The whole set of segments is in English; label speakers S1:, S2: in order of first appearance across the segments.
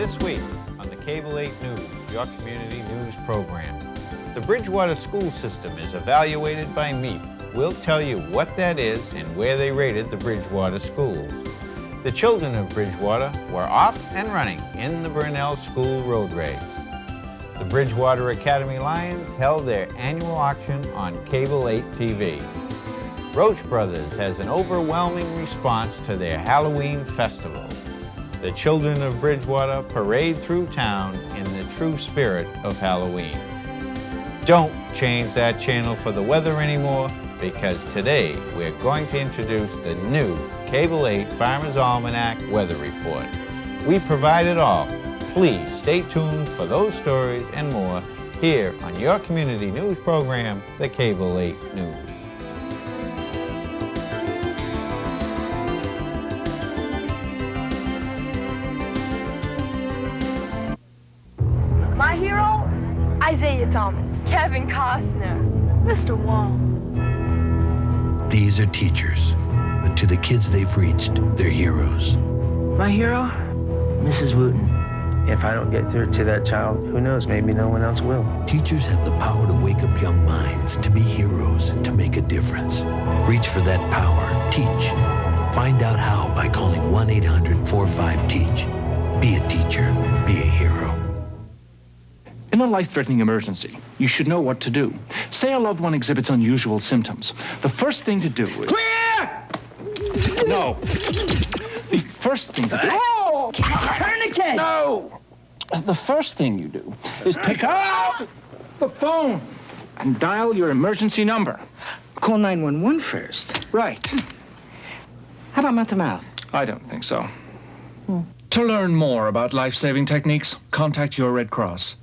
S1: This week on the Cable 8 News, your community news program. The Bridgewater school system is evaluated by MEEP. We'll tell you what that is and where they rated the Bridgewater schools. The children of Bridgewater were off and running in the Burnell School Road Race. The Bridgewater Academy Lions held their annual auction on Cable 8 TV. Roach Brothers has an overwhelming response to their Halloween festival. The children of Bridgewater parade through town in the true spirit of Halloween. Don't change that channel for the weather anymore, because today we're going to introduce the new Cable 8 Farmer's Almanac Weather Report. We provide it all. Please stay tuned for those stories and more here on your community news program, the Cable 8 News.
S2: My hero? Isaiah Thomas, Kevin Costner, Mr. Wong.
S3: These are teachers, but to the kids they've reached, they're heroes.
S4: My hero? Mrs. Wooten. If I don't get through to that child, who knows, maybe no one else will.
S3: Teachers have the power to wake up young minds, to be heroes, to make a difference. Reach for that power. Teach. Find out how by calling 1-800-45-TEACH. Be a teacher. Be a hero.
S5: In a life-threatening emergency, you should know what to do. Say a loved one exhibits unusual symptoms. The first thing to do is...
S6: Clear!
S5: No. The first thing to do...
S6: Oh! Tourniquet!
S5: No! The first thing you do is pick up the phone and dial your emergency number.
S6: Call 911 first.
S5: Right.
S6: How about mouth to mouth?
S5: I don't think so. To learn more about life-saving techniques, contact your Red Cross.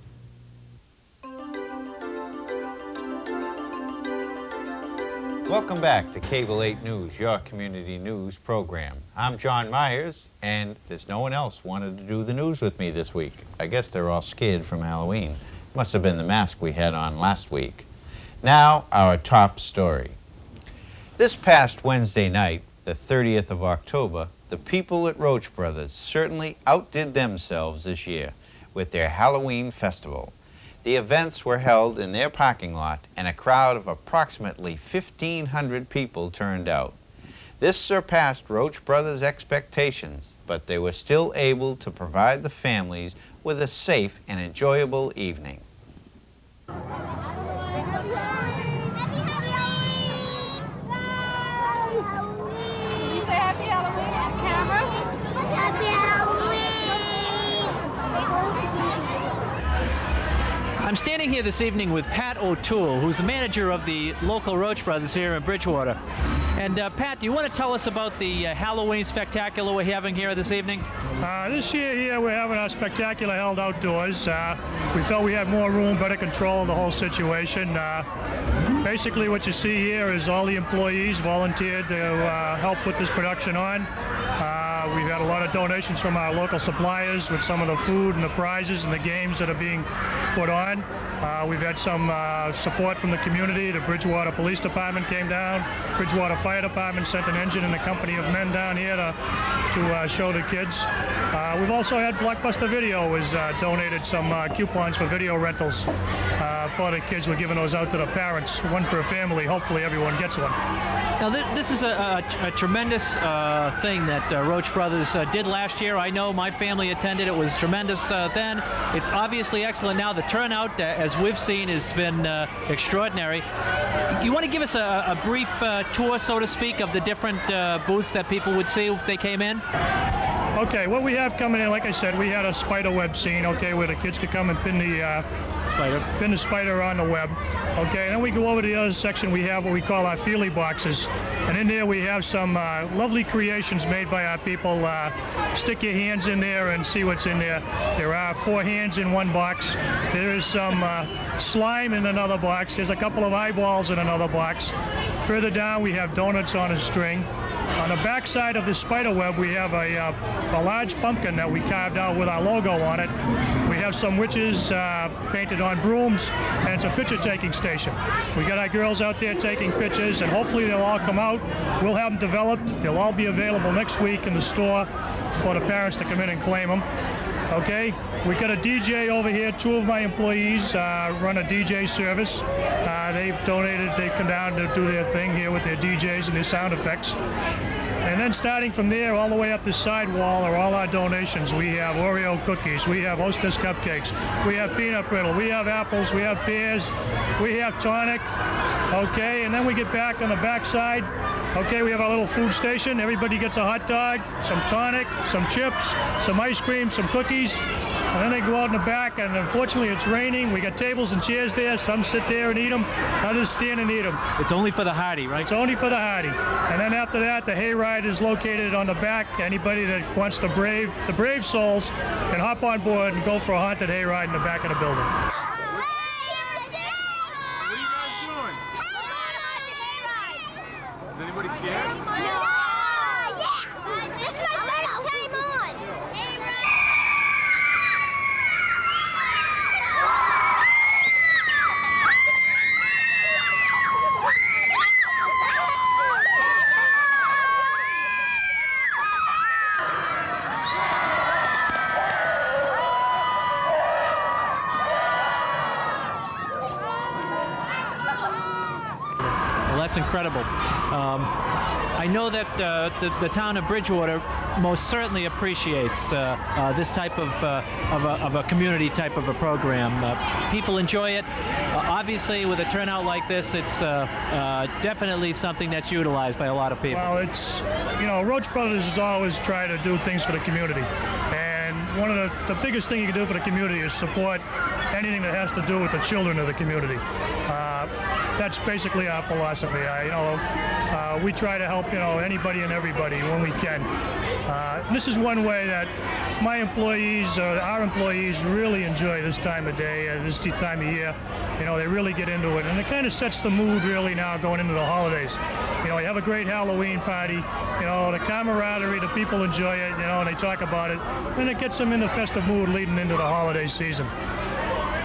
S1: Welcome back to Cable 8 News, your community news program. I'm John Myers, and there's no one else wanted to do the news with me this week. I guess they're all scared from Halloween. Must have been the mask we had on last week. Now, our top story. This past Wednesday night, the 30th of October, the people at Roach Brothers certainly outdid themselves this year with their Halloween festival. The events were held in their parking lot, and a crowd of approximately 1,500 people turned out. This surpassed Roach Brothers' expectations, but they were still able to provide the families with a safe and enjoyable evening.
S2: Can you say Happy Halloween on camera? Happy Halloween!
S7: I'm standing here this evening with Pat O'Toole, who's the manager of the local Roach Brothers here in Bridgewater. And Pat, do you want to tell us about the Halloween spectacular we're having here this evening?
S8: This year here we're having our spectacular held outdoors. We felt we had more room, better control of the whole situation. Basically what you see here is all the employees volunteered to help put this production on. We've had a lot of donations from our local suppliers with some of the food and the prizes and the games that are being put on. We've had some support from the community. The Bridgewater Police Department came down. Bridgewater Fire Department sent an engine and a company of men down here to show the kids. We've also had Blockbuster Video has donated some coupons for video rentals for the kids. We're giving those out to the parents, one per family. Hopefully everyone gets one.
S7: Now, this is a tremendous thing that Roach Brothers did last year. I know my family attended. It was tremendous then. It's obviously excellent now. The turnout, as we've seen, has been extraordinary. You want to give us a brief tour, so to speak, of the different booths that people would see if they came in?
S8: Okay, what we have coming in, like I said, we had a spider web scene, okay, where the kids could come and pin the spider on the web. Okay, and then we go over to the other section. We have what we call our feely boxes. And in there we have some lovely creations made by our people. Stick your hands in there and see what's in there. There are 4 hands in one box. There is some slime in another box. There's a couple of eyeballs in another box. Further down we have donuts on a string. On the back side of the spider web, we have a large pumpkin that we carved out with our logo on it. We have some witches painted on brooms, and it's a picture-taking station. We got our girls out there taking pictures, and hopefully they'll all come out. We'll have them developed. They'll all be available next week in the store for the parents to come in and claim them. Okay, we got a DJ over here. 2 of my employees run a DJ service. They've donated, they come down to do their thing here with their DJs and their sound effects. And then starting from there all the way up the sidewall are all our donations. We have Oreo cookies, we have Hostess cupcakes, we have peanut brittle, we have apples, we have pears, we have tonic. Okay, and then we get back on the back side. Okay, we have our little food station. Everybody gets a hot dog, some tonic, some chips, some ice cream, some cookies. And then they go out in the back, and unfortunately it's raining. We got tables and chairs there. Some sit there and eat them, others stand and eat them.
S7: It's only for the hardy, right?
S8: It's only for the hardy. And then after that, the hayride is located on the back. Anybody that wants to brave the brave souls can hop on board and go for a haunted hayride in the back of the building.
S9: Is anybody scared? No! Yeah! This is my first time on!
S7: Well, that's incredible. I know that the town of Bridgewater most certainly appreciates this type of a community type of a program. People enjoy it. Obviously, with a turnout like this, it's definitely something that's utilized by a lot of people.
S8: Well, it's, you know, Roach Brothers has always tried to do things for the community. And one of the biggest thing you can do for the community is support anything that has to do with the children of the community. That's basically our philosophy. We try to help, anybody and everybody when we can. This is one way that my employees, our employees, really enjoy this time of day, this time of year. They really get into it, and it kind of sets the mood really now going into the holidays. You have a great Halloween party. The camaraderie, the people enjoy it. And they talk about it, and it gets them in the festive mood leading into the holiday season.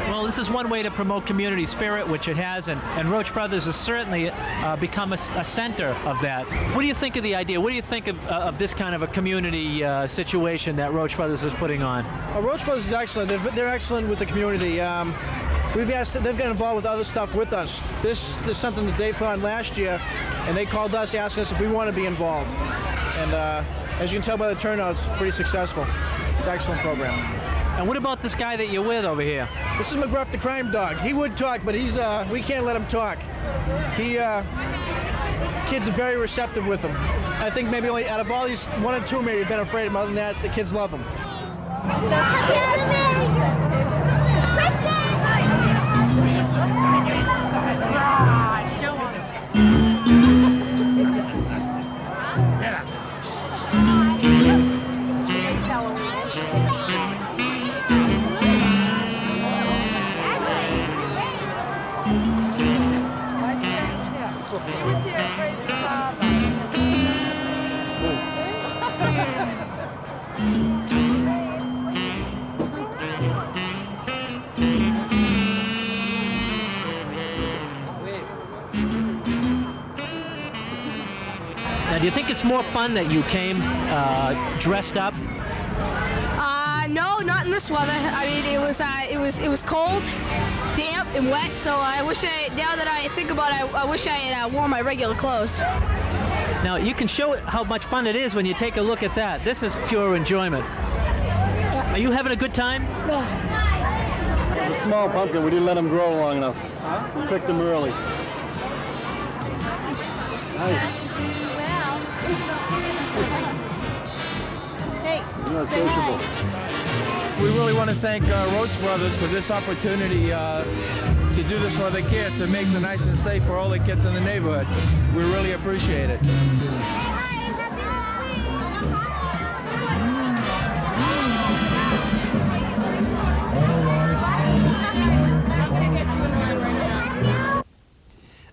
S7: Well, this is one way to promote community spirit, which it has, and Roach Brothers has certainly become a center of that. What do you think of the idea? What do you think of this kind of a community situation that Roach Brothers is putting on?
S10: Roach Brothers is excellent. They're excellent with the community. They've got involved with other stuff with us. This is something that they put on last year, and they called us, asking us if we want to be involved. And as you can tell by the turnout, it's pretty successful. It's an excellent program.
S7: And what about this guy that you're with over here?
S10: This is McGruff, the crime dog. He would talk, but we can't let him talk. Kids are very receptive with him. I think maybe only out of all these, 1 or 2 maybe have been afraid of him. Other than that, the kids love him.
S7: Now, do you think it's more fun that you came dressed up?
S2: No, not in this weather. I mean, it was cold, damp, and wet. So now that I think about it, I wish I had worn my regular clothes.
S7: Now, you can show it how much fun it is when you take a look at that. This is pure enjoyment. Are you having a good time?
S10: Yeah.
S11: It's a small pumpkin. We didn't let them grow long enough. We picked them early. Nice.
S2: Hey,
S11: You're not sociable.
S12: We really want to thank Roach Brothers for this opportunity to do this for the kids. It makes it nice and safe for all the kids in the neighborhood. We really appreciate it.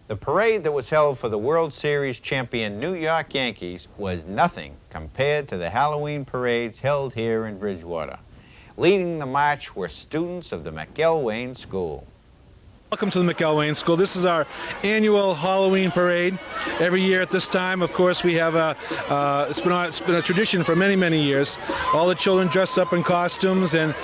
S1: The parade that was held for the World Series champion New York Yankees was nothing compared to the Halloween parades held here in Bridgewater. Leading the march were students of the McElwain School.
S13: Welcome to the McElwain School. This is our annual Halloween parade. Every year at this time, of course, we have it's been a tradition for many, many years. All the children dressed up in costumes, and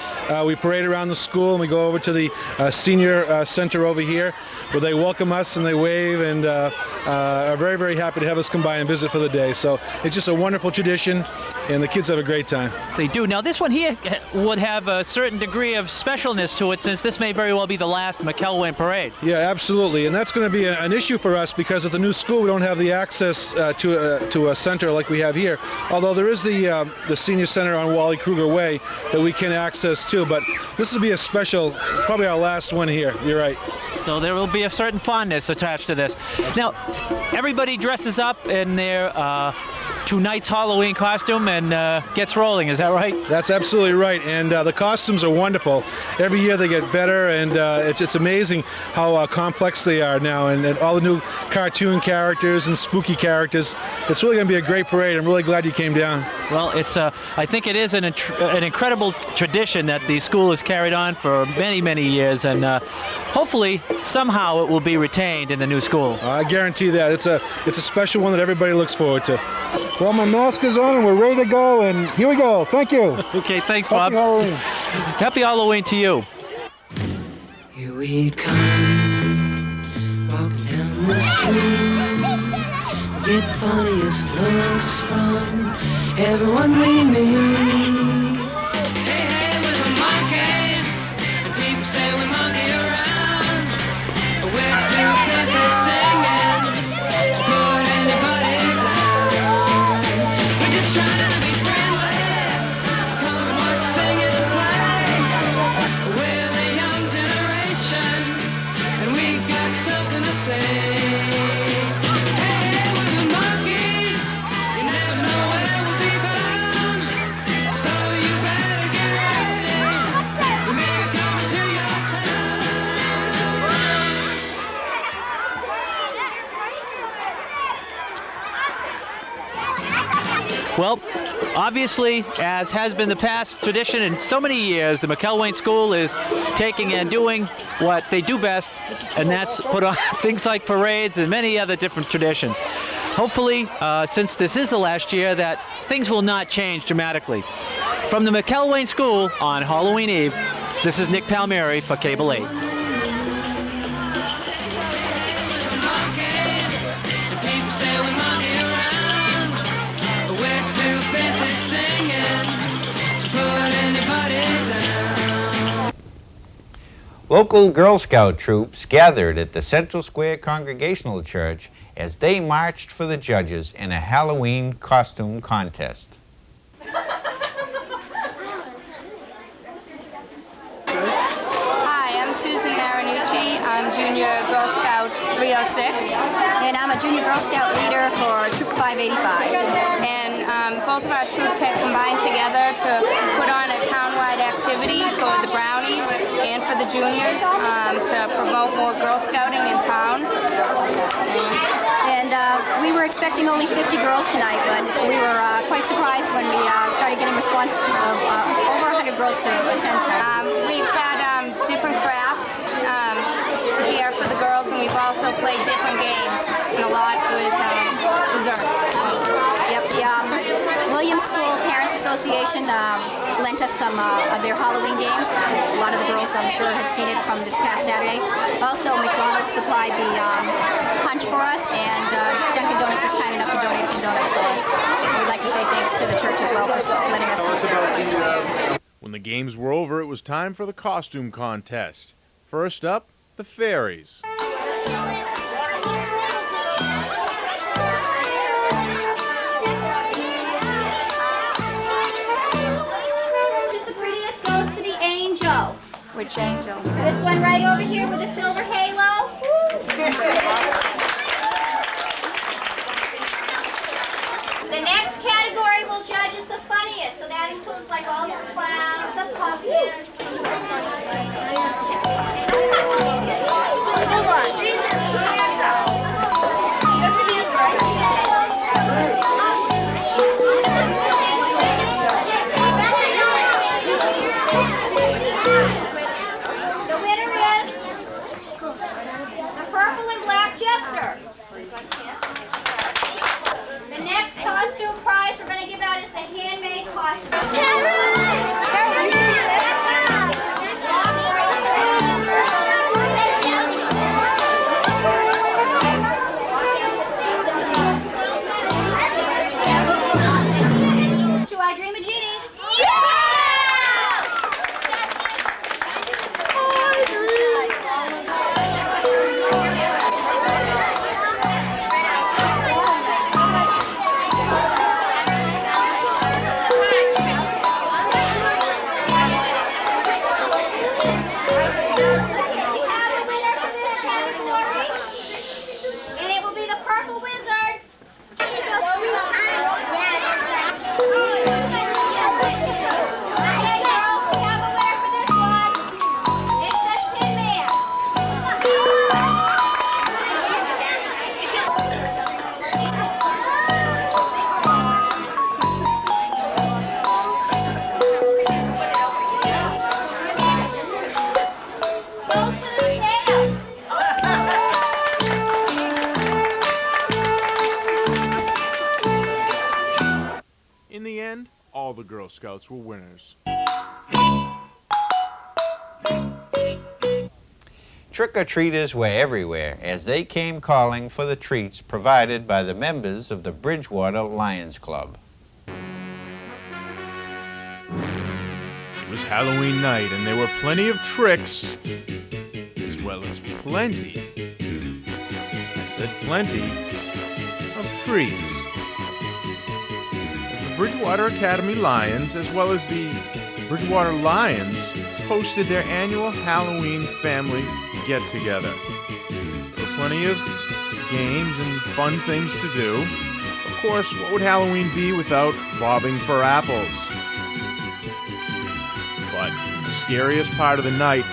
S13: we parade around the school, and we go over to the senior center over here, where they welcome us and they wave, and are very, very happy to have us come by and visit for the day. So it's just a wonderful tradition, and the kids have a great time.
S7: They do. Now, this one here would have a certain degree of specialness to it, since this may very well be the last McElwain parade.
S13: Yeah, absolutely, and that's going to be an issue for us because at the new school we don't have the access to a center like we have here. Although there is the senior center on Wally Kruger Way that we can access to, but this will be a special, probably our last one here. You're right.
S7: So there will be a certain fondness attached to this. Now, everybody dresses up in their tonight's Halloween costume and gets rolling. Is that right?
S13: That's absolutely right. And the costumes are wonderful. Every year they get better, and it's just amazing how complex they are now, and all the new cartoon characters and spooky characters. It's really going to be a great parade. I'm really glad you came down.
S7: Well, it's I think it is an incredible tradition that the school has carried on for many, many years, and hopefully somehow it will be retained in the new school.
S13: I guarantee that. It's a special one that everybody looks forward to. Well, my mask is on and we're ready to go, and here we go. Thank you.
S7: Okay, thanks, Bob.
S13: Happy Halloween.
S7: Happy Halloween to you.
S14: Here we come, walk down the street, get the funniest looks from everyone we meet. Hey, hey, we're the monkeys, and people say we monkey around, but we're too busy singing to put anybody down. We're just trying to be friendly, come and watch, sing and play. We're the young generation, and we got something to say. Hey, we're the monkeys, you never know where we'll be found, so you better get ready, we may be coming to your town.
S7: Well, obviously, as has been the past tradition in so many years, the McElwain School is taking and doing what they do best, and that's put on things like parades and many other different traditions. Hopefully, since this is the last year, that things will not change dramatically. From the McElwain School on Halloween Eve, this is Nick Palmieri for Cable 8.
S1: Local Girl Scout troops gathered at the Central Square Congregational Church as they marched for the judges in a Halloween costume contest.
S15: Hi, I'm Susan Marinucci. I'm Junior Girl Scout 306.
S16: And I'm a Junior Girl Scout leader for Troop 585.
S15: And both of our troops had combined together to put on a town-wide activity for the brownies and for the juniors to promote more Girl Scouting in town.
S16: And we were expecting only 50 girls tonight, but we were quite surprised when we started getting response of over 100 girls to attend tonight.
S15: We've had different crafts here for the girls, and we've also played different games and a lot with desserts.
S16: Yep, the Williams School Parents Association lent us some of their Halloween games. A lot of the girls, I'm sure, had seen it from this past Saturday. Also, McDonald's supplied the punch for us, and Dunkin' Donuts was kind enough to donate some donuts for us. We'd like to say thanks to the church as well for letting us use it.
S17: When the games were over, it was time for the costume contest. First up, the fairies.
S9: Which angel? This one right over here with a silver halo. The next category we'll judge is the funniest, so that includes like all the clowns, the pumpkins. Hold Do I dream a genie? And it will be the Purple Wizard.
S17: In the end, all the Girl Scouts were winners.
S1: Trick-or-treaters were everywhere as they came calling for the treats provided by the members of the Bridgewater Lions Club.
S17: It was Halloween night and there were plenty of tricks, as well as plenty, I said plenty, of treats. As the Bridgewater Academy Lions, as well as the Bridgewater Lions, hosted their annual Halloween family get-together. There were plenty of games and fun things to do. Of course, what would Halloween be without bobbing for apples? But the scariest part of the night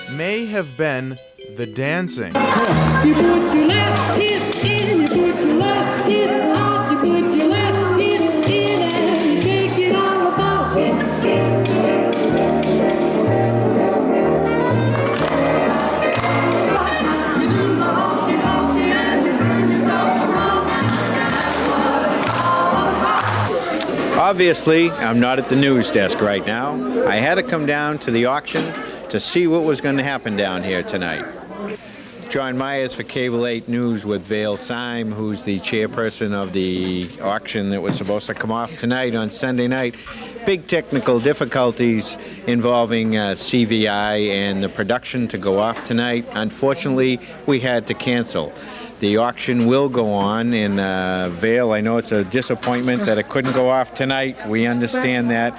S17: may have been the dancing.
S14: You put your left hip in, you put your left hip out, you put your left hip in, and you take it all about it. You do the horsey horsey and you turn yourself around.
S1: Obviously, I'm not at the news desk right now. I had to come down to the auction to see what was going to happen down here tonight. John Myers for Cable 8 News with Vale Syme, who's the chairperson of the auction that was supposed to come off tonight on Sunday night. Big technical difficulties involving CVI and the production to go off tonight. Unfortunately, we had to cancel. The auction will go on in Vale. I know it's a disappointment that it couldn't go off tonight. We understand that.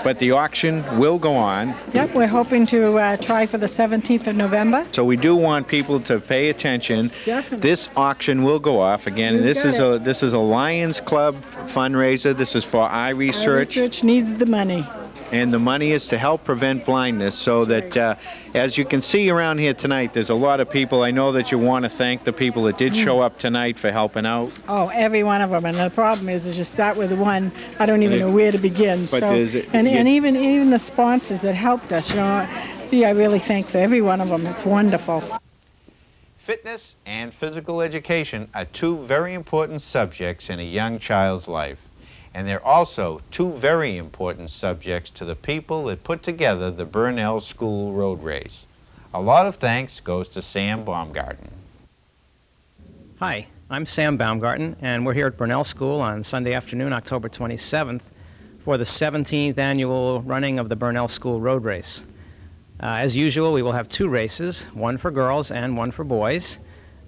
S1: But the auction will go on.
S18: Yep, we're hoping to try for the 17th of November.
S1: So we do want people to pay attention.
S18: Definitely.
S1: This auction will go off. Again, this is a Lions Club fundraiser. This is for eye research.
S18: Eye research needs the money.
S1: And the money is to help prevent blindness, so that, as you can see around here tonight, there's a lot of people. I know that you want to thank the people that did show up tonight for helping out.
S18: Oh, every one of them. And the problem is you start with one, I don't even know where to begin.
S1: But
S18: So, and even the sponsors that helped us, gee, I really thank every one of them. It's wonderful.
S1: Fitness and physical education are two very important subjects in a young child's life. And they're also two very important subjects to the people that put together the Burnell School Road Race. A lot of thanks goes to Sam Baumgarten.
S19: Hi, I'm Sam Baumgarten, and we're here at Burnell School on Sunday afternoon, October 27th, for the 17th annual running of the Burnell School Road Race. As usual, we will have two races, one for girls and one for boys.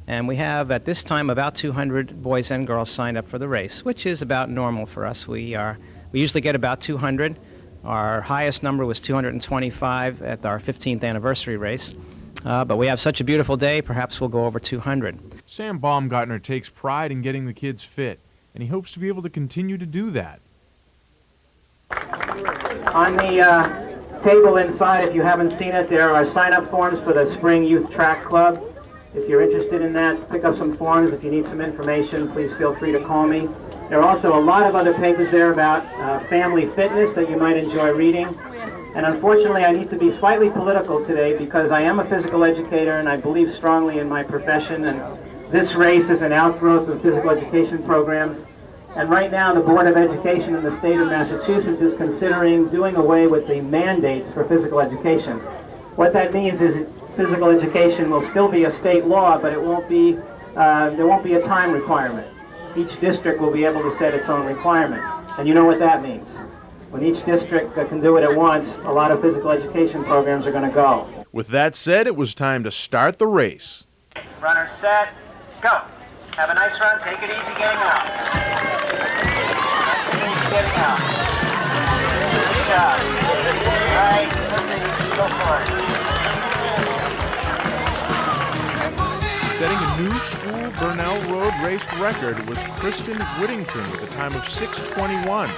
S19: And we have, at this time, about 200 boys and girls signed up for the race, which is about normal for us. We usually get about 200. Our highest number was 225 at our 15th anniversary race. But we have such a beautiful day, perhaps we'll go over 200.
S17: Sam Baumgartner takes pride in getting the kids fit, and he hopes to be able to continue to do that.
S20: On the table inside, if you haven't seen it, there are sign-up forms for the Spring Youth Track Club. If you're interested in that, pick up some forms. If you need some information, please feel free to call me. There are also a lot of other papers there about family fitness that you might enjoy reading. And unfortunately, I need to be slightly political today because I am a physical educator and I believe strongly in my profession. And this race is an outgrowth of physical education programs. And right now, the Board of Education in the state of Massachusetts is considering doing away with the mandates for physical education. What that means is physical education will still be a state law, but it won't be, there won't be a time requirement. Each district will be able to set its own requirement. And you know what that means. When each district can do it at once, a lot of physical education programs are going to go.
S17: With that said, it was time to start the race.
S20: Runners set, go. Have a nice run. Take it easy getting out. Nice and easy getting out. Good job. Right. Go for it.
S17: Setting a new school Burnell Road race record was Kristen Whittington with a time of 6:21.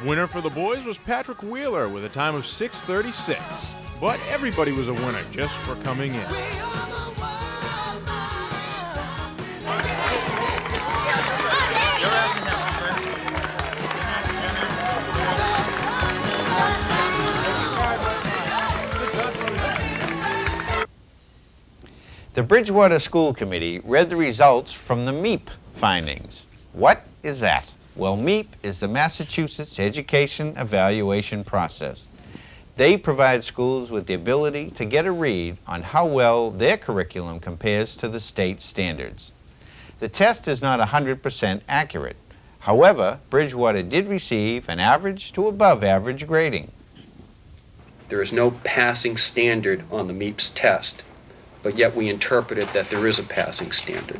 S17: Winner for the boys was Patrick Wheeler with a time of 6:36. But everybody was a winner just for coming in.
S1: The Bridgewater School Committee read the results from the MEEP findings. What is that? Well, MEEP is the Massachusetts Education Evaluation Process. They provide schools with the ability to get a read on how well their curriculum compares to the state standards. The test is not 100% accurate. However, Bridgewater did receive an average to above average grading.
S21: There is no passing standard on the MEEPS test, but yet we interpreted that there is a passing standard.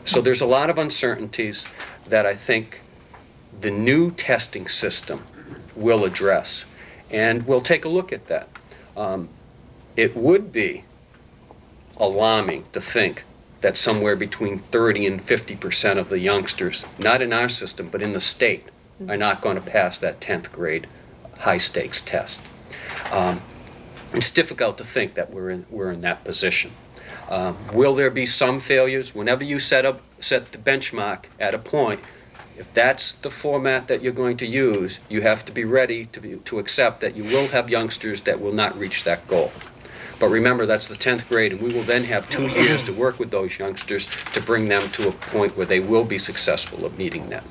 S21: So there's a lot of uncertainties that I think the new testing system will address, and we'll take a look at that. It would be alarming to think that somewhere between 30 and 50% of the youngsters, not in our system, but in the state, are not going to pass that 10th grade high-stakes test. It's difficult to think that we're in that position. Will there be some failures? Whenever you set the benchmark at a point, if that's the format that you're going to use, you have to be ready to accept that you will have youngsters that will not reach that goal. But remember, that's the 10th grade, and we will then have 2 years to work with those youngsters to bring them to a point where they will be successful at meeting that.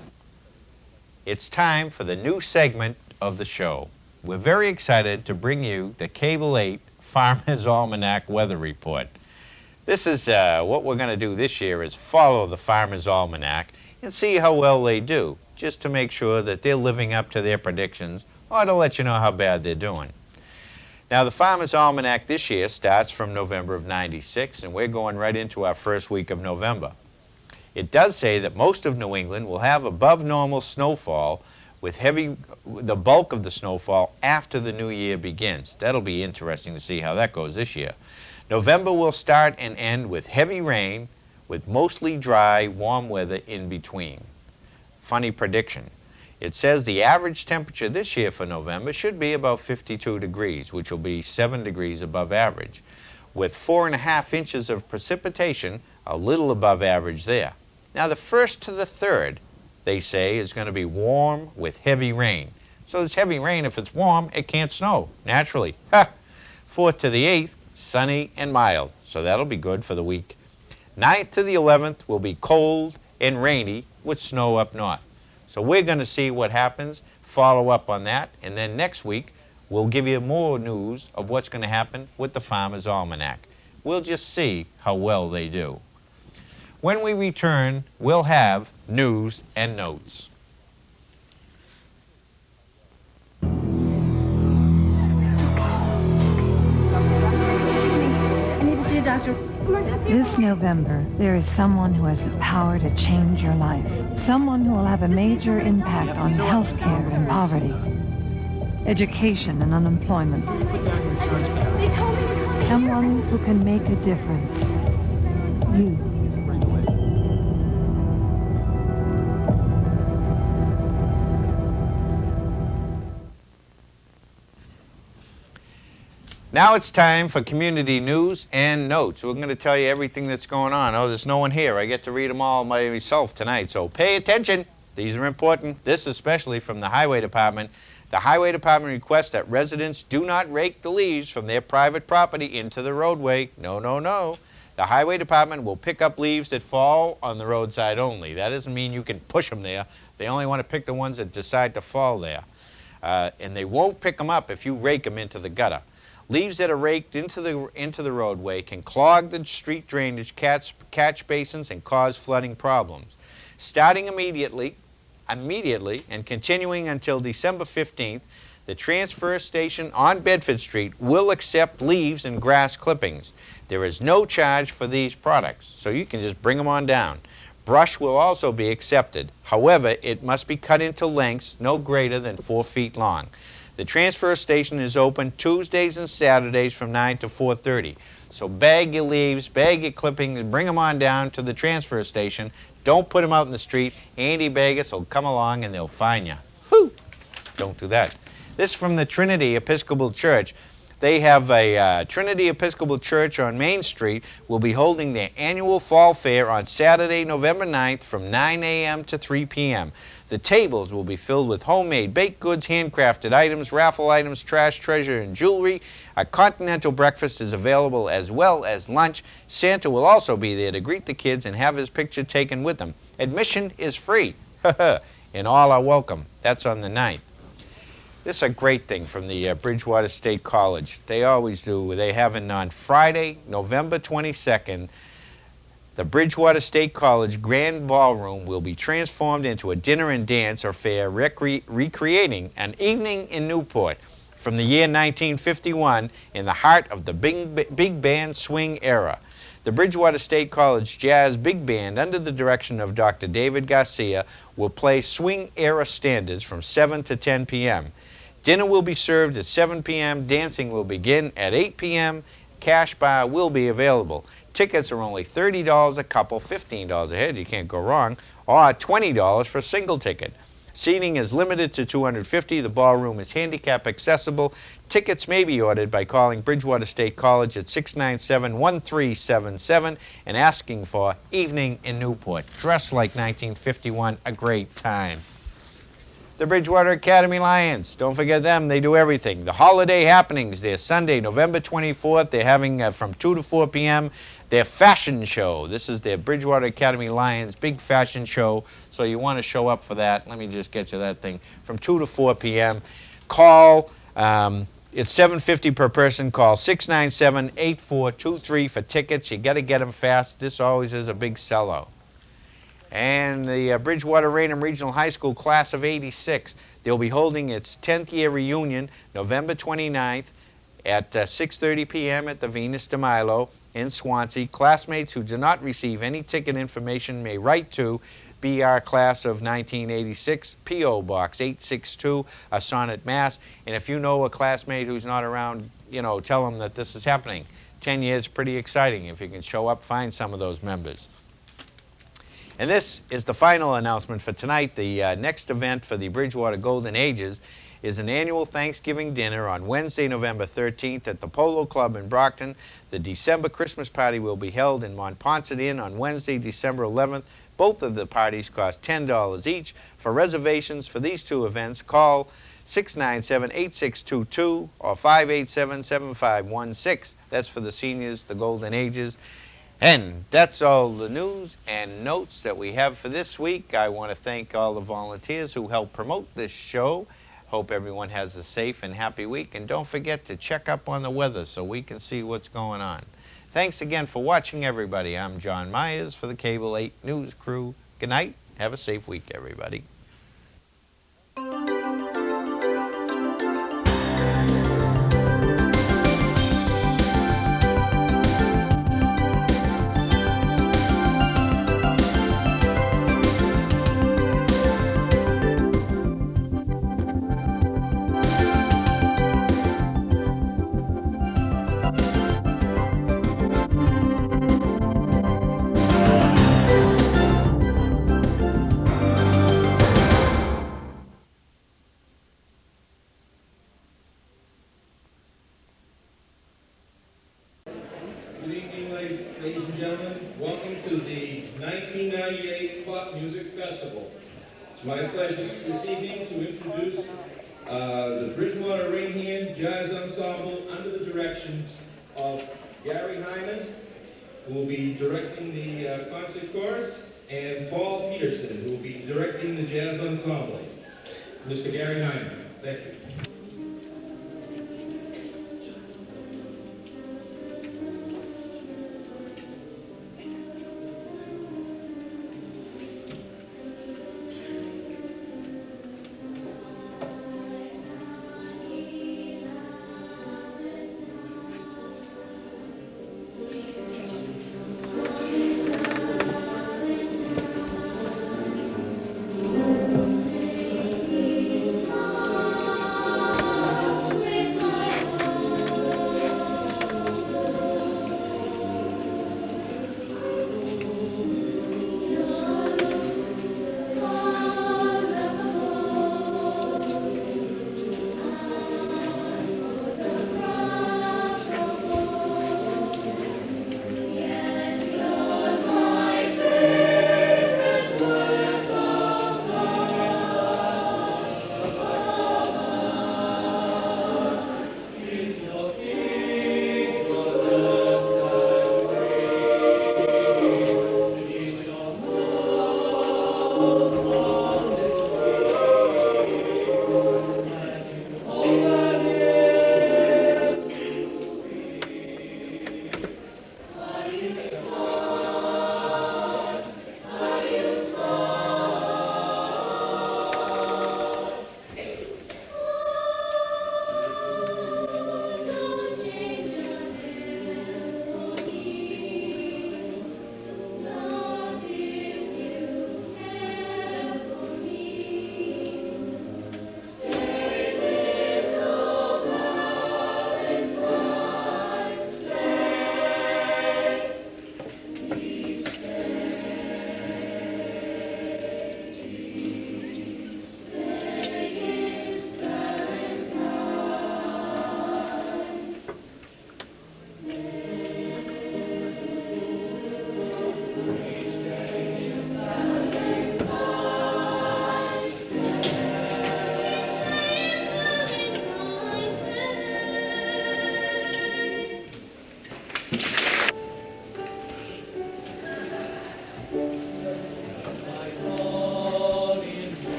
S1: It's time for the new segment of the show. We're very excited to bring you the Cable 8 Farmer's Almanac Weather Report. This is what we're going to do this year is follow the Farmer's Almanac and see how well they do, just to make sure that they're living up to their predictions or to let you know how bad they're doing. Now, the Farmer's Almanac this year starts from November of '96, and we're going right into our first week of November. It does say that most of New England will have above normal snowfall, with the bulk of the snowfall after the new year begins. That'll be interesting to see how that goes this year. November will start and end with heavy rain, with mostly dry, warm weather in between. Funny prediction. It says the average temperature this year for November should be about 52 degrees, which will be 7 degrees above average, with 4.5 inches of precipitation, a little above average there. Now, the 1st to the 3rd, they say, is going to be warm with heavy rain. So this heavy rain, if it's warm, it can't snow, naturally. 4th to the 8th, sunny and mild, so that'll be good for the week. 9th to the 11th will be cold and rainy with snow up north. So we're going to see what happens, follow up on that, and then next week we'll give you more news of what's going to happen with the Farmer's Almanac. We'll just see how well they do. When we return, we'll have news and notes.
S22: Doctor. This November, there is someone who has the power to change your life. Someone who will have a major impact on healthcare and poverty, education and unemployment. Someone who can make a difference. You.
S1: Now it's time for community news and notes. We're going to tell you everything that's going on. Oh, there's no one here. I get to read them all myself tonight, so pay attention. These are important. This especially from the Highway Department. The Highway Department requests that residents do not rake the leaves from their private property into the roadway. No, no, no. The Highway Department will pick up leaves that fall on the roadside only. That doesn't mean you can push them there. They only want to pick the ones that decide to fall there. And they won't pick them up if you rake them into the gutter. Leaves that are raked into the roadway can clog the street drainage catch basins and cause flooding problems. Starting immediately and continuing until December 15th, the transfer station on Bedford Street will accept leaves and grass clippings. There is no charge for these products, so you can just bring them on down. Brush will also be accepted. However, it must be cut into lengths no greater than 4 feet long. The transfer station is open Tuesdays and Saturdays from 9 to 4:30. So bag your leaves, bag your clippings, and bring them on down to the transfer station. Don't put them out in the street. Andy Vegas will come along and they'll fine you. Whew! Don't do that. This is from the Trinity Episcopal Church. They have a Trinity Episcopal Church on Main Street will be holding their annual fall fair on Saturday, November 9th from 9 a.m. to 3 p.m. The tables will be filled with homemade baked goods, handcrafted items, raffle items, trash, treasure, and jewelry. A continental breakfast is available as well as lunch. Santa will also be there to greet the kids and have his picture taken with them. Admission is free. And all are welcome. That's on the 9th. This is a great thing from the Bridgewater State College. They always do. They have it on Friday, November 22nd. The Bridgewater State College Grand Ballroom will be transformed into a dinner and dance affair recreating an evening in Newport from the year 1951 in the heart of the big band swing era. The Bridgewater State College Jazz Big Band, under the direction of Dr. David Garcia, will play swing era standards from 7 to 10 p.m. Dinner will be served at 7 p.m. Dancing will begin at 8 p.m. Cash bar will be available. Tickets are only $30 a couple, $15 a head, you can't go wrong, or $20 for a single ticket. Seating is limited to 250. The ballroom is handicap accessible. Tickets may be ordered by calling Bridgewater State College at 697-1377 and asking for Evening in Newport. Dress like 1951, a great time. The Bridgewater Academy Lions, don't forget them, they do everything. The holiday happenings, they're Sunday, November 24th. They're having from 2 to 4 p.m. their fashion show. This is their Bridgewater Academy Lions big fashion show, so you want to show up for that. Let me just get you that thing. From 2 to 4 p.m. Call, it's $7.50 per person. Call 697-8423 for tickets. You got to get them fast. This always is a big sellout. And the Bridgewater Raynham Regional High School class of '86, they'll be holding its 10th year reunion November 29th at 6:30 p.m. at the Venus de Milo in Swansea. Classmates who do not receive any ticket information may write to BR Class of 1986, P.O. Box 862, Sonnet, Mass. And if you know a classmate who's not around, you know, tell them that this is happening. 10 years, pretty exciting. If you can show up, find some of those members. And this is the final announcement for tonight. The next event for the Bridgewater Golden Ages is an annual Thanksgiving dinner on Wednesday, November 13th at the Polo Club in Brockton. The December Christmas party will be held in Montponset Inn on Wednesday, December 11th. Both of the parties cost $10 each. For reservations for these two events, call 697-8622 or 587-7516. That's for the seniors, the Golden Ages. And that's all the news and notes that we have for this week. I want to thank all the volunteers who helped promote this show. Hope everyone has a safe and happy week. And don't forget to check up on the weather so we can see what's going on. Thanks again for watching, everybody. I'm John Myers for the Cable 8 News Crew. Good night. Have a safe week, everybody.
S3: It's my pleasure this evening to introduce the Bridgewater Ring Hand Jazz Ensemble under the directions of Gary Hyman, who will be directing the concert chorus, and Paul Peterson, who will be directing the jazz ensemble. Mr. Gary Hyman, thank you.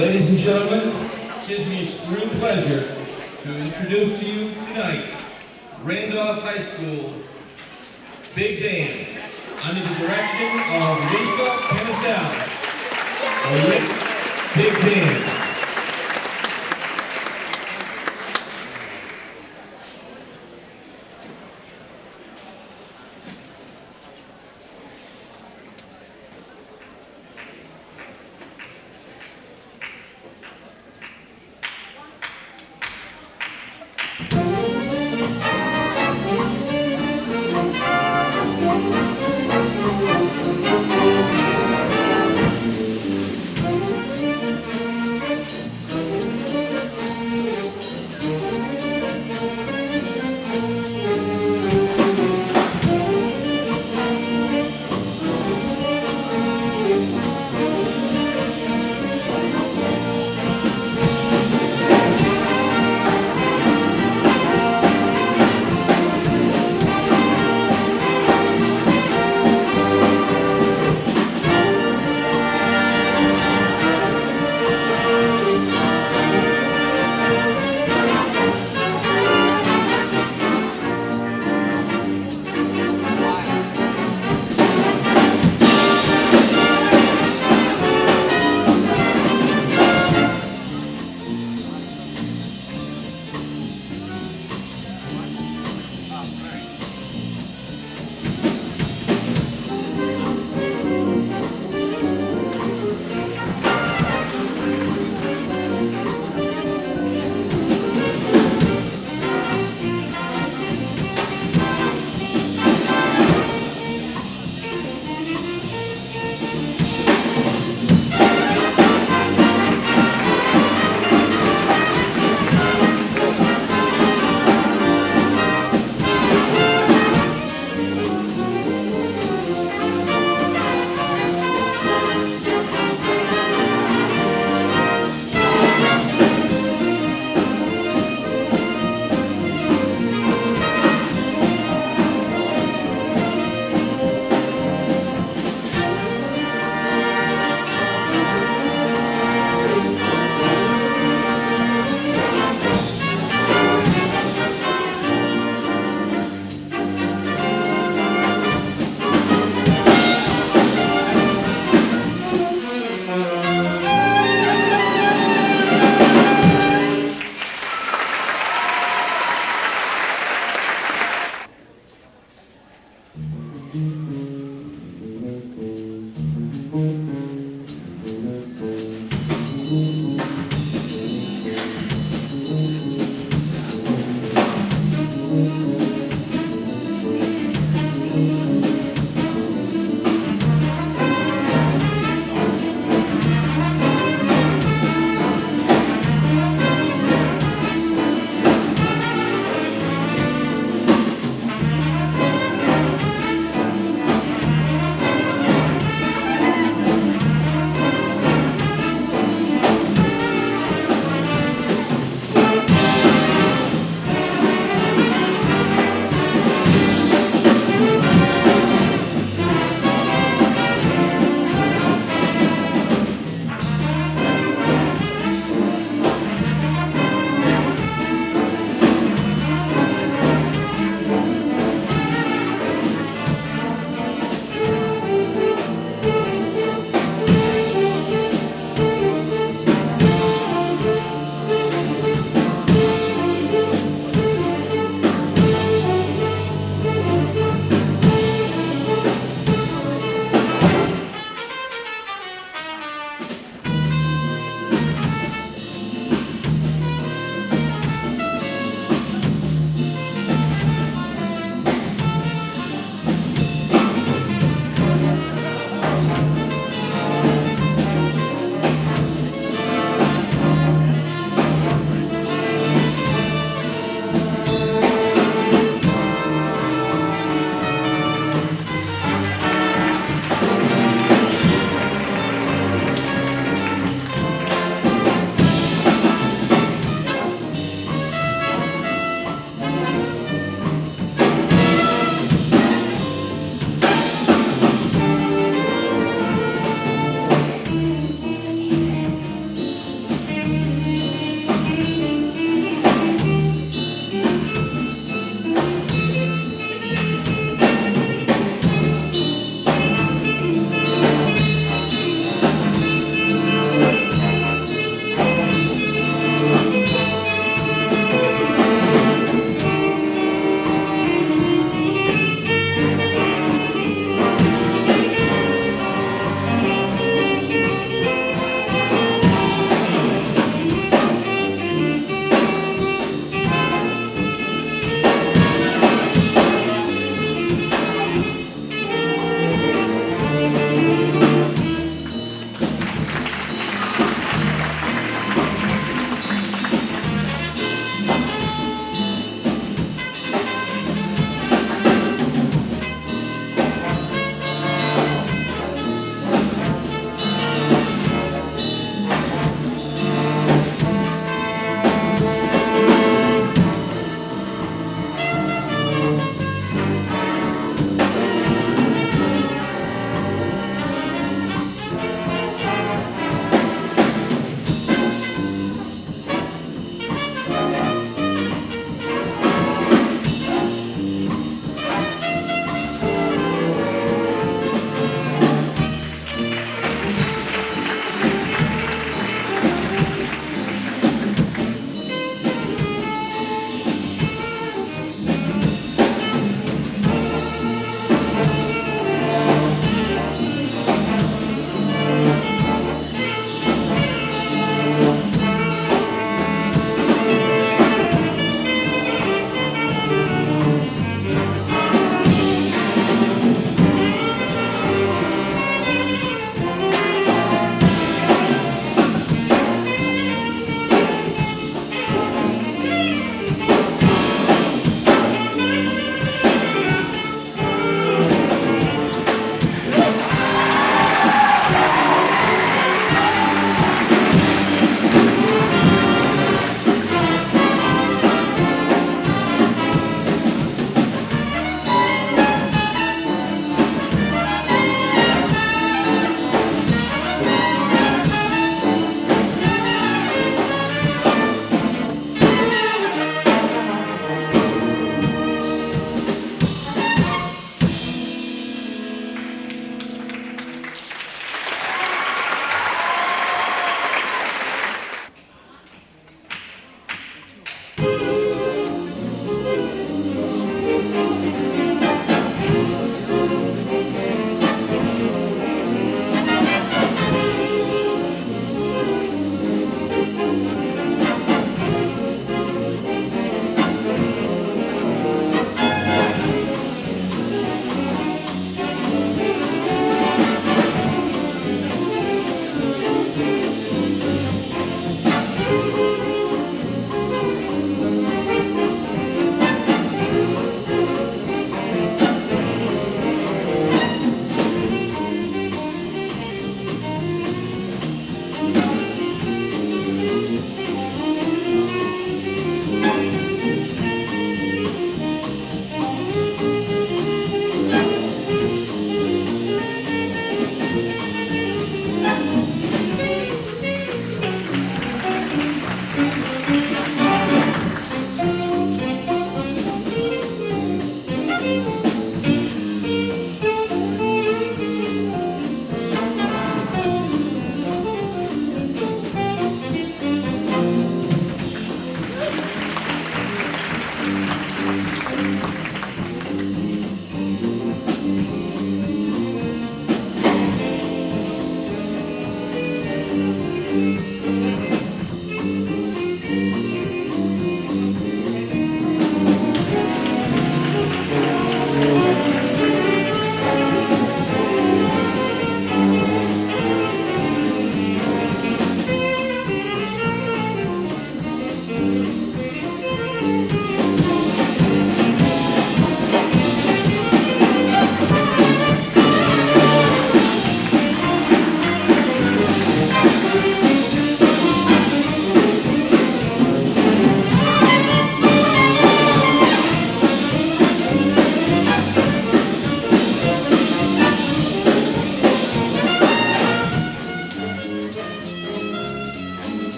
S3: Ladies and gentlemen, it gives me extreme pleasure to introduce to you tonight Randolph High School Big Band under the direction of Lisa Panizal. Big Band.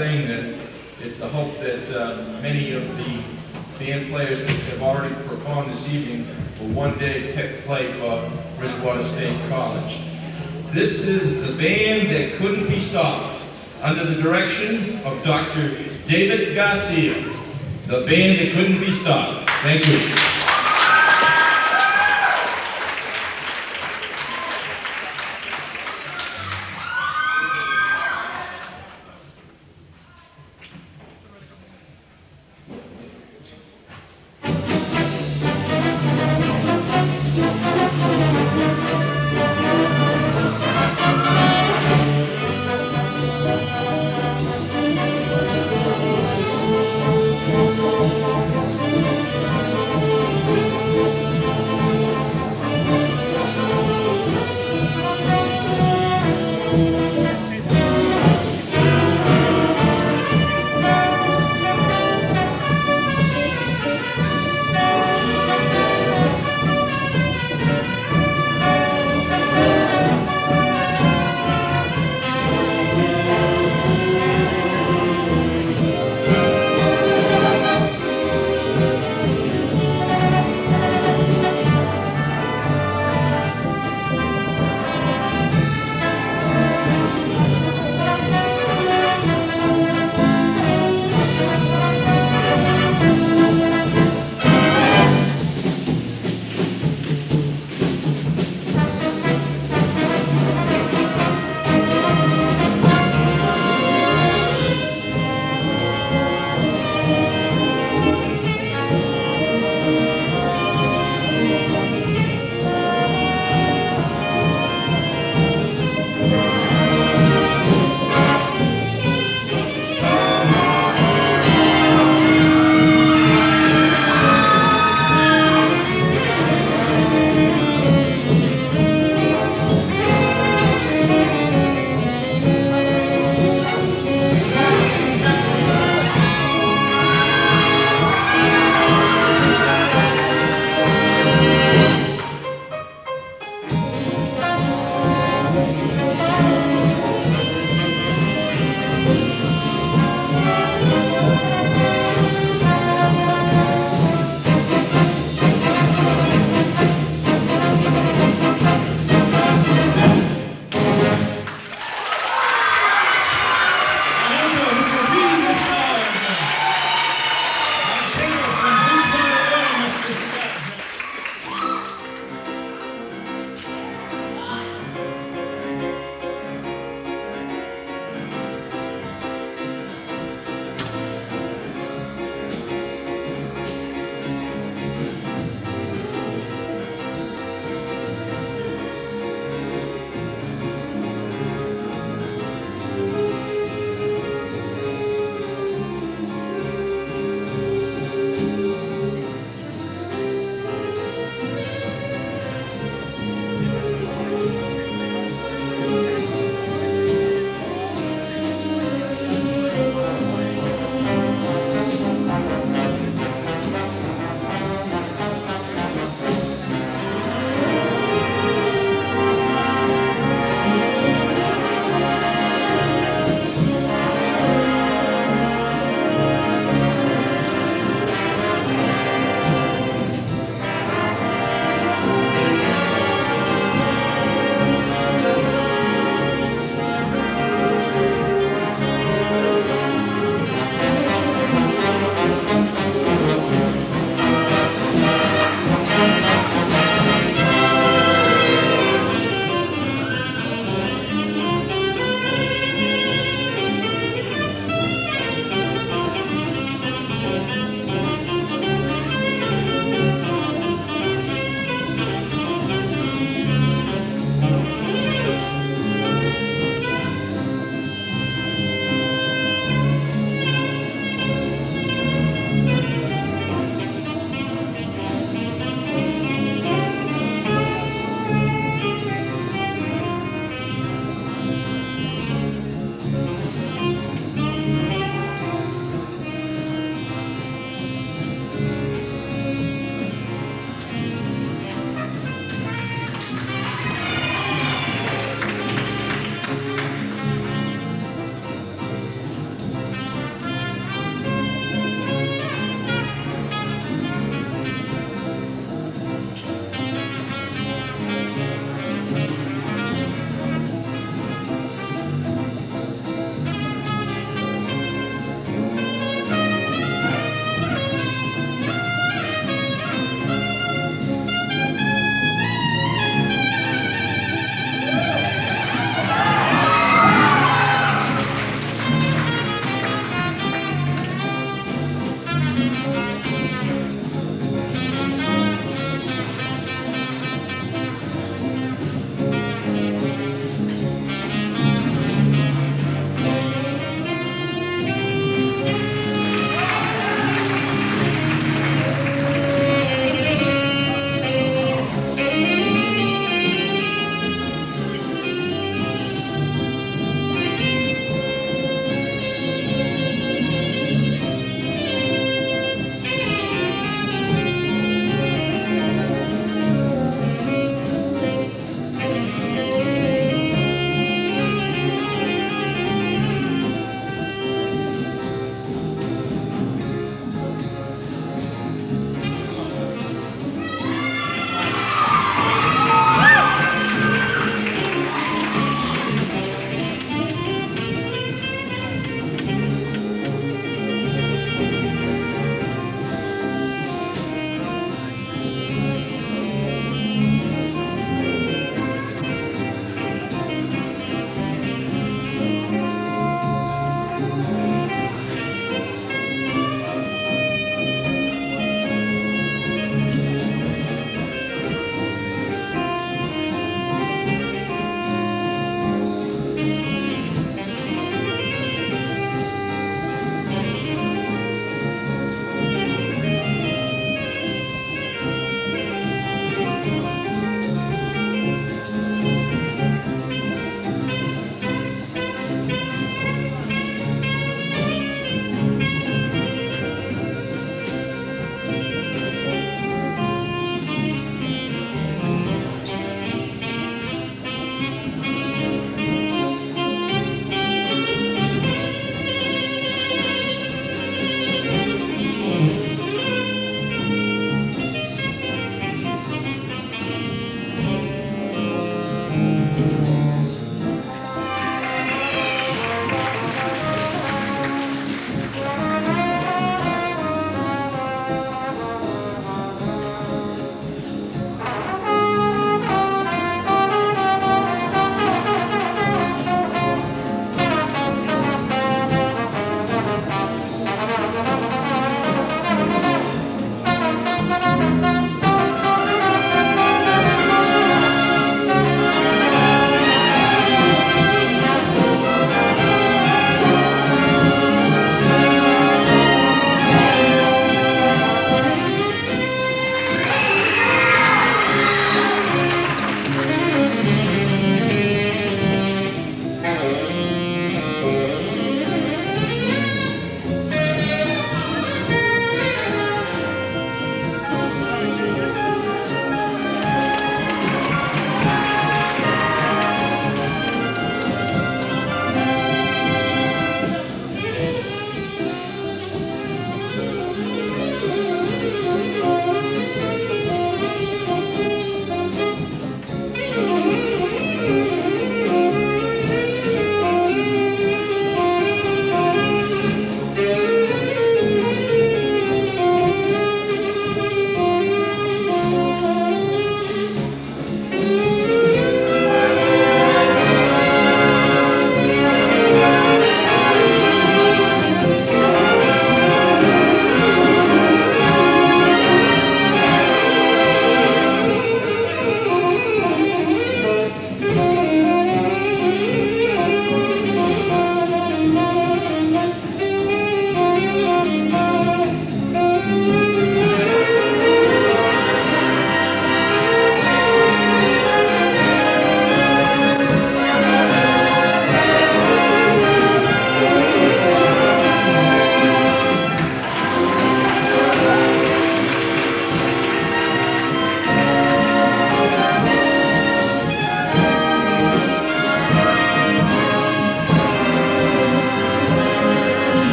S3: saying that it's the hope that many of the band players that have already performed this evening will one day play for Bridgewater State College. This is the band that couldn't be stopped, under the direction of Dr. David Garcia. The band that couldn't be stopped. Thank you.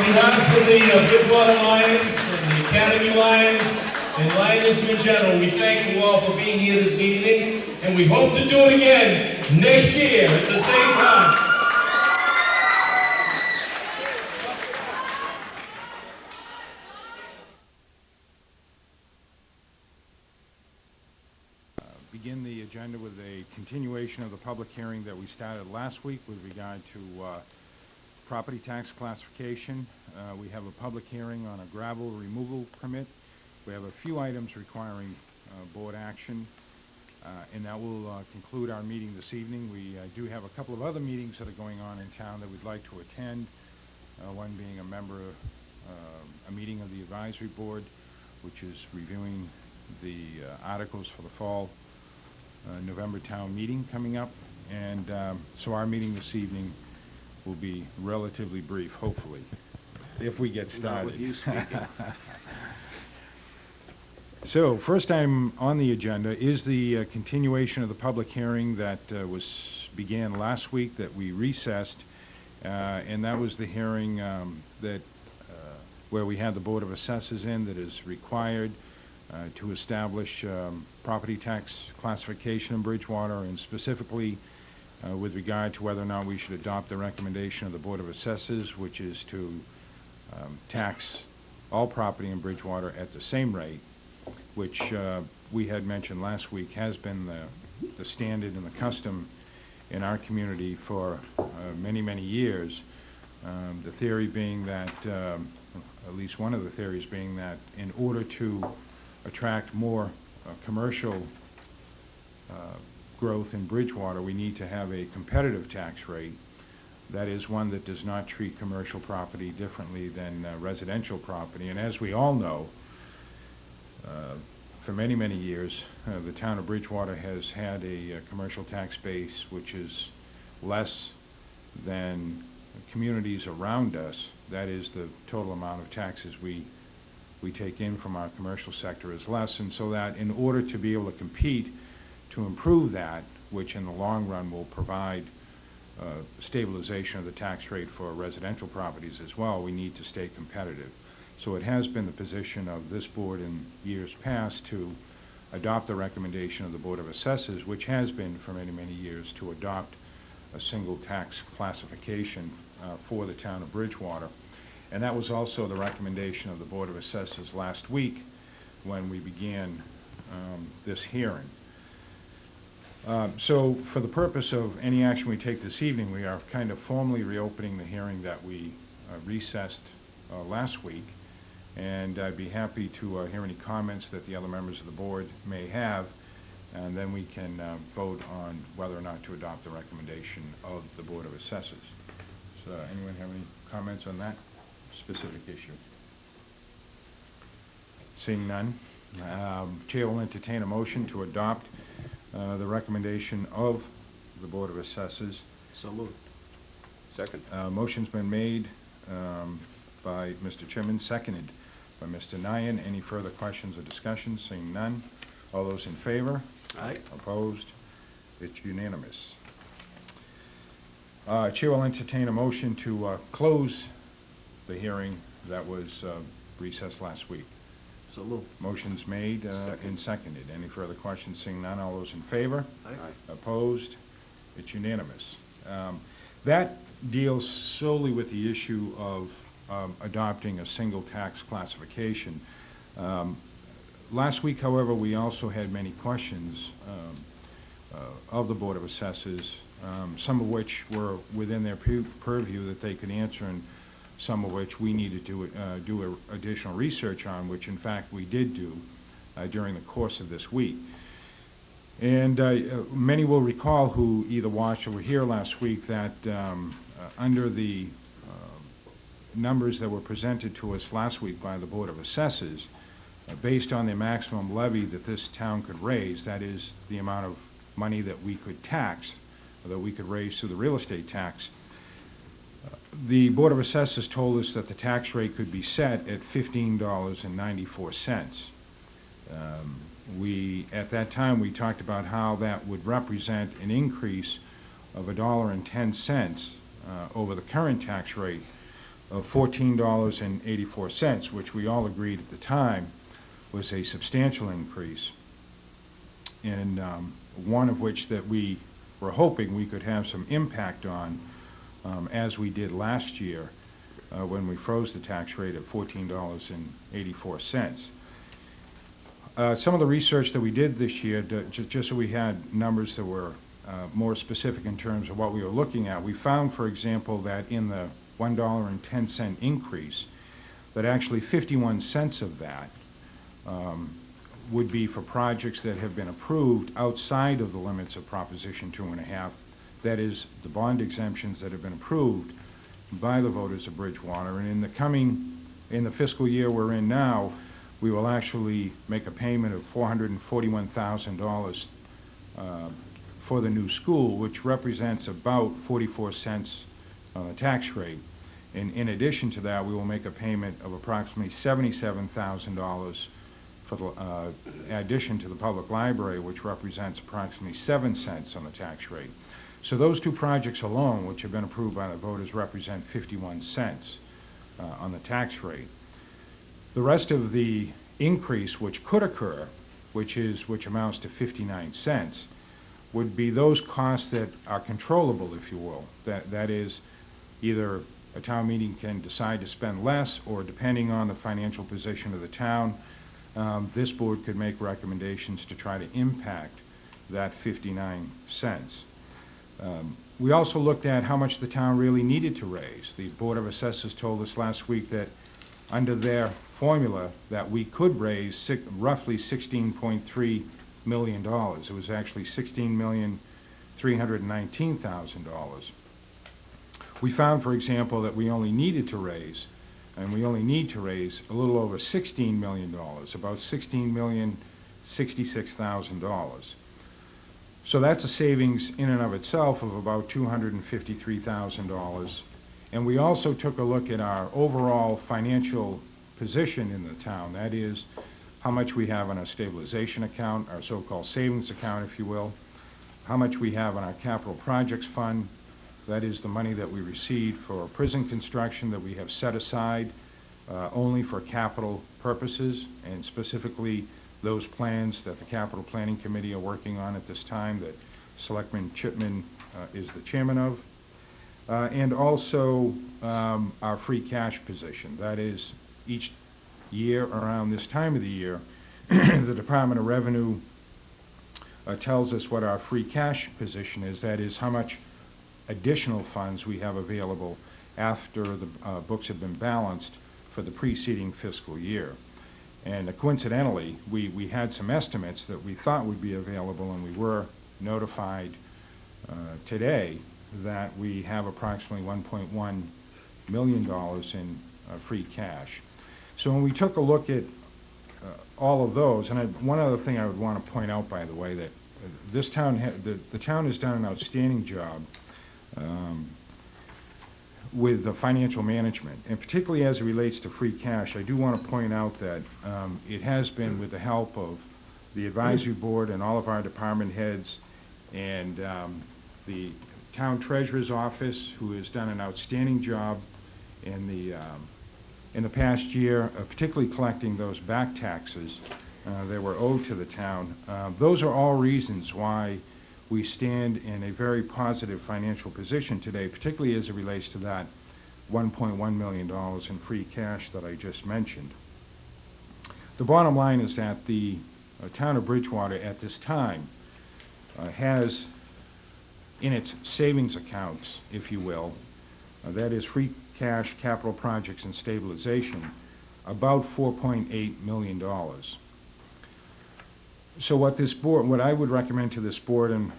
S3: On behalf of the Bridgewater Lions and the Academy Lions and Lionism in general, we thank you all for being here this evening, and we hope to do it again next year at the same time.
S4: Begin the agenda with a continuation of the public hearing that we started last week with regard to property tax classification. We have a public hearing on a gravel removal permit. We have a few items requiring board action, and that will conclude our meeting this evening. We do have a couple of other meetings that are going on in town that we'd like to attend, one being a meeting of the advisory board, which is reviewing the articles for the fall November town meeting coming up, and so our meeting this evening will be relatively brief, hopefully, if we get started.
S21: Not with you speaking.
S4: So, first item on the agenda is the continuation of the public hearing that began last week that we recessed, and that was the hearing where we had the Board of Assessors in that is required to establish property tax classification in Bridgewater, and specifically with regard to whether or not we should adopt the recommendation of the Board of Assessors, which is to tax all property in Bridgewater at the same rate, which we had mentioned last week has been the standard and the custom in our community for many, many years. The theory being that, at least one of the theories being that in order to attract more commercial growth in Bridgewater, we need to have a competitive tax rate. That is one that does not treat commercial property differently than residential property. And as we all know, for many, many years, the town of Bridgewater has had a commercial tax base which is less than communities around us. That is, the total amount of taxes we take in from our commercial sector is less, and so that in order to be able to compete to improve that, which in the long run will provide stabilization of the tax rate for residential properties as well, we need to stay competitive. So it has been the position of this board in years past to adopt the recommendation of the Board of Assessors, which has been for many, many years to adopt a single tax classification for the town of Bridgewater. And that was also the recommendation of the Board of Assessors last week when we began this hearing. So for the purpose of any action we take this evening, we are kind of formally reopening the hearing that we recessed last week. And I'd be happy to hear any comments that the other members of the board may have, and then we can vote on whether or not to adopt the recommendation of the Board of Assessors. So anyone have any comments on that specific issue? Seeing none, Chair will entertain a motion to adopt the recommendation of the Board of Assessors.
S21: So moved. Second.
S4: Motion's been made by Mr. Chairman, seconded by Mr. Nyan. Any further questions or discussion? Seeing none. All those in favor?
S21: Aye.
S4: Opposed? It's unanimous. Chair will entertain a motion to close the hearing that was recessed last week.
S21: So moved.
S4: Motion's made and seconded. Any further questions? Seeing none. All those in favor?
S21: Aye.
S4: Opposed? It's unanimous. That deals solely with the issue of adopting a single tax classification. Last week, however, we also had many questions of the Board of Assessors, some of which were within their purview that they could answer, and some of which we needed to do additional research on, which in fact we did do during the course of this week. And many will recall who either watched or were here last week that under the numbers that were presented to us last week by the Board of Assessors, based on the maximum levy that this town could raise, that is the amount of money that we could tax, that we could raise through the real estate tax, the Board of Assessors told us that the tax rate could be set at $15.94. At that time, we talked about how that would represent an increase of $1.10 over the current tax rate, of $14.84, which we all agreed at the time was a substantial increase, and one of which that we were hoping we could have some impact on, as we did last year when we froze the tax rate at $14.84. Some of the research that we did this year, just so we had numbers that were more specific in terms of what we were looking at, we found, for example, that in the $1.10 increase, that actually 51 cents of that would be for projects that have been approved outside of the limits of Proposition 2.5. That is, the bond exemptions that have been approved by the voters of Bridgewater. And in the fiscal year we're in now, we will actually make a payment of $441,000 for the new school, which represents about 44 cents on the tax rate. And in addition to that, we will make a payment of approximately $77,000 for the addition to the public library, which represents approximately 7 cents on the tax rate. So those two projects alone, which have been approved by the voters, represent 51 cents on the tax rate. The rest of the increase which could occur, which amounts to 59 cents, would be those costs that are controllable, if you will. That is, either a town meeting can decide to spend less, or depending on the financial position of the town, this board could make recommendations to try to impact that 59 cents. We also looked at how much the town really needed to raise. The Board of Assessors told us last week that under their formula that we could raise roughly $16.3 million. It was actually $16,319,000. We found, for example, that we only need to raise a little over $16 million, about $16,066,000. So that's a savings in and of itself of about $253,000. And we also took a look at our overall financial position in the town. That is, how much we have on our stabilization account, our so-called savings account, if you will, how much we have on our capital projects fund. That is the money that we received for prison construction that we have set aside only for capital purposes, and specifically those plans that the Capital Planning Committee are working on at this time that Selectman Chipman is the chairman of. And also our free cash position. That is, each year around this time of the year, the Department of Revenue tells us what our free cash position is. That is, how much additional funds we have available after the books have been balanced for the preceding fiscal year. And coincidentally, we had some estimates that we thought would be available, and we were notified today that we have approximately $1.1 million in free cash. So when we took a look at all of those, and one other thing I would want to point out, by the way, that this town, the town has done an outstanding job with the financial management, and particularly as it relates to free cash. I do want to point out that it has been with the help of the advisory board and all of our department heads, and the town treasurer's office, who has done an outstanding job in the past year, particularly collecting those back taxes that were owed to the town. Those are all reasons why we stand in a very positive financial position today, particularly as it relates to that $1.1 million in free cash that I just mentioned. The bottom line is that the town of Bridgewater at this time has in its savings accounts, if you will, that is free cash, capital projects, and stabilization, about $4.8 million. So what I would recommend to this board, and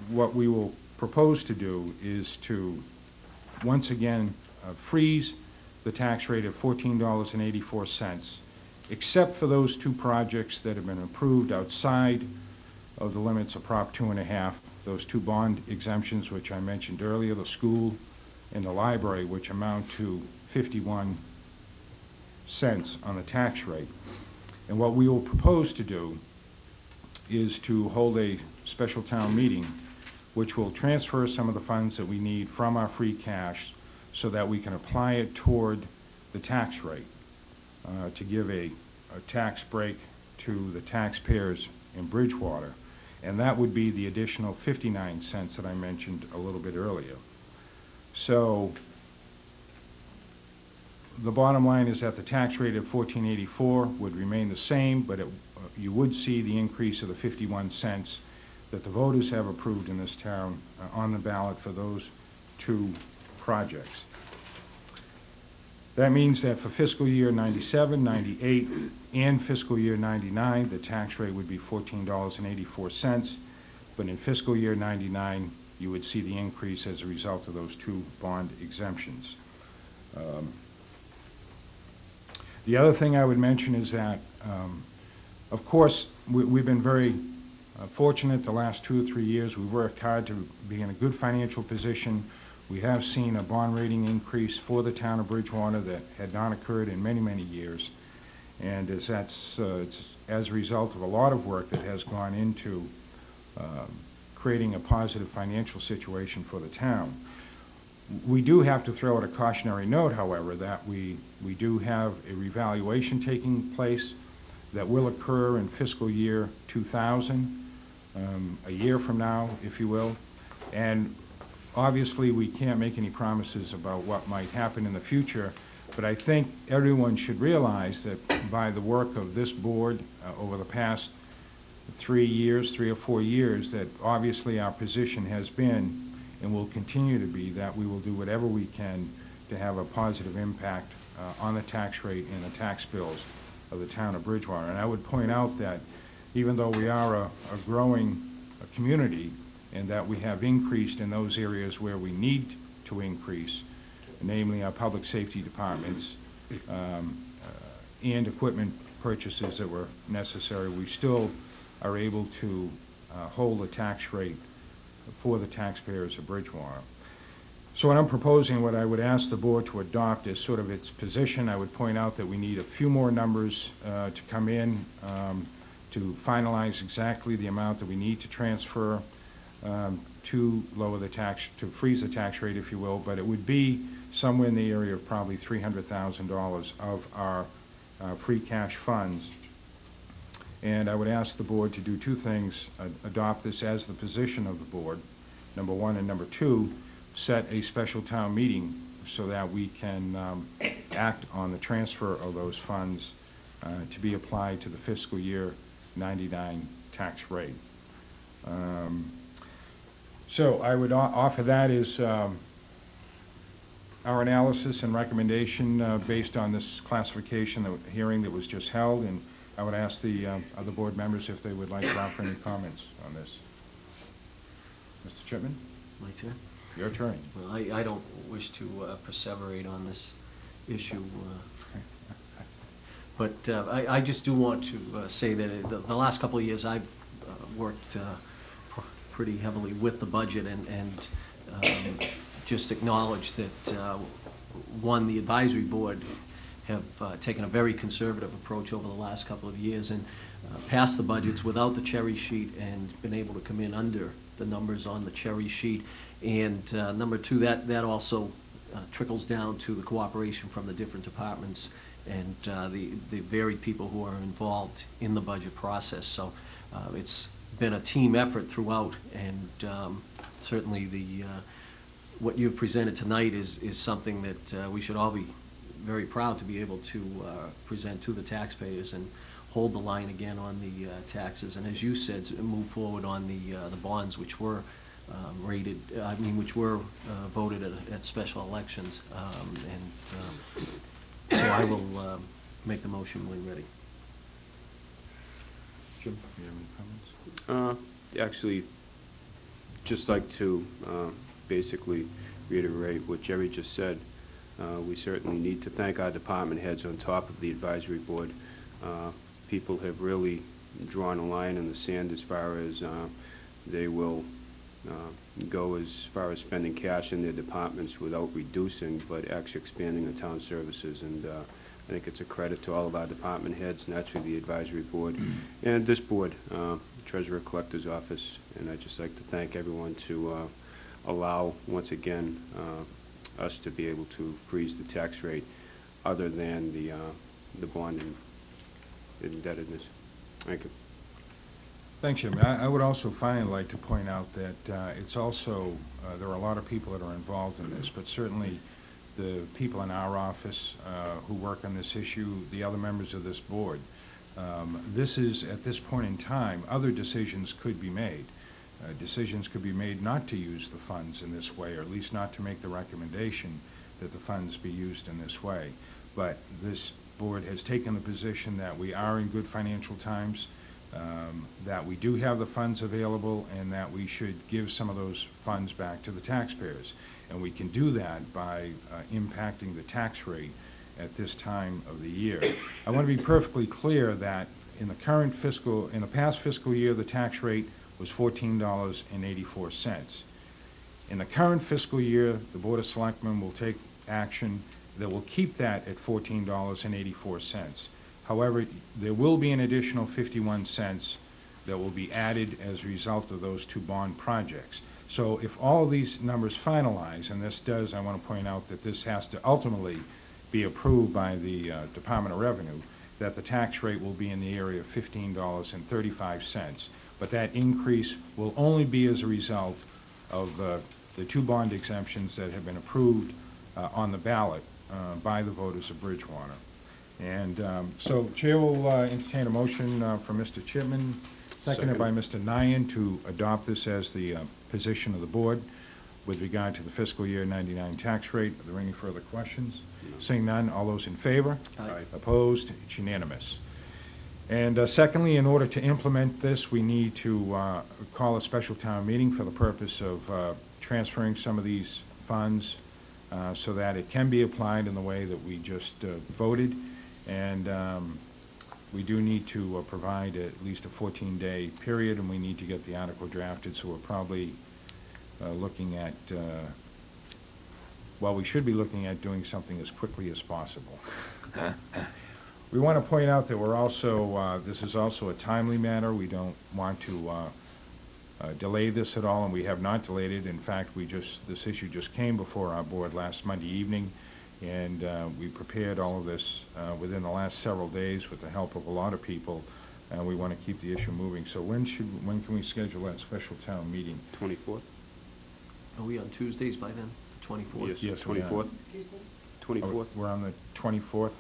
S4: what we will propose to do, is to once again freeze the tax rate at $14.84, except for those two projects that have been approved outside of the limits of Prop 2.5, those two bond exemptions which I mentioned earlier, the school and the library, which amount to 51 cents on the tax rate. And what we will propose to do is to hold a special town meeting which will transfer some of the funds that we need from our free cash so that we can apply it toward the tax rate to give a tax break to the taxpayers in Bridgewater. And that would be the additional 59 cents that I mentioned a little bit earlier. So the bottom line is that the tax rate of $14.84 would remain the same, but you would see the increase of the 51 cents that the voters have approved in this town on the ballot for those two projects. That means that for fiscal year 97, 98, and fiscal year 99, the tax rate would be $14.84, but in fiscal year 99, you would see the increase as a result of those two bond exemptions. The other thing I would mention is that, of course, we've been very fortunate the last 2 or 3 years. We've worked hard to be in a good financial position. We have seen a bond rating increase for the town of Bridgewater that had not occurred in many, many years. And it's as a result of a lot of work that has gone into creating a positive financial situation for the town. We do have to throw out a cautionary note, however, that we do have a revaluation taking place that will occur in fiscal year 2000, a year from now, if you will. And obviously, we can't make any promises about what might happen in the future, but I think everyone should realize that by the work of this board over the past 3 or 4 years, that obviously our position has been and will continue to be that we will do whatever we can to have a positive impact on the tax rate and the tax bills of the town of Bridgewater. And I would point out that even though we are a growing community, and that we have increased in those areas where we need to increase, namely our public safety departments and equipment purchases that were necessary, we still are able to hold the tax rate for the taxpayers of Bridgewater. So what I'm proposing, what I would ask the board to adopt is sort of its position. I would point out that we need a few more numbers to come in to finalize exactly the amount that we need to transfer to lower the tax, to freeze the tax rate, if you will, but it would be somewhere in the area of probably $300,000 of our free cash funds. And I would ask the board to do two things: adopt this as the position of the board, number one, and number two, set a special town meeting so that we can act on the transfer of those funds to be applied to the fiscal year 99 tax rate. So I would offer that as our analysis and recommendation based on this classification, the hearing that was just held, and I would ask the other board members if they would like to offer any comments on this. Mr. Chipman?
S5: My turn?
S4: Your turn.
S5: Well, I don't wish to perseverate on this issue, but I just do want to say that the last couple of years I've worked pretty heavily with the budget and just acknowledge that one, the advisory board have taken a very conservative approach over the last couple of years and passed the budgets without the cherry sheet and been able to come in under the numbers on the cherry sheet. And number two, that also trickles down to the cooperation from the different departments and the varied people who are involved in the budget process. So it's been a team effort throughout, and certainly what you've presented tonight is something that we should all be very proud to be able to present to the taxpayers and hold the line again on the taxes. And as you said, move forward on the bonds, which were which were voted at special elections. So I will make the motion when ready.
S4: Jim, do you have any comments?
S6: Actually, just like to basically reiterate what Jerry just said. We certainly need to thank our department heads on top of the advisory board. People have really drawn a line in the sand as far as they will go as far as spending cash in their departments without reducing, but actually expanding the town services. And I think it's a credit to all of our department heads, naturally the advisory board, and this board, Treasurer Collector's Office. And I'd just like to thank everyone to allow, once again, us to be able to freeze the tax rate other than the bond and indebtedness. Thank you.
S4: Thanks, Jim. I would also finally like to point out that it's also, there are a lot of people that are involved in this, but certainly the people in our office who work on this issue, the other members of this board. This is, at this point in time, other decisions could be made. Decisions could be made not to use the funds in this way, or at least not to make the recommendation that the funds be used in this way. But this board has taken the position that we are in good financial times, that we do have the funds available, and that we should give some of those funds back to the taxpayers. And we can do that by impacting the tax rate at this time of the year. I want to be perfectly clear that in the past fiscal year, the tax rate was $14.84. In the current fiscal year, the Board of Selectmen will take action that will keep that at $14.84. However, there will be an additional 51 cents that will be added as a result of those two bond projects. So if all of these numbers finalize, and this does, I want to point out that this has to ultimately be approved by the Department of Revenue, that the tax rate will be in the area of $15.35. But that increase will only be as a result of the two bond exemptions that have been approved on the ballot by the voters of Bridgewater. And so Chair will entertain a motion from Mr. Chipman, seconded by Mr. Nyan, to adopt this as the position of the board with regard to the fiscal year 99 tax rate. Are there any further questions? No. Seeing none, all those in favor? Aye. Opposed? It's unanimous. And secondly, in order to implement this, we need to call a special town meeting for the purpose of transferring some of these funds so that it can be applied in the way that we just voted. And we do need to provide at least a 14-day period, and we need to get the article drafted, so we're probably looking at, well, we should be looking at doing something as quickly as possible. We want to point out that we're also, this is also a timely matter. We don't want to delay this at all, and we have not delayed it. In fact, this issue just came before our board last Monday evening, and we prepared all of this within the last several days with the help of a lot of people, and we want to keep the issue moving. So when can we schedule that special town meeting?
S6: 24th.
S5: Are we on Tuesdays by then? 24th?
S6: Yes, 24th. 24th.
S4: We're on the 24th.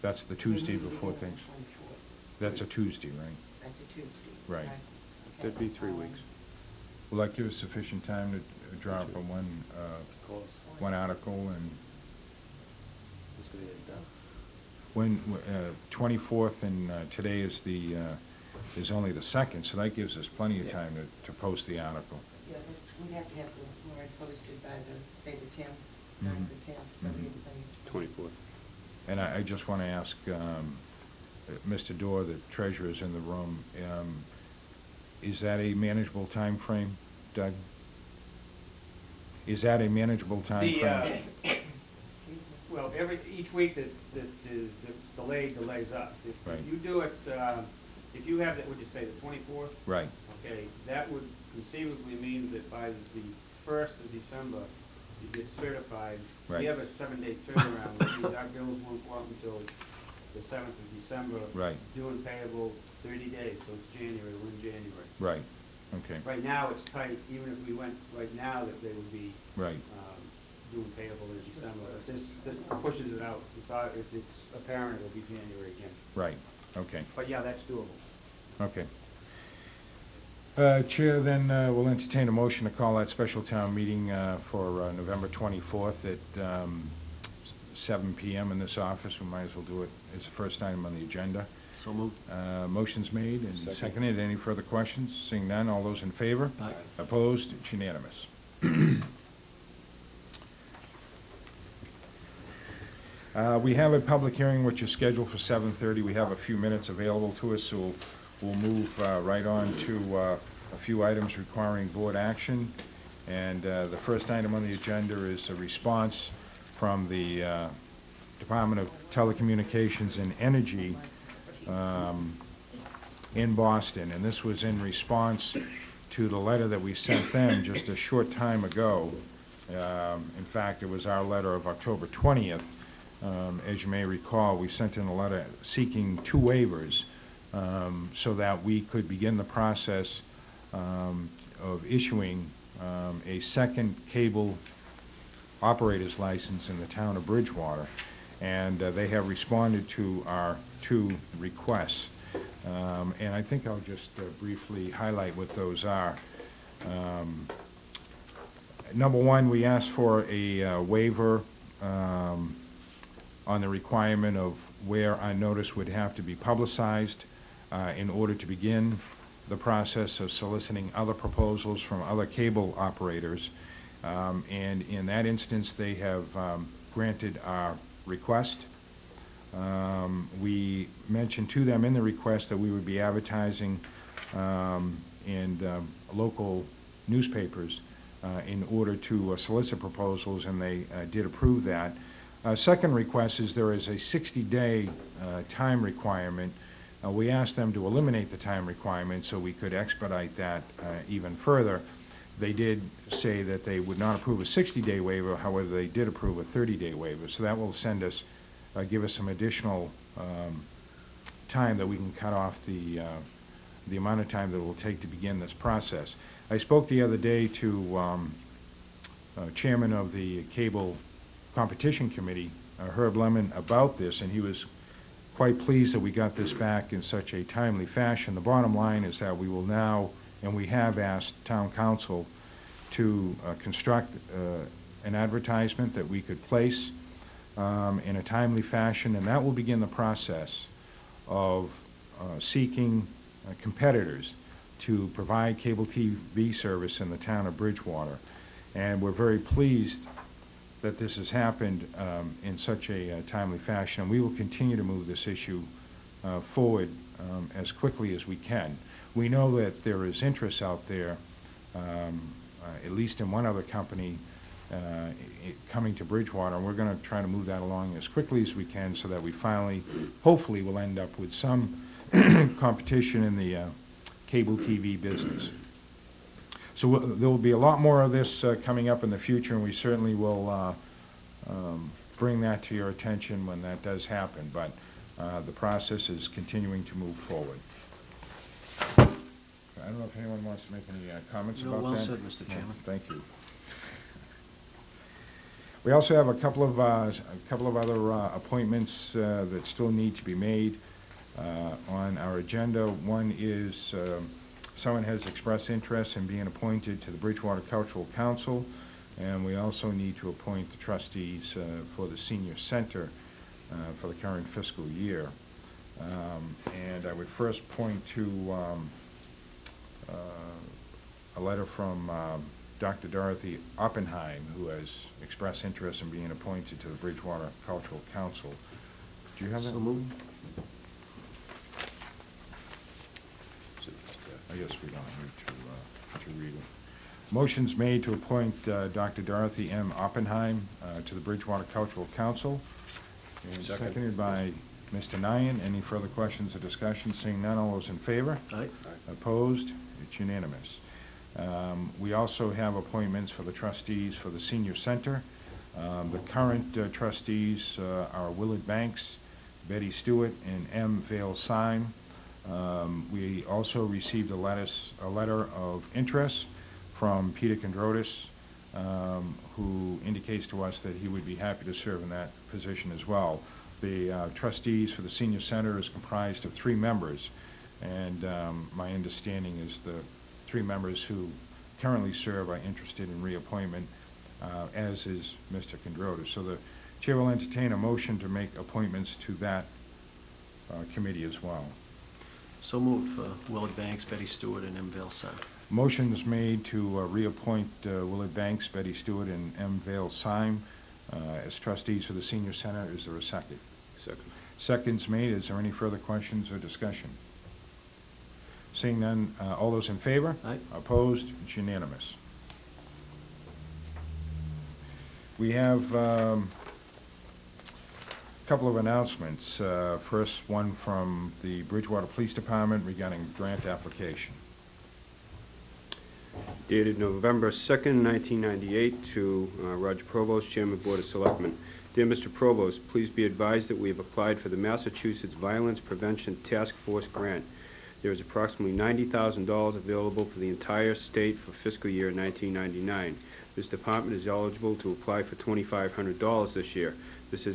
S4: That's the Tuesday before things. That's a Tuesday, right?
S8: That's a Tuesday.
S4: Right.
S8: Okay.
S6: That'd be 3 weeks.
S4: Will that give us sufficient time to draw up one article and when 24th, and today is is only the 2nd, so that gives us plenty of time to post the article.
S8: Yeah, we'd have to have the warrant posted by say the 10th, 9th or 10th,
S6: 24th.
S4: And I just want to ask Mr. Dorr, the treasurer, is in the room. Is that a manageable time frame, Doug? Is that a manageable time frame?
S10: Well, each week that is delayed delays us. If you do it, if you have that, would you say the 24th?
S4: Right.
S10: Okay, that would conceivably mean that by the 1st of December, you get certified.
S4: Right.
S10: We have a 7-day turnaround, which means our bills won't go out until the 7th of December.
S4: Right.
S10: Due and payable 30 days, so it's January, we're in January.
S4: Right. Okay.
S10: Right now, it's tight. Even if we went right now, that they would be
S4: right.
S10: Due and payable in December. If this pushes it out, if it's apparent, it'll be January again.
S4: Right. Okay.
S10: But yeah, that's doable.
S4: Okay. Chair, then we'll entertain a motion to call that special town meeting for November 24th at 7 p.m. in this office. We might as well do it as the first item on the agenda.
S5: So moved.
S4: Motion's made and seconded. Any further questions? Seeing none, all those in favor?
S5: Aye.
S4: Opposed? It's unanimous. We have a public hearing which is scheduled for 7:30. We have a few minutes available to us, so we'll move right on to a few items requiring board action. And the first item on the agenda is a response from the Department of Telecommunications and Energy in Boston. And this was in response to the letter that we sent them just a short time ago In fact, it was our letter of October 20th. As you may recall, we sent in a letter seeking 2 waivers so that we could begin the process of issuing a second cable operator's license in the town of Bridgewater, and they have responded to our 2 requests. And I think I'll just briefly highlight what those are. Number 1, we asked for a waiver on the requirement of where our notice would have to be publicized in order to begin the process of soliciting other proposals from other cable operators. And in that instance, they have granted our request. We mentioned to them in the request that we would be advertising in local newspapers in order to solicit proposals, and they did approve that. Second request is there is a 60-day time requirement. We asked them to eliminate the time requirement so we could expedite that even further. They did say that they would not approve a 60-day waiver, however, they did approve a 30-day waiver. So that will send us, give us some additional time that we can cut off the amount of time that it will take to begin this process. I spoke the other day to Chairman of the Cable Competition Committee, Herb Lemon, about this, and he was quite pleased that we got this back in such a timely fashion. The bottom line is that we will now, and we have asked Town Council to construct an advertisement that we could place in a timely fashion, and that will begin the process of seeking competitors to provide cable TV service in the town of Bridgewater. And we're very pleased that this has happened in such a timely fashion. And we will continue to move this issue forward as quickly as we can. We know that there is interest out there, at least in one other company, coming to Bridgewater, and we're going to try to move that along as quickly as we can so that we finally, hopefully, will end up with some competition in the cable TV business. So there will be a lot more of this coming up in the future, and we certainly will bring that to your attention when that does happen, but the process is continuing to move forward. I don't know if anyone wants to make any comments about that.
S5: Well said, Mr. Chairman.
S4: Thank you. We also have a couple of other appointments that still need to be made on our agenda. One is someone has expressed interest in being appointed to the Bridgewater Cultural Council, and we also need to appoint the trustees for the Senior Center for the current fiscal year. And I would first point to a letter from Dr. Dorothy Oppenheim, who has expressed interest in being appointed to the Bridgewater Cultural Council. Do you have that?
S5: So moved.
S4: I guess we don't need to read it. Motion's made to appoint Dr. Dorothy M. Oppenheim to the Bridgewater Cultural Council, and seconded by Mr. Nyan. Any further questions or discussion? Seeing none, all those in favor?
S5: Aye.
S4: Opposed? It's unanimous. We also have appointments for the trustees for the Senior Center. The current trustees are Willard Banks, Betty Stewart, and M. Vale Syme. We also received a letter of interest from Peter Kondrotis, who indicates to us that he would be happy to serve in that position as well. The trustees for the Senior Center is comprised of 3 members, and my understanding is the 3 members who currently serve are interested in reappointment, as is Mr. Kondrotis. So the chair will entertain a motion to make appointments to that committee as well.
S5: So moved for Willard Banks, Betty Stewart, and M. Vale Syme.
S4: Motion is made to reappoint Willard Banks, Betty Stewart, and M. Vale Syme as trustees for the Senior Center. Is there a second?
S6: Second.
S4: Second's made. Is there any further questions or discussion? Seeing none, all those in favor?
S5: Aye.
S4: Opposed? It's unanimous. We have a couple of announcements. First one from the Bridgewater Police Department regarding grant application.
S6: Dated November 2nd, 1998, to Roger Provost, Chairman, Board of Selectmen. Dear Mr. Provost, please be advised that we have applied for the Massachusetts Violence Prevention Task Force grant. There is approximately $90,000 available for the entire state for fiscal year 1999. This department is eligible to apply for $2,500 this year. This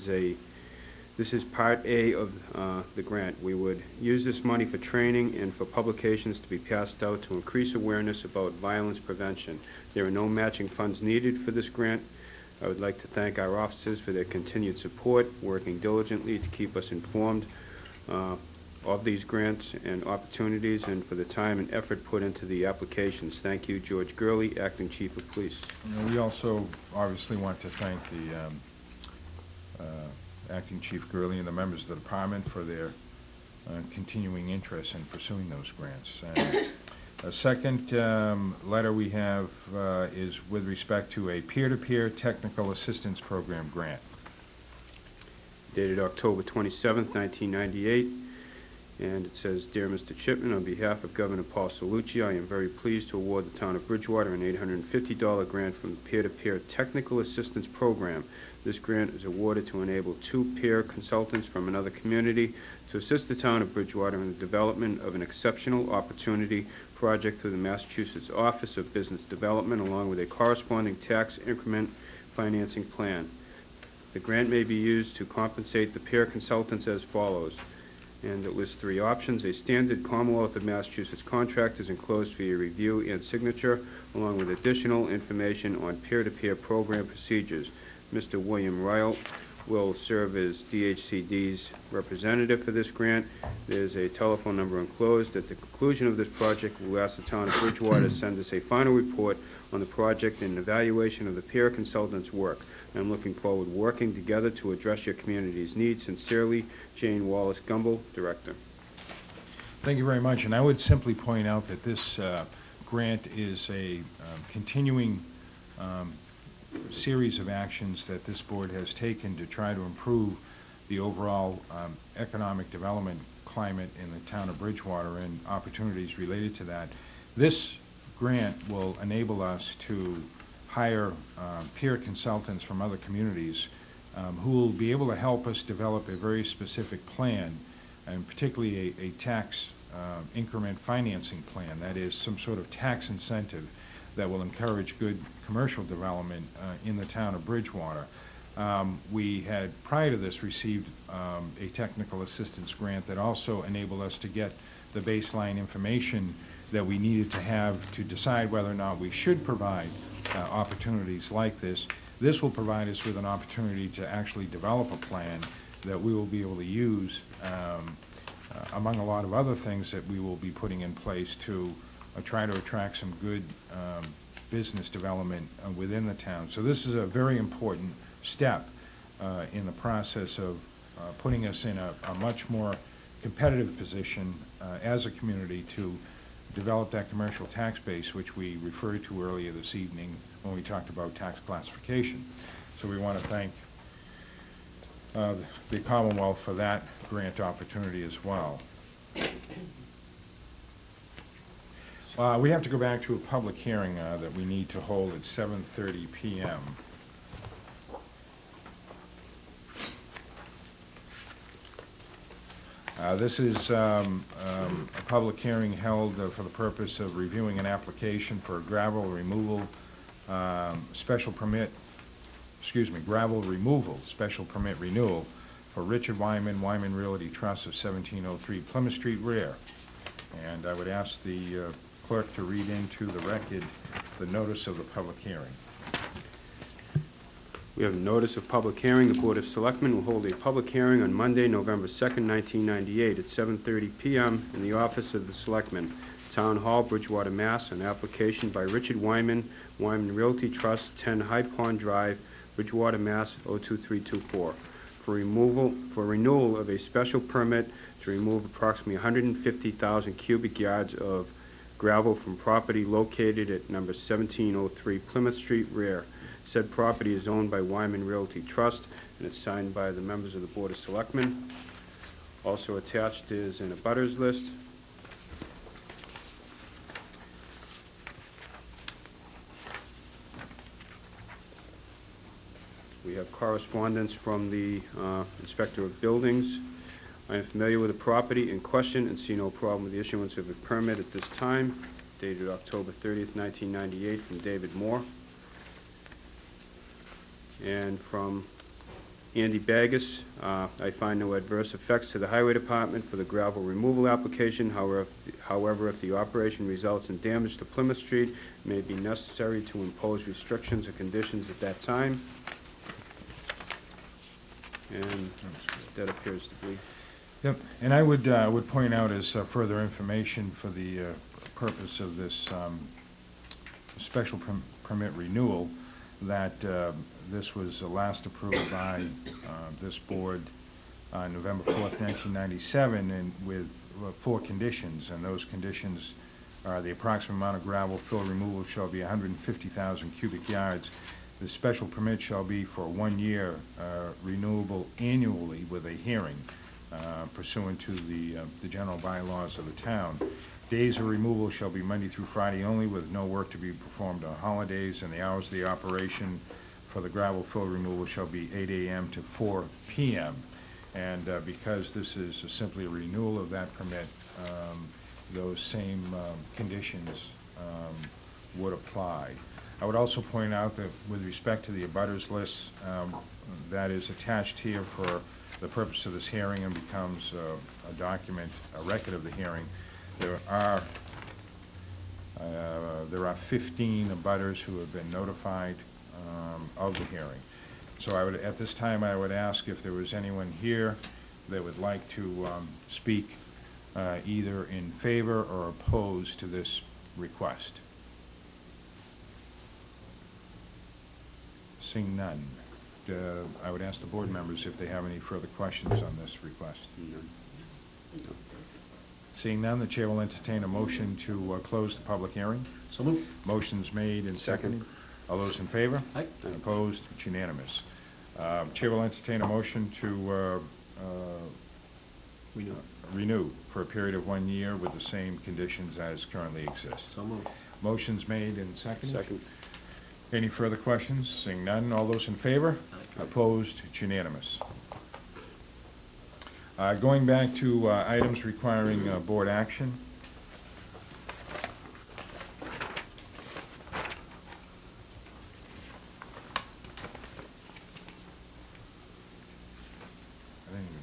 S6: is Part A of the grant. We would use this money for training and for publications to be passed out to increase awareness about violence prevention. There are no matching funds needed for this grant. I would like to thank our officers for their continued support, working diligently to keep us informed of these grants and opportunities, and for the time and effort put into the applications. Thank you, George Gurley, Acting Chief of Police.
S4: And we also obviously want to thank the Acting Chief Gurley and the members of the department for their continuing interest in pursuing those grants. And a second letter we have is with respect to a peer-to-peer technical assistance program grant.
S6: Dated October 27th, 1998, and it says, Dear Mr. Chipman, on behalf of Governor Paul Salucci, I am very pleased to award the town of Bridgewater an $850 grant from the Peer-to-Peer Technical Assistance Program. This grant is awarded to enable 2 peer consultants from another community to assist the town of Bridgewater in the development of an exceptional opportunity project through the Massachusetts Office of Business Development, along with a corresponding tax increment financing plan. The grant may be used to compensate the peer consultants as follows, and it lists 3 options. A standard Commonwealth of Massachusetts contract is enclosed for your review and signature, along with additional information on peer-to-peer program procedures. Mr. William Ryle will serve as DHCD's representative for this grant. There's a telephone number enclosed. At the conclusion of this project, we'll ask the town of Bridgewater to send us a final report on the project and evaluation of the peer consultant's work. I'm looking forward to working together to address your community's needs. Sincerely, Jane Wallace Gumble, Director.
S4: Thank you very much. And I would simply point out that this grant is a continuing series of actions that this board has taken to try to improve the overall economic development climate in the town of Bridgewater and opportunities related to that. This grant will enable us to hire peer consultants from other communities who will be able to help us develop a very specific plan, and particularly a tax increment financing plan. That is some sort of tax incentive that will encourage good commercial development in the town of Bridgewater. We had, prior to this, received a technical assistance grant that also enabled us to get the baseline information that we needed to have to decide whether or not we should provide opportunities like this. This will provide us with an opportunity to actually develop a plan that we will be able to use among a lot of other things that we will be putting in place to try to attract some good business development within the town. So this is a very important step in the process of putting us in a much more competitive position as a community to develop that commercial tax base, which we referred to earlier this evening when we talked about tax classification. So we want to thank the Commonwealth for that grant opportunity as well. We have to go back to a public hearing that we need to hold at 7:30 p.m. This is a public hearing held for the purpose of reviewing an application for gravel removal special permit, gravel removal special permit renewal for Richard Wyman, Wyman Realty Trust of 1703 Plymouth Street, Rear. And I would ask the clerk to read into the record the notice of the public hearing.
S6: We have a notice of public hearing. The Board of Selectmen will hold a public hearing on Monday, November 2nd, 1998 at 7:30 p.m. in the office of the Selectmen, Town Hall, Bridgewater, Mass. An application by Richard Wyman, Wyman Realty Trust, 10 High Pond Drive, Bridgewater, Mass. 02324, for renewal of a special permit to remove approximately 150,000 cubic yards of gravel from property located at number 1703 Plymouth Street, Rear. Said property is owned by Wyman Realty Trust, and it's signed by the members of the Board of Selectmen. Also attached is an abutters list. We have correspondence from the Inspector of Buildings. I am familiar with the property in question and see no problem with the issuance of a permit at this time. Dated October 30th, 1998, from David Moore. And from Andy Bagus, I find no adverse effects to the Highway Department for the gravel removal application. However, if the operation results in damage to Plymouth Street, it may be necessary to impose restrictions or conditions at that time. And that appears to be.
S4: Yep, and I would point out as further information for the purpose of this special permit renewal that this was last approved by this board on November 4th, 1997, and with 4 conditions, and those conditions are the approximate amount of gravel fill removal shall be 150,000 cubic yards. The special permit shall be for 1 year, renewable annually with a hearing pursuant to the general bylaws of the town. Days of removal shall be Monday through Friday only, with no work to be performed on holidays, and the hours of the operation for the gravel fill removal shall be 8 a.m. to 4 p.m. And because this is simply a renewal of that permit, those same conditions would apply. I would also point out that with respect to the abutters list, that is attached here for the purpose of this hearing and becomes a document, a record of the hearing. There are 15 abutters who have been notified of the hearing. So I would, at this time, I would ask if there was anyone here that would like to speak either in favor or opposed to this request. Seeing none, I would ask the board members if they have any further questions on this request. No. Seeing none, the chair will entertain a motion to close the public hearing.
S5: So moved.
S4: Motion's made and seconded. All those in favor?
S5: Aye.
S4: Opposed? It's unanimous. Chair will entertain a motion to renew for a period of 1 year with the same conditions as currently exist.
S5: So moved.
S4: Motion's made and seconded.
S6: Second.
S4: Any further questions? Seeing none, all those in favor?
S5: Aye.
S4: Opposed? It's unanimous. Going back to items requiring board action. I didn't even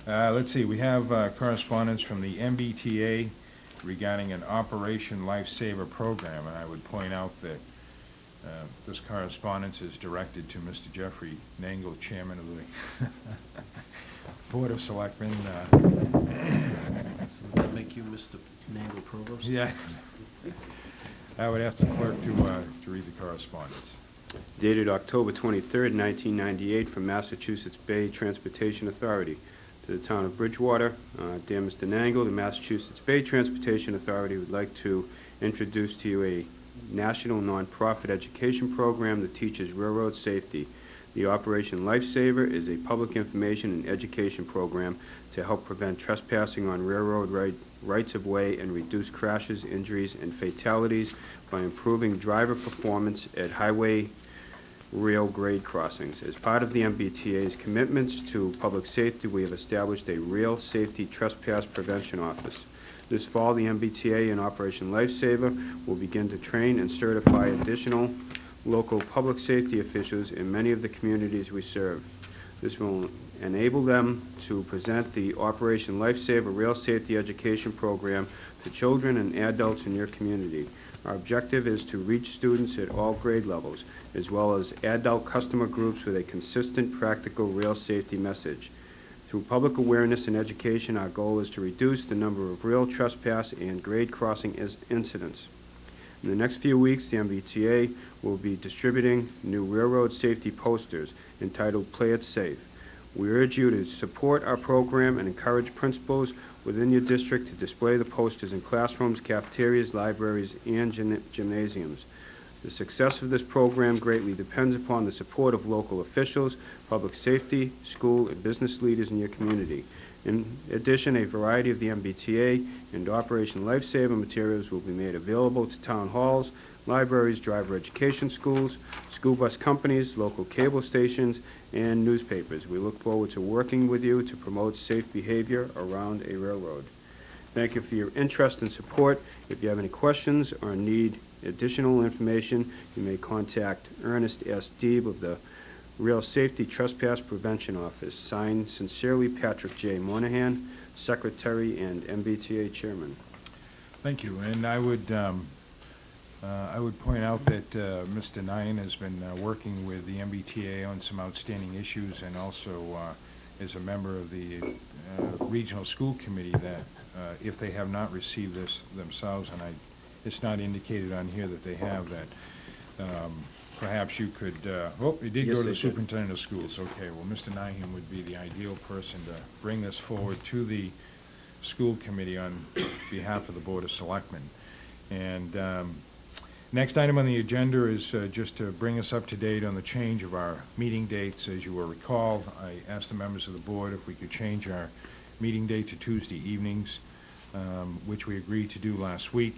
S4: know. Let's see, we have correspondence from the MBTA regarding an Operation Lifesaver program, and I would point out that this correspondence is directed to Mr. Jeffrey Nangle, Chairman of the Board of Selectmen.
S5: So that make you Mr. Nangle Provost?
S4: Yeah. I would ask the clerk to read the correspondence.
S6: Dated October 23rd, 1998, from Massachusetts Bay Transportation Authority. To the town of Bridgewater. Dear Mr. Nangle, the Massachusetts Bay Transportation Authority would like to introduce to you a national nonprofit education program that teaches railroad safety. The Operation Lifesaver is a public information and education program to help prevent trespassing on railroad rights-of-way and reduce crashes, injuries, and fatalities by improving driver performance at highway rail grade crossings. As part of the MBTA's commitments to public safety, we have established a Rail Safety Trespass Prevention Office. This fall, the MBTA and Operation Lifesaver will begin to train and certify additional local public safety officials in many of the communities we serve. This will enable them to present the Operation Lifesaver Rail Safety Education Program to children and adults in your community. Our objective is to reach students at all grade levels, as well as adult customer groups with a consistent, practical rail safety message. Through public awareness and education, our goal is to reduce the number of rail trespass and grade crossing incidents. In the next few weeks, the MBTA will be distributing new railroad safety posters entitled Play It Safe. We urge you to support our program and encourage principals within your district to display the posters in classrooms, cafeterias, libraries, and gymnasiums. The success of this program greatly depends upon the support of local officials, public safety, school, and business leaders in your community. In addition, a variety of the MBTA and Operation Lifesaver materials will be made available to town halls, libraries, driver education schools, school bus companies, local cable stations, and newspapers. We look forward to working with you to promote safe behavior around a railroad. Thank you for your interest and support. If you have any questions or need additional information, you may contact Ernest S. Deeb of the Rail Safety Trespass Prevention Office. Signed, sincerely, Patrick J. Monahan, Secretary and MBTA Chairman.
S4: Thank you. And I would point out that Mr. Nyan has been working with the MBTA on some outstanding issues, and also is a member of the Regional School Committee that, if they have not received this themselves, and it's not indicated on here that they have, that perhaps you could, you did go to the superintendent of schools. Okay, well, Mr. Nyan would be the ideal person to bring this forward to the school committee on behalf of the Board of Selectmen. And next item on the agenda is just to bring us up to date on the change of our meeting dates. As you will recall, I asked the members of the board if we could change our meeting date to Tuesday evenings, which we agreed to do last week.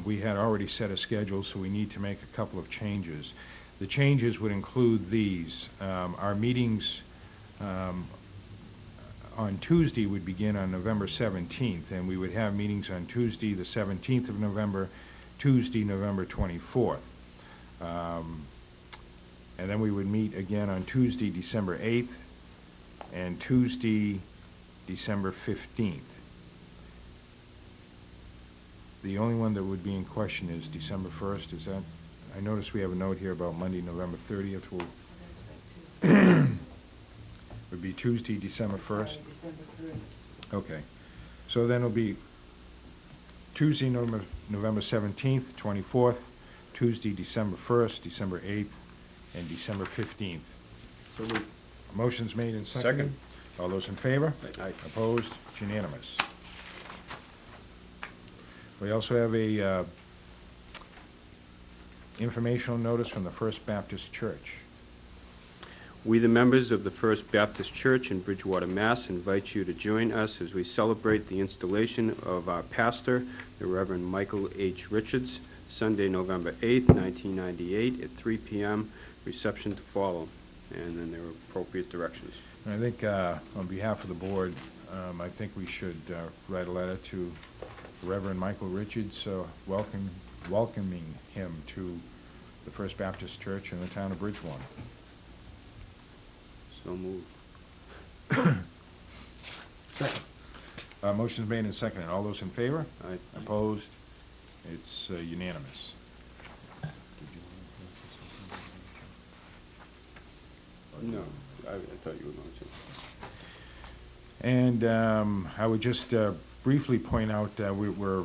S4: We had already set a schedule, so we need to make a couple of changes. The changes would include these. Our meetings on Tuesday would begin on November 17th, and we would have meetings on Tuesday the 17th of November, Tuesday November 24th. And then we would meet again on Tuesday December 8th and Tuesday December 15th. The only one that would be in question is December 1st. Is that? I notice we have a note here about Monday, November 30th. Would be Tuesday, December 1st. Okay. So then it'll be Tuesday, November 17th, 24th, Tuesday, December 1st, December 8th, and December 15th. So motion's made and seconded.
S6: Second.
S4: All those in favor?
S6: Aye.
S4: Opposed? It's unanimous. We also have a informational notice from the First Baptist Church.
S6: We, the members of the First Baptist Church in Bridgewater, Mass., invite you to join us as we celebrate the installation of our pastor, the Reverend Michael H. Richards, Sunday, November 8th, 1998, at 3 p.m., reception to follow, and then there are appropriate directions.
S4: And I think on behalf of the board, I think we should write a letter to Reverend Michael Richards, welcoming him to the First Baptist Church in the town of Bridgewater.
S6: So moved.
S5: Second.
S4: Motion's made and seconded. All those in favor?
S6: Aye.
S4: Opposed? It's unanimous.
S6: No, I thought you were going to.
S4: And I would just briefly point out, we're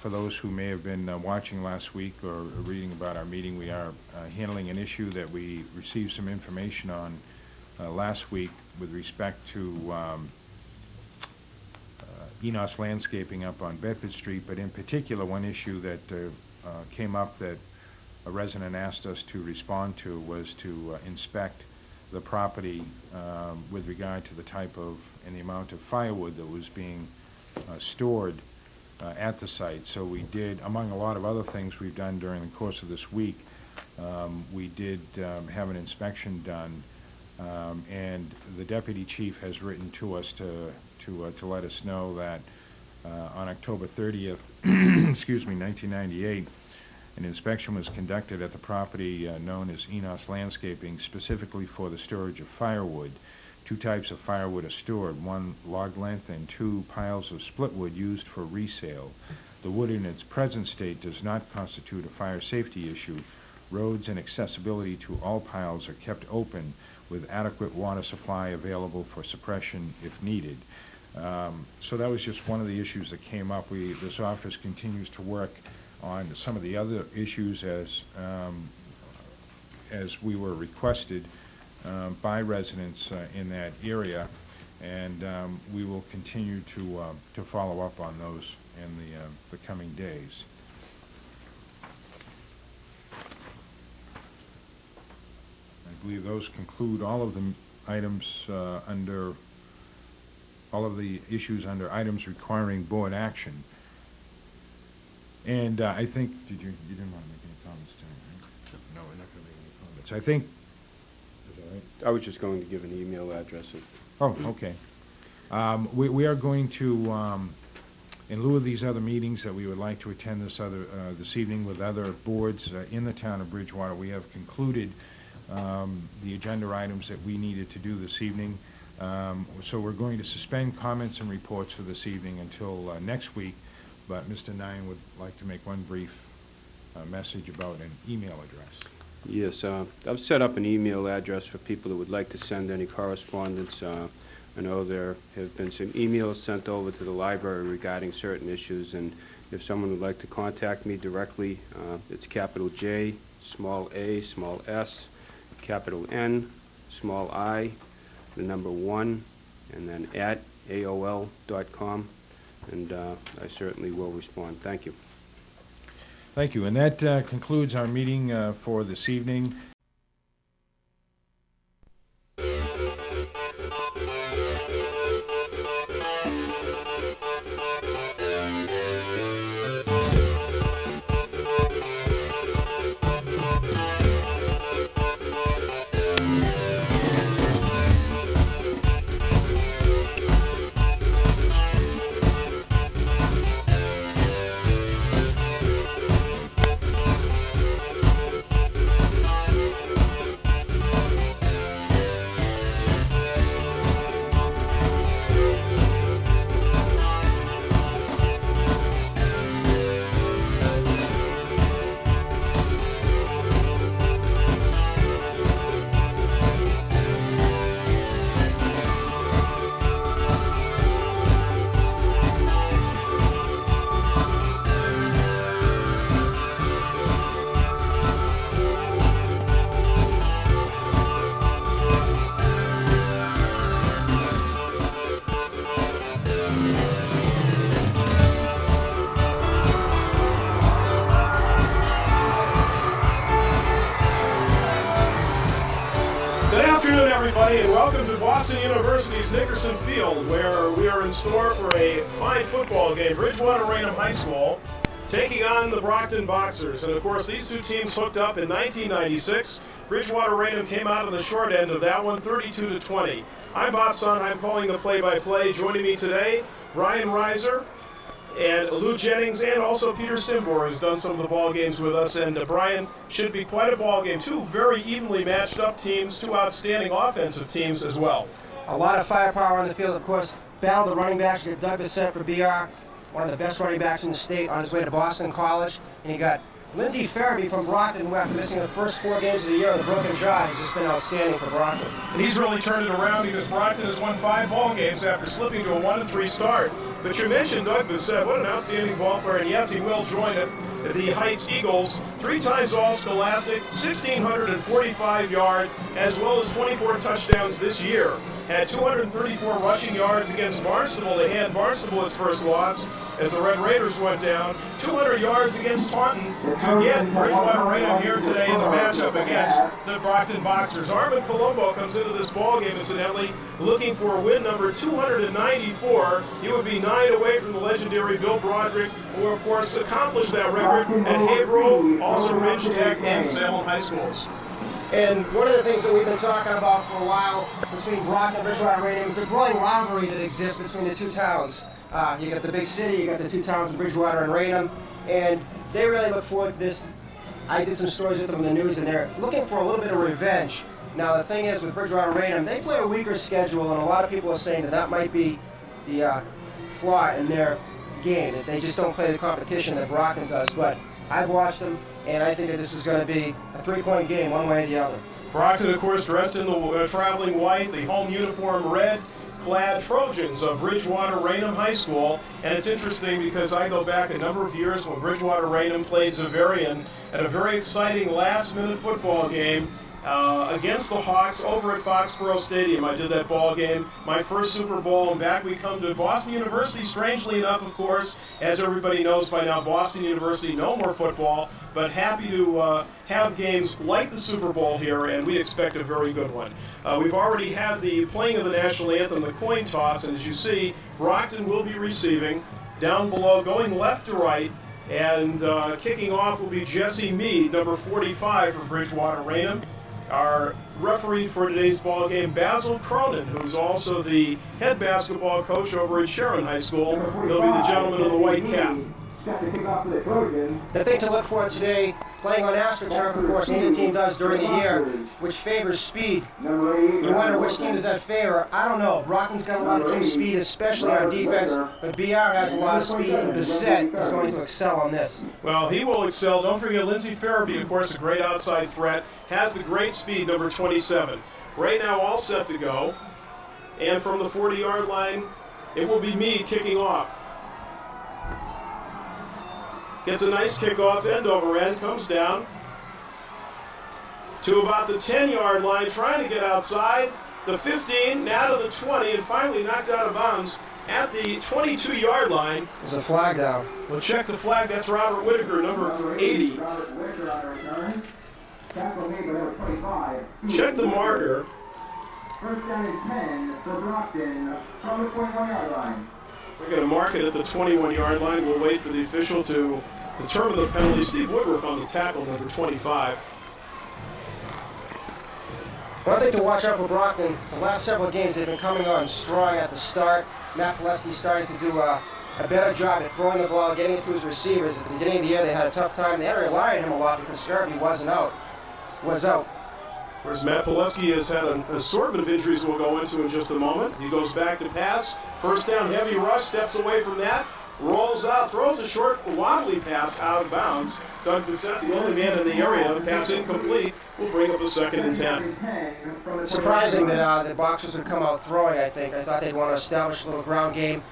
S4: for those who may have been watching last week or reading about our meeting, we are handling an issue that we received some information on last week with respect to Enos Landscaping up on Bedford Street, but in particular one issue that came up that a resident asked us to respond to was to inspect the property with regard to the type of and the amount of firewood that was being stored at the site. So we did, among a lot of other things we've done during the course of this week, we did have an inspection done, and the deputy chief has written to us to let us know that on October 30th, excuse me, 1998, an inspection was conducted at the property known as Enos Landscaping, specifically for the storage of firewood. Two types of firewood are stored, one log length and two piles of split wood used for resale. The wood in its present state does not constitute a fire safety issue. Roads and accessibility to all piles are kept open with adequate water supply available for suppression if needed. So that was just one of the issues that came up. This office continues to work on some of the other issues as we were requested by residents in that area, and we will continue to follow up on those in the coming days. believe those conclude all of the items under all of the issues under items requiring board action. And I think, you didn't want to make any comments tonight, right? No, we're not going to make any comments. I think, is that right?
S6: I was just going to give an email address.
S4: Oh, okay. We are going to, in lieu of these other meetings that we would like to attend this evening with other boards in the town of Bridgewater, we have concluded the agenda items that we needed to do this evening. So we're going to suspend comments and reports for this evening until next week, but Mr. Nine would like to make one brief message about an email address.
S6: Yes, I've set up an email address for people that would like to send any correspondence. I know there have been some emails sent over to the library regarding certain issues, and if someone would like to contact me directly, it's capital J, small a, small s, capital N, small I, the number 1, and then at AOL.com, and I certainly will respond. Thank you.
S4: Thank you, and that concludes our meeting for this evening.
S2: And welcome to Boston University's Nickerson Field, where we are in store for a fine football game. Bridgewater Raynham High School taking on the Brockton Boxers. And of course, these two teams hooked up in 1996. Bridgewater Raynham came out on the short end of that one, 32-20. I'm Bob Sondheim calling the play-by-play. Joining me today, Brian Reiser and Lou Jennings, and also Peter Simbor has done some of the ball games with us. And Brian, should be quite a ball game. Two very evenly matched up teams, two outstanding offensive teams as well.
S11: A lot of firepower on the field, of course. Battle of the running backs. You got Doug Bissett for BR, one of the best running backs in the state, on his way to Boston College. And you got Lindsey Farabee from Brockton, who after missing the first 4 games of the year with a broken jaw, has just been outstanding for Brockton.
S2: And he's really turned it around because Brockton has won 5 ball games after slipping to a 1-3 start. But you mentioned Doug Bissett, what an outstanding ball player, and yes, he will join it. The Heights Eagles, 3 times All-Scholastic, 1,645 yards, as well as 24 touchdowns this year. Had 234 rushing yards against Barnstable to hand Barnstable its first loss as the Red Raiders went down. 200 yards against Taunton to get Bridgewater Raynham here today in the matchup against the Brockton Boxers. Armand Colombo comes into this ballgame, incidentally, looking for win number 294. He would be 9 away from the legendary Bill Broderick, who of course accomplished that record at Haverhill, also Ridge Tech, and Salem High Schools.
S11: And one of the things that we've been talking about for a while between Brockton and Bridgewater Raynham is the growing rivalry that exists between the two towns. You got the big city, you got the two towns, Bridgewater and Raynham, and they really look forward to this. I did some stories with them in the news, and they're looking for a little bit of revenge. Now, the thing is, with Bridgewater and Raynham, they play a weaker schedule, and a lot of people are saying that that might be the flaw in their game, that they just don't play the competition that Brockton does. But I've watched them, and I think that this is going to be a 3-point game, one way or the other.
S2: Brockton, of course, dressed in the traveling white, the home uniform red, clad Trojans of Bridgewater Raynham High School. And it's interesting because I go back a number of years when Bridgewater Raynham played Xaverian at a very exciting last-minute football game. against the Hawks over at Foxborough Stadium. I did that ball game, my first Super Bowl, and back we come to Boston University. Strangely enough, of course, as everybody knows by now, Boston University, no more football, but happy to have games like the Super Bowl here, and we expect a very good one. We've already had the playing of the national anthem, the coin toss, and as you see, Brockton will be receiving. Down below, going left to right, and kicking off will be Jesse Mead, number 45 for Bridgewater Raynham. Our referee for today's ball game, Basil Cronin, who's also the head basketball coach over at Sharon High School. He'll be the gentleman in the white cap.
S11: The thing to look for today, playing on AstroTurf, of course, neither team does during the year, which favors speed. You wonder which team does that favor. I don't know. Brockton's got a lot of team speed, especially on defense, but BR has a lot of speed, and Bissett is going to excel on this.
S2: Well, he will excel. Don't forget Lindsey Farabee, of course, a great outside threat, has the great speed, number 27. Right now, all set to go. And from the 40-yard line, it will be Meade kicking off. Gets a nice kickoff, end over end, comes down to about the 10-yard line, trying to get outside. The 15, now to the 20, and finally knocked out of bounds at the 22-yard line.
S11: There's a flag down.
S2: We'll check the flag. That's Robert Whitaker, number 80. Check the marker.
S3: First down and 10 for Brockton from the 21-yard line.
S2: We're going to mark it at the 21-yard line. We'll wait for the official to determine the penalty. Steve Woodruff on the tackle, number 25.
S11: One thing to watch out for Brockton, the last several games they've been coming on strong at the start. Matt Pileski's starting to do a better job at throwing the ball, getting it to his receivers. At the beginning of the year, they had a tough time. They had to rely on him a lot because Farabee was out.
S2: Whereas Matt Pileski has had an assortment of injuries we'll go into in just a moment. He goes back to pass. First down, heavy rush, steps away from that, rolls out, throws a short, wobbly pass out of bounds. Doug Bissett, the only man in the area, the pass incomplete, will bring up a 2nd and 10.
S11: Surprising that the Boxers would come out throwing, I think. I thought they'd want to establish a little ground game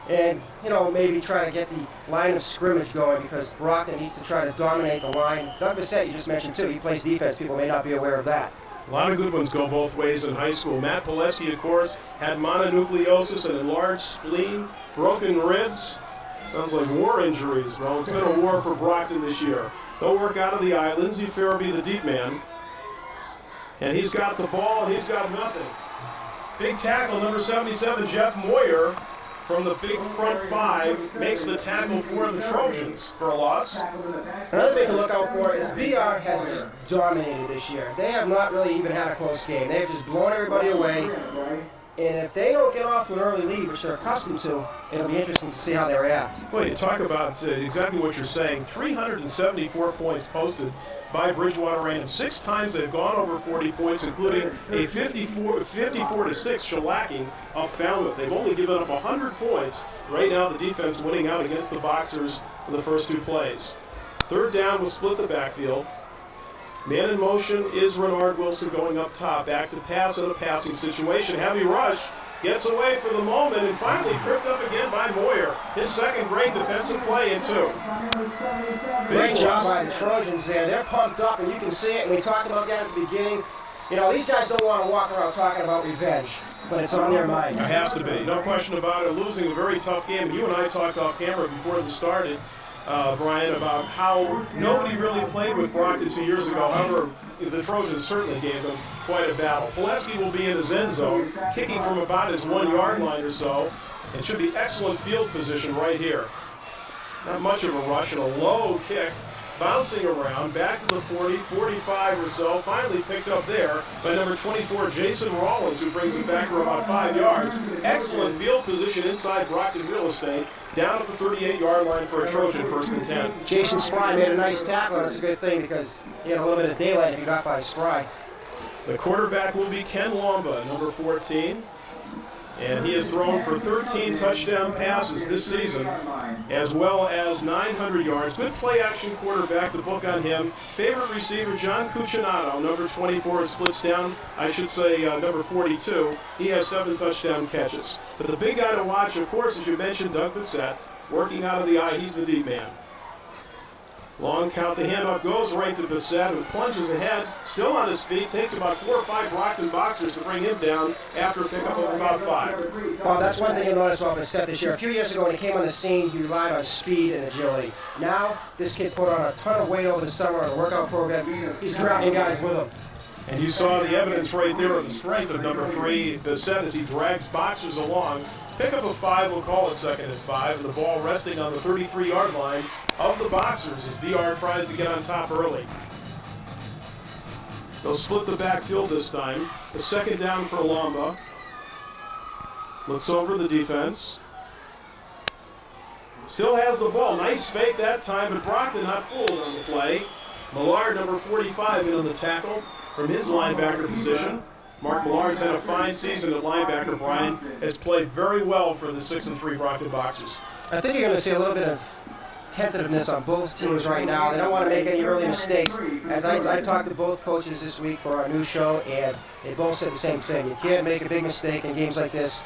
S11: and, you know, maybe try to get the line of scrimmage going because Brockton needs to try to dominate the line. Doug Bissett, you just mentioned, too. He plays defense. People may not be aware of that.
S2: A lot of good ones go both ways in high school. Matt Pileski, of course, had mononucleosis, an enlarged spleen, broken ribs. Sounds like war injuries. Well, it's been a war for Brockton this year. They'll work out of the eye. Lindsey Farabee, the deep man. And he's got the ball, and he's got nothing. Big tackle, number 77, Jeff Moyer, from the big front 5, makes the tackle for the Trojans for a loss.
S11: Another thing to look out for is BR has just dominated this year. They have not really even had a close game. They have just blown everybody away. And if they don't get off to an early lead, which they're accustomed to, it'll be interesting to see how they react.
S2: Well, you talk about exactly what you're saying. 374 points posted by Bridgewater Raynham. 6 times they've gone over 40 points, including a 54-6 shellacking of Falmouth. They've only given up 100 points. Right now, the defense winning out against the Boxers in the first 2 plays. 3rd down will split the backfield. Man in motion is Renard Wilson going up top. Back to pass in a passing situation. Heavy rush. Gets away for the moment and finally tripped up again by Moyer. His 2nd great defensive play in 2.
S11: Great job by the Trojans there. They're pumped up and you can see it. And we talked about that at the beginning. You know, these guys don't want to walk around talking about revenge, but it's on their minds.
S2: It has to be. No question about it. Losing a very tough game. You and I talked off camera before this started. Brian, about how nobody really played with Brockton 2 years ago. However, the Trojans certainly gave them quite a battle. Pileski will be in his end zone, kicking from about his 1-yard line or so. It should be excellent field position right here. Not much of a rush and a low kick, bouncing around, back to the 40, 45 or so, finally picked up there by number 24, Jason Rollins, who brings it back for about 5 yards. Excellent field position inside Brockton real estate, down at the 38-yard line for a Trojan, 1st and 10.
S11: Jason Spry made a nice tackle, and it's a good thing because he had a little bit of daylight if he got by Spry.
S2: The quarterback will be Ken Lomba, number 14. And he has thrown for 13 touchdown passes this season, as well as 900 yards. Good play-action quarterback, the book on him. Favorite receiver, John Cucinato, number 24, splits down, I should say, number 42. He has 7 touchdown catches. But the big guy to watch, of course, as you mentioned, Doug Bissett, working out of the eye. He's the deep man. Long count, the handoff goes right to Bissett, who plunges ahead, still on his feet, takes about 4 or 5 Brockton boxers to bring him down after a pickup of about 5.
S11: Well, that's one thing you'll notice about Bissett this year. A few years ago when he came on the scene, he relied on speed and agility. Now, this kid put on a ton of weight over the summer on a workout program. He's dragging guys with him.
S2: And you saw the evidence right there of the strength of number 3, Bissett, as he drags boxers along. Pickup of 5, we'll call it 2nd and 5, and the ball resting on the 33-yard line of the boxers as BR tries to get on top early. They'll split the backfield this time. The 2nd down for Lamba. Looks over the defense. Still has the ball. Nice fake that time, but Brockton not fooled on the play. Millard, number 45, in on the tackle from his linebacker position. Mark Millard's had a fine season at linebacker. Brian has played very well for the 6-3 Brockton Boxers.
S11: I think you're going to see a little bit of tentativeness on both teams right now. They don't want to make any early mistakes. As I talked to both coaches this week for our new show, and they both said the same thing. You can't make a big mistake in games like this,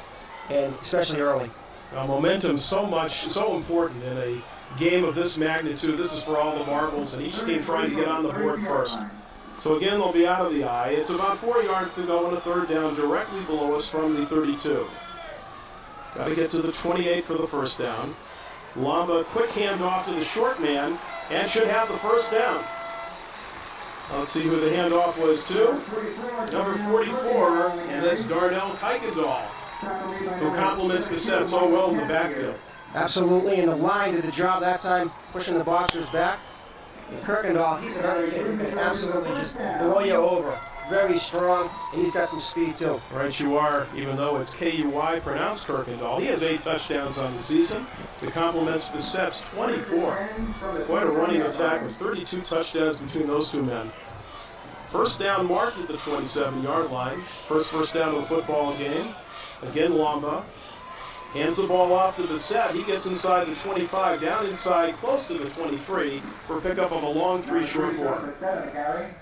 S11: and especially early.
S2: Momentum so important in a game of this magnitude. This is for all the marbles, and each team trying to get on the board first. So again, they'll be out of the eye. It's about 4 yards to go on a 3rd down directly below us from the 32. Got to get to the 28 for the 1st down. Lamba, quick handoff to the short man, and should have the 1st down. Let's see who the handoff was to. Number 44, and that's Darnell Kuykendall, who compliments Bissett so well in the backfield.
S11: Absolutely, and the line did the job that time, pushing the boxers back. And Kuykendall, he's another kid who can absolutely just blow you over. Very strong, and he's got some speed too.
S2: Right you are, even though it's K-U-Y, pronounced Kuykendall. He has 8 touchdowns on the season to complement Bissett's 24. Quite a running attack with 32 touchdowns between those two men. 1st down marked at the 27-yard line. First down of the football game. Again, Lamba hands the ball off to Bissett. He gets inside the 25, down inside, close to the 23, for a pickup of a long 3 short 4.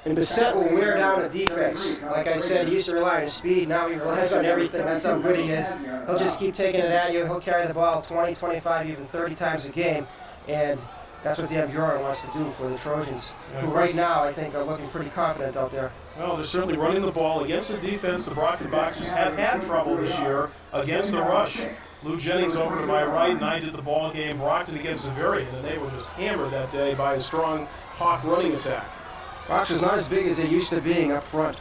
S11: And Bissett will wear down the defense. Like I said, he used to rely on his speed. Now he relies on everything. That's how good he is. He'll just keep taking it at you. He'll carry the ball 20, 25, even 30 times a game. And that's what Dan Buren wants to do for the Trojans, who right now I think are looking pretty confident out there.
S2: Well, they're certainly running the ball against the defense. The Brockton Boxers have had trouble this year against the rush. Lou Jennings over to my right, and I did the ball game. Brockton against Zavarian, and they were just hammered that day by a strong Hawk running attack.
S11: Boxers not as big as they used to being up front.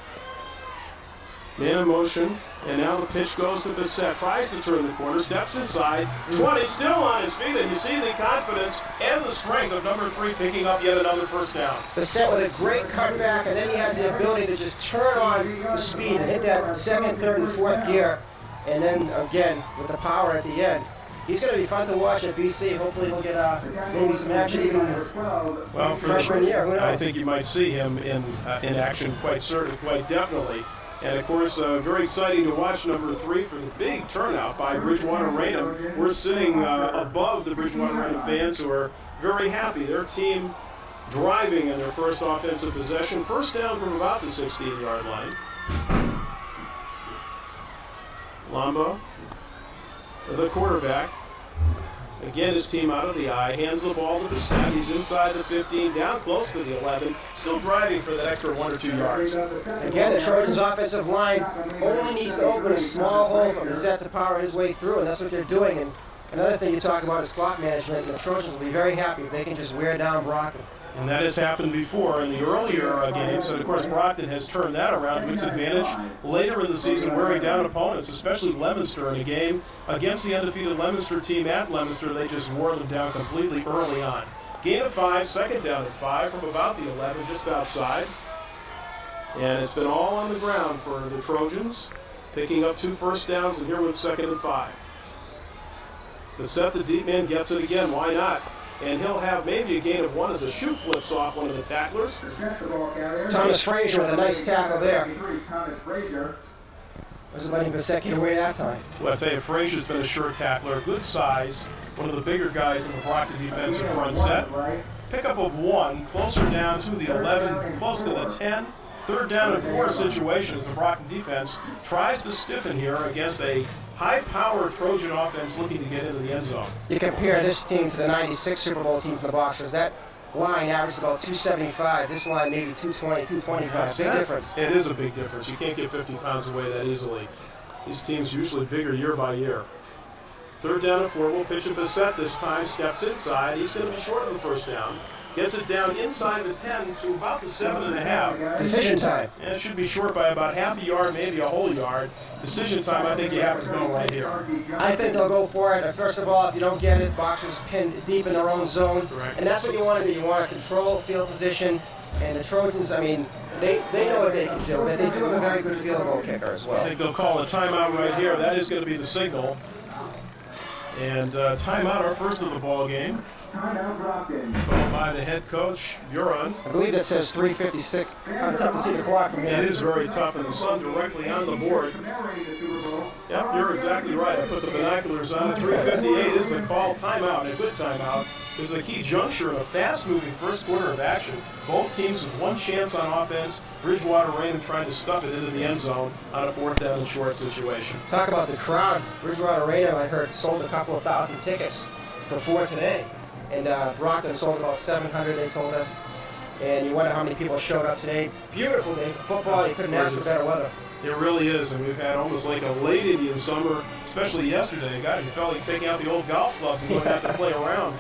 S2: Man in motion, and now the pitch goes to Bissett. Tries to turn the corner, steps inside. 20 still on his feet, and you see the confidence and the strength of number 3 picking up yet another 1st down.
S11: Bissett with a great cutback, and then he has the ability to just turn on the speed and hit that 2nd, 3rd, and 4th gear. And then again, with the power at the end. He's going to be fun to watch at BC. Hopefully he'll get maybe some action even in his freshman year. Who knows?
S2: I think you might see him in action quite definitely. And of course, very exciting to watch number 3 for the big turnout by Bridgewater Raynham. We're sitting above the Bridgewater Raynham fans who are very happy. Their team driving in their first offensive possession. 1st down from about the 16-yard line. Lamba, the quarterback. Again, his team out of the eye, hands the ball to Bissett. He's inside the 15, down close to the 11, still driving for that extra 1 or 2 yards.
S11: Again, the Trojans' offensive line only needs to open a small hole for Bissett to power his way through, and that's what they're doing. And another thing you talk about is clock management, and the Trojans will be very happy if they can just wear down Brockton.
S2: And that has happened before in the earlier games, and of course Brockton has turned that around to its advantage later in the season, wearing down opponents, especially Leominster in a game against the undefeated Leominster team at Leominster. They just wore them down completely early on. Gain of 5, 2nd down at 5 from about the 11, just outside. And it's been all on the ground for the Trojans, picking up 2 1st downs, and here with 2nd and 5. Bissett, the deep man, gets it again. Why not? And he'll have maybe a gain of 1 as a shoe flips off one of the tacklers.
S11: Thomas Frazier with a nice tackle there. Wasn't letting Bissett get away that time.
S2: Well, I tell you, Frazier's been a sure tackler, good size, one of the bigger guys in the Brockton defensive front set. Pickup of 1, closer down to the 11, close to the 10. 3rd down and 4 situation as the Brockton defense tries to stiffen here against a high-powered Trojan offense looking to get into the end zone.
S11: You compare this team to the '96 Super Bowl team from the Boxers. That line averaged about 275. This line maybe 220, 225. Big difference.
S2: It is a big difference. You can't get 50 pounds away that easily. These teams usually bigger year by year. 3rd down and 4. We'll pitch a Bissett this time. Steps inside. He's going to be short of the first down. Gets it down inside the 10 to about the 7.5.
S11: Decision time.
S2: And it should be short by about half a yard, maybe a whole yard. Decision time, I think you have to go right here.
S11: I think they'll go for it. First of all, if you don't get it, boxers pinned deep in their own zone.
S2: Correct.
S11: And that's what you want to do. You want to control field position. And the Trojans, I mean, they know what they can do, but they do have a very good field goal kicker as well.
S2: I think they'll call a timeout right here. That is going to be the signal. And timeout, our first of the ball game. Called by the head coach, Buron.
S11: I believe that says 3:56. Kind of tough to see the clock from here.
S2: It is very tough, and the sun directly on the board. Yep, you're exactly right. I put the binoculars on. 3:58 is the call. Timeout, a good timeout. This is a key juncture in a fast-moving first quarter of action. Both teams with one chance on offense. Bridgewater Raynham trying to stuff it into the end zone on a 4th down and short situation.
S11: Talk about the crowd. Bridgewater Raynham, I heard, sold a couple of thousand tickets before today. And Brockton sold about 700, they told us. And you wonder how many people showed up today. Beautiful day for football. You couldn't ask for better weather.
S2: It really is, and we've had almost like a late Indian summer, especially yesterday. God, you felt like taking out the old golf clubs and going out to play around.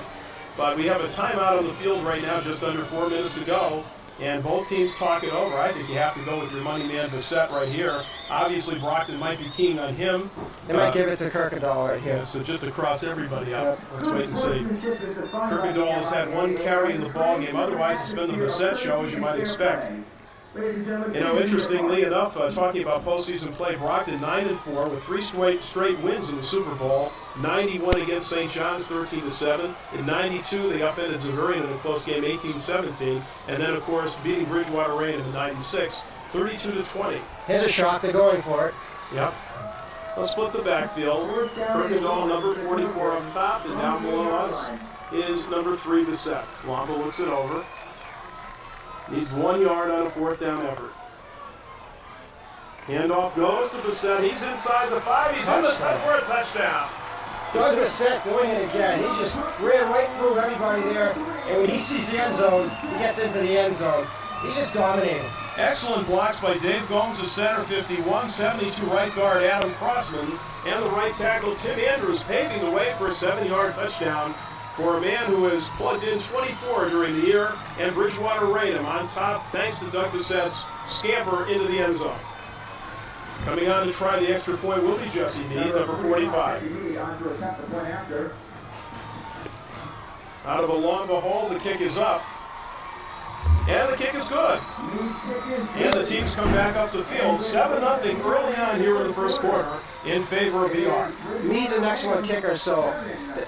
S2: But we have a timeout on the field right now, just under 4 minutes to go. And both teams talk it over. I think you have to go with your money man Bissett right here. Obviously, Brockton might be keen on him.
S11: They might give it to Kirkendall right here.
S2: Yeah, so just to cross everybody up. Let's wait and see. Kirkendall has had one carry in the ball game. Otherwise, it's been the Bissett show, as you might expect. You know, interestingly enough, talking about postseason play, Brockton 9-4 with 3 straight wins in the Super Bowl. 91 against St. John's, 13-7. In 92, they upended Xaverian in a close game, 18-17. And then, of course, beating Bridgewater Raynham in 96, 32-20.
S11: Here's a shot. They're going for it.
S2: Yep. Let's split the backfield. Kirkendall, number 44 up top, and down below us is number 3, Bissett. Wamba looks it over. Needs 1 yard on a 4th down effort. Handoff goes to Bissett. He's inside the 5. He's in the touch for a touchdown.
S11: Doug Bissett doing it again. He just ran right through everybody there. And when he sees the end zone, he gets into the end zone. He's just dominating.
S2: Excellent blocks by Dave Gomes, the center, 51, 72 right guard Adam Crossman, and the right tackle Tim Andrews paving the way for a 7-yard touchdown for a man who has plugged in 24 during the year, and Bridgewater Raynham on top thanks to Doug Bissett's scamper into the end zone. Coming on to try the extra point will be Jesse Meade, number 45. Out of a long hole, the kick is up. And the kick is good. As the teams come back up the field, 7-0 early on here in the first quarter in favor of BR.
S11: Meade's an excellent kicker, so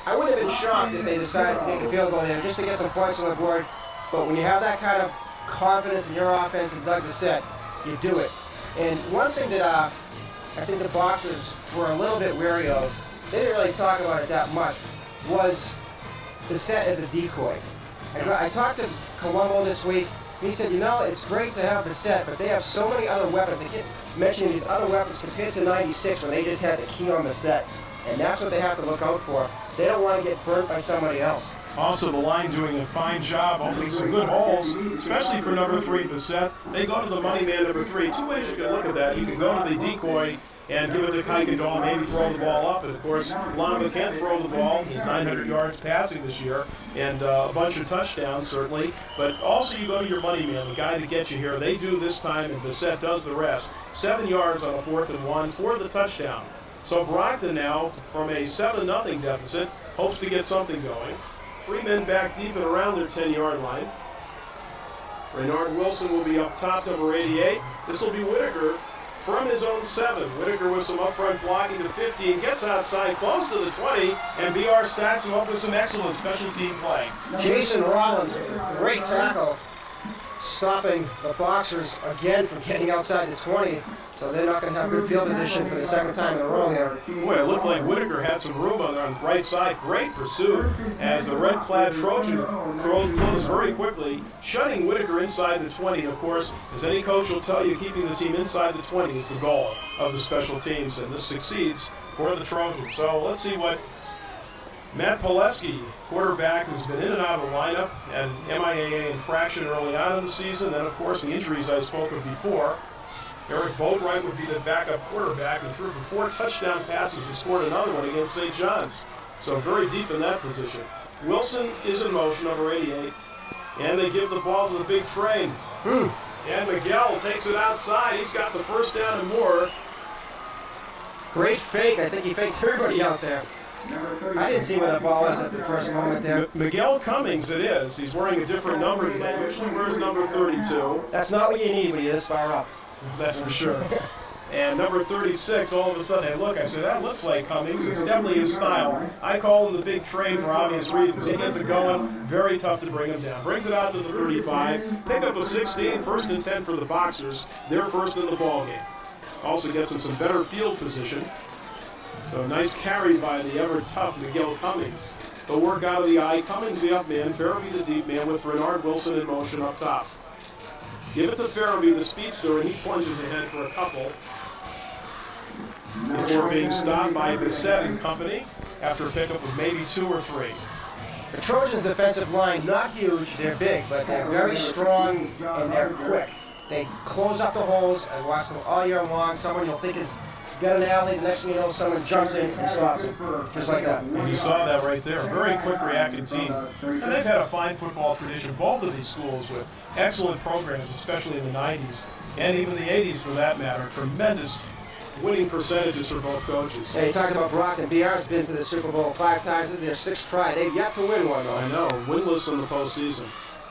S11: I wouldn't have been shocked if they decided to make a field goal there just to get some points on the board. But when you have that kind of confidence in your offense and Doug Bissett, you do it. And one thing that I think the Boxers were a little bit wary of, they didn't really talk about it that much, was Bissett as a decoy. I talked to Colombo this week. He said, you know, it's great to have Bissett, but they have so many other weapons. They keep mentioning these other weapons compared to 96 when they just had the key on Bissett. And that's what they have to look out for. They don't want to get burnt by somebody else.
S2: Also, the line doing a fine job opening some good holes, especially for number 3, Bissett. They go to the money man, number 3. 2 ways you can look at that. You can go to the decoy and give it to Kirkendall, maybe throw the ball up. And, of course, Lamba can throw the ball. He's 900 yards passing this year and a bunch of touchdowns, certainly. But also you go to your money man, the guy that gets you here. They do this time, and Bissett does the rest. 7 yards on a 4th and 1 for the touchdown. So Brockton now, from a 7-0 deficit, hopes to get something going. 3 men back deep and around their 10-yard line. Raynard Wilson will be up top, number 88. This will be Whitaker from his own 7. Whitaker with some up-front blocking to 50 and gets outside close to the 20, and BR stacks him up with some excellent special team play.
S11: Jason Rollins, great tackle, stopping the Boxers again from getting outside the 20. So they're not going to have good field position for the second time in a row here.
S2: Boy, it looked like Whitaker had some room on the right side. Great pursuit as the red-clad Trojan closed very quickly, shutting Whitaker inside the 20. Of course, as any coach will tell you, keeping the team inside the 20 is the goal of the special teams, and this succeeds for the Trojans. So let's see what Matt Pileski, quarterback who's been in and out of the lineup, had an MIAA infraction early on in the season. Then, of course, the injuries I spoke of before. Eric Boatwright would be the backup quarterback and threw for 4 touchdown passes and scored another one against St. John's. So very deep in that position. Wilson is in motion, number 88, and they give the ball to the big train. And Miguel takes it outside. He's got the first down and more.
S11: Great fake. I think he faked everybody out there. I didn't see where the ball was at the first moment there.
S2: Miguel Cummings it is. He's wearing a different number today. Usually wears number 32.
S11: That's not what you need when you're this far up.
S2: That's for sure. And number 36, all of a sudden I look, I say, that looks like Cummings. It's definitely his style. I call him the big train for obvious reasons. He gets it going, very tough to bring him down. Brings it out to the 35, pick up a 16, 1st and 10 for the Boxers. They're first in the ball game. Also gets him some better field position. So nice carry by the ever-tough Miguel Cummings. The work out of the eye, Cummings the up man, Farabee the deep man with Renard Wilson in motion up top. Give it to Farabee, the speedster, and he plunges ahead for a couple before being stopped by Bissett and company after a pickup of maybe 2 or 3.
S11: The Trojans' defensive line, not huge, they're big, but they're very strong and they're quick. They close up the holes. I watch them all year long. Someone you'll think has got an alley, the next thing you know, someone jumps in and stops it, just like that.
S2: And you saw that right there. A very quick reacting team. And they've had a fine football tradition, both of these schools, with excellent programs, especially in the 90s, and even the 80s for that matter. Tremendous winning percentages for both coaches.
S11: Hey, you talked about Brockton. BR's been to the Super Bowl 5 times. This is their 6th try. They've yet to win one, though.
S2: I know, winless in the postseason.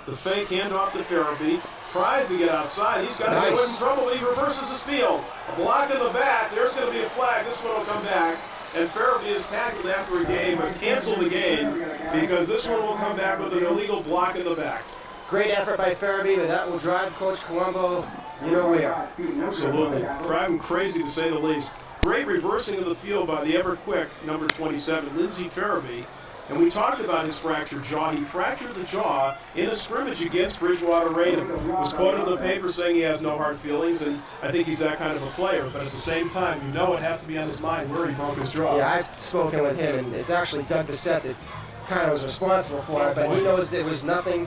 S2: The fake handoff to Farabee. Tries to get outside. He's got to get in trouble, but he reverses his field. A block in the back. There's going to be a flag. This one will come back. And Farabee is tackled after a game, but cancel the game because this one will come back with an illegal block in the back.
S11: Great effort by Farabee, but that will drive Coach Colombo, you know where.
S2: Absolutely. Drive him crazy, to say the least. Great reversing of the field by the ever-quick number 27, Lindsey Farabee. And we talked about his fractured jaw. He fractured the jaw in a scrimmage against Bridgewater Raynham. Was quoted in the paper saying he has no hard feelings, and I think he's that kind of a player. But at the same time, you know it has to be on his mind where he broke his jaw.
S11: Yeah, I've spoken with him, and it's actually Doug Bissett that kind of was responsible for it. But he knows it was nothing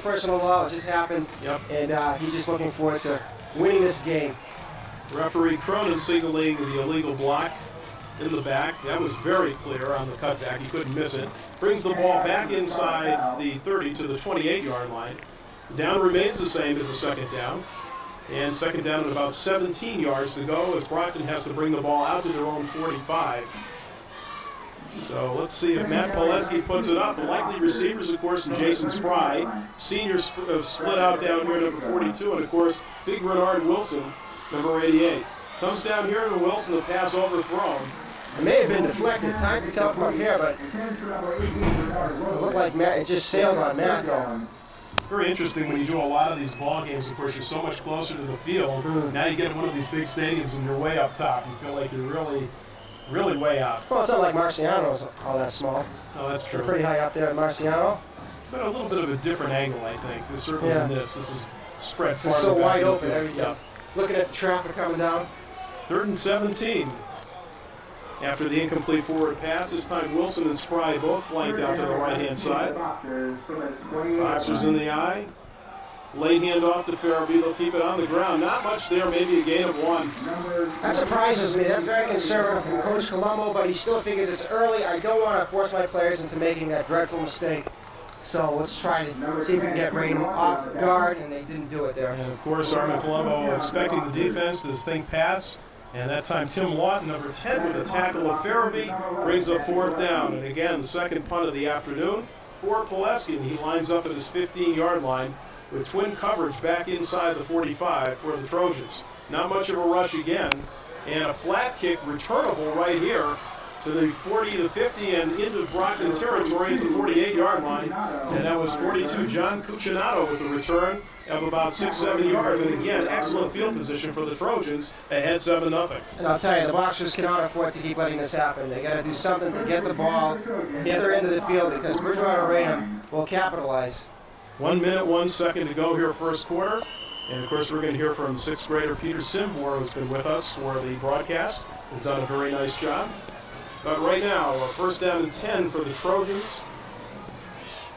S11: personal law. It just happened.
S2: Yep.
S11: And he's just looking forward to winning this game.
S2: Referee Cronin signaling the illegal block in the back. That was very clear on the cutback. He couldn't miss it. Brings the ball back inside the 30 to the 28-yard line. The down remains the same as the second down. And second down at about 17 yards to go as Brockton has to bring the ball out to their own 45. So let's see if Matt Pileski puts it up. The likely receivers, of course, and Jason Spry. Senior split out down here, number 42. And, of course, big Renard Wilson, number 88. Comes down here to Wilson, the pass overthrown.
S11: It may have been deflected. Time to tell from up here, but it looked like Matt, it just sailed on Matt, though.
S2: Very interesting when you do a lot of these ball games. Of course, you're so much closer to the field. Now you get in one of these big stadiums and you're way up top. You feel like you're really way out.
S11: Well, it's not like Marciano's all that small.
S2: Oh, that's true.
S11: They're pretty high up there at Marciano.
S2: But a little bit of a different angle, I think. Certainly in this. This is spread
S11: This
S2: farther
S11: is so
S2: back
S11: wide
S2: in the
S11: open,
S2: field.
S11: everything.
S2: Yep.
S11: Looking at the traffic coming down.
S2: 3rd and 17. After the incomplete forward pass, this time Wilson and Spry both flanked out to the right-hand side. Boxers in the eye. Late handoff to Farabee. They'll keep it on the ground. Not much there, maybe a gain of 1.
S11: That surprises me. That's very conservative from Coach Colombo, but he still figures it's early. I don't want to force my players into making that dreadful mistake. So let's try to see if we can get Raynham off guard, and they didn't do it there.
S2: And of course, Armin Colombo expecting the defense to think pass. And that time, Tim Lawton, number 10, with a tackle of Farabee, brings up 4th down. And again, the second punt of the afternoon for Pileski. And he lines up at his 15-yard line with twin coverage back inside the 45 for the Trojans. Not much of a rush again. And a flat kick returnable right here to the 40 to 50 and into Brockton territory at the 48-yard line. And that was 42 John Cucinato with the return of about 6-7 yards. And again, excellent field position for the Trojans, ahead 7-0.
S11: And I'll tell you, the Boxers cannot afford to keep letting this happen. They got to do something to get the ball the other end of the field because Bridgewater Raynham will capitalize.
S2: 1 minute, 1 second to go here, first quarter. And of course, we're going to hear from 6th grader Peter Simbor, who's been with us for the broadcast. Has done a very nice job. But right now, a first down and 10 for the Trojans,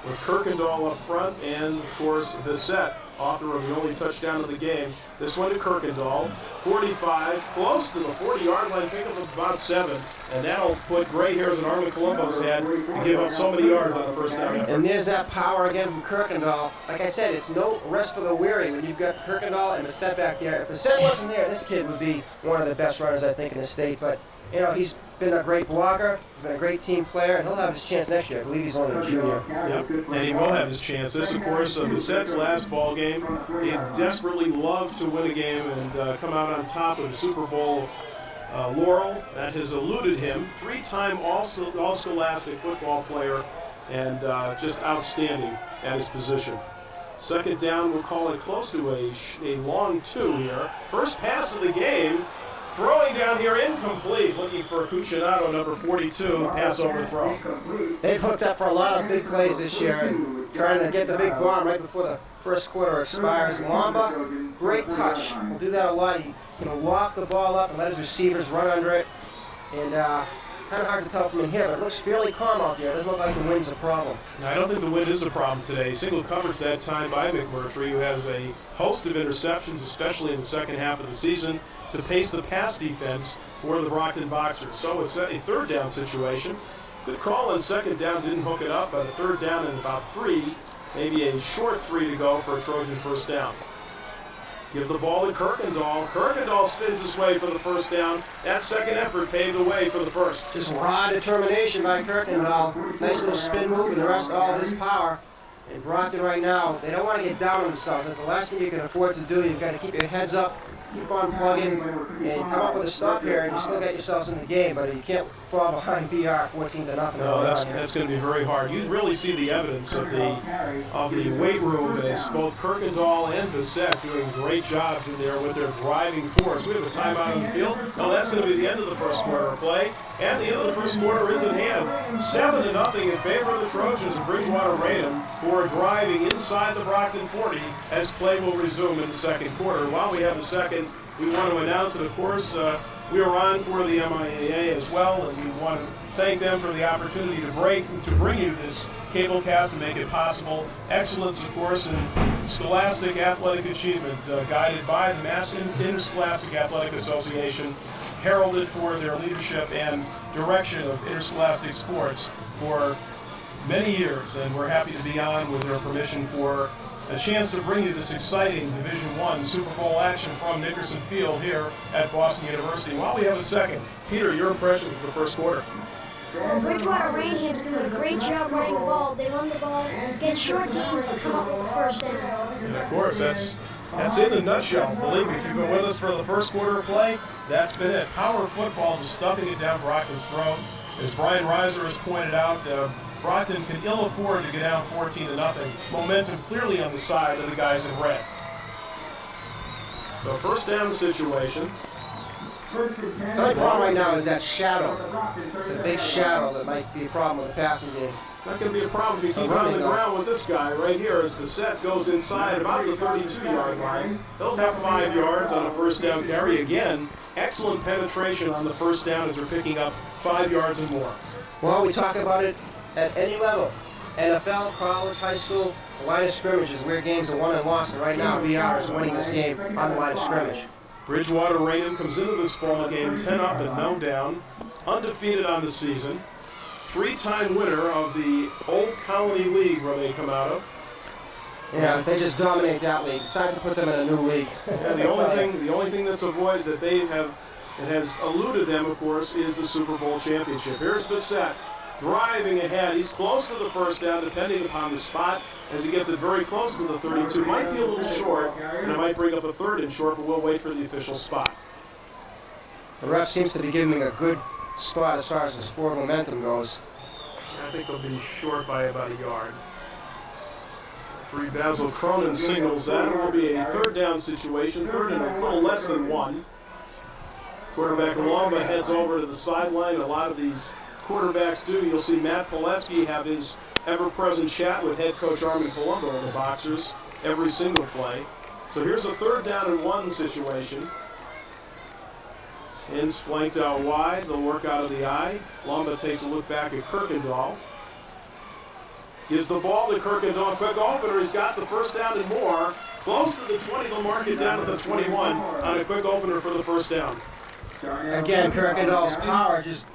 S2: with Kirkendall up front and, of course, Bissett, author of the only touchdown of the game. This one to Kirkendall, 45, close to the 40-yard line, pick up about 7, and that'll put gray hairs in Armin Colombo's head to give up so many yards on the first down effort.
S11: And there's that power again from Kirkendall. Like I said, it's no rest for the weary when you've got Kirkendall and Bissett back there. If Bissett wasn't there, this kid would be one of the best runners, I think, in the state. But, you know, he's been a great blocker, he's been a great team player, and he'll have his chance next year. I believe he's only a junior.
S2: Yep, and he will have his chance. This, of course, Bissett's last ball game. He desperately loved to win a game and come out on top of the Super Bowl laurel. That has eluded him. 3-time all-scholastic football player and just outstanding at his position. Second down, we'll call it close to a long 2 here. First pass of the game. Throwing down here, incomplete. Looking for Cucinato, number 42, pass over throw.
S11: They've hooked up for a lot of big plays this year and trying to get the big bomb right before the first quarter expires. Mwamba, great touch. Will do that a lot. He can loft the ball up and let his receivers run under it. And kind of hard to tell from in here, but it looks fairly calm out there. It doesn't look like the wind's a problem.
S2: No, I don't think the wind is a problem today. Single coverage that time by McMurtry, who has a host of interceptions, especially in the second half of the season, to pace the pass defense for the Brockton Boxers. So it's a third down situation. Good call on second down, didn't hook it up, but a third down and about 3, maybe a short 3 to go for a Trojan first down. Give the ball to Kirkendall. Kirkendall spins his way for the first down. That second effort paved the way for the first.
S11: Just raw determination by Kirkendall. Nice little spin move and the rest all his power. And Brockton right now, they don't want to get down on themselves. That's the last thing you can afford to do. You've got to keep your heads up, keep on plugging, and come up with a stop here, and you still get yourselves in the game, but you can't fall behind BR 14-0.
S2: No, that's going to be very hard. You really see the evidence of the weight room as both Kirkendall and Bissett doing great jobs in there with their driving force. We have a timeout on the field. No, that's going to be the end of the first quarter of play, and the end of the first quarter is at hand. 7-0 in favor of the Trojans of Bridgewater Raynham, who are driving inside the Brockton 40 as play will resume in the second quarter. While we have the second, we want to announce that, of course, we are on for the MIAA as well, and we want to thank them for the opportunity to bring you this cable cast and make it possible. Excellence, of course, in scholastic athletic achievement, guided by the Mass Interscholastic Athletic Association, heralded for their leadership and direction of interscholastic sports for many years, and we're happy to be on with their permission for a chance to bring you this exciting Division I Super Bowl action from Nickerson Field here at Boston University. While we have a second, Peter, your impressions of the first quarter?
S12: Bridgewater Raynham's doing a great job running the ball. They run the ball, get short gains, but come up with the first down.
S2: And of course, that's it in a nutshell. Believe me, if you've been with us for the first quarter of play, that's been it. Power football, just stuffing it down Brockton's throat. As Brian Reiser has pointed out, Brockton can ill afford to get down 14-0. Momentum clearly on the side of the guys in red. So first down situation.
S11: The only problem right now is that shadow. It's a big shadow that might be a problem with the passing game.
S2: Not going to be a problem if you keep on the ground with this guy right here as Bissett goes inside about the 32-yard line. He'll have 5 yards on a first down carry. Again, excellent penetration on the first down as they're picking up 5 yards and more.
S11: Well, we talk about it at any level. NFL, college, high school, the line of scrimmage is where games are won and lost. And right now, BR is winning this game on the line of scrimmage.
S2: Bridgewater Raynham comes into this ball game 10 up and no down, undefeated on the season. 3-time winner of the Old Colony League where they come out of.
S11: Yeah, they just dominate that league. It's time to put them in a new league.
S2: Yeah, the only thing that's avoided that has eluded them, of course, is the Super Bowl championship. Here's Bissett driving ahead. He's close to the first down, depending upon the spot, as he gets it very close to the 32. Might be a little short, and it might bring up a third and short, but we'll wait for the official spot.
S11: The ref seems to be giving him a good spot as far as his forward momentum goes.
S2: I think they'll be short by about a yard. Referee Basil Cronin signals that. It will be a third down situation, third and a little less than 1. Quarterback Alomba heads over to the sideline. A lot of these quarterbacks do. You'll see Matt Pileski have his ever-present chat with head coach Armin Colombo of the Boxers every single play. So here's a third down and 1 situation. Ends flanked out wide. They'll work out of the eye. Lamba takes a look back at Kirkendall. Gives the ball to Kirkendall. Quick opener. He's got the first down and more. Close to the 20. They'll mark it down to the 21 on a quick opener for the first down.
S11: Again, Kirkendall's power just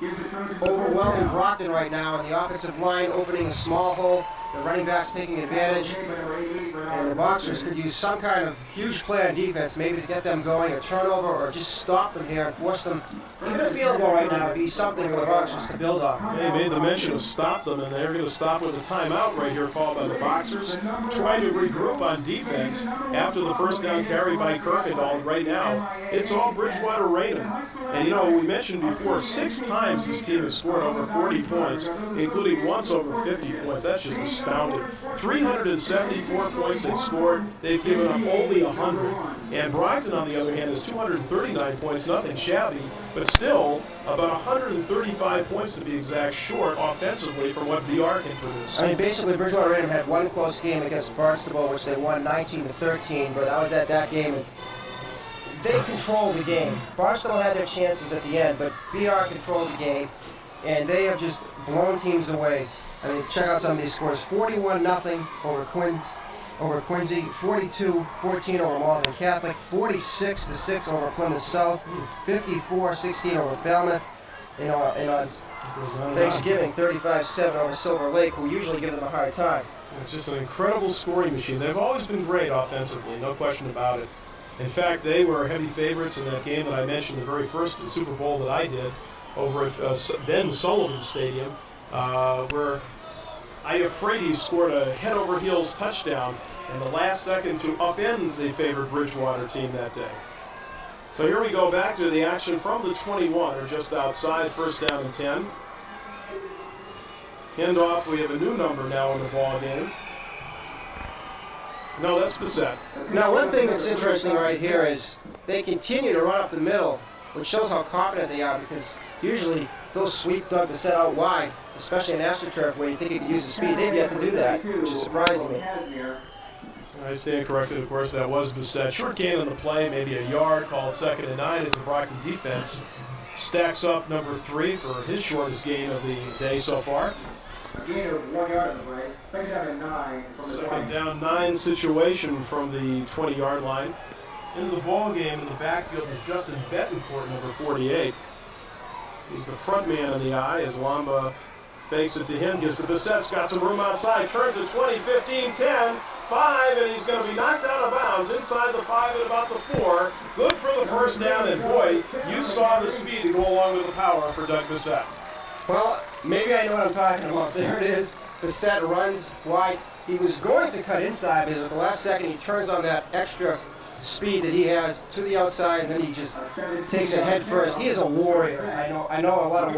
S11: overwhelming Brockton right now, and the offensive line opening a small hole. The running backs taking advantage, and the Boxers could use some kind of huge play on defense, maybe to get them going, a turnover, or just stop them here and force them. Even a field goal right now would be something for the Boxers to build off.
S2: They made the mention of stop them, and they're going to stop with a timeout right here called by the Boxers, trying to regroup on defense after the first down carry by Kirkendall. Right now, it's all Bridgewater Raynham. And, you know, we mentioned before, 6 times this team has scored over 40 points, including once over 50 points. That's just astounding. 374 points they've scored. They've given up only 100. And Brockton, on the other hand, is 239 points, nothing shabby, but still about 135 points to be exact short offensively from what BR can produce.
S11: I mean, basically, Bridgewater Raynham had one close game against Barnstable, which they won 19-13, but I was at that game, and they controlled the game. Barnstable had their chances at the end, but BR controlled the game, and they have just blown teams away. I mean, check out some of these scores. 41-0 over Quincy, 42-14 over Malden Catholic, 46-6 over Plymouth South, 54-16 over Falmouth, and on Thanksgiving, 35-7 over Silver Lake, who usually give them a hard time.
S2: It's just an incredible scoring machine. They've always been great offensively, no question about it. In fact, they were heavy favorites in that game that I mentioned, the very first Super Bowl that I did over at then Sullivan Stadium, where Iafrate scored a head-over-heels touchdown in the last second to upend the favored Bridgewater team that day. So here we go back to the action from the 21, or just outside, first down and 10. Handoff, we have a new number now in the ball game. No, that's Bissett.
S11: Now, one thing that's interesting right here is they continue to run up the middle, which shows how confident they are, because usually they'll sweep Doug Bissett out wide, especially in AstroTurf where you think he could use his speed. They've yet to do that, which is surprising me.
S2: I stand corrected, of course, that was Bissett. Short gain on the play, maybe a yard, called 2nd and 9 as the Brockton defense stacks up number 3 for his shortest gain of the day so far.
S20: A gain of 1 yard on the play. 2nd down and 9 from the
S2: 2nd down 9 situation from the 20-yard line. Into the ball game in the backfield is Justin Betancourt, number 48. He's the front man in the eye as Lamba fakes it to him, gives to Bissett's got some room outside, turns it 20, 15, 10, 5, and he's going to be knocked out of bounds inside the 5 at about the 4. Good for the first down, and boy, you saw the speed to go along with the power for Doug Bissett.
S11: Well, maybe I know what I'm talking about. There it is. Bissett runs wide. He was going to cut inside, but at the last second he turns on that extra speed that he has to the outside, and then he just takes it head first. He is a warrior. I know a lot of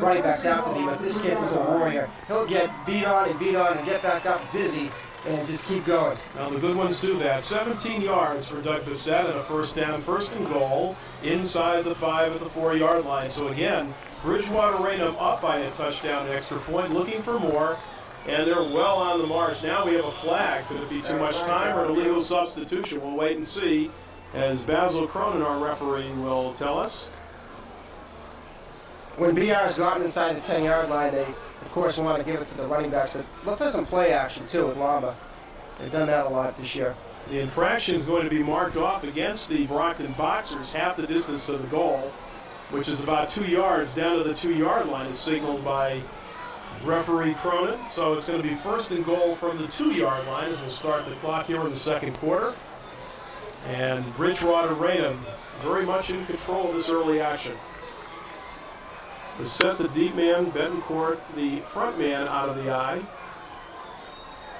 S11: running backs have to be, but this kid is a warrior. He'll get beat on and get back up dizzy and just keep going.
S2: Now the good ones do that. 17 yards for Doug Bissett and a first down, 1st and goal inside the 5 at the 4-yard line. So again, Bridgewater Raynham up by a touchdown, an extra point, looking for more. And they're well on the march. Now we have a flag. Could it be too much time or an illegal substitution? We'll wait and see, as Basil Cronin, our referee, will tell us.
S11: When BR has gotten inside the 10-yard line, they, of course, want to give it to the running backs, but let's have some play action, too, with Lamba. They've done that a lot this year.
S2: The infraction is going to be marked off against the Brockton Boxers, half the distance to the goal, which is about 2 yards down to the 2-yard line, is signaled by referee Cronin. So it's going to be 1st and goal from the 2-yard line as we'll start the clock here in the 2nd quarter. And Bridgewater Raynham very much in control of this early action. Bissett, the deep man, Betancourt, the front man out of the eye.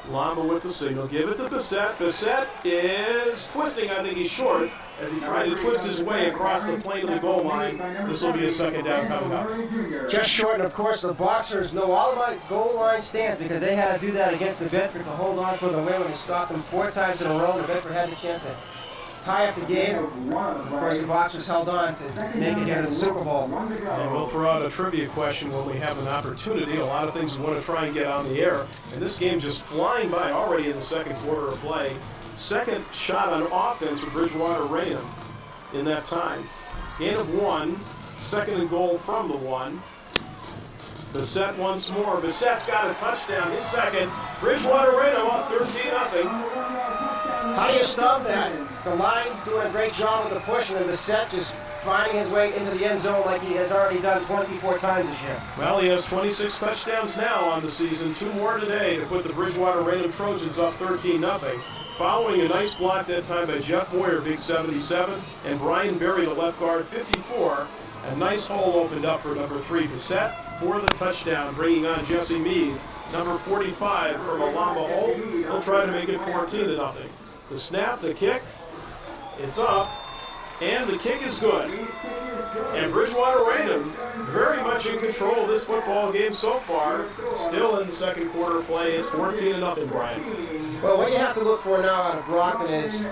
S2: Lamba with the signal. Give it to Bissett. Bissett is twisting. I think he's short as he tried to twist his way across the plane of the goal line. This will be a 2nd down coming up.
S11: Just short, and of course the Boxers know all about goal line stands because they had to do that against the Bedford to hold on for the win when they stopped them 4 times in a row. The Bedford had the chance to tie up the game. Of course, the Boxers held on to make it here to the Super Bowl.
S2: And we'll throw out a trivia question when we have an opportunity. A lot of things we want to try and get on the air. And this game's just flying by already in the 2nd quarter of play. 2nd shot on offense for Bridgewater Raynham in that time. Gain of 1. Second and goal from the 1. Bissett once more. Bissett's got a touchdown. His second. Bridgewater Raynham up 13-0.
S11: How do you stop that? The line doing a great job with the push, and then Bissett just finding his way into the end zone like he has already done 24 times this year.
S2: Well, he has 26 touchdowns now on the season. 2 more today to put the Bridgewater Raynham Trojans up 13-0. Following a nice block that time by Jeff Moyer, big 77, and Brian Berry, the left guard, 54. A nice hole opened up for number 3, Bissett, for the touchdown, bringing on Jesse Meade, number 45, from a lamba hole. He'll try to make it 14-0. The snap, the kick, it's up, and the kick is good. And Bridgewater Raynham very much in control of this football game so far. Still in the second quarter play. It's 14-0, Brian.
S11: Well, what you have to look for now out of Brockton is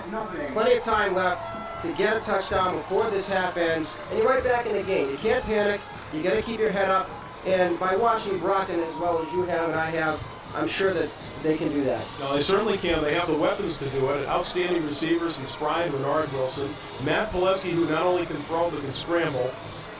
S11: plenty of time left to get a touchdown before this half ends, and you're right back in the game. You can't panic. You got to keep your head up. And by watching Brockton as well as you have and I have, I'm sure that they can do that.
S2: No, they certainly can. They have the weapons to do it. Outstanding receivers in Spry and Renard Wilson. Matt Pileski, who not only can throw but can scramble.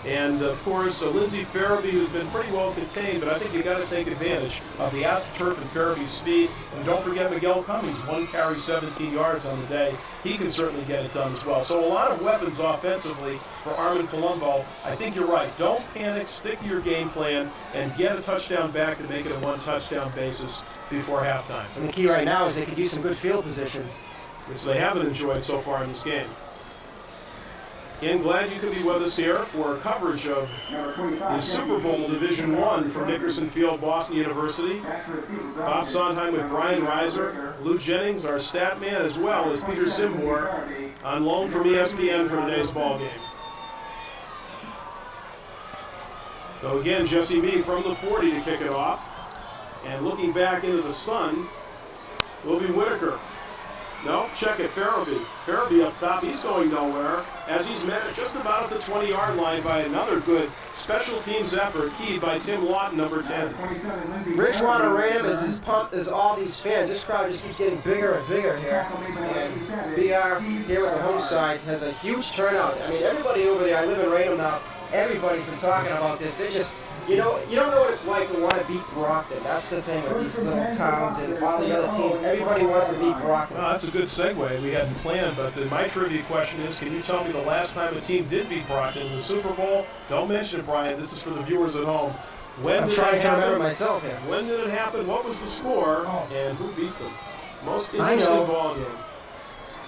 S2: And, of course, Lindsey Farabee, who's been pretty well contained, but I think you got to take advantage of the AstroTurf and Farabee's speed. And don't forget Miguel Cummings, 1 carry, 17 yards on the day. He can certainly get it done as well. So a lot of weapons offensively for Armin Colombo. I think you're right. Don't panic. Stick to your game plan and get a touchdown back to make it a 1-touchdown basis before halftime.
S11: And the key right now is they could use some good field position,
S2: which they haven't enjoyed so far in this game. Again, glad you could be with us here for coverage of the Super Bowl Division I from Nickerson Field, Boston University. Bob Sondheim with Brian Reiser, Lou Jennings, our stat man, as well as Peter Simbor on loan from ESPN for today's ball game. So again, Jesse Meade from the 40 to kick it off. And looking back into the sun will be Whitaker. No, check it, Farabee. Farabee up top, he's going nowhere, as he's met at just about at the 20-yard line by another good special teams effort, keyed by Tim Lawton, number 10.
S11: Bridgewater Raynham is as pumped as all these fans. This crowd just keeps getting bigger and bigger here. And BR here at the home side has a huge turnout. I mean, everybody over there, I live in Raynham now, everybody's been talking about this. They just, you don't know what it's like to want to beat Brockton. That's the thing with these little towns and all the other teams. Everybody wants to beat Brockton.
S2: Well, that's a good segue. We hadn't planned, but my trivia question is, can you tell me the last time a team did beat Brockton in the Super Bowl? Don't mention it, Brian. This is for the viewers at home.
S11: I'm trying to remember myself here.
S2: When did it happen? What was the score? And who beat them? Most interesting ball game.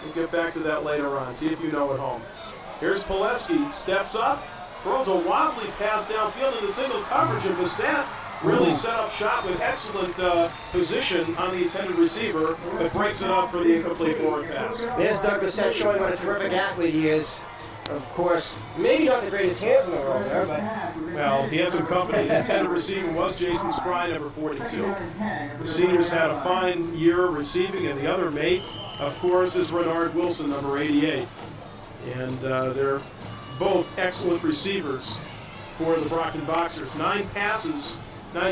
S2: We'll get back to that later on. See if you know at home. Here's Pileski. Steps up. Throws a wobbly pass downfield into single coverage, and Bissett really set up shot with excellent position on the intended receiver, but breaks it up for the incomplete forward pass.
S11: There's Doug Bissett showing what a terrific athlete he is. Of course, maybe not the greatest hands in the world there, but...
S2: Well, he had some company. The intended receiver was Jason Spry, number 42. The seniors had a fine year receiving, and the other mate, of course, is Renard Wilson, number 88. And they're both excellent receivers for the Brockton Boxers. 9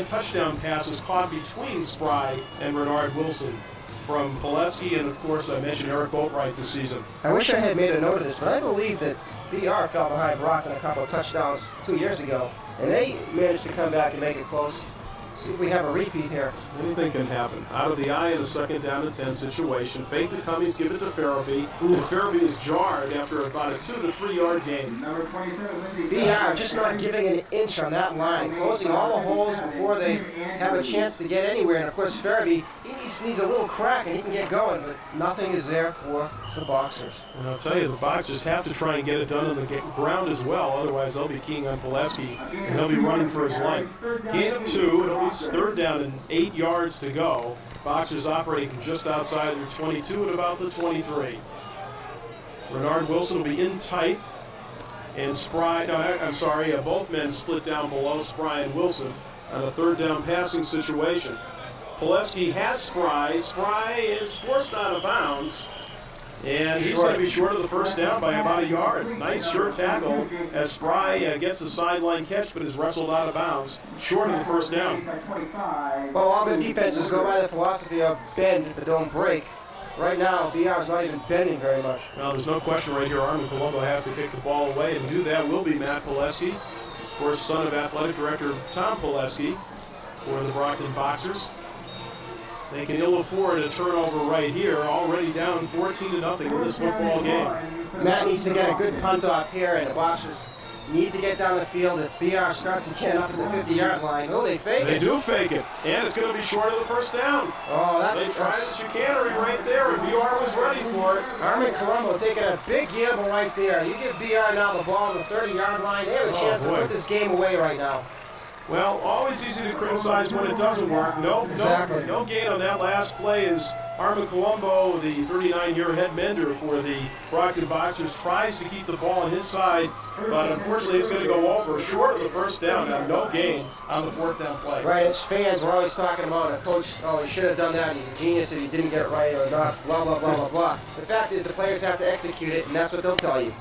S2: touchdown passes caught between Spry and Renard Wilson from Pileski, and of course I mentioned Eric Boatwright this season.
S11: I wish I had made a note of this, but I believe that BR fell behind Brockton a couple of touchdowns 2 years ago, and they managed to come back and make it close. See if we have a repeat here.
S2: Anything can happen. Out of the eye in a second down and 10 situation. Fake to Cummings, give it to Farabee. And Farabee is jarred after about a 2 to 3 yard gain.
S11: BR just not giving an inch on that line, closing all the holes before they have a chance to get anywhere. And of course, Farabee, he just needs a little crack and he can get going, but nothing is there for the Boxers.
S2: And I'll tell you, the Boxers have to try and get it done on the ground as well, otherwise they'll be keying on Pileski and he'll be running for his life. Gain of 2, it'll be 3rd down and 8 yards to go. Boxers operating from just outside their 22 at about the 23. Renard Wilson will be in tight, and Spry, both men split down below Spry and Wilson on a 3rd down passing situation. Pileski has Spry. Spry is forced out of bounds. And he's going to be short of the 1st down by about a yard. Nice short tackle as Spry gets the sideline catch, but is wrestled out of bounds, short of the 1st down.
S11: Well, all good defenses go by the philosophy of bend but don't break. right now, BR is not even bending very much.
S2: Well, there's no question right here. Armin Colombo has to kick the ball away, and to do that will be Matt Pileski, of course, son of athletic director Tom Pileski for the Brockton Boxers. They can ill afford a turnover right here, already down 14-0 in this football game.
S11: Matt needs to get a good punt off here, and the Boxers need to get down the field. If BR starts again up at the 50-yard line, oh, they fake it.
S2: They do fake it, and it's going to be short of the first down.
S11: Oh,
S2: they tried the chicanery right there, and BR was ready for it.
S11: Armin Colombo taking a big gamble right there. You give BR now the ball on the 30-yard line, they have a chance to put this game away right now.
S2: Well, always easy to criticize when it doesn't work. No gain on that last play as Armin Colombo, the 39-year head mender for the Brockton Boxers, tries to keep the ball on his side, but unfortunately it's going to go over short of the first down. Now, no gain on the fourth down play.
S11: Right, as fans, we're always talking about a coach, oh, he should have done that, he's a genius if he didn't get it right or not, blah, blah, blah, blah, blah. The fact is the players have to execute it, and that's what they'll tell you.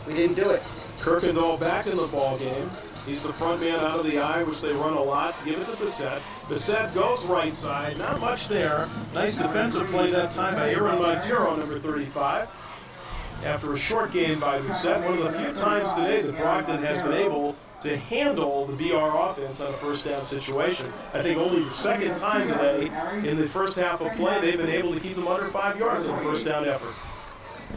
S11: We didn't do it.
S2: Kirkendall back in the ball game. He's the front man out of the eye, which they run a lot. Give it to Bissett. Bissett goes right side. Not much there. Nice defensive play that time by Aaron Montero, number 35. After a short gain by Bissett, one of the few times today that Brockton has been able to handle the BR offense on a first down situation. I think only the second time today in the first half of play they've been able to keep them under 5 yards on a first down effort.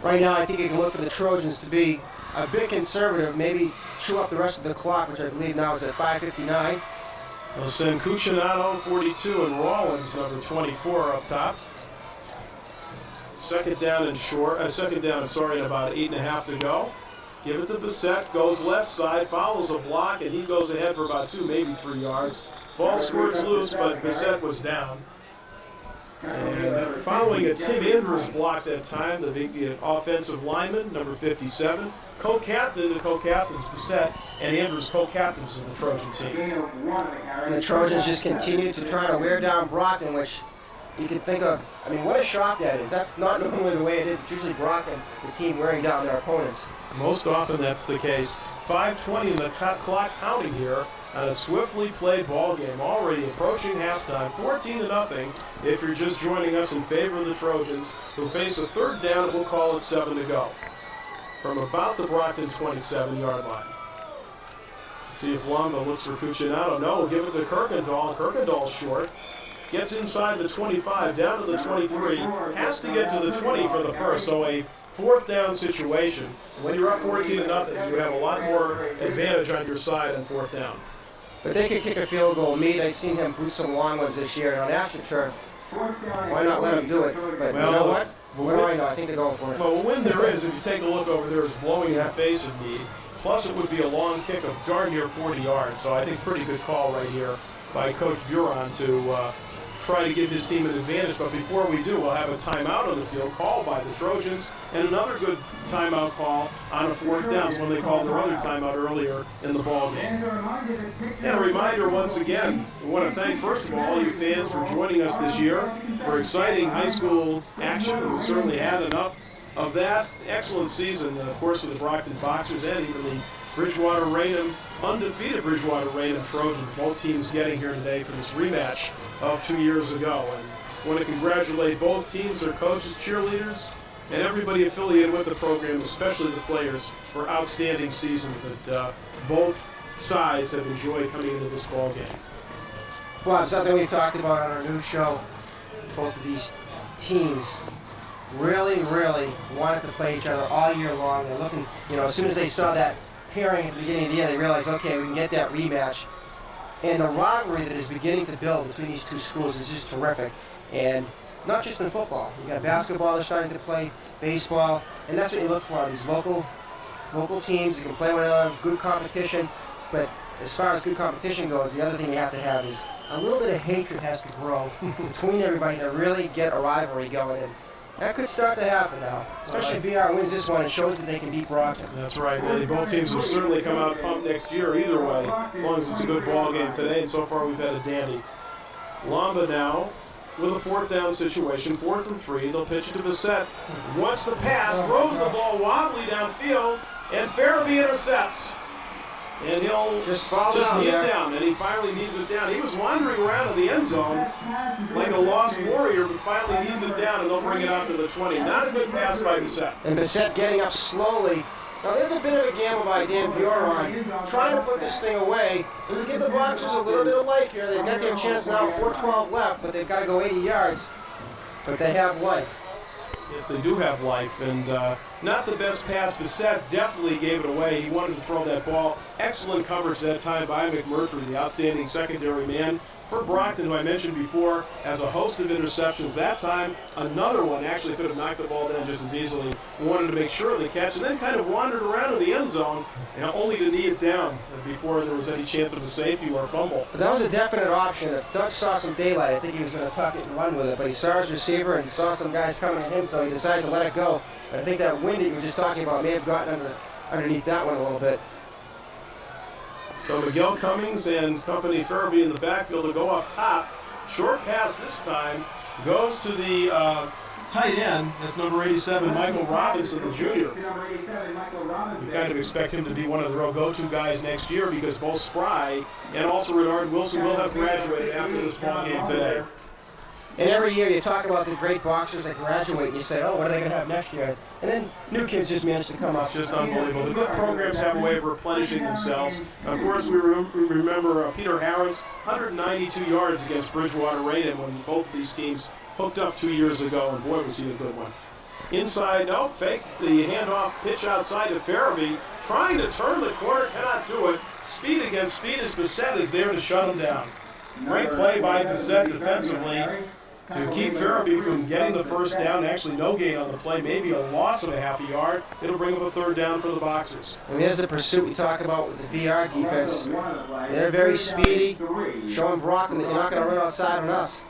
S11: Right now, I think you can look for the Trojans to be a bit conservative, maybe chew up the rest of the clock, which I believe now is at 5:59.
S2: They'll send Cucinato, 42, and Rollins, number 24, up top. Second down, and about 8.5 to go. Give it to Bissett, goes left side, follows a block, and he goes ahead for about 2, maybe 3 yards. Ball squirts loose, but Bissett was down. And following a Tim Andrews block that time, the offensive lineman, number 57, co-captain, the co-captains, Bissett and Andrews, co-captains of the Trojan team.
S11: And the Trojans just continue to try to wear down Brockton, which you can think of, I mean, what a shock that is. That's not normally the way it is. It's usually Brockton, the team wearing down their opponents.
S2: Most often that's the case. 5:20 in the clock counting here on a swiftly played ball game, already approaching halftime, 14-0 if you're just joining us in favor of the Trojans, who face a third down and we'll call it 7 to go from about the Brockton 27-yard line. Let's see if Lamba looks for Cucinato. No, we'll give it to Kirkendall. Kirkendall's short. Gets inside the 25, down to the 23, has to get to the 20 for the first, so a fourth down situation. When you're up 14-0, you have a lot more advantage on your side on fourth down.
S11: But they could kick a field goal. Meade, I've seen him boot some long ones this year, and on AstroTurf, why not let him do it? But you know what? What do I know? I think they're going for it.
S2: Well, a win there is, if you take a look over there, is blowing in the face of Meade. Plus, it would be a long kick of darn near 40 yards. So I think pretty good call right here by Coach Buron to try to give his team an advantage. But before we do, we'll have a timeout on the field called by the Trojans, and another good timeout call on a fourth down when they called their other timeout earlier in the ball game. And a reminder once again, we want to thank first of all you fans for joining us this year for exciting high school action. We certainly had enough of that. Excellent season, of course, for the Brockton Boxers and even the Bridgewater Raynham, undefeated Bridgewater Raynham Trojans, both teams getting here today for this rematch of 2 years ago. And I want to congratulate both teams, their coaches, cheerleaders, and everybody affiliated with the program, especially the players, for outstanding seasons that both sides have enjoyed coming into this ball game.
S11: Well, something we've talked about on our new show, both of these teams really wanted to play each other all year long. They're looking, as soon as they saw that pairing at the beginning of the year, they realized, okay, we can get that rematch. And the rivalry that is beginning to build between these two schools is just terrific. And not just in football. You got basketball they're starting to play, baseball, and that's what you look for, these local teams. You can play one another, good competition. But as far as good competition goes, the other thing you have to have is a little bit of hatred has to grow between everybody to really get a rivalry going. And that could start to happen now, especially if BR wins this one and shows that they can beat Brockton.
S2: That's right. Both teams will certainly come out pumped next year either way, as long as it's a good ball game today, and so far we've had a dandy. Lamba now with a fourth down situation, 4th and 3. They'll pitch it to Bissett. Wants the pass, throws the ball wobbly downfield, and Farabee intercepts. And he'll just knee it down, and he finally knees it down. He was wandering around in the end zone like a lost warrior, but finally knees it down, and they'll bring it out to the 20. Not a good pass by Bissett.
S11: And Bissett getting up slowly. Now there's a bit of a gamble by Dan Bjorn trying to put this thing away. It would give the Boxers a little bit of life here. They've got their chance now, 4:12 left, but they've got to go 80 yards. But they have life.
S2: Yes, they do have life, and not the best pass. Bissett definitely gave it away. He wanted to throw that ball. Excellent coverage that time by McMurtry, the outstanding secondary man for Brockton, who I mentioned before, has a host of interceptions. That time, another one actually could have knocked the ball down just as easily. Wanted to make sure of the catch, and then kind of wandered around in the end zone, only to knee it down before there was any chance of a safety or a fumble.
S11: But that was a definite option. If Doug saw some daylight, I think he was going to tuck it and run with it, but he saw his receiver and saw some guys coming at him, so he decided to let it go. And I think that wind that you were just talking about may have gotten underneath that one a little bit.
S2: So Miguel Cummings and company Farabee in the backfield to go up top. Short pass this time goes to the tight end. That's number 87, Michael Robinson, the junior. You kind of expect him to be one of the real go-to guys next year because both Spry and also Renard Wilson will have graduated after this ball game today.
S11: And every year you talk about the great boxers that graduate and you say, oh, what are they going to have next year? And then new kids just manage to come up.
S2: It's just unbelievable. The good programs have a way of replenishing themselves. Of course, we remember Peter Harris, 192 yards against Bridgewater Raynham when both of these teams hooked up 2 years ago, and boy, was he a good one. Inside, no, fake the handoff pitch outside to Farabee. Trying to turn the corner, cannot do it. Speed against speed as Bissett is there to shut him down. Great play by Bissett defensively to keep Farabee from getting the first down. Actually, no gain on the play, maybe a loss of a half a yard. It'll bring up a third down for the Boxers.
S11: And there's the pursuit we talk about with the BR defense. They're very speedy, showing Brockton that you're not going to run outside on us.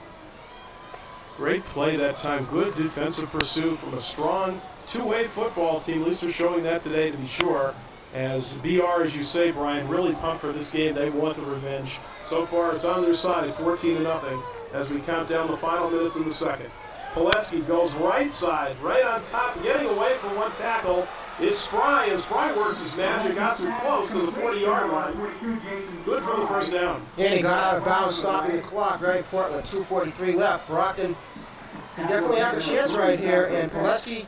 S2: Great play that time. Good defensive pursuit from a strong two-way football team. At least they're showing that today, to be sure. As BR, as you say, Brian, really pumped for this game. They want the revenge. So far, it's on their side, 14-0, as we count down the final minutes in the second. Pileski goes right side, right on top, getting away from one tackle is Spry, and Spry works his magic out too close to the 40-yard line. Good for the first down.
S11: And he got out of bounds, stopping the clock. Very important with 2:43 left. Brockton, he definitely have a chance right here. And Pileski,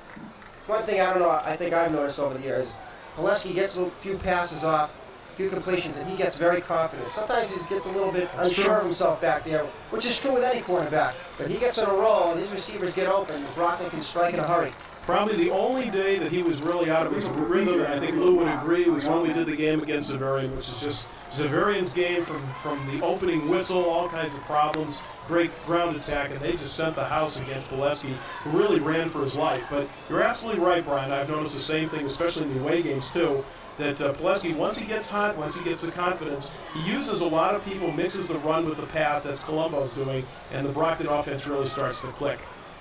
S11: one thing I don't know, I think I've noticed over the years, Pileski gets a few passes off, a few completions, and he gets very confident. Sometimes he gets a little bit unsure of himself back there, which is true with any quarterback. But he gets on a roll, and his receivers get open, and Brockton can strike in a hurry.
S2: Probably the only day that he was really out of his rhythm, and I think Lou would agree, was when we did the game against Zavarian, which is just Zavarian's game from the opening whistle, all kinds of problems, great ground attack, and they just sent the house against Pileski, who really ran for his life. But you're absolutely right, Brian. I've noticed the same thing, especially in the away games, too, that Pileski, once he gets hot, once he gets the confidence, he uses a lot of people, mixes the run with the pass. That's Colombo's doing, and the Brockton offense really starts to click.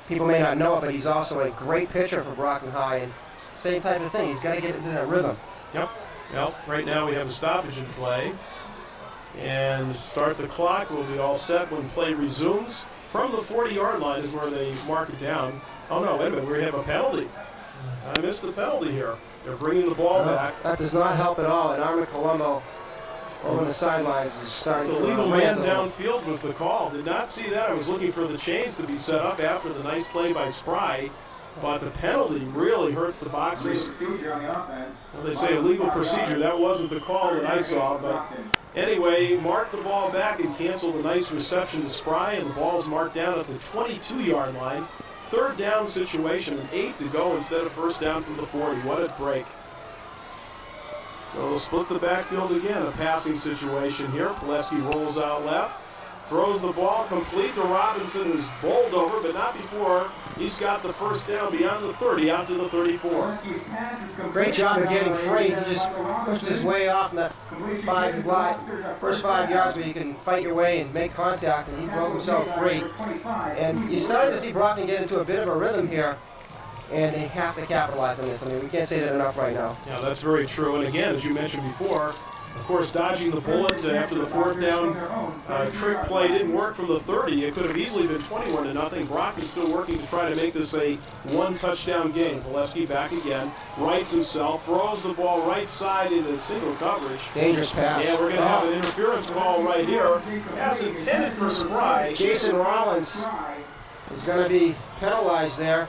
S11: People may not know it, but he's also a great pitcher for Brockton High, and same type of thing. He's got to get into that rhythm.
S2: Yep. Well, right now we have a stoppage in play. And start the clock. We'll be all set when play resumes. From the 40-yard line is where they mark it down. Oh, no, wait a minute. We have a penalty. I missed the penalty here. They're bringing the ball back.
S11: That does not help at all. And Armin Colombo over the sidelines is starting to
S2: The legal man downfield was the call. Did not see that. I was looking for the chains to be set up after the nice play by Spry. But the penalty really hurts the Boxers. Well, they say illegal procedure. That wasn't the call that I saw. But anyway, mark the ball back and cancel the nice reception to Spry. And the ball's marked down at the 22-yard line. Third down situation, and 8 to go instead of first down from the 40. What a break. So they'll split the backfield again. A passing situation here. Pileski rolls out left. Throws the ball complete to Robinson, who's bowled over, but not before he's got the first down beyond the 30, out to the 34.
S11: Great job of getting free. He just pushed his way off in that first 5 yards where you can fight your way and make contact, and he broke himself free. And you started to see Brockton get into a bit of a rhythm here, and they have to capitalize on this. I mean, we can't say that enough right now.
S2: Yeah, that's very true. And again, as you mentioned before, Of course, dodging the bullet after the fourth down trick play didn't work from the 30. It could have easily been 21-0. Brockton still working to try to make this a one-touchdown game. Pileski back again, rights himself, throws the ball right side into single coverage.
S11: Dangerous pass.
S2: Yeah, we're going to have an interference call right here. Pass intended for Spry.
S11: Jason Rollins is going to be penalized there.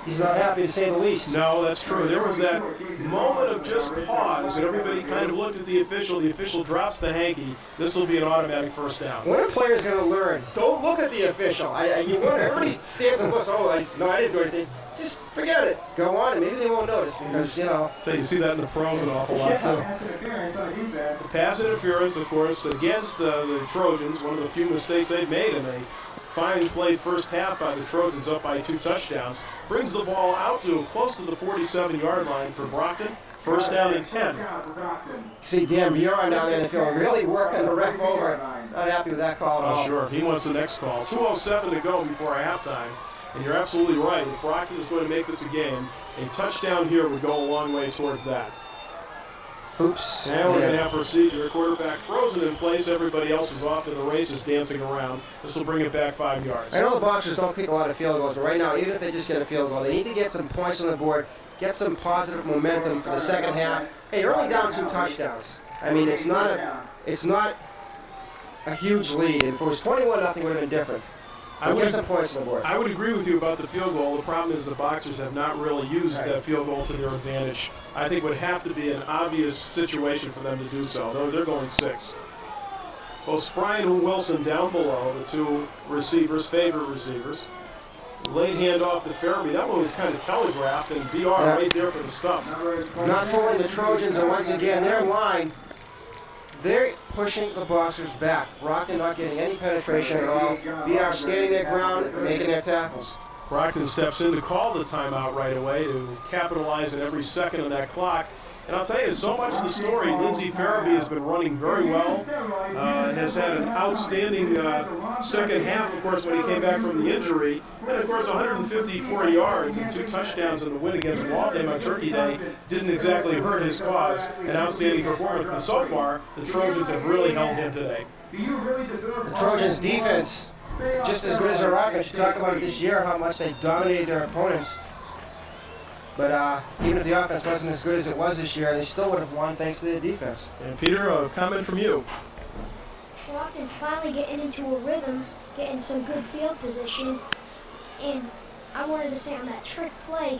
S11: He's not happy, to say the least.
S2: No, that's true. There was that moment of just pause, and everybody kind of looked at the official. The official drops the hanky. This will be an automatic first down.
S11: When are players going to learn? Don't look at the official. You wonder. Everybody stands and looks. Oh, I didn't do anything. Just forget it. Go on, and maybe they won't notice because, you know.
S2: So you see that in the pros an awful lot, too. The pass interference, of course, against the Trojans, one of the few mistakes they've made in a fine played first half by the Trojans, up by 2 touchdowns. Brings the ball out to close to the 47-yard line for Brockton. First down and 10.
S11: See Dan Buron down there in the field really working the ref over. Not happy with that call at all.
S2: Oh, sure. He wants the next call. 2:07 to go before halftime. And you're absolutely right. If Brockton is going to make this a game, a touchdown here would go a long way towards that.
S11: Oops.
S2: Now we're going to have procedure. Quarterback frozen in place. Everybody else was off to the races dancing around. This will bring it back 5 yards.
S11: I know the Boxers don't kick a lot of field goals, but right now, even if they just get a field goal, they need to get some points on the board, get some positive momentum for the second half. Hey, you're only down 2 touchdowns. I mean, it's not a huge lead. If it was 21-0, it would have been different. Get some points on the board.
S2: I would agree with you about the field goal. The problem is the Boxers have not really used that field goal to their advantage. I think it would have to be an obvious situation for them to do so, though they're going 6. Both Spry and Wilson down below, the 2 receivers, favorite receivers. Late handoff to Farabee. That one was kind of telegraphed, and BR right there for the stuff.
S11: Not fooling the Trojans, and once again, they're in line. They're pushing the Boxers back. Brockton not getting any penetration at all. BR standing their ground and making their tackles.
S2: Brockton steps in to call the timeout right away to capitalize on every second on that clock. And I'll tell you, so much of the story, Lindsey Farabee has been running very well, has had an outstanding second half, of course, when he came back from the injury. And, of course, 154 yards and 2 touchdowns in the win against Waltham on Turkey Day didn't exactly hurt his cause. An outstanding performance. But so far, the Trojans have really held him today.
S11: The Trojans' defense, just as good as their offense. You talk about it this year, how much they dominated their opponents. But even if the offense wasn't as good as it was this year, they still would have won thanks to their defense.
S2: And Peter, a comment from you.
S12: Brockton's finally getting into a rhythm, getting some good field position. And I wanted to say on that trick play,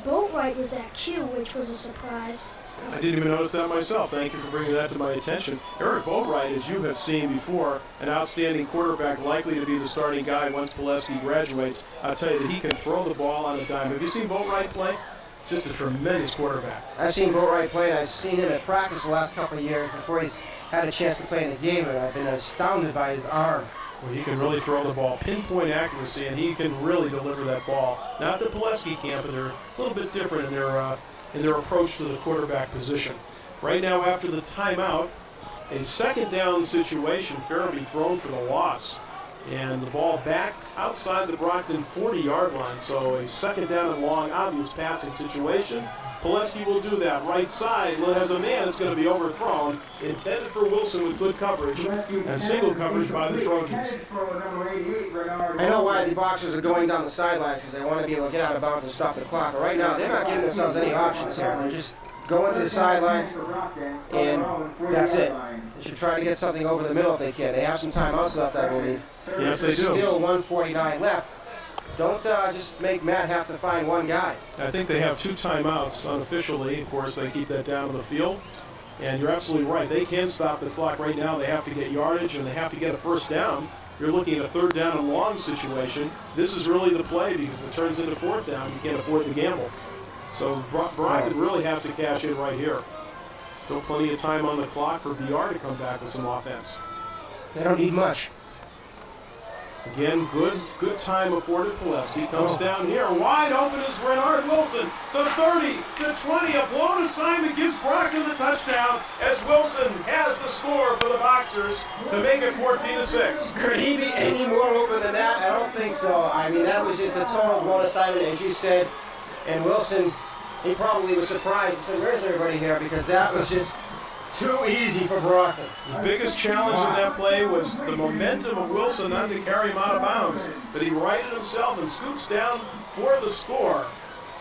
S12: Boatwright was at Q, which was a surprise.
S2: I didn't even notice that myself. Thank you for bringing that to my attention. Eric Boatwright, as you have seen before, an outstanding quarterback, likely to be the starting guy once Pileski graduates. I'll tell you that he can throw the ball on a dime. Have you seen Boatwright play? Just a tremendous quarterback.
S11: I've seen Boatwright play, and I've seen him at practice the last couple of years before he's had a chance to play in the game, and I've been astounded by his arm.
S2: Well, he can really throw the ball, pinpoint accuracy, and he can really deliver that ball. Not that Pileski can, but they're a little bit different in their approach to the quarterback position. Right now, after the timeout, a second down situation, Farabee thrown for the loss. And the ball back outside the Brockton 40-yard line. So a second down and long, obvious passing situation. Pileski will do that. Right side has a man that's going to be overthrown. Intended for Wilson with good coverage and single coverage by the Trojans.
S11: I know why the Boxers are going down the sidelines because they want to be able to get out of bounds and stop the clock. But right now, they're not giving themselves any options here. They're just going to the sidelines, and that's it. They should try to get something over the middle if they can. They have some timeouts left, I believe.
S2: Yes, they do.
S11: Still 1:49 left. Don't just make Matt have to find one guy.
S2: I think they have 2 timeouts unofficially. Of course, they keep that down on the field. And you're absolutely right. They can stop the clock right now. They have to get yardage, and they have to get a first down. You're looking at a third down and long situation. This is really the play because if it turns into fourth down, you can't afford the gamble. So Brockton really have to cash in right here. Still plenty of time on the clock for BR to come back with some offense.
S11: They don't need much.
S2: Again, good time afforded. Pileski comes down here. Wide open is Renard Wilson. The 30, the 20. A blown assignment gives Brockton the touchdown as Wilson has the score for the Boxers to make it 14-6.
S11: Could he be any more open than that? I don't think so. I mean, that was just a total blown assignment, as you said. And Wilson, he probably was surprised. He said, where's everybody here? Because that was just Too easy for Brockton.
S2: The biggest challenge in that play was the momentum of Wilson not to carry him out of bounds, but he righted himself and scoots down for the score.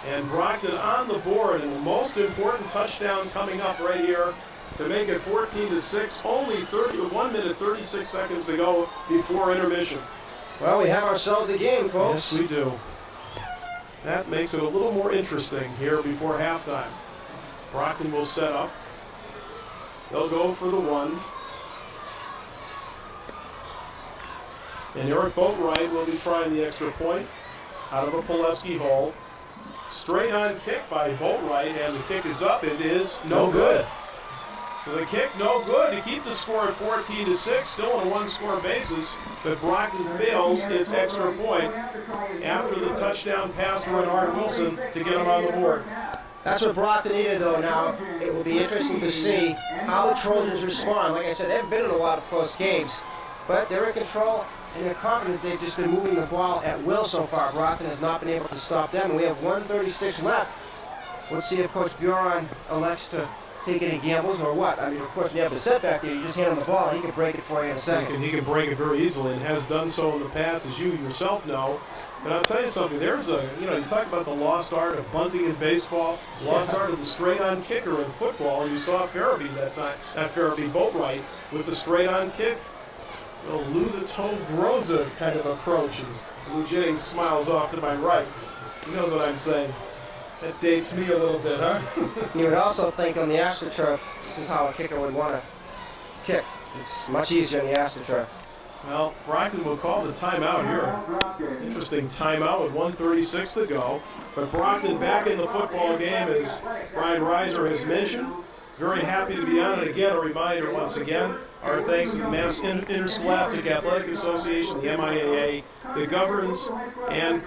S2: And Brockton on the board, and the most important touchdown coming up right here to make it 14-6. Only 1 minute 36 seconds to go before intermission.
S11: Well, we have ourselves a game, folks.
S2: Yes, we do. That makes it a little more interesting here before halftime. Brockton will set up. They'll go for the 1. And Eric Boatwright will be trying the extra point out of a Pileski hole. Straight on kick by Boatwright, and the kick is up. It is no good. So the kick no good to keep the score at 14-6, still on a 1-score basis, but Brockton fails its extra point after the touchdown pass to Renard Wilson to get him on the board.
S11: That's what Brockton needed, though. Now, it will be interesting to see how the Trojans respond. Like I said, they've been in a lot of close games, but they're in control and they're confident. They've just been moving the ball at will so far. Brockton has not been able to stop them, and we have 1:36 left. Let's see if Coach Buron elects to take any gambles or what. I mean, of course, when you have a setback there, you just hand him the ball and he can break it for you in a second.
S2: He can break it very easily and has done so in the past, as you yourself know. But I'll tell you something, there's a, you talk about the lost art of bunting in baseball, lost art of the straight-on kicker in football. You saw Farabee that time, not Farabee, Boatwright, with the straight-on kick. A Lou the Toe Groza kind of approach as Lou Jennings smiles off to my right. He knows what I'm saying. That dates me a little bit, huh?
S11: You would also think on the AstroTurf, this is how a kicker would want to kick. It's much easier on the AstroTurf.
S2: Well, Brockton will call the timeout here. Interesting timeout with 1:36 to go. But Brockton back in the football game, as Brian Reiser has mentioned. Very happy to be on it again. A reminder once again, our thanks to the Mass Interscholastic Athletic Association, the MIAA, that governs and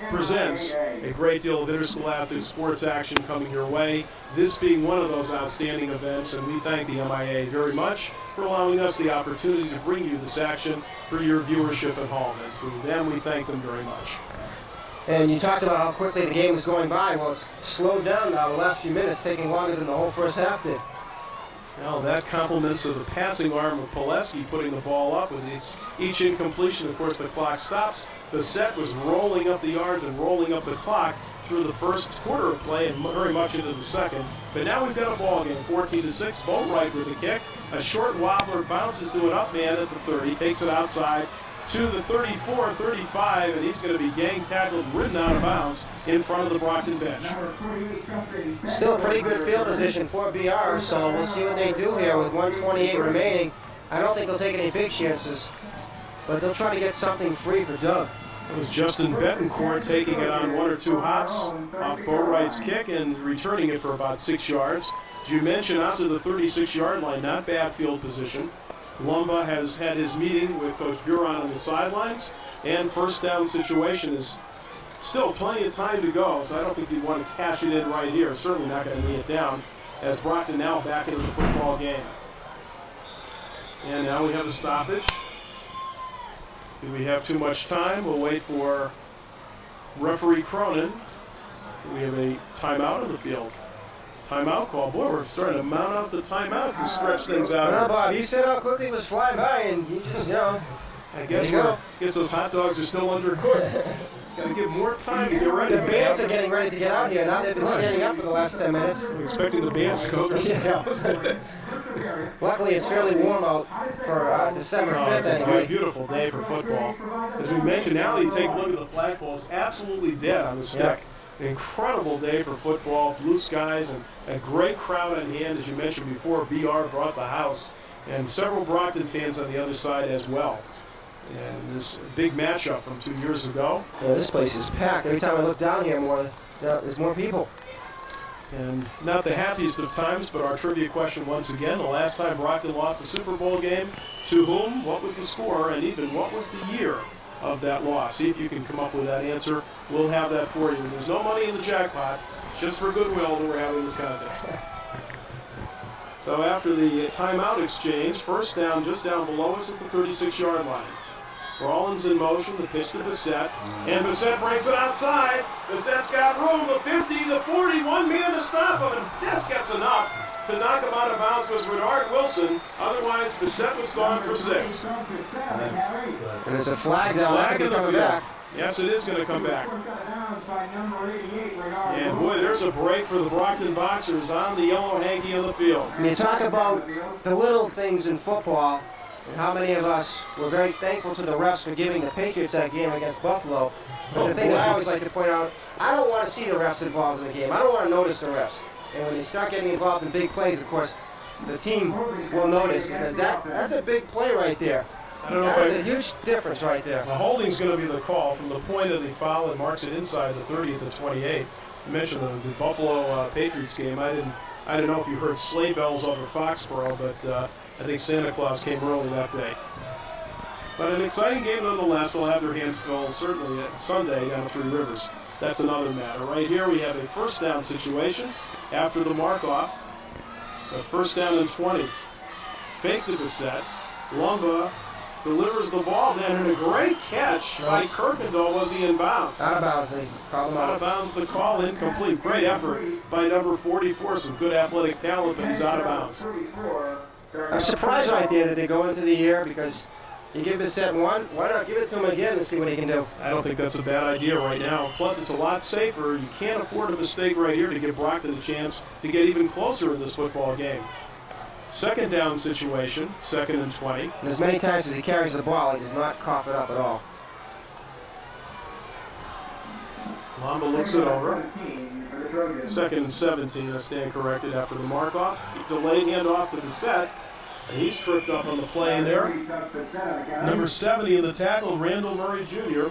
S2: presents a great deal of interscholastic sports action coming your way. This being one of those outstanding events, and we thank the MIAA very much for allowing us the opportunity to bring you this action for your viewership at home. And to them, we thank them very much.
S11: And you talked about how quickly the game was going by. Well, it's slowed down now the last few minutes, taking longer than the whole first half did.
S2: Well, that compliments of the passing arm of Pileski putting the ball up with each incompletion. Of course, the clock stops. Bissett was rolling up the yards and rolling up the clock through the first quarter of play and very much into the second. But now we've got a ball game, 14-6. Boatwright with the kick. A short wobbler bounces to an up man at the 30, takes it outside to the 34, 35, and he's going to be gang tackled, ridden out of bounds in front of the Brockton bench.
S11: Still a pretty good field position for BR, so we'll see what they do here with 1:28 remaining. I don't think they'll take any big chances, but they'll try to get something free for Doug.
S2: It was Justin Betancourt taking it on 1 or 2 hops off Boatwright's kick and returning it for about 6 yards. As you mentioned, out to the 36-yard line, not bad field position. Lumba has had his meeting with Coach Buron on the sidelines, and first down situation is still plenty of time to go, so I don't think he'd want to cash it in right here. Certainly not going to knee it down, as Brockton now back into the football game. And now we have a stoppage. Do we have too much time? We'll wait for referee Cronin. We have a timeout in the field. Timeout call. Boy, we're starting to mount up the timeouts and stretch things out.
S11: Well, Bob, you said how quickly it was flying by, and you just,
S2: I guess those hot dogs are still undercooked. Got to give more time to get ready.
S11: The bands are getting ready to get out here. Now they've been standing up for the last 10 minutes.
S2: I'm expecting the bands to go through.
S11: Luckily, it's fairly warm out for December 5th
S2: It's
S11: anyway.
S2: a beautiful day for football. As we mentioned, now you take a look at the flagpole. It's absolutely dead on the stick. Incredible day for football, blue skies, and a great crowd on hand. As you mentioned before, BR brought the house, and several Brockton fans on the other side as well. And this big matchup from 2 years ago.
S11: Yeah, this place is packed. Every time I look down here, there's more people.
S2: And not the happiest of times, but our trivia question once again. The last time Brockton lost the Super Bowl game, to whom, what was the score, and even what was the year of that loss? See if you can come up with that answer. We'll have that for you. There's no money in the jackpot. It's just for goodwill that we're having this contest. So after the timeout exchange, first down just down below us at the 36-yard line. Rollins in motion, the pitch to Bissett, and Bissett brings it outside. Bissett's got room, the 50, the 40, one man to stop him, and this gets enough to knock him out of bounds was Renard Wilson. Otherwise, Bissett was gone for 6.
S11: And it's a flag down.
S2: Flag in the field.
S11: Back.
S2: Yes, it is going to come back. And boy, there's a break for the Brockton Boxers on the yellow hanky on the field.
S11: When you talk about the little things in football, and how many of us were very thankful to the refs for giving the Patriots that game against Buffalo. But the thing that I always like to point out, I don't want to see the refs involved in the game. I don't want to notice the refs. And when they start getting involved in big plays, of course, the team will notice, because that's a big play right there.
S2: I don't know
S11: That's
S2: if
S11: a huge difference right there.
S2: The holding's going to be the call from the point of the foul and marks it inside the 30 at the 28. You mentioned the Buffalo Patriots game. I didn't know if you heard sleigh bells over Foxborough, but I think Santa Claus came early that day. But an exciting game nonetheless. They'll have their hands full certainly at Sunday down at Three Rivers. That's another matter. Right here we have a first down situation after the mark-off. A first down and 20. Fake the Bissett. Lumba delivers the ball then, and a great catch by Kirkendall. Was he in bounds?
S11: Out of bounds. They called him
S2: Out of bounds, the call incomplete. Great effort by number 44. Some good athletic talent, but he's out of bounds.
S11: I'm surprised right there that they go into the year, because you give Bissett one, why not give it to him again and see what he can do?
S2: I don't think that's a bad idea right now. Plus, it's a lot safer. You can't afford a mistake right here to give Brockton a chance to get even closer in this football game. Second down situation, 2nd and 20.
S11: And as many times as he carries the ball, he does not cough it up at all.
S2: Lamba looks it over. 2nd and 17, I stand corrected after the mark-off. Delayed handoff to Bissett. And he's tripped up on the play there. Number 70 in the tackle, Randall Murray Jr.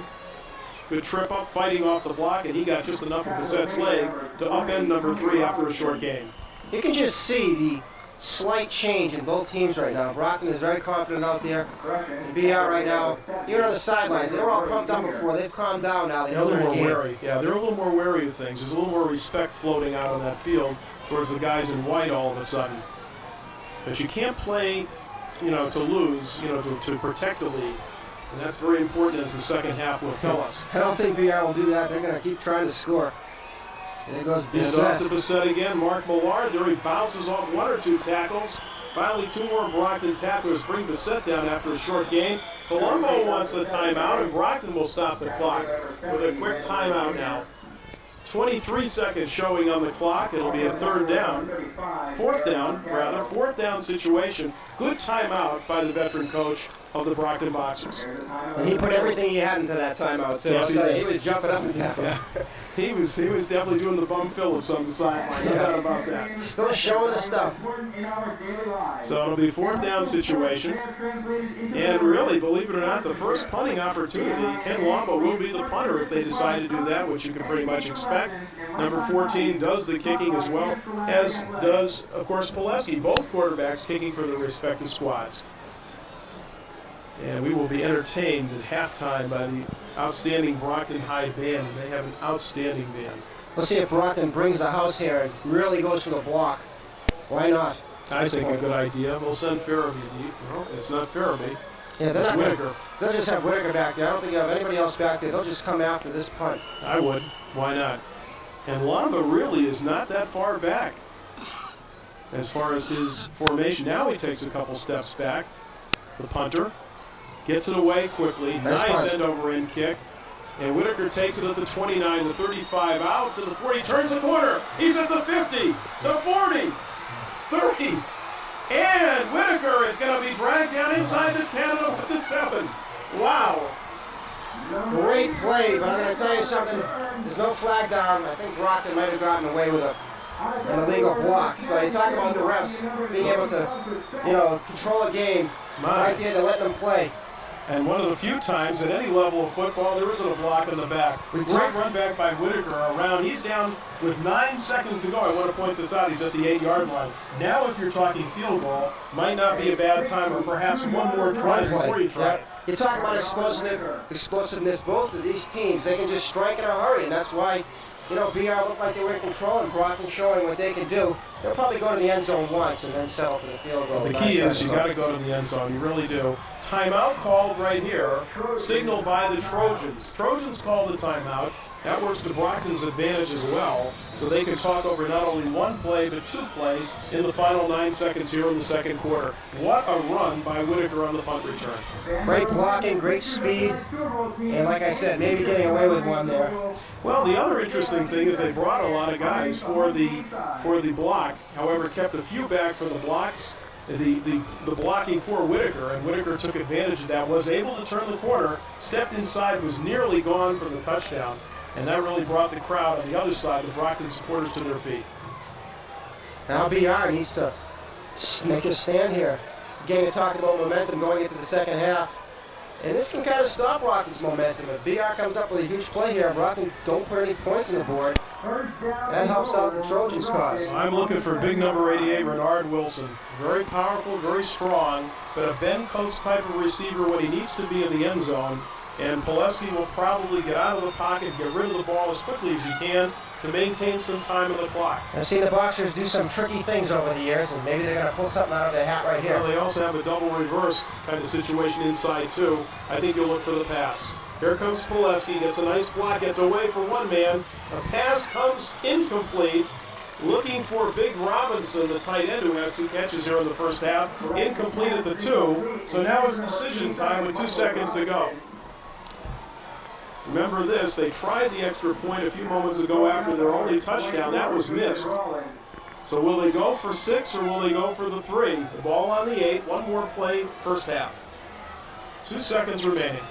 S2: Good trip up, fighting off the block, and he got just enough of Bissett's leg to upend number 3 after a short gain.
S11: You can just see the slight change in both teams right now. Brockton is very confident out there. And BR right now, even on the sidelines, they were all pumped up before. They've calmed down now. They know
S2: They're a
S11: they're
S2: little
S11: in
S2: more
S11: the game.
S2: wary. Yeah, they're a little more wary of things. There's a little more respect floating out on that field towards the guys in white all of a sudden. But you can't play, to lose, to protect the lead. And that's very important, as the second half will tell us.
S11: I don't think BR will do that. They're going to keep trying to score. And there goes Bissett.
S2: And off to Bissett again. Mark Millard there. He bounces off 1 or 2 tackles. Finally, 2 more Brockton tacklers bring Bissett down after a short gain. Colombo wants the timeout, and Brockton will stop the clock with a quick timeout now. 23 seconds showing on the clock. It'll be a fourth down situation. Good timeout by the veteran coach of the Brockton Boxers.
S11: And he put everything he had into that timeout, too.
S2: Yes,
S11: He was jumping up and down.
S2: Yeah. He was definitely doing the bum Phillips on the sideline. No doubt about that.
S11: Still showing the stuff.
S2: So it'll be 4th down situation. And really, believe it or not, the first punting opportunity, Ken Lombo will be the punter if they decide to do that, which you can pretty much expect. Number 14 does the kicking as well, as does, of course, Pileski. Both quarterbacks kicking for their respective squads. And we will be entertained at halftime by the outstanding Brockton High Band, and they have an outstanding band.
S11: We'll see if Brockton brings the house here and really goes for the block. Why not?
S2: I think a good idea. We'll send Farabee deep. No, it's not Farabee.
S11: Yeah,
S2: it's Whitaker.
S11: They'll just have Whitaker back there. I don't think you have anybody else back there. They'll just come after this punt.
S2: I would. Why not? And Lamba really is not that far back as far as his formation. Now he takes a couple steps back. The punter gets it away quickly. Nice end over end kick. And Whitaker takes it at the 29, the 35, out to the 40. Turns the corner. He's at the 50, the 40, 30. And Whitaker is going to be dragged down inside the 10 at the 7. Wow.
S11: Great play, but I'm going to tell you something. There's no flag down. I think Brockton might have gotten away with an illegal block. So you talk about the refs being able to, control a game. Right there, they're letting them play.
S2: And one of the few times at any level of football there isn't a block in the back. Great run back by Whitaker around. He's down with 9 seconds to go. I want to point this out. He's at the 8-yard line. Now if you're talking field goal, might not be a bad time, or perhaps one more try before you try.
S11: You're talking about explosiveness. Both of these teams, they can just strike in a hurry, and that's why you know, BR looked like they were in control, and Brockton showing what they can do. They'll probably go to the end zone once and then settle for the field goal.
S2: The key is you got to go to the end zone. You really do. Timeout called right here, signaled by the Trojans. Trojans called the timeout. That works to Brockton's advantage as well, so they can talk over not only one play, but two plays in the final 9 seconds here in the second quarter. What a run by Whitaker on the punt return.
S11: Great blocking, great speed, and like I said, maybe getting away with one there.
S2: Well, the other interesting thing is they brought a lot of guys for the block, however, kept a few back for the blocks. The blocking for Whitaker, and Whitaker took advantage of that, was able to turn the corner, stepped inside, was nearly gone for the touchdown. And that really brought the crowd on the other side, the Brockton supporters, to their feet.
S11: Now BR needs to make a stand here. Again, you're talking about momentum going into the second half. And this can kind of stop Brockton's momentum. If BR comes up with a huge play here, Brockton don't put any points on the board. That helps out the Trojans' cause.
S2: I'm looking for big number 88, Renard Wilson. Very powerful, very strong, but a Ben Coates type of receiver when he needs to be in the end zone. And Pileski will probably get out of the pocket, get rid of the ball as quickly as he can to maintain some time on the clock.
S11: I've seen the Boxers do some tricky things over the years, and maybe they're going to pull something out of their hat right here.
S2: Well, they also have a double reverse kind of situation inside, too. I think you'll look for the pass. Here comes Pileski, gets a nice block, gets away for one man. A pass comes incomplete. Looking for Big Robinson, the tight end, who has 2 catches here in the first half. Incomplete at the 2. So now it's decision time with 2 seconds to go. Remember this, they tried the extra point a few moments ago after their only touchdown. That was missed. So will they go for 6 or will they go for the 3? The ball on the 8, one more play, first half. 2 seconds remaining.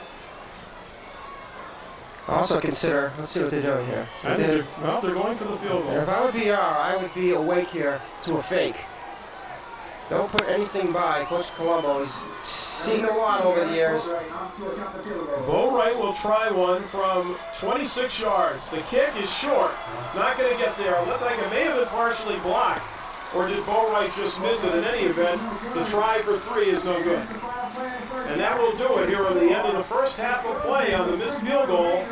S11: Also consider, let's see what they're doing here.
S2: They're going for the field goal.
S11: And if I would be I would be awake here to a fake. Don't put anything by. Coach Colombo has seen a lot over the years.
S2: Bo Wright will try one from 26 yards. The kick is short. It's not going to get there. It looked like it may have been partially blocked. Or did Bo Wright just miss it? In any event, the try for 3 is no good. And that will do it here on the end of the first half of play on the missed field goal.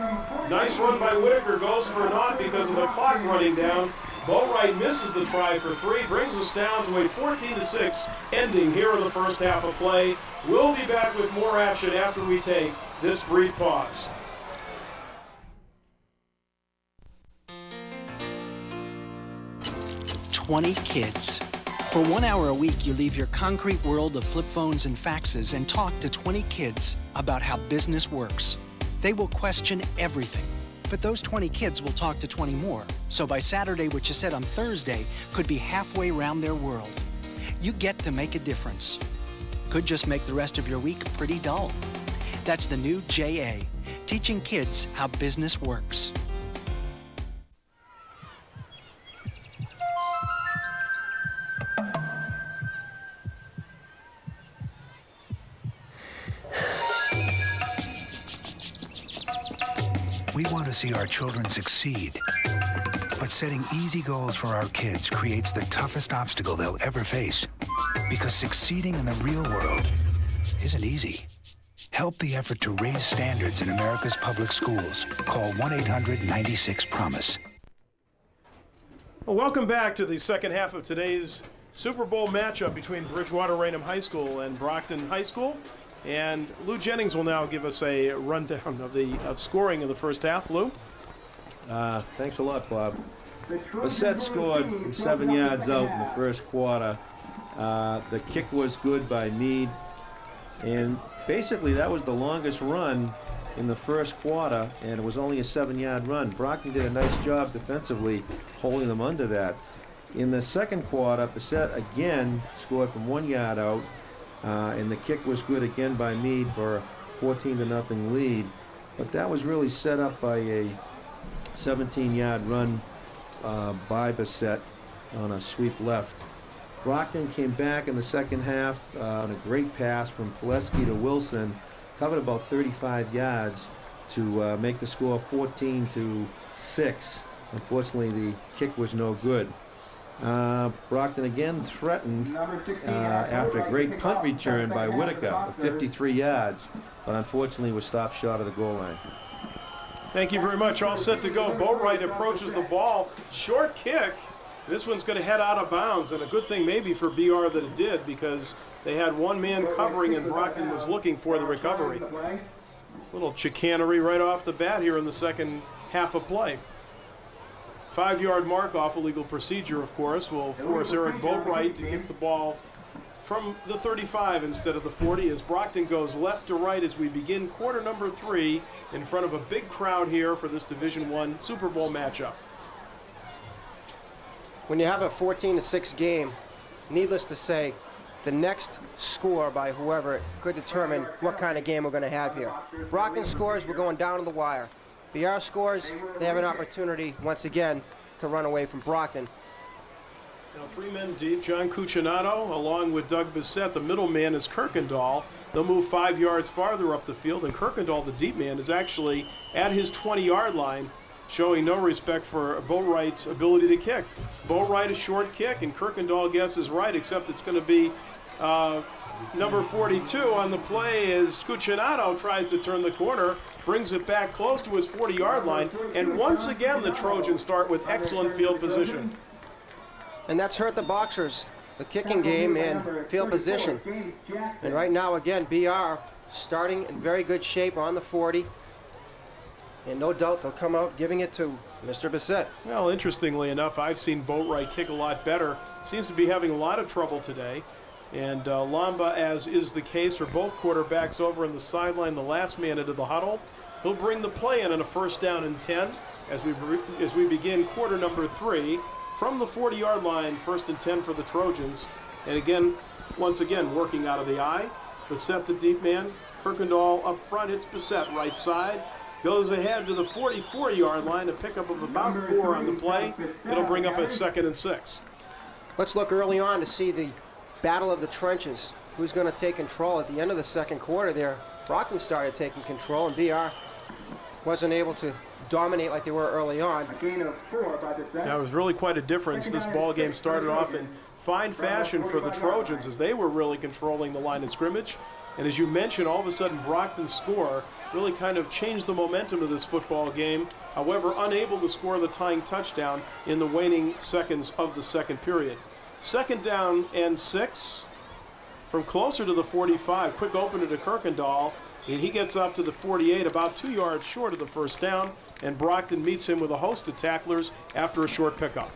S2: Nice run by Whitaker, goes for naught because of the clock running down. Bo Wright misses the try for 3, brings us down to a 14-6 ending here in the first half of play. We'll be back with more action after we take this brief pause.
S7: "20 kids. For 1 hour a week, you leave your concrete world of flip phones and faxes and talk to 20 kids about how business works. They will question everything. But those 20 kids will talk to 20 more. So by Saturday, what you said on Thursday could be halfway around their world. You get to make a difference. Could just make the rest of your week pretty dull. That's the new JA, teaching kids how business works.
S13: We want to see our children succeed. But setting easy goals for our kids creates the toughest obstacle they'll ever face. Because succeeding in the real world isn't easy. Help the effort to raise standards in America's public schools. Call 1-800-96-PROMISE.
S2: Well, welcome back to the second half of today's Super Bowl matchup between Bridgewater Raynham High School and Brockton High School. And Lou Jennings will now give us a rundown of scoring in the first half. Lou?
S23: Thanks a lot, Bob. Bassett scored 7 yards out in the first quarter. The kick was good by Meade. And basically that was the longest run in the first quarter, and it was only a 7-yard run. Brockton did a nice job defensively holding them under that. In the second quarter, Bassett again scored from 1 yard out. And the kick was good again by Meade for a 14-0 lead. But that was really set up by a 17-yard run by Bassett on a sweep left. Brockton came back in the second half on a great pass from Pileski to Wilson, covered about 35 yards to make the score 14-6. Unfortunately, the kick was no good. Brockton again threatened after a great punt return by Whitaker of 53 yards, but unfortunately was stopped short of the goal line.
S2: Thank you very much. All set to go. Boatwright approaches the ball. Short kick. This one's going to head out of bounds, and a good thing maybe for BR that it did, because they had one man covering and Brockton was looking for the recovery. Little chicanery right off the bat here in the second half of play. 5-yard mark off, illegal procedure, of course, will force Eric Boatwright to kick the ball from the 35 instead of the 40 as Brockton goes left to right as we begin quarter number 3 in front of a big crowd here for this Division I Super Bowl matchup.
S11: When you have a 14-6 game, needless to say, the next score by whoever could determine what kind of game we're going to have here. Brockton scores, we're going down to the wire. BR scores, they have an opportunity once again to run away from Brockton.
S2: Now 3 men deep, John Cucinato along with Doug Bissett. The middle man is Kirkendall. They'll move 5 yards farther up the field, and Kirkendall, the deep man, is actually at his 20-yard line, showing no respect for Boatwright's ability to kick. Boatwright a short kick, and Kirkendall guesses right, except it's going to be number 42 on the play as Cucinato tries to turn the corner, brings it back close to his 40-yard line, and once again the Trojans start with excellent field position.
S11: And that's hurt the Boxers, the kicking game and field position. And right now, again, BR starting in very good shape on the 40. And no doubt they'll come out giving it to Mr. Bissett.
S2: Well, interestingly enough, I've seen Boatwright kick a lot better. Seems to be having a lot of trouble today. And Lamba, as is the case for both quarterbacks over on the sideline, the last man into the huddle. He'll bring the play in on a 1st down and 10 as we begin quarter number 3 from the 40-yard line, 1st and 10 for the Trojans. And again, once again, working out of the eye. Bissett, the deep man. Kirkendall up front, hits Bissett right side. Goes ahead to the 44-yard line, a pickup of about 4 on the play. It'll bring up a 2nd and 6.
S11: Let's look early on to see the battle of the trenches. Who's going to take control at the end of the second quarter there? Brockton started taking control, and BR wasn't able to dominate like they were early on.
S2: Yeah, it was really quite a difference. This ball game started off in fine fashion for the Trojans as they were really controlling the line of scrimmage. And as you mentioned, all of a sudden Brockton's score really kind of changed the momentum of this football game. However, unable to score the tying touchdown in the waning seconds of the second period. 2nd down and 6 from closer to the 45. Quick opener to Kirkendall. And he gets up to the 48, about 2 yards short of the 1st down, and Brockton meets him with a host of tacklers after a short pickup.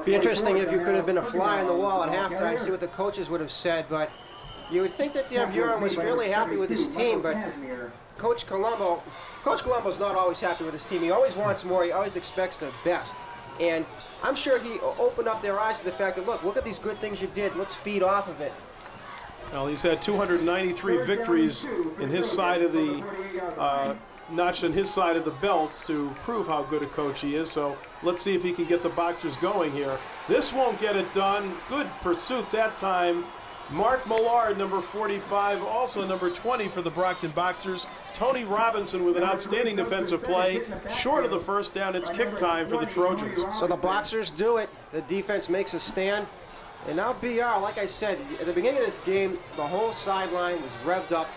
S11: Be interesting if you could have been a fly on the wall at halftime, see what the coaches would have said, but you would think that Dan Buren was fairly happy with his team, but Coach Colombo's not always happy with his team. He always wants more, he always expects the best. And I'm sure he opened up their eyes to the fact that, look at these good things you did, let's feed off of it.
S2: Well, he's had 293 victories in his side of the notched in his side of the belt to prove how good a coach he is. So let's see if he can get the Boxers going here. This won't get it done. Good pursuit that time. Mark Millard, number 45, also number 20 for the Brockton Boxers. Tony Robinson with an outstanding defensive play. Short of the 1st down, it's kick time for the Trojans.
S11: So the Boxers do it. The defense makes a stand. And now BR, like I said, at the beginning of this game, the whole sideline was revved up,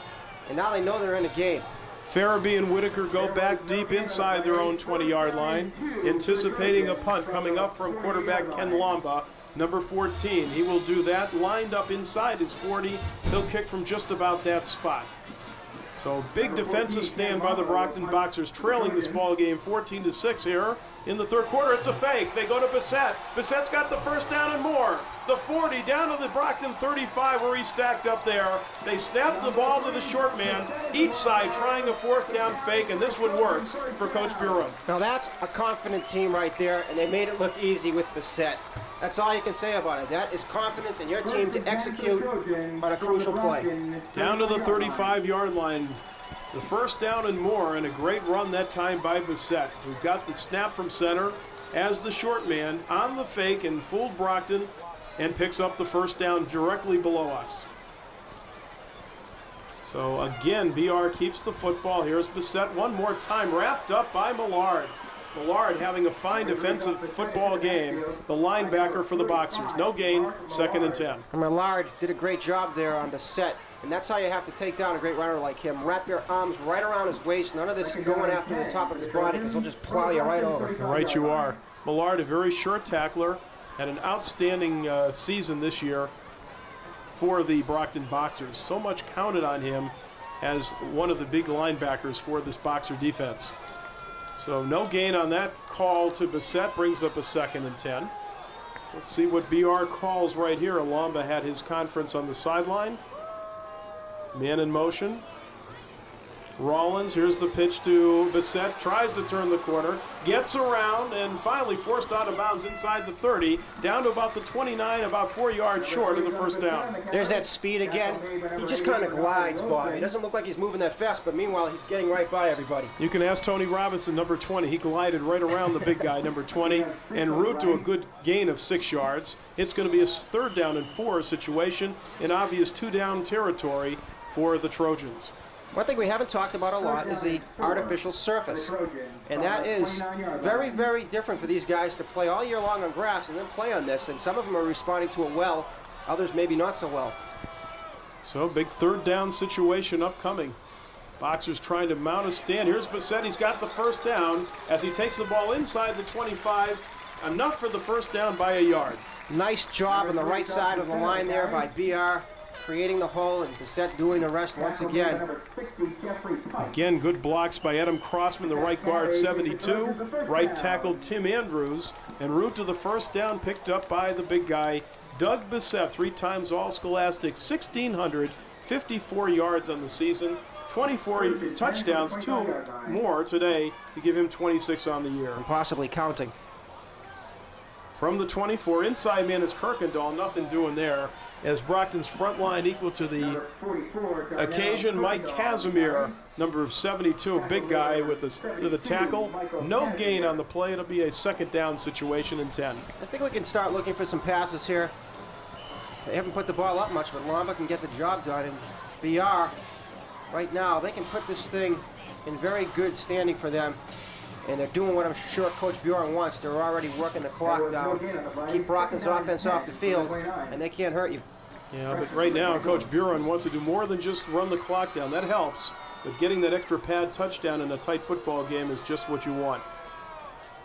S11: and now they know they're in a game.
S2: Farabee and Whitaker go back deep inside their own 20-yard line, anticipating a punt coming up from quarterback Ken Lamba, number 14. He will do that, lined up inside his 40. He'll kick from just about that spot. So big defensive stand by the Brockton Boxers, trailing this ball game 14-6 here in the 3rd quarter. It's a fake. They go to Bissett. Bissett's got the 1st down and more. The 40 down to the Brockton 35 where he's stacked up there. They snap the ball to the short man, each side trying a 4th down fake, and this one works for Coach Buren.
S11: Now that's a confident team right there, and they made it look easy with Bissett. That's all you can say about it. That is confidence in your team to execute on a crucial play.
S2: Down to the 35-yard line. The 1st down and more, and a great run that time by Bissett, who got the snap from center as the short man on the fake and fooled Brockton and picks up the 1st down directly below us. So again, BR keeps the football. Here's Bissett one more time, wrapped up by Millard. Millard having a fine defensive football game, the linebacker for the Boxers. No gain, 2nd and 10.
S11: Millard did a great job there on Bissett. And that's how you have to take down a great runner like him. Wrap your arms right around his waist. None of this going after the top of his body, because he'll just plow you right over.
S2: Right you are. Millard, a very short tackler, had an outstanding season this year for the Brockton Boxers. So much counted on him as one of the big linebackers for this Boxer defense. So no gain on that call to Bissett, brings up a 2nd and 10. Let's see what BR calls right here. Alamba had his conference on the sideline. Man in motion. Rollins, here's the pitch to Bissett, tries to turn the corner, gets around, and finally forced out of bounds inside the 30, down to about the 29, about 4 yards short of the first down.
S11: There's that speed again. He just kind of glides, Bob. He doesn't look like he's moving that fast, but meanwhile, he's getting right by everybody.
S2: You can ask Tony Robinson, number 20. He glided right around the big guy, number 20, en route to a good gain of 6 yards. It's going to be a 3rd down and 4 situation in obvious 2-down territory for the Trojans.
S11: One thing we haven't talked about a lot is the artificial surface. And that is very, very different for these guys to play all year long on grass and then play on this. And some of them are responding to it well, others maybe not so well.
S2: So big 3rd down situation upcoming. Boxers trying to mount a stand. Here's Bissett. He's got the 1st down as he takes the ball inside the 25. Enough for the 1st down by a yard.
S11: Nice job on the right side of the line there by BR. Creating the hole, and Bissett doing the rest once again.
S2: Again, good blocks by Adam Crossman, the right guard, 72. Right tackle Tim Andrews, en route to the 1st down, picked up by the big guy, Doug Bissett, 3 times All-Scholastic, 1,654 yards on the season, 24 touchdowns, 2 more today to give him 26 on the year.
S11: And possibly counting.
S2: From the 24, inside man is Kirkendall, nothing doing there. As Brockton's front line equal to the occasion, Mike Casimir, number 72, a big guy with the tackle. No gain on the play. It'll be a 2nd down situation in 10.
S11: I think we can start looking for some passes here. They haven't put the ball up much, but Lamba can get the job done. And BR, right now, they can put this thing in very good standing for them. And they're doing what I'm sure Coach Bjorn wants. They're already working the clock down. Keep Brockton's offense off the field, and they can't hurt you.
S2: Yeah, but right now Coach Bjorn wants to do more than just run the clock down. That helps, but getting that extra pad touchdown in a tight football game is just what you want.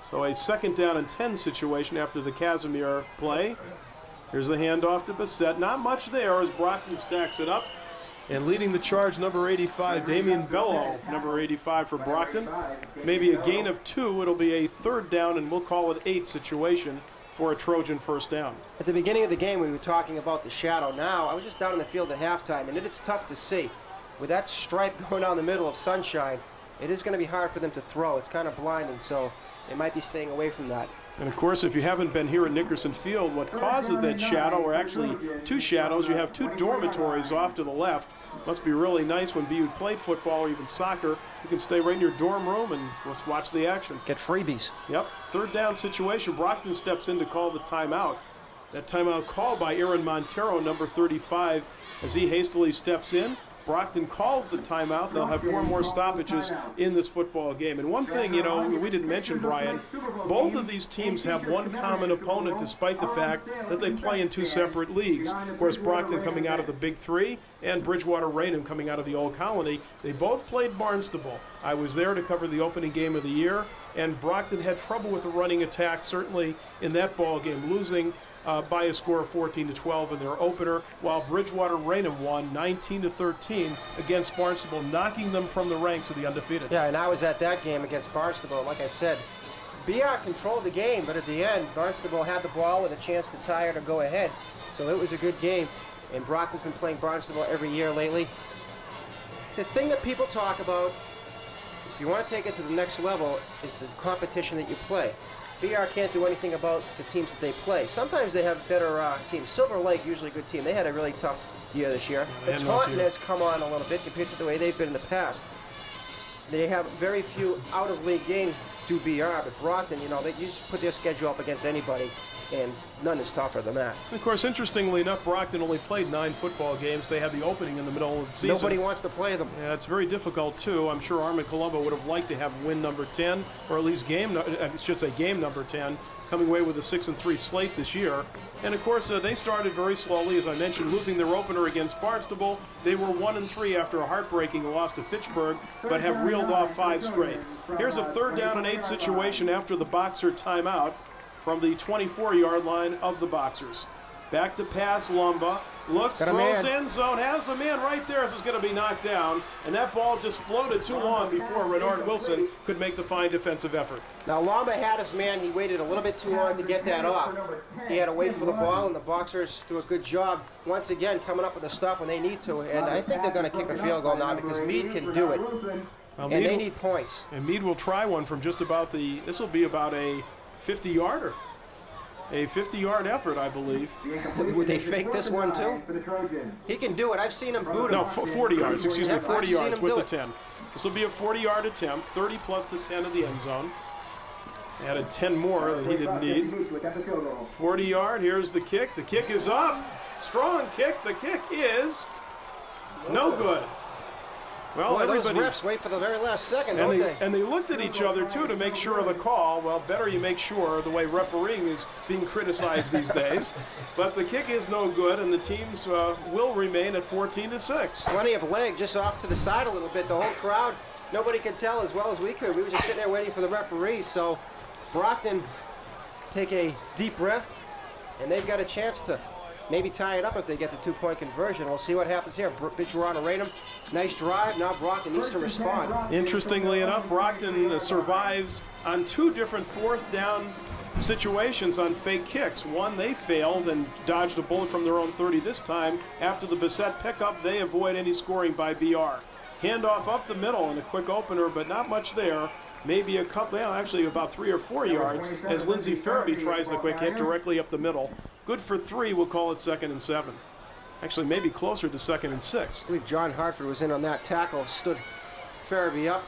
S2: So a 2nd down and 10 situation after the Casimir play. Here's the handoff to Bissett. Not much there as Brockton stacks it up. And leading the charge, number 85, Damian Bello, number 85 for Brockton. Maybe a gain of 2. It'll be a 3rd down, and we'll call it 8 situation for a Trojan 1st down.
S11: At the beginning of the game, we were talking about the shadow. Now, I was just down in the field at halftime, and it's tough to see. With that stripe going down the middle of sunshine, it is going to be hard for them to throw. It's kind of blinding, so they might be staying away from that.
S2: And of course, if you haven't been here at Nickerson Field, what causes that shadow, or actually 2 shadows, you have 2 dormitories off to the left. Must be really nice when BU played football or even soccer. You can stay right in your dorm room and just watch the action.
S11: Get freebies.
S2: Yep, 3rd down situation. Brockton steps in to call the timeout. That timeout called by Aaron Montero, number 35, as he hastily steps in. Brockton calls the timeout. They'll have 4 more stoppages in this football game. And one thing, we didn't mention, Brian, both of these teams have one common opponent despite the fact that they play in 2 separate leagues. Of course, Brockton coming out of the Big 3 and Bridgewater Raynham coming out of the Old Colony. They both played Barnstable. I was there to cover the opening game of the year, and Brockton had trouble with the running attack, certainly in that ball game, losing by a score of 14-12 in their opener, while Bridgewater Raynham won 19-13 against Barnstable, knocking them from the ranks of the undefeated.
S11: Yeah, and I was at that game against Barnstable. Like I said, BR controlled the game, but at the end, Barnstable had the ball with a chance to tie it or go ahead. So it was a good game, and Brockton's been playing Barnstable every year lately. The thing that people talk about, if you want to take it to the next level, is the competition that you play. BR can't do anything about the teams that they play. Sometimes they have better teams. Silver Lake, usually a good team. They had a really tough year this year. But Taunton has come on a little bit compared to the way they've been in the past. They have very few out-of-league games to BR, but Brockton, they just put their schedule up against anybody. and none is tougher than that.
S2: Of course, interestingly enough, Brockton only played 9 football games. They had the opening in the middle of the season.
S11: Nobody wants to play them.
S2: Yeah, it's very difficult, too. I'm sure Armin Colombo would have liked to have win number 10, or at least game number 10, coming away with a 6-3 slate this year. And, of course, they started very slowly, as I mentioned, losing their opener against Barnstable. They were 1-3 after a heartbreaking loss to Fitchburg, but have reeled off 5 straight. Here's a 3rd down and 8 situation after the Boxer timeout from the 24-yard line of the Boxers. Back to pass, Lumba. Looks, throws end zone, has a man right there as it's going to be knocked down, and that ball just floated too long before Renard Wilson could make the fine defensive effort.
S11: Now Lamba had his man, he waited a little bit too long to get that off. He had to wait for the ball, and the Boxers do a good job once again coming up with a stop when they need to, and I think they're going to kick a field goal now because Meade can do it, and they need points.
S2: And Meade will try one from just about this will be about a 50-yarder. A 50-yard effort, I believe.
S11: Would they fake this one, too? He can do it. I've seen him boot him.
S2: No, 40 yards, excuse me, 40 yards with the 10.
S11: It.
S2: This will be a 40-yard attempt, 30 plus the 10 of the end zone. Added 10 more than he didn't need. 40-yard, here's the kick. The kick is up. Strong kick. The kick is no good. Well,
S11: boy, those refs wait for the very last second,
S2: and
S11: don't they?
S2: And they looked at each other, too, to make sure of the call. Well, better you make sure the way refereeing is being criticized these days. But the kick is no good, and the teams will remain at 14-6.
S11: Plenty of leg just off to the side a little bit. The whole crowd, nobody could tell as well as we could. We were just sitting there waiting for the referees. So Brockton take a deep breath, and they've got a chance to maybe tie it up if they get the 2-point conversion. We'll see what happens here. Bridgewater Raynham, nice drive. Now Brockton needs to respond.
S2: Interestingly enough, Brockton survives on 2 different 4th down situations on fake kicks. One, they failed and dodged a bullet from their own 30 this time. After the Bissett pickup, they avoid any scoring by BR. Handoff up the middle and a quick opener, but not much there. Maybe a couple, well, actually about 3 or 4 yards as Lindsey Farabee tries the quick hit directly up the middle. Good for 3, we'll call it 2nd and 7. Actually, maybe closer to 2nd and 6.
S11: I believe John Hartford was in on that tackle, stood Farabee up.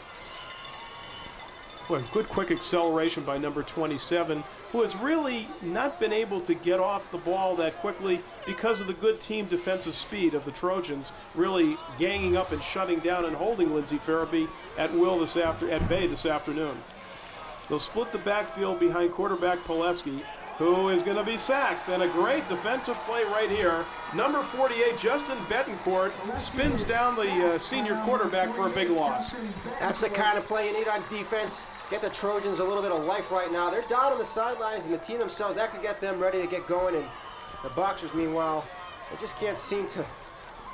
S2: Well, good quick acceleration by number 27, who has really not been able to get off the ball that quickly because of the good team defensive speed of the Trojans, really ganging up and shutting down and holding Lindsey Farabee at will at bay this afternoon. They'll split the backfield behind quarterback Pileski, who is going to be sacked, and a great defensive play right here. Number 48, Justin Betancourt, spins down the senior quarterback for a big loss.
S11: That's the kind of play you need on defense. Get the Trojans a little bit of life right now. They're down on the sidelines, and the team themselves, that could get them ready to get going. And the Boxers, meanwhile, they just can't seem to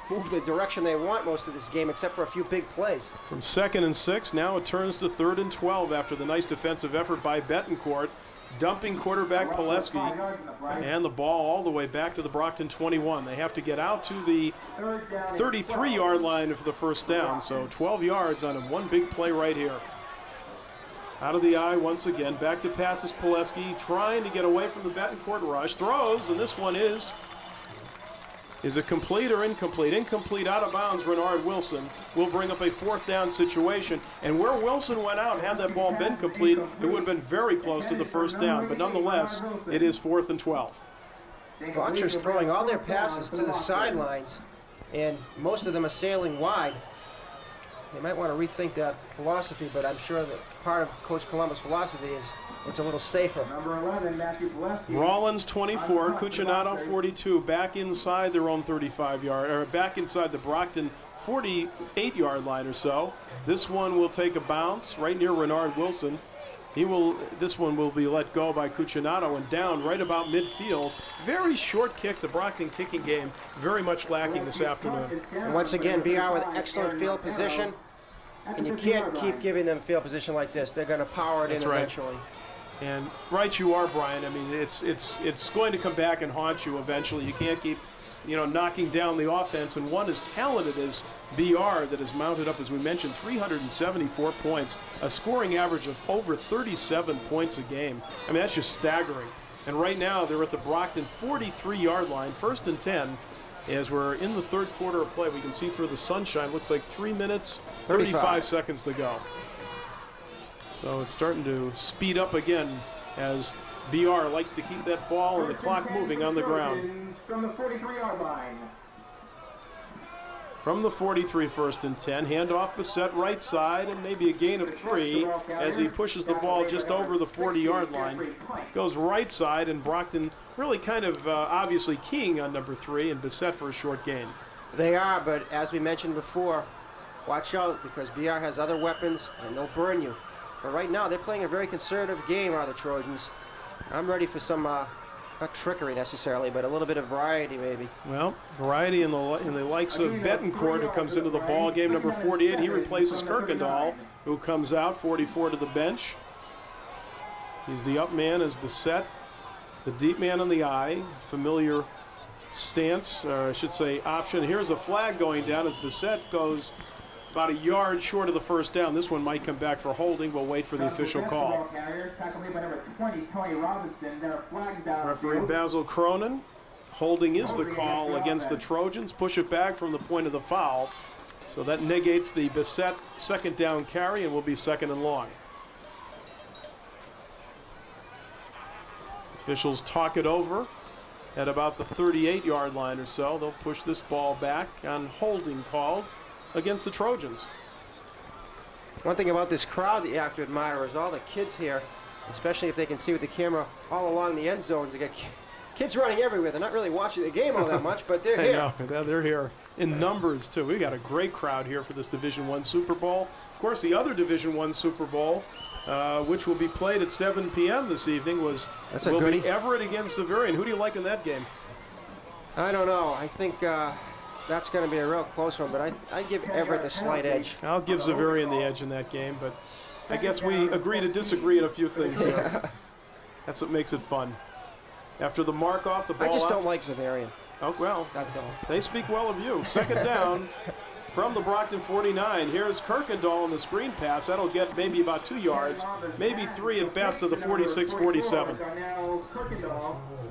S11: move the direction they want most of this game, except for a few big plays.
S2: From 2nd and 6, now it turns to 3rd and 12 after the nice defensive effort by Betancourt, dumping quarterback Pileski, and the ball all the way back to the Brockton 21. They have to get out to the 33-yard line for the 1st down, so 12 yards on one big play right here. Out of the eye once again. Back to passes Pileski, trying to get away from the Betancourt rush. Throws, and this one is it complete or incomplete? Incomplete, out of bounds. Renard Wilson will bring up a 4th down situation. And where Wilson went out, had that ball been complete, it would have been very close to the 1st down. But nonetheless, it is 4th and 12.
S11: Boxers throwing all their passes to the sidelines, and most of them are sailing wide. They might want to rethink that philosophy, but I'm sure that part of Coach Colombo's philosophy is it's a little safer.
S3: Number 11, Matthew Pileski.
S2: Rollins 24, Cucinato 42, back inside their own 35-yard, or back inside the Brockton 48-yard line or so. This one will take a bounce right near Renard Wilson. This one will be let go by Cucinato and down right about midfield. Very short kick. The Brockton kicking game very much lacking this afternoon.
S11: And once again, BR with excellent field position. And you can't keep giving them field position like this. They're going to power it in eventually.
S2: And right you are, Brian. I mean, it's going to come back and haunt you eventually. You can't keep, knocking down the offense. And one as talented as BR that has mounted up, as we mentioned, 374 points, a scoring average of over 37 points a game. I mean, that's just staggering. And right now, they're at the Brockton 43-yard line, 1st and 10. As we're in the 3rd quarter of play, we can see through the sunshine. Looks like 3 minutes, 35 seconds to go. So it's starting to speed up again as BR likes to keep that ball and the clock moving on the ground.
S20: From the 43-yard line.
S2: From the 43, 1st and 10, handoff Bissett right side, and maybe a gain of 3 as he pushes the ball just over the 40-yard line. Goes right side, and Brockton really kind of obviously keying on number 3, and Bissett for a short gain.
S11: They are, but as we mentioned before, watch out because BR has other weapons, and they'll burn you. But right now, they're playing a very conservative game, are the Trojans. I'm ready for some, not trickery necessarily, but a little bit of variety maybe.
S2: Well, variety in the likes of Betancourt, who comes into the ball game, number 48. He replaces Kirkendall, who comes out, 44 to the bench. He's the up man as Bissett, the deep man on the eye. Familiar stance, or I should say option. Here's a flag going down as Bissett goes about a yard short of the first down. This one might come back for holding. We'll wait for the official call. Referee Basil Cronin. Holding is the call against the Trojans. Push it back from the point of the foul. So that negates the Bissett second down carry and will be 2nd and long. Officials talk it over at about the 38-yard line or so. They'll push this ball back on holding called against the Trojans.
S11: One thing about this crowd that you have to admire is all the kids here, especially if they can see with the camera all along the end zones. You got kids running everywhere. They're not really watching the game all that much, but they're here.
S2: I know, they're here in numbers too. We got a great crowd here for this Division I Super Bowl. Of course, the other Division I Super Bowl, which will be played at 7 p.m. this evening, will be Everett against Xaverian. Who do you like in that game?
S11: I don't know. I think that's going to be a real close one, but I'd give Everett the slight edge.
S2: I'll give Xaverian the edge in that game, but I guess we agree to disagree in a few things here. That's what makes it fun. After the mark off the ball,
S11: I just don't like Xaverian.
S2: Oh, well.
S11: That's all.
S2: They speak well of you. 2nd down from the Brockton 49. Here's Kirkendall on the screen pass. That'll get maybe about 2 yards, maybe 3 at best to the 46-47.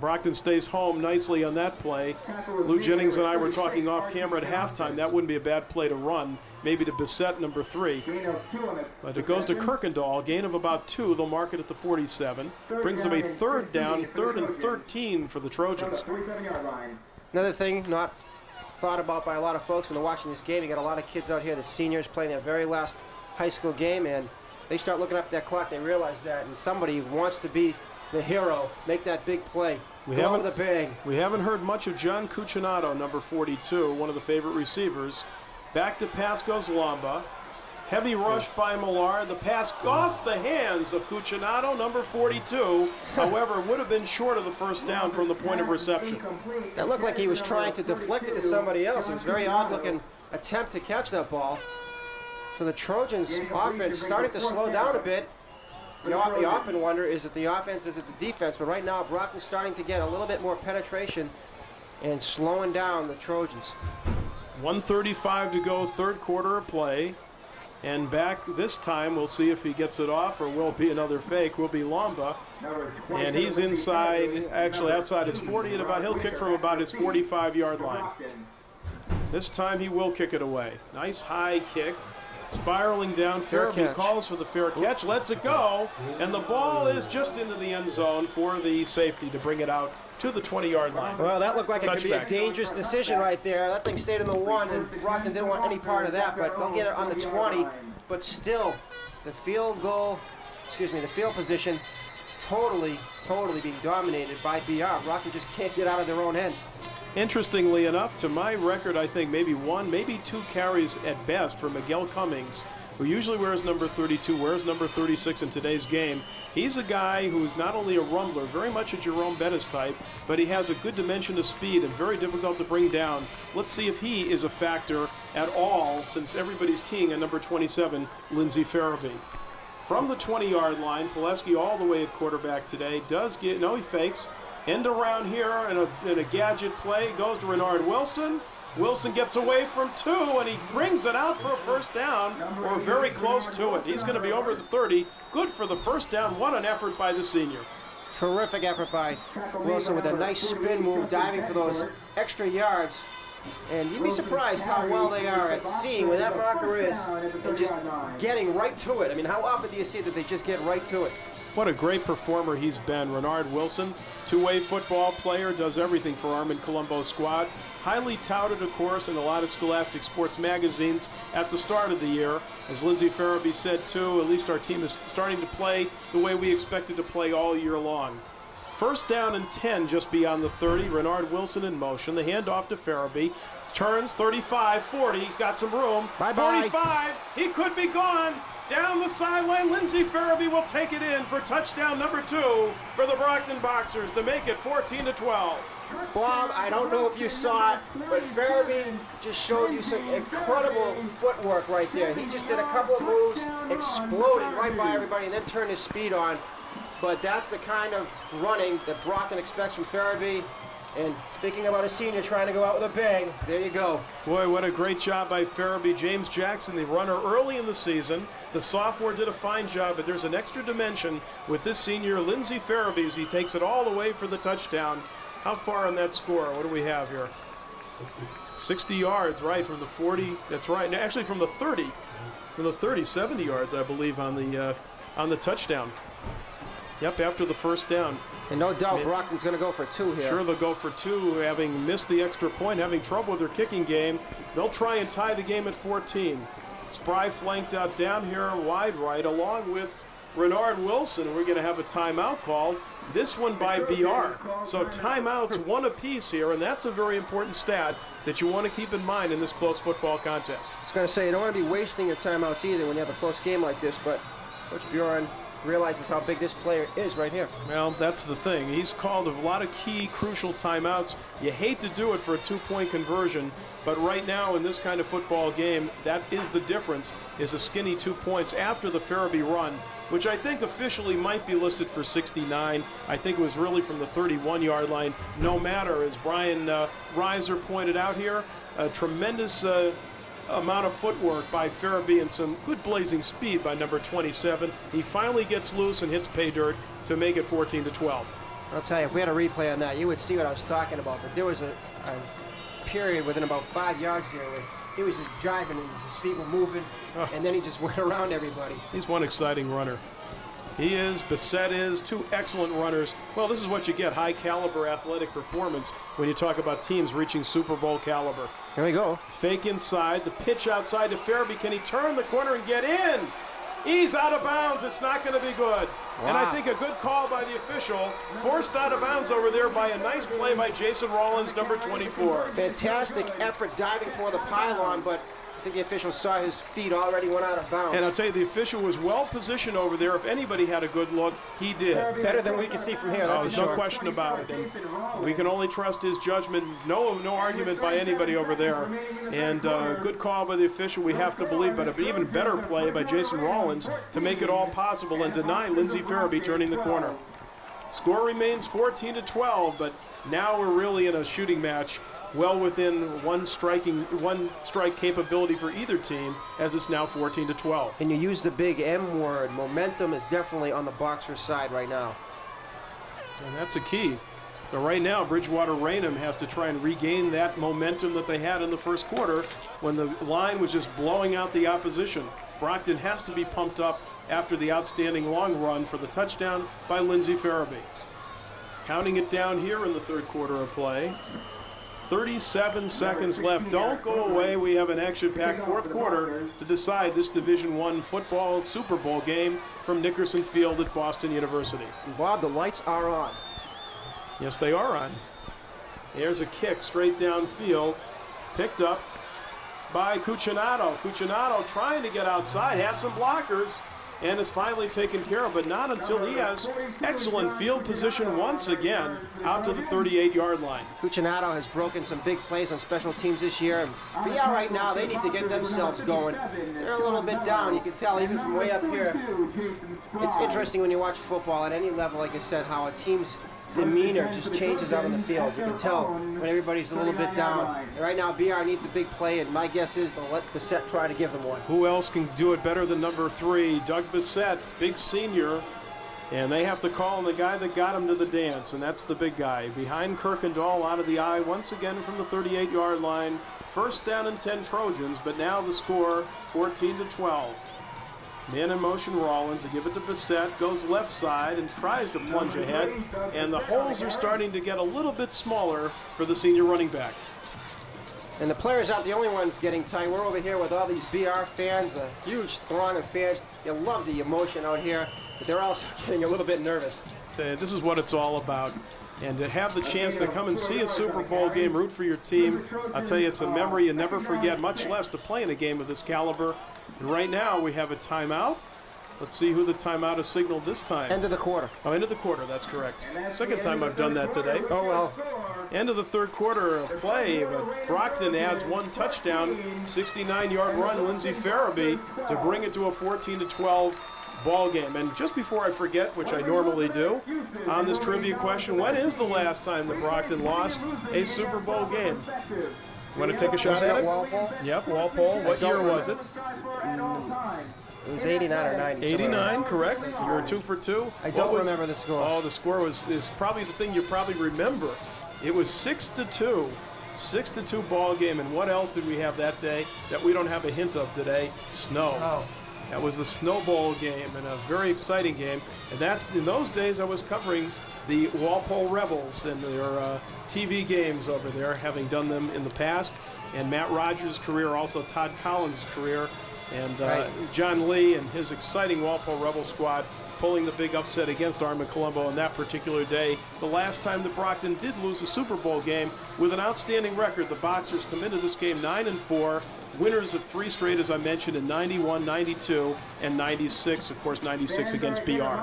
S2: Brockton stays home nicely on that play. Lou Jennings and I were talking off camera at halftime. That wouldn't be a bad play to run, maybe to Bissett, number 3. But it goes to Kirkendall, gain of about 2. They'll mark it at the 47. Brings them a 3rd down, 3rd and 13 for the Trojans.
S11: Another thing not thought about by a lot of folks when they're watching this game, you got a lot of kids out here, the seniors playing their very last high school game, and they start looking up at that clock, they realize that, and somebody wants to be the hero, make that big play. Go out with a bang.
S2: We haven't heard much of John Cucinato, number 42, one of the favorite receivers. Back to pass goes Lamba. Heavy rush by Millard. The pass off the hands of Cucinato, number 42. However, would have been short of the first down from the point of reception.
S11: That looked like he was trying to deflect it to somebody else. It was a very odd-looking attempt to catch that ball. So the Trojans' offense started to slow down a bit. You often wonder, is it the offense, is it the defense? But right now, Brockton's starting to get a little bit more penetration and slowing down the Trojans.
S2: 1:35 to go, 3rd quarter of play. And back this time, we'll see if he gets it off or will be another fake. Will be Lamba. And he's inside, actually outside his 40, and he'll kick from about his 45-yard line. This time he will kick it away. Nice high kick. Spiraling down, Farabee calls for the fair catch, lets it go, and the ball is just into the end zone for the safety to bring it out to the 20-yard line.
S11: Well, that looked like it could be a dangerous decision right there. That thing stayed in the 1, and Brockton didn't want any part of that, but they'll get it on the 20. But still, the field position totally being dominated by BR. Brockton just can't get out of their own end.
S2: Interestingly enough, to my record, I think maybe 1, maybe 2 carries at best for Miguel Cummings, who usually wears number 32, wears number 36 in today's game. He's a guy who's not only a rumbler, very much a Jerome Bettis type, but he has a good dimension of speed and very difficult to bring down. Let's see if he is a factor at all, since everybody's keying on number 27, Lindsey Farabee. From the 20-yard line, Pileski all the way at quarterback today, he fakes. End around here in a gadget play, goes to Renard Wilson. Wilson gets away from 2, and he brings it out for a first down, or very close to it. He's going to be over the 30. Good for the first down. What an effort by the senior.
S11: Terrific effort by Wilson with a nice spin move, diving for those extra yards. And you'd be surprised how well they are at seeing where that marker is and just getting right to it. I mean, how often do you see that they just get right to it?
S2: What a great performer he's been. Renard Wilson, two-way football player, does everything for Armand Colombo's squad. Highly touted, of course, in a lot of Scholastic sports magazines at the start of the year. As Lindsay Farabee said, too, at least our team is starting to play the way we expected to play all year long. First down and 10 just beyond the 30. Renard Wilson in motion. The handoff to Farabee. Turns 35, 40. He's got some room.
S11: Bye-bye.
S2: 45. He could be gone. Down the sideline, Lindsay Farabee will take it in for touchdown number 2 for the Brockton Boxers to make it 14-12.
S11: Bob, I don't know if you saw it, but Farabee just showed you some incredible footwork right there. He just did a couple of moves, exploded right by everybody, and then turned his speed on. But that's the kind of running that Brockton expects from Farabee. And speaking about a senior trying to go out with a bang, there you go.
S2: Boy, what a great job by Farabee. James Jackson, the runner early in the season. The sophomore did a fine job, but there's an extra dimension with this senior, Lindsay Farabee, as he takes it all the way for the touchdown. How far on that score? What do we have here? 60 yards, right, from the 40. That's right. Actually, from the 30. From the 30, 70 yards, I believe, on the touchdown. Yep, after the first down.
S11: And no doubt Brockton's going to go for 2 here.
S2: Sure, they'll go for 2, having missed the extra point, having trouble with their kicking game. They'll try and tie the game at 14. Spry flanked out down here, wide right, along with Renard Wilson. We're going to have a timeout called. This one by BR. So timeouts, 1 apiece here, and that's a very important stat that you want to keep in mind in this close football contest.
S11: I was going to say, you don't want to be wasting your timeouts either when you have a close game like this, but Coach Bjorn realizes how big this player is right here.
S2: Well, that's the thing. He's called a lot of key, crucial timeouts. You hate to do it for a 2-point conversion, but right now in this kind of football game, that is the difference, is a skinny 2 points after the Farabee run, which I think officially might be listed for 69. I think it was really from the 31-yard line. No matter, as Brian Reiser pointed out here, a tremendous amount of footwork by Farabee and some good blazing speed by number 27. He finally gets loose and hits pay dirt to make it 14-12.
S11: I'll tell you, if we had a replay on that, you would see what I was talking about. But there was a period within about 5 yards here where he was just driving and his feet were moving, and then he just went around everybody.
S2: He's one exciting runner. He is, Bissett is, 2 excellent runners. Well, this is what you get, high caliber athletic performance when you talk about teams reaching Super Bowl caliber.
S11: Here we go.
S2: Fake inside, the pitch outside to Farabee. Can he turn the corner and get in? He's out of bounds. It's not going to be good.
S11: Wow.
S2: And I think a good call by the official, forced out of bounds over there by a nice play by Jason Rollins, number 24.
S11: Fantastic effort diving for the pylon, but I think the official saw his feet already went out of bounds.
S2: And I'll tell you, the official was well positioned over there. If anybody had a good look, he did.
S11: Better than we can see from here, that's for sure.
S2: No question about it. And we can only trust his judgment. No argument by anybody over there. And good call by the official, we have to believe, but an even better play by Jason Rollins to make it all possible and deny Lindsay Farabee turning the corner. Score remains 14-12, but now we're really in a shooting match, well within one strike capability for either team, as it's now 14-12.
S11: And you use the big M word. Momentum is definitely on the Boxers' side right now.
S2: And that's a key. So right now, Bridgewater Raynham has to try and regain that momentum that they had in the first quarter when the line was just blowing out the opposition. Brockton has to be pumped up after the outstanding long run for the touchdown by Lindsay Farabee. Counting it down here in the third quarter of play. 37 seconds left. Don't go away. We have an action-packed fourth quarter to decide this Division I football Super Bowl game from Nickerson Field at Boston University.
S11: Bob, the lights are on.
S2: Yes, they are on. Here's a kick straight downfield. Picked up by Cucinato. Cucinato trying to get outside, has some blockers, and is finally taken care of, but not until he has excellent field position once again out to the 38-yard line.
S11: Cucinato has broken some big plays on special teams this year, and BR right now, they need to get themselves going. They're a little bit down, you can tell even from way up here. It's interesting when you watch football at any level, like I said, how a team's demeanor just changes out on the field. You can tell when everybody's a little bit down. And right now, BR needs a big play, and my guess is they'll let Bissett try to give them one.
S2: Who else can do it better than number 3? Doug Bissett, big senior. And they have to call on the guy that got him to the dance, and that's the big guy. Behind Kirkendall, out of the eye, once again from the 38-yard line. First down and 10 Trojans, but now the score, 14-12. Man in motion, Rollins. They give it to Bissett, goes left side and tries to plunge ahead. And the holes are starting to get a little bit smaller for the senior running back.
S11: And the players aren't the only ones getting tight. We're over here with all these BR fans, a huge throng of fans. You love the emotion out here, but they're also getting a little bit nervous.
S2: This is what it's all about. And to have the chance to come and see a Super Bowl game, root for your team, I'll tell you, it's a memory you never forget, much less to play in a game of this caliber. And right now, we have a timeout. Let's see who the timeout is signaled this time.
S11: End of the quarter.
S2: Oh, end of the quarter, that's correct. Second time I've done that today.
S11: Oh, well.
S2: End of the third quarter of play, but Brockton adds one touchdown, 69-yard run, Lindsey Farabee, to bring it to a 14-12 ball game. And just before I forget, which I normally do, on this trivia question, when is the last time that Brockton lost a Super Bowl game? Want to take a shot at it?
S11: Walpole?
S2: Yep, Walpole. What year was it?
S11: It was 89 or 90.
S2: 89, correct. You were 2 for 2.
S11: I don't remember the score.
S2: Oh, the score is probably the thing you probably remember. It was 6-2. 6-2 ball game. And what else did we have that day that we don't have a hint of today? Snow. That was the snowball game, and a very exciting game. And that, in those days, I was covering the Walpole Rebels and their TV games over there, having done them in the past. And Matt Rogers' career, also Todd Collins' career, and John Lee and his exciting Walpole Rebel squad pulling the big upset against Armin Colombo on that particular day. The last time that Brockton did lose a Super Bowl game with an outstanding record. The Boxers come into this game 9-4, winners of 3 straight, as I mentioned, in 91, 92, and 96. Of course, 96 against BR.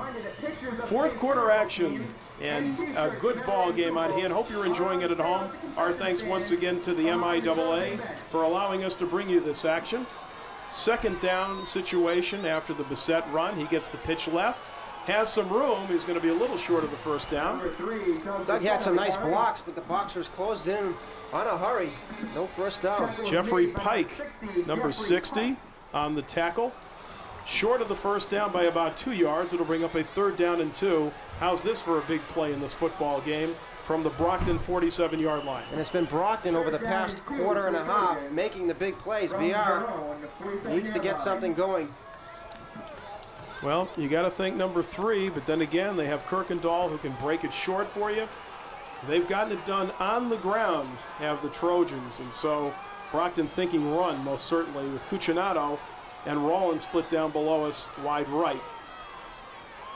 S2: Fourth quarter action and a good ball game on hand. Hope you're enjoying it at home. Our thanks once again to the MIAA for allowing us to bring you this action. Second down situation after the Bissett run. He gets the pitch left, has some room. He's going to be a little short of the first down.
S11: Doug had some nice blocks, but the Boxers closed in on a hurry. No first down.
S2: Jeffrey Pike, number 60, on the tackle. Short of the first down by about 2 yards. It'll bring up a 3rd down and 2. How's this for a big play in this football game from the Brockton 47-yard line?
S11: And it's been Brockton over the past quarter and a half making the big plays. BR needs to get something going.
S2: Well, you got to think number 3, but then again, they have Kirkendall who can break it short for you. They've gotten it done on the ground, have the Trojans, and so Brockton thinking run, most certainly, with Cucinato and Rollins split down below us wide right.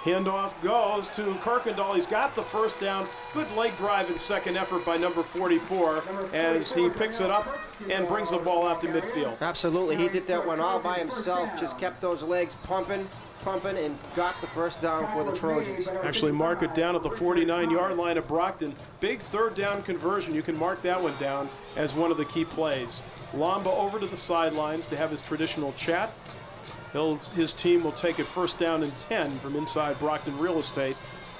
S2: Handoff goes to Kirkendall. He's got the first down. Good leg drive and second effort by number 44 as he picks it up and brings the ball out to midfield.
S11: Absolutely. He did that one all by himself, just kept those legs pumping, and got the first down for the Trojans.
S2: Actually mark it down at the 49-yard line of Brockton. Big 3rd down conversion. You can mark that one down as one of the key plays. Lamba over to the sidelines to have his traditional chat. His team will take it 1st down and 10 from inside Brockton real estate.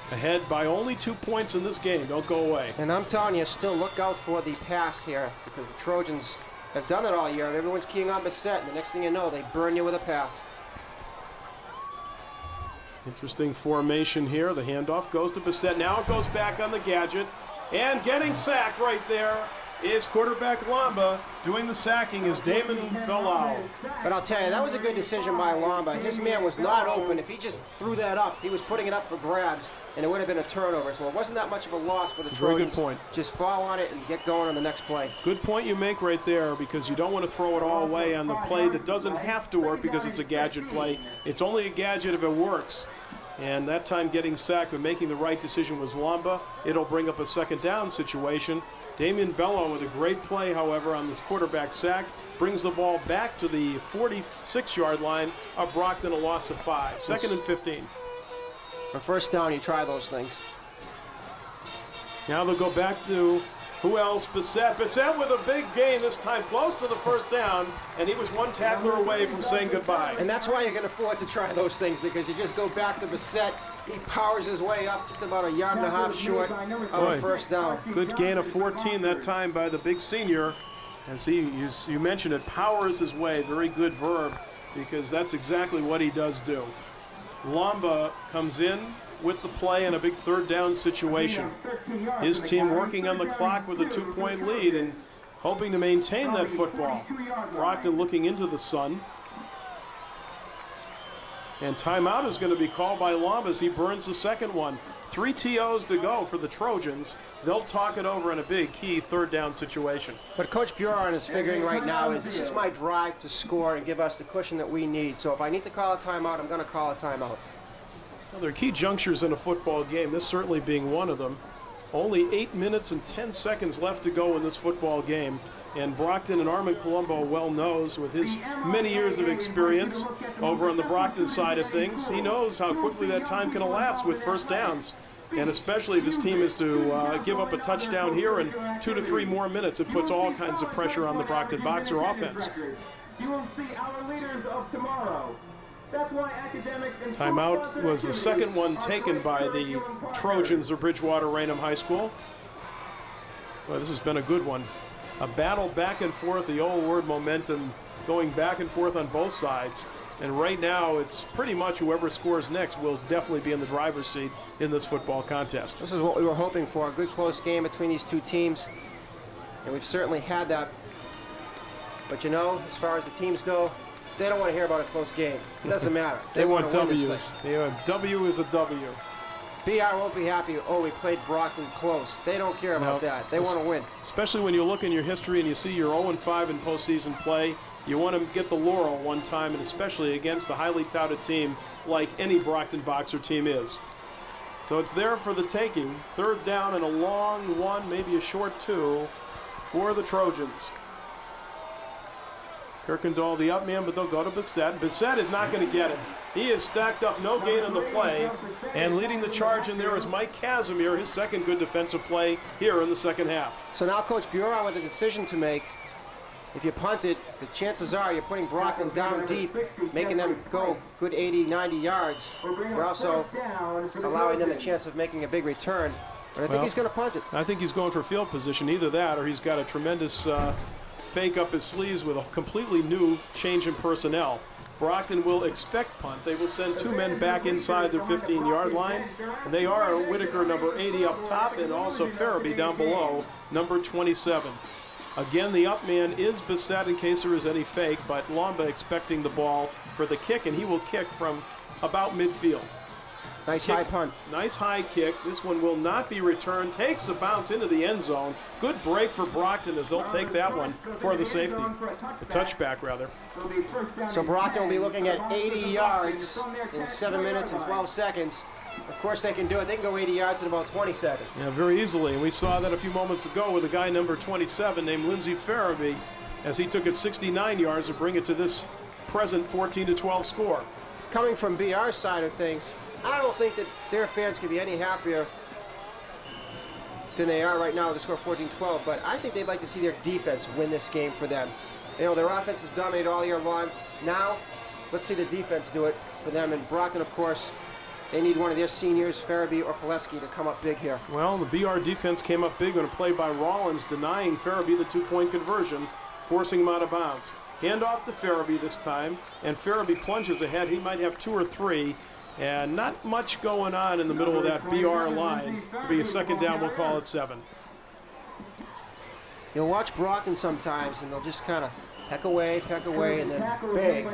S2: Ahead by only 2 points in this game. Don't go away.
S11: And I'm telling you, still look out for the pass here, because the Trojans have done it all year. Everyone's keying on Bissett, and the next thing you know, they burn you with a pass.
S2: Interesting formation here. The handoff goes to Bissett. Now it goes back on the gadget. And getting sacked right there is quarterback Lamba. Doing the sacking is Damon Bellau.
S11: But I'll tell you, that was a good decision by Lamba. His man was not open. If he just threw that up, he was putting it up for grabs, and it would have been a turnover. So it wasn't that much of a loss for the Trojans.
S2: Very good point.
S11: Just fall on it and get going on the next play.
S2: Good point you make right there, because you don't want to throw it all away on the play that doesn't have to work because it's a gadget play. It's only a gadget if it works. And that time getting sacked but making the right decision was Lamba. It'll bring up a 2nd down situation. Damian Bello with a great play, however, on this quarterback sack. Brings the ball back to the 46-yard line of Brockton, a loss of 5. 2nd and 15.
S11: For first down, you try those things.
S2: Now they'll go back to, who else? Bissett. Bissett with a big gain this time, close to the first down, and he was one tackler away from saying goodbye.
S11: And that's why you can afford to try those things, because you just go back to Bissett. He powers his way up just about 1.5 yards short of a first down.
S2: Good gain of 14 that time by the big senior. As he, you mentioned it, powers his way. Very good verb, because that's exactly what he does do. Lamba comes in with the play and a big third down situation. His team working on the clock with a 2-point lead and hoping to maintain that football. Brockton looking into the sun. And timeout is going to be called by Lomb as he burns the second one. 3 TOs to go for the Trojans. They'll talk it over in a big key third down situation.
S11: What Coach Buron is figuring right now is this is my drive to score and give us the cushion that we need. So if I need to call a timeout, I'm going to call a timeout.
S2: Well, there are key junctures in a football game, this certainly being one of them. Only 8 minutes and 10 seconds left to go in this football game. And Brockton and Armin Colombo well knows, with his many years of experience over on the Brockton side of things, he knows how quickly that time can elapse with first downs. And especially if his team is to give up a touchdown here in 2 to 3 more minutes, it puts all kinds of pressure on the Brockton Boxer offense.
S3: You will see our leaders of tomorrow. That's why academics and
S2: timeout was the second one taken by the Trojans of Bridgewater Raynham High School. Well, this has been a good one. A battle back and forth, the old word momentum going back and forth on both sides. And right now, it's pretty much whoever scores next will definitely be in the driver's seat in this football contest.
S11: This is what we were hoping for, a good close game between these two teams. And we've certainly had that. But you know, as far as the teams go, they don't want to hear about a close game. It doesn't matter.
S2: They want
S11: to win this
S2: W's.
S11: thing.
S2: W is a W.
S11: BR won't be happy, oh, we played Brockton close. They don't care about that. They want to win.
S2: Especially when you look in your history and you see you're 0-5 in postseason play, you want to get the laurel one time, and especially against a highly touted team like any Brockton Boxer team is. So it's there for the taking. Third down and a long one, maybe a short 2 for the Trojans. Kirkendall the up man, but they'll go to Bissett. Bissett is not going to get it. He is stacked up, no gain on the play. And leading the charge in there is Mike Casimir, his second good defensive play here in the second half.
S11: So now Coach Buron with a decision to make. If you punt it, the chances are you're putting Brockton down deep, making them go good 80, 90 yards. You're also allowing them the chance of making a big return. But I think he's going to punt it.
S2: I think he's going for field position. Either that or he's got a tremendous fake up his sleeves with a completely new change in personnel. Brockton will expect punt. They will send 2 men back inside their 15-yard line. And they are Whitaker, number 80, up top, and also Farabee down below, number 27. Again, the up man is Bissett in case there is any fake, but Lomba expecting the ball for the kick, and he will kick from about midfield.
S11: Nice high punt.
S2: Nice high kick. This one will not be returned. Takes a bounce into the end zone. Good break for Brockton as they'll take that one for the safety. The touchback, rather.
S11: So Brockton will be looking at 80 yards in 7 minutes and 12 seconds. Of course they can do it. They can go 80 yards in about 20 seconds.
S2: Yeah, very easily. And we saw that a few moments ago with a guy number 27 named Lindsey Farabee as he took it 69 yards to bring it to this present 14-12 score.
S11: Coming from BR's side of things, I don't think that their fans can be any happier than they are right now with the score 14-12, but I think they'd like to see their defense win this game for them. You know, their offense has dominated all year long. Now, let's see the defense do it for them. And Brockton, of course, they need one of their seniors, Farabee or Pileski, to come up big here.
S2: Well, the BR defense came up big on a play by Rollins, denying Farabee the 2-point conversion, forcing him out of bounds. Handoff to Farabee this time, and Farabee plunges ahead. He might have 2 or 3. And not much going on in the middle of that BR line. It'll be a second down, we'll call it 7.
S11: You'll watch Brockton sometimes, and they'll just kind of peck away, and then bang.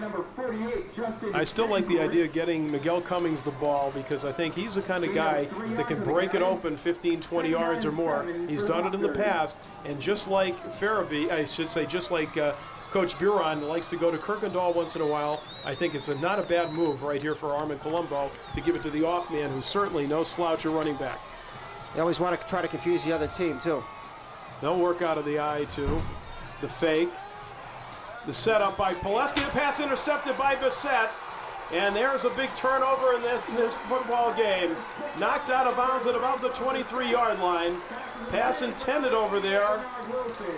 S2: I still like the idea of getting Miguel Cummings the ball because I think he's the kind of guy that can break it open 15, 20 yards or more. He's done it in the past, and just like Farabee, I should say, just like Coach Buron likes to go to Kirkendall once in a while. I think it's not a bad move right here for Armin Colombo to give it to the off man, who's certainly no slouch or running back.
S11: They always want to try to confuse the other team, too.
S2: They'll work out of the eye, too. The fake. The setup by Pileski. The pass intercepted by Bissett. And there's a big turnover in this football game. Knocked out of bounds at about the 23-yard line. Pass intended over there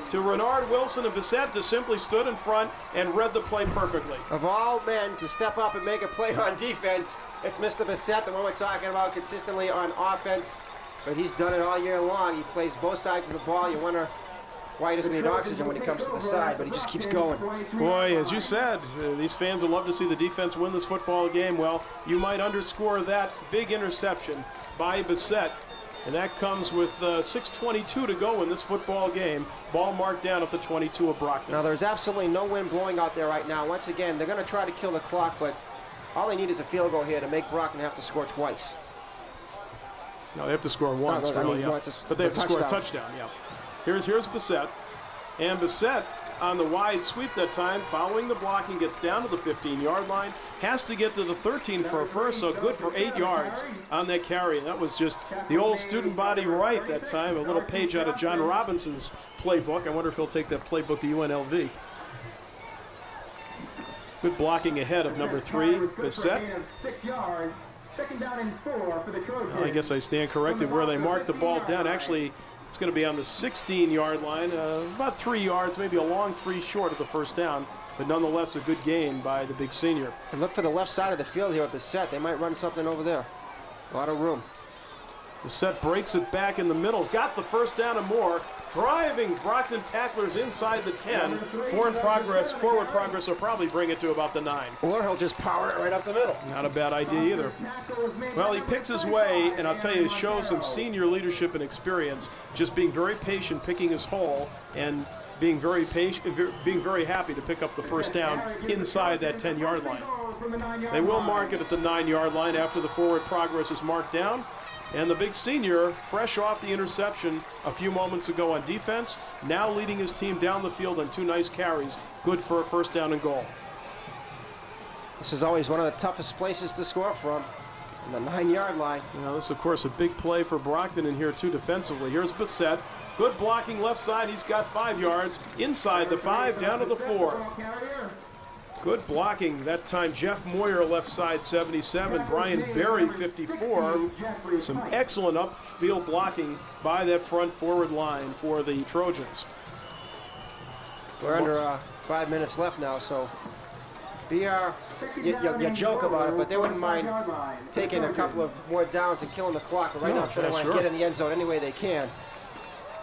S2: to Renard Wilson, and Bissett just simply stood in front and read the play perfectly.
S11: Of all men to step up and make a play on defense, it's Mr. Bissett, the one we're talking about consistently on offense. But he's done it all year long. He plays both sides of the ball. You wonder why he doesn't need oxygen when he comes to the side, but he just keeps going.
S2: Boy, as you said, these fans would love to see the defense win this football game. Well, you might underscore that big interception by Bissett, and that comes with 6:22 to go in this football game. Ball marked down at the 22 of Brockton.
S11: Now, there's absolutely no wind blowing out there right now. Once again, they're going to try to kill the clock, but all they need is a field goal here to make Brockton have to score twice.
S2: No, they have to score once, really, but they have to score a touchdown, yeah. Here's Bissett, and Bissett on the wide sweep that time, following the blocking, gets down to the 15-yard line, has to get to the 13 for a first, so good for 8 yards on that carry. And that was just the old student body right that time, a little page out of John Robinson's playbook. I wonder if he'll take that playbook to UNLV. Good blocking ahead of number 3, Bissett.
S20: 6 yards. Second down and 4 for the Trojans.
S2: Well, I guess I stand corrected where they marked the ball down. Actually, it's going to be on the 16-yard line, about 3 yards, maybe a long 3 short of the first down, but nonetheless a good gain by the big senior.
S11: And look for the left side of the field here at Bissett. They might run something over there. A lot of room.
S2: Bissett breaks it back in the middle, got the first down and more, driving Brockton tacklers inside the 10. Forward progress will probably bring it to about the 9.
S11: Or he'll just power it right up the middle.
S2: Not a bad idea either. Well, he picks his way, and I'll tell you, it shows some senior leadership and experience, just being very patient, picking his hole, and being very patient, being very happy to pick up the first down inside that 10-yard line. They will mark it at the 9-yard line after the forward progress is marked down. And the big senior, fresh off the interception a few moments ago on defense, now leading his team down the field on 2 nice carries, good for a first down and goal.
S11: This is always one of the toughest places to score from, on the 9-yard line.
S2: Now, this is, of course, a big play for Brockton in here, too, defensively. Here's Bissett. Good blocking left side. He's got 5 yards. Inside the 5, down to the 4. Good blocking that time. Jeff Moyer, left side, 77. Brian Berry, 54. Some excellent upfield blocking by that front forward line for the Trojans.
S11: We're under 5 minutes left now, so BR, you joke about it, but they wouldn't mind taking a couple of more downs and killing the clock. But right now, I'm sure they want to get in the end zone any way they can.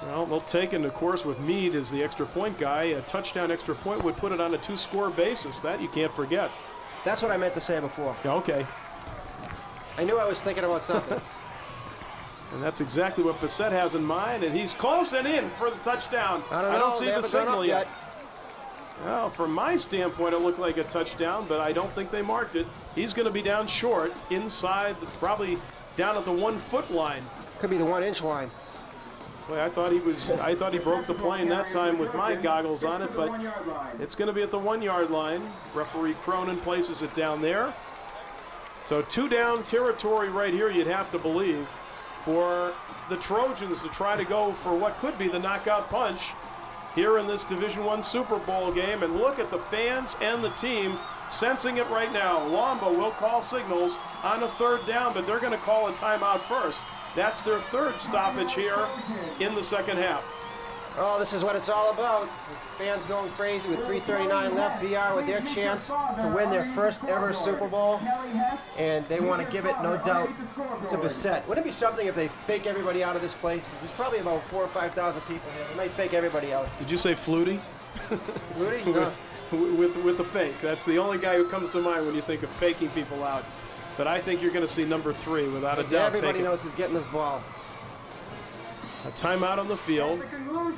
S2: Well, they'll take it, of course, with Meade as the extra point guy. A touchdown extra point would put it on a 2-score basis. That you can't forget.
S11: That's what I meant to say before.
S2: Okay.
S11: I knew I was thinking about something.
S2: And that's exactly what Bissett has in mind, and he's close and in for the touchdown.
S11: I don't
S2: see the signal yet. Well, from my standpoint, it looked like a touchdown, but I don't think they marked it. He's going to be down short, inside, probably down at the 1-foot line.
S11: Could be the 1-inch line.
S2: Boy, I thought he broke the plane that time with my goggles on it, but it's going to be at the 1-yard line. Referee Cronin places it down there. So 2-down territory right here, you'd have to believe, for the Trojans to try to go for what could be the knockout punch here in this Division I Super Bowl game. And look at the fans and the team sensing it right now. Lomba will call signals on a 3rd down, but they're going to call a timeout first. That's their 3rd stoppage here in the second half.
S11: Oh, this is what it's all about. Fans going crazy with 3:39 left. BR with their chance to win their first ever Super Bowl. And they want to give it, no doubt, to Bissett. Wouldn't it be something if they fake everybody out of this place? There's probably about 4,000 or 5,000 people here. They might fake everybody out.
S2: Did you say Flutie?
S11: Flutie? No.
S2: with the fake. That's the only guy who comes to mind when you think of faking people out. But I think you're going to see number 3 without a doubt.
S11: Everybody knows who's getting this ball.
S2: A timeout on the field.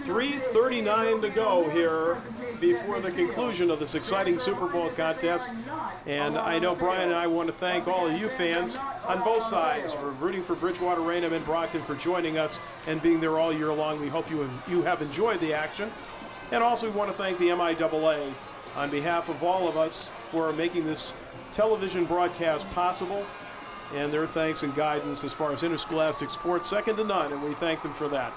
S2: 3:39 to go here before the conclusion of this exciting Super Bowl contest. And I know Brian and I want to thank all of you fans on both sides for rooting for Bridgewater, Raynham, and Brockton for joining us and being there all year long. We hope you have enjoyed the action. And also we want to thank the MIAA on behalf of all of us for making this television broadcast possible, and their thanks and guidance as far as interscholastic sports, second to none, and we thank them for that.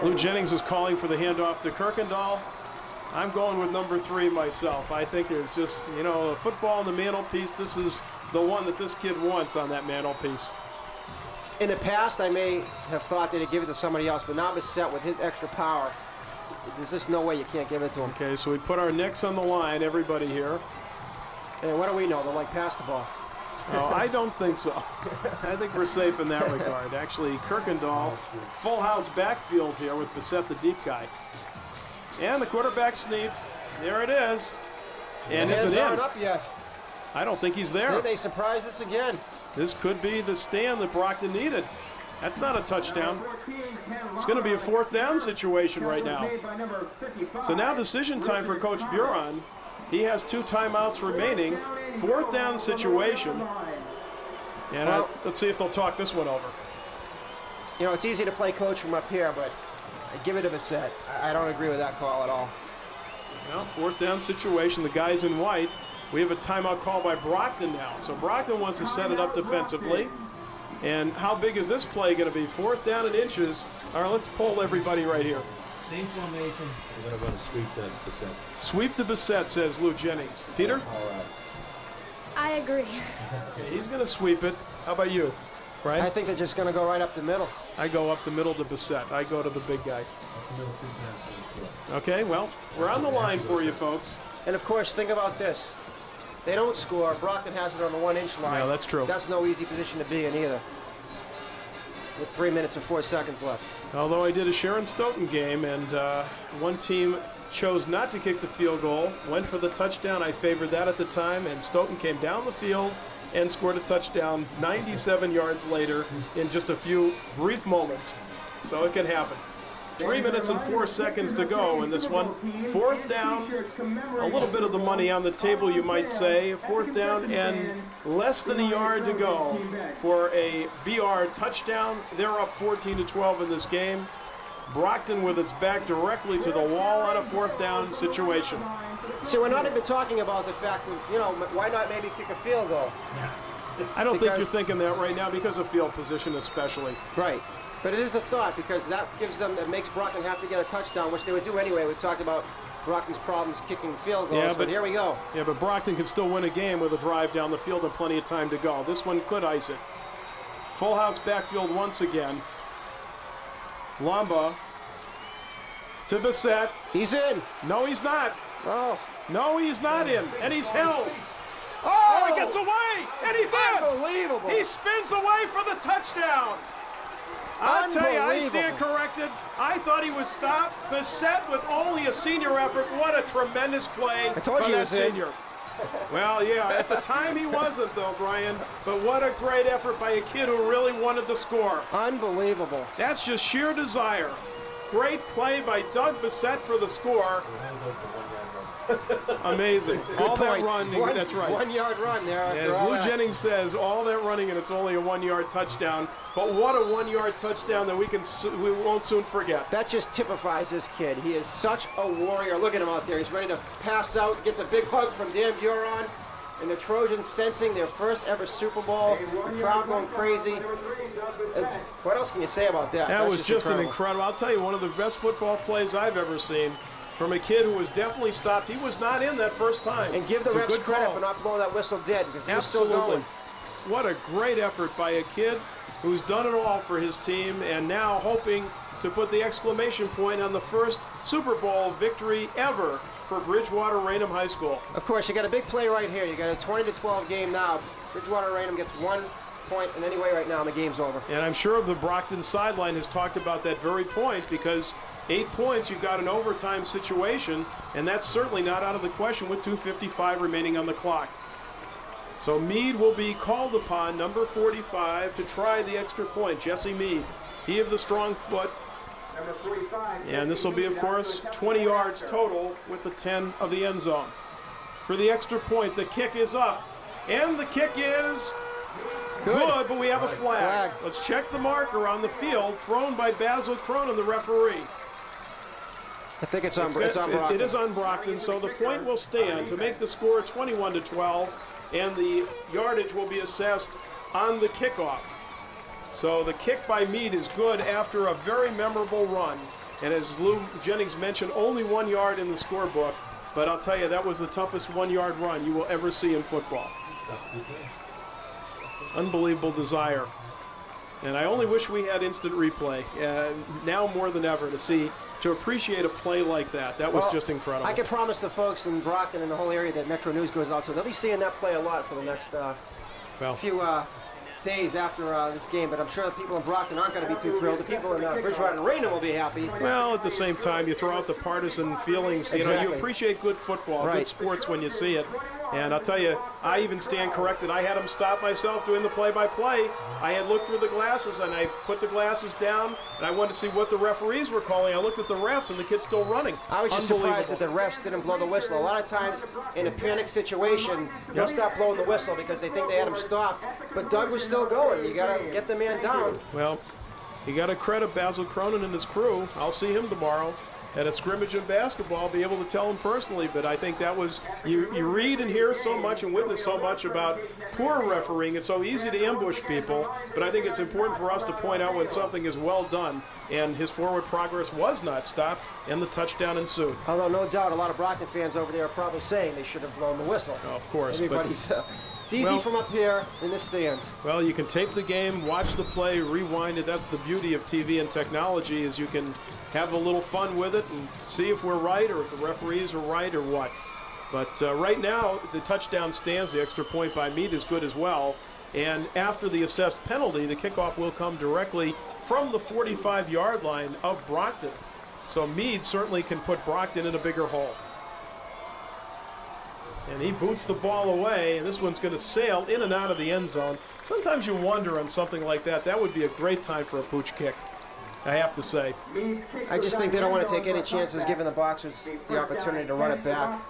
S2: Lou Jennings is calling for the handoff to Kirkendall. I'm going with number 3 myself. I think there's just, a football on the mantelpiece. This is the one that this kid wants on that mantelpiece.
S11: In the past, I may have thought that he'd give it to somebody else, but now Bissett with his extra power, there's just no way you can't give it to him.
S2: Okay, so we put our necks on the line, everybody here.
S11: And what do we know? They'll pass the ball.
S2: Oh, I don't think so. I think we're safe in that regard. Actually, Kirkendall, full house backfield here with Bissett, the deep guy. And the quarterback sneak. There it is. And
S11: hands
S2: is it in?
S11: aren't up yet.
S2: I don't think he's there.
S11: See, they surprised us again.
S2: This could be the stand that Brockton needed. That's not a touchdown. It's going to be a 4th down situation right now. So now decision time for Coach Buron. He has 2 timeouts remaining. 4th down situation. And let's see if they'll talk this one over.
S11: You know, it's easy to play coach from up here, but I give it a Bissett. I don't agree with that call at all.
S2: Well, 4th down situation. The guys in white. We have a timeout call by Brockton now. So Brockton wants to set it up defensively. And how big is this play going to be? 4th down and inches. All right, let's poll everybody right here.
S23: Same formation. We're going to run a sweep to Bissett.
S2: Sweep to Bissett, says Lou Jennings. Peter?
S23: All right.
S12: I agree.
S2: Okay, he's going to sweep it. How about you, Brian?
S11: I think they're just going to go right up the middle.
S2: I go up the middle to Bissett. I go to the big guy. Okay, well, we're on the line for you folks.
S11: And of course, think about this. They don't score. Brockton has it on the 1-inch line.
S2: Yeah, that's true.
S11: That's no easy position to be in either. With 3 minutes and 4 seconds left.
S2: Although I did a Sharon Stoughton game, and one team chose not to kick the field goal, went for the touchdown. I favored that at the time, and Stoughton came down the field and scored a touchdown 97 yards later in just a few brief moments. So it can happen. 3 minutes and 4 seconds to go in this one. 4th down, a little bit of the money on the table, you might say. 4th down and less than a yard to go for a BR touchdown. They're up 14-12 in this game. Brockton with its back directly to the wall on a 4th down situation.
S11: So we're not even talking about the fact of, you know, why not maybe kick a field goal?
S2: I don't think you're thinking that right now because of field position especially.
S11: Right. But it is a thought because that gives them, it makes Brockton have to get a touchdown, which they would do anyway. We've talked about Brockton's problems kicking field goals,
S2: Yeah,
S11: but here we go.
S2: Yeah, but Brockton can still win a game with a drive down the field and plenty of time to go. This one could ice it. Full house backfield once again. Lamba to Bissett.
S11: He's in.
S2: No, he's not.
S11: Oh.
S2: No, he's not in. And he's held.
S11: Oh!
S2: He gets away. And he's in.
S11: Unbelievable.
S2: He spins away for the touchdown. I'll tell you, I stand corrected. I thought he was stopped. Bissett with only a senior effort. What a tremendous play
S11: I told
S2: by
S11: you
S2: that
S11: he was in.
S2: senior. Well, yeah, at the time he wasn't, though, Brian. But what a great effort by a kid who really wanted the score.
S11: Unbelievable.
S2: That's just sheer desire. Great play by Doug Bissett for the score. Amazing.
S11: Good
S2: all
S11: point.
S2: that run, that's right.
S11: 1 yard run there.
S2: As Lou Jennings says, all that running and it's only a 1 yard touchdown. But what a 1 yard touchdown that we won't soon forget.
S11: That just typifies this kid. He is such a warrior. Look at him out there. He's ready to pass out, gets a big hug from Dan Buron. And the Trojans sensing their first ever Super Bowl. The crowd going crazy. What else can you say about that?
S2: That
S11: That's
S2: was just an incredible. I'll tell you, one of the best football plays I've ever seen. From a kid who was definitely stopped. He was not in that first time.
S11: And give the
S2: It's a
S11: refs
S2: good
S11: credit
S2: call.
S11: for not blowing that whistle dead because he was
S2: Absolutely.
S11: still going.
S2: What a great effort by a kid who's done it all for his team and now hoping to put the exclamation point on the first Super Bowl victory ever for Bridgewater Raynham High School.
S11: Of course, you got a big play right here. You got a 20-12 game now. Bridgewater Raynham gets 1 point, and anyway, right now the game's over.
S2: And I'm sure the Brockton sideline has talked about that very point because 8 points, you've got an overtime situation, and that's certainly not out of the question with 2:55 remaining on the clock. So Meade will be called upon, number 45, to try the extra point. Jesse Meade, he of the strong foot.
S3: Number 45.
S2: And this will be, of course, 20 yards total with the 10 of the end zone. For the extra point, the kick is up, and the kick is good, but we have a flag. Let's check the marker on the field, thrown by Basil Cronin, the referee.
S11: I think it's on Brockton.
S2: It is on Brockton, so the point will stand to make the score 21-12, and the yardage will be assessed on the kickoff. So the kick by Meade is good after a very memorable run. And as Lou Jennings mentioned, only 1 yard in the scorebook, but I'll tell you, that was the toughest 1 yard run you will ever see in football. Unbelievable desire. And I only wish we had instant replay, now more than ever, to appreciate a play like that. That was just incredible.
S11: I can promise the folks in Brockton and the whole area that Metro News goes out to, they'll be seeing that play a lot for the next a few days after this game, but I'm sure the people in Brockton aren't going to be too thrilled. The people in Bridgewater and Raynham will be happy.
S2: Well, at the same time, you throw out the partisan feelings. You know, you appreciate good football, good sports when you see it. And I'll tell you, I even stand corrected. I had them stop myself doing the play-by-play. I had looked through the glasses, and I put the glasses down, and I wanted to see what the referees were calling. I looked at the refs, and the kid's still running.
S11: I was just surprised that the refs didn't blow the whistle. A lot of times, in a panic situation, they'll stop blowing the whistle because they think they had him stopped. But Doug was still going. You got to get the man down.
S2: Well, you got to credit Basil Cronin and his crew. I'll see him tomorrow at a scrimmage in basketball, be able to tell him personally, but I think that was, you read and hear so much and witness so much about poor refereeing. It's so easy to ambush people, but I think it's important for us to point out when something is well done, and his forward progress was not stopped, and the touchdown ensued.
S11: Although no doubt a lot of Brockton fans over there are probably saying they should have blown the whistle.
S2: Oh, of course.
S11: Everybody's, it's easy from up here in the stands.
S2: Well, you can tape the game, watch the play, rewind it. That's the beauty of TV and technology, is you can have a little fun with it and see if we're right or if the referees are right or what. But right now, the touchdown stands. The extra point by Meade is good as well. And after the assessed penalty, the kickoff will come directly from the 45-yard line of Brockton. So Meade certainly can put Brockton in a bigger hole. And he boots the ball away, and this one's going to sail in and out of the end zone. Sometimes you wonder on something like that. That would be a great time for a pooch kick, I have to say.
S11: I just think they don't want to take any chances giving the Boxers the opportunity to run it back.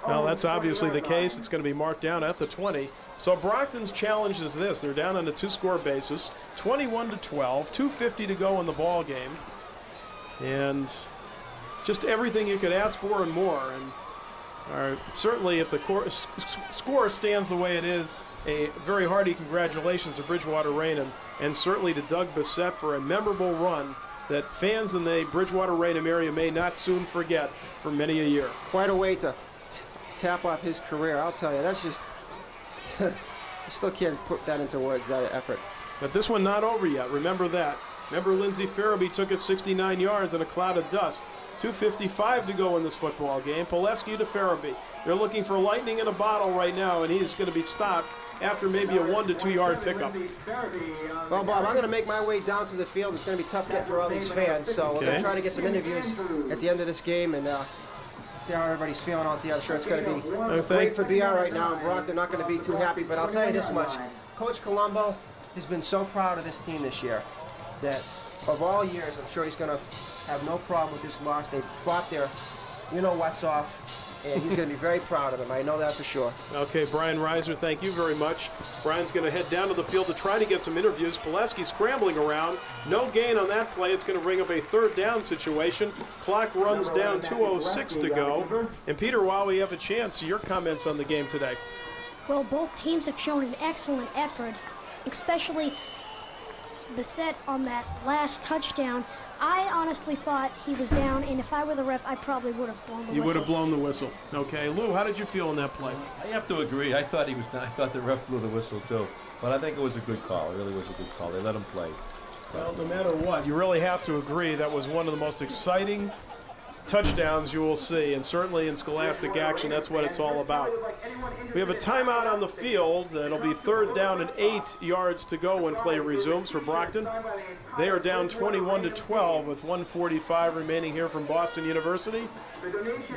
S2: Well, that's obviously the case. It's going to be marked down at the 20. So Brockton's challenge is this. They're down on a two-score basis, 21-12, 2:50 to go in the ball game. And just everything you could ask for and more. And certainly if the score stands the way it is, a very hearty congratulations to Bridgewater Raynham, and certainly to Doug Bissett for a memorable run that fans in the Bridgewater Raynham area may not soon forget for many a year.
S11: Quite a way to tap off his career, I'll tell you. That's just, I still can't put that into words, that effort.
S2: But this one not over yet, remember that. Remember Lindsey Farabee took it 69 yards in a cloud of dust. 2:55 to go in this football game. Pileski to Farabee. They're looking for lightning in a bottle right now, and he's going to be stopped after maybe a 1 to 2 yard pickup.
S11: Well, Bob, I'm going to make my way down to the field. It's going to be tough getting through all these fans, so we're going to try to get some interviews at the end of this game and see how everybody's feeling out there. I'm sure it's going to be great for BR right now, and Brock, they're not going to be too happy, but I'll tell you this much. Coach Colombo has been so proud of this team this year that of all years, I'm sure he's going to have no problem with this loss. They've fought their you-know-what's off, and he's going to be very proud of them. I know that for sure.
S2: Okay, Brian Reiser, thank you very much. Brian's going to head down to the field to try to get some interviews. Pileski scrambling around. No gain on that play. It's going to bring up a third down situation. Clock runs down, 2:06 to go. And Peter, while we have a chance, your comments on the game today.
S12: Well, both teams have shown an excellent effort, especially Bissett on that last touchdown. I honestly thought he was down, and if I were the ref, I probably would have blown the whistle.
S2: You would have blown the whistle. Okay, Lou, how did you feel in that play?
S23: I have to agree. I thought he was. I thought the ref blew the whistle too, but I think it was a good call. It really was a good call. They let him play.
S2: Well, no matter what, you really have to agree that was one of the most exciting touchdowns you will see, and certainly in scholastic action, that's what it's all about. We have a timeout on the field. It'll be third down and 8 yards to go when play resumes for Brockton. They are down 21-12 with 1:45 remaining here from Boston University,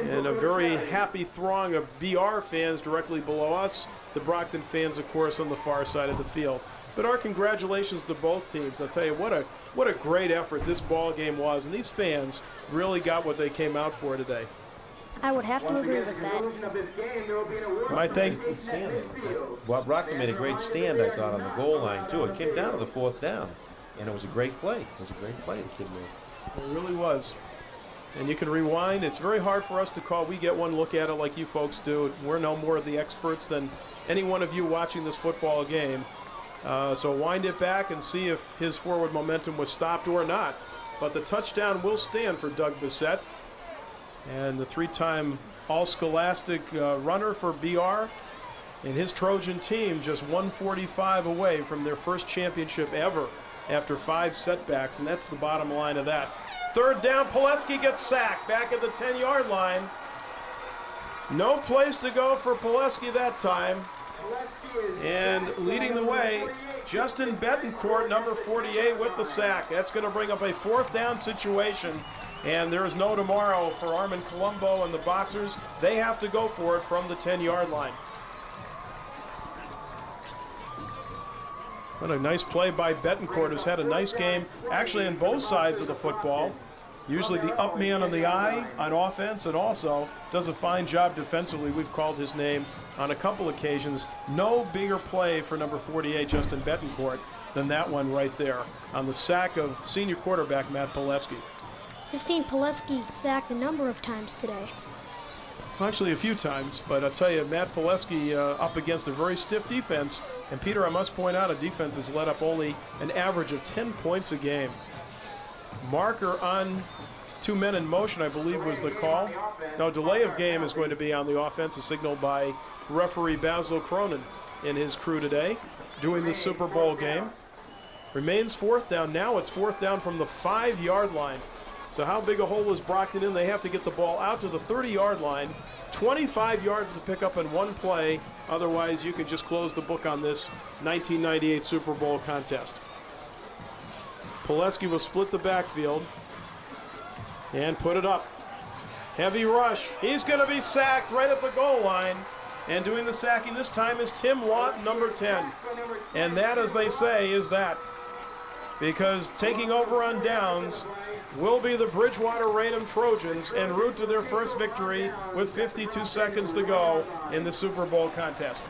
S2: and a very happy throng of BR fans directly below us. The Brockton fans, of course, on the far side of the field. But our congratulations to both teams. I'll tell you, what a great effort this ball game was, and these fans really got what they came out for today.
S12: I would have to agree with that.
S2: I think
S23: Brockton made a great stand, I thought, on the goal line too. It came down to the fourth down, and it was a great play. It was a great play the kid made.
S2: It really was. And you can rewind. It's very hard for us to call. We get one look at it like you folks do. We're no more of the experts than any one of you watching this football game. So wind it back and see if his forward momentum was stopped or not. But the touchdown will stand for Doug Bissett. And the three-time All-Scholastic runner for BR and his Trojan team just 145 away from their first championship ever after 5 setbacks, and that's the bottom line of that. Third down, Pileski gets sacked back at the 10-yard line. No place to go for Pileski that time. And leading the way, Justin Betancourt, number 48, with the sack. That's going to bring up a 4th down situation. And there is no tomorrow for Armin Colombo and the Boxers. They have to go for it from the 10-yard line. What a nice play by Betancourt, who's had a nice game actually on both sides of the football. Usually the up man on the eye on offense, and also does a fine job defensively. We've called his name on a couple occasions. No bigger play for number 48, Justin Betancourt, than that one right there on the sack of senior quarterback Matt Pileski.
S12: We've seen Pileski sacked a number of times today.
S2: Actually, a few times, but I'll tell you, Matt Pileski up against a very stiff defense. And Peter, I must point out, a defense has let up only an average of 10 points a game. Marker on 2 men in motion, I believe, was the call. No, delay of game is going to be on the offense, as signaled by referee Basil Cronin and his crew today, doing the Super Bowl game. Remains 4th down. Now it's 4th down from the 5-yard line. So how big a hole is Brockton in? They have to get the ball out to the 30-yard line. 25 yards to pick up in one play. Otherwise, you can just close the book on this 1998 Super Bowl contest. Pileski will split the backfield and put it up. Heavy rush. He's going to be sacked right at the goal line. And doing the sacking this time is Tim Lawton, number 10. And that, as they say, is that. Because taking over on downs will be the Bridgewater Raynham Trojans en route to their first victory with 52 seconds to go in the Super Bowl contest.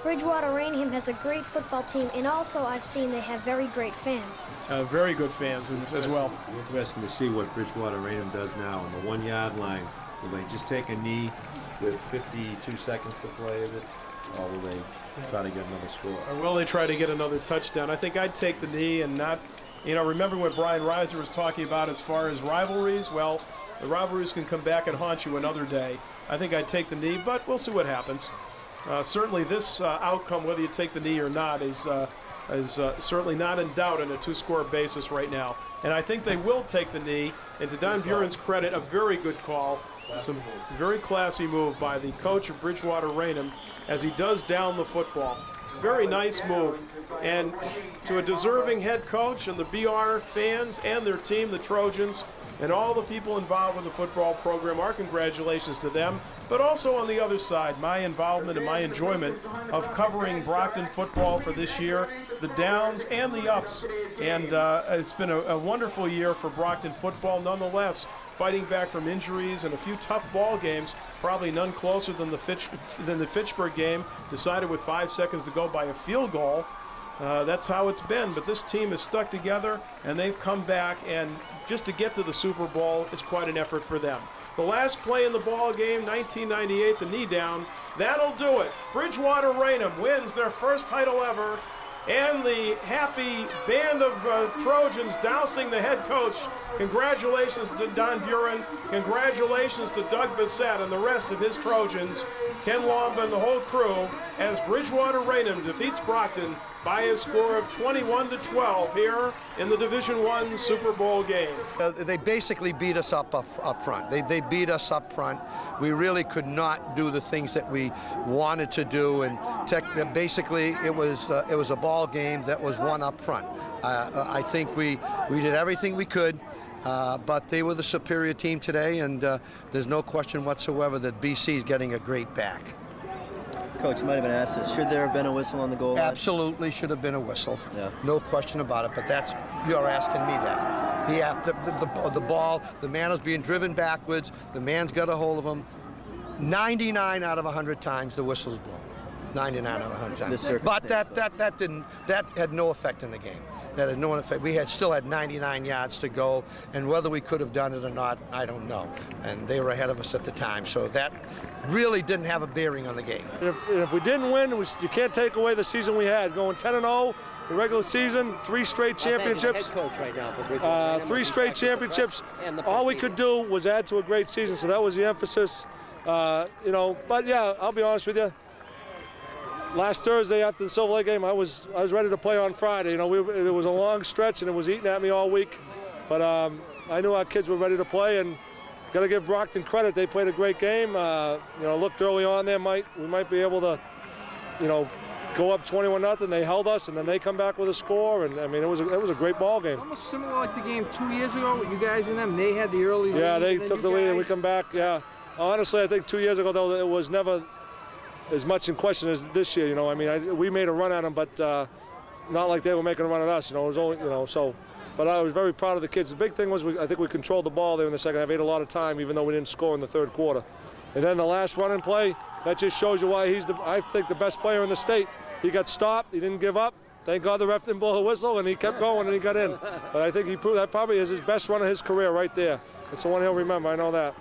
S12: Bridgewater Raynham has a great football team, and also I've seen they have very great fans.
S2: Very good fans as well.
S23: Interesting to see what Bridgewater Raynham does now on the 1-yard line. Will they just take a knee with 52 seconds to play of it, or will they try to get another score?
S2: Or will they try to get another touchdown? I think I'd take the knee and not, remember what Brian Reiser was talking about as far as rivalries? Well, the rivalries can come back and haunt you another day. I think I'd take the knee, but we'll see what happens. Certainly this outcome, whether you take the knee or not, is certainly not in doubt on a 2-score basis right now. And I think they will take the knee, and to Don Buren's credit, a very good call. Some very classy move by the coach of Bridgewater Raynham as he does down the football. Very nice move. And to a deserving head coach and the BR fans and their team, the Trojans, and all the people involved with the football program, our congratulations to them. But also on the other side, my involvement and my enjoyment of covering Brockton football for this year, the downs and the ups. And it's been a wonderful year for Brockton football nonetheless, fighting back from injuries and a few tough ball games, probably none closer than the Fitchburg game, decided with 5 seconds to go by a field goal. That's how it's been, but this team is stuck together, and they've come back, and just to get to the Super Bowl is quite an effort for them. The last play in the ball game, 1998, the knee down, that'll do it. Bridgewater Raynham wins their first title ever, and the happy band of Trojans dousing the head coach. Congratulations to Don Buren. Congratulations to Doug Bissett and the rest of his Trojans, Ken Lomba and the whole crew, as Bridgewater Raynham defeats Brockton by a score of 21-12 here in the Division I Super Bowl game.
S9: They basically beat us up front. They beat us up front. We really could not do the things that we wanted to do, and basically it was a ball game that was won up front. I think we did everything we could. But they were the superior team today, and there's no question whatsoever that BC is getting a great back.
S15: Coach, you might have been asked this. Should there have been a whistle on the goal line?
S9: Absolutely should have been a whistle.
S15: Yeah.
S9: No question about it, but you're asking me that. The ball, the man is being driven backwards, the man's got a hold of him. 99 out of 100 times the whistle's blown. 99 out of 100 times. But that had no effect in the game. That had no effect. We still had 99 yards to go, and whether we could have done it or not, I don't know. And they were ahead of us at the time, so that really didn't have a bearing on the game.
S16: If we didn't win, you can't take away the season we had. Going 10-0, the regular season, 3 straight championships.
S15: Head coach right now for
S16: 3 straight championships. All we could do was add to a great season, so that was the emphasis. But yeah, I'll be honest with you. Last Thursday after the Silver Lake game, I was ready to play on Friday. It was a long stretch and it was eating at me all week, but I knew our kids were ready to play, and got to give Brockton credit. They played a great game. Looked early on there, we might be able to, go up 21-0. They held us, and then they come back with a score. And I mean, it was a great ball game.
S14: Almost similar like the game 2 years ago with you guys and them. They had the early lead.
S16: Yeah, they took the lead, and we come back. Yeah, honestly, I think 2 years ago though it was never as much in question as this year. I mean, we made a run at them, but not like they were making a run at us. It was only so. But I was very proud of the kids. The big thing was I think we controlled the ball there in the second half. Ate a lot of time, even though we didn't score in the third quarter. And then the last run and play, that just shows you why he's I think the best player in the state. He got stopped. He didn't give up. Thank God the ref didn't blow the whistle, and he kept going, and he got in. But I think he proved that probably is his best run of his career right there. It's the one he'll remember. I know that.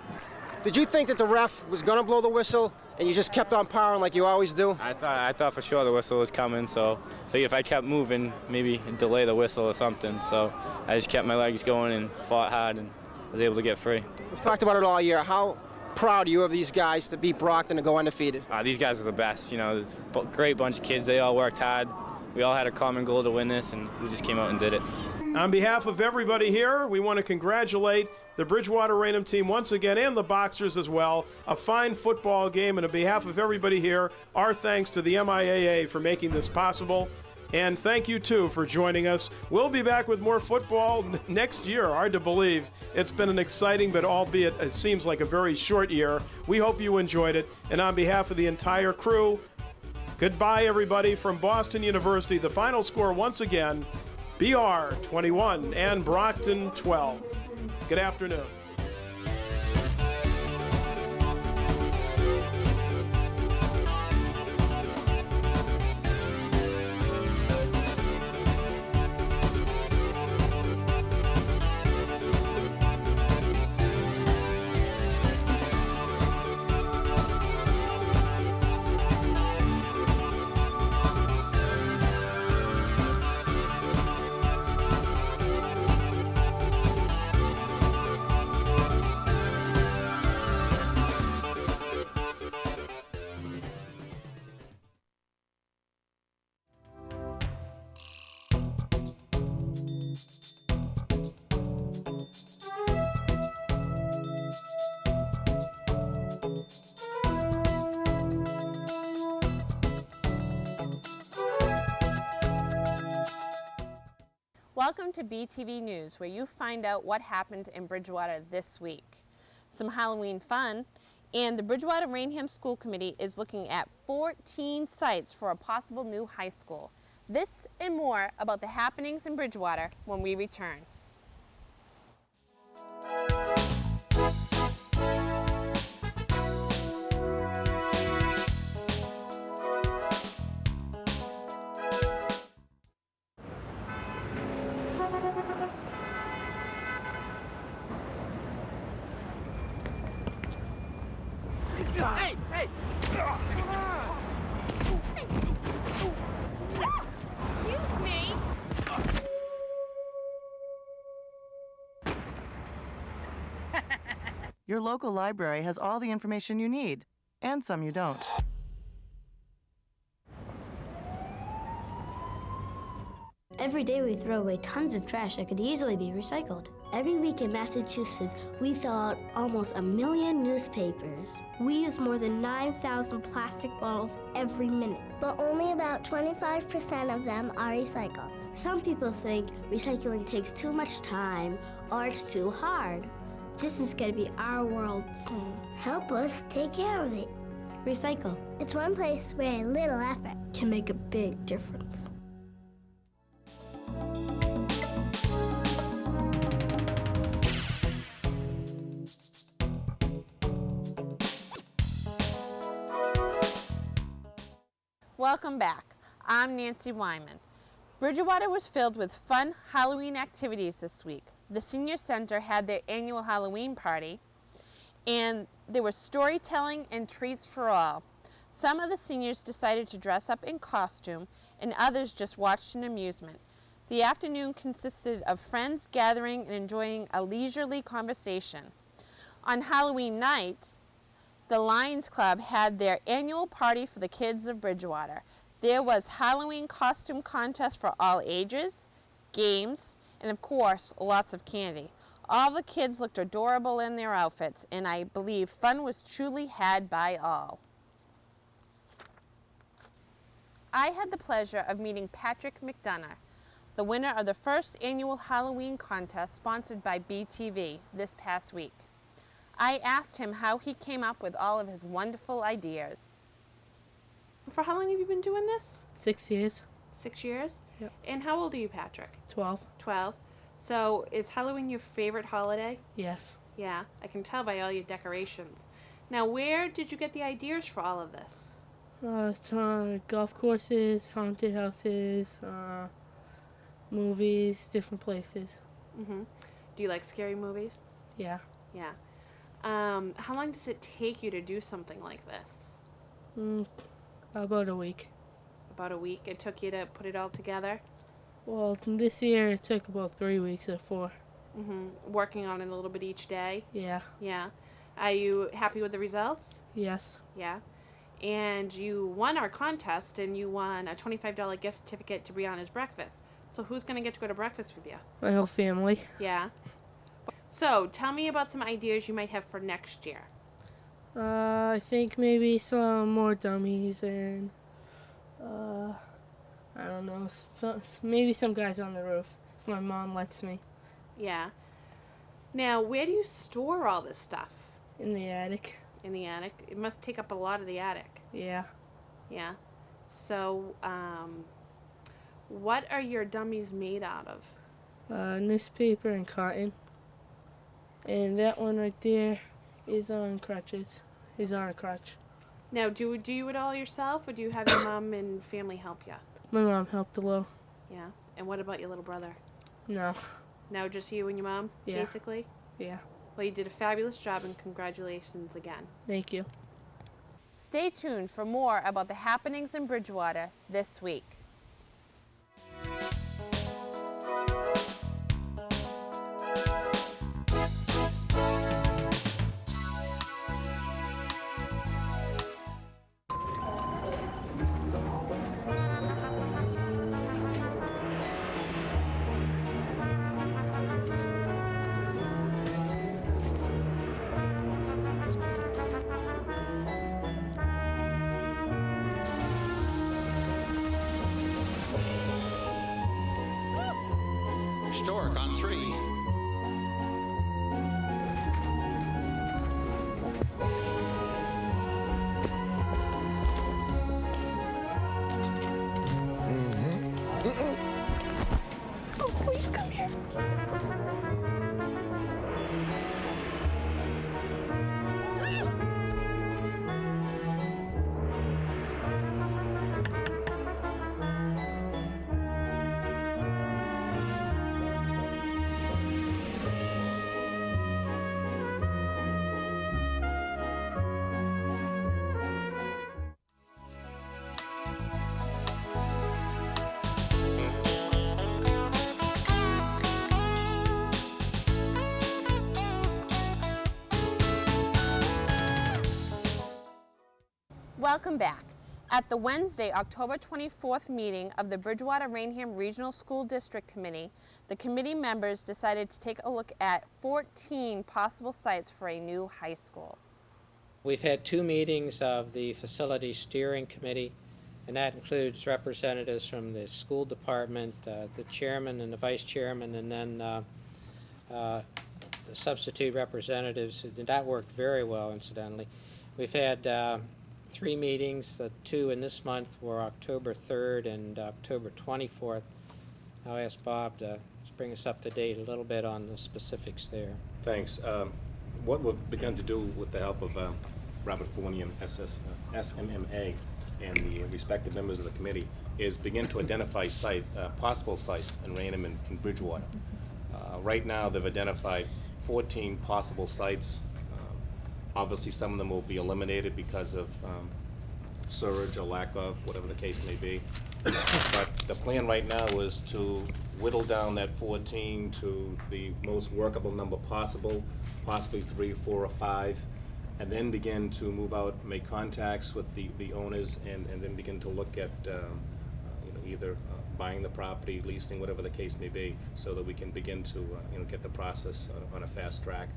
S11: Did you think that the ref was going to blow the whistle, and you just kept on powering like you always do?
S18: I thought for sure the whistle was coming, so I figured if I kept moving, maybe delay the whistle or something. So I just kept my legs going and fought hard, and was able to get free.
S11: We've talked about it all year. How proud are you of these guys to beat Brockton and go undefeated?
S18: These guys are the best. There's a great bunch of kids. They all worked hard. We all had a common goal to win this, and we just came out and did it.
S2: On behalf of everybody here, we want to congratulate the Bridgewater Raynham team once again, and the Boxers as well. A fine football game, and on behalf of everybody here, our thanks to the MIAA for making this possible. And thank you, too, for joining us. We'll be back with more football next year. Hard to believe. It's been an exciting, but albeit it seems like a very short year. We hope you enjoyed it. And on behalf of the entire crew, goodbye, everybody, from Boston University. The final score, once again, BR 21 and Brockton 12. Good afternoon.
S19: Welcome to BTV News, where you find out what happened in Bridgewater this week. Some Halloween fun, and the Bridgewater Raynham School Committee is looking at 14 sites for a possible new high school. This and more about the happenings in Bridgewater when we return.
S14: Hey! Hey!
S19: Excuse me.
S24: Your local library has all the information you need, and some you don't.
S12: Every day we throw away tons of trash that could easily be recycled. Every week in Massachusetts, we throw out almost 1 million newspapers. We use more than 9,000 plastic bottles every minute.
S25: But only about 25% of them are recycled.
S12: Some people think recycling takes too much time or it's too hard. This is going to be our world soon.
S25: Help us take care of it.
S12: Recycle.
S25: It's one place where a little effort
S12: can make a big difference.
S19: Welcome back. I'm Nancy Wyman. Bridgewater was filled with fun Halloween activities this week. The Senior Center had their annual Halloween party, and there was storytelling and treats for all. Some of the seniors decided to dress up in costume, and others just watched in amusement. The afternoon consisted of friends gathering and enjoying a leisurely conversation. On Halloween night, the Lions Club had their annual party for the kids of Bridgewater. There was Halloween costume contest for all ages, games, and of course, lots of candy. All the kids looked adorable in their outfits, and I believe fun was truly had by all. I had the pleasure of meeting Patrick McDonough, the winner of the first annual Halloween contest sponsored by BTV this past week. I asked him how he came up with all of his wonderful ideas.
S1: For how long have you been doing this?
S8: 6 years.
S1: 6 years?
S8: Yep.
S1: And how old are you, Patrick?
S8: 12.
S1: 12. So is Halloween your favorite holiday?
S8: Yes.
S1: Yeah, I can tell by all your decorations. Now, where did you get the ideas for all of this?
S8: Some golf courses, haunted houses, movies, different places.
S1: Mm-hmm. Do you like scary movies?
S8: Yeah.
S1: Yeah. How long does it take you to do something like this?
S8: About a week.
S1: About a week it took you to put it all together?
S8: Well, this year it took about 3 weeks or 4.
S1: Mm-hmm. Working on it a little bit each day?
S8: Yeah.
S1: Yeah. Are you happy with the results?
S8: Yes.
S1: Yeah. And you won our contest, and you won a $25 gift certificate to Brianna's breakfast. So who's going to get to go to breakfast with you?
S8: My whole family.
S1: Yeah. So tell me about some ideas you might have for next year.
S8: I think maybe some more dummies and, I don't know, maybe some guys on the roof, if my mom lets me.
S1: Yeah. Now, where do you store all this stuff?
S8: In the attic.
S1: In the attic? It must take up a lot of the attic.
S8: Yeah.
S1: Yeah. So, what are your dummies made out of?
S8: Newspaper and cotton. And that one right there is on crutches. He's on a crutch.
S1: Now, do you it all yourself, or do you have your mom and family help you?
S8: My mom helped a little.
S1: Yeah. And what about your little brother?
S8: No.
S1: No, just you and your mom,
S8: Yeah.
S1: basically?
S8: Yeah.
S1: Well, you did a fabulous job, and congratulations again.
S8: Thank you.
S19: Stay tuned for more about the happenings in Bridgewater this week.
S17: Stork on 3.
S25: Oh, please come here.
S19: Welcome back. At the Wednesday, October 24th meeting of the Bridgewater-Rainham Regional School District Committee, the committee members decided to take a look at 14 possible sites for a new high school.
S21: We've had 2 meetings of the Facility Steering Committee, and that includes representatives from the school department, the chairman and the vice chairman, and then the substitute representatives. That worked very well, incidentally. We've had 3 meetings. The 2 in this month were October 3rd and October 24th. I'll ask Bob to bring us up to date a little bit on the specifics there.
S22: Thanks. What we've begun to do with the help of Robert Forney and SMMA and the respective members of the committee is begin to identify possible sites in Raynham and Bridgewater. Right now they've identified 14 possible sites. Obviously some of them will be eliminated because of surge or lack of, whatever the case may be. But the plan right now is to whittle down that 14 to the most workable number possible, possibly 3, 4, or 5, and then begin to move out, make contacts with the owners, and then begin to look at either buying the property, leasing, whatever the case may be, so that we can begin to get the process on a fast track.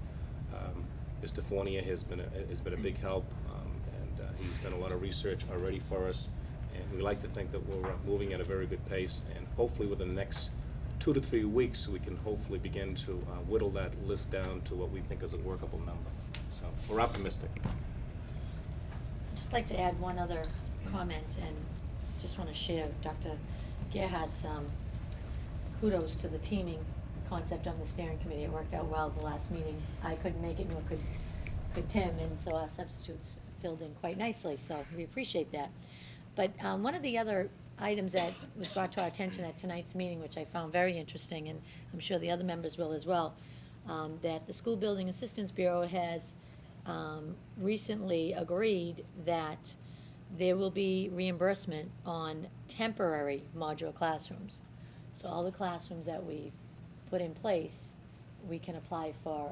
S22: Mr. Fournier has been a big help, and he's done a lot of research already for us, and we like to think that we're moving at a very good pace, and hopefully within the next 2 to 3 weeks we can hopefully begin to whittle that list down to what we think is a workable number. So we're optimistic.
S4: I'd just like to add one other comment, and just want to share Dr. Gerhardt's kudos to the teaming concept on the steering committee. It worked out well the last meeting. I couldn't make it, nor could Tim, and so our substitutes filled in quite nicely, so we appreciate that. But one of the other items that was brought to our attention at tonight's meeting, which I found very interesting, and I'm sure the other members will as well, that the School Building Assistance Bureau has recently agreed that there will be reimbursement on temporary modular classrooms. So all the classrooms that we put in place, we can apply for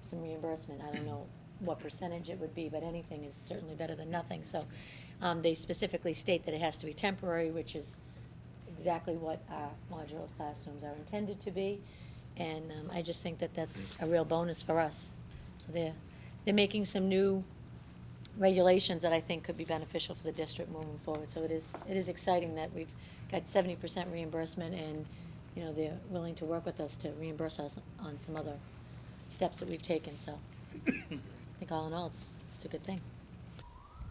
S4: some reimbursement. I don't know what percentage it would be, but anything is certainly better than nothing. So they specifically state that it has to be temporary, which is exactly what our modular classrooms are intended to be. And I just think that that's a real bonus for us. So they're making some new regulations that I think could be beneficial for the district moving forward. So it is exciting that we've got 70% reimbursement, and they're willing to work with us to reimburse us on some other steps that we've taken. So I think all in all, it's a good thing.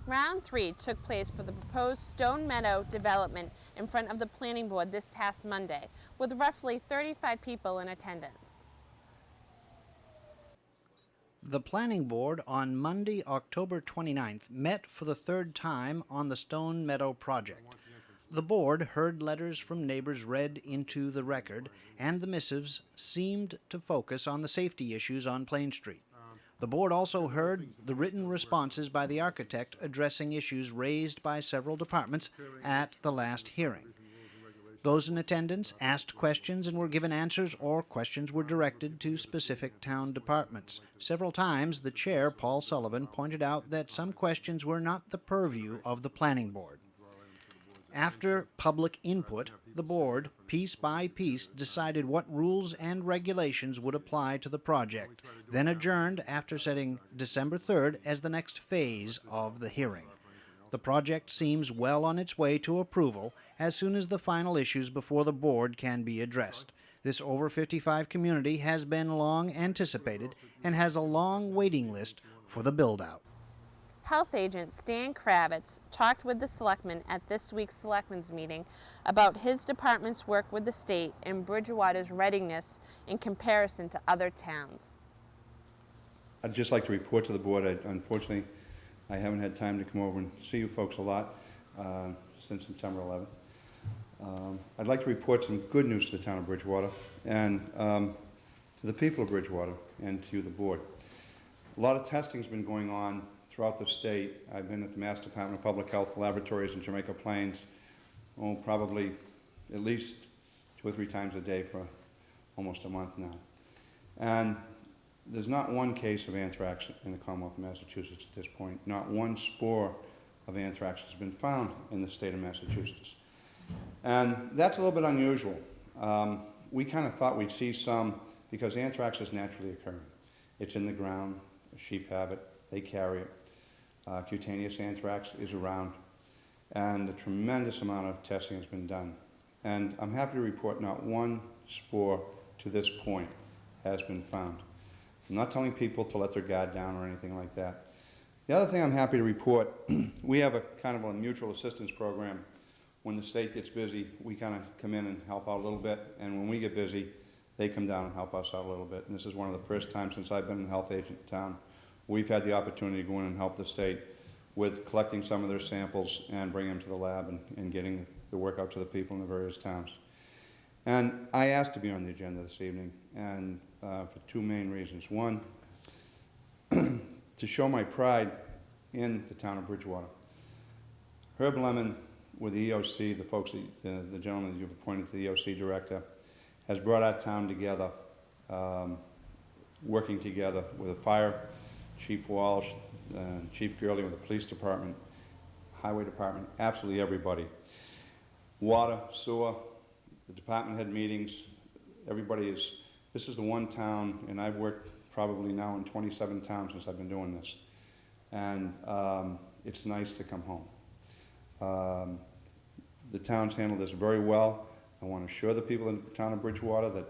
S19: Round 3 took place for the proposed Stone Meadow development in front of the planning board this past Monday, with roughly 35 people in attendance.
S5: The Planning Board on Monday, October 29th, met for the third time on the Stone Meadow project. The board heard letters from neighbors read into the record, and the missives seemed to focus on the safety issues on Plain Street. The board also heard the written responses by the architect addressing issues raised by several departments at the last hearing. Those in attendance asked questions and were given answers, or questions were directed to specific town departments. Several times, the chair, Paul Sullivan, pointed out that some questions were not the purview of the planning board. After public input, the board, piece by piece, decided what rules and regulations would apply to the project, then adjourned after setting December 3rd as the next phase of the hearing. The project seems well on its way to approval as soon as the final issues before the board can be addressed. This over 55 community has been long anticipated and has a long waiting list for the build-out.
S19: Health agent Stan Kravitz talked with the selectmen at this week's selectmen's meeting about his department's work with the state and Bridgewater's readiness in comparison to other towns.
S6: I'd just like to report to the board, unfortunately, I haven't had time to come over and see you folks a lot since September 11th. I'd like to report some good news to the town of Bridgewater and to the people of Bridgewater and to the board. A lot of testing has been going on throughout the state. I've been at the Mass Department of Public Health laboratories in Jamaica Plains, probably at least 2 or 3 times a day for almost a month now. And there's not one case of anthrax in the Commonwealth of Massachusetts at this point. Not one spore of anthrax has been found in the state of Massachusetts. And that's a little bit unusual. We kind of thought we'd see some because anthrax is naturally occurring. It's in the ground, sheep have it, they carry it. Cutaneous anthrax is around, and a tremendous amount of testing has been done. And I'm happy to report not one spore to this point has been found. I'm not telling people to let their guard down or anything like that. The other thing I'm happy to report, we have a kind of a mutual assistance program. When the state gets busy, we kind of come in and help out a little bit, and when we get busy, they come down and help us out a little bit. And this is one of the first times since I've been a health agent in town, we've had the opportunity to go in and help the state with collecting some of their samples and bringing them to the lab and getting the work out to the people in the various towns. And I asked to be on the agenda this evening, and for 2 main reasons. One, to show my pride in the town of Bridgewater. Herb Lemon with the EOC, the folks, the gentleman that you've appointed to the EOC director, has brought our town together, working together with the fire, Chief Walsh, Chief Gurley with the police department, highway department, absolutely everybody. water, sewer, the department head meetings, everybody is, this is the one town, and I've worked probably now in 27 towns since I've been doing this. And it's nice to come home. The town's handled this very well. I want to assure the people in the town of Bridgewater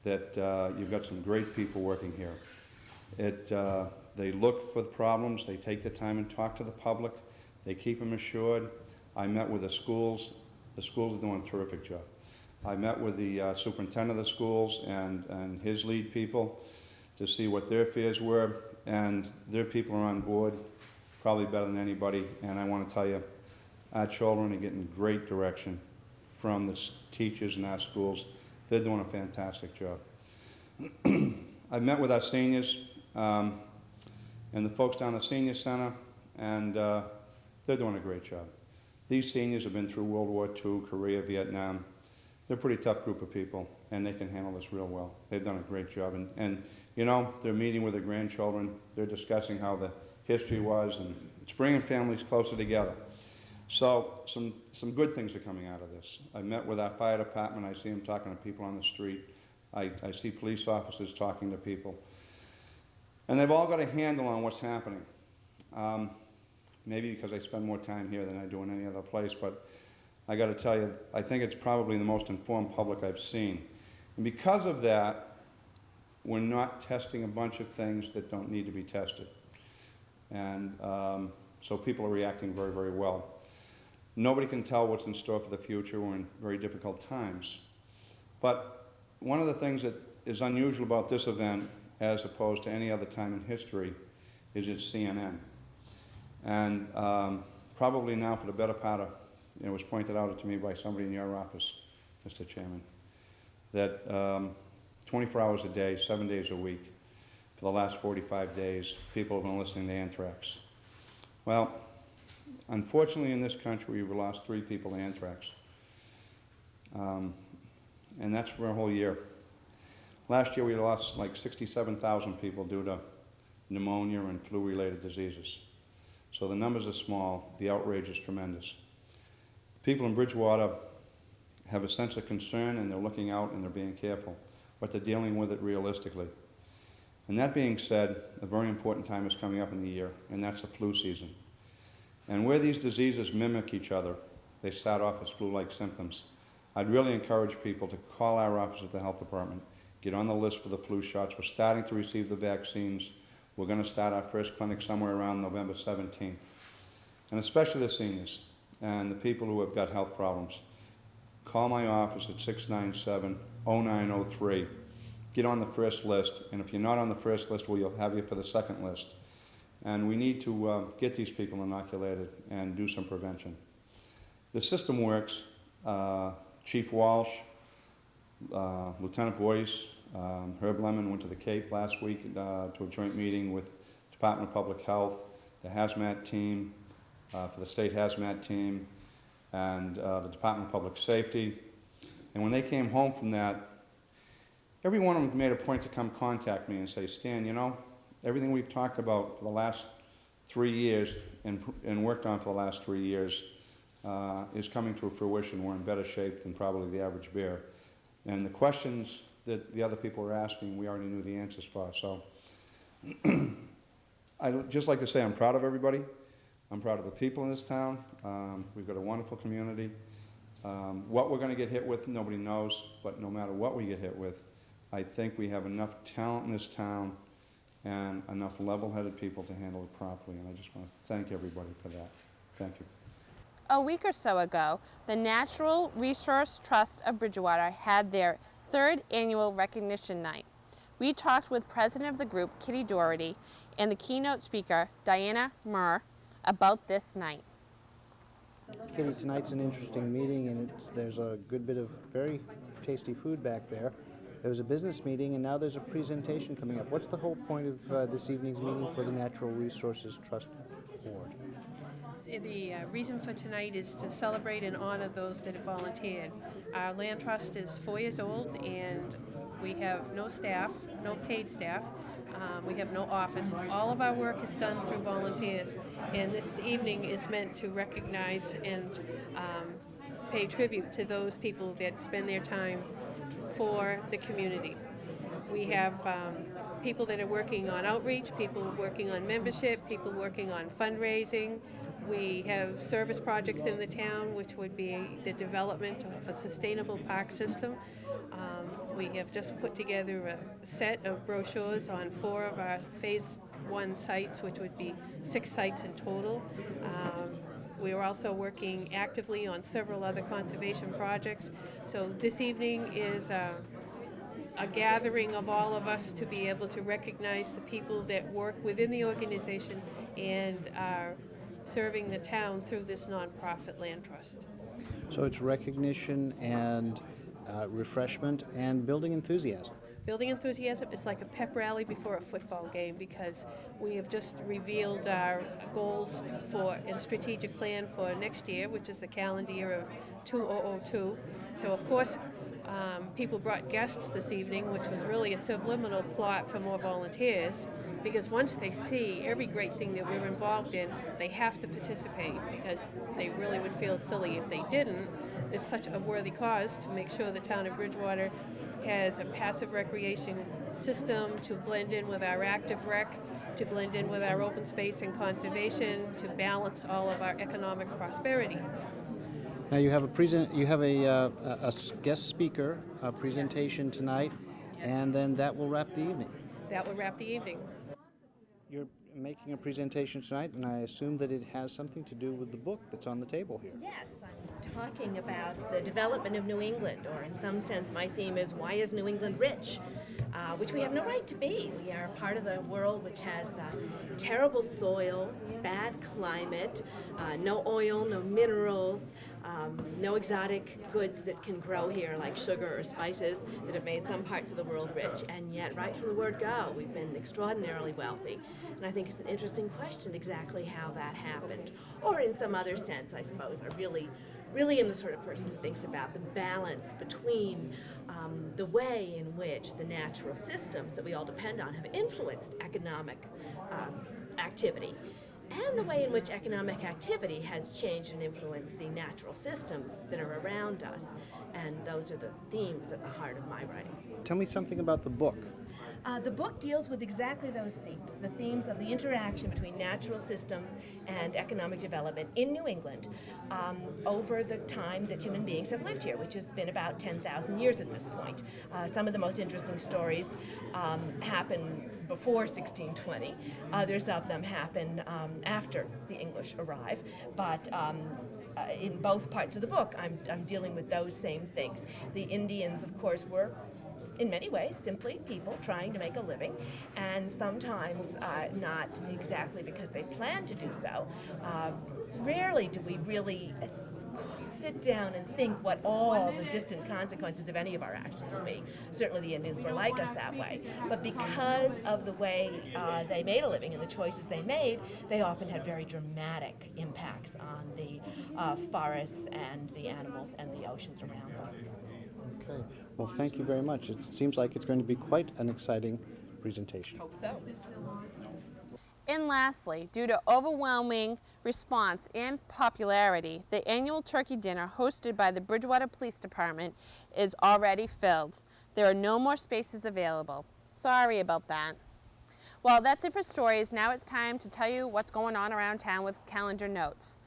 S6: that you've got some great people working here. They look for the problems, they take the time and talk to the public, they keep them assured. I met with the schools are doing a terrific job. I met with the superintendent of the schools and his lead people to see what their fears were, and their people are on board probably better than anybody, and I want to tell you, our children are getting great direction from the teachers in our schools. They're doing a fantastic job. I've met with our seniors and the folks down at the senior center, and they're doing a great job. These seniors have been through World War II, Korea, Vietnam. They're a pretty tough group of people, and they can handle this real well. They've done a great job, and you know, they're meeting with their grandchildren. They're discussing how the history was, and it's bringing families closer together. So some good things are coming out of this. I met with our fire department. I see them talking to people on the street. I see police officers talking to people. And they've all got a handle on what's happening. Maybe because I spend more time here than I do in any other place, but I got to tell you, I think it's probably the most informed public I've seen. And because of that, we're not testing a bunch of things that don't need to be tested. And so people are reacting very, very well. Nobody can tell what's in store for the future. We're in very difficult times. But one of the things that is unusual about this event, as opposed to any other time in history, is it's CNN. And probably now for the better part of, it was pointed out to me by somebody in your office, Mr. Chairman, that 24 hours a day, 7 days a week, for the last 45 days, people have been listening to anthrax. Well, unfortunately in this country, we've lost 3 people to anthrax. And that's for a whole year. Last year we lost like 67,000 people due to pneumonia and flu-related diseases. So the numbers are small, the outrage is tremendous. People in Bridgewater have a sense of concern, and they're looking out and they're being careful, but they're dealing with it realistically. And that being said, a very important time is coming up in the year, and that's the flu season. And where these diseases mimic each other, they start off as flu-like symptoms. I'd really encourage people to call our office at the health department, get on the list for the flu shots. We're starting to receive the vaccines. We're going to start our first clinic somewhere around November 17th. And especially the seniors and the people who have got health problems. Call my office at 697-0903. Get on the first list, and if you're not on the first list, we'll have you for the second list. And we need to get these people inoculated and do some prevention. The system works. Chief Walsh, Lieutenant Boyce, Herb Lemon went to the Cape last week to a joint meeting with Department of Public Health, the hazmat team, for the state hazmat team, and the Department of Public Safety. And when they came home from that, every one of them made a point to come contact me and say, Stan, you know, everything we've talked about for the last 3 years and worked on for the last 3 years is coming to fruition. We're in better shape than probably the average bear. And the questions that the other people were asking, we already knew the answers for. So I'd just like to say I'm proud of everybody. I'm proud of the people in this town. We've got a wonderful community. What we're going to get hit with, nobody knows, but no matter what we get hit with, I think we have enough talent in this town and enough level-headed people to handle it properly, and I just want to thank everybody for that. Thank you.
S19: A week or so ago, the Natural Resource Trust of Bridgewater had their 3rd annual recognition night. We talked with president of the group, Kitty Doherty, and the keynote speaker, Diana Murr, about this night.
S5: Kitty, tonight's an interesting meeting, and there's a good bit of very tasty food back there. There was a business meeting, and now there's a presentation coming up. What's the whole point of this evening's meeting for the Natural Resources Trust Board?
S7: The reason for tonight is to celebrate and honor those that have volunteered. Our land trust is 4 years old, and we have no staff, no paid staff. We have no office. All of our work is done through volunteers, and this evening is meant to recognize and pay tribute to those people that spend their time for the community. We have people that are working on outreach, people working on membership, people working on fundraising. We have service projects in the town, which would be the development of a sustainable park system. We have just put together a set of brochures on 4 of our Phase 1 sites, which would be 6 sites in total. We are also working actively on several other conservation projects. So this evening is a gathering of all of us to be able to recognize the people that work within the organization and are serving the town through this nonprofit land trust.
S5: So it's recognition and refreshment and building enthusiasm.
S7: Building enthusiasm is like a pep rally before a football game, because we have just revealed our goals for and strategic plan for next year, which is the calendar year of 2002. So of course, people brought guests this evening, which was really a subliminal plot for more volunteers, because once they see every great thing that we're involved in, they have to participate, because they really would feel silly if they didn't. It's such a worthy cause to make sure the town of Bridgewater has a passive recreation system to blend in with our active rec, to blend in with our open space and conservation, to balance all of our economic prosperity.
S5: Now you have a guest speaker presentation tonight, and then that will wrap the evening.
S7: That will wrap the evening.
S5: You're making a presentation tonight, and I assume that it has something to do with the book that's on the table here.
S3: Yes, I'm talking about the development of New England, or in some sense my theme is, why is New England rich? Which we have no right to be. We are a part of the world which has terrible soil, bad climate, no oil, no minerals, no exotic goods that can grow here like sugar or spices that have made some parts of the world rich, and yet right from the word go we've been extraordinarily wealthy. And I think it's an interesting question exactly how that happened. Or in some other sense, I suppose, I really am the sort of person who thinks about the balance between the way in which the natural systems that we all depend on have influenced economic activity, and the way in which economic activity has changed and influenced the natural systems that are around us. And those are the themes at the heart of my writing.
S5: Tell me something about the book.
S3: The book deals with exactly those themes, the themes of the interaction between natural systems and economic development in New England over the time that human beings have lived here, which has been about 10,000 years at this point. Some of the most interesting stories happen before 1620. Others of them happen after the English arrive, but in both parts of the book, I'm dealing with those same things. The Indians, of course, were in many ways simply people trying to make a living, and sometimes not exactly because they planned to do so. Rarely do we really sit down and think what all the distant consequences of any of our actions will be. Certainly the Indians were like us that way, but because of the way they made a living and the choices they made, they often had very dramatic impacts on the forests and the animals and the oceans around them.
S5: Okay. Well, thank you very much. It seems like it's going to be quite an exciting presentation.
S3: Hope so.
S19: And lastly, due to overwhelming response and popularity, the annual turkey dinner hosted by the Bridgewater Police Department is already filled. There are no more spaces available. Sorry about that. Well, that's it for stories. Now it's time to tell you what's going on around town with calendar notes.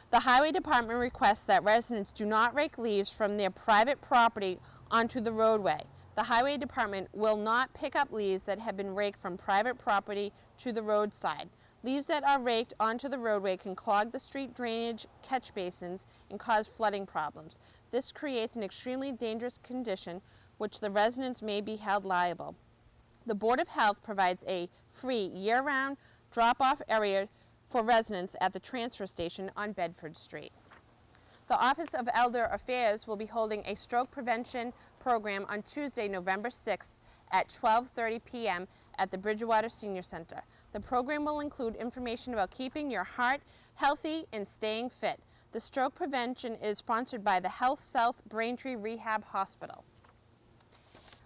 S19: The Highway Department requests that residents do not rake leaves from their private property onto the roadway. The Highway Department will not pick up leaves that have been raked from private property to the roadside. Leaves that are raked onto the roadway can clog the street drainage catch basins and cause flooding problems. This creates an extremely dangerous condition which the residents may be held liable. The Board of Health provides a free year-round drop-off area for residents at the transfer station on Bedford Street. The Office of Elder Affairs will be holding a stroke prevention program on Tuesday, November 6th at 12:30 p.m. at the Bridgewater Senior Center. The program will include information about keeping your heart healthy and staying fit. The stroke prevention is sponsored by the Health South Braintree Rehab Hospital.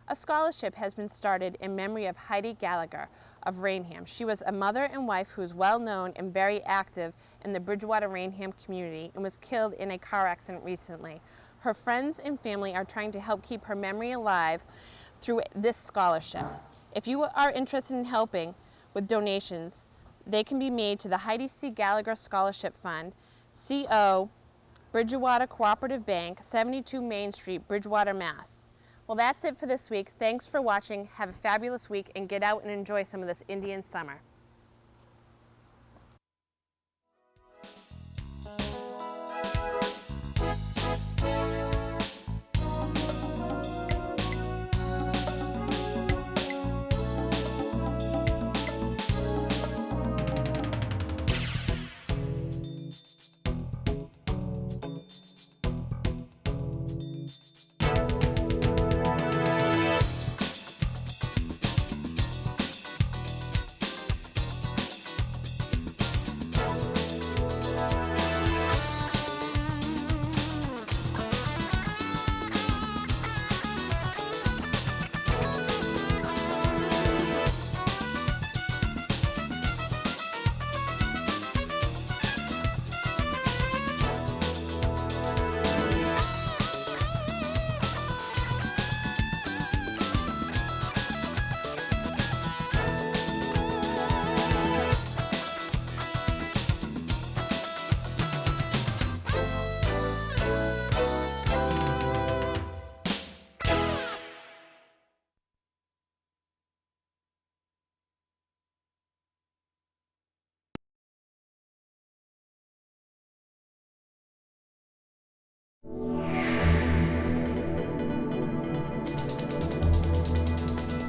S19: A scholarship has been started in memory of Heidi Gallagher of Rainham. She was a mother and wife who is well known and very active in the Bridgewater Rainham community and was killed in a car accident recently. Her friends and family are trying to help keep her memory alive through this scholarship. If you are interested in helping with donations, they can be made to the Heidi C. Gallagher Scholarship Fund, CO, Bridgewater Cooperative Bank, 72 Main Street, Bridgewater, Mass. Well, that's it for this week. Thanks for watching. Have a fabulous week and get out and enjoy some of this Indian summer.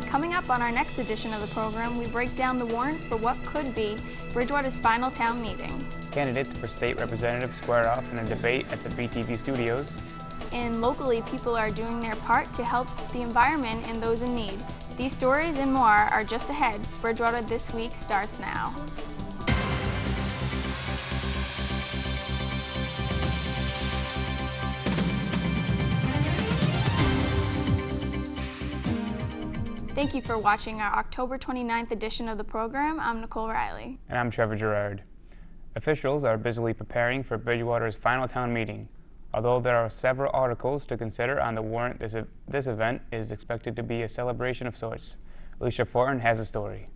S10: Coming up on our next edition of the program, we break down the warrant for what could be Bridgewater's final town meeting.
S13: Candidates for state representative squared off in a debate at the BTV studios.
S10: And locally, people are doing their part to help the environment and those in need. These stories and more are just ahead. Bridgewater This Week starts now. Thank you for watching our October 29th edition of the program. I'm Nicole Riley.
S13: And I'm Trevor Gerard. Officials are busily preparing for Bridgewater's final town meeting. Although there are several articles to consider on the warrant, this event is expected to be a celebration of sorts. Alicia Fortin has a story.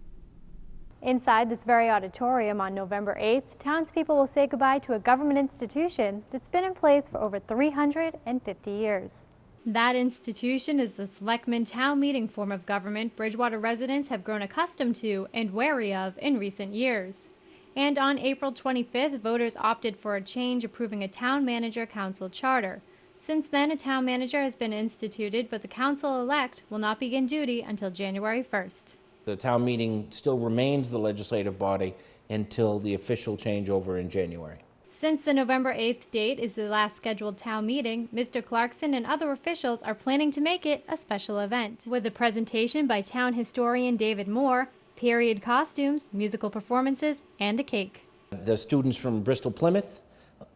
S17: Inside this very auditorium on November 8th, townspeople will say goodbye to a government institution that's been in place for over 350 years. That institution is the Selectmen Town Meeting form of government Bridgewater residents have grown accustomed to and wary of in recent years. And on April 25th, voters opted for a change approving a town manager-council charter. Since then, a town manager has been instituted, but the council-elect will not begin duty until January 1st.
S20: The town meeting still remains the legislative body until the official changeover in January.
S17: Since the November 8th date is the last scheduled town meeting, Mr. Clarkson and other officials are planning to make it a special event, with a presentation by town historian David Moore, period costumes, musical performances, and a cake.
S20: The students from Bristol Plymouth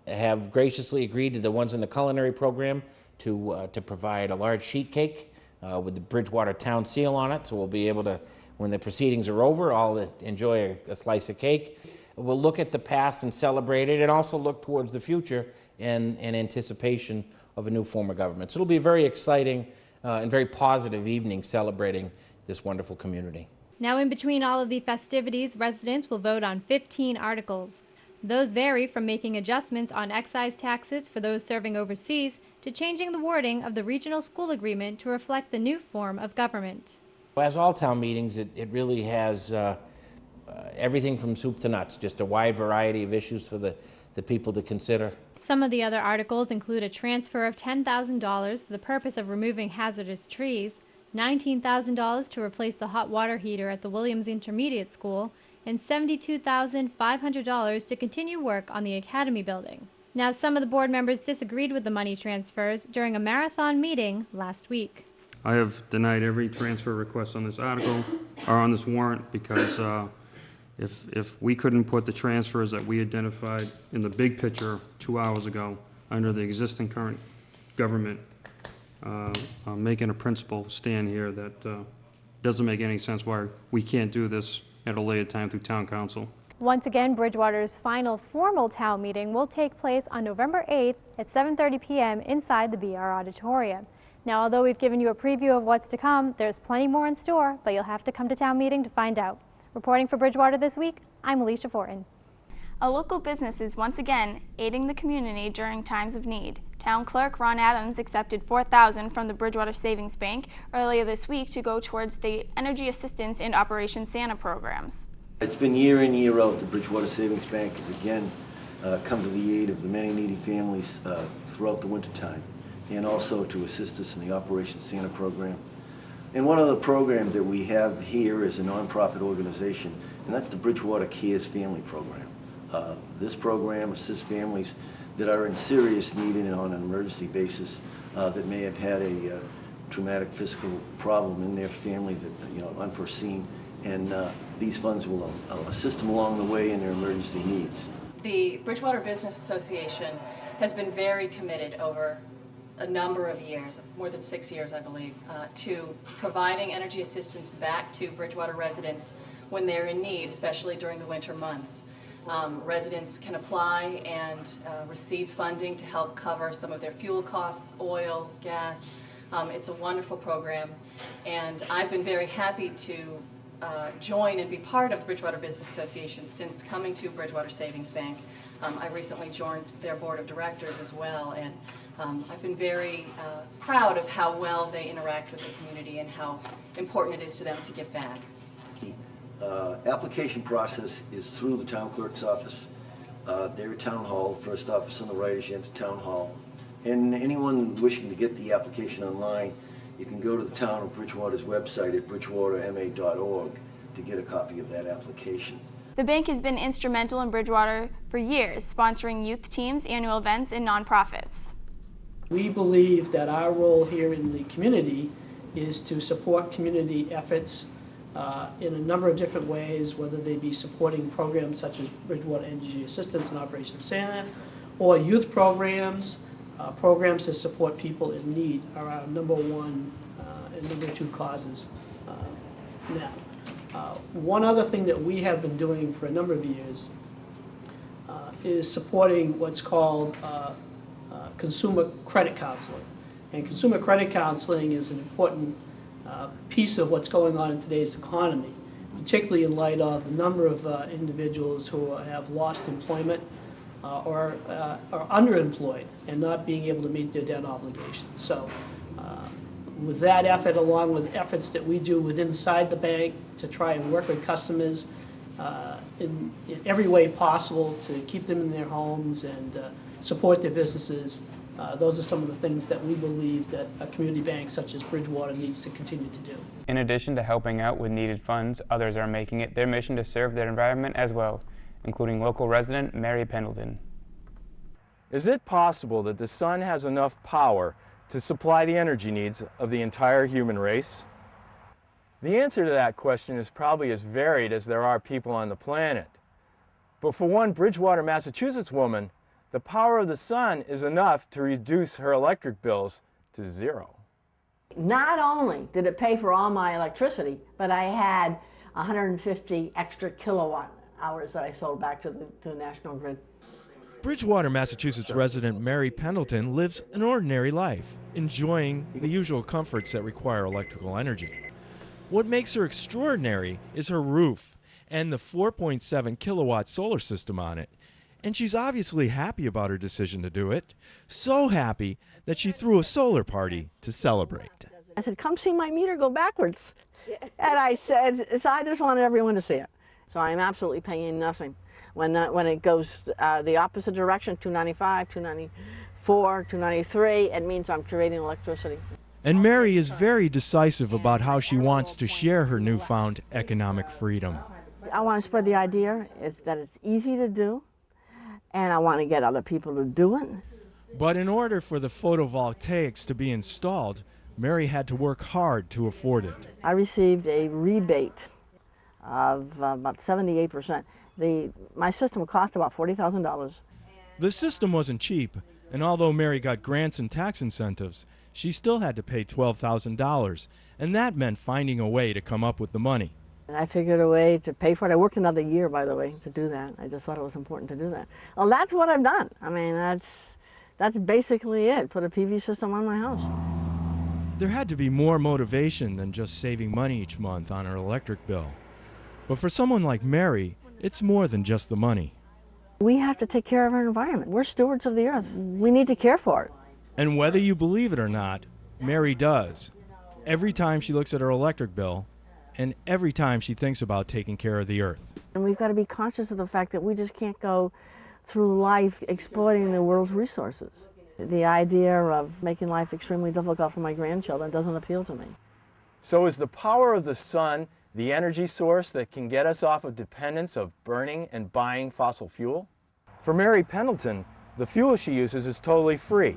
S20: have graciously agreed to the ones in the culinary program to provide a large sheet cake with the Bridgewater town seal on it, so we'll be able to, when the proceedings are over, all enjoy a slice of cake. We'll look at the past and celebrate it, and also look towards the future in anticipation of a new form of government. So it'll be a very exciting and very positive evening celebrating this wonderful community.
S17: Now, in between all of the festivities, residents will vote on 15 articles. Those vary from making adjustments on excise taxes for those serving overseas to changing the wording of the regional school agreement to reflect the new form of government.
S20: As all town meetings, it really has everything from soup to nuts, just a wide variety of issues for the people to consider.
S17: Some of the other articles include a transfer of $10,000 for the purpose of removing hazardous trees, $19,000 to replace the hot water heater at the Williams Intermediate School, and $72,500 to continue work on the Academy building. Now, some of the board members disagreed with the money transfers during a marathon meeting last week.
S23: I have denied every transfer request on this article, or on this warrant, because if we couldn't put the transfers that we identified in the big picture 2 hours ago under the existing current government making a principle stand here that doesn't make any sense why we can't do this at a later time through town council.
S17: Once again, Bridgewater's final formal town meeting will take place on November 8th at 7:30 p.m. inside the BR Auditorium. Now, although we've given you a preview of what's to come, there's plenty more in store, but you'll have to come to town meeting to find out. Reporting for Bridgewater this week, I'm Alicia Fortin.
S10: A local business is once again aiding the community during times of need. Town Clerk Ron Adams accepted $4,000 from the Bridgewater Savings Bank earlier this week to go towards the Energy Assistance and Operation Santa programs.
S9: It's been year in, year out, the Bridgewater Savings Bank has again come to the aid of the many needy families throughout the wintertime, and also to assist us in the Operation Santa program. And one of the programs that we have here is a nonprofit organization, and that's the Bridgewater Cares Family Program. This program assists families that are in serious need and on an emergency basis that may have had a traumatic physical problem in their family that, unforeseen, and these funds will assist them along the way in their emergency needs.
S11: The Bridgewater Business Association has been very committed over a number of years, more than 6 years I believe, to providing energy assistance back to Bridgewater residents when they're in need, especially during the winter months. Residents can apply and receive funding to help cover some of their fuel costs, oil, gas. It's a wonderful program, and I've been very happy to join and be part of the Bridgewater Business Association since coming to Bridgewater Savings Bank. I recently joined their board of directors as well, and I've been very proud of how well they interact with the community and how important it is to them to give back.
S9: Application process is through the town clerk's office. They're at Town Hall, first office on the right as you enter Town Hall. And anyone wishing to get the application online, you can go to the town of Bridgewater's website at bridgewaterma.org to get a copy of that application.
S10: The bank has been instrumental in Bridgewater for years, sponsoring youth teams, annual events, and nonprofits.
S15: We believe that our role here in the community is to support community efforts in a number of different ways, whether they be supporting programs such as Bridgewater Energy Assistance and Operation Santa, or youth programs. Programs to support people in need are our number one and number two causes now. One other thing that we have been doing for a number of years is supporting what's called consumer credit counseling. And consumer credit counseling is an important piece of what's going on in today's economy, particularly in light of the number of individuals who have lost employment or are underemployed and not being able to meet their debt obligations. So with that effort, along with efforts that we do inside the bank to try and work with customers in every way possible to keep them in their homes and support their businesses, those are some of the things that we believe that a community bank such as Bridgewater needs to continue to do.
S13: In addition to helping out with needed funds, others are making it their mission to serve their environment as well, including local resident Mary Pendleton.
S16: Is it possible that the sun has enough power to supply the energy needs of the entire human race? The answer to that question is probably as varied as there are people on the planet. But for one Bridgewater, Massachusetts woman, the power of the sun is enough to reduce her electric bills to zero.
S18: Not only did it pay for all my electricity, but I had 150 extra kilowatt hours that I sold back to the national grid.
S26: Bridgewater, Massachusetts resident Mary Pendleton lives an ordinary life, enjoying the usual comforts that require electrical energy. What makes her extraordinary is her roof and the 4.7 kilowatt solar system on it. And she's obviously happy about her decision to do it, so happy that she threw a solar party to celebrate.
S18: I said, come see my meter go backwards. And I said, so I just wanted everyone to see it. So I'm absolutely paying nothing. When it goes the opposite direction, 295, 294, 293, it means I'm creating electricity.
S26: And Mary is very decisive about how she wants to share her newfound economic freedom.
S18: I want to spread the idea that it's easy to do, and I want to get other people to do it.
S26: But in order for the photovoltaics to be installed, Mary had to work hard to afford it.
S18: I received a rebate of about 78%. My system cost about $40,000.
S26: The system wasn't cheap, and although Mary got grants and tax incentives, she still had to pay $12,000, and that meant finding a way to come up with the money.
S18: I figured a way to pay for it. I worked another year, by the way, to do that. I just thought it was important to do that. Well, that's what I've done. I mean, that's basically it. Put a PV system on my house.
S26: There had to be more motivation than just saving money each month on her electric bill. But for someone like Mary, it's more than just the money.
S18: We have to take care of our environment. We're stewards of the earth. We need to care for it.
S26: And whether you believe it or not, Mary does. Every time she looks at her electric bill, and every time she thinks about taking care of the earth.
S18: And we've got to be conscious of the fact that we just can't go through life exploiting the world's resources. The idea of making life extremely difficult for my grandchildren doesn't appeal to me.
S16: So is the power of the sun the energy source that can get us off of dependence of burning and buying fossil fuel? For Mary Pendleton, the fuel she uses is totally free,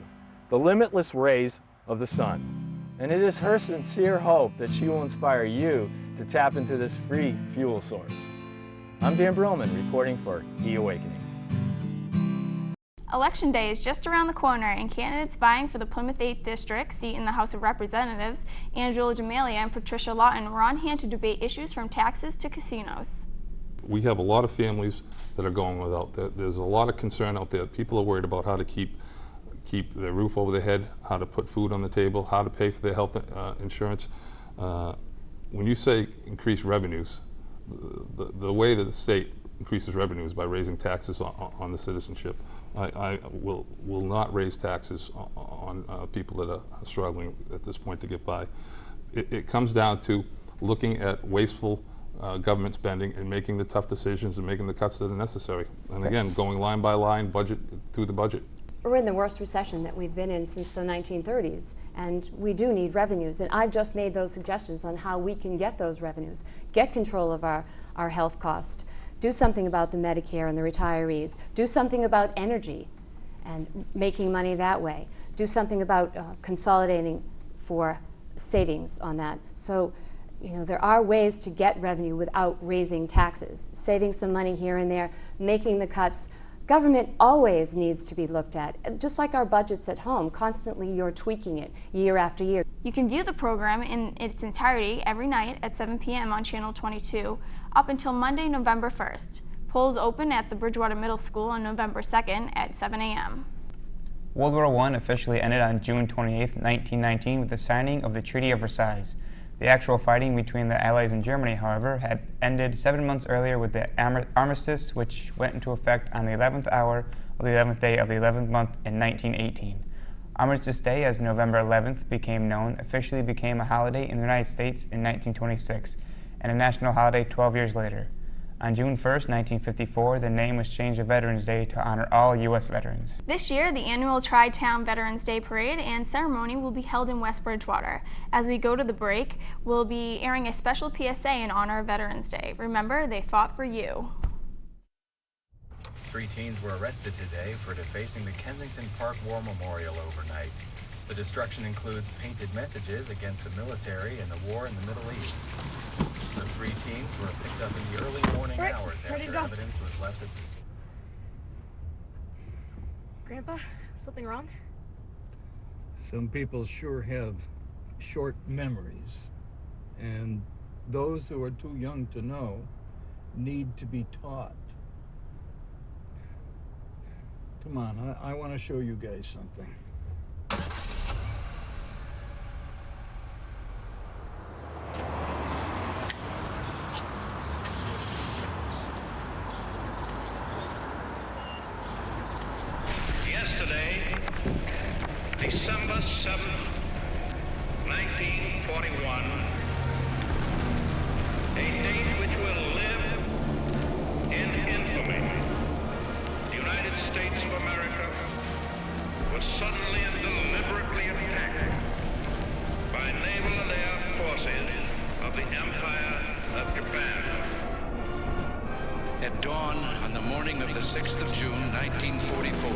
S16: the limitless rays of the sun. And it is her sincere hope that she will inspire you to tap into this free fuel source. I'm Dan Brillman reporting for E-Awakening.
S10: Election Day is just around the corner, and candidates vying for the Plymouth 8th District seat in the House of Representatives, Angela D'Amelia and Patricia Lawton, were on hand to debate issues from taxes to casinos.
S1: We have a lot of families that are going without. There's a lot of concern out there. People are worried about how to keep their roof over their head, how to put food on the table, how to pay for their health insurance. When you say increase revenues, the way that the state increases revenues by raising taxes on the citizenship. I will not raise taxes on people that are struggling at this point to get by. It comes down to looking at wasteful government spending and making the tough decisions and making the cuts that are necessary. And again, going line by line, budget through the budget.
S2: We're in the worst recession that we've been in since the 1930s, and we do need revenues. And I've just made those suggestions on how we can get those revenues, get control of our health cost, do something about the Medicare and the retirees, do something about energy and making money that way, do something about consolidating for savings on that. So, you know, there are ways to get revenue without raising taxes, saving some money here and there, making the cuts. Government always needs to be looked at, just like our budgets at home. Constantly you're tweaking it year after year.
S10: You can view the program in its entirety every night at 7 p.m. on Channel 22 up until Monday, November 1st. Polls open at the Bridgewater Middle School on November 2nd at 7 a.m.
S13: World War I officially ended on June 28, 1919 with the signing of the Treaty of Versailles. The actual fighting between the Allies and Germany, however, had ended 7 months earlier with the armistice, which went into effect on the 11th hour of the 11th day of the 11th month in 1918. Armistice Day, as November 11th became known, officially became a holiday in the United States in 1926, and a national holiday 12 years later. On June 1st, 1954, the name was changed to Veterans Day to honor all U.S. veterans.
S10: This year, the annual Tri-Town Veterans Day Parade and ceremony will be held in West Bridgewater. As we go to the break, we'll be airing a special PSA in honor of Veterans Day. Remember, they fought for you.
S8: 3 teens were arrested today for defacing the Kensington Park War Memorial overnight. The destruction includes painted messages against the military and the war in the Middle East. The 3 teens were picked up in the early morning hours after evidence was left at the scene.
S12: Grandpa, something wrong?
S14: Some people sure have short memories, and those who are too young to know need to be taught. Come on, I want to show you guys something.
S24: Yesterday, December 7th, 1941, a date which will live in infamy. The United States of America was suddenly and deliberately attacked by naval and air forces of the Empire of Japan.
S27: At dawn on the morning of the 6th of June, 1944,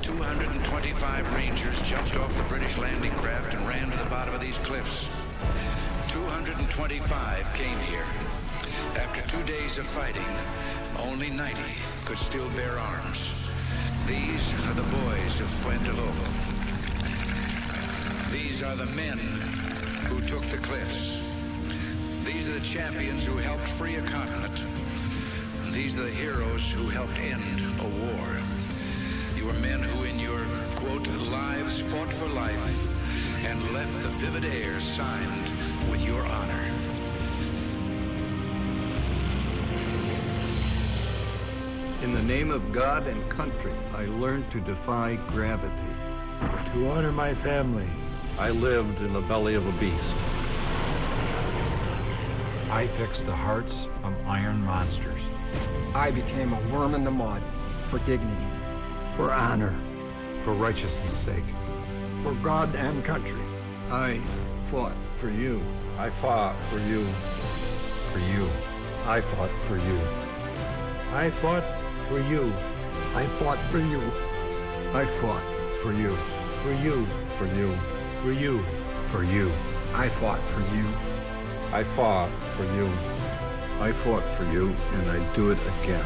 S27: 225 Rangers jumped off the British landing craft and ran to the bottom of these cliffs. 225 came here. After 2 days of fighting, only 90 could still bear arms. These are the boys of Puente Hope. These are the men who took the cliffs. These are the champions who helped free a continent. These are the heroes who helped end a war. You are men who in your, quote, lives fought for life and left the vivid air signed with your honor.
S14: In the name of God and country, I learned to defy gravity. To honor my family, I lived in the belly of a beast.
S4: I fixed the hearts of iron monsters.
S5: I became a worm in the mud for dignity.
S14: For honor.
S4: For righteousness' sake.
S5: For God and country.
S14: I fought for you. I fought for you.
S4: For you.
S14: I fought for you. I fought for you.
S5: I fought for you.
S14: I fought for you. For you. For you. For you.
S4: For you.
S5: I fought for you.
S14: I fought for you. I fought for you, and I'd do it again.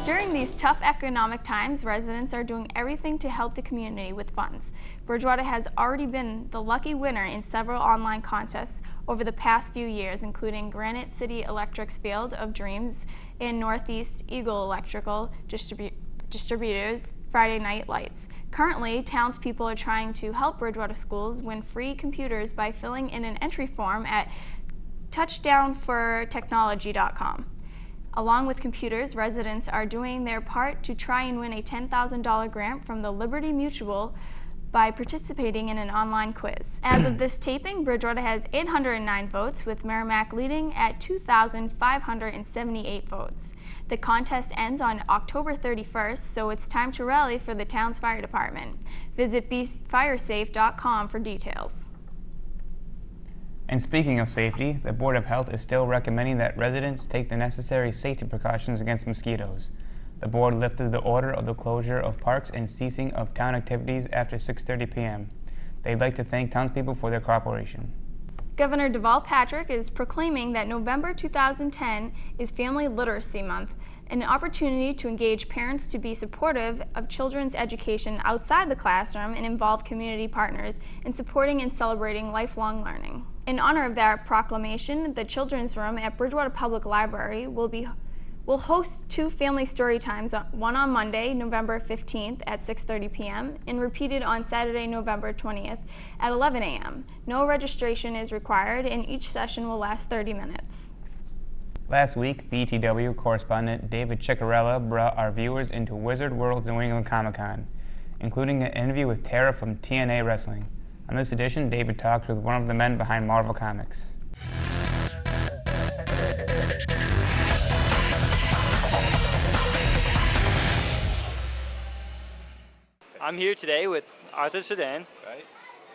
S10: During these tough economic times, residents are doing everything to help the community with funds. Bridgewater has already been the lucky winner in several online contests over the past few years, including Granite City Electric's Field of Dreams and Northeast Eagle Electrical Distributors' Friday Night Lights. Currently, townspeople are trying to help Bridgewater schools win free computers by filling in an entry form at touchdownfortechnology.com. Along with computers, residents are doing their part to try and win a $10,000 grant from the Liberty Mutual by participating in an online quiz. As of this taping, Bridgewater has 809 votes, with Merrimack leading at 2,578 votes. The contest ends on October 31st, so it's time to rally for the town's fire department. Visit befiresafe.com for details.
S13: And speaking of safety, the Board of Health is still recommending that residents take the necessary safety precautions against mosquitoes. The board lifted the order of the closure of parks and ceasing of town activities after 6:30 p.m. They'd like to thank townspeople for their cooperation.
S10: Governor Deval Patrick is proclaiming that November 2010 is Family Literacy Month, an opportunity to engage parents to be supportive of children's education outside the classroom and involve community partners in supporting and celebrating lifelong learning. In honor of that proclamation, the Children's Room at Bridgewater Public Library will host 2 family story times, one on Monday, November 15th at 6:30 p.m. and repeated on Saturday, November 20th at 11 a.m. No registration is required, and each session will last 30 minutes.
S13: Last week, BTW correspondent David Ciccarella brought our viewers into Wizard World's New England Comic-Con, including an interview with Tara from TNA Wrestling. On this edition, David talked with one of the men behind Marvel Comics.
S6: I'm here today with Arthur Sedan. Right.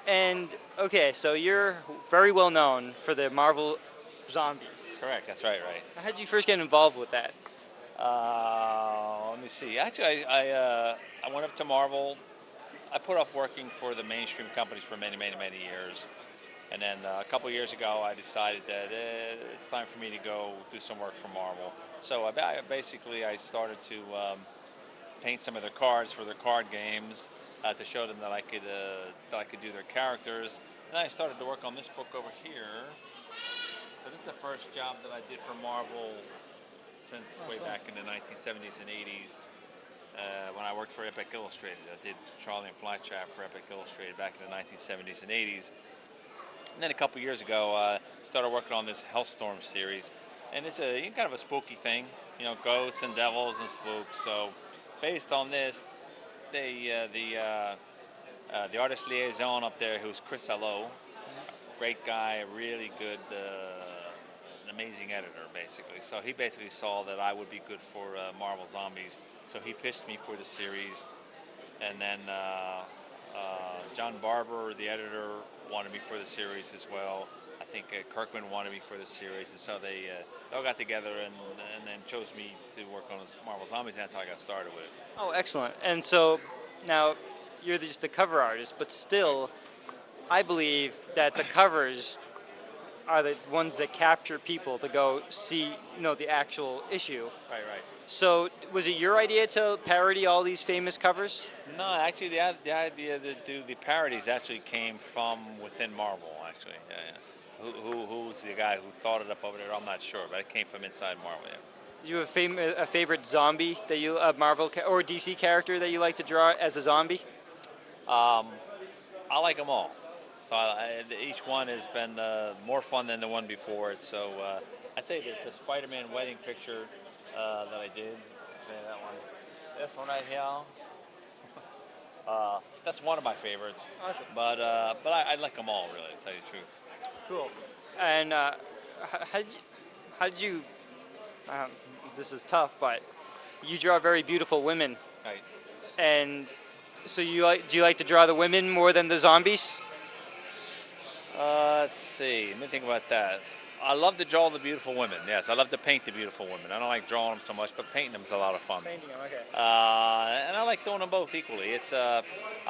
S6: And, okay, so you're very well known for the Marvel Zombies.
S7: Correct, that's right.
S6: How did you first get involved with that?
S7: Let me see. Actually, I went up to Marvel
S3: I put off working for the mainstream companies for many years. And then a couple of years ago, I decided that it's time for me to go do some work for Marvel. So I started to paint some of their cards for their card games to show them that I could do their characters. And I started to work on this book over here. So this is the first job that I did for Marvel since way back in the 1970s and 80s. When I worked for Epic Illustrated. I did Charlie and Flytrap for Epic Illustrated back in the 1970s and 80s. And then a couple years ago, started working on this Hellstorm series. And it's kind of a spooky thing, you know, ghosts and devils and spooks. So based on this, the artist liaison up there, who's Chris Allo, great guy, really good, an amazing editor, basically. So he basically saw that I would be good for Marvel Zombies. So he pitched me for the series. And then John Barber, the editor, wanted me for the series as well. I think Kirkman wanted me for the series, and so they all got together and then chose me to work on Marvel Zombies, and that's how I got started with it.
S6: Oh, excellent. And so now you're just the cover artist, but still, I believe that the covers are the ones that capture people to go see, you know, the actual issue.
S3: Right.
S6: So was it your idea to parody all these famous covers?
S3: No, actually, the idea to do the parodies actually came from within Marvel, actually. Yeah. Who's the guy who thought it up over there? I'm not sure, but it came from inside Marvel, yeah.
S6: Do you have a favorite zombie that you, a Marvel or DC character that you like to draw as a zombie?
S3: I like them all. So each one has been more fun than the one before. So I'd say the Spider-Man wedding picture that I did, say that one. This one right here. That's one of my favorites.
S6: Awesome.
S3: But I like them all, really, to tell you the truth.
S6: Cool. And how did you? This is tough, but you draw very beautiful women.
S3: Right.
S6: And so do you like to draw the women more than the zombies?
S3: Let's see. Let me think about that. I love to draw the beautiful women. Yes, I love to paint the beautiful women. I don't like drawing them so much, but painting them is a lot of fun.
S6: Painting them, okay.
S3: And I like doing them both equally. It's I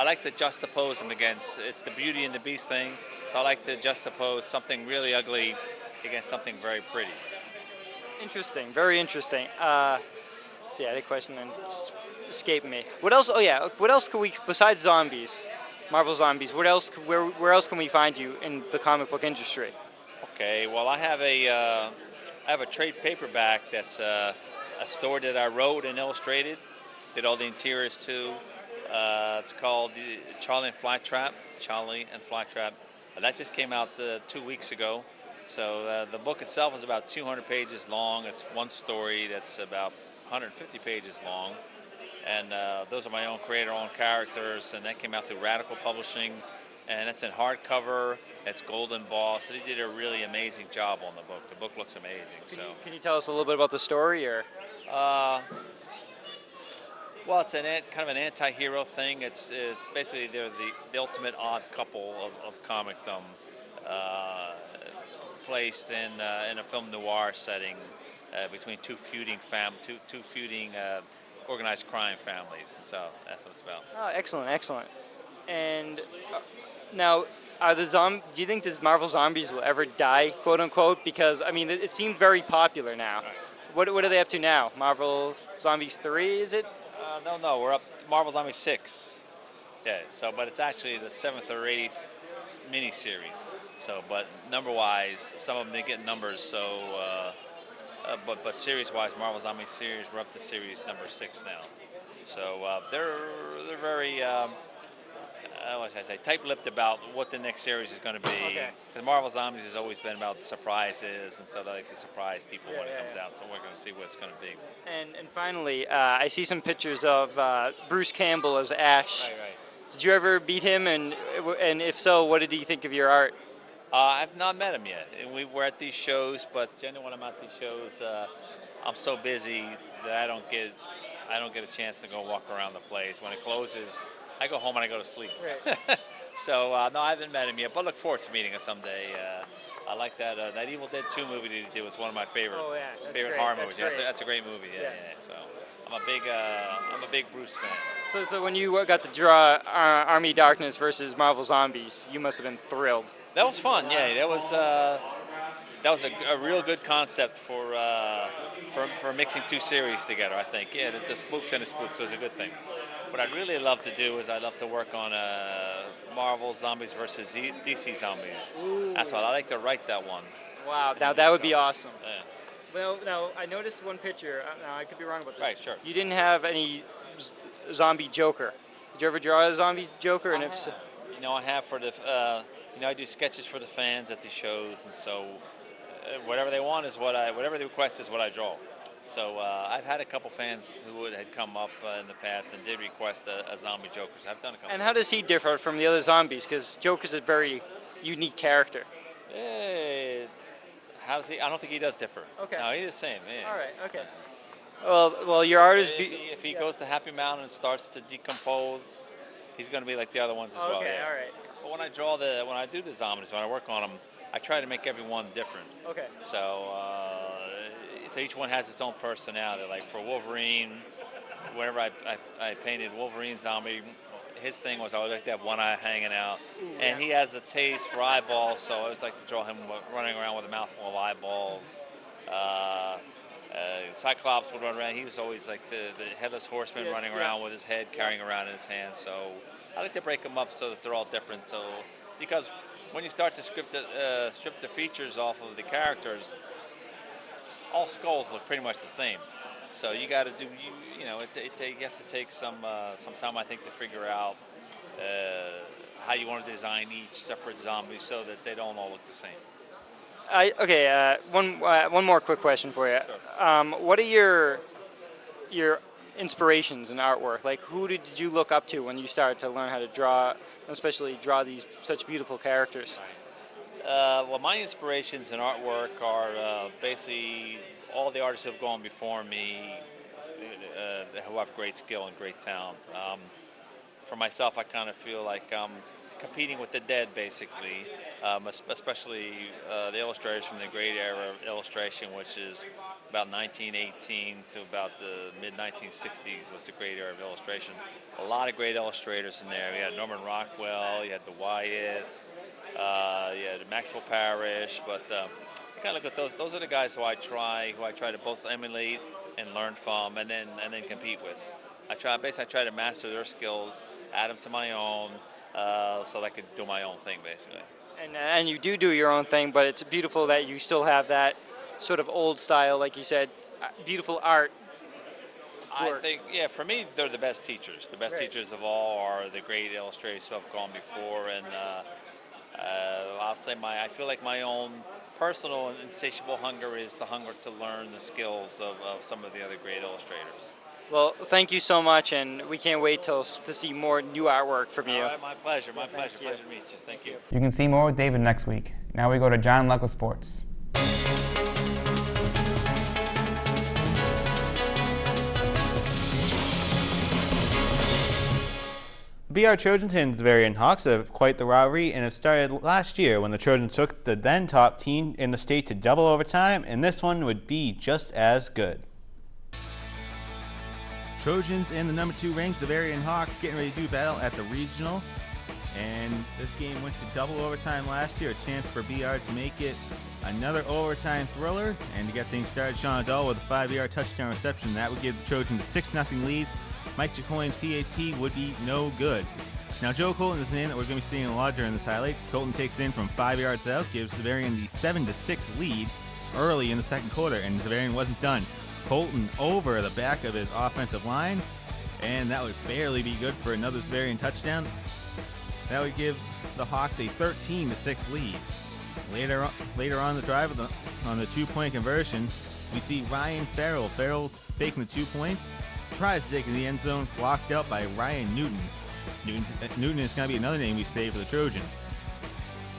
S3: like to juxtapose them against. It's the Beauty and the Beast thing. So I like to juxtapose something really ugly against something very pretty.
S6: Interesting. Very interesting. See, I had a question and just escaped me. What else? Oh yeah. What else can we besides zombies? Marvel Zombies. What else? Where else can we find you in the comic book industry?
S3: Okay, well, I have a trade paperback that's a story that I wrote and illustrated, did all the interiors too. It's called Charlie and Flytrap. That just came out 2 weeks ago. So the book itself is about 200 pages long. It's one story that's about 150 pages long. And those are my own creator-owned characters, and that came out through Radical Publishing. And it's in hardcover. It's gold embossed. So they did a really amazing job on the book. The book looks amazing.
S6: Can you tell us a little bit about the story, or?
S3: Well, it's kind of an anti-hero thing. It's basically they're the ultimate odd couple of comicdom, placed in a film noir setting between two feuding organized crime families. So that's what it's about.
S6: Oh, excellent, excellent. And now, do you think this Marvel Zombies will ever die, quote unquote? Because I mean, it seems very popular now. What are they up to now? Marvel Zombies 3, is it?
S3: No, we're up Marvel Zombies 6. Yeah. So, but it's actually the 7th or 8th miniseries. So, but number-wise, some of them they get numbers. So, but series-wise, Marvel Zombies series, we're up to series number 6 now. So they're very. What should I say, tight-lipped about what the next series is going to be.
S6: Okay.
S3: Because Marvel Zombies has always been about surprises, and so they like to surprise people when it comes out. So we're going to see what it's going to be.
S6: And finally, I see some pictures of Bruce Campbell as Ash.
S3: Right.
S6: Did you ever meet him? And if so, what did he think of your art?
S3: I've not met him yet. And we're at these shows, but generally when I'm at these shows, I'm so busy that I don't get a chance to go walk around the place. When it closes, I go home and I go to sleep.
S6: Right.
S3: So no, I haven't met him yet, but look forward to meeting him someday. I like that Evil Dead 2 movie that he did was one of my favorite
S6: Oh, yeah. That's
S3: favorite
S6: great.
S3: horror
S6: That's
S3: movies.
S6: great.
S3: That's a great movie. Yeah. So I'm a big Bruce fan.
S6: So when you got to draw Army of Darkness versus Marvel Zombies, you must have been thrilled.
S3: That was fun. Yeah, that was a real good concept for mixing two series together. I think. Yeah, the Spooks and the Spooks was a good thing. What I'd really love to do is I'd love to work on Marvel Zombies versus DC Zombies.
S6: Ooh.
S3: That's what I like to write that one.
S6: Wow, now that would be awesome.
S3: Yeah.
S6: Well, now I noticed one picture. Now I could be wrong about this.
S3: Right, sure.
S6: You didn't have any zombie Joker. Did you ever draw a zombie Joker? And if so,
S3: You know, I have for the, I do sketches for the fans at the shows, and so whatever they want is whatever they request is what I draw. So I've had a couple fans who had come up in the past and did request a zombie Joker. So I've done a couple.
S6: and how does he differ from the other zombies? Because Joker's a very unique character.
S3: How does he? I don't think he does differ.
S6: Okay.
S3: No, he's the same. Yeah.
S6: All right. Okay. Well, your art is.
S3: If he goes to Happy Mountain and starts to decompose, he's going to be like the other ones as well.
S6: Okay.
S3: Yeah.
S6: All right.
S3: But when I do the zombies, when I work on them, I try to make everyone different.
S6: Okay.
S3: So each one has its own personality. Like for Wolverine, whenever I painted Wolverine zombie, his thing was I would like to have one eye hanging out, and he has a taste for eyeballs, so I always like to draw him running around with a mouthful of eyeballs. Cyclops would run around. He was always like the headless horseman running around with his head carrying around in his hand. So I like to break them up so that they're all different. So because when you start to strip the features off of the characters, all skulls look pretty much the same. So you got to do, you have to take some time, I think, to figure out how you want to design each separate zombie so that they don't all look the same.
S6: One more quick question for you. Sure. What are your inspirations in artwork? Like, who did you look up to when you started to learn how to draw, especially draw these such beautiful characters?
S3: Well, my inspirations in artwork are basically all the artists who have gone before me, who have great skill and great talent. For myself, I kind of feel like I'm competing with the dead, basically, especially the illustrators from the great era of illustration, which is about 1918 to about the mid-1960s was the great era of illustration. A lot of great illustrators in there. We had Norman Rockwell, you had the Wyeths, you had Maxwell Parrish, but I kind of look at those. Those are the guys who I try to both emulate and learn from, and then compete with. I try to master their skills, add them to my own, so that I could do my own thing, basically.
S6: And you do your own thing, but it's beautiful that you still have that sort of old style, like you said, beautiful art.
S3: I think, yeah, for me, they're the best teachers. The best teachers of all are the great illustrators who have gone before, and I'll say I feel like my own personal and insatiable hunger is the hunger to learn the skills of some of the other great illustrators.
S6: Well, thank you so much, and we can't wait to see more new artwork from you.
S3: All right, my pleasure. Pleasure to meet you. Thank you.
S13: You can see more with David next week. Now we go to John Luck with sports.
S7: BR Trojans and Bavarian Hawks have quite the rivalry, and it started last year when the Trojans took the then top team in the state to double overtime, and this one would be just as good. Trojans and the number 2 ranked Bavarian Hawks getting ready to do battle at the regional, and this game went to double overtime last year, a chance for BR to make it another overtime thriller, and to get things started, Sean Adall with a 5-yard touchdown reception. That would give the Trojans a 6-0 lead. Mike Jacoin's PAT would be no good. Now, Joe Colton is a name that we're going to be seeing a lot during this highlight. Colton takes in from 5 yards out, gives Bavarian the 7-6 lead early in the second quarter, and Bavarian wasn't done. Colton over the back of his offensive line, and that would barely be good for another Bavarian touchdown. That would give the Hawks a 13-6 lead. Later on the drive on the 2-point conversion, we see Ryan Farrell. Farrell taking the 2 points, tries to take in the end zone, blocked out by Ryan Newton. Newton is going to be another name we save for the Trojans.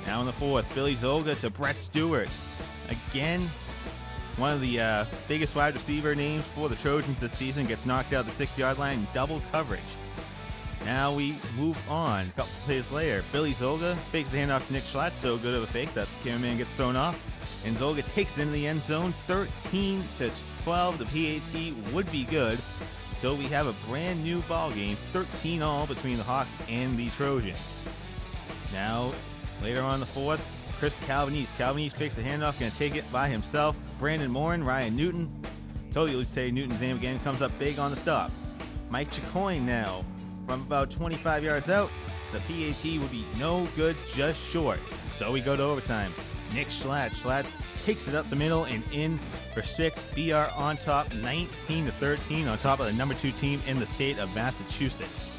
S7: Now in the fourth, Billy Zolga to Brett Stewart. Again, one of the biggest wide receiver names for the Trojans this season gets knocked out at the 6-yard line in double coverage. Now we move on. A couple plays later, Billy Zolga fakes the handoff to Nick Schlatt. So good of a fake that the cameraman gets thrown off. And Zolga takes it into the end zone, 13-12. The PAT would be good. So we have a brand new ball game, 13-all between the Hawks and the Trojans. Now, later on in the fourth, Chris Calvanese fakes the handoff, going to take it by himself. Brandon Morin, Ryan Newton, totally say Newton's name again, comes up big on the stop. Mike Chicoine now, from about 25 yards out, the PAT would be no good, just short. So we go to overtime. Nick Schlatt takes it up the middle and in for 6. BR on top, 19-13, on top of the number 2 team in the state of Massachusetts.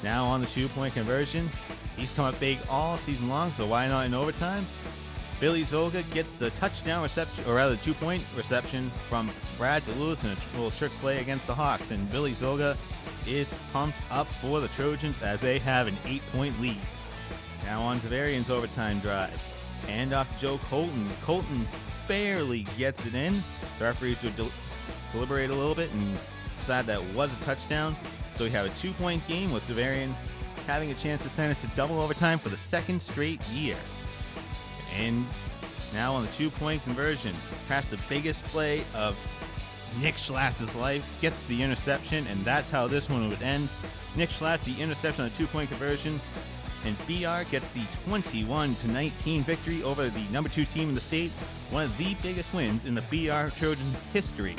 S7: Now on the 2-point conversion. He's come up big all season long, so why not in overtime? Billy Zolga gets the touchdown reception, or rather 2-point reception from Brad DeLewis in a little trick play against the Hawks. And Billy Zolga is pumped up for the Trojans as they have an 8-point lead. Now on to Varian's overtime drive. Hand off to Joe Colton. Colton barely gets it in. The referees would deliberate a little bit and decide that was a touchdown. So we have a 2-point game with Varian having a chance to send us to double overtime for the 2nd straight year. And now on the 2-point conversion, perhaps the biggest play of Nick Schlatt's life, gets the interception, and that's how this one would end. Nick Schlatt, the interception on the 2-point conversion, and BR gets the 21-19 victory over the number 2 team in the state, one of the biggest wins in the BR Trojans history.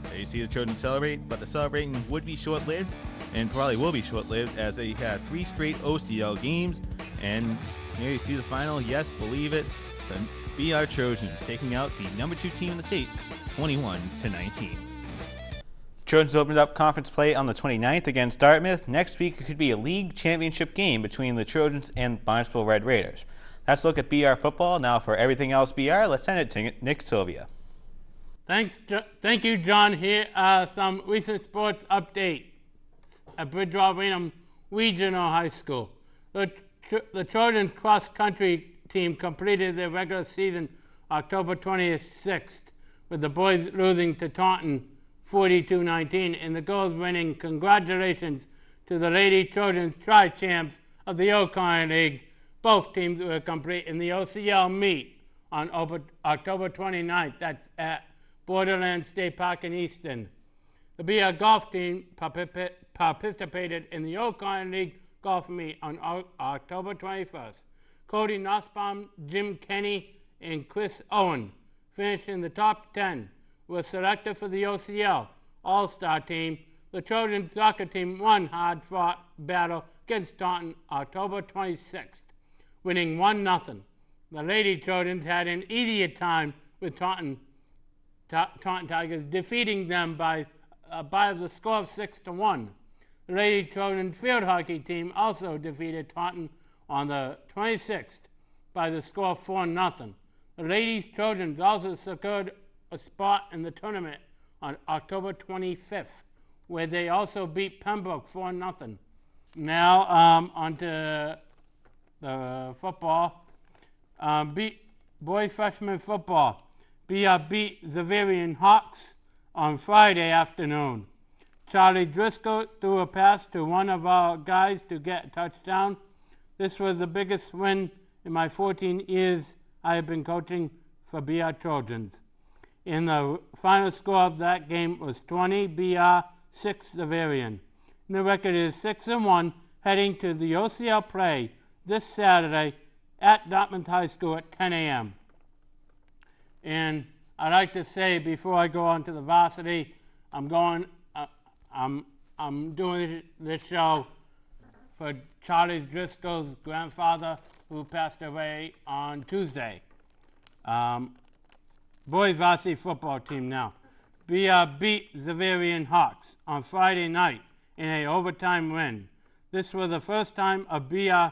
S7: There you see the Trojans celebrate, but the celebrating would be short-lived, and probably will be short-lived, as they had 3 straight OCL games. And here you see the final. Yes, believe it, the BR Trojans taking out the number 2 team in the state, 21-19.
S17: Trojans opened up conference play on the 29th against Dartmouth. Next week it could be a league championship game between the Trojans and Barnesville Red Raiders. Let's look at BR football. Now for everything else BR, let's send it to Nick Sylvia.
S19: Thank you, John. Here are some recent sports updates at Bridgewater Regional High School. The Trojans cross-country team completed their regular season October 26th, with the boys losing to Taunton 42-19 and the girls winning. Congratulations to the Lady Trojans tri-champs of the O'Connor League. Both teams will compete in the OCL meet on October 29th. That's at Borderland State Park in Easton. The BR golf team participated in the O'Connor League golf meet on October 21st. Cody Nussbaum, Jim Kenny, and Chris Owen finished in the top 10. Were selected for the OCL All-Star team. The Trojan soccer team won hard-fought battle against Taunton October 26th, winning 1-0. The Lady Trojans had an easier time with Taunton Tigers, defeating them by the score of 6-1. The Lady Trojan field hockey team also defeated Taunton on the 26th by the score of 4-0. The Ladies Trojans also secured a spot in the tournament on October 25th, where they also beat Pembroke 4-0. Now on to the football. Boys freshman football. BR beat Xaverian Hawks on Friday afternoon. Charlie Driscoll threw a pass to one of our guys to get a touchdown. This was the biggest win in my 14 years I have been coaching for BR Trojans. In the final score of that game was 20 BR, 6 Xaverian. And the record is 6-1, heading to the OCL play this Saturday at Dartmouth High School at 10 a.m. And I'd like to say before I go on to the varsity, I'm doing this show for Charlie Driscoll's grandfather, who passed away on Tuesday. Boys varsity football team now. BR beat Xaverian Hawks on Friday night in an overtime win. This was the first time a BR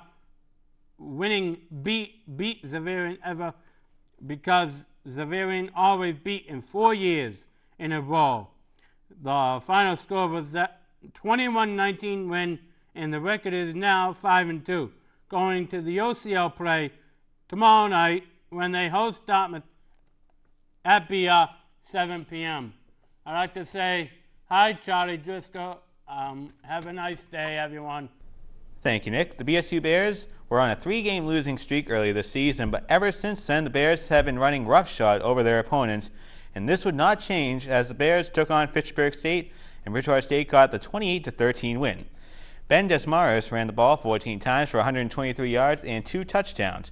S19: winning beat Xaverian ever, because Xaverian always beat in 4 years in a row. The final score was that 21-19 win, and the record is now 5-2, going to the OCL play tomorrow night when they host Dartmouth at BR 7 p.m. I'd like to say hi, Charlie Driscoll. Have a nice day, everyone.
S17: Thank you, Nick. The BSU Bears were on a 3-game losing streak early this season, but ever since then, the Bears have been running roughshod over their opponents, and this would not change as the Bears took on Fitchburg State and Bridgewater State got the 28-13 win. Ben Desmarais ran the ball 14 times for 123 yards and 2 touchdowns.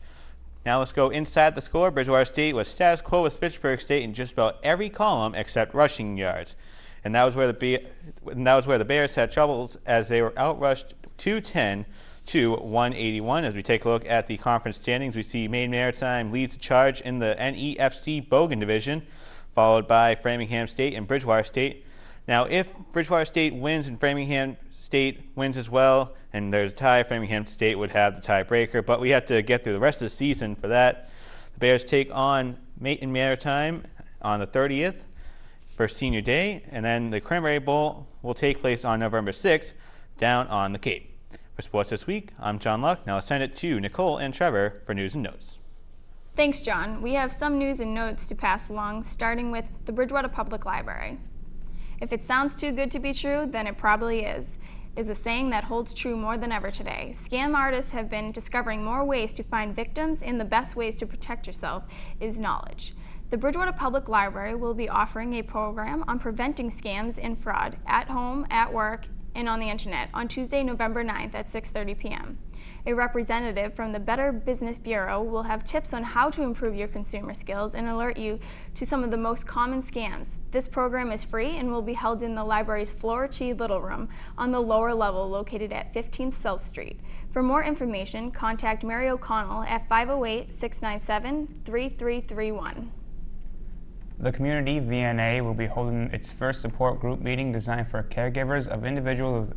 S17: Now let's go inside the score. Bridgewater State was status quo with Fitchburg State in just about every column except rushing yards. And that was where the Bears had troubles as they were outrushed 210 to 181. As we take a look at the conference standings, we see Maine Maritime leads the charge in the NEFC Bogan Division, followed by Framingham State and Bridgewater State. Now, if Bridgewater State wins and Framingham State wins as well, and there's a tie, Framingham State would have the tiebreaker, but we have to get through the rest of the season for that. The Bears take on Maine Maritime on the 30th for Senior Day, and then the Cranberry Bowl will take place on November 6th down on the Cape. For Sports This Week, I'm John Luck. Now let's send it to Nicole and Trevor for news and notes.
S10: Thanks, John. We have some news and notes to pass along, starting with the Bridgewater Public Library. If it sounds too good to be true, then it probably is a saying that holds true more than ever today. Scam artists have been discovering more ways to find victims, and the best ways to protect yourself is knowledge. The Bridgewater Public Library will be offering a program on preventing scams and fraud at home, at work, and on the internet on Tuesday, November 9th at 6:30 p.m. A representative from the Better Business Bureau will have tips on how to improve your consumer skills and alert you to some of the most common scams. This program is free and will be held in the library's Floor Chi Little Room on the lower level located at 15th South Street. For more information, contact Mary O'Connell at 508-697-3331.
S13: The Community VNA will be holding its first support group meeting designed for caregivers of individuals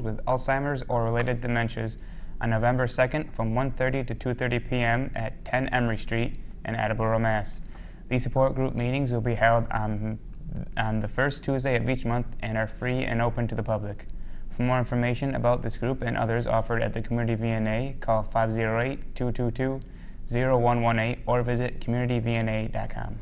S13: with Alzheimer's or related dementias on November 2nd from 1:30 to 2:30 p.m. at 10 Emery Street in Attleboro, Mass. These support group meetings will be held on the first Tuesday of each month and are free and open to the public. For more information about this group and others offered at the Community VNA, call 508-222-0118 or visit communityvna.com.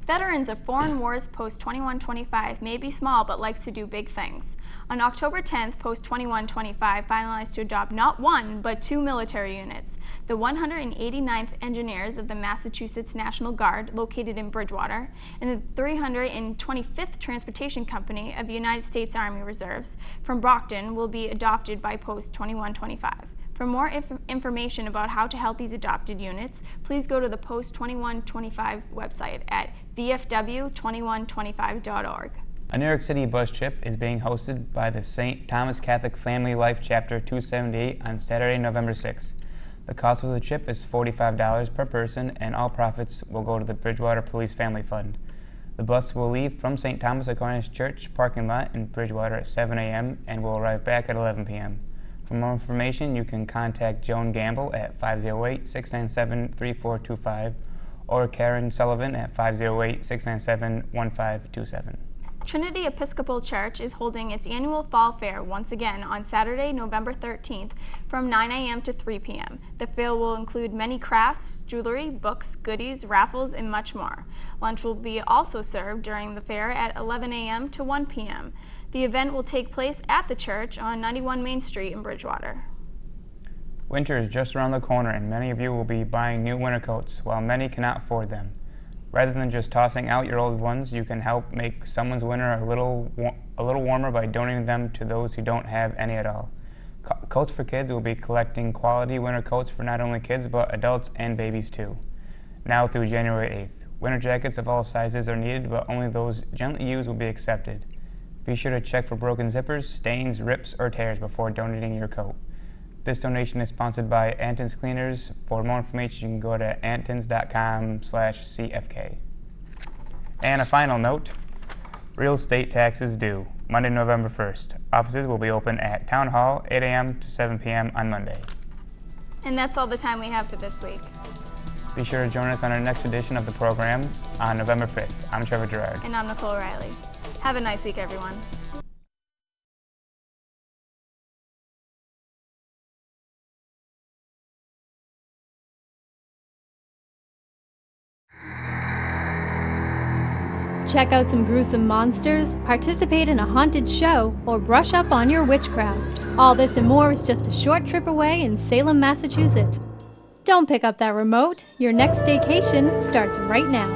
S10: Veterans of foreign wars Post 2125 may be small but likes to do big things. On October 10th, Post 2125 finalized to adopt not one, but 2 military units. The 189th Engineers of the Massachusetts National Guard, located in Bridgewater, and the 325th Transportation Company of the United States Army Reserves from Brockton will be adopted by Post 2125. For more information about how to help these adopted units, please go to the Post 2125 website at vfw2125.org.
S13: A New York City bus trip is being hosted by the St. Thomas Catholic Family Life Chapter 278 on Saturday, November 6th. The cost of the trip is $45 per person, and all profits will go to the Bridgewater Police Family Fund. The bus will leave from St. Thomas Aquinas Church parking lot in Bridgewater at 7 a.m. and will arrive back at 11 p.m. For more information, you can contact Joan Gamble at 508-697-3425 or Karen Sullivan at 508-697-1527.
S10: Trinity Episcopal Church is holding its annual Fall Fair once again on Saturday, November 13th from 9 a.m. to 3 p.m. The fair will include many crafts, jewelry, books, goodies, raffles, and much more. Lunch will be also served during the fair at 11 a.m. to 1 p.m. The event will take place at the church on 91 Main Street in Bridgewater.
S13: Winter is just around the corner, and many of you will be buying new winter coats, while many cannot afford them. Rather than just tossing out your old ones, you can help make someone's winter a little warmer by donating them to those who don't have any at all. Coats for Kids will be collecting quality winter coats for not only kids, but adults and babies too. Now through January 8th. Winter jackets of all sizes are needed, but only those gently used will be accepted. Be sure to check for broken zippers, stains, rips, or tears before donating your coat. This donation is sponsored by Anton's Cleaners. For more information, you can go to antons.com/CFK. And a final note, real estate taxes due, Monday, November 1st. Offices will be open at Town Hall, 8 a.m. to 7 p.m. on Monday.
S10: And that's all the time we have for this week.
S13: Be sure to join us on our next edition of the program on November 5th. I'm Trevor Gerard.
S10: And I'm Nicole Riley. Have a nice week, everyone.
S9: Check out some gruesome monsters, participate in a haunted show, or brush up on your witchcraft. All this and more is just a short trip away in Salem, Massachusetts. Don't pick up that remote. Your next staycation starts right now.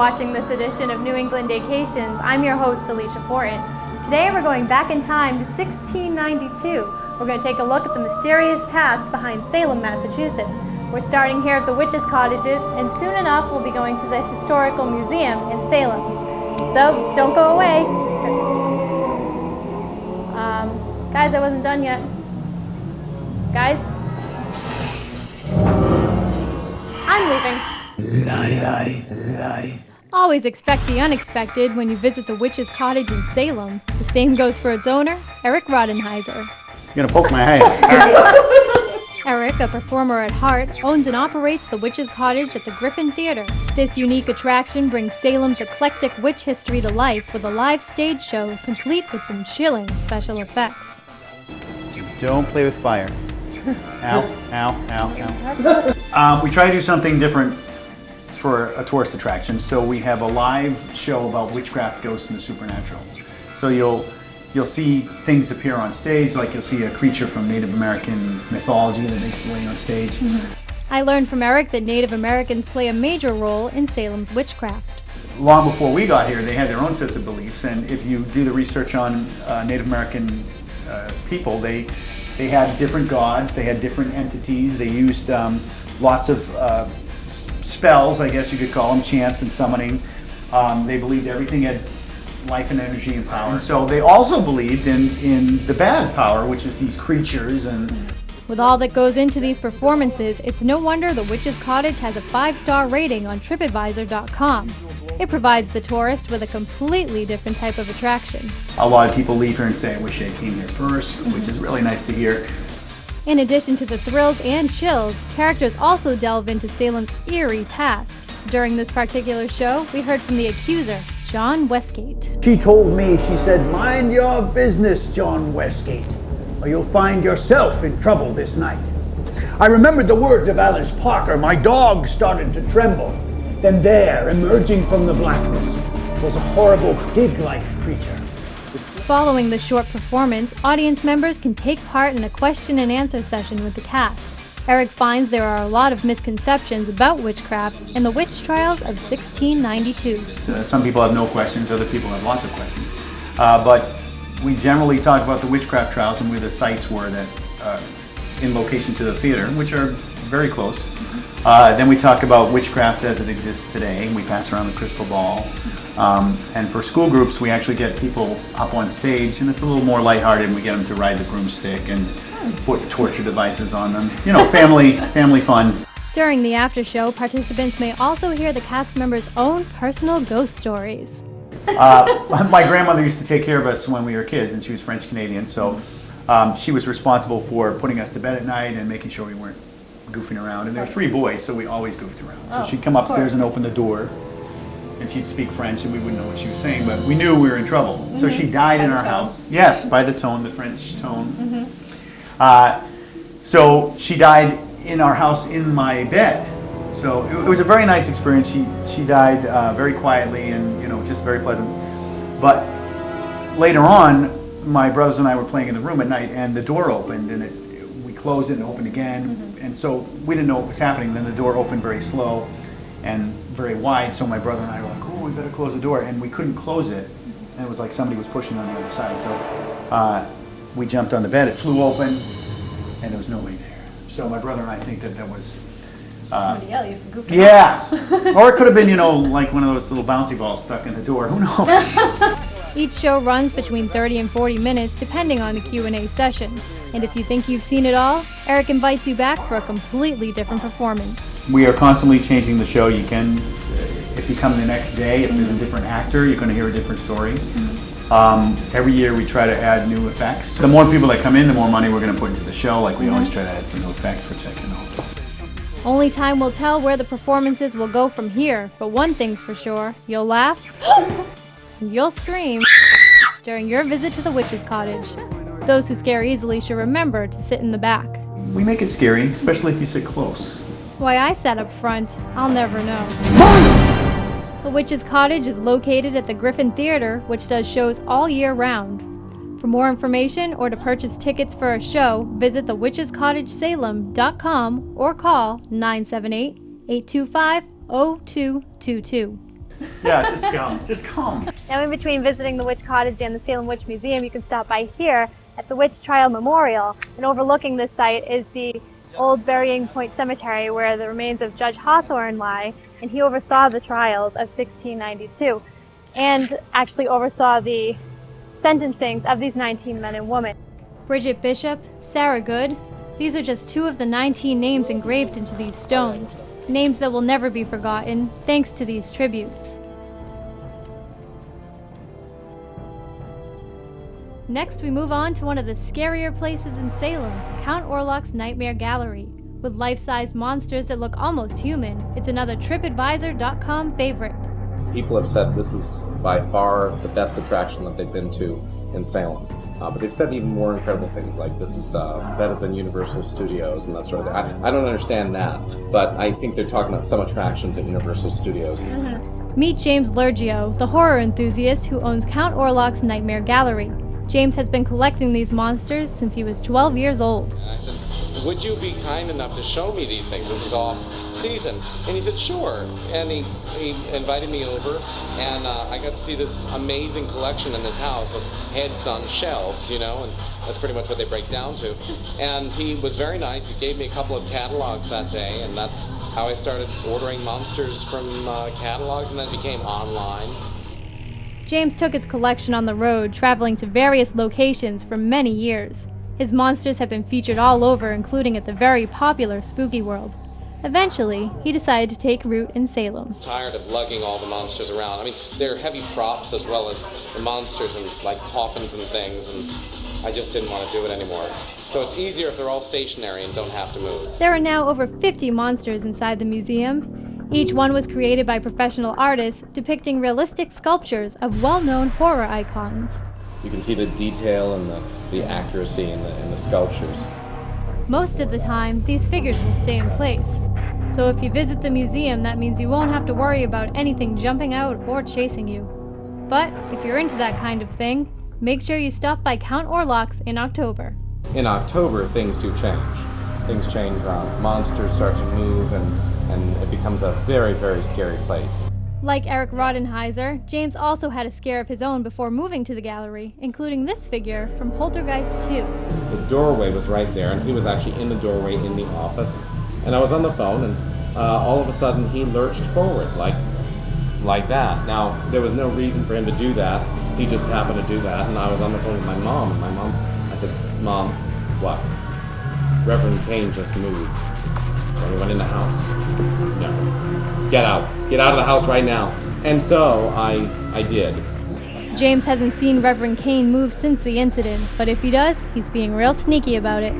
S9: watching this edition of New England Vacations. I'm your host, Alicia Fortin. Today we're going back in time to 1692. We're going to take a look at the mysterious past behind Salem, Massachusetts. We're starting here at the Witches' Cottages, and soon enough we'll be going to the Historical Museum in Salem. So, don't go away. Guys, I wasn't done yet. Guys? I'm leaving. Always expect the unexpected when you visit the Witches' Cottage in Salem. The same goes for its owner, Eric Rodenheiser.
S11: You're gonna poke my eye.
S9: Eric, a performer at heart, owns and operates the Witches' Cottage at the Griffin Theater. This unique attraction brings Salem's eclectic witch history to life with a live stage show complete with some chilling special effects.
S11: Don't play with fire. Ow, ow, ow, ow. We try to do something different for a tourist attraction. So we have a live show about witchcraft, ghosts, and the supernatural. So you'll see things appear on stage, like you'll see a creature from Native American mythology that makes its way on stage.
S9: I learned from Eric that Native Americans play a major role in Salem's witchcraft.
S11: Long before we got here, they had their own sets of beliefs, and if you do the research on Native American people, they had different gods, they had different entities, they used lots of spells, I guess you could call them, chants and summoning. They believed everything had life and energy and power. And so they also believed in the bad power, which is these creatures. And
S9: with all that goes into these performances, it's no wonder the Witches' Cottage has a 5-star rating on TripAdvisor.com. It provides the tourist with a completely different type of attraction.
S11: A lot of people leave here and say, I wish I came here first, which is really nice to hear.
S9: In addition to the thrills and chills, characters also delve into Salem's eerie past. During this particular show, we heard from the accuser, John Westgate.
S15: She told me, she said, mind your business, John Westgate, or you'll find yourself in trouble this night. I remembered the words of Alice Parker. My dog started to tremble. Then there, emerging from the blackness, was a horrible pig-like creature.
S9: Following the short performance, audience members can take part in a question and answer session with the cast. Eric finds there are a lot of misconceptions about witchcraft and the witch trials of 1692.
S11: Some people have no questions, other people have lots of questions. But we generally talk about the witchcraft trials and where the sites were that in location to the theater, which are very close. Then we talk about witchcraft as it exists today. We pass around the crystal ball. And for school groups, we actually get people up on stage, and it's a little more lighthearted, and we get them to ride the broomstick and put torture devices on them. You know, family fun.
S9: During the after show, participants may also hear the cast members' own personal ghost stories.
S11: My grandmother used to take care of us when we were kids, and she was French Canadian, so she was responsible for putting us to bed at night and making sure we weren't goofing around. And there were 3 boys, so we always goofed around. So she'd come upstairs and open the door, and she'd speak French, and we wouldn't know what she was saying, but we knew we were in trouble. So she died in our house. Yes, by the tone, the French tone. So she died in our house in my bed. So it was a very nice experience. She died very quietly and, you know, just very pleasant. But later on, my brothers and I were playing in the room at night, and the door opened, and we closed it and opened again. And so we didn't know what was happening. Then the door opened very slow and very wide, so my brother and I were like, oh, we better close the door. And we couldn't close it. And it was like somebody was pushing on the other side. So we jumped on the bed, it flew open, and there was nobody there. So my brother and I think that was...
S9: Somebody yell you for goofing
S11: yeah. Or it could have been, you know, like one of those little bouncy balls stuck in the door. Who knows?
S9: Each show runs between 30 and 40 minutes, depending on the Q&A session. And if you think you've seen it all, Eric invites you back for a completely different performance.
S11: We are constantly changing the show. You can, if you come the next day, if there's a different actor, you're going to hear a different story. Every year we try to add new effects. The more people that come in, the more money we're going to put into the show. Like we always try to add some new effects, which I can also say.
S9: Only time will tell where the performances will go from here, but one thing's for sure, you'll laugh, and you'll scream during your visit to the Witches' Cottage. Those who scare easily should remember to sit in the back.
S11: We make it scary, especially if you sit close.
S9: Why I sat up front, I'll never know. The Witches' Cottage is located at the Griffin Theater, which does shows all year round. For more information or to purchase tickets for a show, visit thewitchescottagesalem.com or call 978-825-0222.
S11: Yeah, just come. Just come.
S9: Now, in between visiting the Witch Cottage and the Salem Witch Museum, you can stop by here at the Witch Trial Memorial. And overlooking this site is the old Burying Point Cemetery where the remains of Judge Hawthorne lie, and he oversaw the trials of 1692 and actually oversaw the sentencings of these 19 men and women. Bridget Bishop, Sarah Good, these are just two of the 19 names engraved into these stones, names that will never be forgotten thanks to these tributes. Next, we move on to one of the scarier places in Salem, Count Orlok's Nightmare Gallery. With life-size monsters that look almost human, it's another TripAdvisor.com favorite.
S18: People have said this is by far the best attraction that they've been to in Salem. But they've said even more incredible things, like this is better than Universal Studios and that sort of thing. I don't understand that, but I think they're talking about some attractions at Universal Studios.
S9: Meet James Lergio, the horror enthusiast who owns Count Orlok's Nightmare Gallery. James has been collecting these monsters since he was 12 years old.
S20: I said, would you be kind enough to show me these things? This is off season. And he said, sure. And he invited me over, and I got to see this amazing collection in his house of heads on shelves, you know, and that's pretty much what they break down to. And he was very nice. He gave me a couple of catalogs that day, and that's how I started ordering monsters from catalogs, and then it became online.
S9: James took his collection on the road, traveling to various locations for many years. His monsters have been featured all over, including at the very popular Spooky World. Eventually, he decided to take root in Salem.
S20: Tired of lugging all the monsters around. I mean, they're heavy props as well as the monsters and like coffins and things, and I just didn't want to do it anymore. So it's easier if they're all stationary and don't have to move.
S9: There are now over 50 monsters inside the museum. Each one was created by professional artists depicting realistic sculptures of well-known horror icons.
S18: You can see the detail and the accuracy in the sculptures.
S9: Most of the time, these figures will stay in place. So if you visit the museum, that means you won't have to worry about anything jumping out or chasing you. But if you're into that kind of thing, make sure you stop by Count Orlok's in October.
S18: In October, things do change. Things change, monsters start to move, and it becomes a very, very scary place.
S9: Like Eric Rodenheiser, James also had a scare of his own before moving to the gallery, including this figure from Poltergeist 2.
S18: The doorway was right there, and he was actually in the doorway in the office. And I was on the phone, and all of a sudden he lurched forward, like that. Now, there was no reason for him to do that. He just happened to do that, and I was on the phone with my mom, and I said, Mom, what? Reverend Cain just moved. So he went in the house. No. Get out. Get out of the house right now. And so I did.
S9: James hasn't seen Reverend Cain move since the incident, but if he does, he's being real sneaky about it.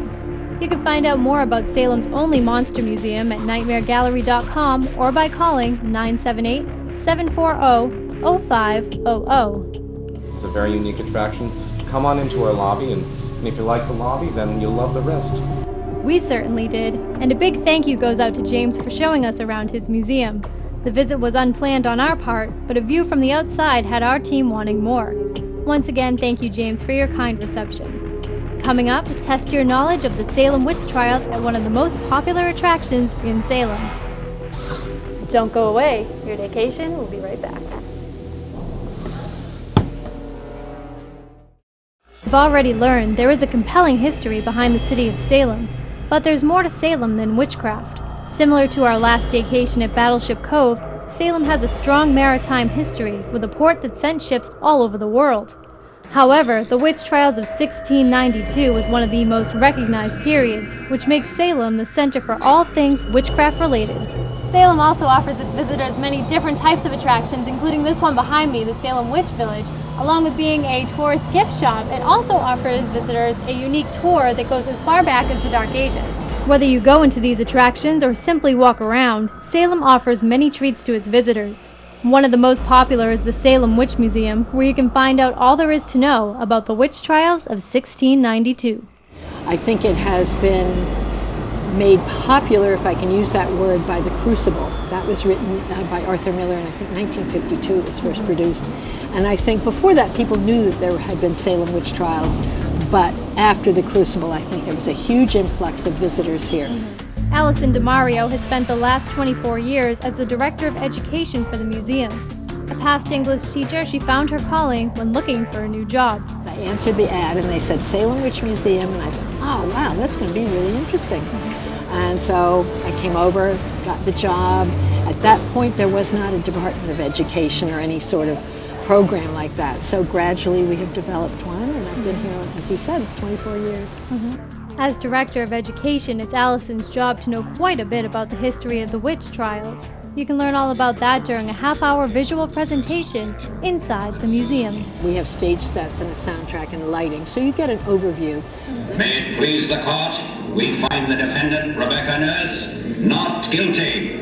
S9: You can find out more about Salem's only monster museum at nightmaregallery.com or by calling 978-740-0500.
S18: This is a very unique attraction. Come on into our lobby, and if you like the lobby, then you'll love the rest.
S9: We certainly did, and a big thank you goes out to James for showing us around his museum. The visit was unplanned on our part, but a view from the outside had our team wanting more. Once again, thank you, James, for your kind reception. Coming up, test your knowledge of the Salem witch trials at one of the most popular attractions in Salem. Don't go away. Your vacation will be right back. We've already learned there is a compelling history behind the city of Salem, but there's more to Salem than witchcraft. Similar to our last vacation at Battleship Cove, Salem has a strong maritime history with a port that sent ships all over the world. However, the witch trials of 1692 was one of the most recognized periods, which makes Salem the center for all things witchcraft related. Salem also offers its visitors many different types of attractions, including this one behind me, the Salem Witch Village. Along with being a tourist gift shop, it also offers visitors a unique tour that goes as far back as the Dark Ages. Whether you go into these attractions or simply walk around, Salem offers many treats to its visitors. One of the most popular is the Salem Witch Museum, where you can find out all there is to know about the witch trials of 1692.
S21: I think it has been made popular, if I can use that word, by The Crucible. That was written by Arthur Miller in, I think, 1952 it was first produced. And I think before that people knew that there had been Salem witch trials, but after The Crucible I think there was a huge influx of visitors here.
S9: Allison DeMario has spent the last 24 years as the Director of Education for the museum. A past English teacher, she found her calling when looking for a new job.
S21: I answered the ad and they said Salem Witch Museum, and I thought, oh wow, that's going to be really interesting. And so I came over, got the job. At that point there was not a Department of Education or any sort of program like that. So gradually we have developed one, and I've been here, as you said, 24 years.
S9: As Director of Education, it's Allison's job to know quite a bit about the history of the witch trials. You can learn all about that during a half-hour visual presentation inside the museum.
S21: We have stage sets and a soundtrack and lighting, so you get an overview.
S1: May it please the court, we find the defendant, Rebecca Nurse, not guilty.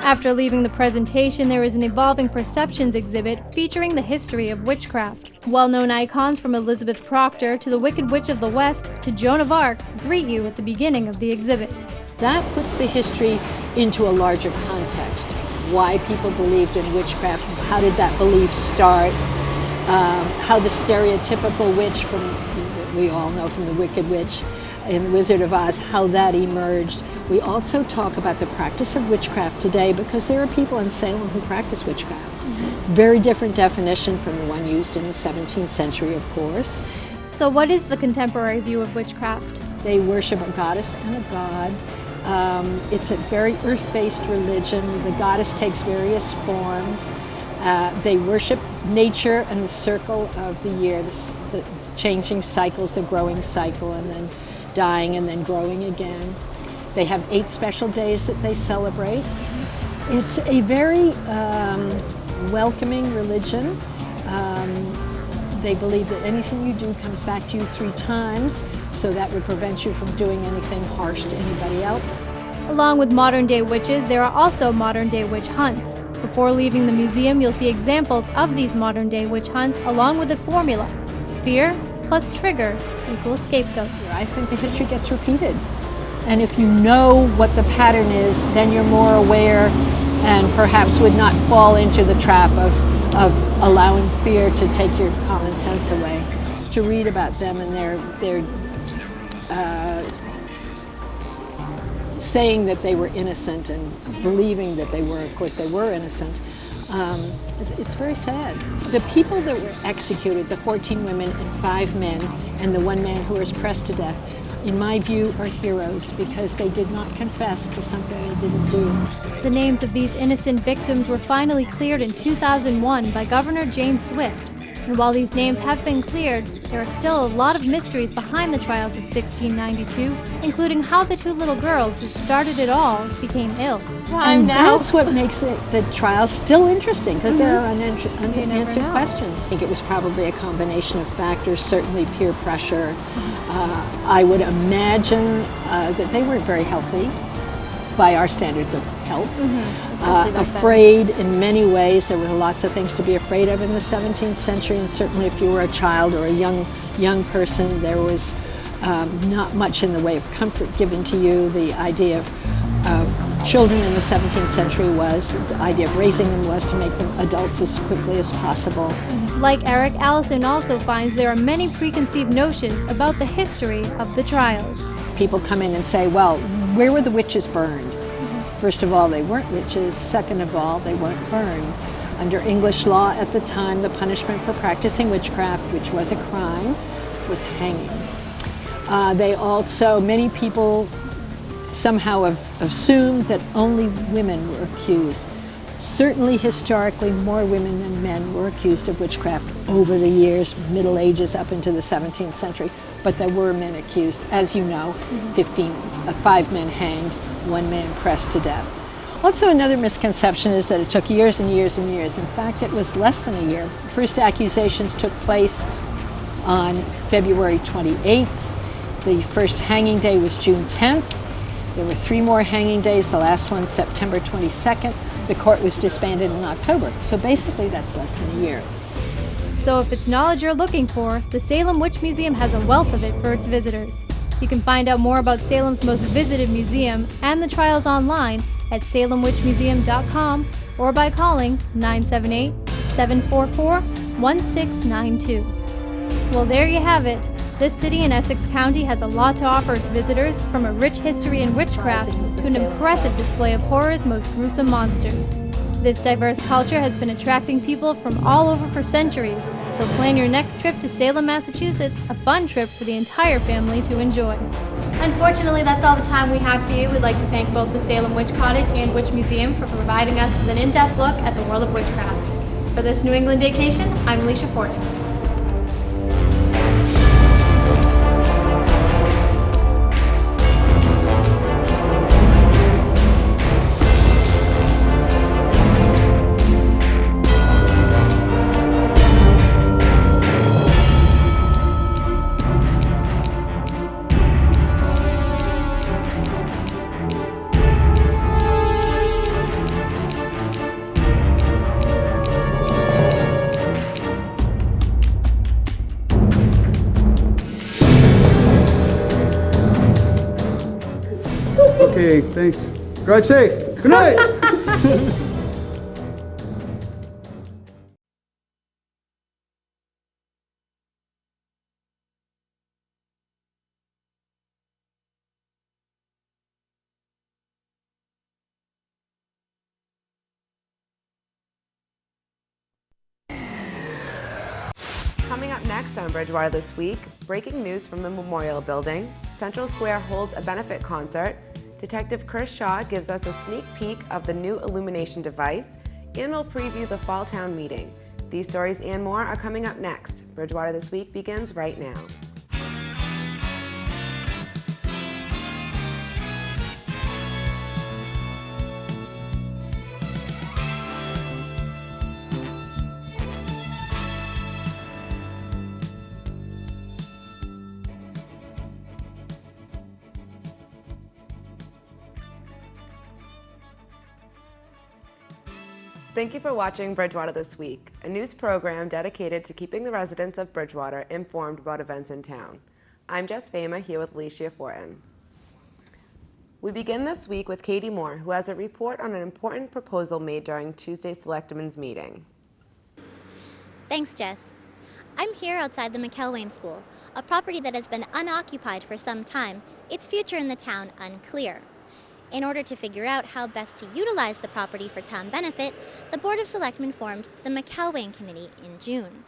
S9: After leaving the presentation, there is an Evolving Perceptions exhibit featuring the history of witchcraft. Well-known icons from Elizabeth Proctor to the Wicked Witch of the West to Joan of Arc greet you at the beginning of the exhibit.
S21: That puts the history into a larger context. Why people believed in witchcraft, how did that belief start, how the stereotypical witch that we all know from the Wicked Witch in Wizard of Oz, how that emerged. We also talk about the practice of witchcraft today because there are people in Salem who practice witchcraft. Very different definition from the one used in the 17th century, of course.
S9: So what is the contemporary view of witchcraft?
S21: They worship a goddess and a god. It's a very earth-based religion. The goddess takes various forms. They worship nature and the circle of the year, the changing cycles, the growing cycle, and then dying and then growing again. They have 8 special days that they celebrate. It's a very welcoming religion. They believe that anything you do comes back to you 3 times, so that would prevent you from doing anything harsh to anybody else.
S9: Along with modern-day witches, there are also modern-day witch hunts. Before leaving the museum, you'll see examples of these modern-day witch hunts along with a formula. Fear plus trigger equals scapegoat.
S21: I think the history gets repeated. And if you know what the pattern is, then you're more aware and perhaps would not fall into the trap of allowing fear to take your common sense away. To read about them and their saying that they were innocent and believing that they were, of course they were innocent, it's very sad. The people that were executed, the 14 women and 5 men, and the 1 man who was pressed to death, in my view, are heroes because they did not confess to something they didn't do.
S9: The names of these innocent victims were finally cleared in 2001 by Governor James Swift. And while these names have been cleared, there are still a lot of mysteries behind the trials of 1692, including how the 2 little girls that started it all became ill.
S21: And that's what makes the trials still interesting, because there are unanswered questions. I think it was probably a combination of factors, certainly peer pressure. I would imagine that they weren't very healthy by our standards of health. Afraid in many ways. There were lots of things to be afraid of in the 17th century, and certainly if you were a child or a young person, there was not much in the way of comfort given to you. The idea of children in the 17th century was, the idea of raising them was to make them adults as quickly as possible.
S9: Like Eric, Allison also finds there are many preconceived notions about the history of the trials.
S21: People come in and say, well, where were the witches burned? First of all, they weren't witches. Second of all, they weren't burned. Under English law at the time, the punishment for practicing witchcraft, which was a crime, was hanging. They also, many people somehow have assumed that only women were accused. Certainly, historically, more women than men were accused of witchcraft over the years, Middle Ages up into the 17th century, but there were men accused. As you know, 5 men hanged, 1 man pressed to death. Also, another misconception is that it took years and years and years. In fact, it was less than a year. First accusations took place on February 28th. The first hanging day was June 10th. There were 3 more hanging days, the last one September 22nd. The court was disbanded in October. So basically that's less than a year.
S9: So if it's knowledge you're looking for, the Salem Witch Museum has a wealth of it for its visitors. You can find out more about Salem's most visited museum and the trials online at salemwitchmuseum.com or by calling 978-744-1692. Well, there you have it. This city in Essex County has a lot to offer its visitors, from a rich history in witchcraft to an impressive display of horror's most gruesome monsters. This diverse culture has been attracting people from all over for centuries, so plan your next trip to Salem, Massachusetts, a fun trip for the entire family to enjoy. Unfortunately, that's all the time we have for you. We'd like to thank both the Salem Witch Cottage and Witch Museum for providing us with an in-depth look at the world of witchcraft. For this New England vacation, I'm Alicia Fortin.
S11: Okay, thanks. Drive safe. Good night.
S2: Coming up next on Bridgewater This Week, breaking news from the Memorial Building, Central Square holds a benefit concert, Detective Chris Shaw gives us a sneak peek of the new illumination device, and we'll preview the Fall Town meeting. These stories and more are coming up next. Bridgewater This Week begins right now. Thank you for watching Bridgewater This Week, a news program dedicated to keeping the residents of Bridgewater informed about events in town. I'm Jess Fama, here with Alicia Fortin. We begin this week with Katie Moore, who has a report on an important proposal made during Tuesday's Selectmen's meeting.
S8: Thanks, Jess. I'm here outside the McElwain School, a property that has been unoccupied for some time, its future in the town unclear. In order to figure out how best to utilize the property for town benefit, the Board of Selectmen formed the McElwain Committee in June.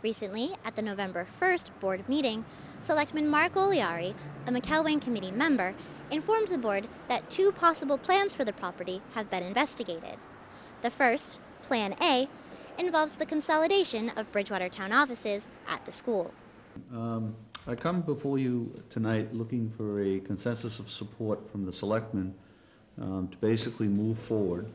S8: Recently, at the November 1st board meeting, Selectman Mark Oliari, a McElwain Committee member, informed the board that two possible plans for the property have been investigated. The first, Plan A, involves the consolidation of Bridgewater town offices at the school.
S16: I come before you tonight looking for a consensus of support from the selectmen to basically move forward.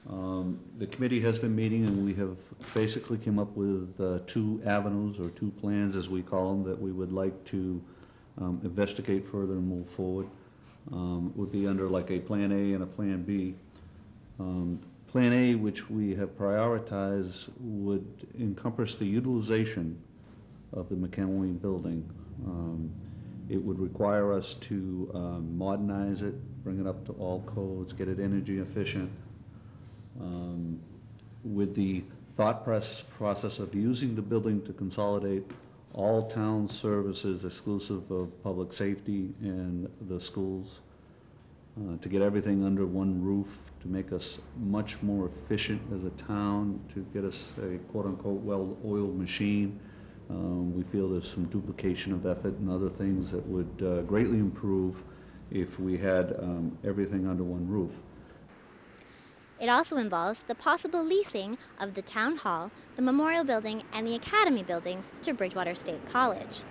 S16: The committee has been meeting and we have basically come up with two avenues, or two plans as we call them, that we would like to investigate further and move forward. Would be under like a Plan A and a Plan B. Plan A, which we have prioritized, would encompass the utilization of the McElwain building. It would require us to modernize it, bring it up to all codes, get it energy efficient, with the thought process of using the building to consolidate all town services exclusive of public safety and the schools, to get everything under one roof, to make us much more efficient as a town, to get us a quote-unquote well-oiled machine. We feel there's some duplication of effort and other things that would greatly improve if we had everything under one roof.
S8: It also involves the possible leasing of the Town Hall, the Memorial Building, and the Academy buildings to Bridgewater State College.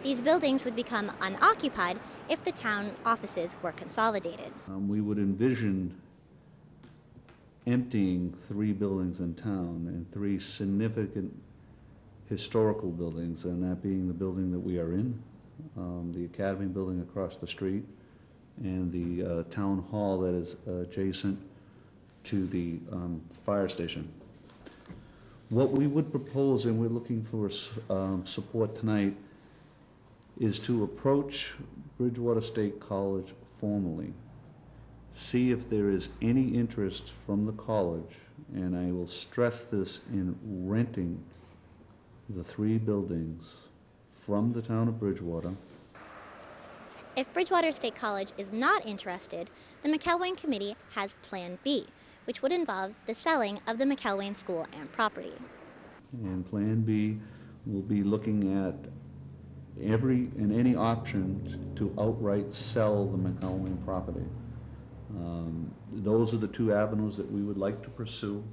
S8: These buildings would become unoccupied if the town offices were consolidated.
S16: We would envision emptying 3 buildings in town, and 3 significant historical buildings, and that being the building that we are in, the Academy building across the street, and the town hall that is adjacent to the fire station. What we would propose, and we're looking for support tonight, is to approach Bridgewater State College formally, see if there is any interest from the college, and I will stress this, in renting the 3 buildings from the town of Bridgewater.
S8: If Bridgewater State College is not interested, the McElwain Committee has Plan B, which would involve the selling of the McElwain School and property.
S16: And Plan B will be looking at any option to outright sell the McElwain property. Those are the two avenues that we would like to pursue.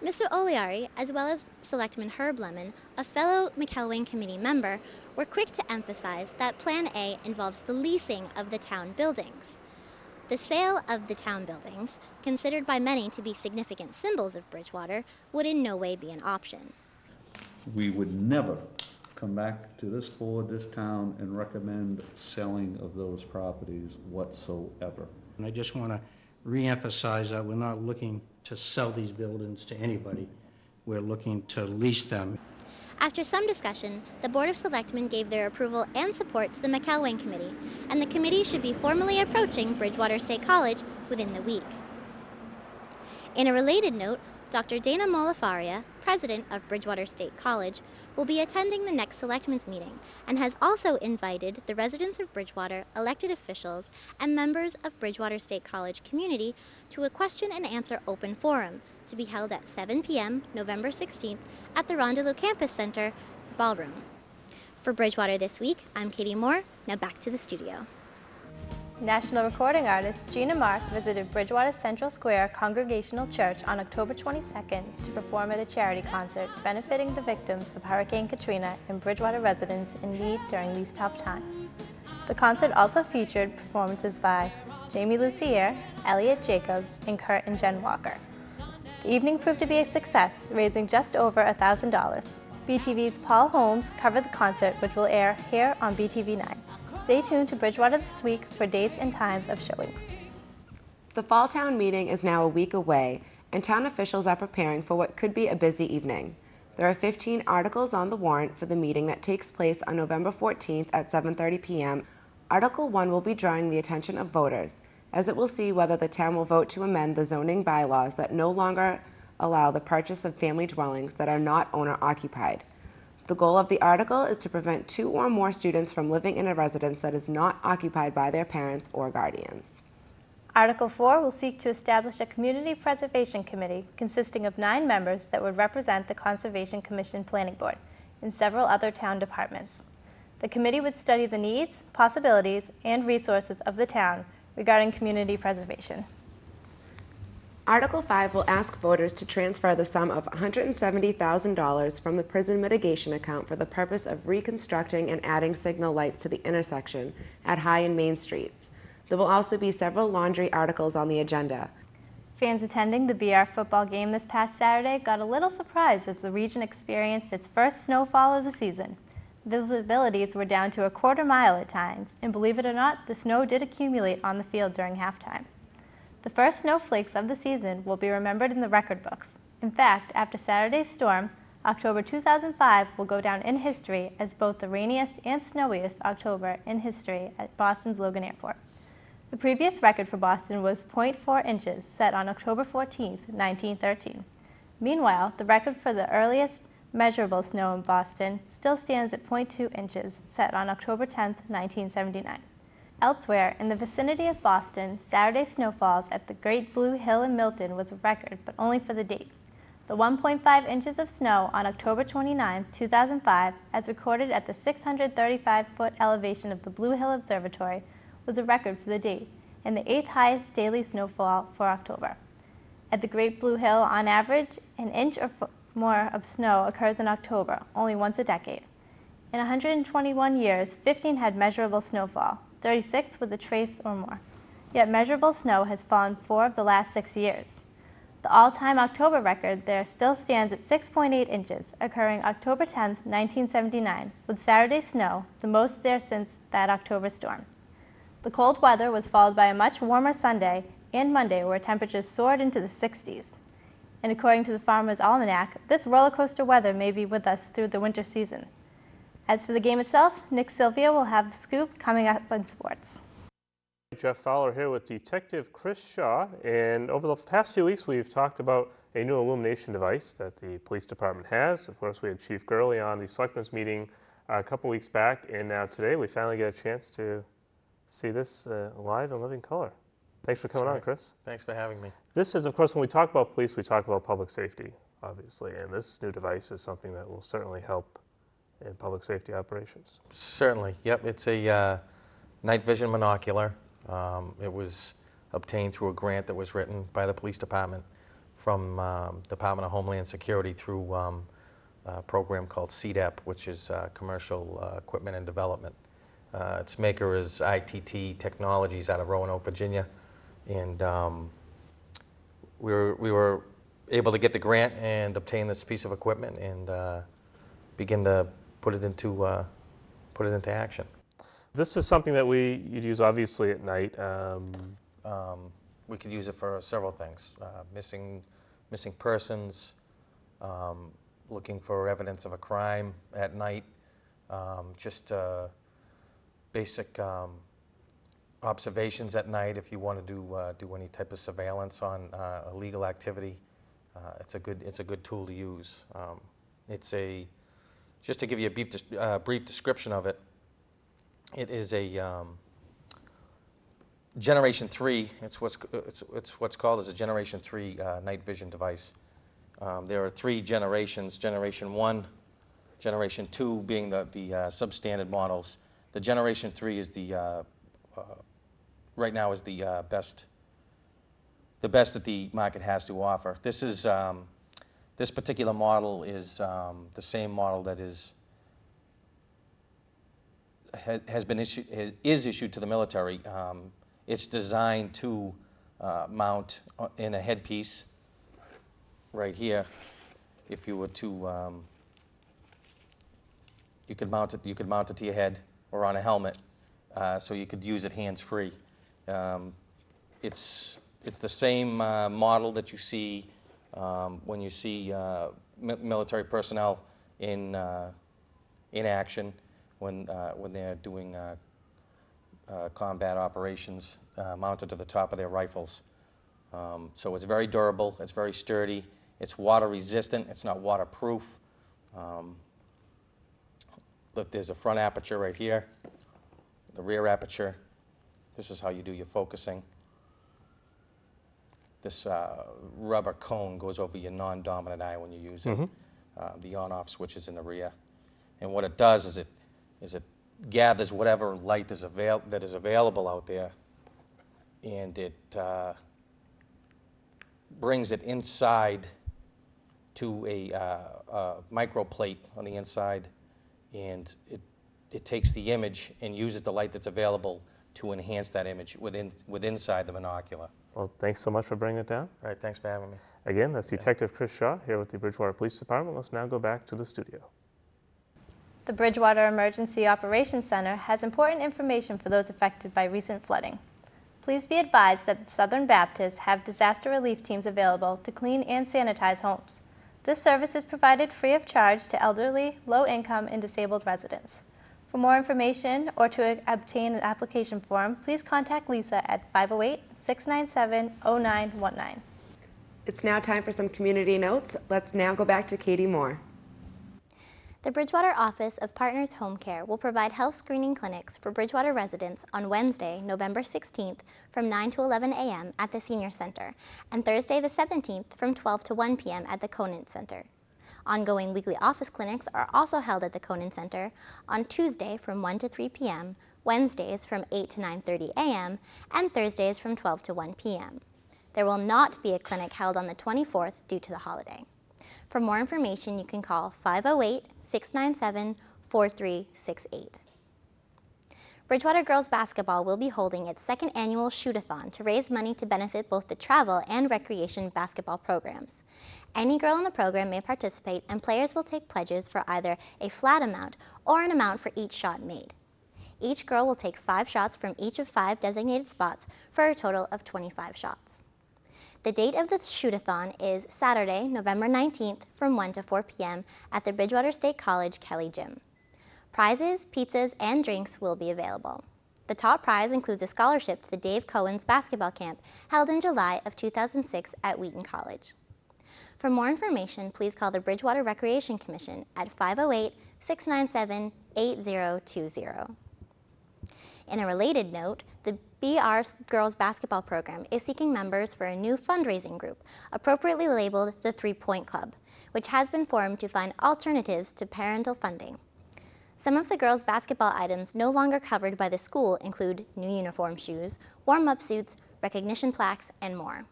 S8: Mr. Oliari, as well as Selectman Herb Lemon, a fellow McElwain Committee member, were quick to emphasize that Plan A involves the leasing of the town buildings. The sale of the town buildings, considered by many to be significant symbols of Bridgewater, would in no way be an option.
S16: We would never come back to this board, this town, and recommend selling of those properties whatsoever.
S12: And I just want to re-emphasize that we're not looking to sell these buildings to anybody. We're looking to lease them.
S8: After some discussion, the Board of Selectmen gave their approval and support to the McElwain Committee, and the committee should be formally approaching Bridgewater State College within the week. In a related note, Dr. Dana Molifaria, president of Bridgewater State College, will be attending the next Selectmen's meeting and has also invited the residents of Bridgewater, elected officials, and members of Bridgewater State College community to a question and answer open forum to be held at 7 p.m. November 16th at the Rondelou Campus Center Ballroom. For Bridgewater This Week, I'm Katie Moore. Now back to the studio.
S22: National recording artist Gina Mark visited Bridgewater Central Square Congregational Church on October 22nd to perform at a charity concert benefiting the victims of Hurricane Katrina and Bridgewater residents in need during these tough times. The concert also featured performances by Jamie Lucier, Elliot Jacobs, and Kurt and Jen Walker. The evening proved to be a success, raising just over $1,000. BTV's Paul Holmes covered the concert, which will air here on BTV9. Stay tuned to Bridgewater This Week for dates and times of showings.
S2: The Fall Town meeting is now a week away, and town officials are preparing for what could be a busy evening. There are 15 articles on the warrant for the meeting that takes place on November 14th at 7:30 p.m. Article 1 will be drawing the attention of voters, as it will see whether the town will vote to amend the zoning bylaws that no longer allow the purchase of family dwellings that are not owner-occupied. The goal of the article is to prevent 2 or more students from living in a residence that is not occupied by their parents or guardians.
S22: Article 4 will seek to establish a community preservation committee consisting of 9 members that would represent the Conservation Commission Planning Board and several other town departments. The committee would study the needs, possibilities, and resources of the town regarding community preservation.
S2: Article 5 will ask voters to transfer the sum of $170,000 from the prison mitigation account for the purpose of reconstructing and adding signal lights to the intersection at High and Main Streets. There will also be several laundry articles on the agenda.
S22: Fans attending the BR football game this past Saturday got a little surprised as the region experienced its first snowfall of the season. Visibilities were down to a quarter mile at times, and believe it or not, the snow did accumulate on the field during halftime. The first snowflakes of the season will be remembered in the record books. In fact, after Saturday's storm, October 2005 will go down in history as both the rainiest and snowiest October in history at Boston's Logan Airport. The previous record for Boston was 0.4 inches, set on October 14, 1913. Meanwhile, the record for the earliest measurable snow in Boston still stands at 0.2 inches, set on October 10, 1979. Elsewhere, in the vicinity of Boston, Saturday snowfalls at the Great Blue Hill in Milton was a record, but only for the date. The 1.5 inches of snow on October 29, 2005, as recorded at the 635-foot elevation of the Blue Hill Observatory, was a record for the date, and the 8th highest daily snowfall for October. At the Great Blue Hill, on average, an inch or more of snow occurs in October, only once a decade. In 121 years, 15 had measurable snowfall, 36 with a trace or more. Yet measurable snow has fallen 4 of the last 6 years. The all-time October record there still stands at 6.8 inches, occurring October 10, 1979, with Saturday snow, the most there since that October storm. The cold weather was followed by a much warmer Sunday and Monday where temperatures soared into the 60s. And according to the Farmer's Almanac, this roller coaster weather may be with us through the winter season. As for the game itself, Nick Sylvia will have the scoop coming up on sports.
S23: Jeff Fowler here with Detective Chris Shaw, and over the past few weeks we've talked about a new illumination device that the police department has. Of course, we had Chief Gurley on the Selectmen's meeting a couple weeks back, and now today we finally get a chance to see this live and living color. Thanks for coming on, Chris.
S4: Thanks for having me.
S23: This is, of course, when we talk about police, we talk about public safety, obviously, and this new device is something that will certainly help in public safety operations.
S4: Certainly, yep. It's a night vision monocular. It was obtained through a grant that was written by the police department from Department of Homeland Security through a program called CDEP, which is Commercial Equipment and Development. Its maker is ITT Technologies out of Roanoke, Virginia, and we were able to get the grant and obtain this piece of equipment and begin to put it into action.
S23: This is something that you'd use obviously at night.
S4: We could use it for several things: missing persons, looking for evidence of a crime at night, just basic observations at night. If you want to do any type of surveillance on illegal activity, it's a good tool to use. Just to give you a brief description of it, it is a Generation 3. It's what's called as a Generation 3 night vision device. There are 3 generations: Generation 1, Generation 2 being the substandard models. The Generation 3 is right now is the best that the market has to offer. This particular model is the same model that is issued to the military. It's designed to mount in a headpiece right here. If you were to, you could mount it to your head or on a helmet, so you could use it hands-free. It's the same model that you see when you see military personnel in action when they're doing combat operations, mounted to the top of their rifles. So it's very durable, it's very sturdy, it's water resistant, it's not waterproof. Look, there's a front aperture right here, the rear aperture. This is how you do your focusing. This rubber cone goes over your non-dominant eye when you use it. The on-off switch is in the rear. And what it does is it gathers whatever light that is available out there, and it brings it inside to a microplate on the inside, and it takes the image and uses the light that's available to enhance that image inside the monocular.
S23: Well, thanks so much for bringing it down.
S4: All right, thanks for having me.
S23: Again, that's Detective Chris Shaw here with the Bridgewater Police Department. Let's now go back to the studio.
S22: The Bridgewater Emergency Operations Center has important information for those affected by recent flooding. Please be advised that Southern Baptists have disaster relief teams available to clean and sanitize homes. This service is provided free of charge to elderly, low-income, and disabled residents. For more information or to obtain an application form, please contact Lisa at 508-697-0919.
S2: It's now time for some community notes. Let's now go back to Katie Moore.
S8: The Bridgewater Office of Partners Home Care will provide health screening clinics for Bridgewater residents on Wednesday, November 16th from 9 to 11 a.m. at the Senior Center, and Thursday the 17th from 12 to 1 p.m. at the Conant Center. Ongoing weekly office clinics are also held at the Conant Center on Tuesday from 1 to 3 p.m., Wednesdays from 8 to 9:30 a.m., and Thursdays from 12 to 1 p.m. There will not be a clinic held on the 24th due to the holiday. For more information, you can call 508-697-4368. Bridgewater Girls Basketball will be holding its second annual shoot-a-thon to raise money to benefit both the travel and recreation basketball programs. Any girl in the program may participate, and players will take pledges for either a flat amount or an amount for each shot made. Each girl will take 5 shots from each of 5 designated spots for a total of 25 shots. The date of the shoot-a-thon is Saturday, November 19th from 1 to 4 p.m. at the Bridgewater State College Kelly Gym. Prizes, pizzas, and drinks will be available. The top prize includes a scholarship to the Dave Cohen's basketball camp held in July of 2006 at Wheaton College. For more information, please call the Bridgewater Recreation Commission at 508-697-8020. In a related note, the BR Girls Basketball Program is seeking members for a new fundraising group, appropriately labeled the 3 Point Club, which has been formed to find alternatives to parental funding. Some of the girls' basketball items no longer covered by the school include new uniform shoes, warm-up suits, recognition plaques, and more.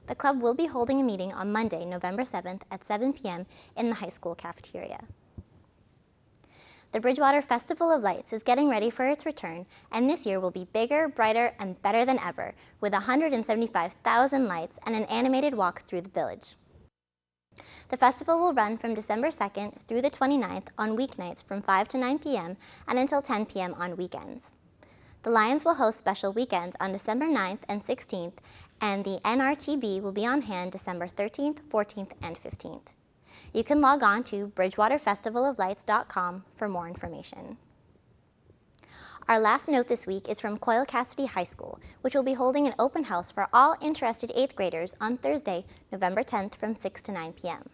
S8: The club will be holding a meeting on Monday, November 7th at 7 p.m. in the high school cafeteria. The Bridgewater Festival of Lights is getting ready for its return, and this year will be bigger, brighter, and better than ever, with 175,000 lights and an animated walk through the village. The festival will run from December 2nd through the 29th on weeknights from 5 to 9 p.m. and until 10 p.m. on weekends. The Lions will host special weekends on December 9th and 16th, and the NRTB will be on hand December 13th, 14th, and 15th. You can log on to BridgewaterFestivalOfLights.com for more information. Our last note this week is from Coyle Cassidy High School, which will be holding an open house for all interested 8th graders on Thursday, November 10th from 6 to 9 p.m.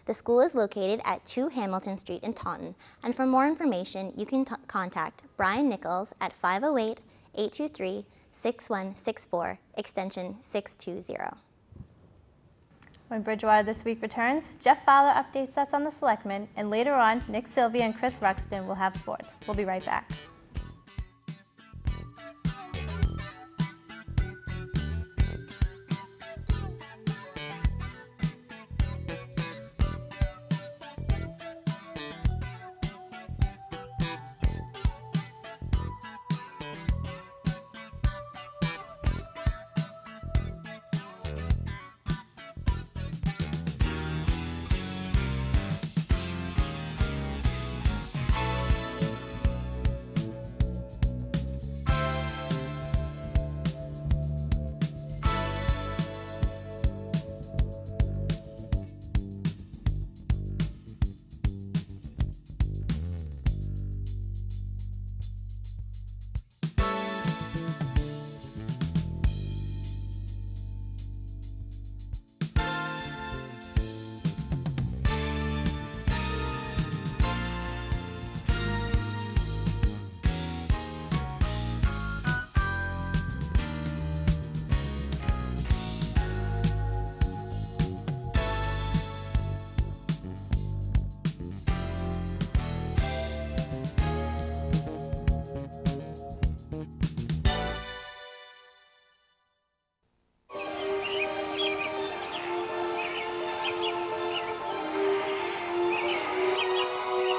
S8: The school is located at 2 Hamilton Street in Taunton, and for more information, you can contact Brian Nichols at 508-823-6164, extension 620.
S22: When Bridgewater This Week returns, Jeff Fowler updates us on the Selectmen, and later on, Nick Sylvia and Chris Ruxton will have sports. We'll be right back.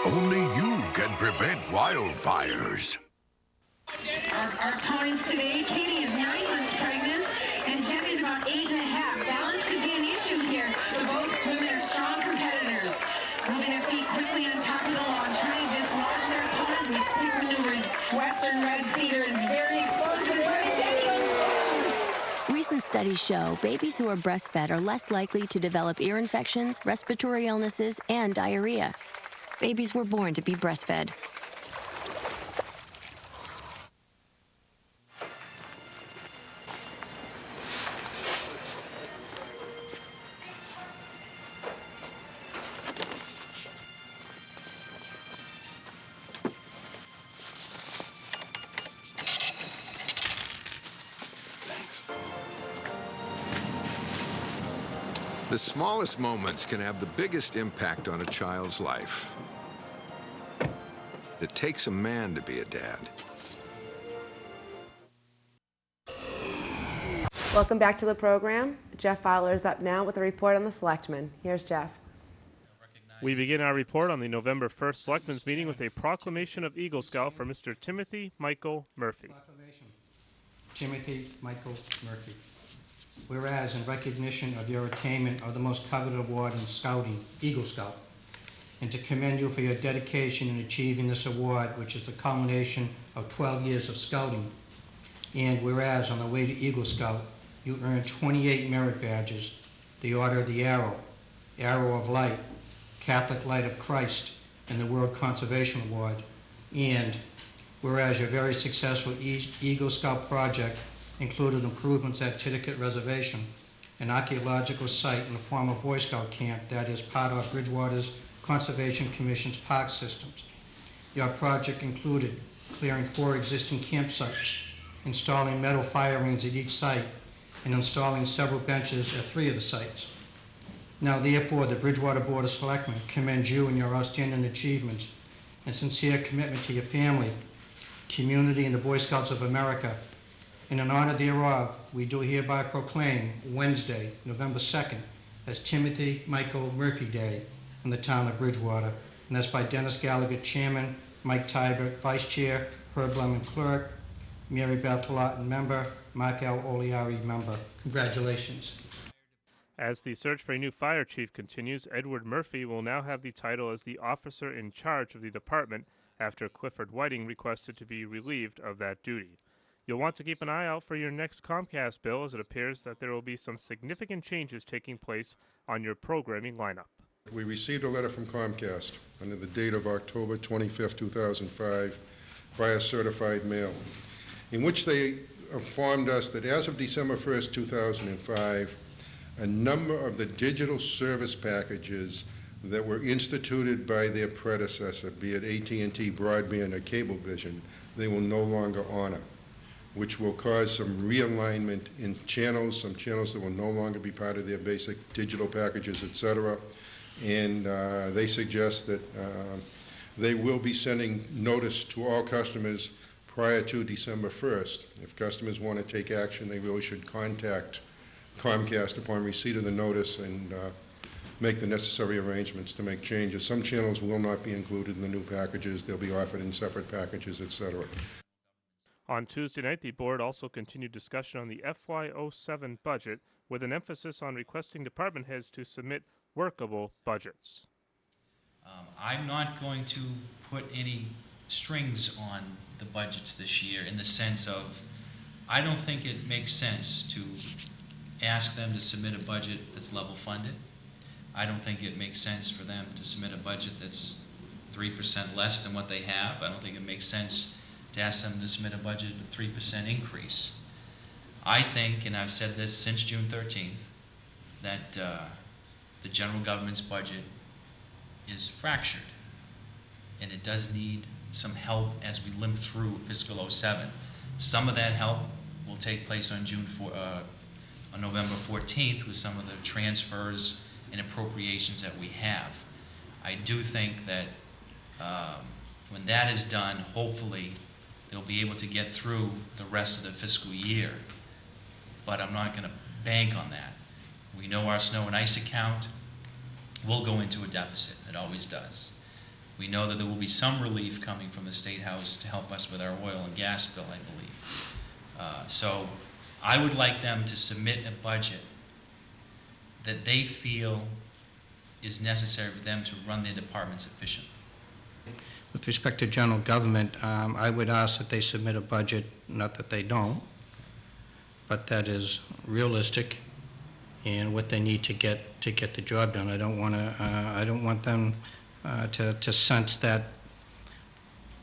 S5: Only you can prevent wildfires.
S6: Our opponents today, Katie is 9 months pregnant, and Jenny's about 8.5. Balance could be an issue here, but both women are strong competitors. Moving their feet quickly on top of the lawn, trying to dislodge their opponent with quick maneuvers. Western Red Cedar is very explosive.
S14: Recent studies show babies who are breastfed are less likely to develop ear infections, respiratory illnesses, and diarrhea. Babies were born to be breastfed.
S5: The smallest moments can have the biggest impact on a child's life. It takes a man to be a dad.
S2: Welcome back to the program. Jeff Fowler is up now with a report on the Selectmen. Here's Jeff.
S23: We begin our report on the November 1st Selectmen's meeting with a proclamation of Eagle Scout for Mr. Timothy Michael Murphy.
S12: Timothy Michael Murphy. Whereas, in recognition of your attainment of the most coveted award in scouting, Eagle Scout, and to commend you for your dedication in achieving this award, which is the culmination of 12 years of scouting. And whereas, on the way to Eagle Scout, you earned 28 merit badges, the Order of the Arrow, Arrow of Light, Catholic Light of Christ, and the World Conservation Award. And whereas your very successful Eagle Scout project included improvements at Titicut Reservation, an archaeological site in the former Boy Scout camp that is part of Bridgewater's Conservation Commission's park systems. Your project included clearing 4 existing campsites, installing metal fire rings at each site, and installing several benches at 3 of the sites. Now, therefore, the Bridgewater Board of Selectmen commends you and your outstanding achievements and sincere commitment to your family, community, and the Boy Scouts of America. And in honor thereof, we do hereby proclaim Wednesday, November 2nd, as Timothy Michael Murphy Day in the town of Bridgewater. And that's by Dennis Gallagher, Chairman, Mike Tybert, Vice Chair, Herb Lemon, Clerk, Mary Beth Lawton, Member, Mark L. Oliari, Member. Congratulations.
S23: As the search for a new fire chief continues, Edward Murphy will now have the title as the officer in charge of the department after Clifford Whiting requested to be relieved of that duty. You'll want to keep an eye out for your next Comcast bill, as it appears that there will be some significant changes taking place on your programming lineup.
S3: We received a letter from Comcast under the date of October 25, 2005, via certified mail, in which they informed us that as of December 1st, 2005, a number of the digital service packages that were instituted by their predecessor, be it AT&T Broadband or Cablevision, they will no longer honor, which will cause some realignment in channels, some channels that will no longer be part of their basic digital packages, etc. And they suggest that they will be sending notice to all customers prior to December 1st. If customers want to take action, they really should contact Comcast upon receipt of the notice and make the necessary arrangements to make changes. Some channels will not be included in the new packages. They'll be offered in separate packages, etc.
S23: On Tuesday night, the board also continued discussion on the FY07 budget, with an emphasis on requesting department heads to submit workable budgets.
S7: I'm not going to put any strings on the budgets this year, in the sense of, I don't think it makes sense to ask them to submit a budget that's level funded. I don't think it makes sense for them to submit a budget that's 3% less than what they have. I don't think it makes sense to ask them to submit a budget of 3% increase. I think, and I've said this since June 13th, that the general government's budget is fractured, and it does need some help as we limp through fiscal 07. Some of that help will take place on on November 14th with some of the transfers and appropriations that we have. I do think that when that is done, hopefully they'll be able to get through the rest of the fiscal year. But I'm not going to bank on that. We know our snow and ice account will go into a deficit. It always does. We know that there will be some relief coming from the State House to help us with our oil and gas bill, I believe. So I would like them to submit a budget that they feel is necessary for them to run their departments efficiently.
S12: With respect to general government, I would ask that they submit a budget, not that they don't, but that is realistic and what they need to get the job done. I don't want them to sense that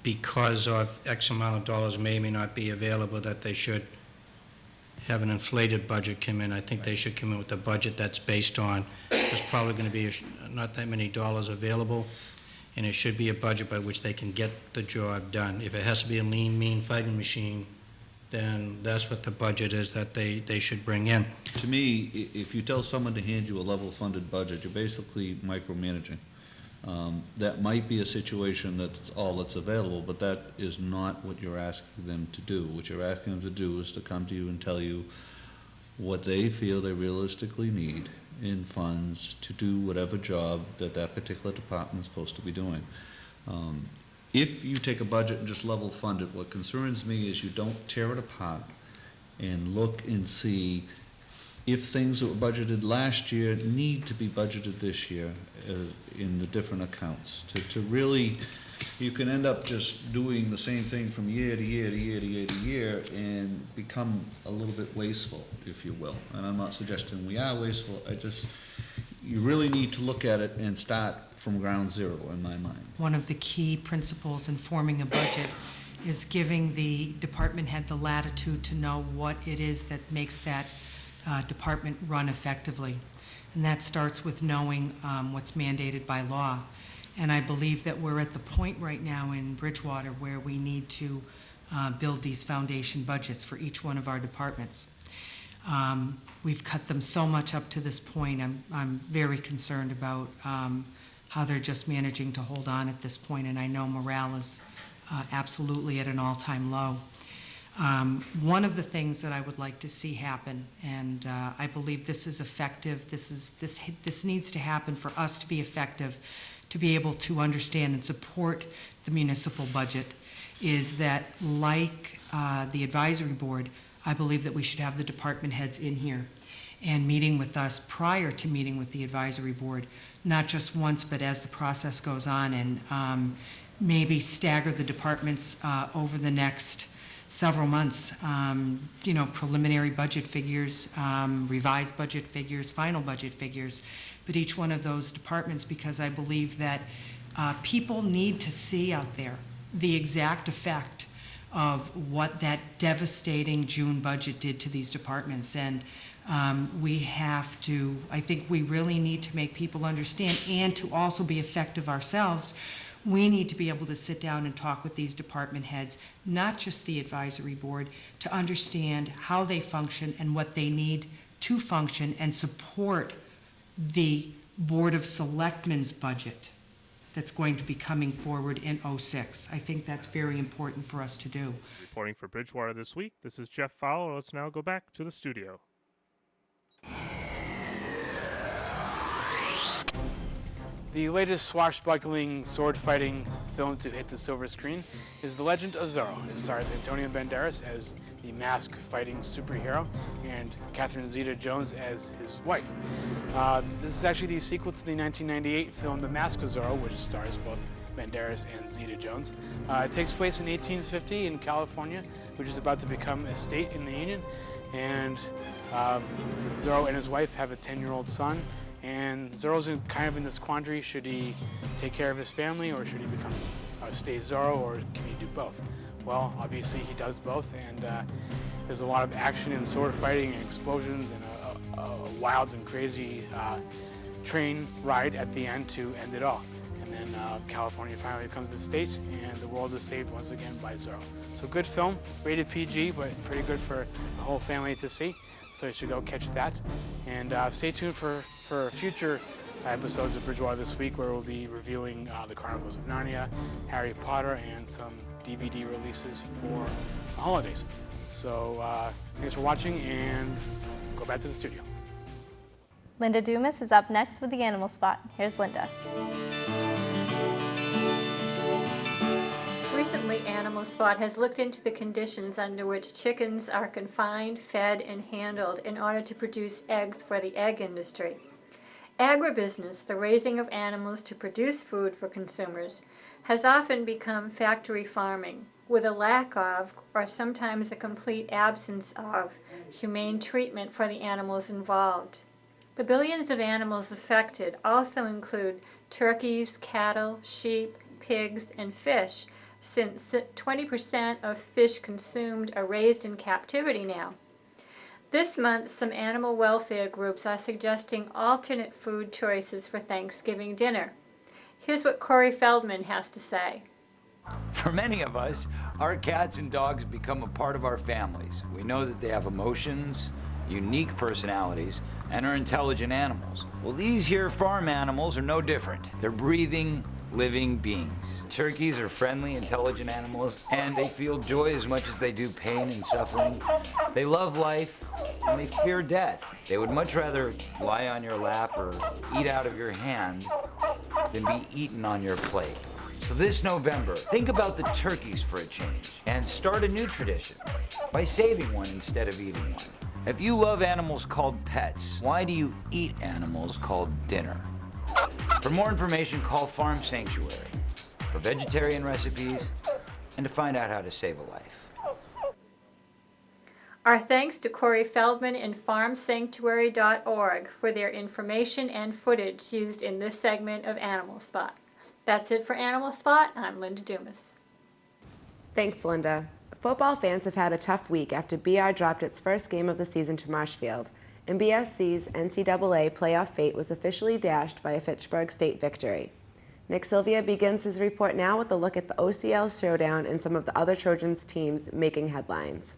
S12: because of X amount of dollars may not be available, that they should have an inflated budget come in. I think they should come in with a budget that's based on, there's probably going to be not that many dollars available, and it should be a budget by which they can get the job done. If it has to be a lean, mean fighting machine, then that's what the budget is that they should bring in.
S16: To me, if you tell someone to hand you a level-funded budget, you're basically micromanaging. That might be a situation that's all that's available, but that is not what you're asking them to do. What you're asking them to do is to come to you and tell you what they feel they realistically need in funds to do whatever job that particular department is supposed to be doing. If you take a budget and just level fund it, what concerns me is you don't tear it apart and look and see if things that were budgeted last year need to be budgeted this year in the different accounts. To really, you can end up just doing the same thing from year to year to year to year to year and become a little bit wasteful, if you will. And I'm not suggesting we are wasteful, you really need to look at it and start from ground zero in my mind.
S19: One of the key principles in forming a budget is giving the department head the latitude to know what it is that makes that department run effectively. And that starts with knowing what's mandated by law. And I believe that we're at the point right now in Bridgewater where we need to build these foundation budgets for each one of our departments. We've cut them so much up to this point. I'm very concerned about how they're just managing to hold on at this point, and I know morale is absolutely at an all-time low. One of the things that I would like to see happen, and I believe this is effective, this needs to happen for us to be effective, to be able to understand and support the municipal budget, is that like the advisory board, I believe that we should have the department heads in here and meeting with us prior to meeting with the advisory board, not just once, but as the process goes on, and maybe stagger the departments over the next several months, preliminary budget figures, revised budget figures, final budget figures, but each one of those departments, because I believe that people need to see out there the exact effect of what that devastating June budget did to these departments. And we have to, I think we really need to make people understand, and to also be effective ourselves, we need to be able to sit down and talk with these department heads, not just the advisory board, to understand how they function and what they need to function and support the Board of Selectmen's budget that's going to be coming forward in '06. I think that's very important for us to do.
S23: Reporting for Bridgewater this week, this is Jeff Fowler. Let's now go back to the studio.
S10: The latest swashbuckling, sword-fighting film to hit the silver screen is The Legend of Zorro. It stars Antonio Banderas as the mask-fighting superhero and Catherine Zeta-Jones as his wife. This is actually the sequel to the 1998 film The Mask of Zorro, which stars both Banderas and Zeta-Jones. It takes place in 1850 in California, which is about to become a state in the Union. And Zorro and his wife have a 10-year-old son. And Zorro's kind of in this quandary: should he take care of his family, or should he become stay Zorro, or can he do both? Well, obviously he does both, and there's a lot of action and sword fighting and explosions and a wild and crazy train ride at the end to end it all. And then California finally becomes the state, and the world is saved once again by Zorro. So good film, rated PG, but pretty good for the whole family to see. So you should go catch that. And stay tuned for future episodes of Bridgewater This Week, where we'll be reviewing the Chronicles of Narnia, Harry Potter, and some DVD releases for the holidays. So thanks for watching, and go back to the studio.
S22: Linda Dumas is up next with the Animal Spot. Here's Linda.
S13: Recently, Animal Spot has looked into the conditions under which chickens are confined, fed, and handled in order to produce eggs for the egg industry. Agribusiness, the raising of animals to produce food for consumers, has often become factory farming, with a lack of, or sometimes a complete absence of, humane treatment for the animals involved. The billions of animals affected also include turkeys, cattle, sheep, pigs, and fish, since 20% of fish consumed are raised in captivity now. This month, some animal welfare groups are suggesting alternate food choices for Thanksgiving dinner. Here's what Corey Feldman has to say.
S17: For many of us, our cats and dogs become a part of our families. We know that they have emotions, unique personalities, and are intelligent animals. Well, these here farm animals are no different. They're breathing, living beings. Turkeys are friendly, intelligent animals, and they feel joy as much as they do pain and suffering. They love life, and they fear death. They would much rather lie on your lap or eat out of your hand than be eaten on your plate. So this November, think about the turkeys for a change, and start a new tradition by saving one instead of eating one. If you love animals called pets, why do you eat animals called dinner? For more information, call Farm Sanctuary for vegetarian recipes and to find out how to save a life.
S13: Our thanks to Corey Feldman and FarmSanctuary.org for their information and footage used in this segment of Animal Spot. That's it for Animal Spot. I'm Linda Dumas.
S2: Thanks, Linda. Football fans have had a tough week after BR dropped its first game of the season to Marshfield. and BSC's NCAA playoff fate was officially dashed by a Fitchburg State victory. Nick Sylvia begins his report now with a look at the OCL showdown and some of the other Trojans teams making headlines.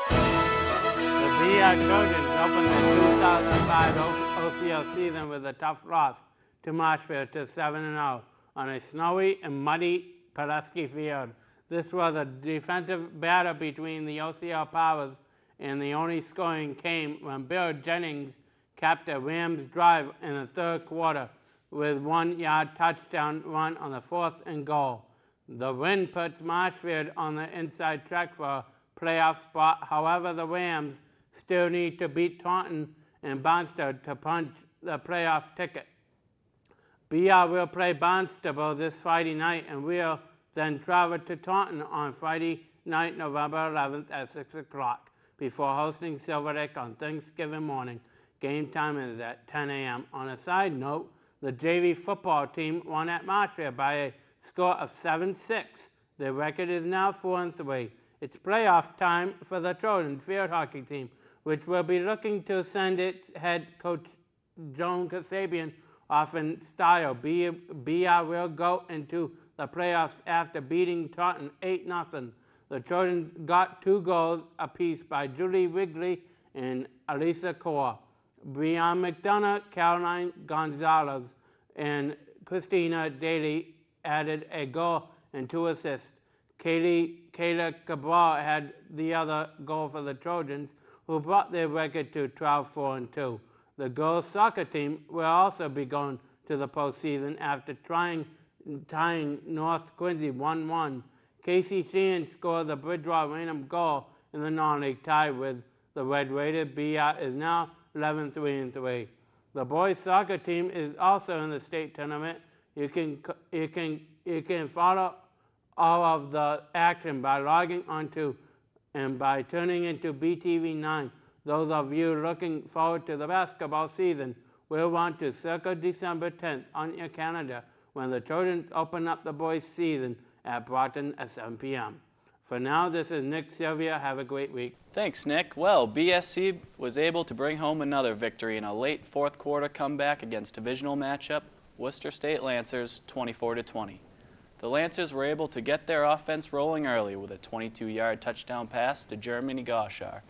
S15: The BR Trojans opened the 2005 OCL season with a tough loss to Marshfield to 7-0 on a snowy and muddy Pulaski field. This was a defensive battle between the OCL powers, and the only scoring came when Bill Jennings capped a Rams drive in the third quarter with 1-yard touchdown run on the 4th and goal. The win puts Marshfield on the inside track for a playoff spot. However, the Rams still need to beat Taunton and Barnstable to punch the playoff ticket. BR will play Barnstable this Friday night and will then travel to Taunton on Friday night, November 11th at 6 o'clock before hosting Silver Lake on Thanksgiving morning. Game time is at 10 a.m. On a side note, the JV football team won at Marshfield by a score of 7-6. Their record is now 4-3. It's playoff time for the Trojans field hockey team, which will be looking to send its head coach Joan Kasabian off in style. BR will go into the playoffs after beating Taunton 8-0. The Trojans got 2 goals apiece by Julie Wrigley and Elisa Kaur. Breon McDonough, Caroline Gonzalez, and Christina Daly added a goal and 2 assists. Kayla Cabral had the other goal for the Trojans, who brought their record to 12-4-2. The girls soccer team will also be going to the postseason after tying North Quincy 1-1. Casey Sheehan scored the Bridgewater random goal in the non-league tie with the Red Raiders. BR is now 11-3-3. The boys soccer team is also in the state tournament. You can follow all of the action by logging onto and by turning into BTV9. Those of you looking forward to the basketball season will want to circle December 10th on your calendar when the Trojans open up the boys season at Brockton at 7 p.m. For now, this is Nick Sylvia. Have a great week.
S18: Thanks, Nick. Well, BSC was able to bring home another victory in a late fourth quarter comeback against divisional matchup Worcester State Lancers 24-20. The Lancers were able to get their offense rolling early with a 22-yard touchdown pass to Germany Goshar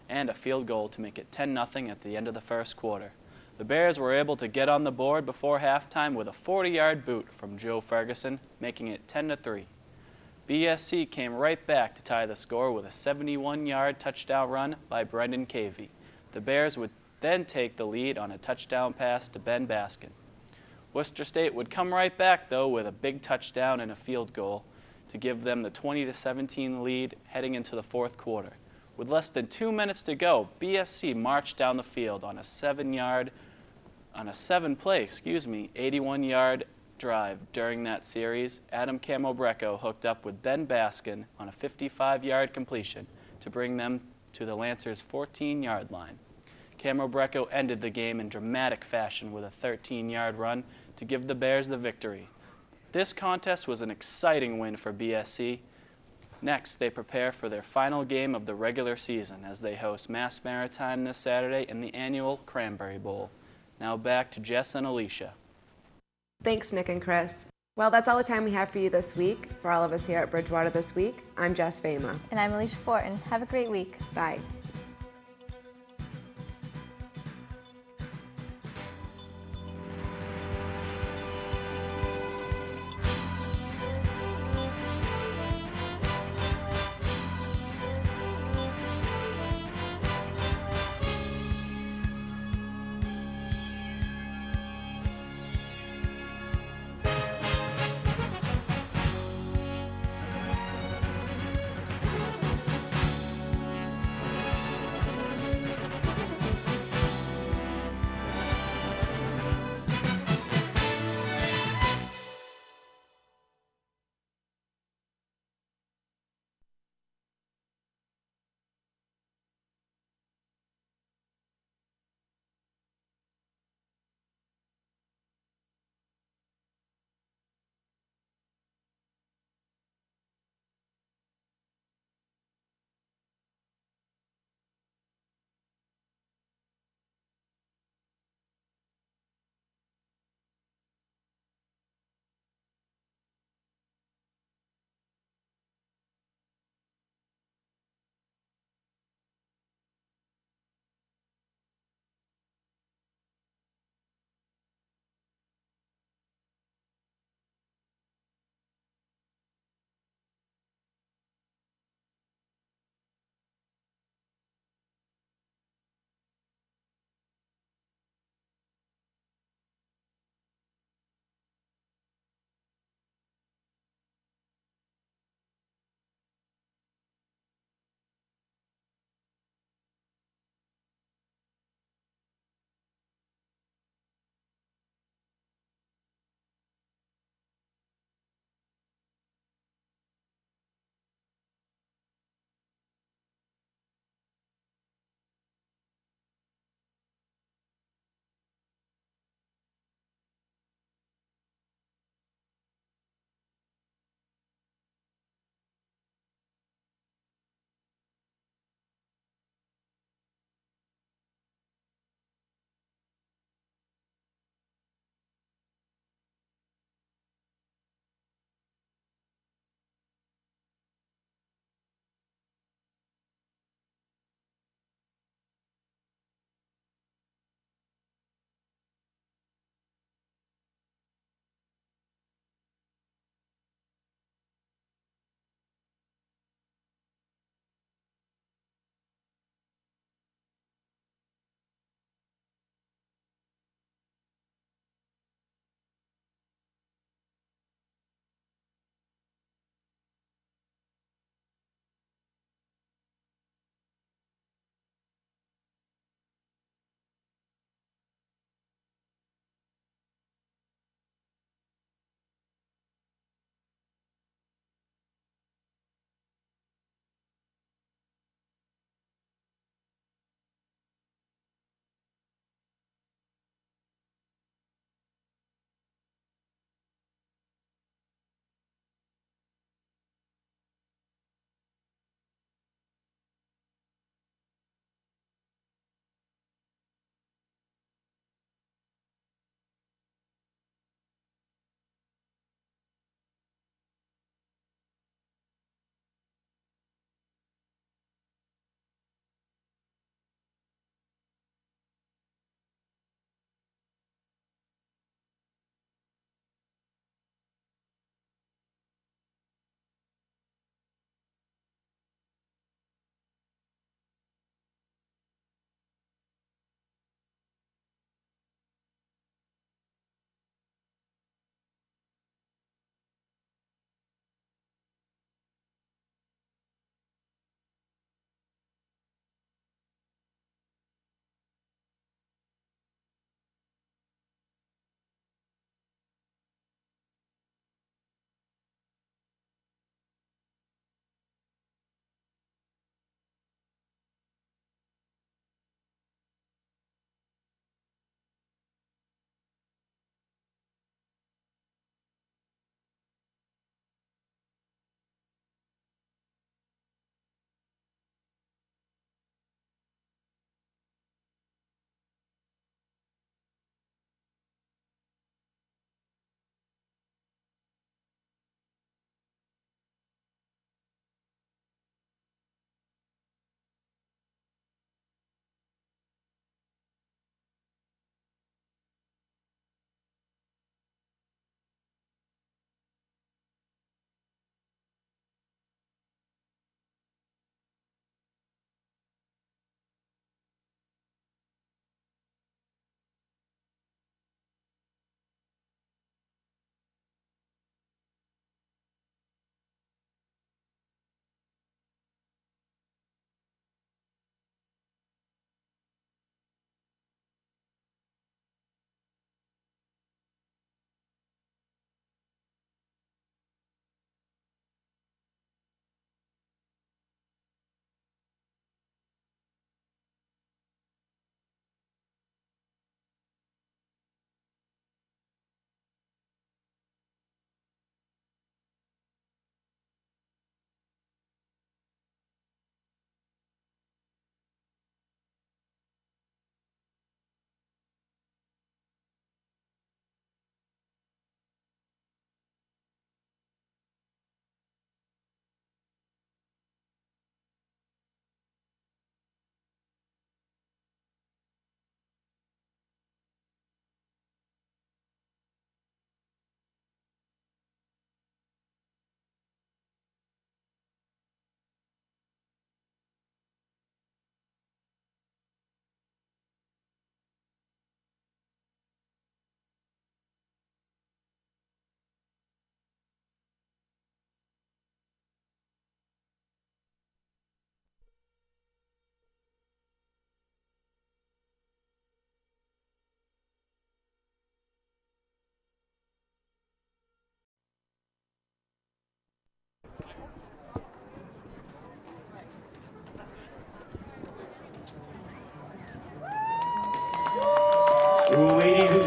S18: and a field goal to make it 10-0 at the end of the first quarter. The Bears were able to get on the board before halftime with a 40-yard boot from Joe Ferguson, making it 10-3. BSC came right back to tie the score with a 71-yard touchdown run by Brendan Cavey. The Bears would then take the lead on a touchdown pass to Ben Baskin. Worcester State would come right back, though, with a big touchdown and a field goal to give them the 20-17 lead heading into the fourth quarter. With less than 2 minutes to go, BSC marched down the field on a 7-play, 81-yard drive. During that series, Adam Camobreco hooked up with Ben Baskin on a 55-yard completion to bring them to the Lancers' 14-yard line. Camobreco ended the game in dramatic fashion with a 13-yard run to give the Bears the victory. This contest was an exciting win for BSC. Next, they prepare for their final game of the regular season as they host Mass Maritime this Saturday in the annual Cranberry Bowl. Now back to Jess and Alicia.
S2: Thanks, Nick and Chris. Well, that's all the time we have for you this week. For all of us here at Bridgewater This Week, I'm Jess Fama.
S22: And I'm Alicia Fortin. Have a great week.
S2: Bye.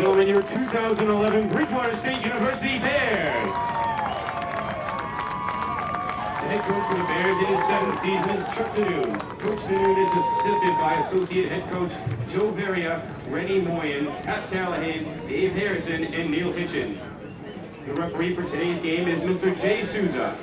S1: gentlemen, your 2011 Bridgewater State University Bears. The head coach for the Bears in his seventh season is Chuck Danoon. Coach Danoon is assisted by associate head coach Joe Veria, Rennie Moyen, Pat Callahan, Dave Harrison, and Neil Hitchin. The referee for today's game is Mr. Jay Souza.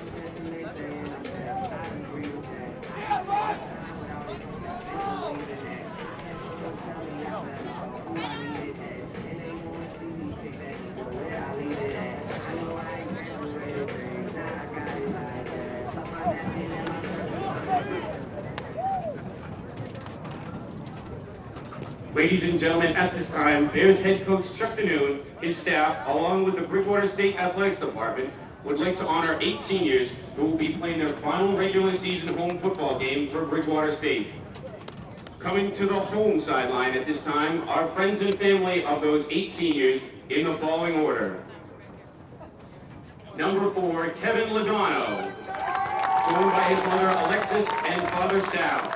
S1: Ladies and gentlemen, at this time, Bears head coach Chuck Danoon, his staff, along with the Bridgewater State Athletics Department, would like to honor 8 seniors who will be playing their final regular season home football game for Bridgewater State. Coming to the home sideline at this time are friends and family of those 8 seniors in the following order. Number 4, Kevin Logano, joined by his mother Alexis and father Sal.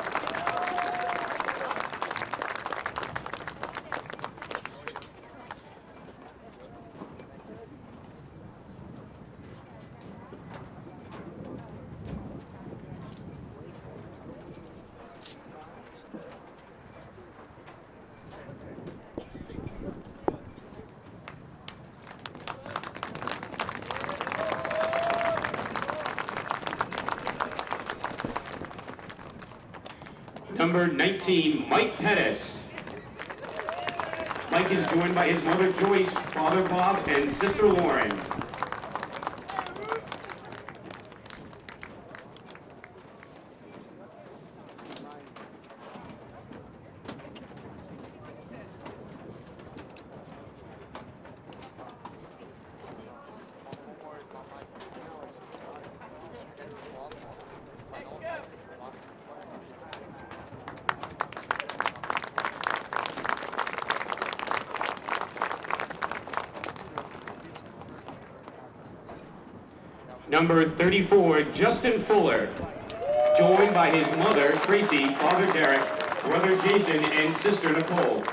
S1: Number 19, Mike Pettis. Mike is joined by his mother Joyce, father Bob, and sister Lauren. Number 34, Justin Fuller, joined by his mother, Tracy, father Derek, brother Jason, and sister Nicole.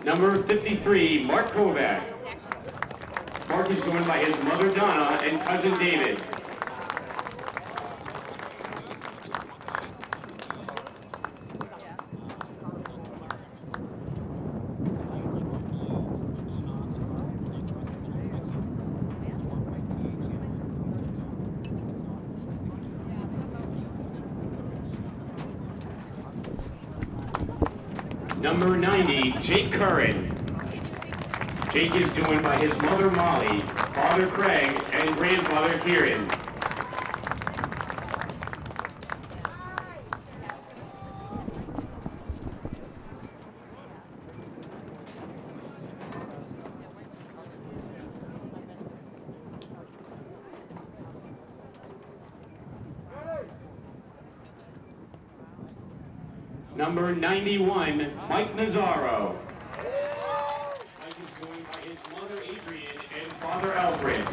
S1: Number 53, Mark Kovac. Mark is joined by his mother Donna and cousin David. Number 90, Jake Curran. Jake is joined by his mother Molly, father Craig, and grandfather Kieran. Number 91, Mike Nazzaro. Mike is joined by his mother Adrian and father Alfred.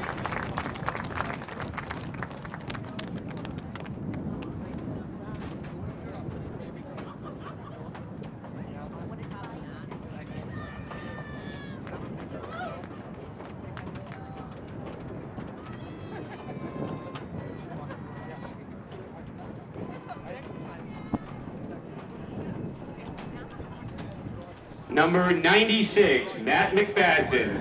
S1: Number 96, Matt McFadden.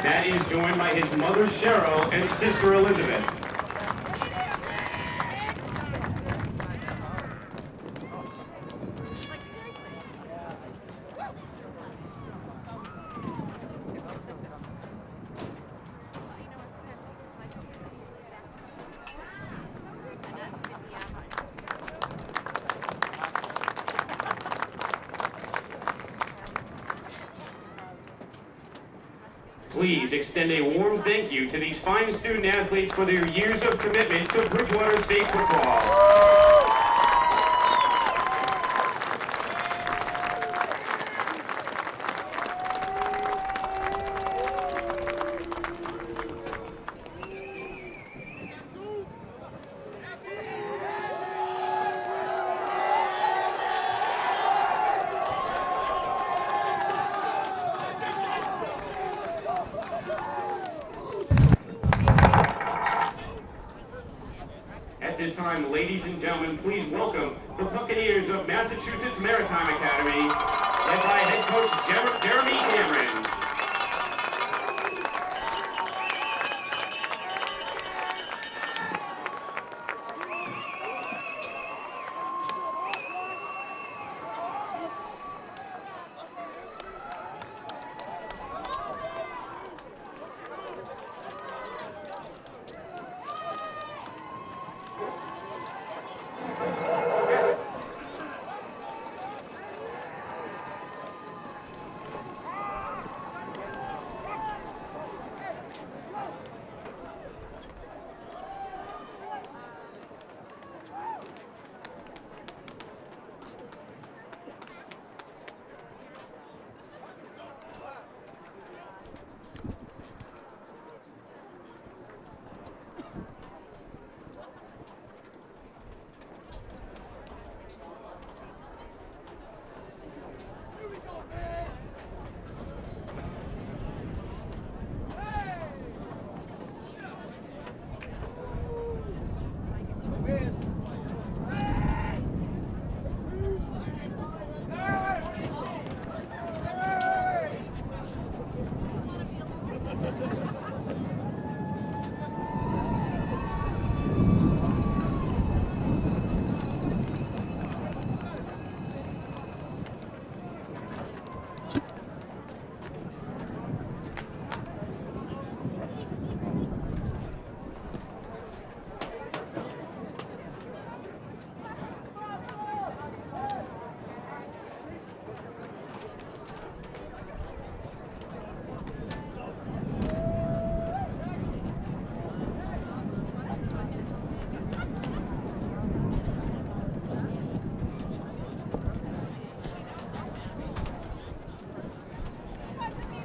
S1: Matt is joined by his mother Cheryl and sister Elizabeth. Please extend a warm thank you to these fine student athletes for their years of commitment to Bridgewater State football. At this time, ladies and gentlemen, please welcome the Buccaneers of Massachusetts Maritime Academy, led by head coach Jeremy Cameron.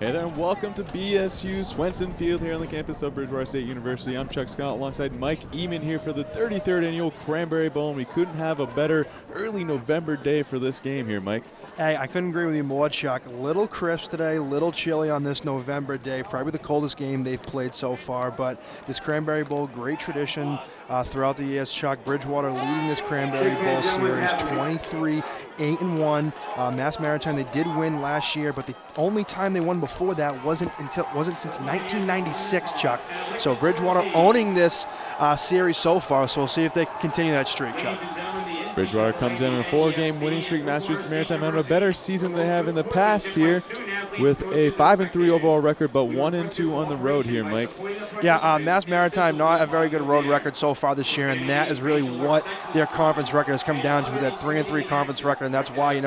S9: Hey there, and welcome to BSU Swenson Field here on the campus of Bridgewater State University. I'm Chuck Scott alongside Mike Eamon here for the 33rd annual Cranberry Bowl, and we couldn't have a better early November day for this game here, Mike.
S20: Hey, I couldn't agree with you more, Chuck. A little crisp today, a little chilly on this November day. Probably the coldest game they've played so far, but this Cranberry Bowl, great tradition throughout the years. Chuck, Bridgewater leading this Cranberry Bowl series, 23-8-1. Mass Maritime, they did win last year, but the only time they won before that wasn't since 1996, Chuck. So Bridgewater owning this series so far, so we'll see if they continue that streak, Chuck.
S9: Bridgewater comes in on a 4-game winning streak. Massachusetts Maritime having a better season than they have in the past here with a 5-3 overall record, but 1-2 on the road here, Mike.
S20: Yeah, Mass Maritime, not a very good road record so far this year, and that is really what their conference record has come down to, that 3-3 conference record, and that's why,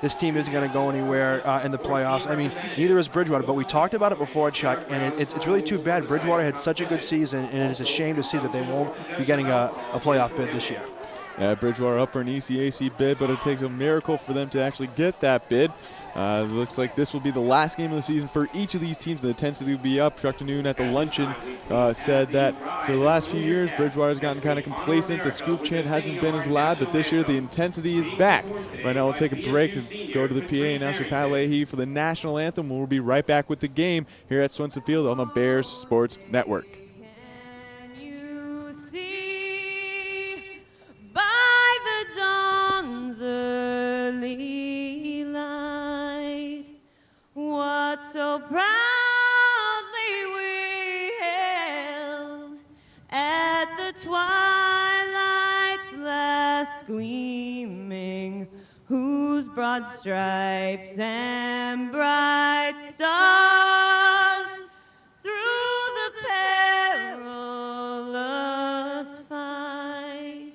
S20: this team isn't going to go anywhere in the playoffs. I mean, neither is Bridgewater, but we talked about it before, Chuck, and it's really too bad. Bridgewater had such a good season, and it's a shame to see that they won't be getting a playoff bid this year.
S9: Bridgewater up for an ECAC bid, but it takes a miracle for them to actually get that bid. It looks like this will be the last game of the season for each of these teams. The intensity will be up. Chuck Noon at the luncheon said that for the last few years, Bridgewater's gotten kind of complacent. The scoop chant hasn't been as loud, but this year the intensity is back. Right now we'll take a break and go to the PA announcer Pat Leahy for the national anthem. We'll be right back with the game here at Swenson Field on the Bears Sports Network.
S21: What so proudly we hailed at the twilight's last gleaming, whose broad stripes and bright stars through the perilous fight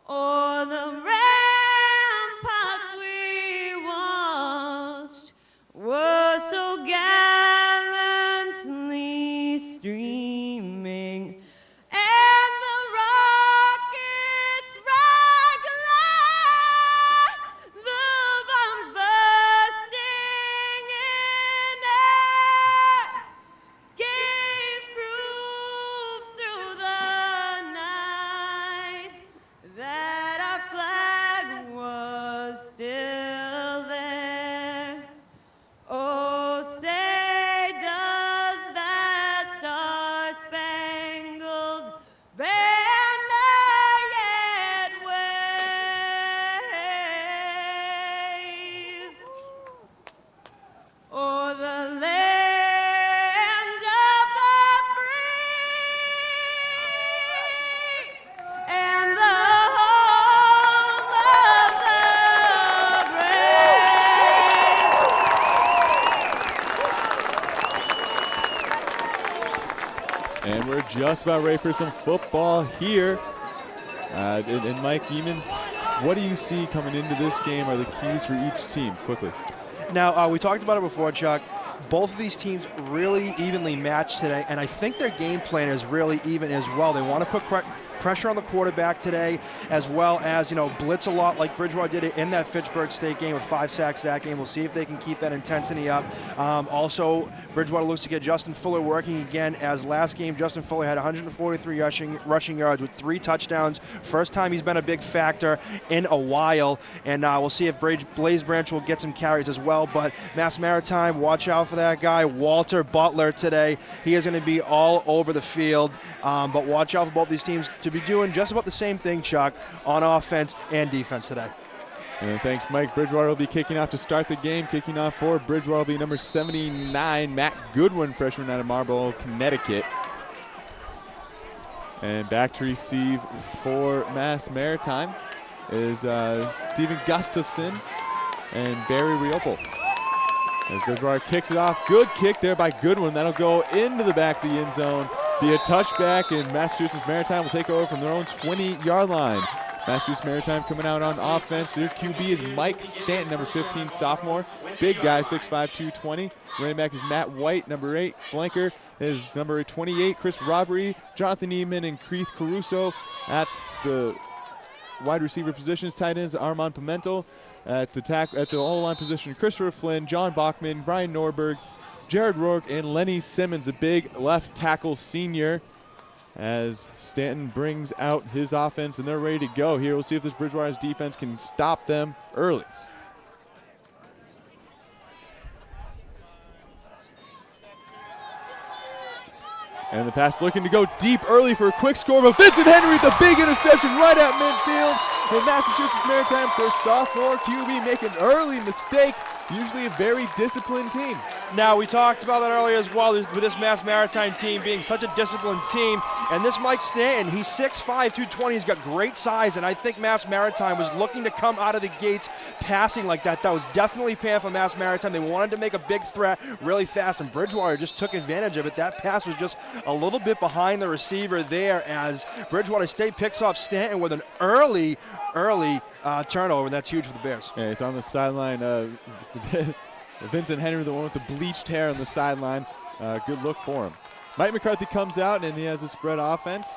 S21: o'er the ramparts we watched were so gallantly
S9: just about ready for some football here. And Mike Eamon, what do you see coming into this game are the keys for each team? Quickly.
S20: Now, we talked about it before, Chuck. Both of these teams really evenly matched today, and I think their game plan is really even as well. They want to put pressure on the quarterback today, as well as, blitz a lot like Bridgewater did it in that Fitchburg State game with 5 sacks that game. We'll see if they can keep that intensity up. Also, Bridgewater looks to get Justin Fuller working again, as last game Justin Fuller had 143 rushing yards with 3 touchdowns. First time he's been a big factor in a while, and we'll see if Blaze Branch will get some carries as well. But Mass Maritime, watch out for that guy, Walter Butler today. He is going to be all over the field, but watch out for both these teams to be doing just about the same thing, Chuck, on offense and defense today.
S9: And thanks, Mike. Bridgewater will be kicking off to start the game. Kicking off for Bridgewater will be number 79, Matt Goodwin, freshman out of Marlborough, Connecticut. And back to receive for Mass Maritime is Stephen Gustafson and Barry Riopel. As Bridgewater kicks it off, good kick there by Goodwin. That'll go into the back of the end zone. Be a touchback, and Massachusetts Maritime will take over from their own 20-yard line. Massachusetts Maritime coming out on offense. Their QB is Mike Stanton, number 15, sophomore. Big guy, 6'5", 220. Running back is Matt White, number 8. Flanker is number 28, Chris Robbery. Jonathan Eamon and Keith Caruso at the wide receiver positions. Tight ends, Armand Pimentel. At the O-line position, Christopher Flynn, John Bachman, Brian Norberg, Jared Rourke, and Lenny Simmons, a big left tackle senior, as Stanton brings out his offense, and they're ready to go here. We'll see if this Bridgewater's defense can stop them early. And the pass looking to go deep early for a quick score, but Vincent Henry with a big interception right at midfield. And Massachusetts Maritime, their sophomore QB, make an early mistake. Usually a very disciplined team.
S20: Now, we talked about that earlier as well, with this Mass Maritime team being such a disciplined team. And this Mike Stanton, he's 6'5", 220. He's got great size, and I think Mass Maritime was looking to come out of the gates passing like that. That was definitely pan for Mass Maritime. They wanted to make a big threat really fast, and Bridgewater just took advantage of it. That pass was just a little bit behind the receiver there, as Bridgewater State picks off Stanton with an early turnover, and that's huge for the Bears.
S9: Yeah, he's on the sideline. Vincent Henry, the one with the bleached hair on the sideline. Good look for him. Mike McCarthy comes out, and he has a spread offense.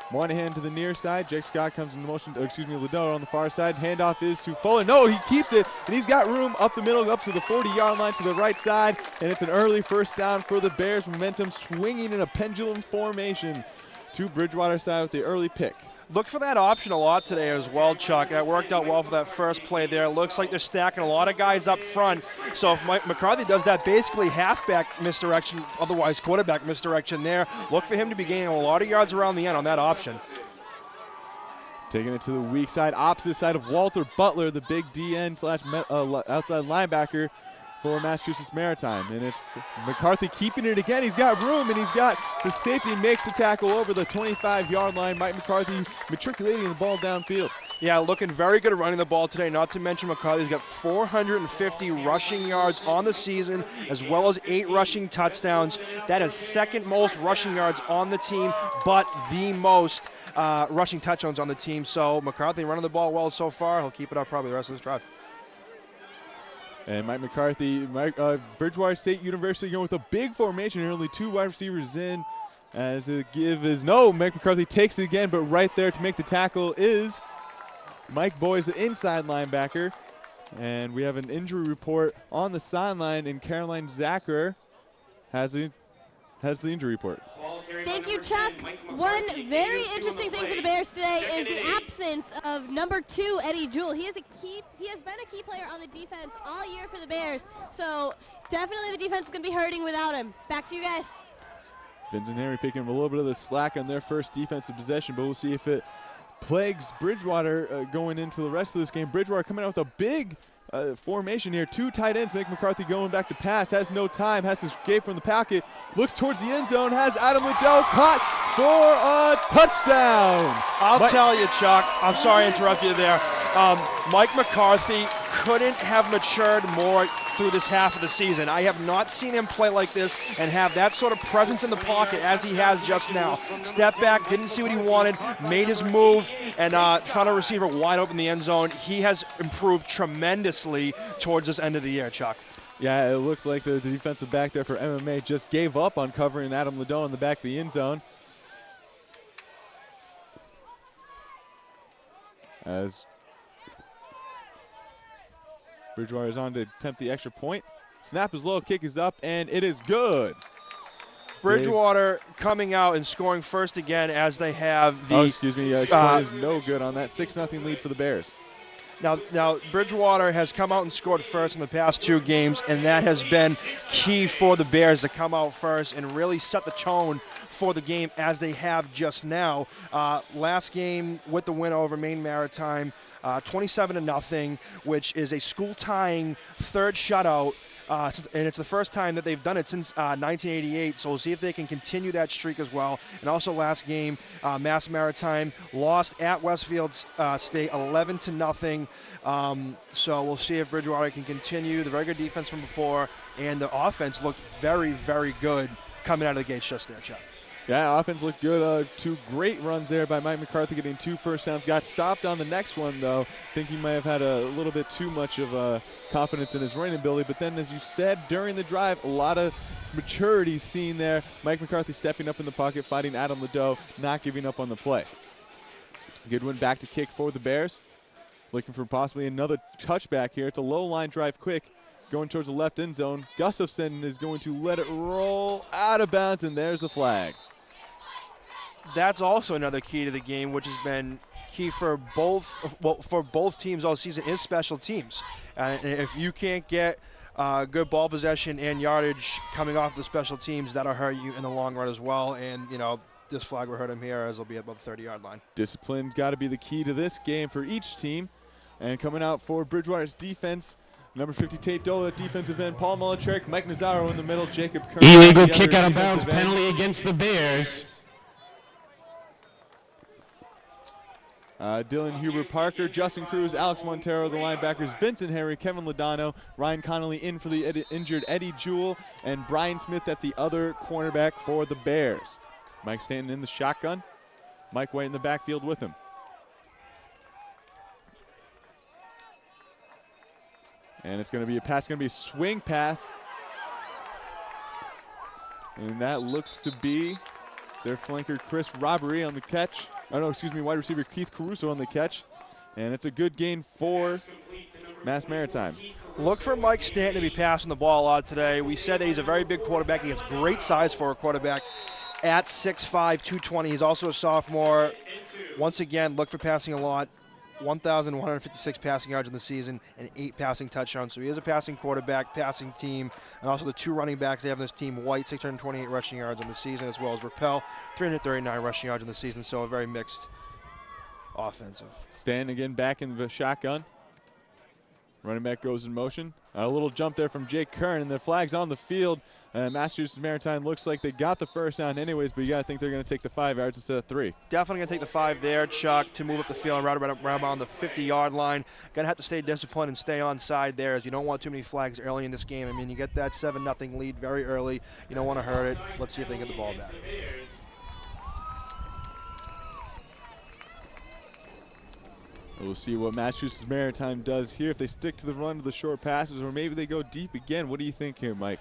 S9: Moynihan to the near side. Jake Scott comes in motion. Liddell on the far side. Handoff is to Fuller. No, he keeps it, and he's got room up the middle, up to the 40-yard line to the right side, and it's an early first down for the Bears. Momentum swinging in a pendulum formation to Bridgewater side with the early pick.
S20: Look for that option a lot today as well, Chuck. That worked out well for that first play there. It looks like they're stacking a lot of guys up front. So if Mike McCarthy does that basically halfback misdirection, otherwise quarterback misdirection there, look for him to be gaining a lot of yards around the end on that option.
S9: Taking it to the weak side, opposite side of Walter Butler, the big DN slash outside linebacker for Massachusetts Maritime. And it's McCarthy keeping it again. He's got room, and he's got the safety, makes the tackle over the 25-yard line. Mike McCarthy matriculating the ball downfield.
S20: Yeah, looking very good at running the ball today. Not to mention McCarthy's got 450 rushing yards on the season, as well as 8 rushing touchdowns. That is second most rushing yards on the team, but the most rushing touchdowns on the team. So McCarthy running the ball well so far. He'll keep it up probably the rest of this drive.
S9: And Mike McCarthy, Bridgewater State University going with a big formation here, only 2 wide receivers in. As the give is no, Mike McCarthy takes it again, but right there to make the tackle is Mike Boyes, the inside linebacker. And we have an injury report on the sideline, and Caroline Zacher has the injury report.
S4: Thank you, Chuck. One very interesting thing for the Bears today is the absence of number 2, Eddie Jewell. He has been a key player on the defense all year for the Bears. So definitely the defense is going to be hurting without him. Back to you guys.
S9: Vincent Henry picking up a little bit of the slack on their first defensive possession, but we'll see if it plagues Bridgewater going into the rest of this game. Bridgewater coming out with a big formation here. 2 tight ends. Mike McCarthy going back to pass. Has no time. Has to escape from the pocket. Looks towards the end zone. Has Adam Liddell caught for a touchdown.
S20: I'll tell you, Chuck. I'm sorry to interrupt you there. Mike McCarthy couldn't have matured more through this half of the season. I have not seen him play like this and have that sort of presence in the pocket as he has just now. Step back, didn't see what he wanted, made his move, and found a receiver wide open in the end zone. He has improved tremendously towards this end of the year, Chuck.
S9: Yeah, it looks like the defensive back there for MMA just gave up on covering Adam Ledone in the back of the end zone. As Bridgewater is on to attempt the extra point. Snap is low, kick is up, and it is good.
S20: Bridgewater coming out and scoring first again as they have the...
S9: Oh, excuse me, point is no good on that 6-0 lead for the Bears.
S20: Now, Bridgewater has come out and scored first in the past 2 games, and that has been key for the Bears to come out first and really set the tone for the game as they have just now. Last game with the win over Maine Maritime, 27-0, which is a school-tying third shutout. And it's the first time that they've done it since 1988, so we'll see if they can continue that streak as well. And also last game, Mass Maritime lost at Westfield State 11-0. So we'll see if Bridgewater can continue the very good defense from before, and the offense looked very, very good coming out of the gates just there, Chuck.
S9: Yeah, offense looked good. 2 great runs there by Mike McCarthy, getting 2 first downs. Got stopped on the next one, though. I think he might have had a little bit too much of confidence in his running ability. But then, as you said, during the drive, a lot of maturity seen there. Mike McCarthy stepping up in the pocket, fighting Adam Ledoux, not giving up on the play. Goodwin back to kick for the Bears. Looking for possibly another touchback here. It's a low line drive quick. Going towards the left end zone. Gustafson is going to let it roll out of bounds, and there's the flag.
S20: That's also another key to the game, which has been key for both teams all season, is special teams. If you can't get good ball possession and yardage coming off the special teams, that'll hurt you in the long run as well. And, you know, this flag will hurt him here as it'll be about the 30-yard line.
S9: Discipline's got to be the key to this game for each team. And coming out for Bridgewater's defense, number 50, Tate Dola at defensive end, Paul Mulichek, Mike Nazaro in the middle, Jacob Kern.
S6: Illegal kick out of bounds penalty against the Bears.
S9: Dylan Huber-Parker, Justin Cruz, Alex Montero, the linebackers, Vincent Henry, Kevin Lodano, Ryan Connolly in for the injured Eddie Jewell, and Brian Smith at the other cornerback for the Bears. Mike Stanton in the shotgun, Mike White in the backfield with him. And it's going to be a pass, going to be a swing pass. And that looks to be their flanker, Chris Robbery, on the catch. Oh, no, excuse me, wide receiver Keith Caruso on the catch. And it's a good gain for Mass Maritime.
S20: Look for Mike Stanton to be passing the ball a lot today. We said that he's a very big quarterback. He has great size for a quarterback at 6'5", 220. He's also a sophomore. Once again, look for passing a lot. 1,156 passing yards in the season and 8 passing touchdowns. So he is a passing quarterback, passing team, and also the 2 running backs they have in this team, White, 628 rushing yards in the season, as well as Rappel, 339 rushing yards in the season. So a very mixed offensive.
S9: Stan again back in the shotgun. Running back goes in motion. A little jump there from Jake Kern, and the flag's on the field. Massachusetts Maritime looks like they got the first down anyways, but you got to think they're going to take the 5 yards instead of 3.
S20: Definitely going to take the 5 there, Chuck, to move up the field right around the 50-yard line. Going to have to stay disciplined and stay on side there, as you don't want too many flags early in this game. I mean, you get that 7-0 lead very early. You don't want to hurt it. Let's see if they can get the ball back.
S9: We'll see what Massachusetts Maritime does here, if they stick to the run to the short passes, or maybe they go deep again. What do you think here, Mike?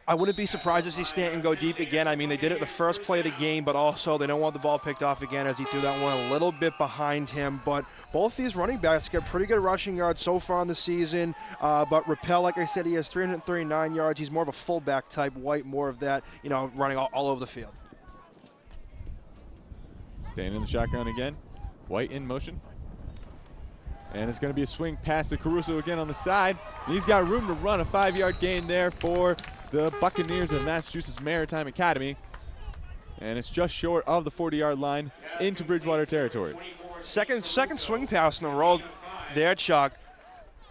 S20: I wouldn't be surprised to see Stanton go deep again. I mean, they did it the first play of the game, but also they don't want the ball picked off again as he threw that one a little bit behind him. But both these running backs get pretty good rushing yards so far in the season. But Rappel, like I said, he has 339 yards. He's more of a fullback type. White, more of that, you know, running all over the field.
S9: Stanton in the shotgun again. White in motion. And it's going to be a swing pass to Caruso again on the side. And he's got room to run, a 5-yard gain there for the Buccaneers of Massachusetts Maritime Academy. And it's just short of the 40-yard line into Bridgewater territory.
S20: Second swing pass in a row there, Chuck.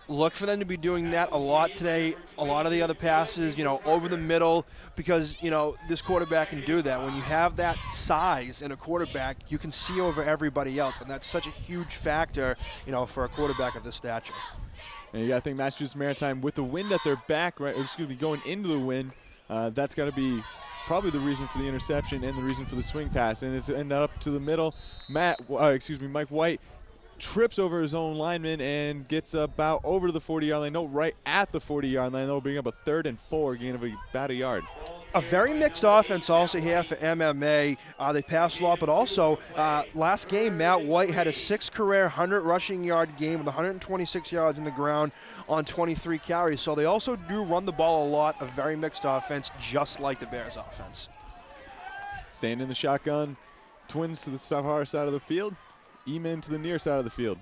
S20: Look for them to be doing that a lot today. A lot of the other passes, you know, over the middle, because, you know, this quarterback can do that. When you have that size in a quarterback, you can see over everybody else, and that's such a huge factor, you know, for a quarterback of this stature.
S9: And you got to think Massachusetts Maritime with the wind at their back, right? Excuse me, going into the wind. That's got to be probably the reason for the interception and the reason for the swing pass. And it's ended up to the middle. Mike White trips over his own lineman and gets about over to the 40-yard line. No, right at the 40-yard line. They'll bring up a 3rd and 4, gain of about a yard.
S20: A very mixed offense also here for MMA. They passed a lot, but also last game, Matt White had a 6 career 100 rushing yard game with 126 yards in the ground on 23 carries. So they also do run the ball a lot. A very mixed offense, just like the Bears offense.
S9: Staying in the shotgun, Twins to the far side of the field, Eamon to the near side of the field.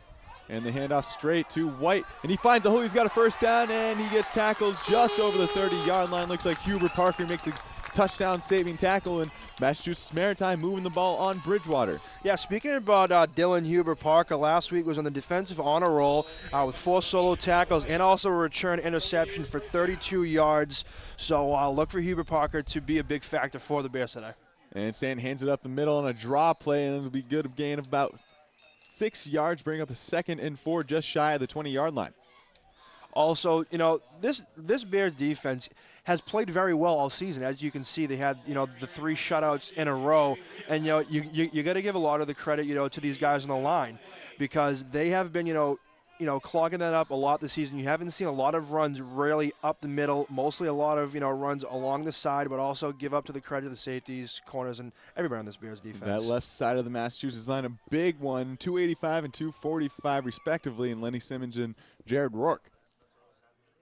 S9: And the handoff straight to White. And he finds a hole. He's got a first down, and he gets tackled just over the 30-yard line. Looks like Hubert Parker makes a touchdown-saving tackle, and Massachusetts Maritime moving the ball on Bridgewater.
S20: Yeah, speaking about Dylan Hubert Parker, last week was on the defensive honor roll with 4 solo tackles and also a return interception for 32 yards. So look for Hubert Parker to be a big factor for the Bears today.
S9: And Stanton hands it up the middle on a draw play, and it'll be good, a gain of about 6 yards, bring up the 2nd and 4 just shy of the 20-yard line.
S20: Also, this Bears defense has played very well all season. As you can see, they had, the 3 shutouts in a row. And, you got to give a lot of the credit, to these guys on the line because they have been, clogging that up a lot this season. You haven't seen a lot of runs really up the middle, mostly a lot of, runs along the side, but also give up to the credit of the safeties, corners, and everybody on this Bears defense.
S9: That left side of the Massachusetts line, a big one, 285 and 245 respectively, and Lenny Simmons and Jared Rourke.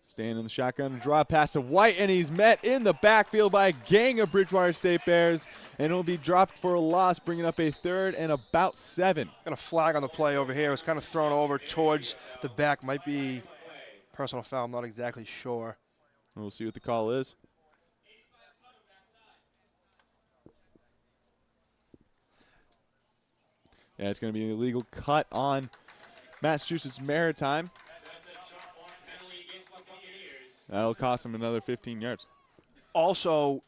S9: Staying in the shotgun, and draw pass to White, and he's met in the backfield by a gang of Bridgewater State Bears, and it'll be dropped for a loss, bringing up a 3rd and about 7.
S20: Got a flag on the play over here. It's kind of thrown over towards the back. Might be personal foul. I'm not exactly sure.
S9: We'll see what the call is. Yeah, it's going to be an illegal cut on Massachusetts Maritime. That'll cost him another 15 yards.
S20: Also,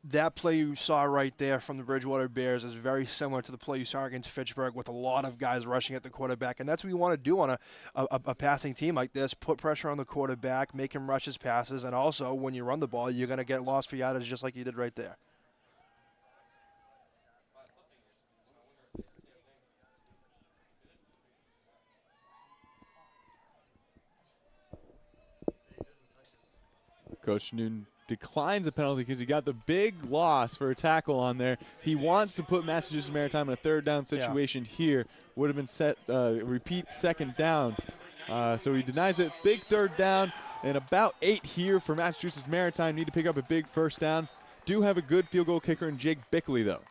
S20: that play you saw right there from the Bridgewater Bears is very similar to the play you saw against Fitchburg with a lot of guys rushing at the quarterback. And that's what you want to do on a passing team like this, put pressure on the quarterback, make him rush his passes. And also, when you run the ball, you're going to get lost for yardage just like you did right there.
S9: Coach Newton declines a penalty because he got the big loss for a tackle on there. He wants to put Massachusetts Maritime in a 3rd down situation here. Would have been set repeat 2nd down. So he denies it. Big 3rd down and about 8 here for Massachusetts Maritime. Need to pick up a big 1st down. Do have a good field goal kicker in Jake Bickley, though.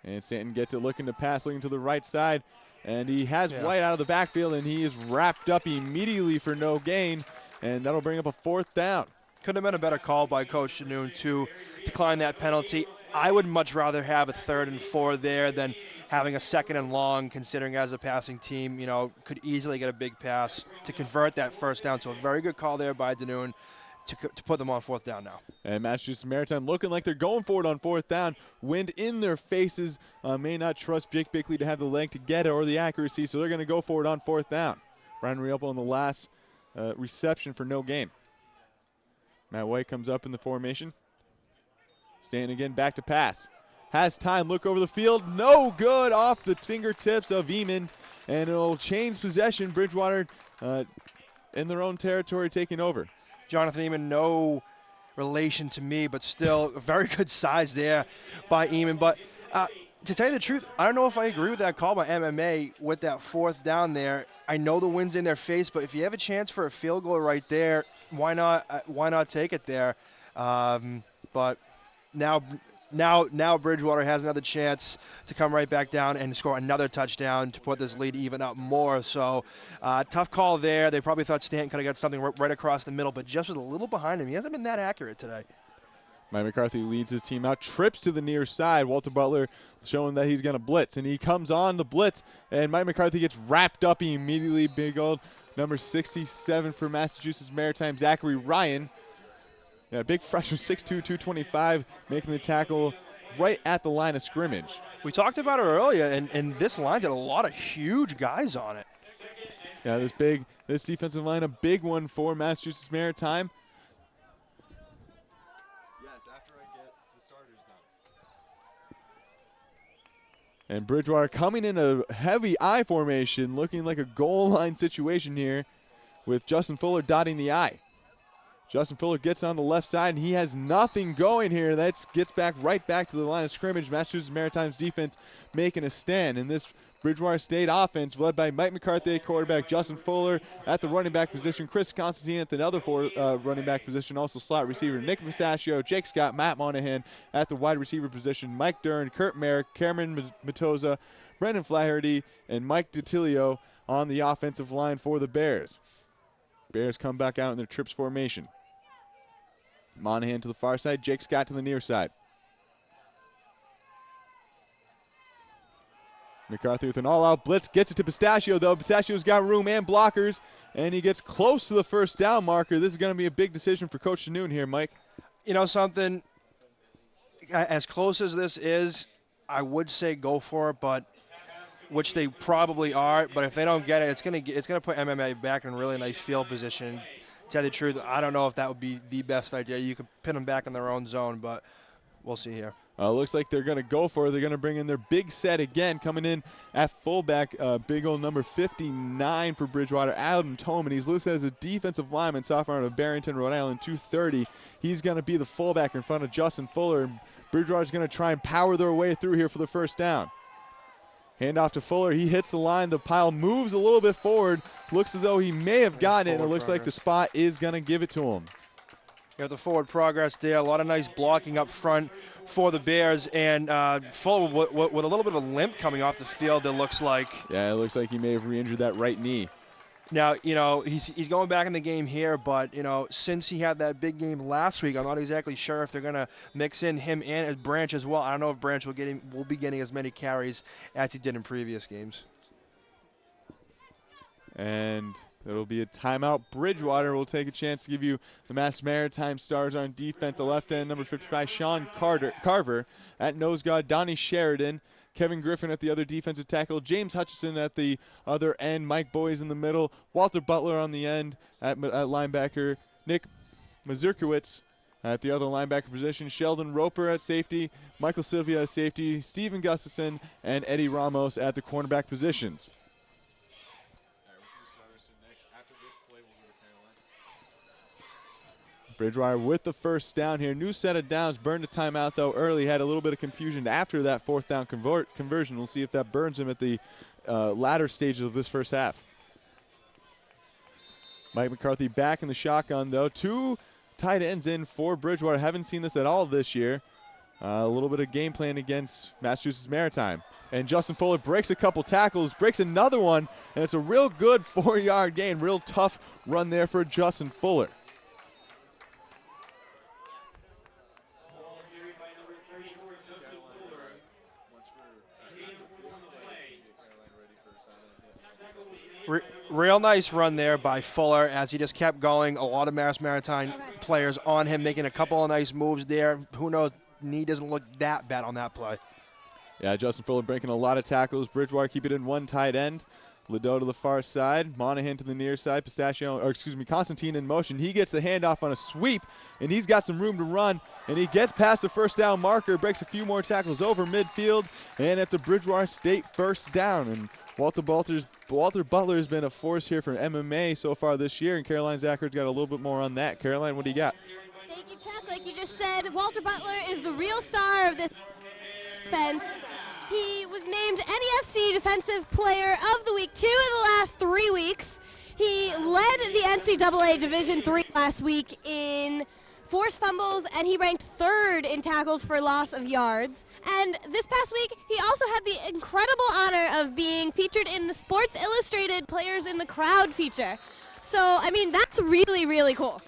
S9: And Stanton gets it looking to pass, looking to the right side. And he has White out of the backfield, and he is wrapped up immediately for no gain, and that'll bring up a 4th down.
S20: Could have been a better call by Coach Noon to decline that penalty. I would much rather have a 3rd and 4 there than having a 2nd and long, considering as a passing team, could easily get a big pass to convert that 1st down. So a very good call there by Danoon to put them on 4th down now.
S9: And Massachusetts Maritime looking like they're going for it on 4th down. Wind in their faces. May not trust Jake Bickley to have the leg to get it or the accuracy, so they're going to go for it on 4th down. Brian Rioppo on the last reception for no gain. Matt White comes up in the formation. Standing again, back to pass. Has time, look over the field. No good, off the fingertips of Eamon. And it'll change possession. Bridgewater in their own territory taking over.
S20: Jonathan Eamon, no relation to me, but still a very good size there by Eamon. But to tell you the truth, I don't know if I agree with that call by MMA with that 4th down there. I know the wind's in their face, but if you have a chance for a field goal right there, why not take it there? But now Bridgewater has another chance to come right back down and score another touchdown to put this lead even up more. So tough call there. They probably thought Stanton could have got something right across the middle, but just was a little behind him. He hasn't been that accurate today.
S9: Mike McCarthy leads his team out, trips to the near side. Walter Butler showing that he's going to blitz, and he comes on the blitz, and Mike McCarthy gets wrapped up immediately. Big old number 67 for Massachusetts Maritime, Zachary Ryan. Yeah, big freshman, 6'2", 225, making the tackle right at the line of scrimmage.
S20: We talked about it earlier, and this line's got a lot of huge guys on it.
S9: Yeah, this defensive line, a big one for Massachusetts Maritime.
S8: Yes, after I get the starters done.
S9: And Bridgewater coming in a heavy I formation, looking like a goal line situation here with Justin Fuller dotting the I. Justin Fuller gets on the left side, and he has nothing going here. That gets right back to the line of scrimmage. Massachusetts Maritime's defense making a stand. And this Bridgewater State offense, led by Mike McCarthy, quarterback, Justin Fuller at the running back position, Chris Constantine at the other running back position, also slot receiver, Nick Pistachio, Jake Scott, Matt Monahan at the wide receiver position, Mike Dern, Kurt Merrick, Cameron Matoza, Brendan Flaherty, and Mike DiTilio on the offensive line for the Bears. Bears come back out in their trips formation. Monahan to the far side, Jake Scott to the near side. McCarthy with an all-out blitz, gets it to Pistachio, though. Pistachio's got room and blockers, and he gets close to the first down marker. This is going to be a big decision for Coach Chanoun here, Mike.
S20: You know something? As close as this is, I would say go for it, but which they probably are. But if they don't get it, it's gonna put MMA back in a really nice field position. To tell you the truth, I don't know if that would be the best idea. You could pin them back in their own zone, but we'll see here.
S9: Looks like they're going to go for it. They're going to bring in their big set again. Coming in at fullback, big old number 59 for Bridgewater, Adam Toman. He's listed as a defensive lineman, sophomore out of Barrington, Rhode Island, 230. He's going to be the fullback in front of Justin Fuller. Bridgewater's going to try and power their way through here for the first down. Handoff to Fuller. He hits the line. The pile moves a little bit forward. Looks as though he may have gotten it. It looks like the spot is going to give it to him.
S20: You have the forward progress there. A lot of nice blocking up front for the Bears. And Fuller with a little bit of a limp coming off the field, it looks like.
S9: Yeah, it looks like he may have re-injured that right knee.
S20: Now, you know, he's going back in the game here, but, you know, since he had that big game last week, I'm not exactly sure if they're going to mix in him and Branch as well. I don't know if Branch will be getting as many carries as he did in previous games.
S9: And there will be a timeout. Bridgewater will take a chance to give you the Mass Maritime Stars on defense. The left end, number 55, Sean Carver. At nose guard, Donnie Sheridan. Kevin Griffin at the other defensive tackle. James Hutchison at the other end. Mike Boyes in the middle. Walter Butler on the end at linebacker. Nick Mazurkiewicz at the other linebacker position. Sheldon Roper at safety. Michael Sylvia at safety. Steven Gustafson and Eddie Ramos at the cornerback positions. Bridgewater with the first down here. New set of downs. Burned a timeout, though, early. Had a little bit of confusion after that fourth down conversion. We'll see if that burns him at the latter stages of this first half. Mike McCarthy back in the shotgun, though. Two tight ends in for Bridgewater. Haven't seen this at all this year. A little bit of game plan against Massachusetts Maritime. And Justin Fuller breaks a couple tackles, breaks another one, and it's a real good 4-yard gain. Real tough run there for Justin Fuller.
S20: Real nice run there by Fuller as he just kept going. A lot of Mass Maritime players on him, making a couple of nice moves there. Who knows, knee doesn't look that bad on that play.
S9: Yeah, Justin Fuller breaking a lot of tackles. Bridgewater keep it in one tight end. Liddell to the far side. Monahan to the near side. Constantine in motion. He gets the handoff on a sweep, and he's got some room to run. And he gets past the first down marker, breaks a few more tackles over midfield, and it's a Bridgewater State first down. And Walter Butler has been a force here for MMA so far this year, and Caroline Zachard's got a little bit more on that. Caroline, what do you got?
S4: Thank you, Chuck. Like you just said, Walter Butler is the real star of this defense. He was named NEFC Defensive Player of the Week 2 in the last 3 weeks. He led the NCAA Division III last week in forced fumbles, and he ranked 3rd in tackles for loss of yards. And this past week, he also had the incredible honor of being featured in the Sports Illustrated Players in the Crowd feature. So, I mean, that's really, really cool.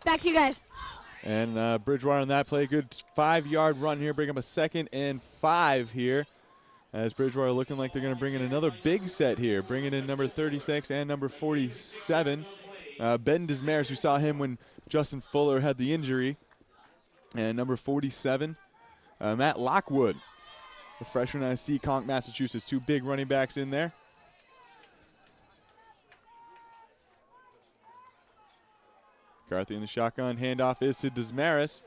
S4: Back to you guys.
S9: And Bridgewater on that play, good 5-yard run here, bring up a 2nd and 5 here. As Bridgewater looking like they're going to bring in another big set here, bringing in number 36 and number 47. Ben Desmarais, we saw him when Justin Fuller had the injury. And number 47, Matt Lockwood the freshman out of Seekonk, Massachusetts. Two big running backs in there. McCarthy in the shotgun. Handoff is to Desmaris,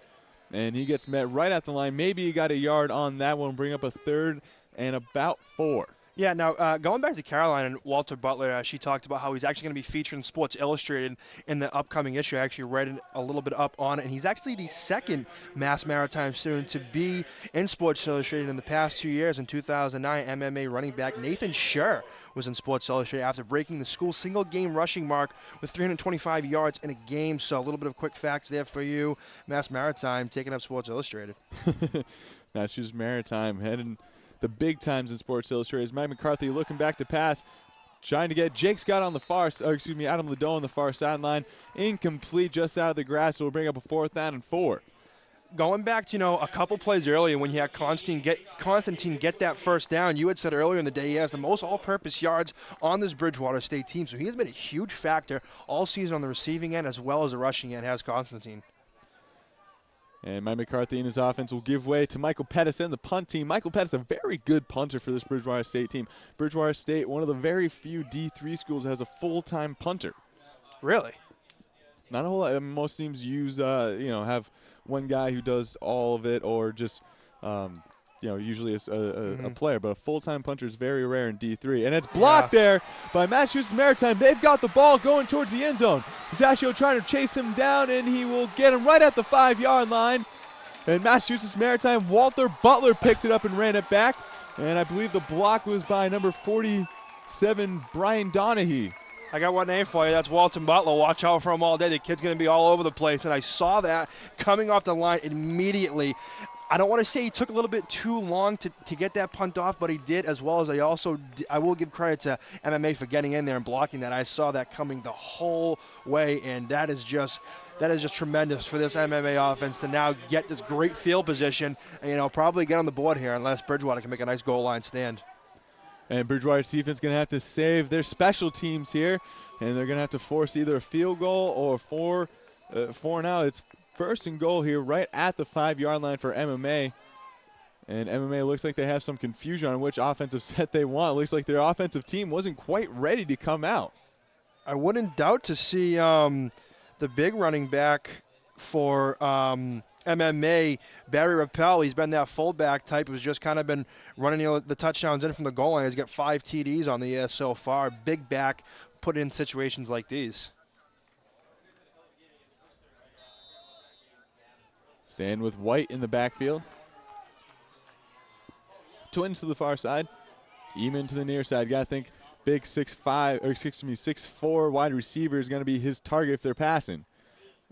S9: and he gets met right at the line. Maybe he got a yard on that one. Bring up a 3rd and about 4.
S20: Yeah, now going back to Caroline and Walter Butler, she talked about how he's actually going to be featured in Sports Illustrated in the upcoming issue. I actually read a little bit up on it, and he's actually the second Mass Maritime student to be in Sports Illustrated in the past 2 years. In 2009, MMA running back Nathan Scher was in Sports Illustrated after breaking the school single-game rushing mark with 325 yards in a game. So a little bit of quick facts there for you. Mass Maritime taking up Sports Illustrated.
S9: Massachusetts Maritime heading the big times in Sports Illustrated. Mike McCarthy looking back to pass, trying to get Jake Scott on the Adam Ledoux on the far sideline. Incomplete, just out of the grass. It'll bring up a 4th down and 4.
S20: Going back to, a couple plays earlier when you had Constantine get that first down, you had said earlier in the day he has the most all-purpose yards on this Bridgewater State team. So he has been a huge factor all season on the receiving end as well as the rushing end, has Constantine.
S9: And Mike McCarthy in his offense will give way to Michael Pettis and the punt team. Michael Pettis, a very good punter for this Bridgewater State team. Bridgewater State, one of the very few D3 schools that has a full-time punter.
S20: Really?
S9: Not a whole lot. Most teams use, have one guy who does all of it, or just, usually a player. But a full-time punter is very rare in D3. And it's blocked there by Massachusetts Maritime. They've got the ball going towards the end zone. Zascio trying to chase him down, and he will get him right at the 5-yard line. And Massachusetts Maritime, Walter Butler picked it up and ran it back. And I believe the block was by number 47, Brian Donahue.
S20: I got one name for you. That's Walton Butler. Watch out for him all day. The kid's going to be all over the place. And I saw that coming off the line immediately. I don't want to say he took a little bit too long to get that punt off, but he did, as well as I will give credit to MMA for getting in there and blocking that. I saw that coming the whole way, and that is just tremendous for this MMA offense to now get this great field position and, probably get on the board here unless Bridgewater can make a nice goal line stand.
S9: And Bridgewater's defense going to have to save their special teams here, and they're going to have to force either a field goal or 4 now. It's 1st and goal here right at the 5-yard line for MMA. And MMA looks like they have some confusion on which offensive set they want. It looks like their offensive team wasn't quite ready to come out.
S20: I wouldn't doubt to see the big running back for MMA, Barry Rappel. He's been that fullback type who's just kind of been running the touchdowns in from the goal line. He's got 5 TDs on the year so far. Big back put in situations like these.
S9: Stand with White in the backfield. Twins to the far side. Eamon to the near side. Got to think big 6'4" wide receiver is going to be his target if they're passing.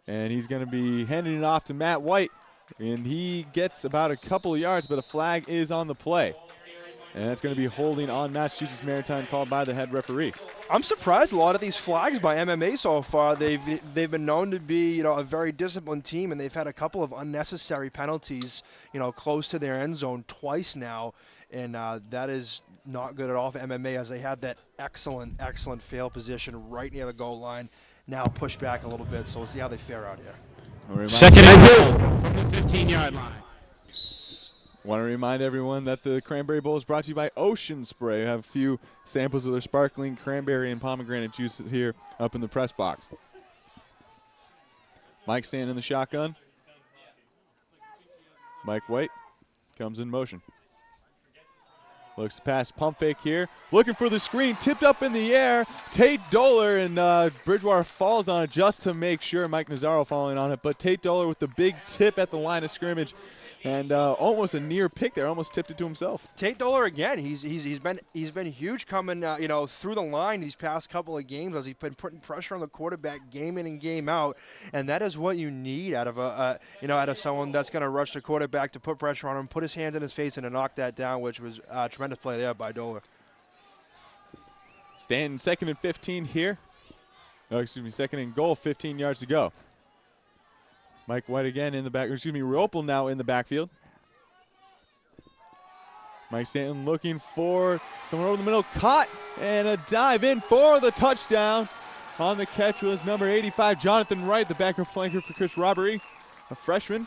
S9: And he's going to be handing it off to Matt White. And he gets about a couple of yards, but a flag is on the play. And that's going to be holding on Massachusetts Maritime, called by the head referee.
S20: I'm surprised a lot of these flags by MMA so far. They've been known to be a very disciplined team, and they've had a couple of unnecessary penalties close to their end zone twice now, and that is not good at all for MMA, as they had that excellent field position right near the goal line. Now pushed back a little bit, so we'll see how they fare out here.
S6: 2nd and goal from the 15-yard line.
S9: Want to remind everyone that the Cranberry Bowl is brought to you by Ocean Spray. We have a few samples of their sparkling cranberry and pomegranate juices here up in the press box. Mike standing in the shotgun. Mike White comes in motion. Looks past pump fake here. Looking for the screen. Tipped up in the air. Tate Doler, and Bridgewater falls on it just to make sure. Mike Nazaro falling on it. But Tate Doler with the big tip at the line of scrimmage. And almost a near pick there. Almost tipped it to himself.
S20: Tate Doler again. He's been huge coming through the line these past couple of games, as he's been putting pressure on the quarterback game in and game out. And that is what you need out of out of someone that's going to rush the quarterback, to put pressure on him, put his hands in his face, and to knock that down, which was a tremendous play there by Doler.
S9: Stanton 2nd and 15 here. Oh, 2nd and goal, 15 yards to go. Mike White again in the back. Ropel now in the backfield. Mike Stanton looking for someone over the middle. Caught, and a dive in for the touchdown. On the catch was number 85, Jonathan Wright, the backer flanker for Chris Robbery, a freshman.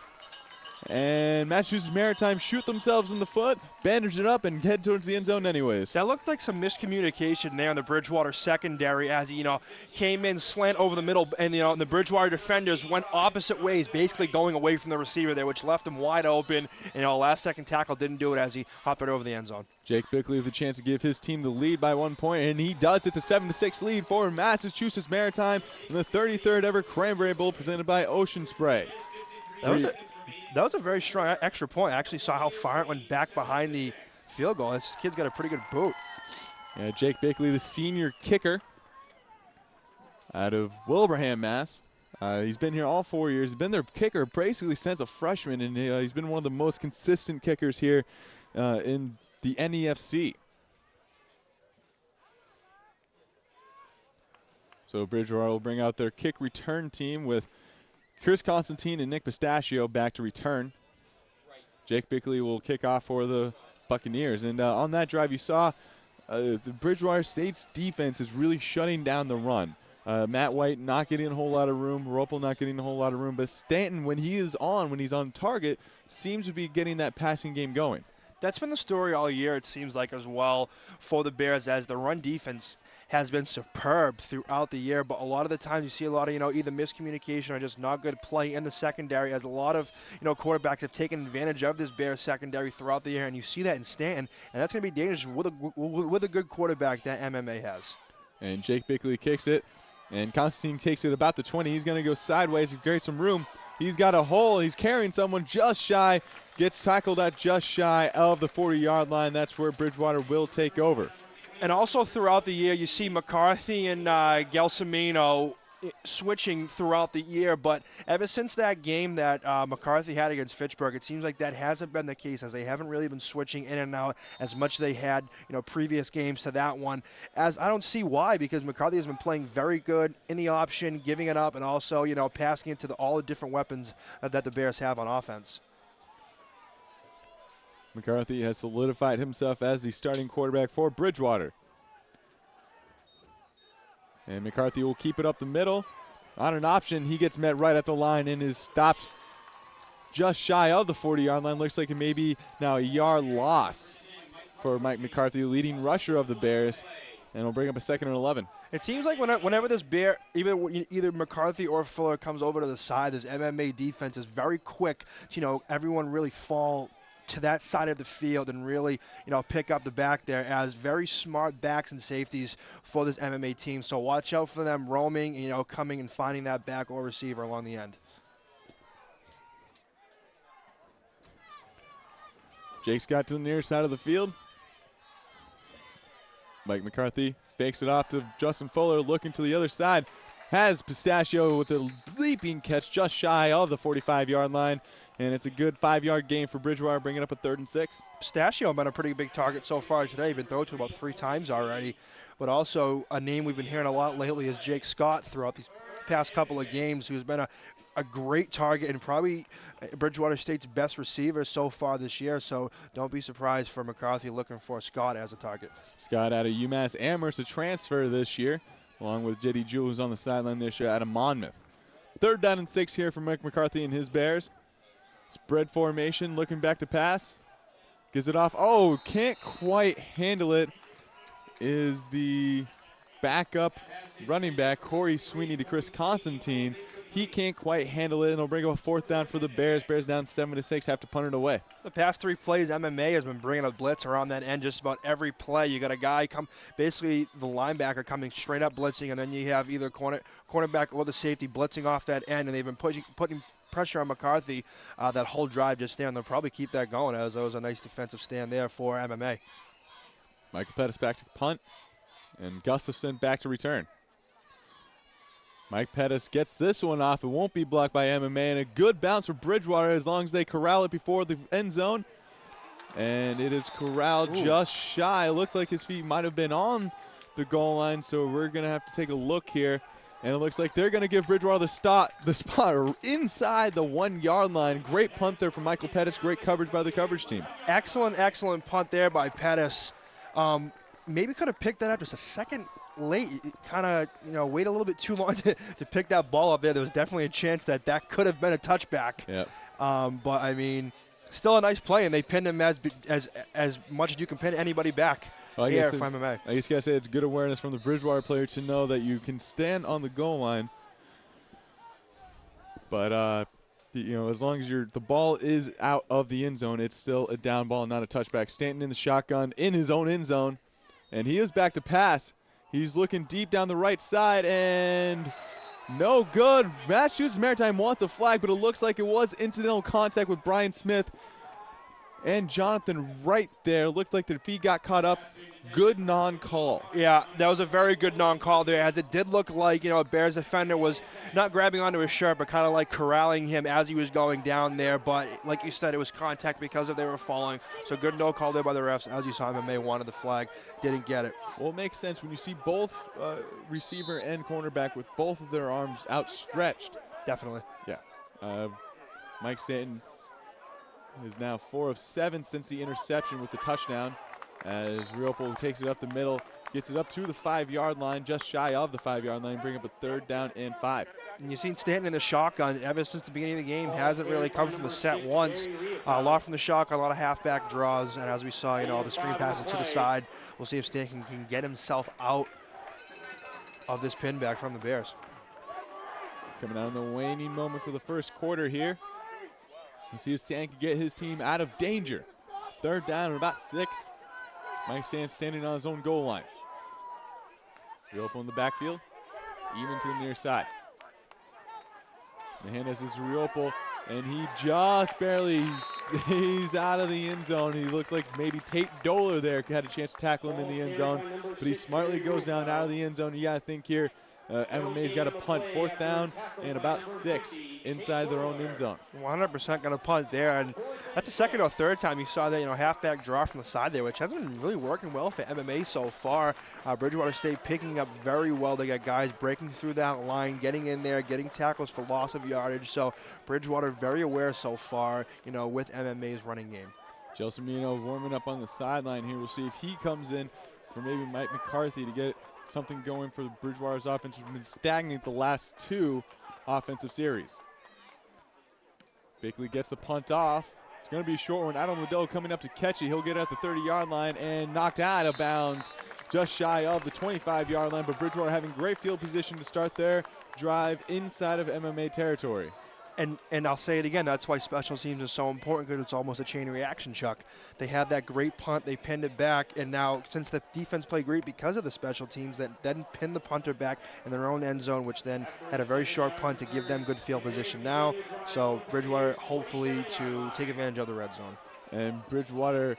S9: And Massachusetts Maritime shoot themselves in the foot, bandage it up, and head towards the end zone anyways.
S20: That looked like some miscommunication there on the Bridgewater secondary as he, came in slant over the middle, and, and the Bridgewater defenders went opposite ways, basically going away from the receiver there, which left him wide open. Last-second tackle didn't do it as he hopped it over the end zone.
S9: Jake Bickley with a chance to give his team the lead by 1 point, and he does. It's a 7-6 lead for Massachusetts Maritime in the 33rd ever Cranberry Bowl presented by Ocean Spray.
S20: That was a very strong extra point. I actually saw how far it went back behind the field goal. This kid's got a pretty good boot.
S9: Yeah, Jake Bickley, the senior kicker out of Wilbraham, Mass. He's been here all 4 years. He's been their kicker basically since a freshman, and he's been one of the most consistent kickers here in the NEFC. So Bridgewater will bring out their kick return team with Chris Constantine and Nick Pistachio back to return. Jake Bickley will kick off for the Buccaneers. And on that drive, you saw the Bridgewater State's defense is really shutting down the run. Matt White not getting a whole lot of room, Ropel not getting a whole lot of room, but Stanton, when he's on target, seems to be getting that passing game going.
S20: That's been the story all year, it seems like, as well, for the Bears, as the run defense has been superb throughout the year, but a lot of the times you see a lot of, either miscommunication or just not good play in the secondary, as a lot of, quarterbacks have taken advantage of this Bears secondary throughout the year, and you see that in Stanton, and that's going to be dangerous with a good quarterback that MMA has.
S9: And Jake Bickley kicks it, and Constantine takes it about the 20. He's going to go sideways and create some room. He's got a hole. He's carrying someone just shy, gets tackled at just shy of the 40-yard line. That's where Bridgewater will take over.
S20: And also throughout the year, you see McCarthy and Gelsomino switching throughout the year. But ever since that game that McCarthy had against Fitchburg, it seems like that hasn't been the case, as they haven't really been switching in and out as much as they had, previous games to that one. As I don't see why, because McCarthy has been playing very good in the option, giving it up, and also, passing it to all the different weapons that the Bears have on offense.
S9: McCarthy has solidified himself as the starting quarterback for Bridgewater. And McCarthy will keep it up the middle. On an option, he gets met right at the line and is stopped just shy of the 40-yard line. Looks like it may be now a yard loss for Mike McCarthy, leading rusher of the Bears. And will bring up a 2nd and 11.
S20: It seems like whenever this Bear, either McCarthy or Fuller comes over to the side, this MMA defense is very quick to, everyone really fall to that side of the field and really, pick up the back there, as very smart backs and safeties for this MMA team. So watch out for them roaming, coming and finding that back or receiver along the end.
S9: Jake's got to the near side of the field. Mike McCarthy fakes it off to Justin Fuller, looking to the other side. Has Pistachio with a leaping catch just shy of the 45-yard line. And it's a good 5-yard gain for Bridgewater, bringing up a 3rd and 6.
S20: Pistachio been a pretty big target so far today. Been thrown to about 3 times already. But also a name we've been hearing a lot lately is Jake Scott throughout these past couple of games, who's been a great target and probably Bridgewater State's best receiver so far this year. So don't be surprised for McCarthy looking for Scott as a target.
S9: Scott out of UMass Amherst, a transfer this year, along with J.D. Jewell, who's on the sideline this year out of Monmouth. 3rd down and 6 here for Mike McCarthy and his Bears. Spread formation, looking back to pass. Gives it off. Oh, can't quite handle it. Is the backup running back, Corey Sweeney, to Chris Constantine. He can't quite handle it, and it'll bring up a 4th down for the Bears. Bears down 7-6, have to punt it away.
S20: The past 3 plays, MMA has been bringing a blitz around that end just about every play. You got a guy basically the linebacker coming straight up blitzing, and then you have either cornerback or the safety blitzing off that end, and they've been putting pressure on McCarthy that whole drive just there, and they'll probably keep that going, as that was a nice defensive stand there for MMA.
S9: Michael Pettis back to punt, and Gustafson back to return. Mike Pettis gets this one off. It won't be blocked by MMA, and a good bounce for Bridgewater as long as they corral it before the end zone. And it is corralled just shy. It looked like his feet might have been on the goal line, so we're going to have to take a look here. And it looks like they're going to give Bridgewater the spot inside the 1-yard line. Great punt there from Michael Pettis. Great coverage by the coverage team.
S20: Excellent punt there by Pettis. Maybe could have picked that up just a second late. Kind of, wait a little bit too long to pick that ball up there. There was definitely a chance that could have been a touchback.
S9: Yep.
S20: But I mean, still a nice play, and they pinned him as much as you can pin anybody back here from MMA.
S9: I just gotta say it's good awareness from the Bridgewater player to know that you can stand on the goal line, but as long as the ball is out of the end zone, it's still a down ball, not a touchback. Stanton in the shotgun in his own end zone, and he is back to pass. He's looking deep down the right side, and no good. Massachusetts Maritime wants a flag, but it looks like it was incidental contact with Brian Smith and Jonathan right there. Looked like their feet got caught up. Good non-call.
S20: Yeah, that was a very good non-call there, as it did look like, a Bears defender was not grabbing onto his shirt, but kind of like corralling him as he was going down there. But like you said, it was contact because they were falling. So good no call there by the refs. As you saw, MMA wanted the flag, didn't get it.
S9: Well, it makes sense when you see both receiver and cornerback with both of their arms outstretched.
S20: Definitely.
S9: Yeah. Mike Stanton is now 4 of 7 since the interception with the touchdown, as Riopel takes it up the middle, gets it up to the 5-yard line, just shy of the 5-yard line, bring up a 3rd down and 5.
S20: And you've seen Stanton in the shotgun ever since the beginning of the game. Hasn't really come from the set once. A lot from the shotgun, a lot of halfback draws, and as we saw, the screen passes to the side. We'll see if Stanton can get himself out of this pin back from the Bears.
S9: Coming out in the waning moments of the first quarter here. We'll see if Stanton can get his team out of danger. 3rd down and about 6. Mike Stanton standing on his own goal line. Riopel in the backfield, even to the near side. Hernandez is Riopel, and he just barely stays out of the end zone. He looked like maybe Tate Doler there had a chance to tackle him in the end zone, but he smartly goes down out of the end zone. You got to think here, MMA's got a punt, 4th down and about 6 inside their own end zone.
S20: 100% going to punt there, and that's the 2nd or 3rd time you saw that halfback draw from the side there, which hasn't been really working well for MMA so far. Bridgewater State picking up very well. They got guys breaking through that line, getting in there, getting tackles for loss of yardage. So Bridgewater very aware so far, with MMA's running game.
S9: Gelsomino warming up on the sideline here. We'll see if he comes in for maybe Mike McCarthy to get something going for the Bridgewater's offense, which has been stagnant the last 2 offensive series. Bickley gets the punt off. It's going to be a short one. Adam Liddell coming up to catch it. He'll get it at the 30-yard line and knocked out of bounds just shy of the 25-yard line, but Bridgewater having great field position to start their drive inside of MMA territory.
S20: And I'll say it again, that's why special teams is so important, because it's almost a chain reaction, Chuck. They had that great punt, they pinned it back, and now since the defense played great because of the special teams, that then pinned the punter back in their own end zone, which then had a very short punt to give them good field position now. So Bridgewater hopefully to take advantage of the red zone.
S9: And Bridgewater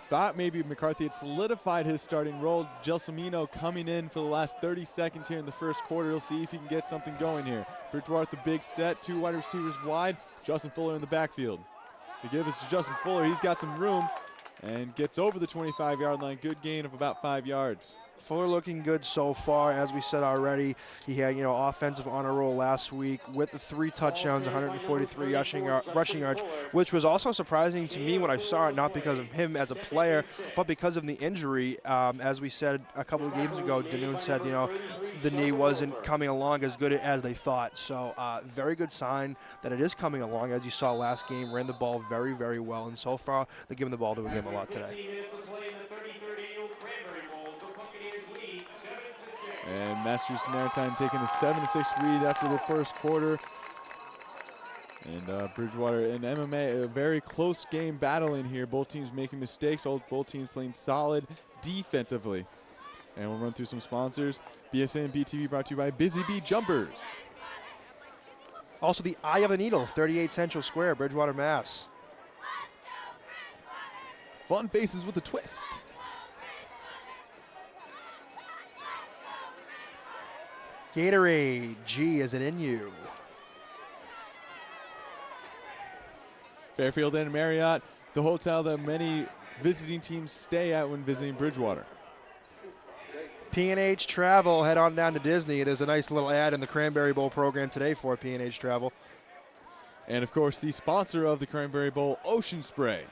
S9: thought maybe McCarthy had solidified his starting role. Gelsomino coming in for the last 30 seconds here in the first quarter. He'll see if he can get something going here. Bridgewater at the big set, 2 wide receivers wide. Justin Fuller in the backfield. They give us to Justin Fuller. He's got some room and gets over the 25-yard line. Good gain of about 5 yards.
S20: Fuller looking good so far. As we said already, he had, offensive honor roll last week with the 3 touchdowns, 143 rushing yards, which was also surprising to me when I saw it, not because of him as a player, but because of the injury. As we said a couple of games ago, Danoon said, the knee wasn't coming along as good as they thought. So very good sign that it is coming along. As you saw last game, ran the ball very, very well. And so far, they're giving the ball to him a lot today.
S9: And Massachusetts Maritime taking a 7-6 lead after the first quarter. And Bridgewater and MMA, a very close game battling here. Both teams making mistakes, both teams playing solid defensively. And we'll run through some sponsors. BSN and BTV brought to you by Busy Bee Jumpers.
S20: Also the Eye of the Needle, 38 Central Square, Bridgewater, Mass.
S9: Fun faces with a twist.
S20: Gatorade, G is it in you?
S9: Fairfield and Marriott, the hotel that many visiting teams stay at when visiting Bridgewater.
S20: P&H Travel, head on down to Disney. There's a nice little ad in the Cranberry Bowl program today for P&H Travel.
S9: And of course, the sponsor of the Cranberry Bowl, Ocean Spray.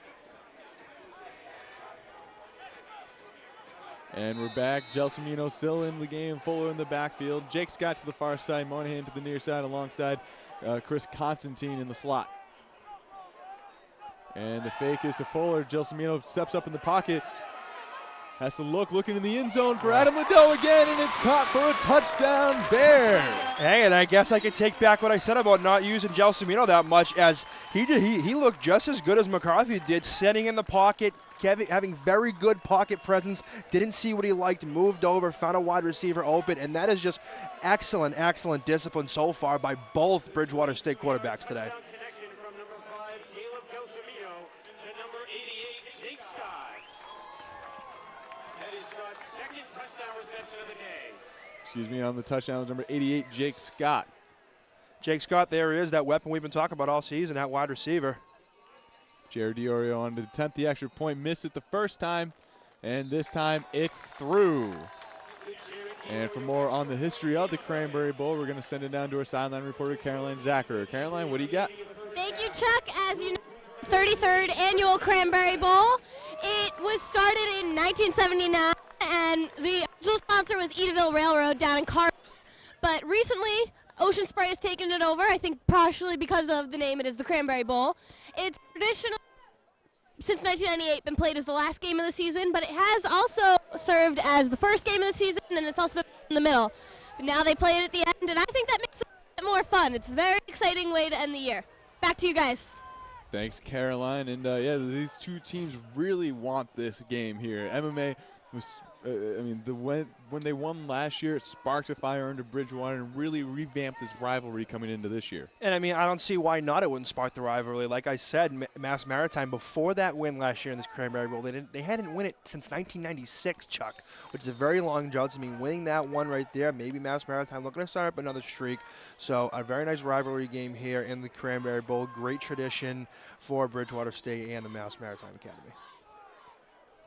S9: And we're back. Gelsomino still in the game. Fuller in the backfield. Jake Scott to the far side. Moynihan to the near side alongside Chris Constantine in the slot. And the fake is to Fuller. Gelsomino steps up in the pocket. Has to looking in the end zone for Adam Liddell again, and it's caught for a touchdown, Bears.
S20: Hey, and I guess I could take back what I said about not using Gelsomino that much, as he looked just as good as McCarthy did, sitting in the pocket, having very good pocket presence, didn't see what he liked, moved over, found a wide receiver open, and that is just excellent, excellent discipline so far by both Bridgewater State quarterbacks today.
S9: Excuse me, on the touchdown was number 88, Jake Scott.
S20: Jake Scott, there is that weapon we've been talking about all season, that wide receiver.
S9: Jared DiOrio on to attempt the extra point, missed it the first time, and this time it's through. And for more on the history of the Cranberry Bowl, we're going to send it down to our sideline reporter, Caroline Zacher. Caroline, what do you got?
S4: Thank you, Chuck. As you know, 33rd Annual Cranberry Bowl. It was started in 1979, and the original sponsor was Edaville Railroad down in Carver. But recently, Ocean Spray has taken it over, I think partially because of the name. It is the Cranberry Bowl. It's traditional since 1998 been played as the last game of the season, but it has also served as the first game of the season, and it's also been in the middle. But now they play it at the end, and I think that makes it a bit more fun. It's a very exciting way to end the year. Back to you guys.
S9: Thanks, Caroline. And yeah, these two teams really want this game here. MMA was, when they won last year, it sparked a fire under Bridgewater and really revamped this rivalry coming into this year.
S20: And I mean, I don't see why not. It wouldn't spark the rivalry. Like I said, Mass Maritime, before that win last year in this Cranberry Bowl, they hadn't won it since 1996, Chuck, which is a very long drought. I mean, winning that one right there, maybe Mass Maritime looking to start up another streak. So a very nice rivalry game here in the Cranberry Bowl. Great tradition for Bridgewater State and the Mass Maritime Academy.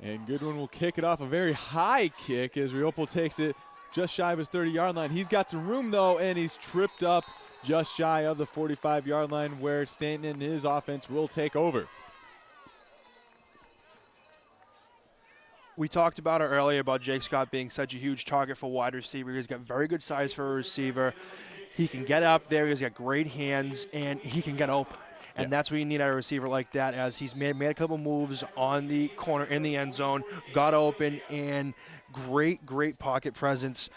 S9: And Goodwin will kick it off, a very high kick as Riopel takes it just shy of his 30-yard line. He's got some room, though, and he's tripped up just shy of the 45-yard line where Stanton and his offense will take over.
S20: We talked about it earlier about Jake Scott being such a huge target for wide receiver. He's got very good size for a receiver. He can get up there. He's got great hands, and he can get open. And that's what you need out of a receiver like that, as he's made a couple moves on the corner in the end zone, got open, and great pocket presence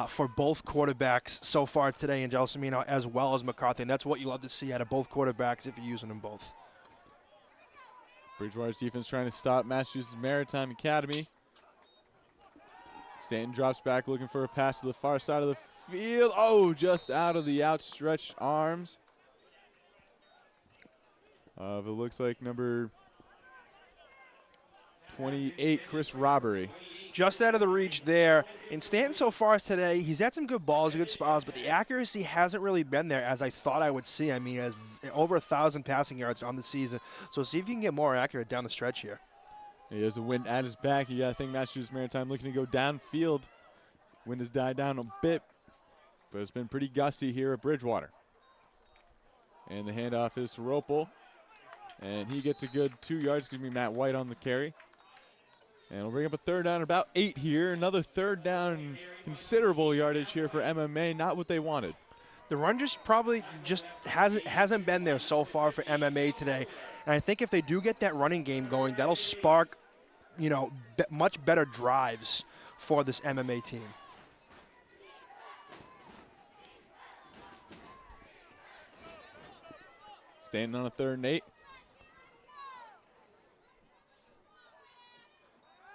S20: for both quarterbacks so far today in Gelsomino as well as McCarthy. And that's what you love to see out of both quarterbacks if you're using them both.
S9: Bridgewater's defense trying to stop Massachusetts Maritime Academy. Stanton drops back looking for a pass to the far side of the field. Oh, just out of the outstretched arms. It looks like number 28, Chris Robbery.
S20: Just out of the reach there. And Stanton so far today, he's had some good balls, good spots, but the accuracy hasn't really been there as I thought I would see. I mean, as over 1,000 passing yards on the season. So see if you can get more accurate down the stretch here.
S9: He has the wind at his back. You got to think Massachusetts Maritime looking to go downfield. Wind has died down a bit, but it's been pretty gusty here at Bridgewater. And the handoff is to Ropel. And he gets a good 2 yards. It's going to be Matt White on the carry. And we'll bring up a third down, about 8 here. Another third down, considerable yardage here for MMA. Not what they wanted.
S20: The run probably hasn't been there so far for MMA today. And I think if they do get that running game going, that'll spark, much better drives for this MMA team.
S9: Standing on a 3rd and 8.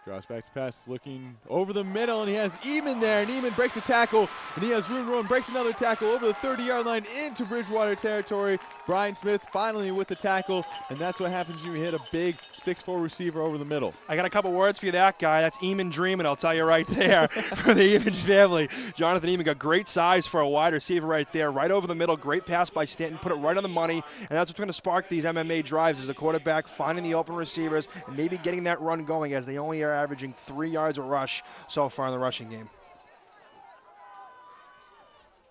S9: Drops back to pass, looking over the middle, and he has Eamon there, and Eamon breaks a tackle, and he has room to run, breaks another tackle over the 30-yard line into Bridgewater territory. Brian Smith finally with the tackle, and that's what happens when you hit a big 6'4" receiver over the middle.
S20: I got a couple words for you, that guy. That's Eamon Dreamin', I'll tell you right there, for the Eamon family. Jonathan Eamon got great size for a wide receiver right there, right over the middle. Great pass by Stanton, put it right on the money, and that's what's going to spark these MMA drives, is the quarterback finding the open receivers and maybe getting that run going, as they only are averaging 3 yards a rush so far in the rushing game.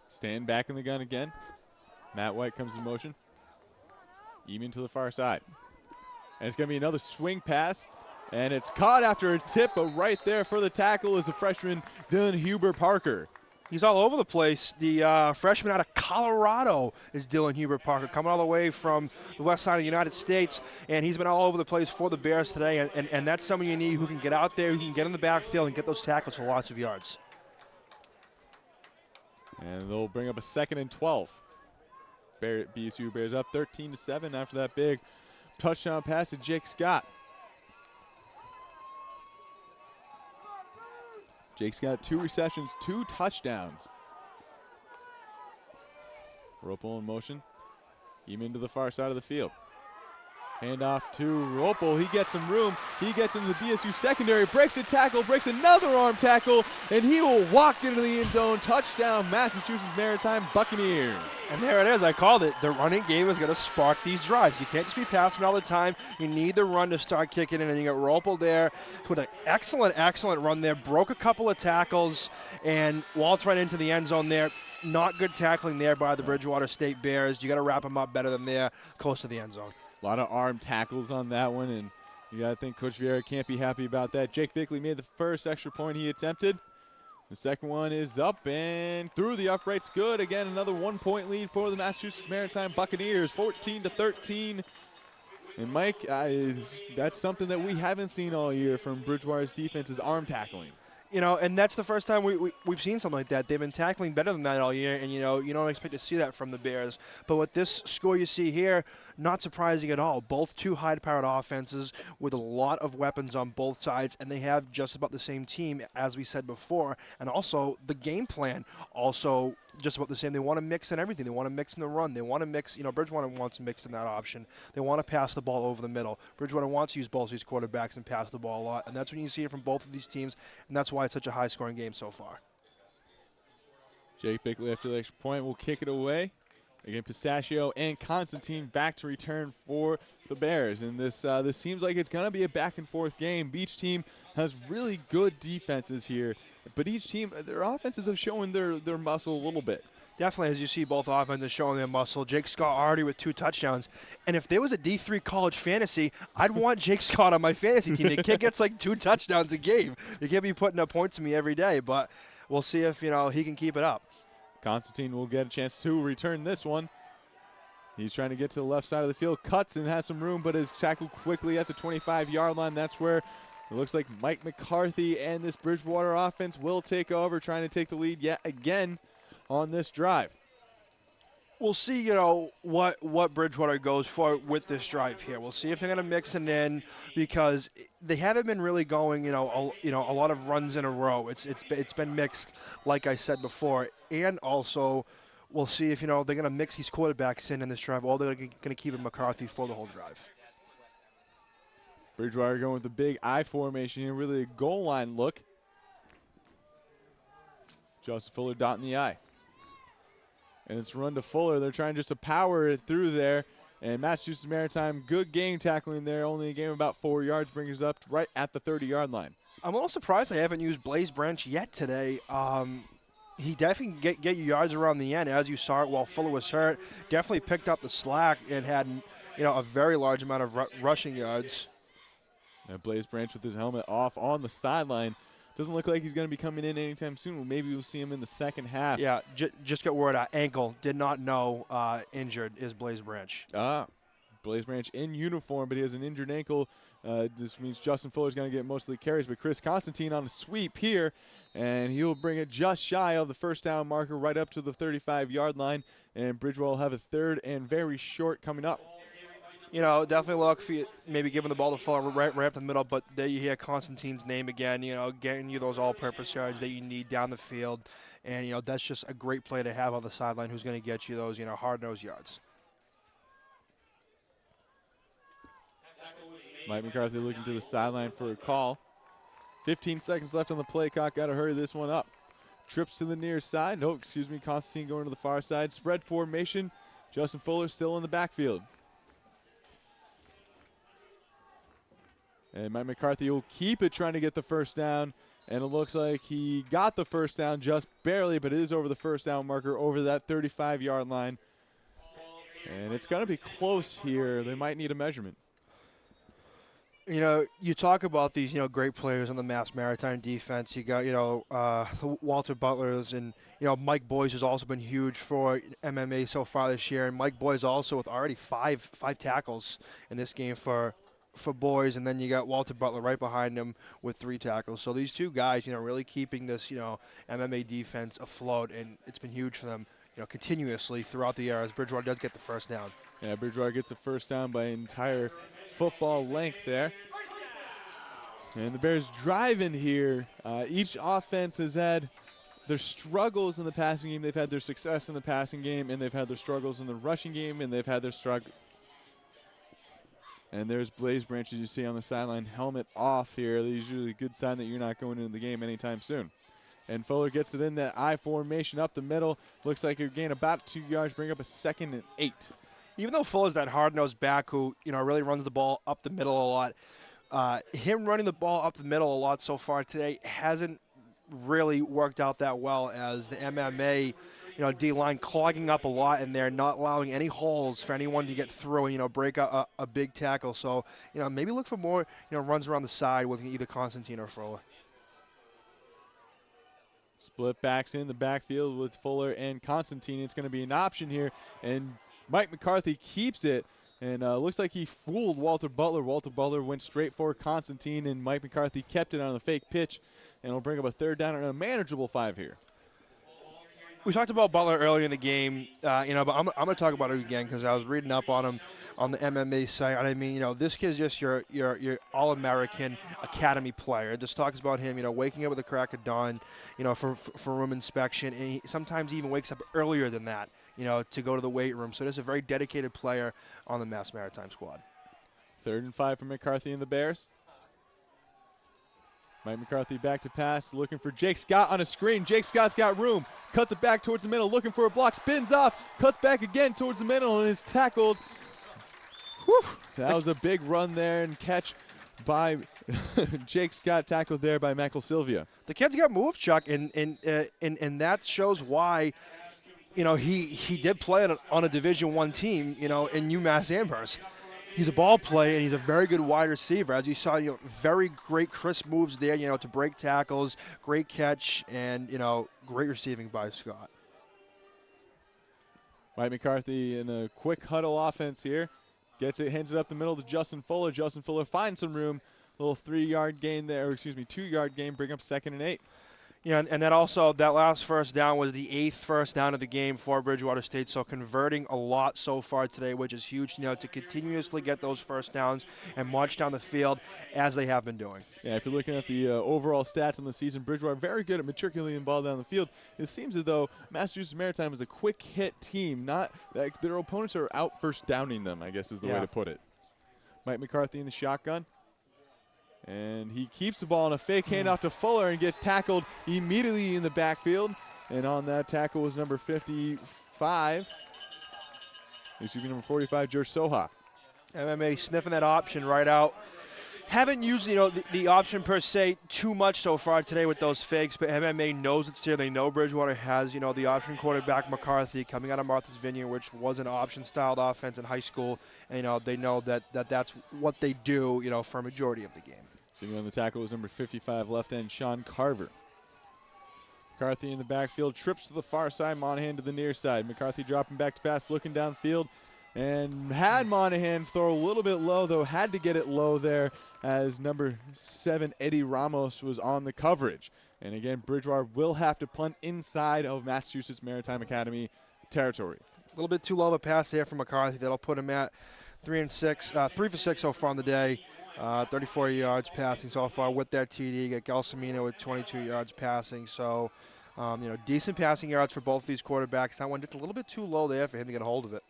S9: Stanton back in the gun again. Matt White comes in motion. Eamon to the far side. And it's going to be another swing pass. And it's caught after a tip, but right there for the tackle is the freshman Dylan Huber Parker.
S20: He's all over the place. The freshman out of Colorado is Dylan Hubert Parker, coming all the way from the west side of the United States, and he's been all over the place for the Bears today, and that's someone you need who can get out there, who can get in the backfield and get those tackles for lots of yards.
S9: And they'll bring up a 2nd and 12. BSU Bears up 13-7 after that big touchdown pass to Jake Scott. Jake's got 2 receptions, 2 touchdowns. Ropel in motion. Even to the far side of the field. Handoff to Ropel. He gets some room. He gets into the BSU secondary, breaks a tackle, breaks another arm tackle, and he will walk into the end zone. Touchdown, Massachusetts Maritime Buccaneers.
S20: And there it is. I called it. The running game is going to spark these drives. You can't just be passing all the time. You need the run to start kicking in, and you got Ropel there with an excellent run there. Broke a couple of tackles and waltzed right into the end zone there. Not good tackling there by the Bridgewater State Bears. You got to wrap them up better than there, close to the end zone.
S9: A lot of arm tackles on that one, and you got to think Coach Vieira can't be happy about that. Jake Bickley made the first extra point he attempted. The second one is up and through the uprights. Good. Again, another 1-point lead for the Massachusetts Maritime Buccaneers, 14-13. And Mike, that's something that we haven't seen all year from Bridgewater's defense is arm tackling.
S20: You know, and that's the first time we've seen something like that. They've been tackling better than that all year, and, you know, you don't expect to see that from the Bears. But with this score you see here, not surprising at all. Both 2 high-powered offenses with a lot of weapons on both sides, and they have just about the same team, as we said before. And also, the game plan also just about the same. They want to mix in everything. They want to mix in the run. They want to mix, you know, Bridgewater wants to mix in that option. They want to pass the ball over the middle. Bridgewater wants to use both these quarterbacks and pass the ball a lot, and that's when you see it from both of these teams, and that's why it's such a high-scoring game so far.
S9: Jake Bickley after the extra point will kick it away. Again, Pistachio and Constantine back to return for the Bears. And this seems like it's going to be a back-and-forth game. Each team has really good defenses here, but each team, their offenses have shown their muscle a little bit.
S20: Definitely, as you see, both offenses showing their muscle. Jake Scott already with 2 touchdowns. And if there was a D3 college fantasy, I'd want Jake Scott on my fantasy team. The kid gets like 2 touchdowns a game. You can't be putting up points to me every day, but we'll see if, you know, he can keep it up.
S9: Constantine will get a chance to return this one. He's trying to get to the left side of the field, cuts and has some room, but is tackled quickly at the 25-yard line. That's where it looks like Mike McCarthy and this Bridgewater offense will take over, trying to take the lead yet again on this drive.
S20: We'll see, you know, what Bridgewater goes for with this drive here. We'll see if they're going to mix it in, because they haven't been really going, a lot of runs in a row. It's been mixed, like I said before, and also we'll see if, they're going to mix these quarterbacks in this drive, or they're going to keep it McCarthy for the whole drive.
S9: Bridgewater going with the big I formation here, really a goal line look. Joseph Fuller dotting the I. And it's run to Fuller. They're trying just to power it through there. And Massachusetts Maritime, good game tackling there. Only a game of about 4 yards, brings us up right at the 30-yard line.
S20: I'm a little surprised they haven't used Blaze Branch yet today. He definitely can get you yards around the end, as you saw it while Fuller was hurt. Definitely picked up the slack and had, a very large amount of rushing yards.
S9: And Blaze Branch with his helmet off on the sideline. Doesn't look like he's going to be coming in anytime soon. Well, maybe we'll see him in the second half.
S20: Yeah, just got word ankle. Did not know injured is Blaze Branch.
S9: Blaze Branch in uniform, but he has an injured ankle. This means Justin Fuller's going to get most of the carries, but Chris Constantine on a sweep here, and he'll bring it just shy of the first down marker right up to the 35-yard line, and Bridgewater will have a 3rd and very short coming up.
S20: Definitely look for maybe giving the ball to Fuller right up the middle, but there you hear Constantine's name again, getting you those all-purpose yards that you need down the field. And, that's just a great play to have on the sideline who's going to get you those, hard-nosed yards.
S9: Mike McCarthy looking to the sideline for a call. 15 seconds left on the play clock. Got to hurry this one up. Trips to the near side. Constantine going to the far side. Spread formation. Justin Fuller still in the backfield. And Mike McCarthy will keep it, trying to get the first down. And it looks like he got the first down just barely, but it is over the first down marker, over that 35-yard line. And it's going to be close here. They might need a measurement.
S20: You know, you talk about these, great players on the Mass Maritime defense. You got, the Walter Butlers and, Mike Boyce has also been huge for MMA so far this year. And Mike Boyce also with already five tackles in this game for boys. And then you got Walter Butler right behind him with 3 tackles. So these two guys, really keeping this, MMA defense afloat. And it's been huge for them, continuously throughout the year as Bridgewater does get the first down.
S9: Yeah, Bridgewater gets the first down by an entire football length there. And the Bears driving here. Each offense has had their struggles in the passing game. They've had their success in the passing game, and they've had their struggles in the rushing game, and they've had their struggle. And there's Blaze Branch, as you see on the sideline, helmet off here. That's usually a good sign that you're not going into the game anytime soon. And Fuller gets it in that I formation up the middle. Looks like he'll gain about 2 yards, bring up a 2nd and 8.
S20: Even though Fuller's that hard-nosed back who, really runs the ball up the middle a lot, him running the ball up the middle a lot so far today hasn't really worked out that well as the MMA, D-line clogging up a lot in there, not allowing any holes for anyone to get through and, break a big tackle. So, maybe look for more, runs around the side with either Constantine or Fuller.
S9: Split backs in the backfield with Fuller and Constantine. It's going to be an option here, and Mike McCarthy keeps it, and looks like he fooled Walter Butler. Walter Butler went straight for Constantine, and Mike McCarthy kept it on the fake pitch, and will bring up a 3rd down and a manageable 5 here.
S20: We talked about Butler earlier in the game, but I'm going to talk about it again because I was reading up on him on the MMA site. And I mean, this kid's just your All-American Academy player. It just talks about him, waking up with the crack of dawn, for room inspection. And he sometimes even wakes up earlier than that, to go to the weight room. So there's a very dedicated player on the Mass Maritime squad.
S9: 3rd and 5 for McCarthy and the Bears. Mike McCarthy back to pass, looking for Jake Scott on a screen. Jake Scott's got room, cuts it back towards the middle, looking for a block, spins off, cuts back again towards the middle, and is tackled. Whew, that was a big run there and catch by Jake Scott, tackled there by Michael Sylvia.
S20: The kid's got moves, Chuck, and that shows why, he did play on a Division I team, in UMass Amherst. He's a ball player, and he's a very good wide receiver. As you saw, very great crisp moves there, to break tackles, great catch, and, great receiving by Scott.
S9: Mike McCarthy in a quick huddle offense here. Gets it, hands it up the middle to Justin Fuller. Justin Fuller finds some room. Little 3-yard gain there, or 2-yard gain, bring up 2nd and 8.
S20: Yeah, and then also that last first down was the 8th first down of the game for Bridgewater State, so converting a lot so far today, which is huge, to continuously get those first downs and march down the field as they have been doing.
S9: Yeah, if you're looking at the overall stats in the season, Bridgewater very good at matriculating the ball down the field. It seems as though Massachusetts Maritime is a quick hit team, not like their opponents are out first downing them, I guess is the way to put it. Mike McCarthy in the shotgun. And he keeps the ball on a fake handoff to Fuller and gets tackled immediately in the backfield. And on that tackle was number 45. Number 45, George Soha.
S20: MMA sniffing that option right out. Haven't used the option per se too much so far today with those fakes, but MMA knows it's there. They know Bridgewater has the option quarterback McCarthy coming out of Martha's Vineyard, which was an option-styled offense in high school. And they know that that's what they do for a majority of the game.
S9: Sitting on the tackle was number 55, left end Sean Carver. McCarthy in the backfield, trips to the far side, Monahan to the near side. McCarthy dropping back to pass, looking downfield, and had Monahan throw a little bit low, though had to get it low there as number 7, Eddie Ramos, was on the coverage. And again, Bridgewater will have to punt inside of Massachusetts Maritime Academy territory.
S20: A little bit too low of a pass there from McCarthy. That'll put him at 3 for 6 so far on the day. 34 yards passing so far with that TD. Get Gelsomino with 22 yards passing. So, decent passing yards for both of these quarterbacks. That one just a little bit too low there for him to get a hold of it.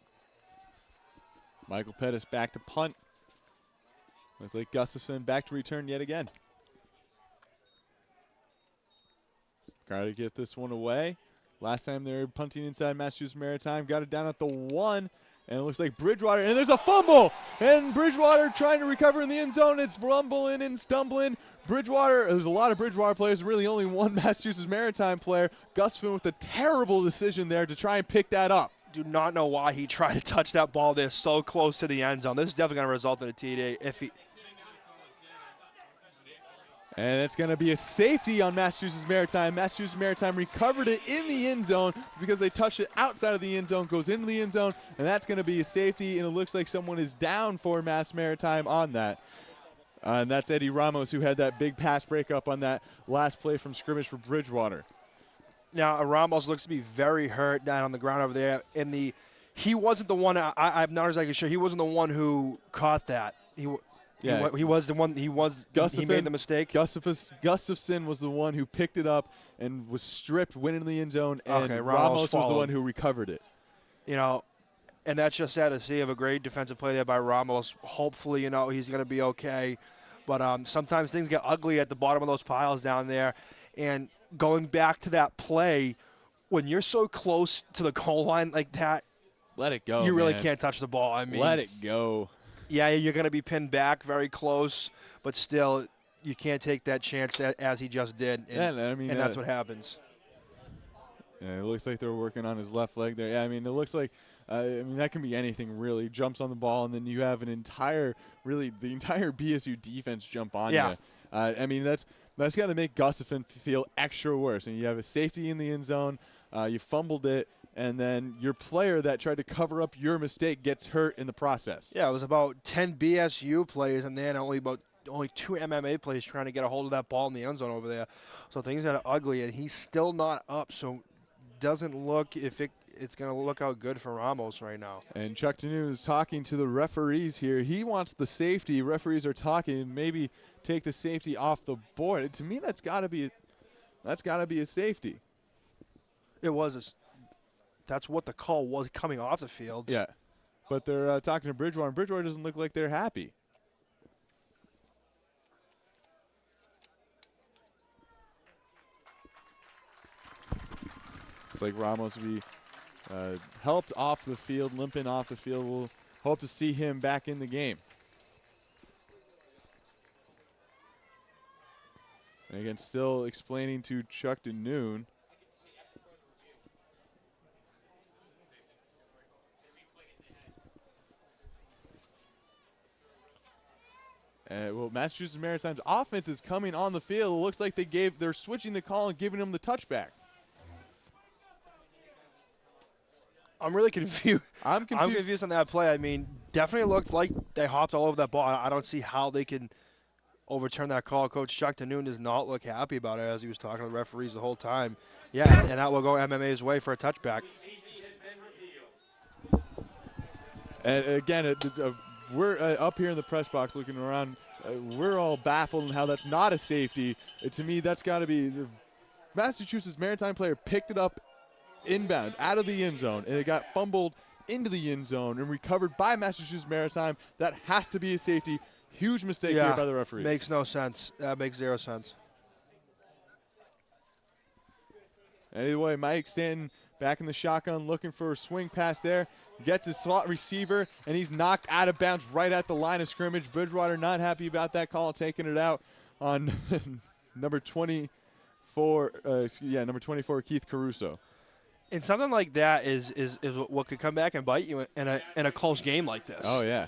S9: Michael Pettis back to punt. Looks like Gustafson back to return yet again. Got to get this one away. Last time they were punting inside Massachusetts Maritime. Got it down at the 1. And it looks like Bridgewater, and there's a fumble! And Bridgewater trying to recover in the end zone. It's rumbling and stumbling. Bridgewater, there's a lot of Bridgewater players, really only one Massachusetts Maritime player. Gustafson with a terrible decision there to try and pick that up.
S20: Do not know why he tried to touch that ball there so close to the end zone. This is definitely going to result in a TD if he...
S9: And it's going to be a safety on Massachusetts Maritime. Massachusetts Maritime recovered it in the end zone because they touched it outside of the end zone, goes into the end zone, and that's going to be a safety, and it looks like someone is down for Mass Maritime on that. And that's Eddie Ramos, who had that big pass breakup on that last play from scrimmage for Bridgewater.
S20: Now, Ramos looks to be very hurt down on the ground over there. He wasn't the one, I'm not exactly sure, he wasn't the one who caught that. He was the one. He made the mistake.
S9: Gustafson was the one who picked it up and was stripped, went into the end zone, and Ramos was the one who recovered it.
S20: You know, and that's just sad to see of a great defensive play there by Ramos. Hopefully, you know, he's going to be okay. But sometimes things get ugly at the bottom of those piles down there. And going back to that play, when you're so close to the goal line like that,
S9: let it go.
S20: You really can't touch the ball. I mean,
S9: let it go.
S20: Yeah, you're going to be pinned back very close, but still, you can't take that chance as he just did. And, and that's what happens.
S9: Yeah, it looks like they're working on his left leg there. Yeah, I mean, it looks like, that can be anything really. Jumps on the ball, and then you have the entire BSU defense jump on you. I mean, that's got to make Gustafson feel extra worse. And you have a safety in the end zone. You fumbled it. And then your player that tried to cover up your mistake gets hurt in the process.
S20: Yeah, it was about 10 BSU plays and then only 2 MMA plays trying to get a hold of that ball in the end zone over there. So things got ugly, and he's still not up, so doesn't look it's going to look out good for Ramos right now.
S9: And Chuck Tanu is talking to the referees here. He wants the safety. Referees are talking, maybe take the safety off the board. To me, that's got to be a safety.
S20: It was That's what the call was coming off the field.
S9: Yeah, but they're talking to Bridgewater, and Bridgewater doesn't look like they're happy. It's like Ramos will be helped off the field, limping off the field. We'll hope to see him back in the game. And again, still explaining to Chuck DeNoon. Well, Massachusetts Maritime's offense is coming on the field. It looks like they're switching the call and giving them the touchback.
S20: I'm really confused. I'm confused on that play. I mean, definitely looked like they hopped all over that ball. I don't see how they can overturn that call. Coach Chuck DeNoon does not look happy about it as he was talking to the referees the whole time. Yeah, and that will go MMA's way for a touchback.
S9: And again, we're up here in the press box looking around. We're all baffled on how that's not a safety. To me, that's got to be the Massachusetts Maritime player picked it up inbound out of the end zone, and it got fumbled into the end zone and recovered by Massachusetts Maritime. That has to be a safety. Huge mistake here by the referees.
S20: Makes no sense. That makes zero sense.
S9: Anyway, Mike Stanton back in the shotgun looking for a swing pass there. Gets his slot receiver, and he's knocked out of bounds right at the line of scrimmage. Bridgewater not happy about that call, taking it out on number 24, number 24, Keith Caruso.
S20: And something like that is what could come back and bite you in a close game like this.
S9: Oh, yeah.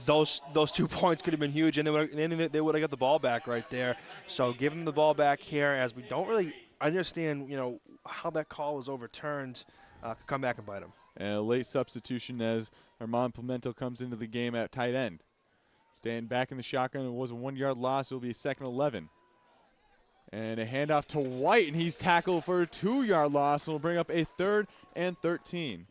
S20: Those 2 points could have been huge, and they would have got the ball back right there. So give them the ball back here, as we don't really understand, how that call was overturned. Could come back and bite them.
S9: And a late substitution as Armand Pimento comes into the game at tight end. Staying back in the shotgun. It was a 1 yard loss. It'll be 2nd 11. And a handoff to White, and he's tackled for a 2 yard loss. And will bring up a 3rd and 13.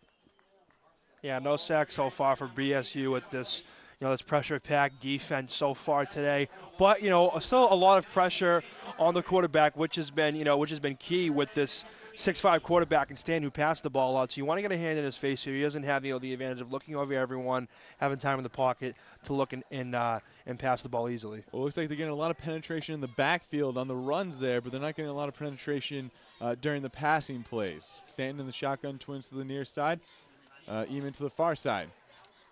S20: Yeah, no sacks so far for BSU with this, this pressure-packed defense so far today. But still a lot of pressure on the quarterback, which has been key with this 6'5" quarterback and Stan who passed the ball out. So you want to get a hand in his face here. He doesn't have the advantage of looking over everyone, having time in the pocket to look and pass the ball easily.
S9: Well, it looks like they're getting a lot of penetration in the backfield on the runs there, but they're not getting a lot of penetration during the passing plays. Stanton in the shotgun, twins to the near side, even to the far side.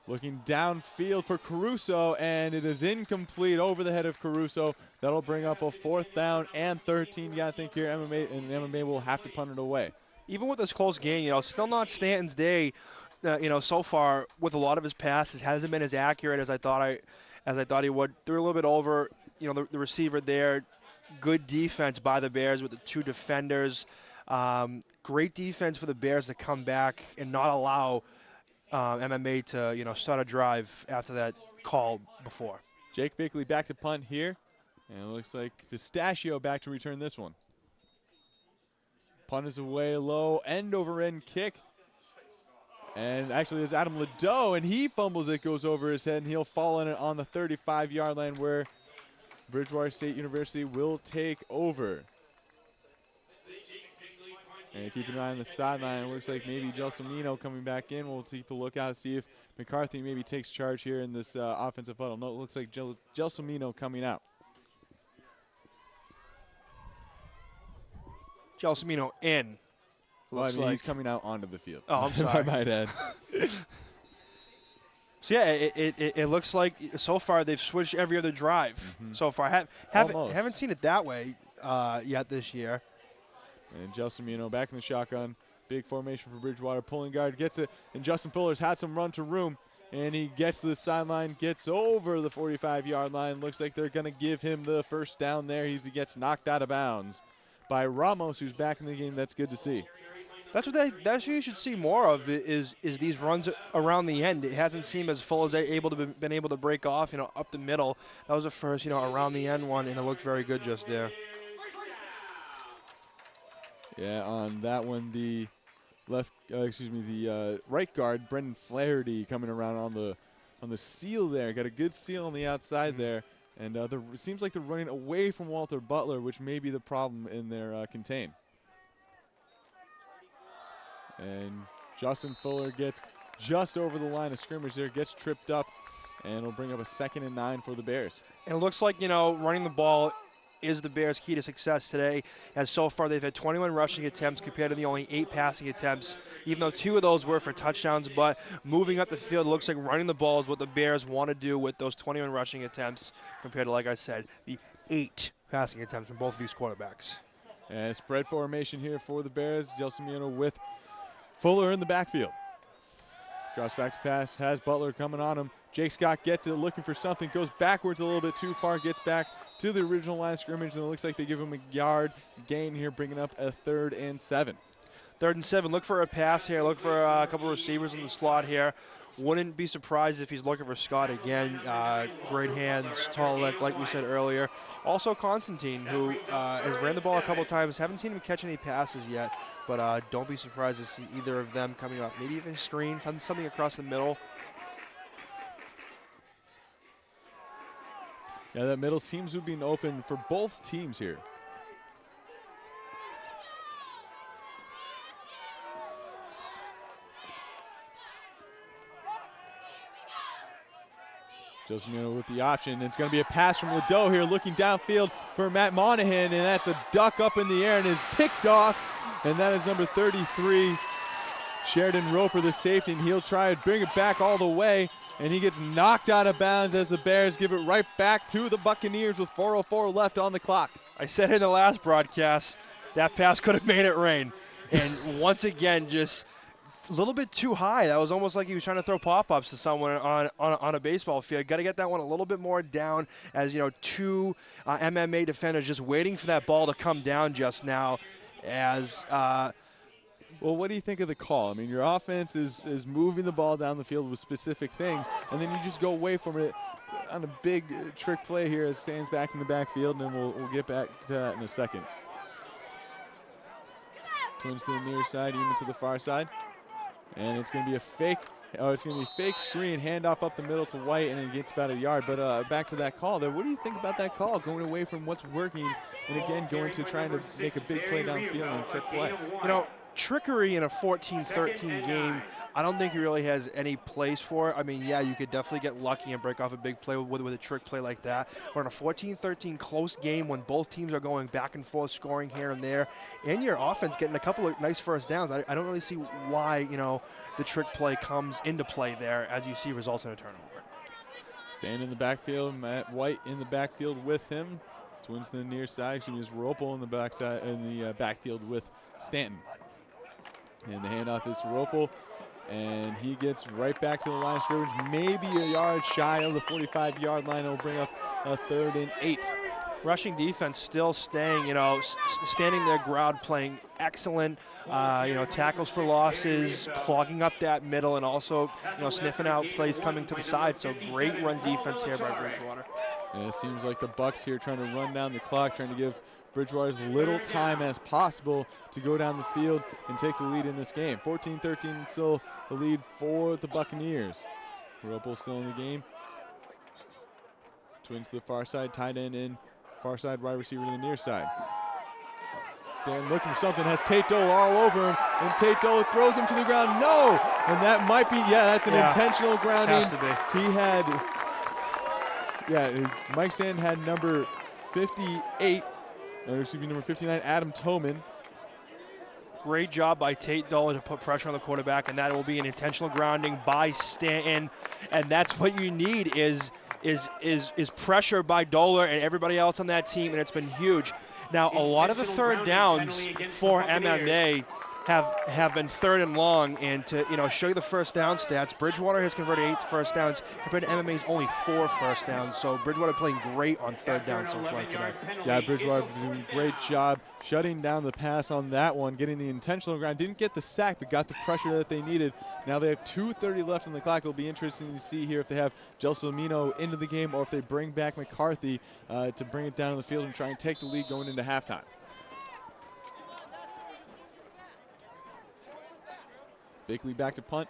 S9: Looking downfield for Caruso, and it is incomplete over the head of Caruso. That'll bring up a 4th down and 13. Yeah, I think here MMA will have to punt it away.
S20: Even with this close game, still not Stanton's day. So far with a lot of his passes hasn't been as accurate as I thought he would. Threw a little bit over, the receiver there, good defense by the Bears with the 2 defenders. Great defense for the Bears to come back and not allow MMA to, start a drive after that call before.
S9: Jake Bickley back to punt here. And it looks like Pistachio back to return this one. Punt is away low, end over end kick. And actually there's Adam Ledoux, and he fumbles it, goes over his head, and he'll fall in it on the 35-yard line where Bridgewater State University will take over. And keep an eye on the sideline. It looks like maybe Gelsomino coming back in. We'll keep a lookout, see if McCarthy maybe takes charge here in this offensive huddle. No, it looks like Gelsomino coming out.
S20: Gelsomino in.
S9: Well, I mean, he's coming out onto the field.
S20: Oh, I'm sorry.
S9: I might add.
S20: So, yeah, it looks like so far they've switched every other drive so far. Haven't seen it that way yet this year.
S9: And Gelsomino back in the shotgun. Big formation for Bridgewater. Pulling guard gets it. And Justin Fuller's had some run to room. And he gets to the sideline, gets over the 45-yard line. Looks like they're going to give him the first down there. He gets knocked out of bounds by Ramos, who's back in the game. That's good to see.
S20: That's what you should see more of is these runs around the end. It hasn't seemed as full as they been able to break off, up the middle. That was the first, around the end one, and it looked very good just there.
S9: Yeah, on that one, the right guard, Brendan Flaherty, coming around on the seal there. Got a good seal on the outside there. And it seems like they're running away from Walter Butler, which may be the problem in their contain. And Justin Fuller gets just over the line of scrimmage there, gets tripped up, and it'll bring up a 2nd and 9 for the Bears.
S20: And it looks like, running the ball is the Bears' key to success today, as so far they've had 21 rushing attempts compared to the only 8 passing attempts, even though 2 of those were for touchdowns. But moving up the field, it looks like running the ball is what the Bears want to do with those 21 rushing attempts compared to, like I said, the 8 passing attempts from both of these quarterbacks.
S9: And spread formation here for the Bears. Gelsomino with Fuller in the backfield. Drops back to pass, has Butler coming on him. Jake Scott gets it, looking for something, goes backwards a little bit too far, gets back to the original line of scrimmage, and it looks like they give him a yard gain here, bringing up a 3rd and 7.
S20: 3rd and 7. Look for a pass here. Look for a couple of receivers in the slot here. Wouldn't be surprised if he's looking for Scott again. Great hands, tall leg, like we said earlier. Also Constantine, who has ran the ball a couple times. Haven't seen him catch any passes yet, but don't be surprised to see either of them coming up. Maybe even screen, something across the middle.
S9: Yeah, that middle seems to be open for both teams here. Gelsomino with the option. It's going to be a pass from Ledoux here, looking downfield for Matt Monahan, and that's a duck up in the air and is picked off. And that is number 33, Sheridan Roper, the safety, and he'll try to bring it back all the way, and he gets knocked out of bounds as the Bears give it right back to the Buccaneers with 4:04 left on the clock.
S20: I said in the last broadcast that pass could have made it rain, and once again, just a little bit too high. That was almost like he was trying to throw pop-ups to someone on a baseball field. Got to get that one a little bit more down, as 2 MMA defenders just waiting for that ball to come down just now.
S9: Well, what do you think of the call? I mean, your offense is moving the ball down the field with specific things, and then you just go away from it on a big trick play here as stands back in the backfield, and we'll get back to that in a second. Twins to the near side, even to the far side. And it's going to be a fake. Oh, it's going to be a fake screen, handoff up the middle to White, and it gets about a yard. But back to that call there. What do you think about that call, going away from what's working, and again going to trying to make a big play downfield on a trick play?
S20: Trickery in a 14-13 game, I don't think he really has any place for it. I mean, yeah, you could definitely get lucky and break off a big play with a trick play like that. But in a 14-13 close game when both teams are going back and forth, scoring here and there, and your offense getting a couple of nice first downs, I don't really see why, the trick play comes into play there as you see results in a turnover.
S9: Staying in the backfield, Matt White in the backfield with him. Twins to the near side. Excuse me, is Ropel in the backside in the backfield with Stanton. And the handoff is to Ropel, and he gets right back to the line of scrimmage, maybe a yard shy of the 45-yard line. It'll bring up a 3rd and 8.
S20: rushing defense still staying, standing their ground, playing excellent, tackles for losses, clogging up that middle, and also, sniffing out plays coming to the side. So great run defense here by Bridgewater.
S9: And it seems like the Bucks here trying to run down the clock, trying to give Bridgewater as little time as possible to go down the field and take the lead in this game. 14-13 still the lead for the Buccaneers. Whirlpool still in the game. Twins to the far side, tight end in, far side wide receiver to the near side. Stan looking for something, has Tate Dole all over him, and Tate Dole throws him to the ground. No! And that might be, that's an intentional grounding.
S20: Has to be.
S9: He had, Mike Stan had number 58, or excuse me, number 59, Adam Toman.
S20: Great job by Tate Dole to put pressure on the quarterback, and that will be an intentional grounding by Stanton. And that's what you need is pressure by Doler and everybody else on that team, and it's been huge. Now, a lot of the third downs for MMA have been third and long, and to show you the first down stats, Bridgewater has converted 8 first downs compared to MMA's only 4 first downs. So Bridgewater playing great on third down so far today.
S9: Yeah, Bridgewater doing a great job shutting down the pass on that one, getting the intentional ground. Didn't get the sack, but got the pressure that they needed. Now they have 2:30 left on the clock. It'll be interesting to see here if they have Gelsomino into the game or if they bring back McCarthy to bring it down on the field and try and take the lead going into halftime. Bickley back to punt.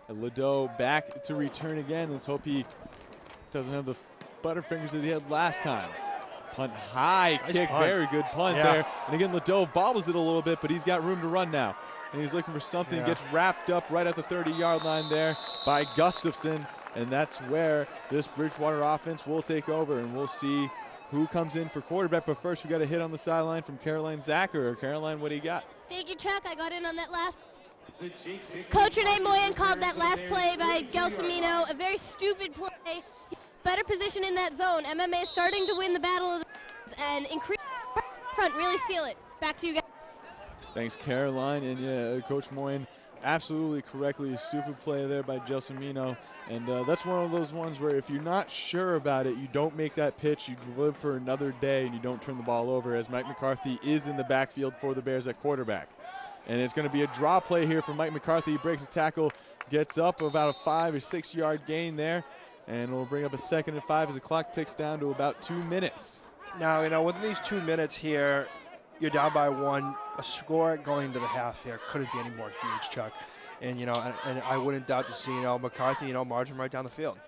S9: And Ledoux back to return again. Let's hope he doesn't have the butterfingers that he had last time. Punt high,
S20: nice
S9: kick,
S20: punt.
S9: very good punt there. And again, Ledoux bobbles it a little bit, but he's got room to run now. And he's looking for something, gets wrapped up right at the 30-yard line there by Gustafson. And that's where this Bridgewater offense will take over, and we'll see who comes in for quarterback. But first, we got a hit on the sideline from Caroline Zacher. Caroline, what do you got?
S4: Thank you, Chuck. I got in on that last. Coach Renee Moyen called that last play by Gelsomino a very stupid play. Better position in that zone. MMA is starting to win the battle of the and increase front, really seal it. Back to you guys.
S9: Thanks, Caroline. And Coach Moyen absolutely correctly. A stupid play there by Gelsomino. And that's one of those ones where if you're not sure about it, you don't make that pitch. You live for another day and you don't turn the ball over, as Mike McCarthy is in the backfield for the Bears at quarterback. And it's going to be a draw play here for Mike McCarthy. He breaks a tackle, gets up about a 5 or 6 yard gain there, and we'll bring up a 2nd and 5 as the clock ticks down to about 2 minutes.
S20: Now, within these 2 minutes here, you're down by 1. A score going to the half here couldn't be any more huge, Chuck. And, and I wouldn't doubt to see, McCarthy, marching right down the field.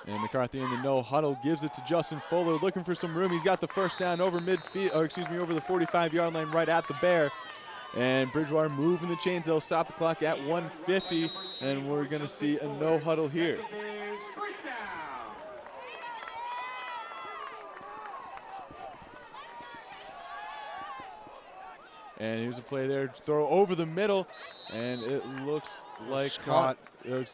S9: And McCarthy in the no huddle gives it to Justin Fuller, looking for some room. He's got the first down over over the 45-yard line right at the Bear. And Bridgewater moving the chains. They'll stop the clock at 1:50, and we're going to see a no huddle here. And here's a play there, throw over the middle, and it looks like
S20: Scott.
S9: It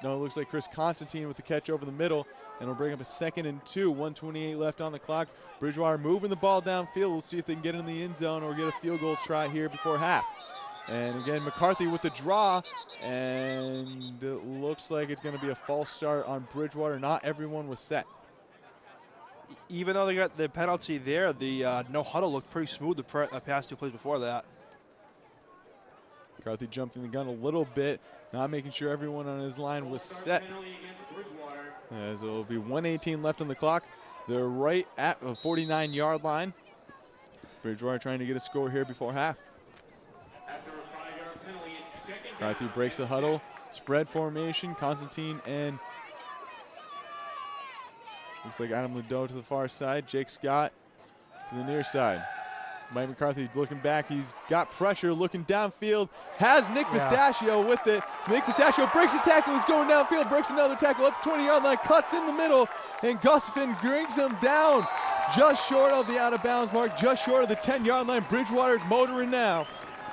S9: looks like Chris Constantine with the catch over the middle, and we'll bring up a 2nd and 2, 1:28 left on the clock. Bridgewater moving the ball downfield. We'll see if they can get in the end zone or get a field goal try here before half. And again, McCarthy with the draw, and it looks like it's going to be a false start on Bridgewater. Not everyone was set.
S20: Even though they got the penalty there, the no huddle looked pretty smooth the past 2 plays before that.
S9: McCarthy jumped in the gun a little bit, not making sure everyone on his line was set. As it will be 1:18 left on the clock. They're right at the 49-yard line. Bridgewater trying to get a score here before half. McCarthy breaks the huddle. Spread formation. Constantine and looks like Adam Ledoux to the far side. Jake Scott to the near side. Mike McCarthy looking back. He's got pressure, looking downfield. Has Nick Pistachio with it. Nick Pistachio breaks a tackle. He's going downfield, breaks another tackle at the 20-yard line, cuts in the middle, and Gustafson brings him down just short of the out-of-bounds mark, just short of the 10-yard line. Bridgewater's motoring now.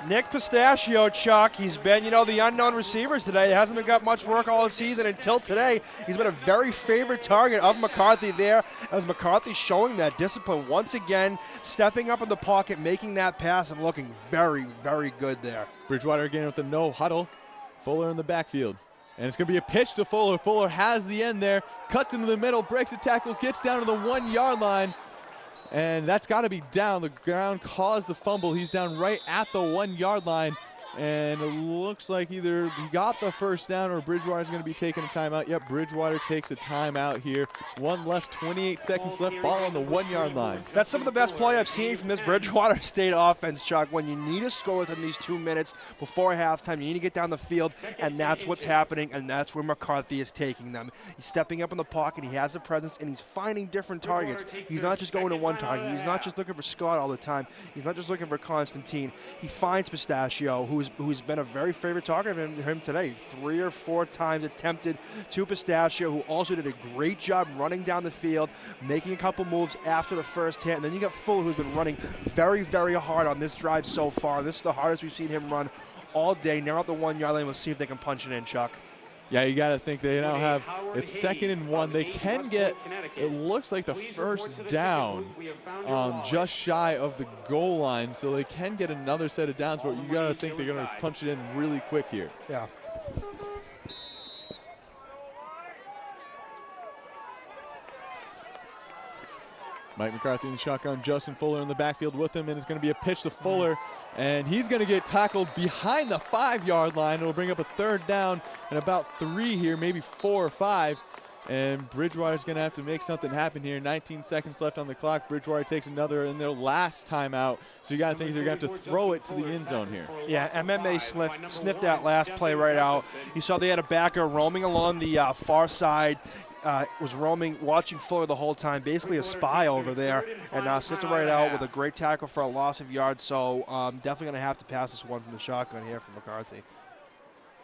S20: Nick Pistachio, Chuck, he's been, the unknown receivers today. He hasn't got much work all season until today. He's been a very favorite target of McCarthy there, as McCarthy showing that discipline once again, stepping up in the pocket, making that pass, and looking very, very good there.
S9: Bridgewater again with the no huddle. Fuller in the backfield. And it's going to be a pitch to Fuller. Fuller has the end there, cuts into the middle, breaks a tackle, gets down to the 1 yard line. And that's got to be down. The ground caused the fumble. He's down right at the 1 yard line. And it looks like either he got the first down or Bridgewater's going to be taking a timeout. Yep, Bridgewater takes a timeout here. 1 left, 28 seconds left, ball on the 1 yard line.
S20: That's some of the best play I've seen from this Bridgewater State offense, Chuck. When you need a score within these 2 minutes before halftime, you need to get down the field, and that's what's happening, and that's where McCarthy is taking them. He's stepping up in the pocket, he has the presence, and he's finding different targets. He's not just going to one target. He's not just looking for Scott all the time. He's not just looking for Constantine. He finds Pistachio, who's been a very favorite target of him today. 3 or 4 times attempted to Pistachio, who also did a great job running down the field, making a couple moves after the first hit. And then you got Fuller, who's been running very, very hard on this drive so far. This is the hardest we've seen him run all day. Now at the 1 yard line, we'll see if they can punch it in, Chuck.
S9: Yeah, you got to think they now have, it's 2nd and 1. They can get, it looks like the first down just shy of the goal line, so they can get another set of downs, but you got to think they're going to punch it in really quick here.
S20: Yeah.
S9: Mike McCarthy in the shotgun, Justin Fuller in the backfield with him, and it's going to be a pitch to Fuller, and he's going to get tackled behind the 5 yard line. It'll bring up a 3rd down and about 3 here, maybe 4 or 5, and Bridgewater's going to have to make something happen here. 19 seconds left on the clock. Bridgewater takes another in their last timeout, so you got to think they're going to have to throw it to the end zone here.
S20: Yeah, MMA sniffed that last play right out. You saw they had a backer roaming along the far side. Was roaming, watching Fuller the whole time, basically a spy over there, and sits it right out with a great tackle for a loss of yards. So definitely going to have to pass this one from the shotgun here from McCarthy.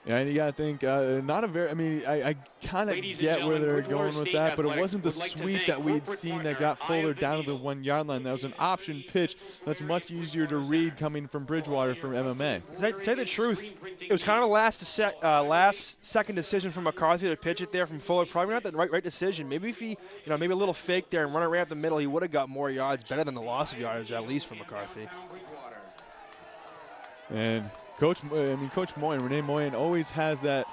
S9: Yeah, and you got to think, not a very, I mean, I kind of get where they're going with that, but it wasn't the sweep that we'd seen that got Fuller down to the 1 yard line. That was an option pitch that's much easier to read coming from Bridgewater from MMA.
S20: To tell you the truth, it was kind of a last second decision from McCarthy to pitch it there from Fuller. Probably not the right decision. Maybe if he, maybe a little fake there and run it right up the middle, he would have got more yards, better than the loss of yards, at least from McCarthy.
S9: And Coach Moyen, Renee Moyen, always has that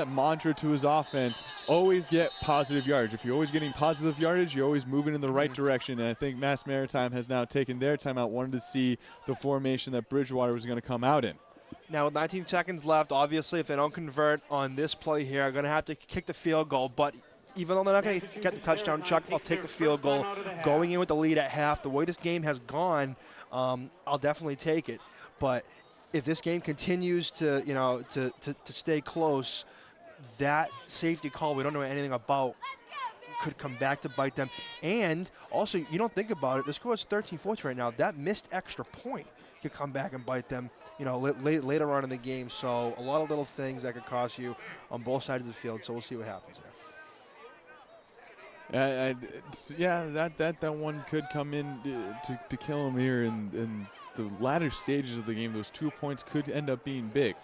S9: mantra to his offense: always get positive yardage. If you're always getting positive yardage, you're always moving in the right direction. And I think Mass Maritime has now taken their timeout, wanted to see the formation that Bridgewater was going to come out in.
S20: Now with 19 seconds left, obviously if they don't convert on this play here, they're going to have to kick the field goal. But even though they're not going to get the touchdown, Chuck, I'll take the field goal. Going in with the lead at half, the way this game has gone, I'll definitely take it. But if this game continues to, to stay close, that safety call we don't know anything about could come back to bite them. And also, you don't think about it, the score is 13-14 right now. That missed extra point could come back and bite them, later on in the game. So a lot of little things that could cost you on both sides of the field. So we'll see what happens there.
S9: That one could come in to kill him here in the latter stages of the game. Those 2 points could end up being big.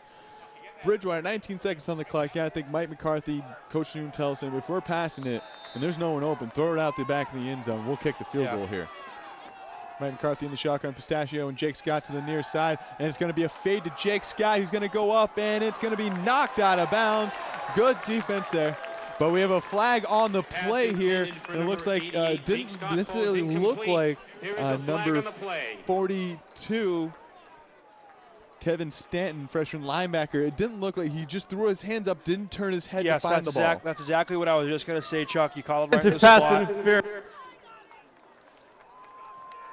S9: Bridgewater, 19 seconds on the clock. Yeah, I think Mike McCarthy, Coach Noon tells him, if we're passing it and there's no one open, throw it out the back of the end zone. We'll kick the field goal here. Mike McCarthy in the shotgun, Pistachio and Jake Scott to the near side, and it's going to be a fade to Jake Scott. He's going to go up, and it's going to be knocked out of bounds. Good defense there. But we have a flag on the play here, and it looks like didn't necessarily look like number 42, Kevin Stanton, freshman linebacker. It didn't look like he just threw his hands up, didn't turn his head to find the ball.
S20: That's exactly what I was just going to say, Chuck. You called it right in the spot.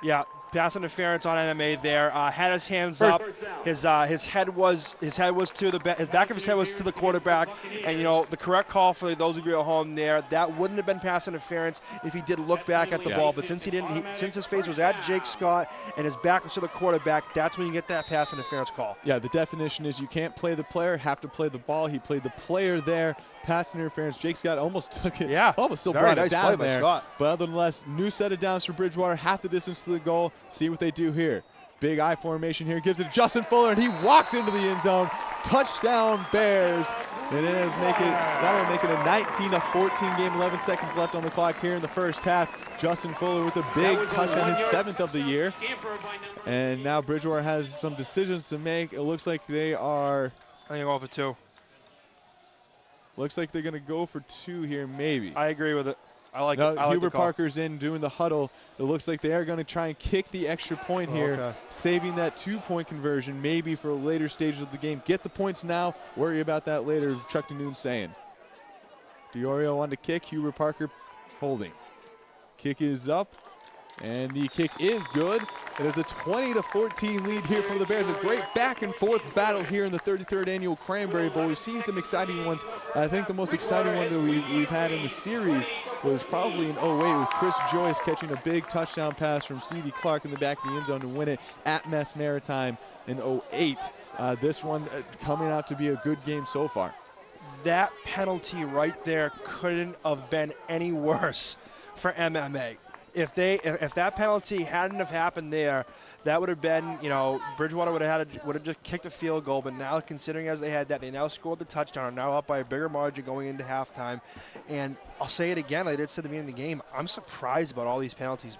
S20: Yeah, pass interference on MMA there. Had his hands up. His head was to the his back of his head was to the quarterback. And the correct call for those of you at home there, that wouldn't have been pass interference if he did look back at the ball. But since he didn't, since his face was at Jake Scott and his back was to the quarterback, that's when you get that pass interference call.
S9: Yeah, the definition is you can't play the player, have to play the ball. He played the player there. Pass interference. Jake Scott almost took it.
S20: Yeah,
S9: almost still
S20: very
S9: brought
S20: nice
S9: it down
S20: play
S9: there.
S20: by Scott.
S9: But otherwise, new set of downs for Bridgewater. Half the distance to the goal. See what they do here. Big I formation here. Gives it to Justin Fuller, and he walks into the end zone. Touchdown Bears. And that'll make it a 19-14 game. 11 seconds left on the clock here in the first half. Justin Fuller with a big touchdown, his 7th of the year. And now Bridgewater has some decisions to make. It looks like they are.
S20: I think over 2.
S9: Looks like they're going to go for 2 here, maybe.
S20: I agree with it. I like
S9: no,
S20: it. I like
S9: Huber
S20: the call.
S9: Parker's in doing the huddle. It looks like they are going to try and kick the extra point here,
S20: okay.
S9: saving that 2-point conversion maybe for later stages of the game. Get the points now, worry about that later, Chuck DeNoon saying. Diorio on the kick, Huber Parker holding. Kick is up, and the kick is good. It is a 20-14 lead here for the Bears. A great back-and-forth battle here in the 33rd Annual Cranberry Bowl. We've seen some exciting ones. I think the most exciting one that we've had in the series was probably in 08 with Chris Joyce catching a big touchdown pass from Stevie Clark in the back of the end zone to win it at Mass Maritime in 08. This one coming out to be a good game so far.
S20: That penalty right there couldn't have been any worse for MMA. If that penalty hadn't have happened there, that would have been, Bridgewater would have just kicked a field goal. But now, considering as they had that, they now scored the touchdown, are now up by a bigger margin going into halftime. And I'll say it again, I did say at the beginning of the game, I'm surprised about all these penalties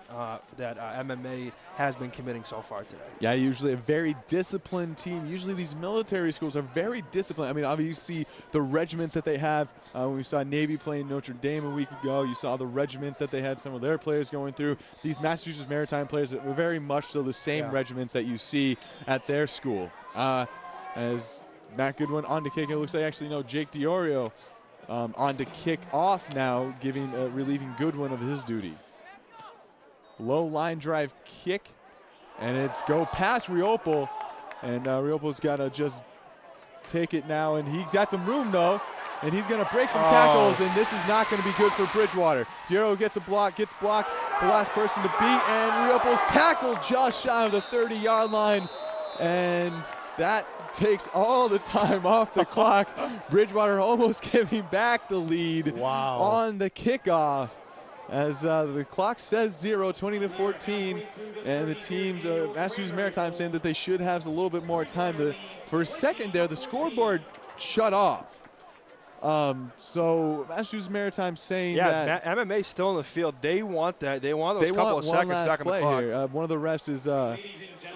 S20: that MMA has been committing so far today.
S9: Yeah, usually a very disciplined team. Usually these military schools are very disciplined. I mean, obviously you see the regiments that they have. When we saw Navy playing Notre Dame a week ago, you saw the regiments that they had some of their players going through. These Massachusetts Maritime players that were very much so the same regiments that you see at their school. As Matt Goodwin on to kick, it looks like actually Jake Diorio on to kick off now, relieving Goodwin of his duty. Low line drive kick, and it's go past Riopel, and Riopel's got to just take it now, and he's got some room though, and he's going to break some tackles, and this is not going to be good for Bridgewater. Diorio gets blocked, the last person to beat, and Riopel's tackled just shy of the 30-yard line, and that takes all the time off the clock. Bridgewater almost giving back the lead on the kickoff. As the clock says 0, 20-14, and the teams, Massachusetts Maritime saying that they should have a little bit more time. For a second there, the scoreboard shut off. So Massachusetts Maritime saying that
S20: MMA still in the field. They want that. They want those couple of seconds back on the clock.
S9: Here. One of the refs is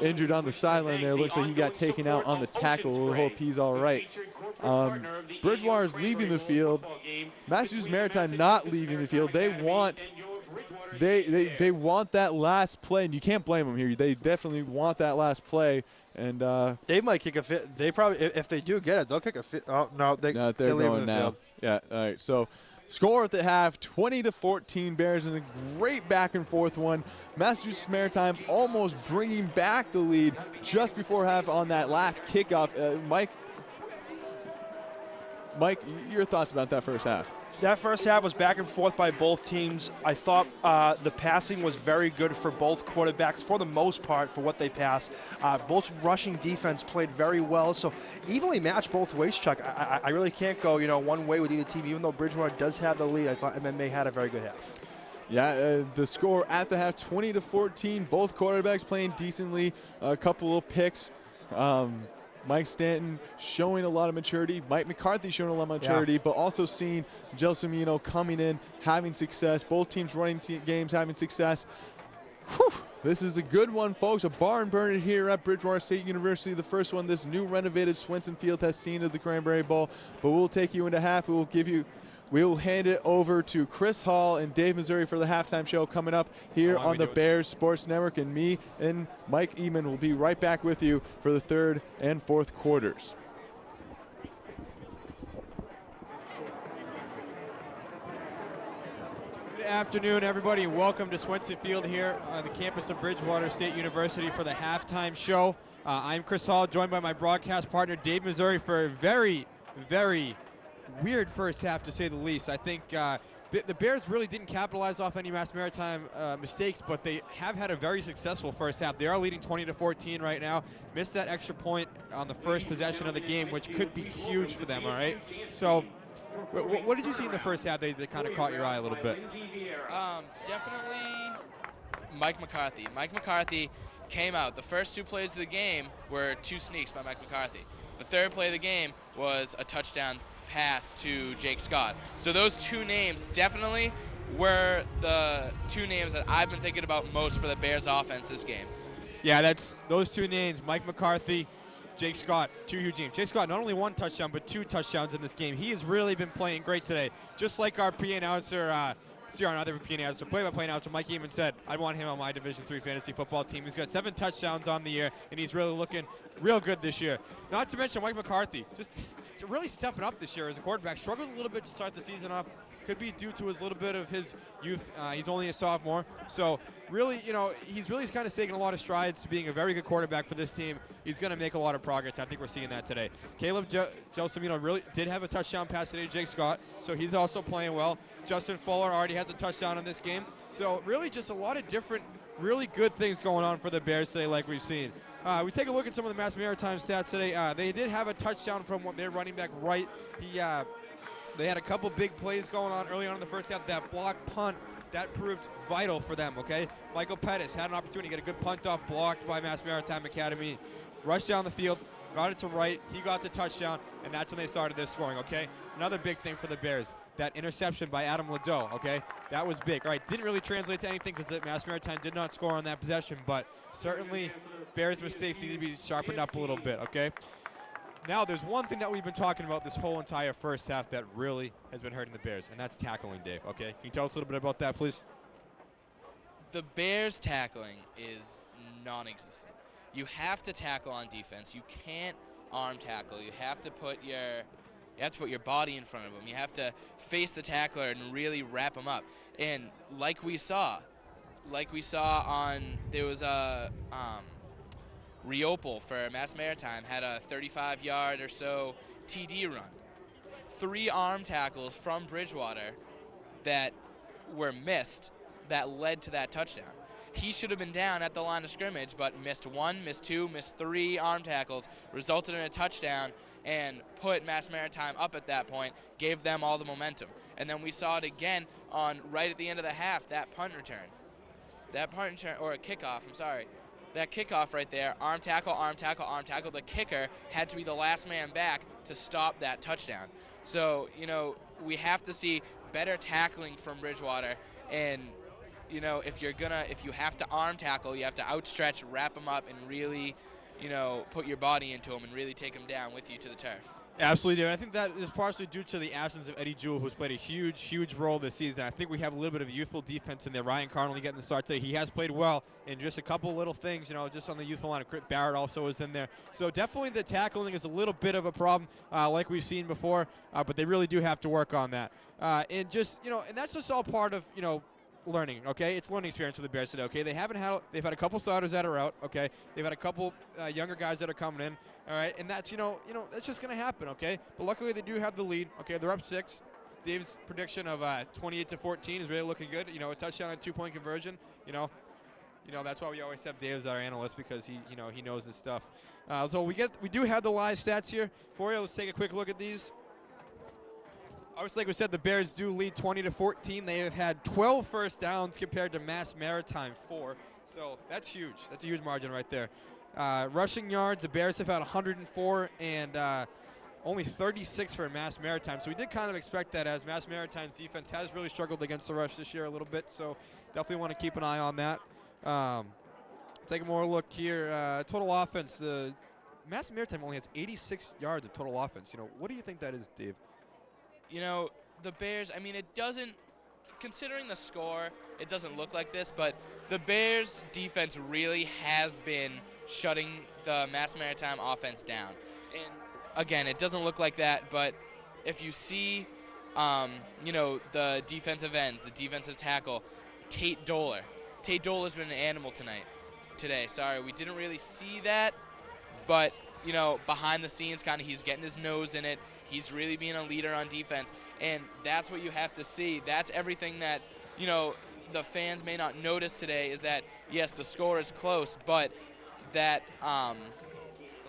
S9: injured on the sideline there. Looks like he got taken out on the tackle. We hope he's all right. Bridgewater is leaving the field. Massachusetts Maritime not leaving the field. They want that last play, and you can't blame them here. They definitely want that last play. And
S20: they might kick a fit. They probably, if they do get it, they'll kick a fit. Oh no, they're
S9: going now. Field. Yeah, all right. So score at the half, 20-14 Bears, in a great back and forth one. Massachusetts Maritime almost bringing back the lead just before half on that last kickoff. Mike, your thoughts about that first half?
S20: That first half was back and forth by both teams. I thought the passing was very good for both quarterbacks for the most part for what they passed. Both rushing defense played very well. So evenly matched both ways, Chuck. I really can't go one way with either team. Even though Bridgewater does have the lead, I thought MMA had a very good half.
S9: Yeah, the score at the half, 20-14. Both quarterbacks playing decently. A couple of picks. Mike Stanton showing a lot of maturity. Mike McCarthy showing a lot of maturity, but also seeing Gelsomino coming in, having success. Both teams running games, having success. Whew. This is a good one, folks. A barn burner here at Bridgewater State University. The first one this new renovated Swenson Field has seen at the Cranberry Bowl. But we'll take you into half. We'll hand it over to Chris Hall and Dave Missouri for the halftime show coming up here on the Bears Sports Network. And me and Mike Eman will be right back with you for the third and fourth quarters.
S5: Good afternoon, everybody, and welcome to Swenson Field here on the campus of Bridgewater State University for the halftime show. I'm Chris Hall, joined by my broadcast partner, Dave Missouri, for a very, very weird first half, to say the least. I think the Bears really didn't capitalize off any Mass Maritime mistakes, but they have had a very successful first half. They are leading 20-14 right now. Missed that extra point on the first possession of the game, which could be huge for them, all right? So what did you see in the first half that kind of caught your eye a little bit?
S11: Definitely Mike McCarthy. Mike McCarthy came out. The first 2 plays of the game were 2 sneaks by Mike McCarthy. The third play of the game was a touchdown pass to Jake Scott. So those 2 names definitely were the 2 names that I've been thinking about most for the Bears offense this game.
S5: Yeah, that's those 2 names, Mike McCarthy Jake Scott, 2 huge games. Jake Scott, not only 1 touchdown, but 2 touchdowns in this game. He has really been playing great today. Just like our PA announcer, another PA announcer, play-by-play announcer, Mike even said, I want him on my Division III fantasy football team. He's got 7 touchdowns on the year, and he's really looking real good this year. Not to mention Mike McCarthy, just really stepping up this year as a quarterback. Struggled a little bit to start the season off. Could be due to his little bit of his youth. He's only a sophomore. So really, he's really kind of taking a lot of strides to being a very good quarterback for this team. He's going to make a lot of progress. I think we're seeing that today. Caleb Gelsomino really did have a touchdown pass today to Jake Scott, so he's also playing well. Justin Fuller already has a touchdown in this game. So really just a lot of different, really good things going on for the Bears today like we've seen. We take a look at some of the Mass Maritime stats today. They did have a touchdown from their running back Wright. They had a couple big plays going on early on in the first half. That block punt, that proved vital for them, okay? Michael Pettis had an opportunity to get a good punt off, blocked by Mass Maritime Academy. Rushed down the field, got it to Wright. He got the touchdown, and that's when they started their scoring, okay? Another big thing for the Bears, that interception by Adam Ladeau, okay? That was big. All right, didn't really translate to anything because the Mass Maritime did not score on that possession, but certainly Bears' mistakes need to be sharpened up a little bit, okay? Now, there's one thing that we've been talking about this whole entire first half that really has been hurting the Bears, and that's tackling, Dave, okay? Can you tell us a little bit about that, please?
S11: The Bears' tackling is non-existent. You have to tackle on defense. You can't arm tackle. You have to put your body in front of them. You have to face the tackler and really wrap them up. And like we saw there was a Riopel for Mass Maritime had a 35-yard or so TD run. 3 arm tackles from Bridgewater that were missed that led to that touchdown. He should have been down at the line of scrimmage, but missed 1, missed 2, missed 3 arm tackles, resulted in a touchdown, and put Mass Maritime up at that point, gave them all the momentum. And then we saw it again on right at the end of the half, that punt return. Or a kickoff, I'm sorry. That kickoff right there, arm tackle, arm tackle, arm tackle. The kicker had to be the last man back to stop that touchdown. So, we have to see better tackling from Bridgewater. And, if you have to arm tackle, you have to outstretch, wrap them up, and really, put your body into them and really take them down with you to the turf.
S5: Absolutely, dude. I think that is partially due to the absence of Eddie Jewell, who's played a huge, huge role this season. I think we have a little bit of youthful defense in there. Ryan Connolly getting the start today. He has played well in just a couple little things, just on the youthful line. Crit Barrett also is in there. So definitely the tackling is a little bit of a problem, like we've seen before, but they really do have to work on that. And that's just all part of, learning, okay? It's learning experience for the Bears today, okay? They've had a couple starters that are out, okay? They've had a couple younger guys that are coming in, all right? And that's, that's just going to happen, okay? But luckily they do have the lead, okay? They're up 6. Dave's prediction of 28-14 is really looking good. A touchdown and 2-point conversion, that's why we always have Dave as our analyst, because he knows his stuff. So we do have the live stats here for you. Let's take a quick look at these. Obviously, like we said, the Bears do lead 20-14. They have had 12 first downs compared to Mass Maritime 4. So that's huge. That's a huge margin right there. Rushing yards, the Bears have had 104 and only 36 for Mass Maritime. So we did kind of expect that, as Mass Maritime's defense has really struggled against the rush this year a little bit. So definitely want to keep an eye on that. Take a more look here. Total offense. The Mass Maritime only has 86 yards of total offense. What do you think that is, Dave?
S11: The Bears, it doesn't, considering the score, it doesn't look like this, but the Bears' defense really has been shutting the Mass Maritime offense down. And, again, it doesn't look like that, but if you see, the defensive ends, the defensive tackle, Tate Doler. Tate Doler's been an animal today. Sorry, we didn't really see that, but behind the scenes, he's getting his nose in it. He's really being a leader on defense, and that's what you have to see. That's everything that, the fans may not notice today, is that, yes, the score is close, but that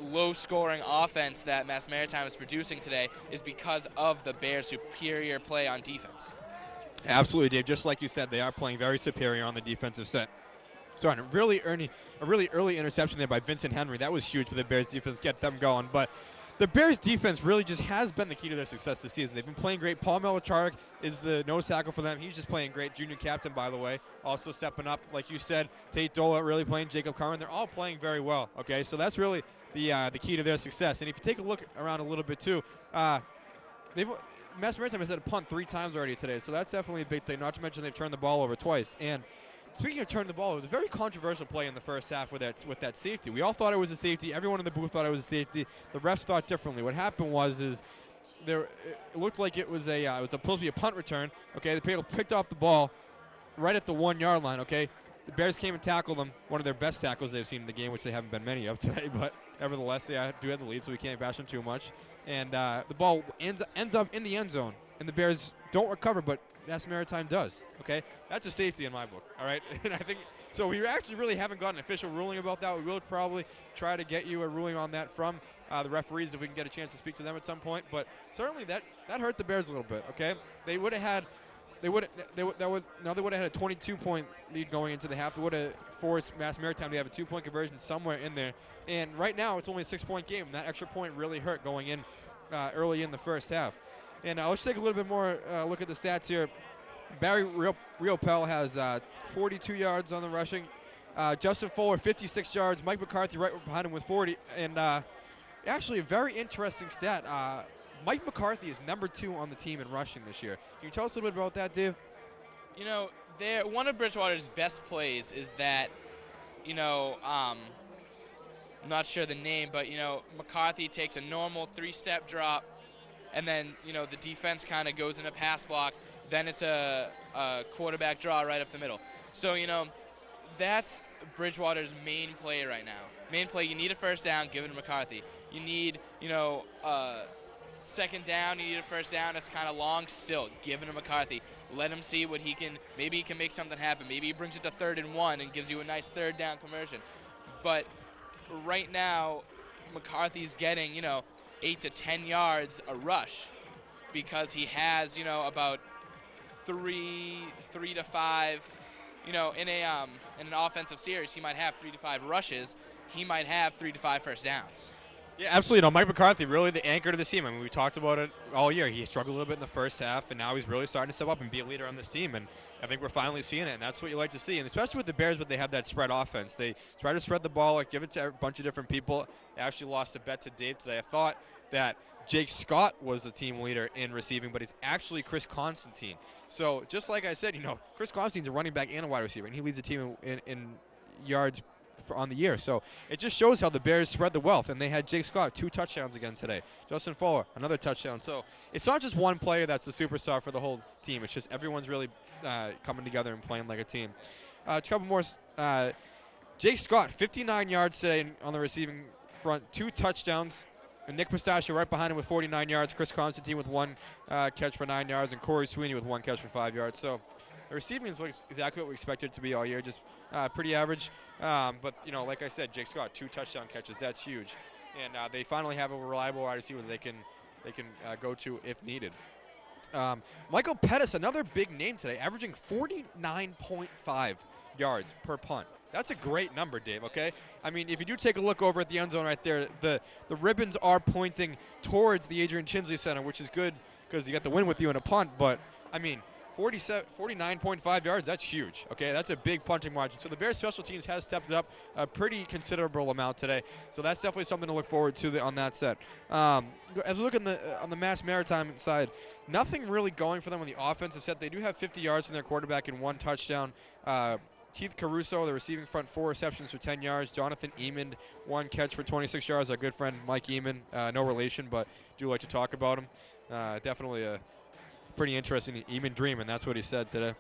S11: low-scoring offense that Mass Maritime is producing today is because of the Bears' superior play on defense.
S5: Absolutely, Dave. Just like you said, they are playing very superior on the defensive set. Sorry, a really early interception there by Vincent Henry. That was huge for the Bears defense, get them going. But the Bears defense really just has been the key to their success this season. They've been playing great. Paul Melicharik is the nose tackle for them. He's just playing great. Junior captain, by the way, also stepping up. Like you said, Tate Dola really playing, Jacob Carmen. They're all playing very well, okay? So that's really the key to their success. And if you take a look around a little bit, too, Mass Maritime has had a punt 3 times already today, so that's definitely a big thing, not to mention they've turned the ball over twice. And speaking of turning the ball over, it was a very controversial play in the first half with that safety. We all thought it was a safety. Everyone in the booth thought it was a safety. The refs thought differently. What happened it looked like it was supposed to be a punt return. Okay, the people picked off the ball right at the 1-yard line. Okay, the Bears came and tackled them. One of their best tackles they've seen in the game, which they haven't been many of today. But nevertheless, they do have the lead, so we can't bash them too much. And the ball ends up in the end zone, and the Bears don't recover, but Mass Maritime does. Okay, that's a safety in my book. All right, and I think so. We actually really haven't gotten an official ruling about that. We will probably try to get you a ruling on that from the referees if we can get a chance to speak to them at some point. But certainly that hurt the Bears a little bit. Okay, they would have had a 22-point lead going into the half. They would have forced Mass Maritime to have a 2-point conversion somewhere in there. And right now it's only a 6-point game. And that extra point really hurt going in early in the first half. And let's take a little bit more look at the stats here. Barry Riopel has 42 yards on the rushing. Justin Fuller, 56 yards. Mike McCarthy right behind him with 40. And actually a very interesting stat. Mike McCarthy is number 2 on the team in rushing this year. Can you tell us a little bit about that, Dave?
S11: You know, one of Bridgewater's best plays is that, I'm not sure the name, but, McCarthy takes a normal 3-step drop, and then, the defense kind of goes in a pass block. Then it's a quarterback draw right up the middle. So, that's Bridgewater's main play right now. Main play, you need a first down, give it to McCarthy. You need, second down, you need a first down that's kind of long still. Give it to McCarthy. Let him see what he can. Maybe he can make something happen. Maybe he brings it to 3rd and 1 and gives you a nice 3rd down conversion. But right now, McCarthy's getting, 8 to 10 yards a rush because he has, about 3 to 5. In an offensive series, he might have 3 to 5 rushes. He might have 3 to 5 first downs.
S5: Yeah, absolutely. Mike McCarthy, really the anchor to this team. I mean, we talked about it all year. He struggled a little bit in the first half, and now he's really starting to step up and be a leader on this team. And I think we're finally seeing it, and that's what you like to see. And especially with the Bears, but they have that spread offense. They try to spread the ball, give it to a bunch of different people. They actually lost a bet to Dave today. I thought that Jake Scott was the team leader in receiving, but it's actually Chris Constantine. So just like I said, Chris Constantine's a running back and a wide receiver, and he leads the team in yards on the year. So it just shows how the Bears spread the wealth, and they had Jake Scott 2 touchdowns again today. Justin Fuller, another touchdown. So it's not just one player that's the superstar for the whole team. It's just everyone's really coming together and playing like a team. A couple more. Jake Scott, 59 yards today on the receiving front, 2 touchdowns. And Nick Pistachio right behind him with 49 yards. Chris Constantine with 1 catch for 9 yards, and Corey Sweeney with 1 catch for 5 yards. So the receiving is exactly what we expected it to be all year, just pretty average. But, like I said, Jake Scott, 2 touchdown catches. That's huge. And they finally have a reliable wide receiver that they can go to if needed. Michael Pettis, another big name today, averaging 49.5 yards per punt. That's a great number, Dave, okay? I mean, if you do take a look over at the end zone right there, the ribbons are pointing towards the Adrian Chinsley Center, which is good because you got the win with you in a punt. But, I mean, 49.5 yards, that's huge, okay? That's a big punting margin. So the Bears special teams has stepped it up a pretty considerable amount today. So that's definitely something to look forward to on that set. As we look on the Mass Maritime side, nothing really going for them on the offensive set. They do have 50 yards from their quarterback and 1 touchdown. Keith Caruso, the receiving front, 4 receptions for 10 yards. Jonathan Eamon, 1 catch for 26 yards. Our good friend Mike Eamon, no relation, but do like to talk about him. Definitely a pretty interesting Eamon dream, and that's what he said today.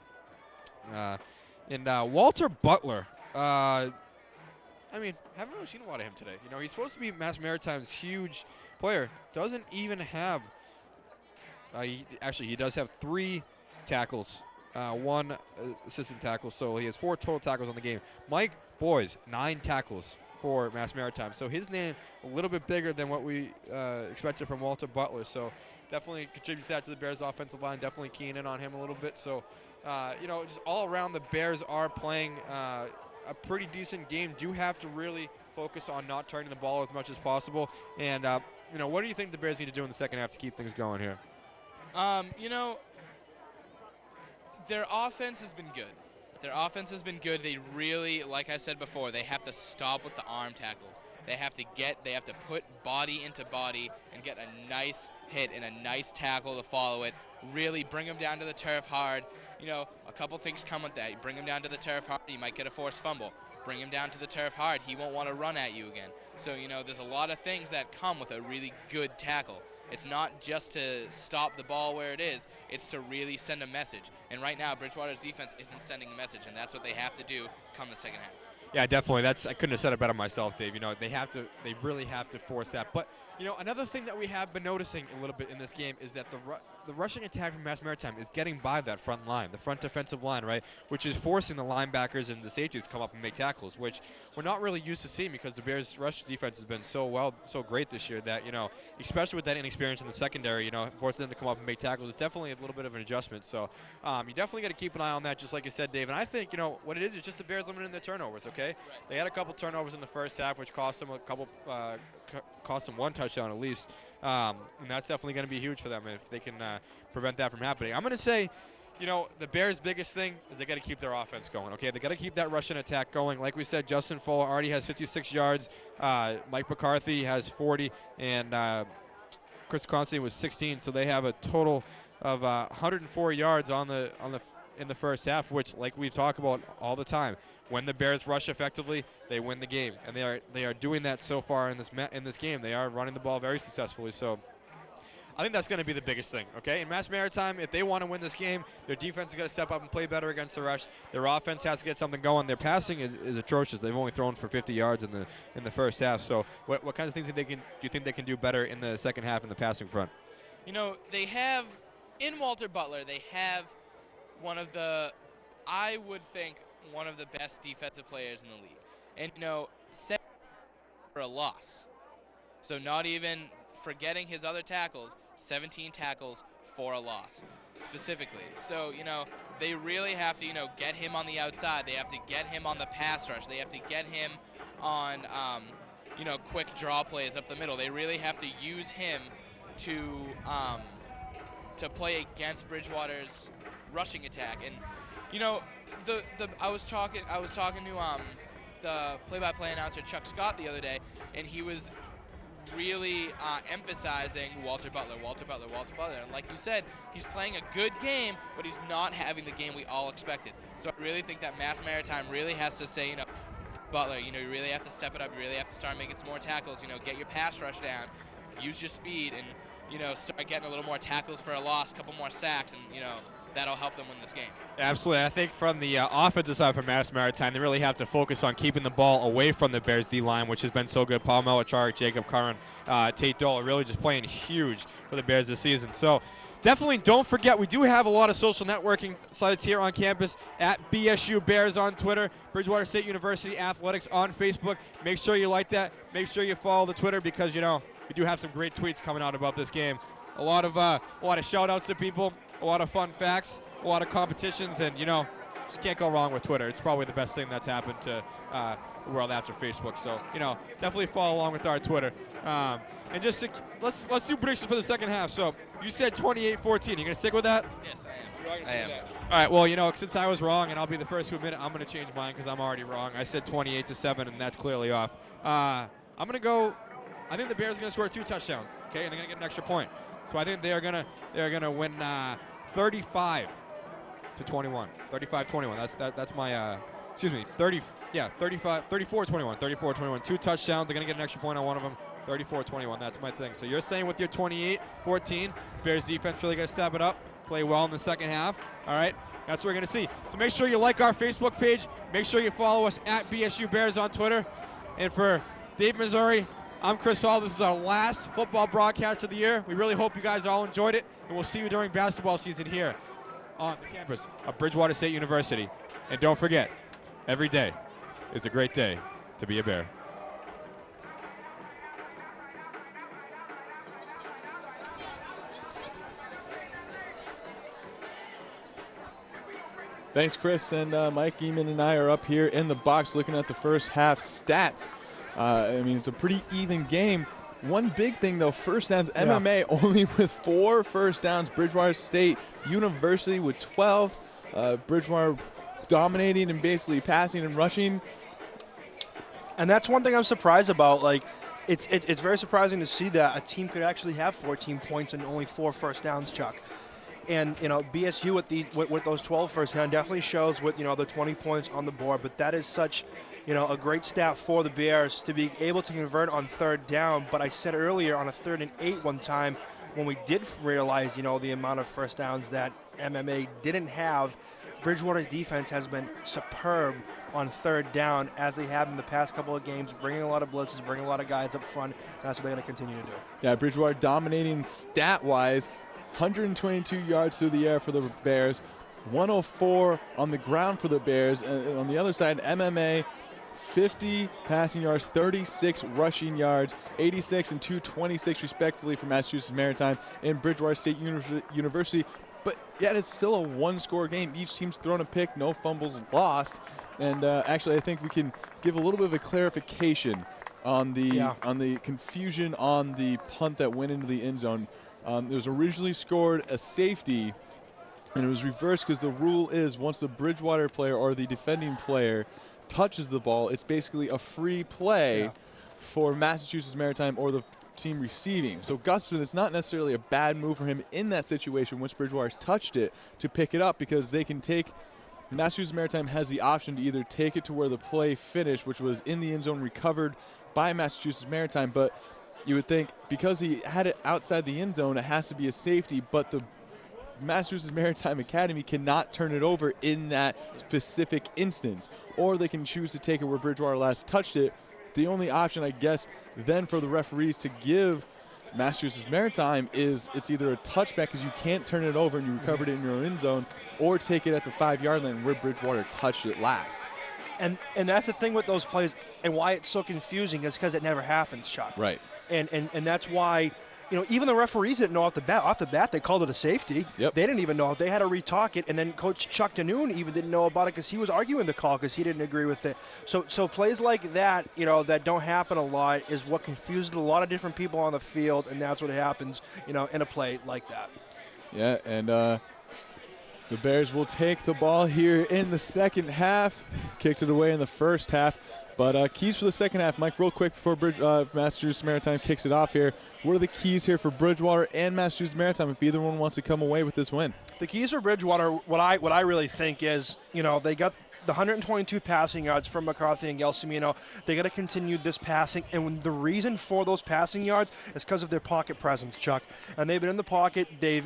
S5: And Walter Butler, I mean, haven't really seen a lot of him today. He's supposed to be Mass Maritime's huge player. Doesn't even have, he does have 3 tackles. 1 assistant tackle, so he has 4 total tackles on the game. Mike Boyes, 9 tackles for Mass Maritime. So his name a little bit bigger than what we expected from Walter Butler. So definitely contributes that to the Bears' offensive line. Definitely keying in on him a little bit. So, just all around the Bears are playing a pretty decent game. Do have to really focus on not turning the ball as much as possible. And what do you think the Bears need to do in the second half to keep things going here?
S11: Their offense has been good. Their offense has been good. They really, like I said before, they have to stop with the arm tackles. They have to put body into body and get a nice hit and a nice tackle to follow it. Really bring them down to the turf hard. A couple things come with that. You bring him down to the turf hard, you might get a forced fumble. Bring him down to the turf hard, he won't want to run at you again. So, there's a lot of things that come with a really good tackle. It's not just to stop the ball where it is, it's to really send a message. And right now, Bridgewater's defense isn't sending a message, and that's what they have to do come the second half.
S5: Yeah, definitely. I couldn't have said it better myself, Dave. They really have to force that. But, another thing that we have been noticing a little bit in this game is that the rushing attack from Mass Maritime is getting by that front line, the front defensive line, right, which is forcing the linebackers and the safeties to come up and make tackles, which we're not really used to seeing because the Bears' rush defense has been so great this year that, especially with that inexperience in the secondary, forcing them to come up and make tackles, it's definitely a little bit of an adjustment. So you definitely got to keep an eye on that, just like you said, Dave. And I think, what it is just the Bears limiting their turnovers, okay? Right. They had a couple turnovers in the first half, which cost them cost them one touchdown at least. And that's definitely going to be huge for them if they can prevent that from happening. I'm going to say, the Bears' biggest thing is they got to keep their offense going, okay? They got to keep that rushing attack going. Like we said, Justin Fuller already has 56 yards. Mike McCarthy has 40, and Chris Constantine was 16. So they have a total of 104 yards in the first half, which, like we've talked about all the time, when the Bears rush effectively, they win the game, and they are doing that so far in this game. They are running the ball very successfully. So I think that's going to be the biggest thing, okay? In Mass Maritime, if they want to win this game, their defense is going to step up and play better against the rush. Their offense has to get something going. Their passing is atrocious. They've only thrown for 50 yards in the first half. So what kinds of things do you think they can do better in the second half in the passing front?
S11: They have, in Walter Butler, they have one of the best defensive players in the league. And, 7 for a loss. So not even forgetting his other tackles, 17 tackles for a loss specifically. So, they really have to, get him on the outside. They have to get him on the pass rush. They have to get him on, quick draw plays up the middle. They really have to use him to play against Bridgewater's rushing attack. And, I was talking to the play-by-play announcer Chuck Scott the other day, and he was really emphasizing Walter Butler. And like you said, he's playing a good game, but he's not having the game we all expected. So I really think that Mass Maritime really has to say, Butler, you really have to step it up. You really have to start making some more tackles. Get your pass rush down, use your speed, and start getting a little more tackles for a loss, a couple more sacks, and that'll help them win this game.
S5: Absolutely. I think from the offensive side for Mass Maritime, they really have to focus on keeping the ball away from the Bears D-line, which has been so good. Paul Melachar, Jacob Curran, Tate Dole are really just playing huge for the Bears this season. So definitely don't forget, we do have a lot of social networking sites here on campus at BSU Bears on Twitter, Bridgewater State University Athletics on Facebook. Make sure you like that. Make sure you follow the Twitter because, we do have some great tweets coming out about this game. A lot of shout-outs to people, a lot of fun facts, a lot of competitions, and, just can't go wrong with Twitter. It's probably the best thing that's happened to the world after Facebook. So, definitely follow along with our Twitter. And just let's do predictions for the second half. So you said 28-14. You going to stick with that?
S11: Yes, I am.
S5: All right, well, since I was wrong, and I'll be the first to admit it, I'm going to change mine because I'm already wrong. I said 28-7, and that's clearly off. I'm going to go, I think the Bears are going to score 2 touchdowns, okay, and they're going to get an extra point. So I think they're gonna win 35-21. 35-21. That's my 34-21. 34-21. 2 touchdowns. They're gonna get an extra point on one of them. 34-21. That's my thing. So you're saying with your 28-14, Bears defense really gonna step it up, play well in the second half. All right. That's what we're gonna see. So make sure you like our Facebook page. Make sure you follow us at BSU Bears on Twitter. And for Dave Missouri, I'm Chris Hall. This is our last football broadcast of the year. We really hope you guys all enjoyed it, and we'll see you during basketball season here on the campus of Bridgewater State University. And don't forget, every day is a great day to be a Bear.
S9: Thanks, Chris. And Mike Eamon and I are up here in the box looking at the first half stats. It's a pretty even game. One big thing, though, first downs, MMA only with 4 first downs. Bridgewater State University with 12. Bridgewater dominating and basically passing and rushing.
S20: And that's one thing I'm surprised about. Like, it's very surprising to see that a team could actually have 14 points and only 4 first downs, Chuck. And, you know, BSU with those 12 first down definitely shows with, you know, the 20 points on the board. But that is such, you know, a great stat for the Bears to be able to convert on 3rd down. But I said earlier on a 3rd and 8 one time when we did realize, you know, the amount of first downs that MMA didn't have, Bridgewater's defense has been superb on 3rd down, as they have in the past couple of games, bringing a lot of blitzes, bringing a lot of guys up front. That's what they're going to continue to do.
S9: Yeah, Bridgewater dominating stat-wise. 122 yards through the air for the Bears, 104 on the ground for the Bears. On the other side, MMA, 50 passing yards, 36 rushing yards, 86 and 226 respectively for Massachusetts Maritime and Bridgewater State University. But yet it's still a one-score game. Each team's thrown a pick, no fumbles lost. And actually, I think we can give a little bit of a clarification on the confusion on the punt that went into the end zone. It was originally scored a safety, and it was reversed because the rule is once the Bridgewater player or the defending player touches the ball, it's basically a free play for Massachusetts Maritime or the team receiving. So Gustafson, it's not necessarily a bad move for him in that situation once Bridgewater's touched it to pick it up, because they can take – Massachusetts Maritime has the option to either take it to where the play finished, which was in the end zone, recovered by Massachusetts Maritime, but – you would think because he had it outside the end zone, it has to be a safety, but the Massachusetts Maritime Academy cannot turn it over in that specific instance. Or they can choose to take it where Bridgewater last touched it. The only option, I guess, then for the referees to give Massachusetts Maritime is it's either a touchback because you can't turn it over and you recovered it in your end zone, or take it at the 5-yard line where Bridgewater touched it last.
S20: And that's the thing with those plays and why it's so confusing is because it never happens, Chuck.
S9: Right.
S20: And that's why, you know, even the referees didn't know off the bat. They called it a safety.
S9: Yep.
S20: They didn't even know. They had to retalk it. And then Coach Chuck Danoon even didn't know about it because he was arguing the call because he didn't agree with it. So plays like that, you know, that don't happen a lot is what confuses a lot of different people on the field, and that's what happens, you know, in a play like that.
S9: Yeah, and the Bears will take the ball here in the second half. Kicked it away in the first half. But keys for the second half, Mike, real quick before Massachusetts Maritime kicks it off here. What are the keys here for Bridgewater and Massachusetts Maritime if either one wants to come away with this win?
S20: The keys for Bridgewater, what I really think is, you know, they got the 122 passing yards from McCarthy and Gelsomino. They got to continue this passing, and the reason for those passing yards is because of their pocket presence, Chuck. And they've been in the pocket. They've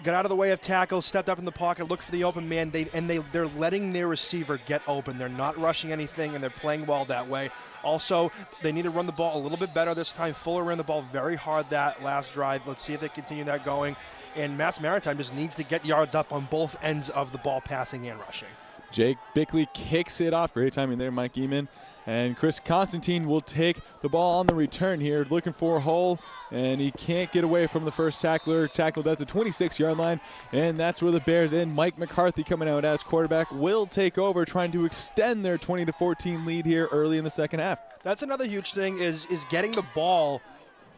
S20: got out of the way of tackles, stepped up in the pocket, looked for the open man, they're letting their receiver get open. They're not rushing anything, and they're playing well that way. Also, they need to run the ball a little bit better this time. Fuller ran the ball very hard that last drive. Let's see if they continue that going. And Mass Maritime just needs to get yards up on both ends of the ball, passing and rushing.
S9: Jake Bickley kicks it off. Great timing there, Mike Eamon. And Chris Constantine will take the ball on the return here, looking for a hole, and he can't get away from the first tackler. Tackled at the 26-yard line, and that's where the Bears and Mike McCarthy coming out as quarterback will take over, trying to extend their 20-14 lead here early in the second half.
S20: That's another huge thing is getting the ball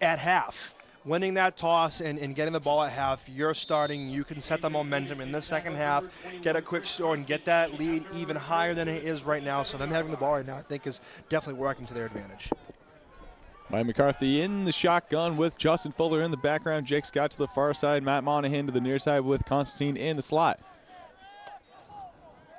S20: at half. Winning that toss and getting the ball at half, you're starting. You can set the momentum in the second half, get a quick score, and get that lead even higher than it is right now. So them having the ball right now, I think, is definitely working to their advantage.
S9: Mike McCarthy in the shotgun with Justin Fuller in the background. Jake Scott to the far side. Matt Monahan to the near side with Constantine in the slot.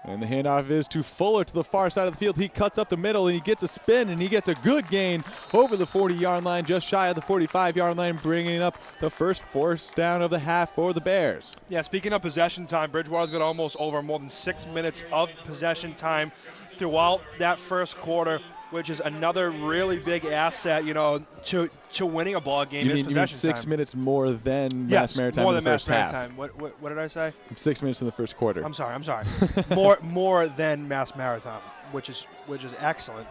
S9: And the handoff is to Fuller to the far side of the field. He cuts up the middle, and he gets a spin, and he gets a good gain over the 40-yard line, just shy of the 45-yard line, bringing up the first force down of the half for the Bears.
S20: Yeah, speaking of possession time, Bridgewater's got almost over more than 6 minutes of possession time throughout that first quarter, which is another really big asset, you know, to winning a ball game.
S9: You mean 6 minutes more than Mass Maritime in the first half?
S20: Maritime. What did I say?
S9: 6 minutes in the first quarter.
S20: I'm sorry. more than Mass Maritime, which is excellent.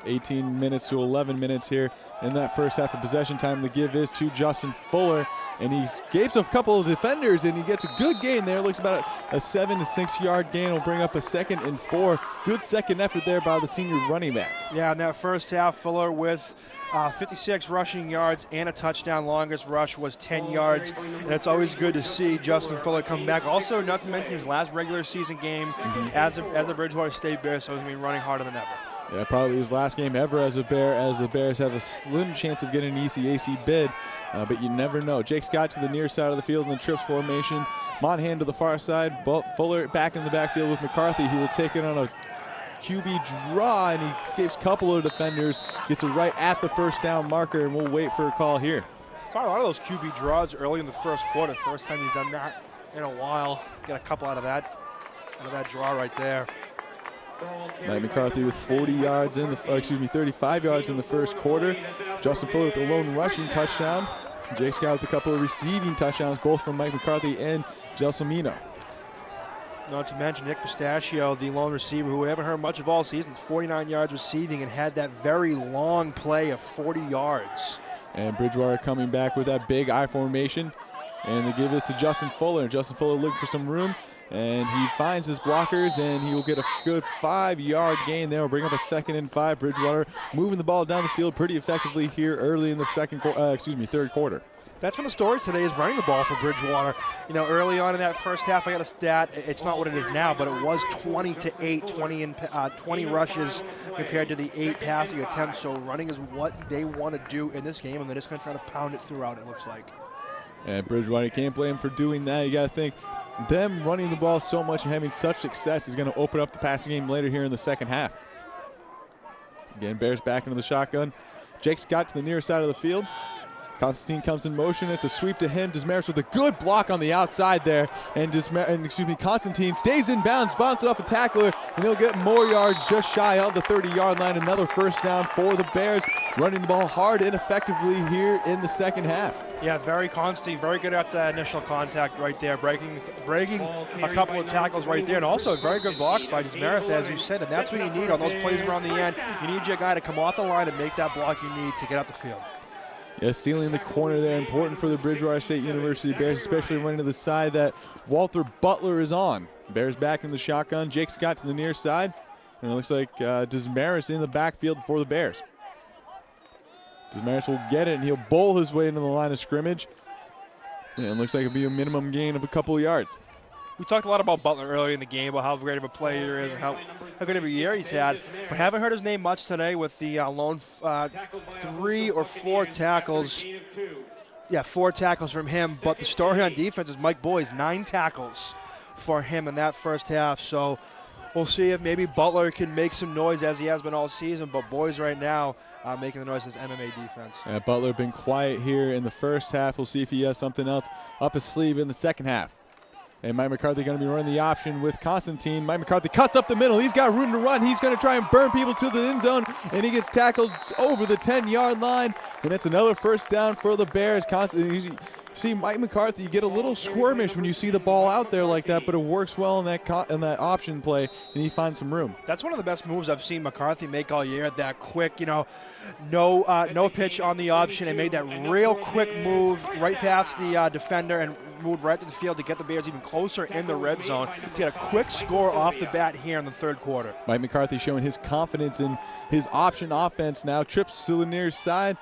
S9: 18 minutes to 11 minutes here in that first half of possession time. The give is to Justin Fuller, and he escapes a couple of defenders, and he gets a good gain there. Looks about a 7 to 6 yard gain. Will bring up a 2nd and 4. Good second effort there by the senior running back.
S20: Yeah, in that first half, Fuller with 56 rushing yards and a touchdown. Longest rush was 10 yards, and it's always good to see Justin Fuller come back. Also, not to mention his last regular season game as a Bridgewater State Bear, so he's going to be running harder than ever.
S9: Yeah, probably his last game ever as a Bear, as the Bears have a slim chance of getting an ECAC bid, but you never know. Jake Scott to the near side of the field in the trips formation. Monahan to the far side. Fuller back in the backfield with McCarthy, who will take it on a QB draw, and he escapes a couple of defenders, gets it right at the first down marker, and we'll wait for a call here.
S20: Saw a lot of those QB draws early in the first quarter. First time he's done that in a while. Get a couple out of that draw right there.
S9: Mike McCarthy with 40 yards in the, 35 yards in the first quarter. Justin Fuller with a lone rushing touchdown. Jake Scott with a couple of receiving touchdowns, both from Mike McCarthy and Gelsomino.
S20: Not to mention Nick Pistachio, the lone receiver, who we haven't heard much of all season, 49 yards receiving, and had that very long play of 40 yards.
S9: And Bridgewater coming back with that big I formation, and they give this to Justin Fuller. Justin Fuller looking for some room, and he finds his blockers, and he will get a good 5 yard gain there. Will bring up a 2nd and 5. Bridgewater moving the ball down the field pretty effectively here early in the third quarter.
S20: That's been the story today, is running the ball for Bridgewater. You know, early on in that first half, I got a stat. It's not what it is now, but it was 20-8, 20 rushes compared to the 8 passing attempts. So running is what they want to do in this game, and they're just going to try to pound it throughout, it looks like.
S9: And Bridgewater, you can't blame him for doing that. You got to think them running the ball so much and having such success is going to open up the passing game later here in the second half. Again, Bears back into the shotgun. Jake Scott to the near side of the field. Constantine comes in motion. It's a sweep to him. Desmaris with a good block on the outside there. And Constantine stays in bounds, bounces off a tackler, and he'll get more yards just shy of the 30-yard line. Another first down for the Bears, running the ball hard and effectively here in the second half.
S20: Yeah, very Constantine, very good at the initial contact right there, breaking a couple of tackles right there, and also a very good block by Desmaris, as you said, and that's what you need on those plays around the end. You need your guy to come off the line and make that block you need to get up the field.
S9: Yeah, sealing the corner there, important for the Bridgewater State University Bears, especially running to the side that Walter Butler is on. Bears back in the shotgun. Jake Scott to the near side. And it looks like Desmaris in the backfield for the Bears. Desmaris will get it, and he'll bowl his way into the line of scrimmage. And it looks like it'll be a minimum gain of a couple of yards.
S20: We talked a lot about Butler earlier in the game, about how great of a player he is and how good of a year he's had. But haven't heard his name much today with the lone 3 or 4 tackles. Yeah, 4 tackles from him. But the story on defense is Mike Boyes, 9 tackles for him in that first half. So we'll see if maybe Butler can make some noise as he has been all season. But Boyes right now making the noise in his MMA defense.
S9: Yeah, Butler been quiet here in the first half. We'll see if he has something else up his sleeve in the second half. And Mike McCarthy going to be running the option with Constantine. Mike McCarthy cuts up the middle. He's got room to run. He's going to try and burn people to the end zone, and he gets tackled over the 10-yard line. And that's another first down for the Bears. See, Mike McCarthy, you get a little squirmish when you see the ball out there like that, but it works well in that option play, and he finds some room.
S20: That's one of the best moves I've seen McCarthy make all year. That quick, no pitch on the option, and made that real quick move right past the defender and moved right to the field to get the Bears even closer in the red zone to get a quick score off the bat here in the third quarter.
S9: Mike McCarthy showing his confidence in his option offense now. Trips to the near side,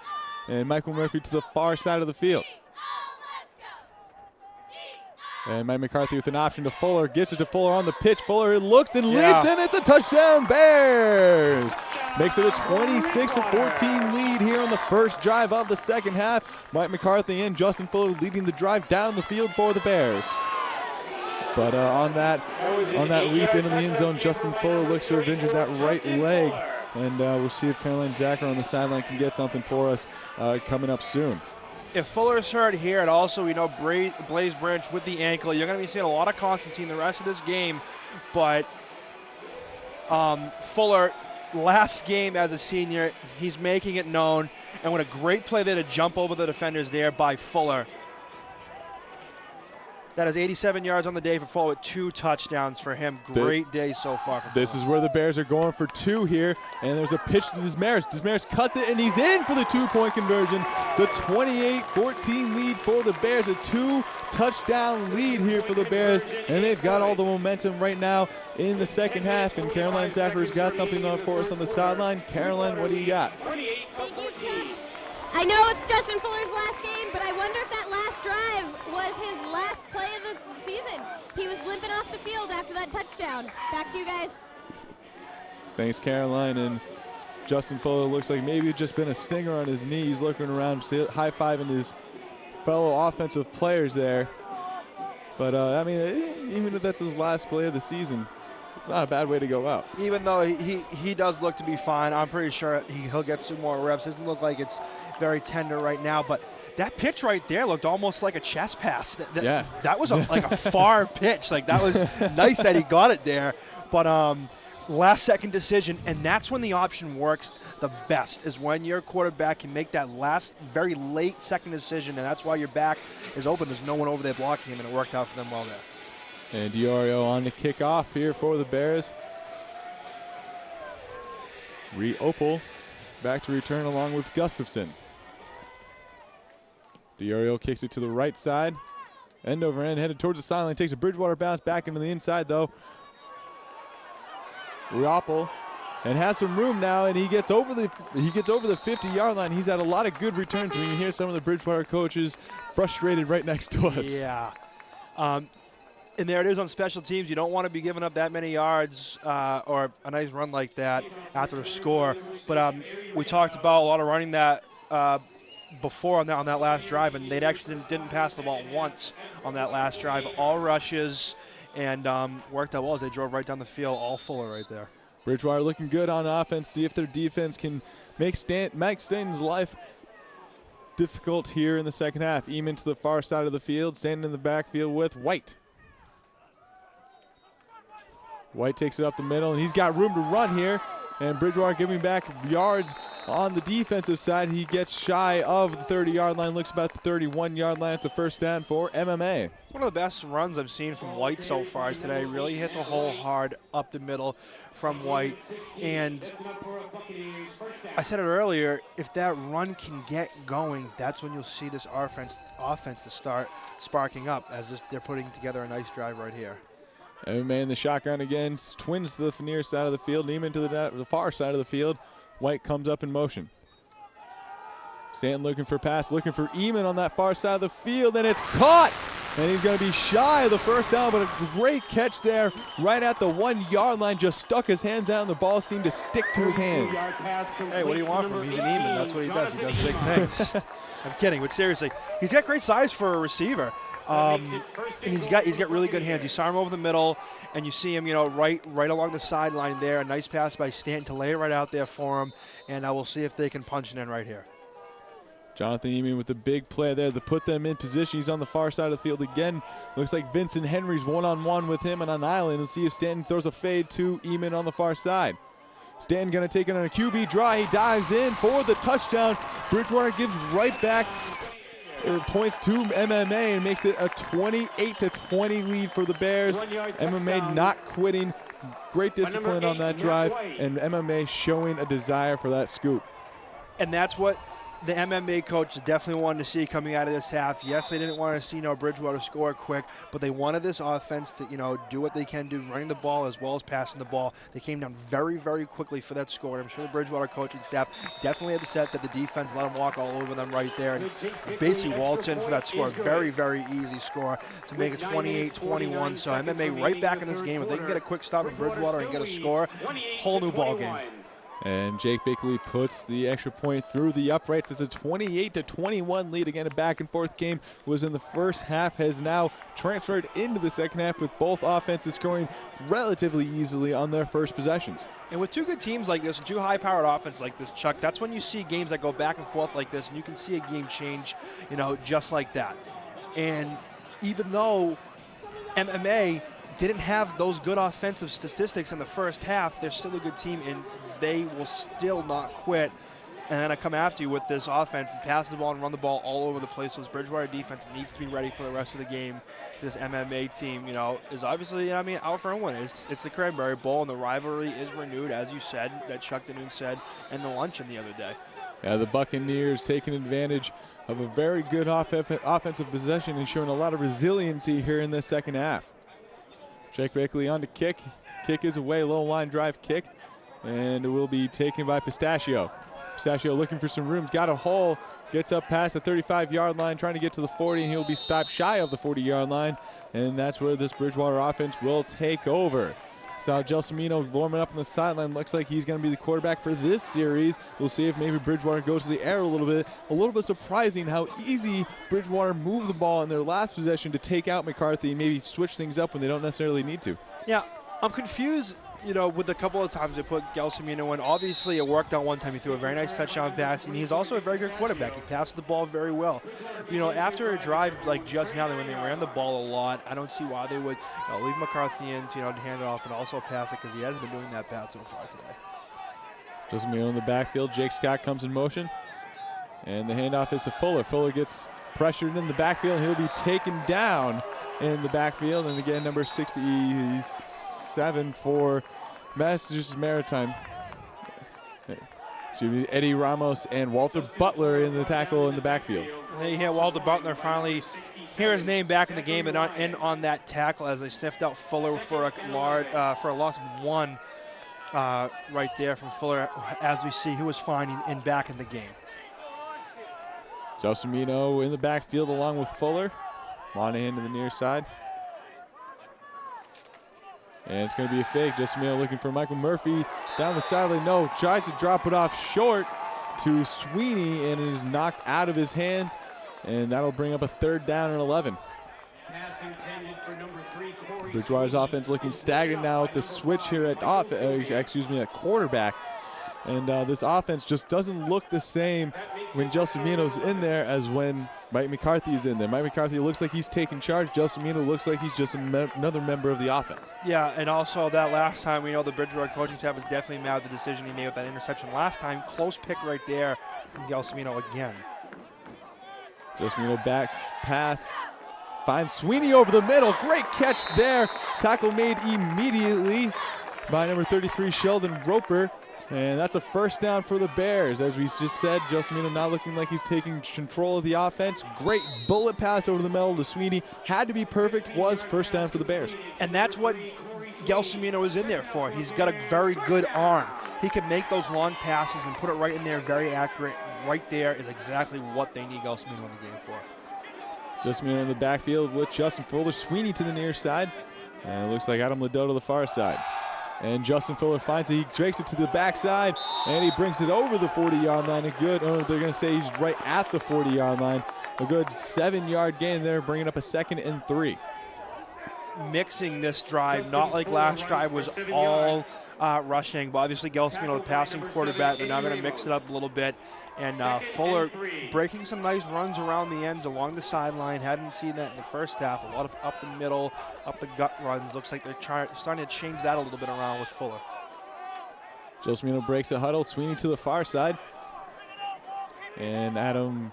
S9: and Michael Murphy to the far side of the field. And Mike McCarthy with an option to Fuller. Gets it to Fuller on the pitch. Fuller looks and leaps, and it's a touchdown, Bears! Makes it a 26-14 lead here on the first drive of the second half. Mike McCarthy and Justin Fuller leading the drive down the field for the Bears. But on that leap into the end zone, Justin Fuller looks to have injured that right leg. And we'll see if Caroline Zacher on the sideline can get something for us coming up soon.
S20: If Fuller's hurt here, and also Blaze Branch with the ankle, you're going to be seeing a lot of Constantine the rest of this game. But Fuller, last game as a senior, he's making it known. And what a great play there to jump over the defenders there by Fuller. That is 87 yards on the day for Fuller with 2 touchdowns for him. Great day so far for
S9: This is where the Bears are going for 2 here, and there's a pitch to Desmarais. Desmarais cuts it, and he's in for the 2-point conversion. It's a 28-14 lead for the Bears, a 2-touchdown lead here for the Bears, and they've got all the momentum right now in the second half, and Caroline Zachari's got something on for us on the sideline. Caroline, what do you got?
S4: I know it's Justin Fuller's last game, but I wonder if that last drive was his last play of the season. He was limping off the field after that touchdown. Back to you guys.
S9: Thanks, Caroline. And Justin Fuller looks like maybe it's just been a stinger on his knee. He's looking around, high-fiving his fellow offensive players there. But, I mean, even if that's his last play of the season, it's not a bad way to go out.
S20: Even though he does look to be fine, I'm pretty sure he'll get some more reps. Doesn't look like it's very tender right now, but that pitch right there looked almost like a chest pass. That was like a far pitch. Like, that was nice that he got it there. But last-second decision, and that's when the option works the best, is when your quarterback can make that last, very late second decision, and that's why your back is open. There's no one over there blocking him, and it worked out for them well there.
S9: And Diorio on the kickoff here for the Bears. Opel back to return along with Gustafson. Diorio kicks it to the right side. End over end, headed towards the sideline. Takes a Bridgewater bounce back into the inside, though. Opel and has some room now, and he gets over the 50-yard line. He's had a lot of good returns. We can hear some of the Bridgewater coaches frustrated right next to us.
S20: Yeah. And there it is on special teams. You don't want to be giving up that many yards or a nice run like that after a score. But we talked about a lot of running that before on that last drive, and they actually didn't pass the ball once on that last drive. All rushes, and worked out well as they drove right down the field, all Fuller right there.
S9: Bridgewater looking good on offense. See if their defense can make Stanton's life difficult here in the second half. Eamon to the far side of the field, standing in the backfield with White. White takes it up the middle, and he's got room to run here. And Bridgewater giving back yards on the defensive side. He gets shy of the 30-yard line, looks about the 31-yard line. It's a first down for MMA.
S20: One of the best runs I've seen from White so far today. Really hit the hole hard up the middle from White. And I said it earlier, if that run can get going, that's when you'll see this offense to start sparking up, as they're putting together a nice drive right here.
S9: MMA in the shotgun again, twins to the near side of the field, Neiman to the far side of the field. White comes up in motion. Stanton looking for pass, looking for Eamon on that far side of the field, and it's caught! And he's going to be shy of the first down, but a great catch there right at the 1-yard line. Just stuck his hands out, and the ball seemed to stick to his hands.
S20: Hey, what do you want from him? He's an Eamon. That's what he does. He does big things. I'm kidding, but seriously, he's got great size for a receiver. And he's got really good hands. You saw him over the middle, and you see him, right along the sideline there. A nice pass by Stanton to lay it right out there for him, and we'll see if they can punch it in right here.
S9: Jonathan Eamon with the big play there to put them in position. He's on the far side of the field again. Looks like Vincent Henry's one-on-one with him on an island. Let's see if Stanton throws a fade to Eamon on the far side. Stanton going to take it on a QB draw. He dives in for the touchdown. Bridgewater gives right back. Points to MMA and makes it a 28-20 lead for the Bears. MMA not quitting. Great discipline on that drive, and MMA showing a desire for that scoop.
S20: And that's what the MMA coach definitely wanted to see coming out of this half. Yes, they didn't want to see Bridgewater score quick, but they wanted this offense to do what they can do, running the ball as well as passing the ball. They came down very, very quickly for that score, and I'm sure the Bridgewater coaching staff definitely upset that the defense let them walk all over them right there and basically waltz in for that score. Very, very easy score to make it 28-21. So MMA right back in this game. If they can get a quick stop in Bridgewater and get a score, whole new ball game.
S9: And Jake Bickley puts the extra point through the uprights. It's a 28-21 lead. Again, a back-and-forth game was in the first half, has now transferred into the second half with both offenses scoring relatively easily on their first possessions.
S20: And with two good teams like this, and two high-powered offenses like this, Chuck, that's when you see games that go back and forth like this, and you can see a game change, just like that. And even though MMA didn't have those good offensive statistics in the first half, they're still a good team, and they will still not quit. and then I come after you with this offense and pass the ball and run the ball all over the place. So this Bridgewater defense needs to be ready for the rest of the game. This MMA team, is obviously, out for a win. It's the Cranberry Bowl, and the rivalry is renewed, as you said, that Chuck Danoon said in the luncheon the other day.
S9: Yeah, the Buccaneers taking advantage of a very good offensive possession and showing a lot of resiliency here in this second half. Jake Bakley on to kick. Kick is away, low line drive kick, and it will be taken by Pistachio. Pistachio looking for some room, got a hole, gets up past the 35-yard line, trying to get to the 40, and he'll be stopped shy of the 40-yard line, and that's where this Bridgewater offense will take over. Saw Gelsomino warming up on the sideline. Looks like he's going to be the quarterback for this series. We'll see if maybe Bridgewater goes to the air a little bit. A little bit surprising how easy Bridgewater moved the ball in their last possession to take out McCarthy and maybe switch things up when they don't necessarily need to.
S20: Yeah, I'm confused, with a couple of times they put Gelsomino in. Obviously, it worked out one time. He threw a very nice touchdown pass, and he's also a very good quarterback. He passed the ball very well. After a drive like just now, when they ran the ball a lot, I don't see why they would leave McCarthy in to hand it off and also pass it, because he hasn't been doing that bad so far today.
S9: Gelsomino in the backfield. Jake Scott comes in motion, and the handoff is to Fuller. Fuller gets pressured in the backfield, and he'll be taken down in the backfield. And again, number 67 for Massachusetts Maritime. Excuse me, Eddie Ramos and Walter Butler in the tackle in the backfield.
S20: And then you hear Walter Butler finally hear his name back in the game and on that tackle as they sniffed out Fuller for a loss of 1 right there from Fuller, as we see who was fine and back in the game.
S9: Gelsomino in the backfield along with Fuller. Monahan to the near side. And it's going to be a fake. Gelsomino looking for Michael Murphy down the sideline. No, tries to drop it off short to Sweeney, and it is knocked out of his hands. And that'll bring up a 3rd down and 11. Bridgewater's offense looking stagnant now with the switch here at quarterback. And this offense just doesn't look the same when Gelsomino's in there as when Mike McCarthy is in there. Mike McCarthy looks like he's taking charge. Gelsomino looks like he's just another member of the offense.
S20: Yeah, and also that last time, we know the Bridgewater coaching staff is definitely mad at the decision he made with that interception last time. Close pick right there from Gelsomino again.
S9: Gelsomino back pass. Finds Sweeney over the middle. Great catch there. Tackle made immediately by number 33, Sheldon Roper. And that's a 1st down for the Bears. As we just said, Gelsomino not looking like he's taking control of the offense. Great bullet pass over the middle to Sweeney. Had to be perfect, was 1st down for the Bears.
S20: And that's what Gelsomino is in there for. He's got a very good arm. He can make those long passes and put it right in there, very accurate. Right there is exactly what they need Gelsomino in the game for.
S9: Gelsomino in the backfield with Justin Fuller. Sweeney to the near side. And it looks like Adam Ledoux to the far side. And Justin Fuller finds it. He takes it to the backside, and he brings it over the 40-yard line. They're going to say he's right at the 40-yard line. A good 7-yard gain there, bringing up a 2nd and 3.
S20: Mixing this drive, not like last drive was all rushing, but obviously Gelsomino, the passing quarterback, they're now going to mix it up a little bit. And Fuller breaking some nice runs around the ends along the sideline. Hadn't seen that in the first half. A lot of up the middle, up the gut runs. Looks like they're starting to change that a little bit around with Fuller.
S9: Gelsomino breaks a huddle. Sweeney to the far side. And Adam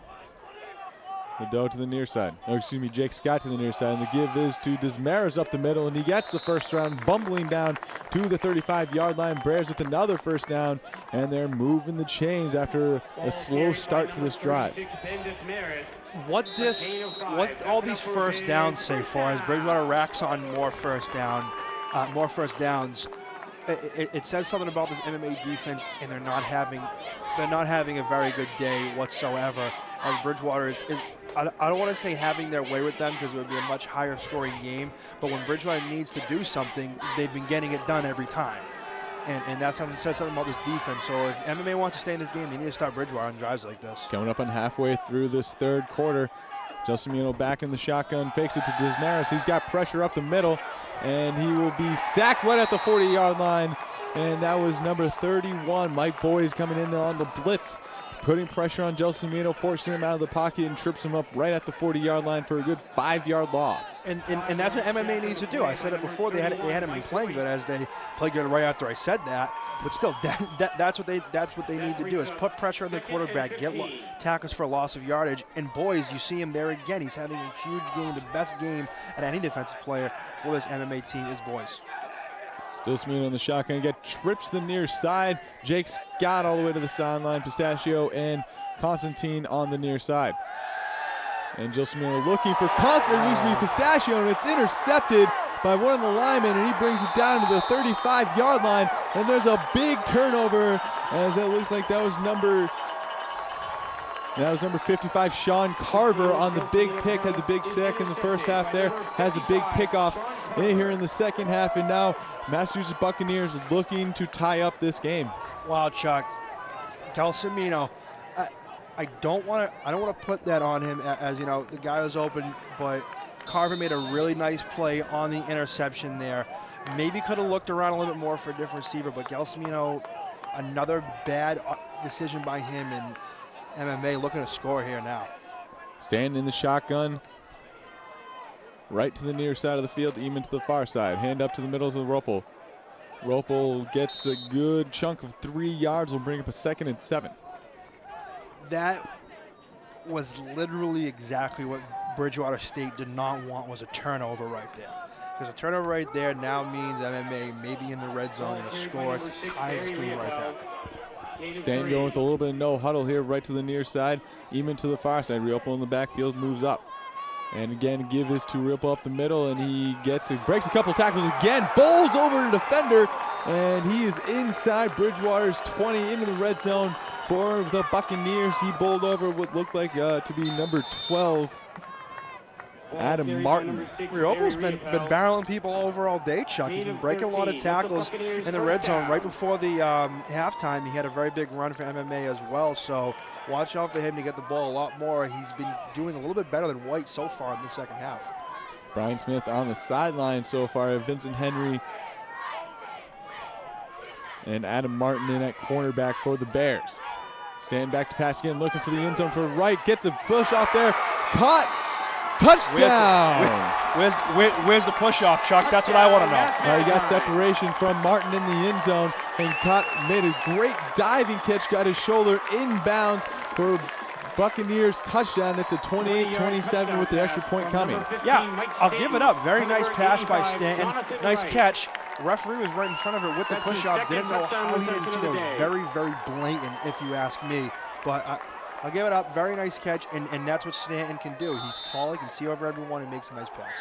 S9: Ledoux to the near side. Jake Scott to the near side. And the give is to Desmarais up the middle, and he gets the 1st round, bumbling down to the 35-yard line. Bears with another 1st down, and they're moving the chains after a slow start to this drive.
S20: What all these 1st downs say for as Bridgewater racks on more 1st downs, it says something about this MMA defense, and they're not having a very good day whatsoever. As Bridgewater is I don't want to say having their way with them, because it would be a much higher scoring game, but when Bridgewater needs to do something, they've been getting it done every time. And that's something that says something about this defense. So if MMA wants to stay in this game, they need to start Bridgewater on drives like this.
S9: Coming up on halfway through this 3rd quarter, Gelsomino back in the shotgun, fakes it to Desmarais. He's got pressure up the middle, and he will be sacked right at the 40-yard line. And that was number 31, Mike Boyes, coming in there on the blitz. putting pressure on Gelsomino, forcing him out of the pocket, and trips him up right at the 40-yard line for a good 5-yard loss.
S20: And that's what MMA needs to do. I said it before. They had him been playing good as they played good right after I said that. But still, that's what they need to do is put pressure on the quarterback, get tackles for a loss of yardage. And boys, you see him there again. He's having a huge game, the best game at any defensive player for this MMA team is Boys.
S9: Gelsomino in the shotgun, trips to the near side. Jake Scott all the way to the sideline. Pistachio and Constantine on the near side. And Gelsomino looking for Pistachio, and it's intercepted by one of the linemen, and he brings it down to the 35-yard line. And there's a big turnover, as it looks like that was number 55, Sean Carver on the big pick, had the big sack in the first half there, has a big pickoff in here in the second half, and now Massachusetts Buccaneers looking to tie up this game.
S20: Wow, Chuck. Gelsomino, I don't want to put that on him as, you know, the guy was open, but Carver made a really nice play on the interception there. Maybe could have looked around a little bit more for a different receiver, but Gelsomino, another bad decision by him, and MMA looking to score here now.
S9: Standing in the shotgun, right to the near side of the field, even to the far side. Hand up to the middle to Ropel. Ropel gets a good chunk of 3 yards. Will bring up a 2nd and 7.
S20: That was literally exactly what Bridgewater State did not want, was a turnover right there. Because a turnover right there now means MMA may be in the red zone and a score to tie this game right back.
S9: Stan going with a little bit of no huddle here, right to the near side, even to the far side. Riopel in the backfield moves up. And again, give this to Riopel up the middle, and he breaks a couple tackles again, bowls over the defender, and he is inside Bridgewater's 20 into the red zone for the Buccaneers. He bowled over what looked like to be number 12. Adam Martin.
S20: Riopel's been barreling people over all day, Chuck. He's been breaking a lot of tackles in the red zone. Right before the halftime, he had a very big run for MMA as well, so watch out for him to get the ball a lot more. He's been doing a little bit better than White so far in the second half.
S9: Brian Smith on the sideline so far. Vincent Henry and Adam Martin in at cornerback for the Bears. Stand back to pass again, looking for the end zone for Wright. Gets a push off there. Caught. Touchdown!
S20: Where's the push-off, Chuck? That's what I want to know.
S9: He got separation from Martin in the end zone and made a great diving catch, got his shoulder inbounds for Buccaneers touchdown. It's a 28-27 with the extra point coming.
S20: Yeah, I'll give it up. Very nice pass by Stanton. Nice catch. Referee was right in front of it with the push-off. Didn't know how he didn't see that. It was very, very blatant, if you ask me. But I'll give it up. Very nice catch, and that's what Stanton can do. He's tall, he can see over everyone, and makes a nice pass.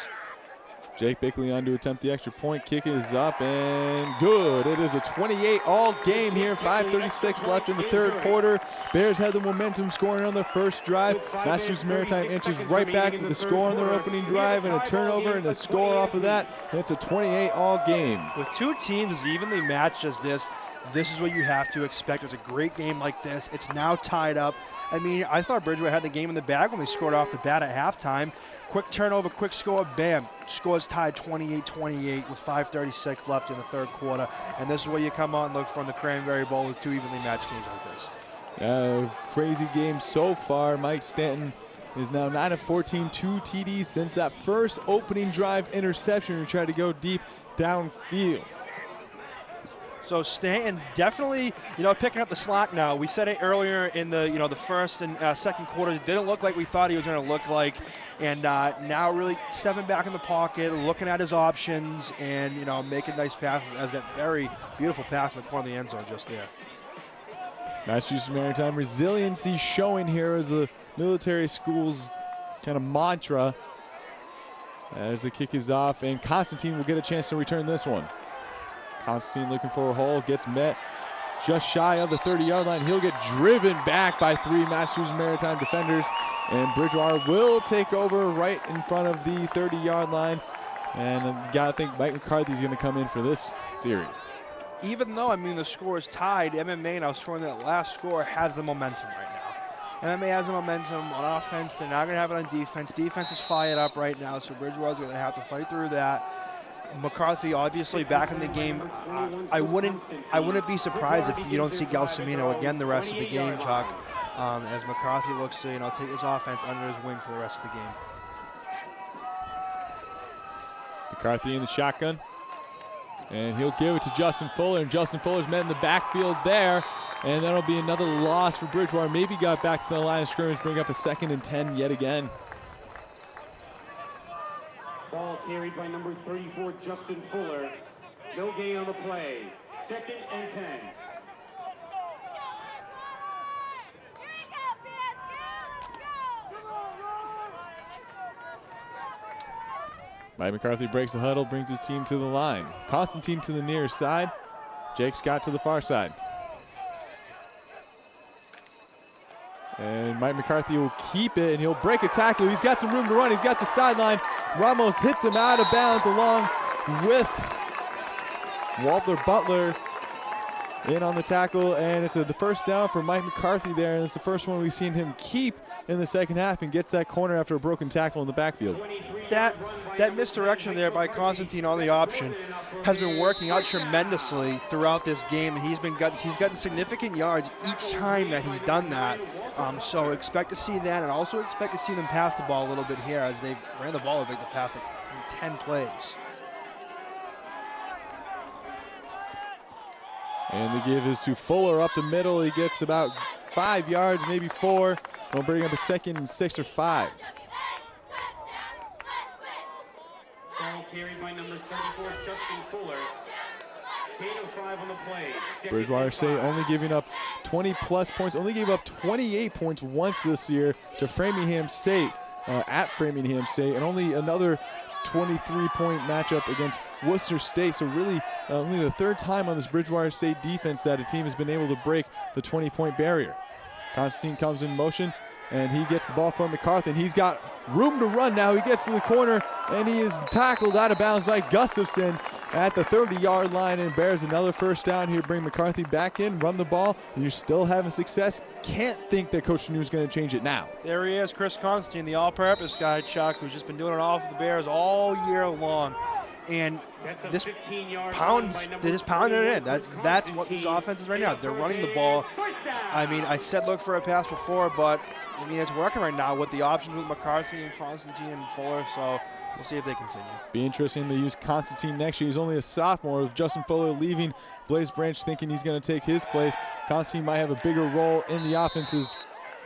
S9: Jake Bickley on to attempt the extra point. Kick is up and good. It is a 28 all game here. 5:36 left in the third quarter. Bears had the momentum scoring on their first drive. Massachusetts Maritime answers right back with the score on their opening drive and a turnover and a score off of that. And it's a 28 all game.
S20: With two teams as evenly matched as this is what you have to expect. It's a great game like this. It's now tied up. I mean, I thought Bridgewater had the game in the bag when they scored off the bat at halftime. Quick turnover, quick score, bam. Scores tied 28-28 with 5:36 left in the third quarter. And this is where you come out and look from the Cranberry Bowl with two evenly matched teams like this.
S9: Crazy game so far. Mike Stanton is now 9 of 14, 2 TDs since that first opening drive interception. He tried to go deep downfield.
S20: So Stanton definitely, picking up the slack now. We said it earlier in the, the first and second quarters. Didn't look like we thought he was going to look like. And now really stepping back in the pocket, looking at his options, and, making nice passes as that very beautiful pass in the corner of the end zone just there.
S9: Massachusetts Maritime resiliency showing here as a military school's kind of mantra. As the kick is off, and Constantine will get a chance to return this one. Constantine looking for a hole, gets met just shy of the 30-yard line. He'll get driven back by 3 Massachusetts Maritime defenders, and Bridgewater will take over right in front of the 30-yard line. And you got to think Mike McCarthy's going to come in for this series.
S20: Even though, the score is tied, MMA now scoring that last score has the momentum right now. MMA has the momentum on offense. They're not going to have it on defense. Defense is fired up right now, so Bridgewater's going to have to fight through that. McCarthy obviously back in the game. I wouldn't be surprised if you don't see Gelsomino again the rest of the game, Chuck. as McCarthy looks to take his offense under his wing for the rest of the game.
S9: McCarthy in the shotgun, and he'll give it to Justin Fuller, and Justin Fuller's met in the backfield there, and that'll be another loss for Bridgewater. Maybe got back to the line of scrimmage, bring up a 2nd and 10 yet again.
S1: Ball carried by number 34, Justin Fuller. No gain on the play. 2nd and 10.
S9: Mike McCarthy breaks the huddle, brings his team to the line. Constantine to the near side. Jake Scott to the far side. And Mike McCarthy will keep it, and he'll break a tackle. He's got some room to run. He's got the sideline. Ramos hits him out of bounds along with Walter Butler in on the tackle, and it's a first down for Mike McCarthy there, and it's the first one we've seen him keep in the second half, and gets that corner after a broken tackle in the backfield.
S20: That misdirection there by Constantine on the option has been working out tremendously throughout this game, and he's gotten significant yards each time that he's done that. So expect to see that, and also expect to see them pass the ball a little bit here, as they've ran the ball a bit the past 10 plays.
S9: And the give is to Fuller up the middle. He gets about 5 yards, maybe 4. We'll bring up a 2nd and 6 or 5.
S1: Ball carried by number 34, Justin Fuller. Gain of 5 on the play.
S9: Bridgewater State only giving up 20-plus points. Only gave up 28 points once this year to Framingham State, at Framingham State, and only another 23-point matchup against Worcester State. So really only the 3rd time on this Bridgewater State defense that a team has been able to break the 20-point barrier. Constantine comes in motion, and he gets the ball from McCarthy, and he's got room to run now. He gets to the corner, and he is tackled out of bounds by Gustafson at the 30-yard line, and bears another first down here. Bring McCarthy back in, run the ball, and you're still having success. Can't think that Coach New is going to change it now.
S20: There he is, Chris Constantine, the all-purpose guy, Chuck, who's just been doing it all for the Bears all year long. And this pounds it in. That's what these offenses right now. They're running the ball. I mean, I said look for a pass before, but I mean, it's working right now with the options with McCarthy and Constantine and Fuller, so we'll see if they continue.
S9: Be interesting to use Constantine next year. He's only a sophomore, with Justin Fuller leaving. Blaze Branch thinking he's going to take his place. Constantine might have a bigger role in the offenses.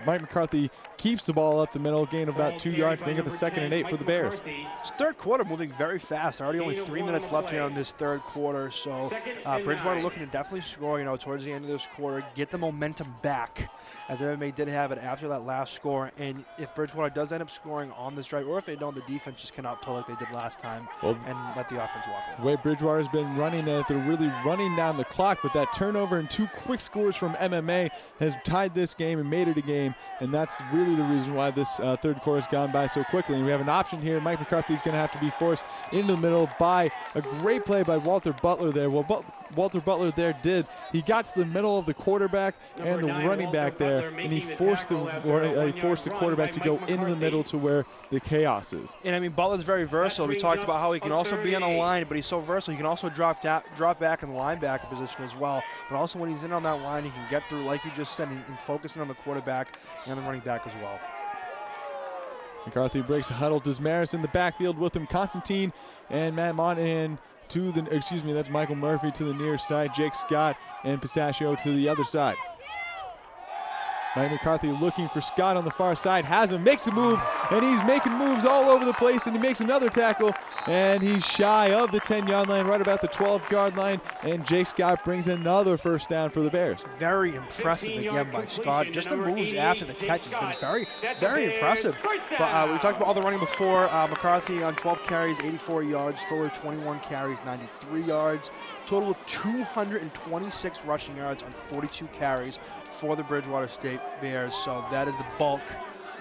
S9: Mike McCarthy keeps the ball up the middle, gain about 2 yards, bring up a 2nd and 8 for the Bears.
S20: This third quarter moving very fast. Already only 3 minutes left here on this third quarter, so Bridgewater looking to definitely score, towards the end of this quarter, get the momentum back, as MMA did have it after that last score. And if Bridgewater does end up scoring on this drive, or if they don't, the defense just cannot play like they did last time and let the offense walk away.
S9: The way Bridgewater's been running it, they're really running down the clock, but that turnover and 2 quick scores from MMA has tied this game and made it a game, and that's really the reason why this third quarter has gone by so quickly. And we have an option here. Mike McCarthy's going to have to be forced into the middle by a great play by Walter Butler there. Well, Walter Butler there he got to the middle of the quarterback and the running back there, and he forced the quarterback to go into the middle to where the chaos is.
S20: And I mean, Butler's very versatile. We talked about how he can also be on the line, but he's so versatile. He can also drop back in the linebacker position as well. But also when he's in on that line, he can get through, like you just said, and focusing on the quarterback and the running back as well.
S9: McCarthy breaks a huddle. Desmaris in the backfield with him. Constantine and Matt Monahan that's Michael Murphy to the near side. Jake Scott and Pistachio to the other side. Mike McCarthy looking for Scott on the far side, has him, makes a move, and he's making moves all over the place, and he makes another tackle, and he's shy of the 10-yard line, right about the 12-yard line, and Jake Scott brings another first down for the Bears.
S20: Very impressive again by Scott. Just the moves after the catch has been very, very impressive. But we talked about all the running before. McCarthy on 12 carries, 84 yards. Fuller, 21 carries, 93 yards. Total of 226 rushing yards on 42 carries for the Bridgewater State Bears. So that is the bulk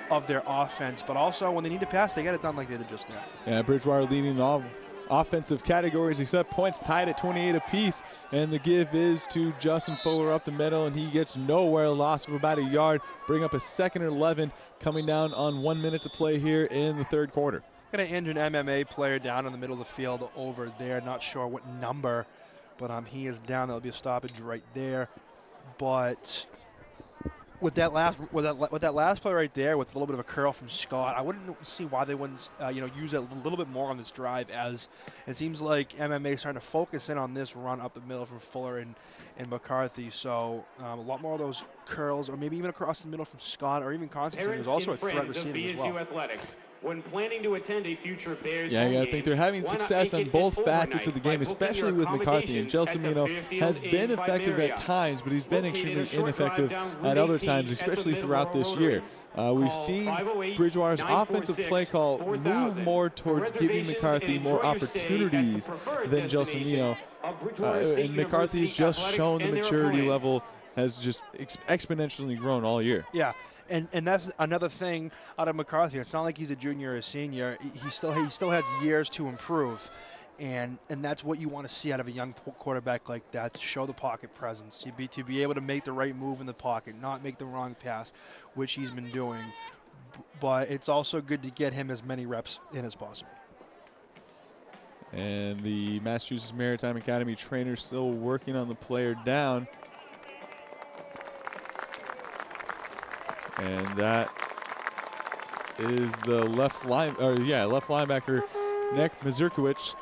S20: of their offense. But also, when they need to pass, they get it done like they did just now.
S9: Yeah, Bridgewater leading all offensive categories except points, tied at 28 apiece. And the give is to Justin Fuller up the middle, and he gets nowhere, loss of about a yard. Bring up a 2nd and 11 coming down on 1 minute to play here in the third quarter.
S20: Going to injure an MMA player down in the middle of the field over there. Not sure what number, but he is down. There'll be a stoppage right there. But with that last play right there, with a little bit of a curl from Scott, I wouldn't see why they wouldn't use it a little bit more on this drive, as it seems like MMA is starting to focus in on this run up the middle from Fuller and McCarthy. So a lot more of those curls, or maybe even across the middle from Scott, or even Constantine, who's also a threat receiving as well.
S1: When planning to attend a future Bears
S9: Yeah, I
S1: game,
S9: think they're having
S1: why not
S9: success
S1: make
S9: on
S1: it
S9: both
S1: an
S9: facets of the
S1: overnight
S9: game,
S1: by booking
S9: especially
S1: your
S9: with McCarthy. And
S1: accommodations at the
S9: Gelsomino has
S1: Fairfield
S9: been
S1: Inn by
S9: effective
S1: Marriott.
S9: at times, but he's been
S1: Located
S9: extremely
S1: a short
S9: ineffective
S1: drive down
S9: at
S1: Route
S9: other
S1: 18
S9: times,
S1: at the
S9: especially throughout
S1: Middleborough
S9: this year. We've
S1: Call
S9: seen
S1: 508
S9: Bridgewater's
S1: 946
S9: offensive play call
S1: 4000.
S9: move more towards giving McCarthy more opportunities than Gelsomino. And McCarthy's just shown the maturity level has just exponentially grown all year.
S20: Yeah. And that's another thing out of McCarthy. It's not like he's a junior or a senior. He still has years to improve, and that's what you want to see out of a young quarterback like that, to show the pocket presence, to be able to make the right move in the pocket, not make the wrong pass, which he's been doing. But it's also good to get him as many reps in as possible.
S9: And the Massachusetts Maritime Academy trainer still working on the player down. And that is the left linebacker, Nick Mazurkiewicz,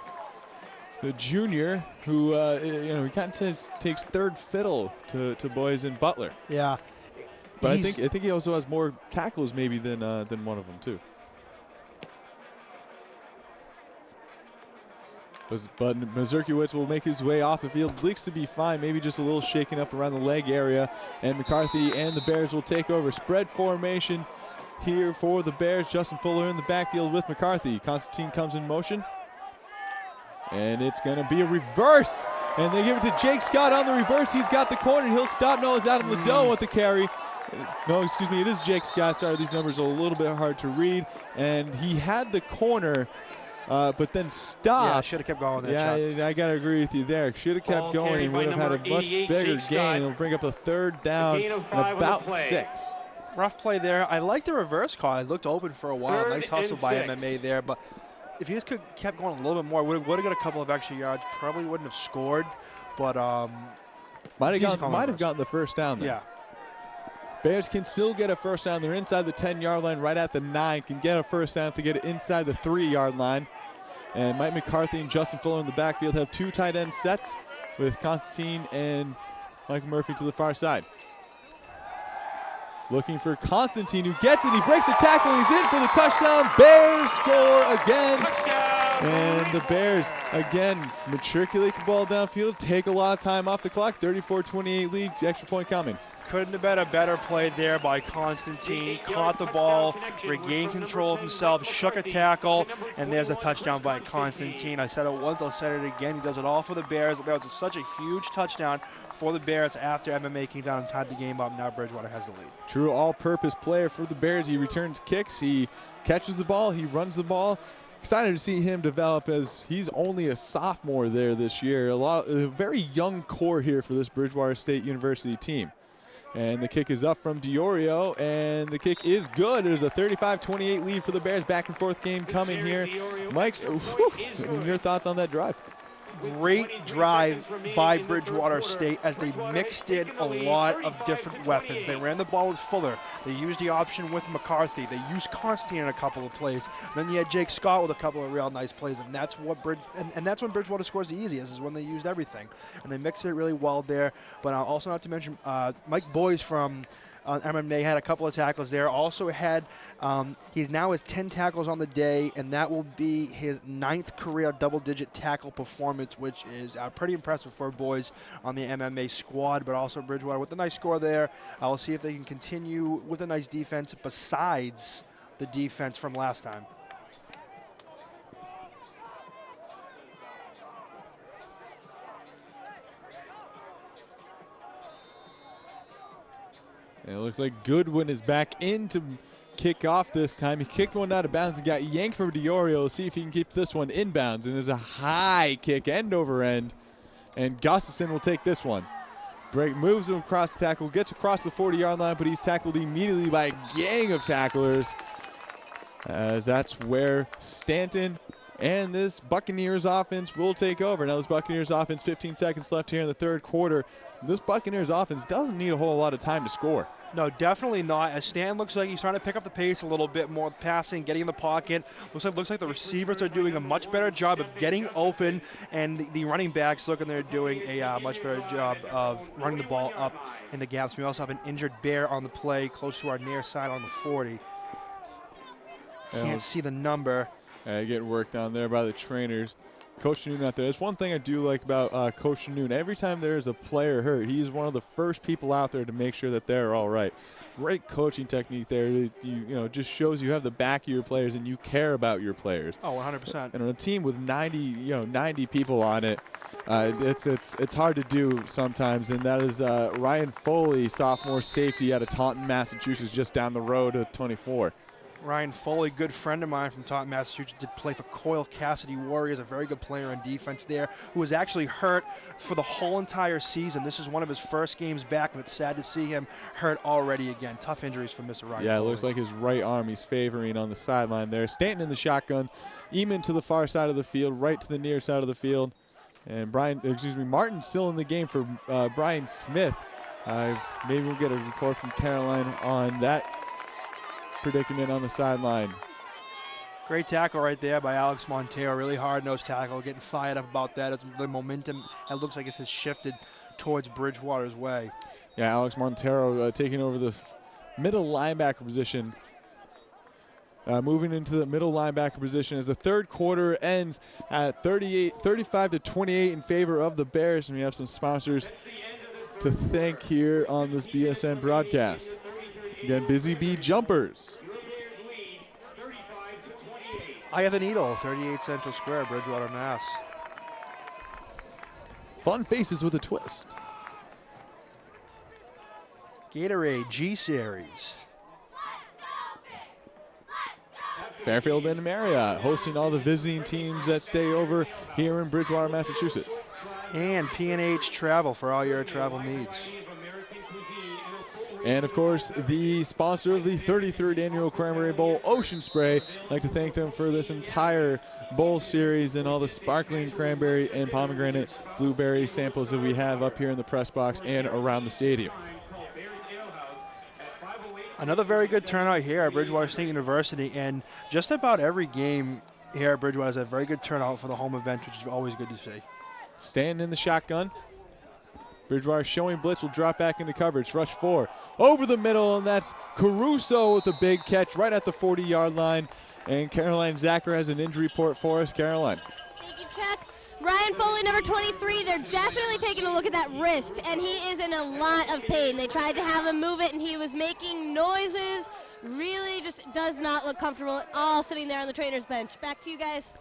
S9: the junior, who he kind of takes third fiddle to Boys and Butler.
S20: Yeah,
S9: but I think he also has more tackles maybe than one of them too. But Mazurkiewicz will make his way off the field. Looks to be fine, maybe just a little shaken up around the leg area. And McCarthy and the Bears will take over. Spread formation here for the Bears. Justin Fuller in the backfield with McCarthy. Constantine comes in motion. And it's going to be a reverse. And they give it to Jake Scott on the reverse. He's got the corner. He'll stop. No, it's Adam Liddell with the carry. No, excuse me, it is Jake Scott. Sorry, these numbers are a little bit hard to read. And he had the corner. But then stopped.
S20: Yeah, should have kept going there, Chuck.
S9: I got to agree with you there. Should have kept going. He would have had a much bigger gain. It'll bring up a third down and about 6.
S20: Rough play there. I like the reverse call. It looked open for a while. Nice hustle by MMA there. But if he just kept going a little bit more, would have got a couple of extra yards. Probably wouldn't have scored. But
S9: might have gotten the first down there.
S20: Yeah.
S9: Bears can still get a first down. They're inside the 10-yard line, right at the 9. Can get a first down to get it inside the 3-yard line. And Mike McCarthy and Justin Fuller in the backfield have 2 tight end sets with Constantine and Michael Murphy to the far side. Looking for Constantine, who gets it. He breaks the tackle. He's in for the touchdown. Bears score again. Touchdown. And the Bears, again, matriculate the ball downfield, take a lot of time off the clock. 34-28 lead, extra point coming.
S20: Couldn't have been a better play there by Constantine. Caught the ball, regained control of himself, shook a tackle, and there's a touchdown by Constantine. I said it once, I'll say it again. He does it all for the Bears. That was such a huge touchdown for the Bears after MMA came down and tied the game up. Now Bridgewater has the lead.
S9: True all-purpose player for the Bears. He returns kicks. He catches the ball. He runs the ball. Excited to see him develop, as he's only a sophomore there this year. A very young core here for this Bridgewater State University team. And the kick is up from Diorio, and the kick is good. There's a 35-28 lead for the Bears. Back and forth game coming here. Mike, your thoughts on that drive?
S20: Great drive by Bridgewater State as they mixed in a lot of different weapons. They ran the ball with Fuller. They used the option with McCarthy. They used Constantine in a couple of plays. Then you had Jake Scott with a couple of real nice plays, and that's what and that's when Bridgewater scores the easiest, is when they used everything. And they mixed it really well there. But also not to mention Mike Boyes from MMA had a couple of tackles there. Also had, he now has 10 tackles on the day, and that will be his 9th career double-digit tackle performance, which is pretty impressive for Boyes on the MMA squad, but also Bridgewater with a nice score there. We'll see if they can continue with a nice defense besides the defense from last time.
S9: And it looks like Goodwin is back in to kick off this time. He kicked one out of bounds and got yanked from Diorio. See if he can keep this one inbounds. And there's a high kick, end over end. And Gustafson will take this one. Moves him across the tackle, gets across the 40-yard line, but he's tackled immediately by a gang of tacklers. As that's where Stanton and this Buccaneers offense will take over. Now this Buccaneers offense, 15 seconds left here in the third quarter. This Buccaneers offense doesn't need a whole lot of time to score.
S20: No, definitely not. As Stanton looks like he's trying to pick up the pace a little bit more, passing, getting in the pocket. Looks like the receivers are doing a much better job of getting open, and the running backs look like they're doing a much better job of running the ball up in the gaps. We also have an injured Bear on the play close to our near side on the 40. Can't see the number.
S9: Getting worked down there by the trainers. Coach Noon out there. That's one thing I do like about Coach Noon. Every time there's a player hurt, he's one of the first people out there to make sure that they're all right. Great coaching technique there. You know, just shows you have the back of your players and you care about your players.
S20: Oh, 100%.
S9: And on a team with 90 people on it, it's hard to do sometimes. And that is Ryan Foley, sophomore safety out of Taunton, Massachusetts, just down the road at 24.
S20: Ryan Foley, good friend of mine from Taunton, Massachusetts, did play for Coyle Cassidy Warriors, a very good player on defense there, who was actually hurt for the whole entire season. This is one of his first games back, and it's sad to see him hurt already again. Tough injuries for Mr. Ryan
S9: Yeah,
S20: Foley.
S9: it looks like his right arm he's favoring on the sideline there. Stanton in the shotgun, Eamon to the far side of the field, right to the near side of the field. And Martin still in the game for Brian Smith. Maybe we'll get a report from Caroline on that predicament on the sideline.
S20: Great tackle right there by Alex Montero. Really hard-nosed tackle. Getting fired up about that. The momentum, it looks like it has shifted towards Bridgewater's way.
S9: Yeah, Alex Montero taking over the middle linebacker position. Moving into the middle linebacker position as the third quarter ends at 35-28 in favor of the Bears. And we have some sponsors to thank here on this BSN broadcast. Again, Busy Bee Jumpers.
S20: Eye of the Needle, 38 Central Square, Bridgewater, Mass.
S9: Fun Faces with a Twist.
S20: Gatorade G-Series.
S9: Fairfield and Marriott hosting all the visiting teams that stay over here in Bridgewater, Massachusetts.
S20: And P&H Travel for all your travel needs.
S9: And, of course, the sponsor of the 33rd Annual Cranberry Bowl, Ocean Spray. I'd like to thank them for this entire bowl series and all the sparkling cranberry and pomegranate blueberry samples that we have up here in the press box and around the stadium.
S20: Another very good turnout here at Bridgewater State University, and just about every game here at Bridgewater is a very good turnout for the home event, which is always good to see.
S9: Standing in the shotgun. Bridgewater showing blitz, will drop back into coverage. Rush 4 over the middle, and that's Caruso with a big catch right at the 40-yard line. And Caroline Zacher has an injury report for us. Caroline.
S4: Thank you, Chuck. Ryan Foley, number 23, they're definitely taking a look at that wrist, and he is in a lot of pain. They tried to have him move it, and he was making noises. Really just does not look comfortable at all sitting there on the trainer's bench. Back to you guys.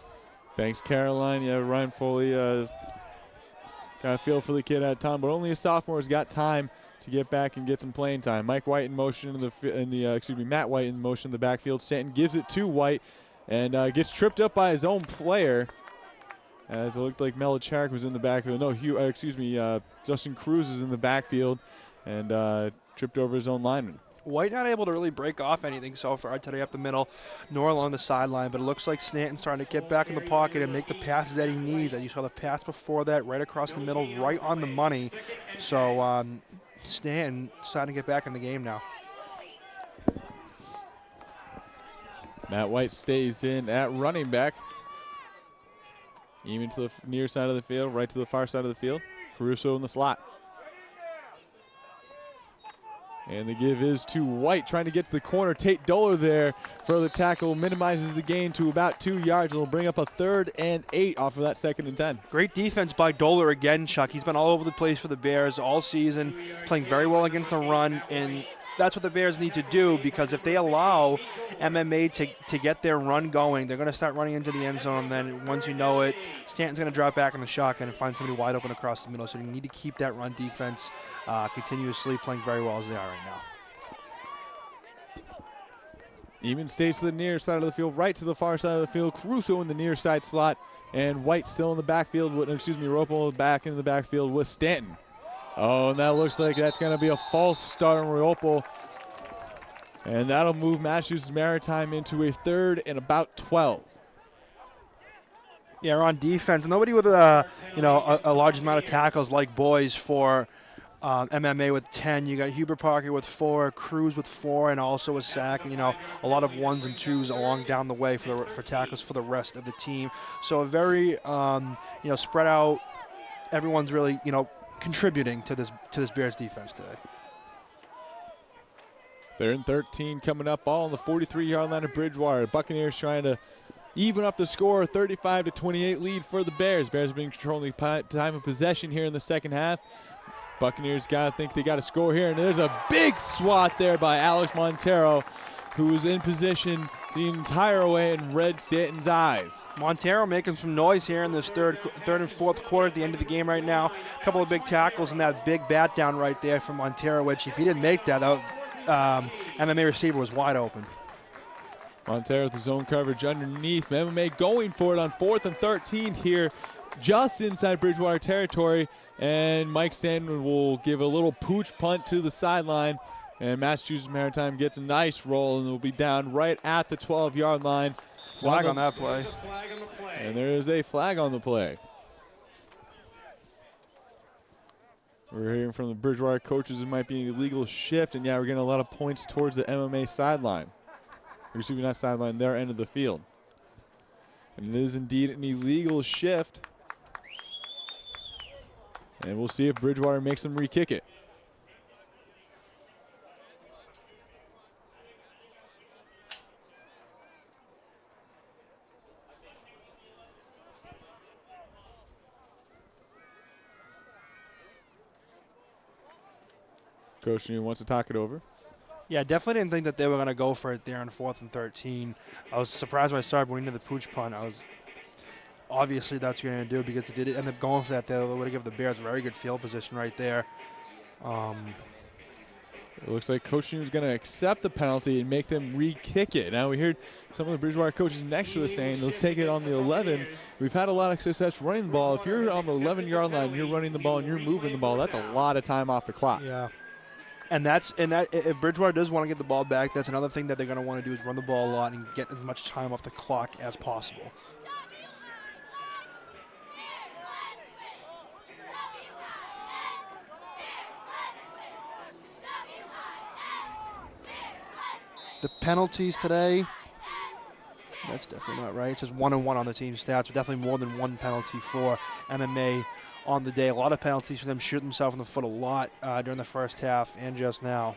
S9: Thanks, Caroline. Yeah, Ryan Foley kind of feel for the kid at time, but only a sophomore has got time to get back and get some playing time. Matt White in motion in the backfield. Stanton gives it to White and gets tripped up by his own player. As it looked like Melichak was in the backfield. No, Justin Cruz is in the backfield and tripped over his own lineman.
S20: White not able to really break off anything so far today up the middle, nor along the sideline, but it looks like Stanton's starting to get back in the pocket and make the passes that he needs. And you saw the pass before that, right across the middle, right on the money. So Stanton starting to get back in the game now.
S9: Matt White stays in at running back. Even to the near side of the field, right to the far side of the field. Caruso in the slot. And the give is to White, trying to get to the corner. Tate Doler there for the tackle, minimizes the gain to about 2 yards, and will bring up a 3rd and 8 off of that 2nd and 10.
S20: Great defense by Doler again, Chuck. He's been all over the place for the Bears all season, playing very well against the run, and that's what the Bears need to do, because if they allow MMA to get their run going, they're going to start running into the end zone. Then once you know it, Stanton's going to drop back in the shotgun and find somebody wide open across the middle. So you need to keep that run defense continuously playing very well as they are right now.
S9: Even stays to the near side of the field, right to the far side of the field. Caruso in the near side slot, and White still in the backfield. Ropo back in the backfield with Stanton. Oh, and that looks like that's going to be a false start on Riopel. And that'll move Massachusetts Maritime into a 3rd and about 12.
S20: Yeah, on defense. Nobody with a large amount of tackles like boys for MMA with 10. You got Hubert Parker with 4, Cruz with 4, and also a sack. And, a lot of 1s and 2s along down the way for tackles for the rest of the team. So a very spread out. Everyone's really contributing to this Bears defense today.
S9: 3rd and 13 coming up, all on the 43-yard line of Bridgewater. Buccaneers trying to even up the score, 35-28 lead for the Bears. Bears have been controlling the time of possession here in the second half. Buccaneers got to think they got to score here, and there's a big swat there by Alex Montero, who was in position the entire way and read Stanton's eyes.
S20: Montero making some noise here in this third and fourth quarter at the end of the game right now. A couple of big tackles and that big bat down right there from Montero, which if he didn't make that, MMA receiver was wide open.
S9: Montero with the zone coverage underneath. MMA going for it on 4th and 13 here, just inside Bridgewater territory. And Mike Stanton will give a little pooch punt to the sideline. And Massachusetts Maritime gets a nice roll and will be down right at the 12-yard line.
S20: Flag on that play.
S9: And there is a flag on the play. We're hearing from the Bridgewater coaches it might be an illegal shift. And, yeah, we're getting a lot of points towards the MMA sideline. Excuse me, not sideline, their end of the field. And it is indeed an illegal shift. And we'll see if Bridgewater makes them re-kick it. Coach New wants to talk it over.
S20: Yeah, definitely didn't think that they were going to go for it there on 4th and 13. I was surprised when I started going into the pooch punt. Obviously that's what you're going to do because if they did end up going for that, they would have given the Bears a very good field position right there.
S9: It looks like Coach New is going to accept the penalty and make them re-kick it. Now we heard some of the Bridgewater coaches next to us saying, let's take it on the 11. We've had a lot of success running the ball. If you're on the 11-yard line, you're running the ball and you're moving the ball, that's a lot of time off the clock.
S20: Yeah. And if Bridgewater does want to get the ball back, that's another thing that they're going to want to do is run the ball a lot and get as much time off the clock as possible. The penalties today, that's definitely not right. It says 1-1 on the team stats, but definitely more than one penalty for MMA on the day. A lot of penalties for them shooting themselves in the foot a lot during the first half and just now.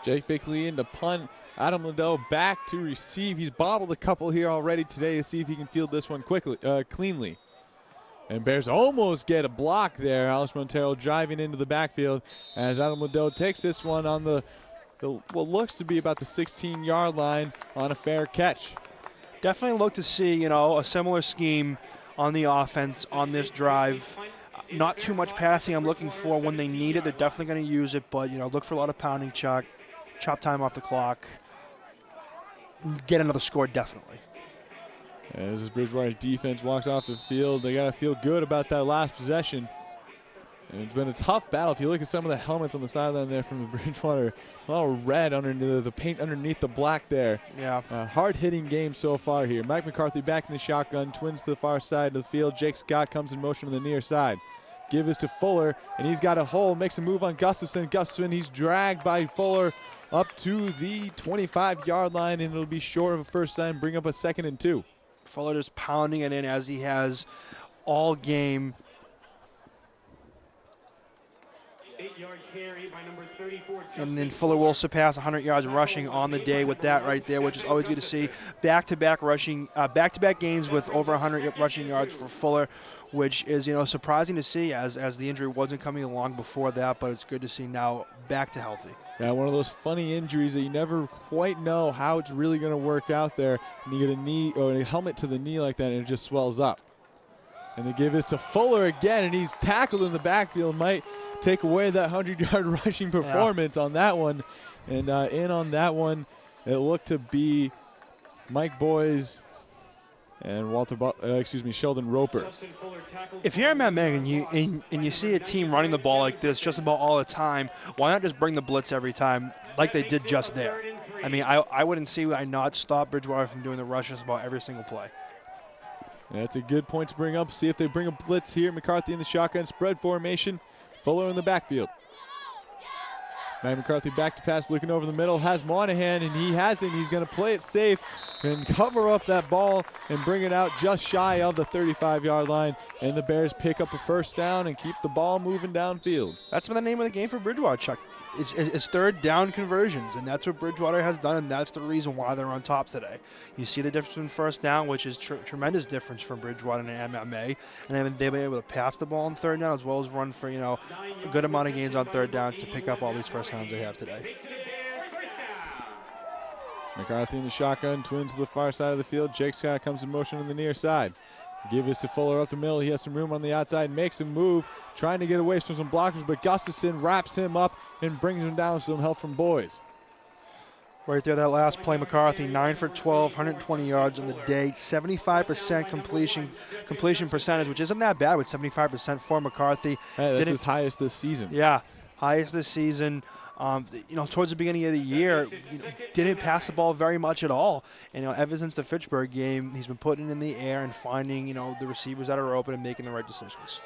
S9: Jake Bickley into punt. Adam Liddell back to receive. He's bobbled a couple here already today to see if he can field this one cleanly. And Bears almost get a block there. Alex Montero driving into the backfield as Adam Liddell takes this one on what looks to be about the 16-yard line on a fair catch.
S20: Definitely look to see, a similar scheme on the offense on this drive. Not too much passing I'm looking for when they need it. They're definitely going to use it, but, look for a lot of pounding, chop time off the clock. Get another score, definitely.
S9: As this Bridgewater defense walks off the field, they got to feel good about that last possession. And it's been a tough battle. If you look at some of the helmets on the sideline there from the Bridgewater, a lot of red underneath the paint underneath the black there.
S20: Yeah.
S9: Hard-hitting game so far here. Mike McCarthy back in the shotgun, twins to the far side of the field. Jake Scott comes in motion on the near side. Give is to Fuller, and he's got a hole, makes a move on Gustafson. Gustafson, he's dragged by Fuller up to the 25-yard line, and it'll be short of a first down, bring up a 2nd and 2.
S20: Fuller just pounding it in as he has all game.
S1: 8-yard carry by number 34.
S20: And then Fuller will surpass 100 yards rushing on the day with that right there, which is always good to see. Back-to-back games with over 100 rushing yards for Fuller, which is surprising to see as the injury wasn't coming along before that, but it's good to see now back to healthy.
S9: Yeah, one of those funny injuries that you never quite know how it's really going to work out there. And you get a knee or a helmet to the knee like that, and it just swells up. And they give this to Fuller again, and he's tackled in the backfield. Might take away that 100-yard rushing performance on that one. And in on that one, it looked to be Mike Boyes and Sheldon Roper.
S20: If you're MMA and you see a team running the ball like this just about all the time, why not just bring the blitz every time like they did just there? I mean, I wouldn't see why not stop Bridgewater from doing the rushes about every single play.
S9: That's a good point to bring up. See if they bring a blitz here. McCarthy in the shotgun spread formation. Fuller in the backfield. Matt McCarthy back to pass, looking over the middle, has Monahan, and he has it. He's going to play it safe and cover up that ball and bring it out just shy of the 35-yard line. And the Bears pick up a first down and keep the ball moving downfield.
S20: That's been the name of the game for Bridgewater, Chuck. It's third down conversions, and that's what Bridgewater has done, and that's the reason why they're on top today. You see the difference in first down, which is tremendous difference from Bridgewater and MMA, and then they've been able to pass the ball on third down as well as run for, a good amount of gains on third down to pick up all these first downs they have today.
S9: McCarthy in the shotgun, twins to the far side of the field. Jake Scott comes in motion on the near side. Give this to Fuller up the middle. He has some room on the outside, makes a move, trying to get away from some blockers, but Gustafson wraps him up and brings him down with some help from Boys.
S20: Right there, that last play, McCarthy, 9 for 12, 120 yards on the day, 75% completion percentage, which isn't that bad with 75% for McCarthy.
S9: Hey, that's his highest this season.
S20: Yeah, highest this season. Towards the beginning of the year, didn't pass the ball very much at all. And ever since the Fitchburg game, he's been putting it in the air and finding, the receivers that are open and making the right decisions.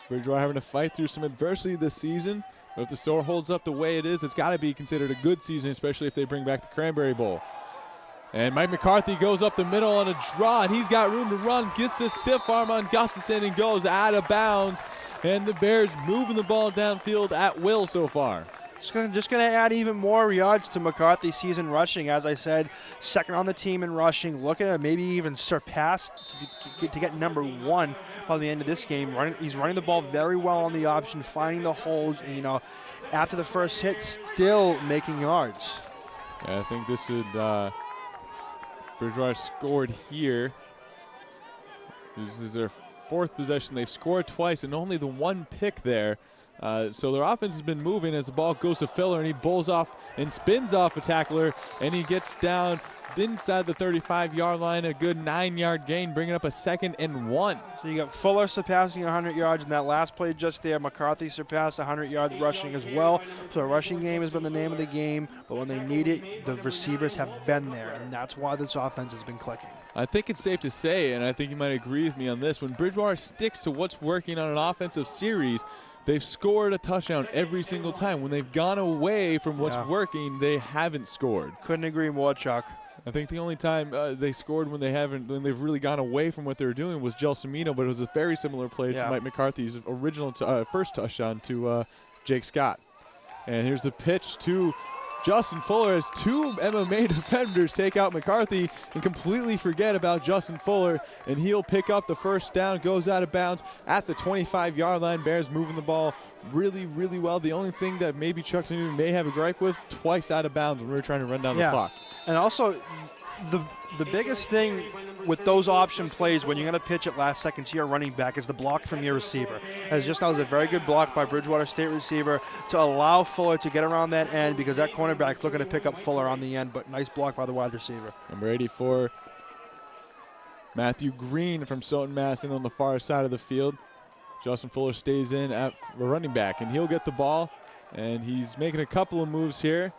S9: Bridgewater having to fight through some adversity this season, but if the score holds up the way it is, it's got to be considered a good season, especially if they bring back the Cranberry Bowl. And Mike McCarthy goes up the middle on a draw, and he's got room to run, gets a stiff arm on Gustafson and goes out of bounds. And the Bears moving the ball downfield at will so far.
S20: Just going to add even more yards to McCarthy's season rushing. As I said, second on the team in rushing. Looking at maybe even surpass to get number 1 by the end of this game. He's running the ball very well on the option, finding the holes, and after the first hit, still making yards.
S9: Yeah, I think this would Bridgewater scored here. This is their 4th possession. They've scored twice and only the 1 pick there. So their offense has been moving as the ball goes to Filler, and he bowls off and spins off a tackler, and he gets down inside the 35-yard line, a good 9-yard gain, bringing up a 2nd and 1.
S20: So you got Fuller surpassing 100 yards in that last play just there. McCarthy surpassed 100 yards rushing as well. So the rushing game has been the name of the game, but when they need it, the receivers have been there, and that's why this offense has been clicking.
S9: I think it's safe to say, and I think you might agree with me on this, when Bridgewater sticks to what's working on an offensive series, they've scored a touchdown every single time. When they've gone away from what's working, they haven't scored.
S20: Couldn't agree more, Chuck.
S9: I think the only time they scored when they've really gone away from what they were doing was Gelsomino, but it was a very similar play to Mike McCarthy's original first touchdown to Jake Scott. And here's the pitch to Justin Fuller as 2 MMA defenders take out McCarthy and completely forget about Justin Fuller, and he'll pick up the first down, goes out of bounds at the 25-yard line. Bears moving the ball really, really well. The only thing that maybe Chuck Newton may have a gripe with, twice out of bounds when we were trying to run down the clock.
S20: And also, the biggest thing with those option plays when you're going to pitch it last second to your running back is the block from your receiver. As just now was a very good block by Bridgewater State receiver to allow Fuller to get around that end, because that cornerback's looking to pick up Fuller on the end, but nice block by the wide receiver.
S9: Number 84, Matthew Green from Stoughton Masson on the far side of the field. Justin Fuller stays in at running back, and he'll get the ball, and he's making a couple of moves here.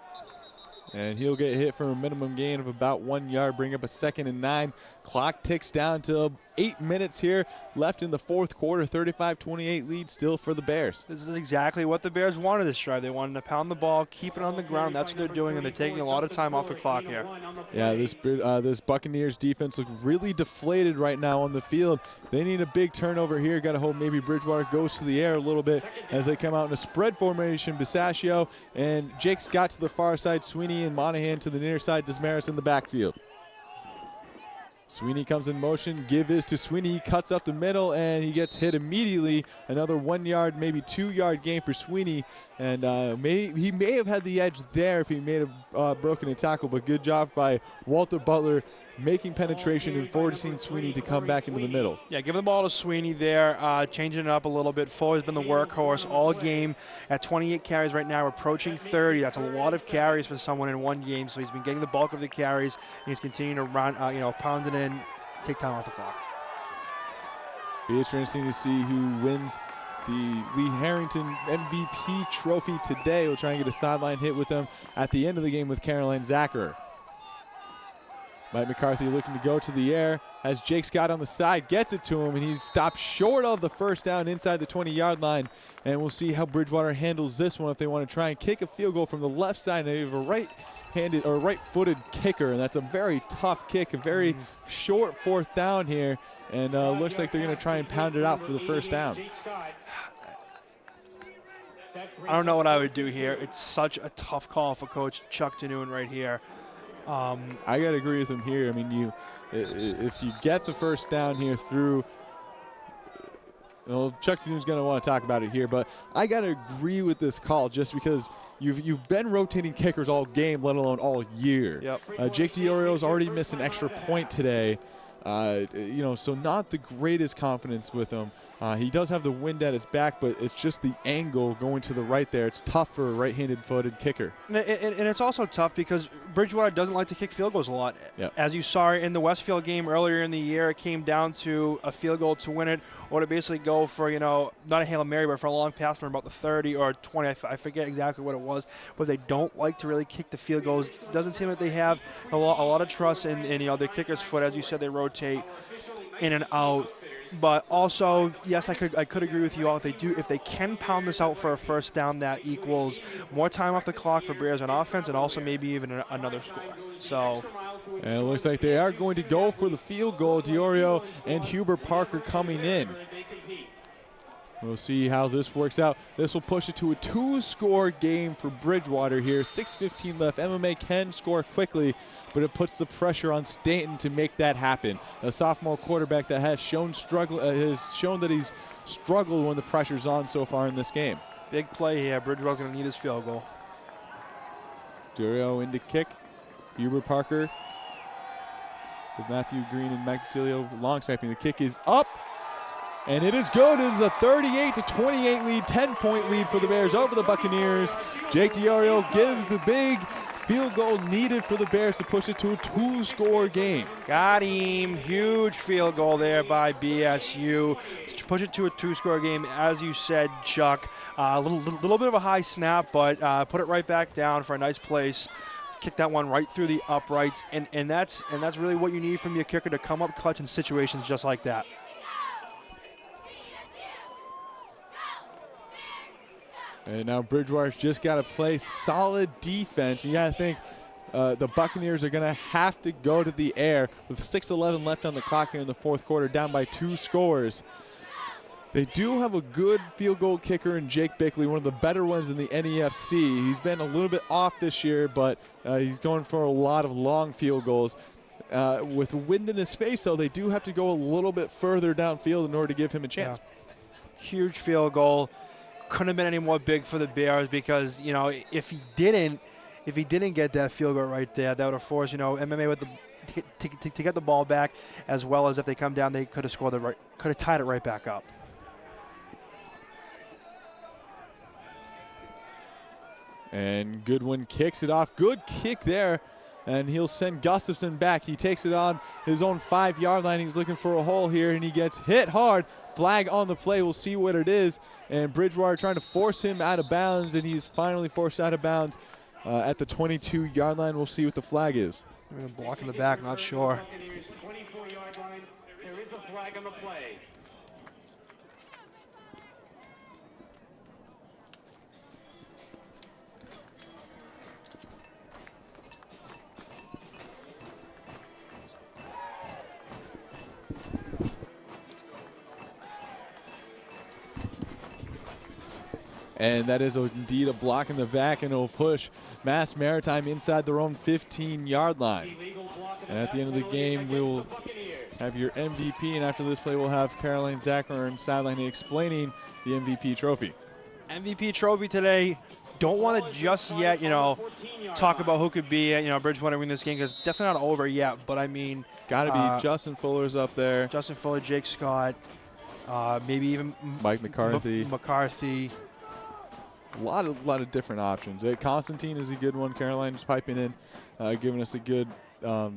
S9: And he'll get hit for a minimum gain of about 1 yard, bring up a 2nd and 9. Clock ticks down to 8 minutes here left in the 4th quarter. 35-28 lead still for the Bears.
S20: This is exactly what the Bears wanted this drive. They wanted to pound the ball, keep it on the ground. That's what they're doing, and they're taking a lot of time off the clock here.
S9: Yeah, this Buccaneers defense looks really deflated right now on the field. They need a big turnover here. Got to hope maybe Bridgewater goes to the air a little bit as they come out in a spread formation. Bisaccio and Jake Scott to the far side. Sweeney and Monahan to the near side. Desmaris in the backfield. Sweeney comes in motion. Give is to Sweeney. He cuts up the middle, and he gets hit immediately. Another 1 yard, maybe 2 yard gain for Sweeney. And he may have had the edge there if he made a broken tackle, but good job by Walter Butler making penetration and forcing Sweeney to come back into the middle.
S20: Yeah, give the ball to Sweeney there, changing it up a little bit. Fuller's been the workhorse all game at 28 carries right now, approaching 30. That's a lot of carries for someone in one game, so he's been getting the bulk of the carries, and he's continuing to run, pound it in, take time off the clock.
S9: Be interesting to see who wins the Lee Harrington MVP trophy today. We'll try and get a sideline hit with them at the end of the game with Caroline Zacherer. Mike McCarthy looking to go to the air, has Jake Scott on the side, gets it to him, and he's stopped short of the first down inside the 20-yard line. And we'll see how Bridgewater handles this one if they want to try and kick a field goal from the left side. They have a right-handed or right-footed kicker, and that's a very tough kick, a very short fourth down here. And looks like they're going to try and pound it out for the first down.
S20: I don't know what I would do here. It's such a tough call for Coach Chuck Danoon right here.
S9: I got to agree with him here. I mean, if you get the first down here through, well, Chuck Danoon's going to want to talk about it here, but I got to agree with this call just because you've been rotating kickers all game, let alone all year.
S20: Yep.
S9: Jake DiOrio's already missed an extra point today. So not the greatest confidence with him. He does have the wind at his back, but it's just the angle going to the right there. It's tough for a right-handed footed kicker.
S20: And it's also tough because Bridgewater doesn't like to kick field goals a lot.
S9: Yep.
S20: As you saw in the Westfield game earlier in the year, it came down to a field goal to win it or to basically go for, not a Hail Mary, but for a long pass from about the 30 or 20. I forget exactly what it was, but they don't like to really kick the field goals. It doesn't seem like they have a lot of trust in their kicker's foot. As you said, they rotate in and out. But also, yes, I could agree with you all. If they can pound this out for a first down, that equals more time off the clock for Bears on offense, and also maybe even another score. So,
S9: and it looks like they are going to go for the field goal. DiOrio and Hubert Parker coming in. We'll see how this works out. This will push it to a 2-score game for Bridgewater here. 6:15 left. MMA can score quickly, but it puts the pressure on Stanton to make that happen. A sophomore quarterback that has shown that he's struggled when the pressure's on so far in this game.
S20: Big play here. Bridgewater's going to need his field goal.
S9: DiOrio into kick. Hubert Parker with Matthew Green and Mike Tilio long sniping. The kick is up. And it is good. It is a 38-28 lead, 10-point lead for the Bears over the Buccaneers. Jake DiOrio gives the big field goal needed for the Bears to push it to a 2-score game.
S20: Got him. Huge field goal there by BSU to push it to a 2-score game. As you said, Chuck, a little bit of a high snap, but put it right back down for a nice place. Kick that one right through the uprights, and that's really what you need from your kicker, to come up clutch in situations just like that.
S9: And now Bridgewater's just got to play solid defense. You got to think the Buccaneers are going to have to go to the air with 6:11 left on the clock here in the fourth quarter, down by 2 scores. They do have a good field goal kicker in Jake Bickley, one of the better ones in the NEFC. He's been a little bit off this year, but he's going for a lot of long field goals. With wind in his face, though, they do have to go a little bit further downfield in order to give him a chance.
S20: Yeah. Huge field goal. Couldn't have been any more big for the Bears because, if he didn't get that field goal right there, that would have forced, MMA with to get the ball back, as well as if they come down, they could have tied it right back up.
S9: And Goodwin kicks it off. Good kick there. And he'll send Gustafson back. He takes it on his own 5-yard line. He's looking for a hole here, and he gets hit hard. Flag on the play. We'll see what it is. And Bridgewater trying to force him out of bounds, and he's finally forced out of bounds at the 22-yard line. We'll see what the flag is.
S20: Block in the back, not sure.
S1: 24-yard line. There is a flag on the play.
S9: And that is indeed a block in the back, and it will push Mass Maritime inside their own 15-yard line. And at the end of the game, we will have your MVP, and after this play, we'll have Caroline Zacher on sideline explaining the MVP trophy.
S20: MVP trophy today. Don't want to just yet, talk about who could be, Bridgewater win this game, because definitely not over yet. But I mean,
S9: got to be Justin Fuller's up there.
S20: Justin Fuller, Jake Scott, maybe even
S9: Mike McCarthy. A lot of different options. Constantine is a good one. Caroline's piping in, giving us a good, a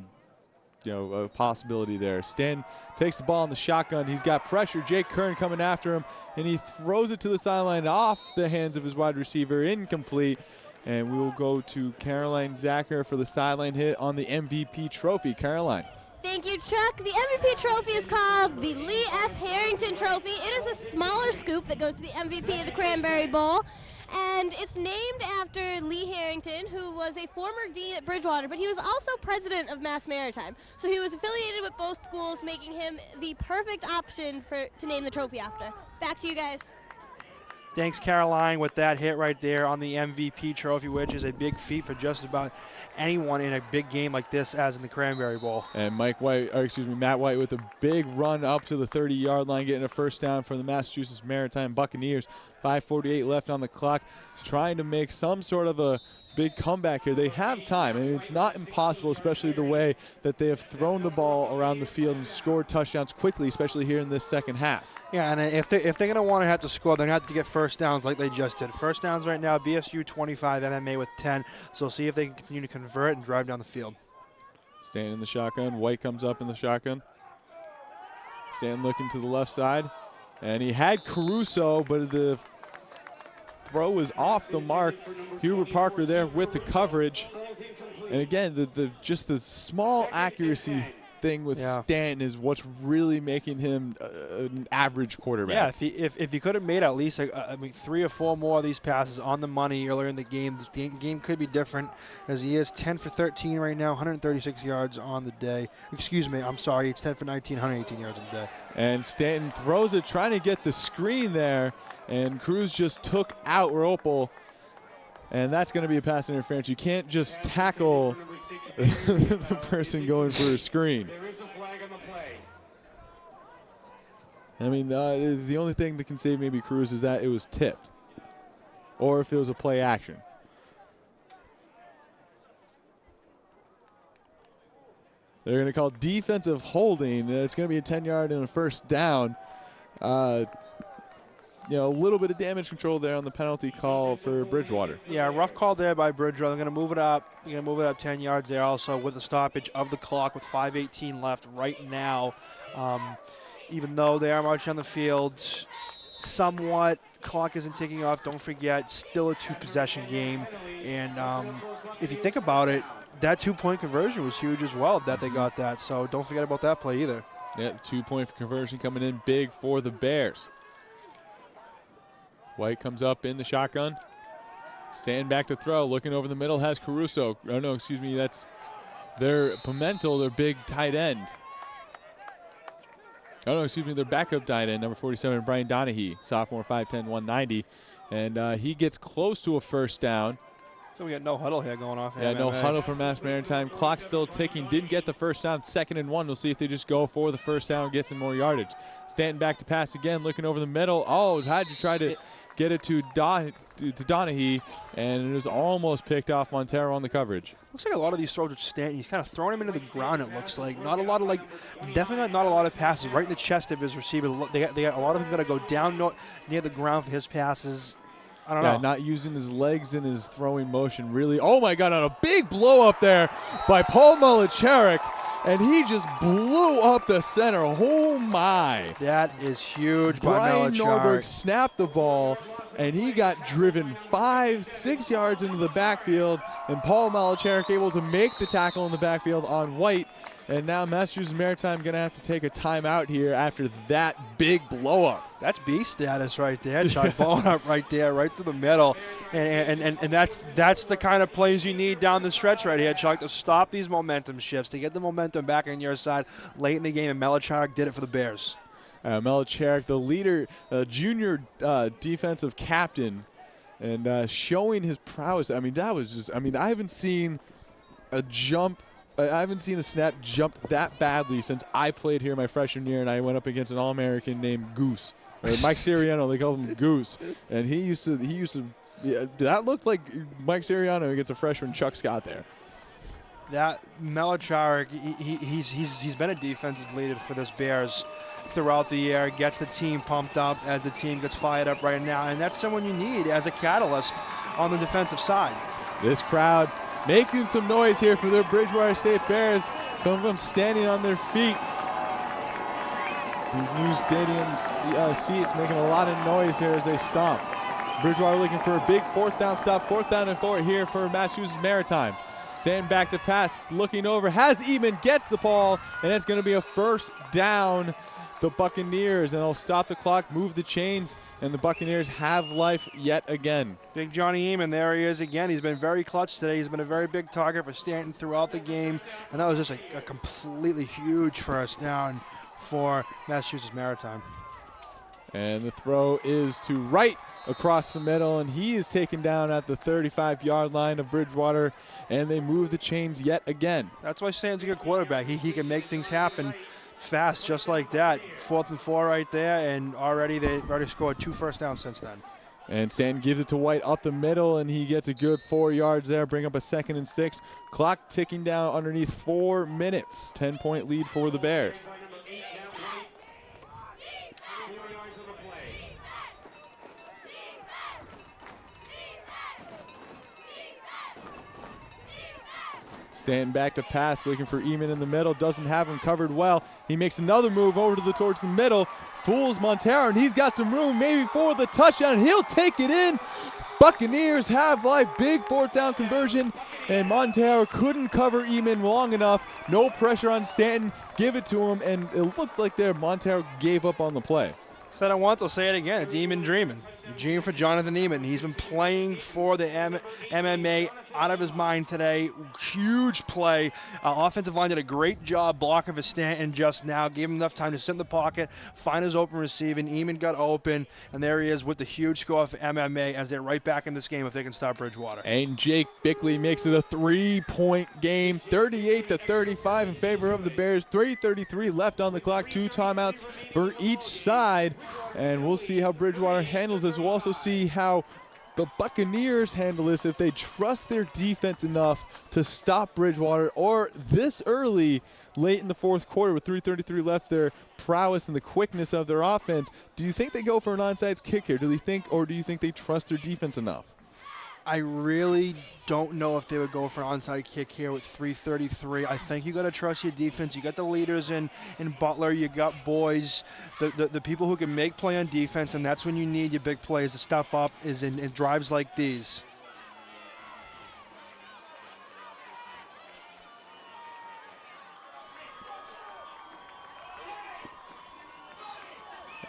S9: possibility there. Stan takes the ball in the shotgun. He's got pressure. Jake Kern coming after him, and he throws it to the sideline off the hands of his wide receiver. Incomplete. And we will go to Caroline Zacher for the sideline hit on the MVP trophy. Caroline.
S4: Thank you, Chuck. The MVP trophy is called the Lee F. Harrington Trophy. It is a smaller scoop that goes to the MVP of the Cranberry Bowl. And it's named after Lee Harrington, who was a former dean at Bridgewater, but he was also president of Mass Maritime. So he was affiliated with both schools, making him the perfect option to name the trophy after. Back to you guys.
S20: Thanks, Caroline, with that hit right there on the MVP trophy, which is a big feat for just about anyone in a big game like this, as in the Cranberry Bowl.
S9: And Matt White with a big run up to the 30-yard line, getting a first down for the Massachusetts Maritime Buccaneers. 5:48 left on the clock, trying to make some sort of a big comeback here. They have time, and it's not impossible, especially the way that they have thrown the ball around the field and scored touchdowns quickly, especially here in this second half.
S20: Yeah, and if they're going to want to have to score, they're going to have to get first downs like they just did. First downs right now, BSU 25, MMA with 10. So we'll see if they can continue to convert and drive down the field.
S9: Stanton in the shotgun. White comes up in the shotgun. Stanton looking to the left side. And he had Caruso, but the throw was off the mark. Hubert Parker there with the coverage. And again, just the small accuracy thing with Stanton is what's really making him an average quarterback.
S20: Yeah, if he could have made at least 3 or 4 more of these passes on the money earlier in the game game could be different, as he is 10 for 13 right now, 136 yards on the day. Excuse me, I'm sorry, it's 10 for 19, 118 yards on the day.
S9: And Stanton throws it, trying to get the screen there, and Cruz just took out Ropel, and that's going to be a pass interference. You can't just tackle the person going for a screen. I mean, the only thing that can save maybe Cruz is that it was tipped, or if it was a play action. They're going to call defensive holding. It's going to be a 10-yard and a first down. A little bit of damage control there on the penalty call for Bridgewater.
S20: Yeah, rough call there by Bridgewater. They're going to move it up. They're going to move it up 10 yards there also with the stoppage of the clock with 5:18 left right now. Even though they are marching on the field somewhat, clock isn't ticking off. Don't forget, still a 2-possession game. And if you think about it, that 2-point conversion was huge as well that they got that. So don't forget about that play either.
S9: Yeah, the 2-point conversion coming in big for the Bears. White comes up in the shotgun. Stand back to throw. Looking over the middle has Caruso. Oh, no, excuse me. That's their Pimentel, their big tight end. Oh, no, excuse me. Their backup tight end, number 47, Brian Donahue, sophomore, 5'10", 190. And he gets close to a first down.
S20: So we got no huddle here going off.
S9: Yeah, no huddle for Mass Maritime. Clock still ticking. Didn't get the first down. 2nd and 1. We'll see if they just go for the first down and get some more yardage. Stanton back to pass again, looking over the middle. Oh, how'd you try to get it to Donahue, and it was almost picked off Montero on the coverage.
S20: Looks like a lot of these throws with Stanton, he's kind of throwing him into the ground, it looks like. Not a lot of, definitely not a lot of passes right in the chest of his receiver. They got a lot of them got to go down near the ground for his passes. I don't know.
S9: Not using his legs in his throwing motion, really. Oh, my God, on a big blow up there by Paul Melicharik, and he just blew up the center. Oh, my.
S20: That is huge by
S9: Brian
S20: Melicharik.
S9: Norberg snapped the ball, and he got driven 5-6 yards into the backfield, and Paul Melicharik able to make the tackle in the backfield on White. And now Massachusetts Maritime going to have to take a timeout here after that big blow-up.
S20: That's beast status right there, Chuck. Ball up right there, right through the middle. And that's the kind of plays you need down the stretch right here, Chuck, to stop these momentum shifts, to get the momentum back on your side late in the game, and Melicharik did it for the Bears.
S9: Melicharik, the leader, junior defensive captain, and showing his prowess. I mean, that was just, I haven't seen a snap jump that badly since I played here my freshman year, and I went up against an All-American named Goose. Mike Siriano, they called him Goose. And he used to that looked like Mike Siriano against a freshman Chuck Scott there.
S20: That Melicharik, he's been a defensive leader for this Bears throughout the year, gets the team pumped up as the team gets fired up right now, and that's someone you need as a catalyst on the defensive side.
S9: This crowd making some noise here for their Bridgewater State Bears. Some of them standing on their feet. These new stadium seats making a lot of noise here as they stomp. Bridgewater looking for a big 4th down stop, 4th down and 4 here for Massachusetts Maritime. Stand back to pass, looking over, has Eamon, gets the ball, and it's going to be a 1st down. The Buccaneers, and they'll stop the clock, move the chains, and the Buccaneers have life yet again.
S20: Big Johnny Eamon, there he is again. He's been very clutch today. He's been a very big target for Stanton throughout the game, and that was just a completely huge 1st down for Massachusetts Maritime.
S9: And the throw is to right across the middle, and he is taken down at the 35-yard line of Bridgewater, and they move the chains yet again.
S20: That's why Stanton's a good quarterback. He can make things happen fast, just like that. 4th and 4 right there, and they've already scored 2 first downs since then.
S9: And Stanton gives it to White up the middle, and he gets a good 4 yards there, bring up a 2nd and 6. Clock ticking down underneath 4 minutes. 10-point lead for the Bears. Stanton back to pass, looking for Eamon in the middle. Doesn't have him covered well. He makes another move over towards the middle. Fools Montero, and he's got some room maybe for the touchdown. He'll take it in. Buccaneers have life. Big 4th down conversion, and Montero couldn't cover Eamon long enough. No pressure on Stanton. Give it to him, and it looked like there Montero gave up on the play.
S20: Said it once, I'll say it again. It's Eamon dreaming. Dream for Jonathan Eamon. He's been playing for the MMA out of his mind today. Huge play. Offensive line did a great job blocking for Stanton just now. Gave him enough time to sit in the pocket, find his open receiver. Eamon got open, and there he is with the huge score for MMA as they're right back in this game if they can stop Bridgewater.
S9: And Jake Bickley makes it a 3-point game, 38-35 in favor of the Bears. 3:33 left on the clock, 2 timeouts for each side. And we'll see how Bridgewater handles this. We'll also see how the Buccaneers handle this, if they trust their defense enough to stop Bridgewater, or this early, late in the 4th quarter with 3:33 left, their prowess and the quickness of their offense. Do you think they go for an onside kick here? Do you think they trust their defense enough?
S20: I really don't know if they would go for an onside kick here with 3:33. I think you got to trust your defense. You got the leaders in Butler. You got boys, the people who can make play on defense, and that's when you need your big plays to step up is in drives like these.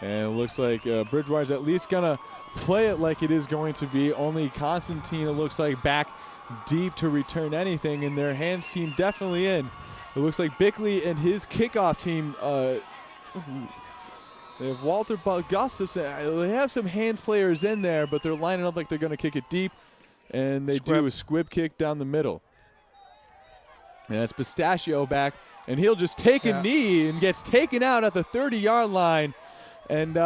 S9: And it looks like Bridgewater's at least going to play it like it is going to be. Only Constantine, it looks like, back deep to return anything, and their hands team definitely in. It looks like Bickley and his kickoff team, they have Walter Gustafson. They have some hands players in there, but they're lining up like they're going to kick it deep, and they do a squib kick down the middle. And that's Pistachio back, and he'll just take a knee and gets taken out at the 30-yard line. And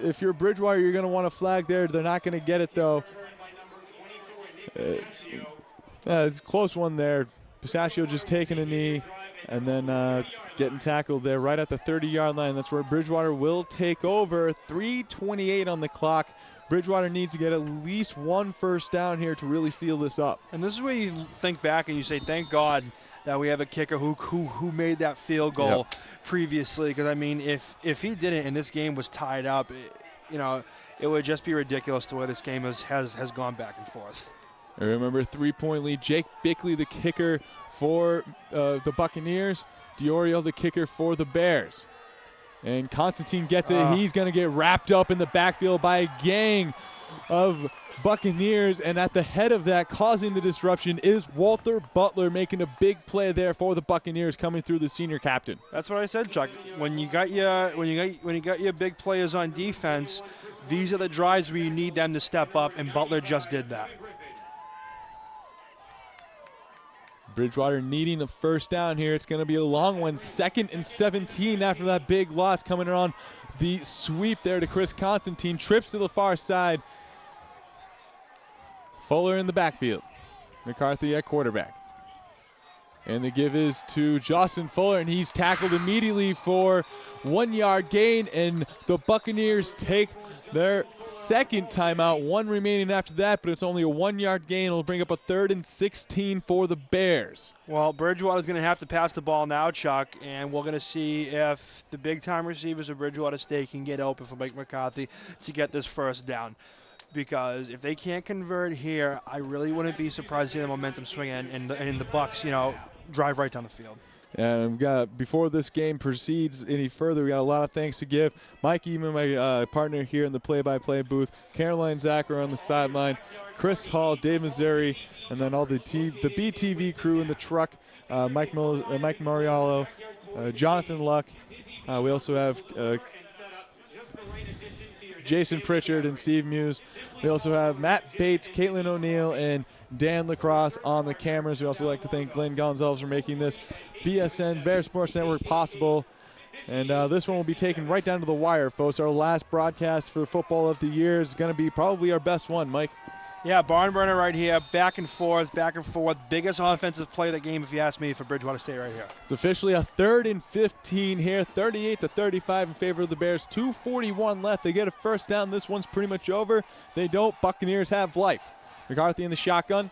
S9: if you're Bridgewater, you're going to want a flag there. They're not going to get it, though. It's a close one there. Pistachio just taking a knee and then getting tackled there right at the 30-yard line. That's where Bridgewater will take over. 3:28 on the clock. Bridgewater needs to get at least 1 first down here to really seal this up.
S20: And this is where you think back and you say, thank God that we have a kicker who made that field goal previously. Because, I mean, if he didn't and this game was tied up, it would just be ridiculous the way this game has gone back and forth.
S9: I remember 3-point lead. Jake Bickley, the kicker for the Buccaneers. Diorio, the kicker for the Bears. And Constantine gets it. He's going to get wrapped up in the backfield by a gang of Buccaneers. And at the head of that, causing the disruption, is Walter Butler, making a big play there for the Buccaneers, coming through the senior captain.
S20: That's what I said, Chuck. When you got your big players on defense, these are the drives where you need them to step up, and Butler just did that.
S9: Bridgewater needing a first down here. It's going to be a long one. 2nd and 17 after that big loss, coming around the sweep there to Chris Constantine. Trips to the far side. Fuller in the backfield. McCarthy at quarterback. And the give is to Justin Fuller, and he's tackled immediately for 1-yard gain, and the Buccaneers take their second timeout. 1 remaining after that, but it's only a 1-yard gain. It'll bring up a 3rd and 16 for the Bears.
S20: Well, Bridgewater's going to have to pass the ball now, Chuck, and we're going to see if the big-time receivers of Bridgewater State can get open for Mike McCarthy to get this first down. because if they can't convert here, I really wouldn't be surprised to see the momentum swing and the Bucks, you know, drive right down the field.
S9: And we've got, before this game proceeds any further, we got a lot of thanks to give. Mike Eman, my partner here in the play-by-play booth, Caroline Zacher on the sideline, Chris Hall, Dave Missouri, and then all the BTV crew in the truck, Mike Mariallo, Jonathan Luck. We also have Jason Pritchard and Steve Muse. We also have Matt Bates, Caitlin O'Neill, and Dan Lacrosse on the cameras. We also like to thank Glenn Gonzalez for making this BSN Bear Sports Network possible. And this one will be taken right down to the wire, folks. Our last broadcast for football of the year is going to be probably our best one, Mike.
S20: Yeah, barn burner right here, back and forth, back and forth. Biggest offensive play of the game, if you ask me, for Bridgewater State right here.
S9: It's officially a 3rd and 15 here, 38-35 in favor of the Bears. 2:41 left. They get a first down. This one's pretty much over. They don't. Buccaneers have life. McCarthy in the shotgun,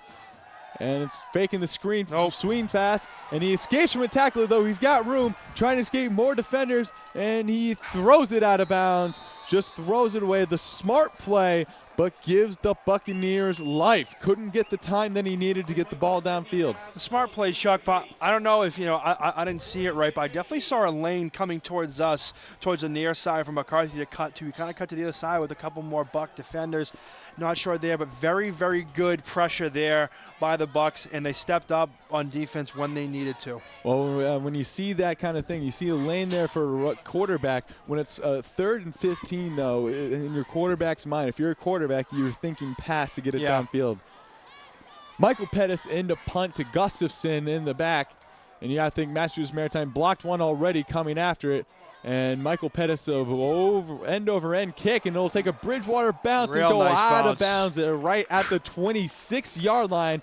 S9: and it's faking the screen, swing pass, and he escapes from a tackler, though. He's got room, trying to escape more defenders, and he throws it out of bounds, just throws it away. The smart play, but gives the Buccaneers life. Couldn't get the time that he needed to get the ball downfield.
S20: The smart play, Chuck, but I don't know if, you know, I didn't see it right, but I definitely saw a lane coming towards us, towards the near side for McCarthy to cut to. He kind of cut to the other side with a couple more Buck defenders. Not sure there, but very, very good pressure there by the Bucks, and they stepped up on defense when they needed to.
S9: Well, when you see that kind of thing, you see a lane there for a quarterback. When it's 3rd and 15, though, in your quarterback's mind, if you're a quarterback, you're thinking pass to get it downfield. Michael Pettis into punt to Gustafson in the back. And you got to think Massachusetts Maritime blocked one already coming after it. And Michael Pettis end-over-end kick, and it'll take a Bridgewater bounce and go out of bounds right at the 26-yard line.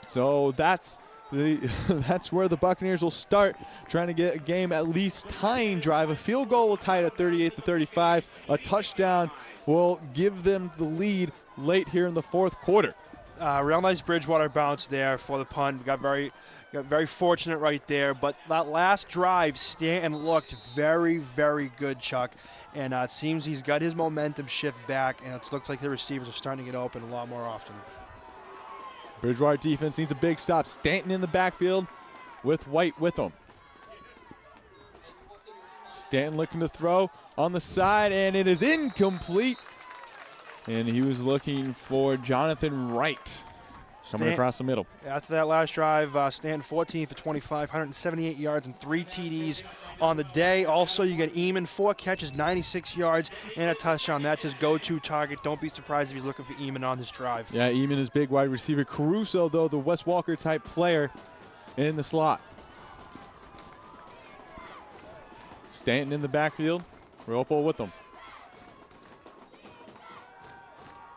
S9: So that's where the Buccaneers will start, trying to get a game at least tying drive. A field goal will tie it at 38-35. A touchdown will give them the lead late here in the 4th quarter.
S20: Real nice Bridgewater bounce there for the punt. Got very fortunate right there, but that last drive, Stanton looked very, very good, Chuck. And it seems he's got his momentum shift back, and it looks like the receivers are starting to get open a lot more often.
S9: Bridgewater defense needs a big stop. Stanton in the backfield with White with him. Stanton looking to throw on the side, and it is incomplete. And he was looking for Jonathan Wright. Coming across the middle.
S20: After that last drive, Stanton 14 for 25, 178 yards and 3 TDs on the day. Also, you get Eamon, 4 catches, 96 yards, and a touchdown. That's his go-to target. Don't be surprised if he's looking for Eamon on this drive.
S9: Yeah, Eamon is big wide receiver. Caruso, though, the Wes Walker-type player in the slot. Stanton in the backfield. Ropo with them.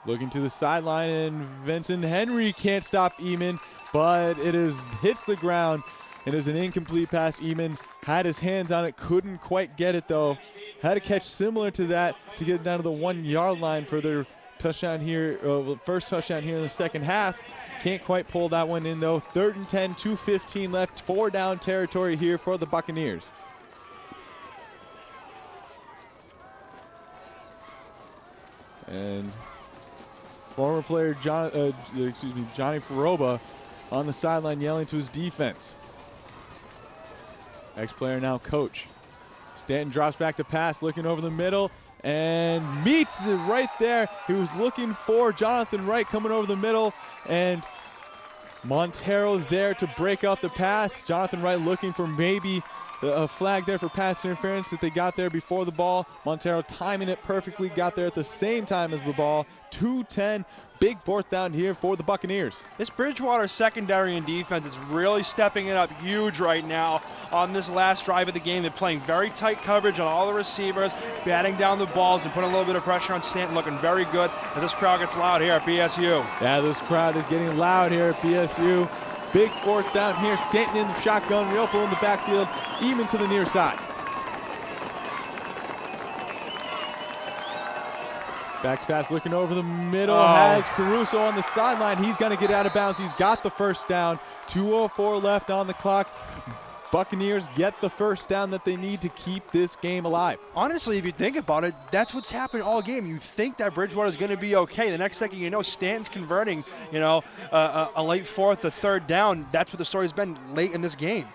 S9: Looking to the sideline, and Vincent Henry can't stop Eamon, but it hits the ground. It is an incomplete pass. Eamon had his hands on it, couldn't quite get it, though. Had a catch similar to that to get it down to the 1-yard line for their touchdown here, first touchdown here in the second half. Can't quite pull that one in, though. 3rd and 10, 2:15 left, 4 down territory here for the Buccaneers. And former player Johnny Faroba on the sideline yelling to his defense. Ex-player now coach. Stanton drops back to pass, looking over the middle, and meets it right there. He was looking for Jonathan Wright coming over the middle, and Montero there to break up the pass. Jonathan Wright looking for maybe a flag there for pass interference that they got there before the ball. Montero timing it perfectly, got there at the same time as the ball. 2:10, big 4th down here for the Buccaneers.
S20: This Bridgewater secondary and defense is really stepping it up huge right now on this last drive of the game. They're playing very tight coverage on all the receivers, batting down the balls and putting a little bit of pressure on Stanton, looking very good as this crowd gets loud here at BSU.
S9: Yeah, this crowd is getting loud here at BSU. Big 4th down here. Stanton in the shotgun, Riopo in the backfield, even to the near side. Back to pass, looking over the middle, has Caruso on the sideline. He's going to get out of bounds. He's got the first down. 2:04 left on the clock. Buccaneers get the first down that they need to keep this game alive.
S20: Honestly, if you think about it, that's what's happened all game. You think that Bridgewater is going to be okay. The next second you know, Stanton's converting, a late fourth, a third down. That's what the story's been late in this game.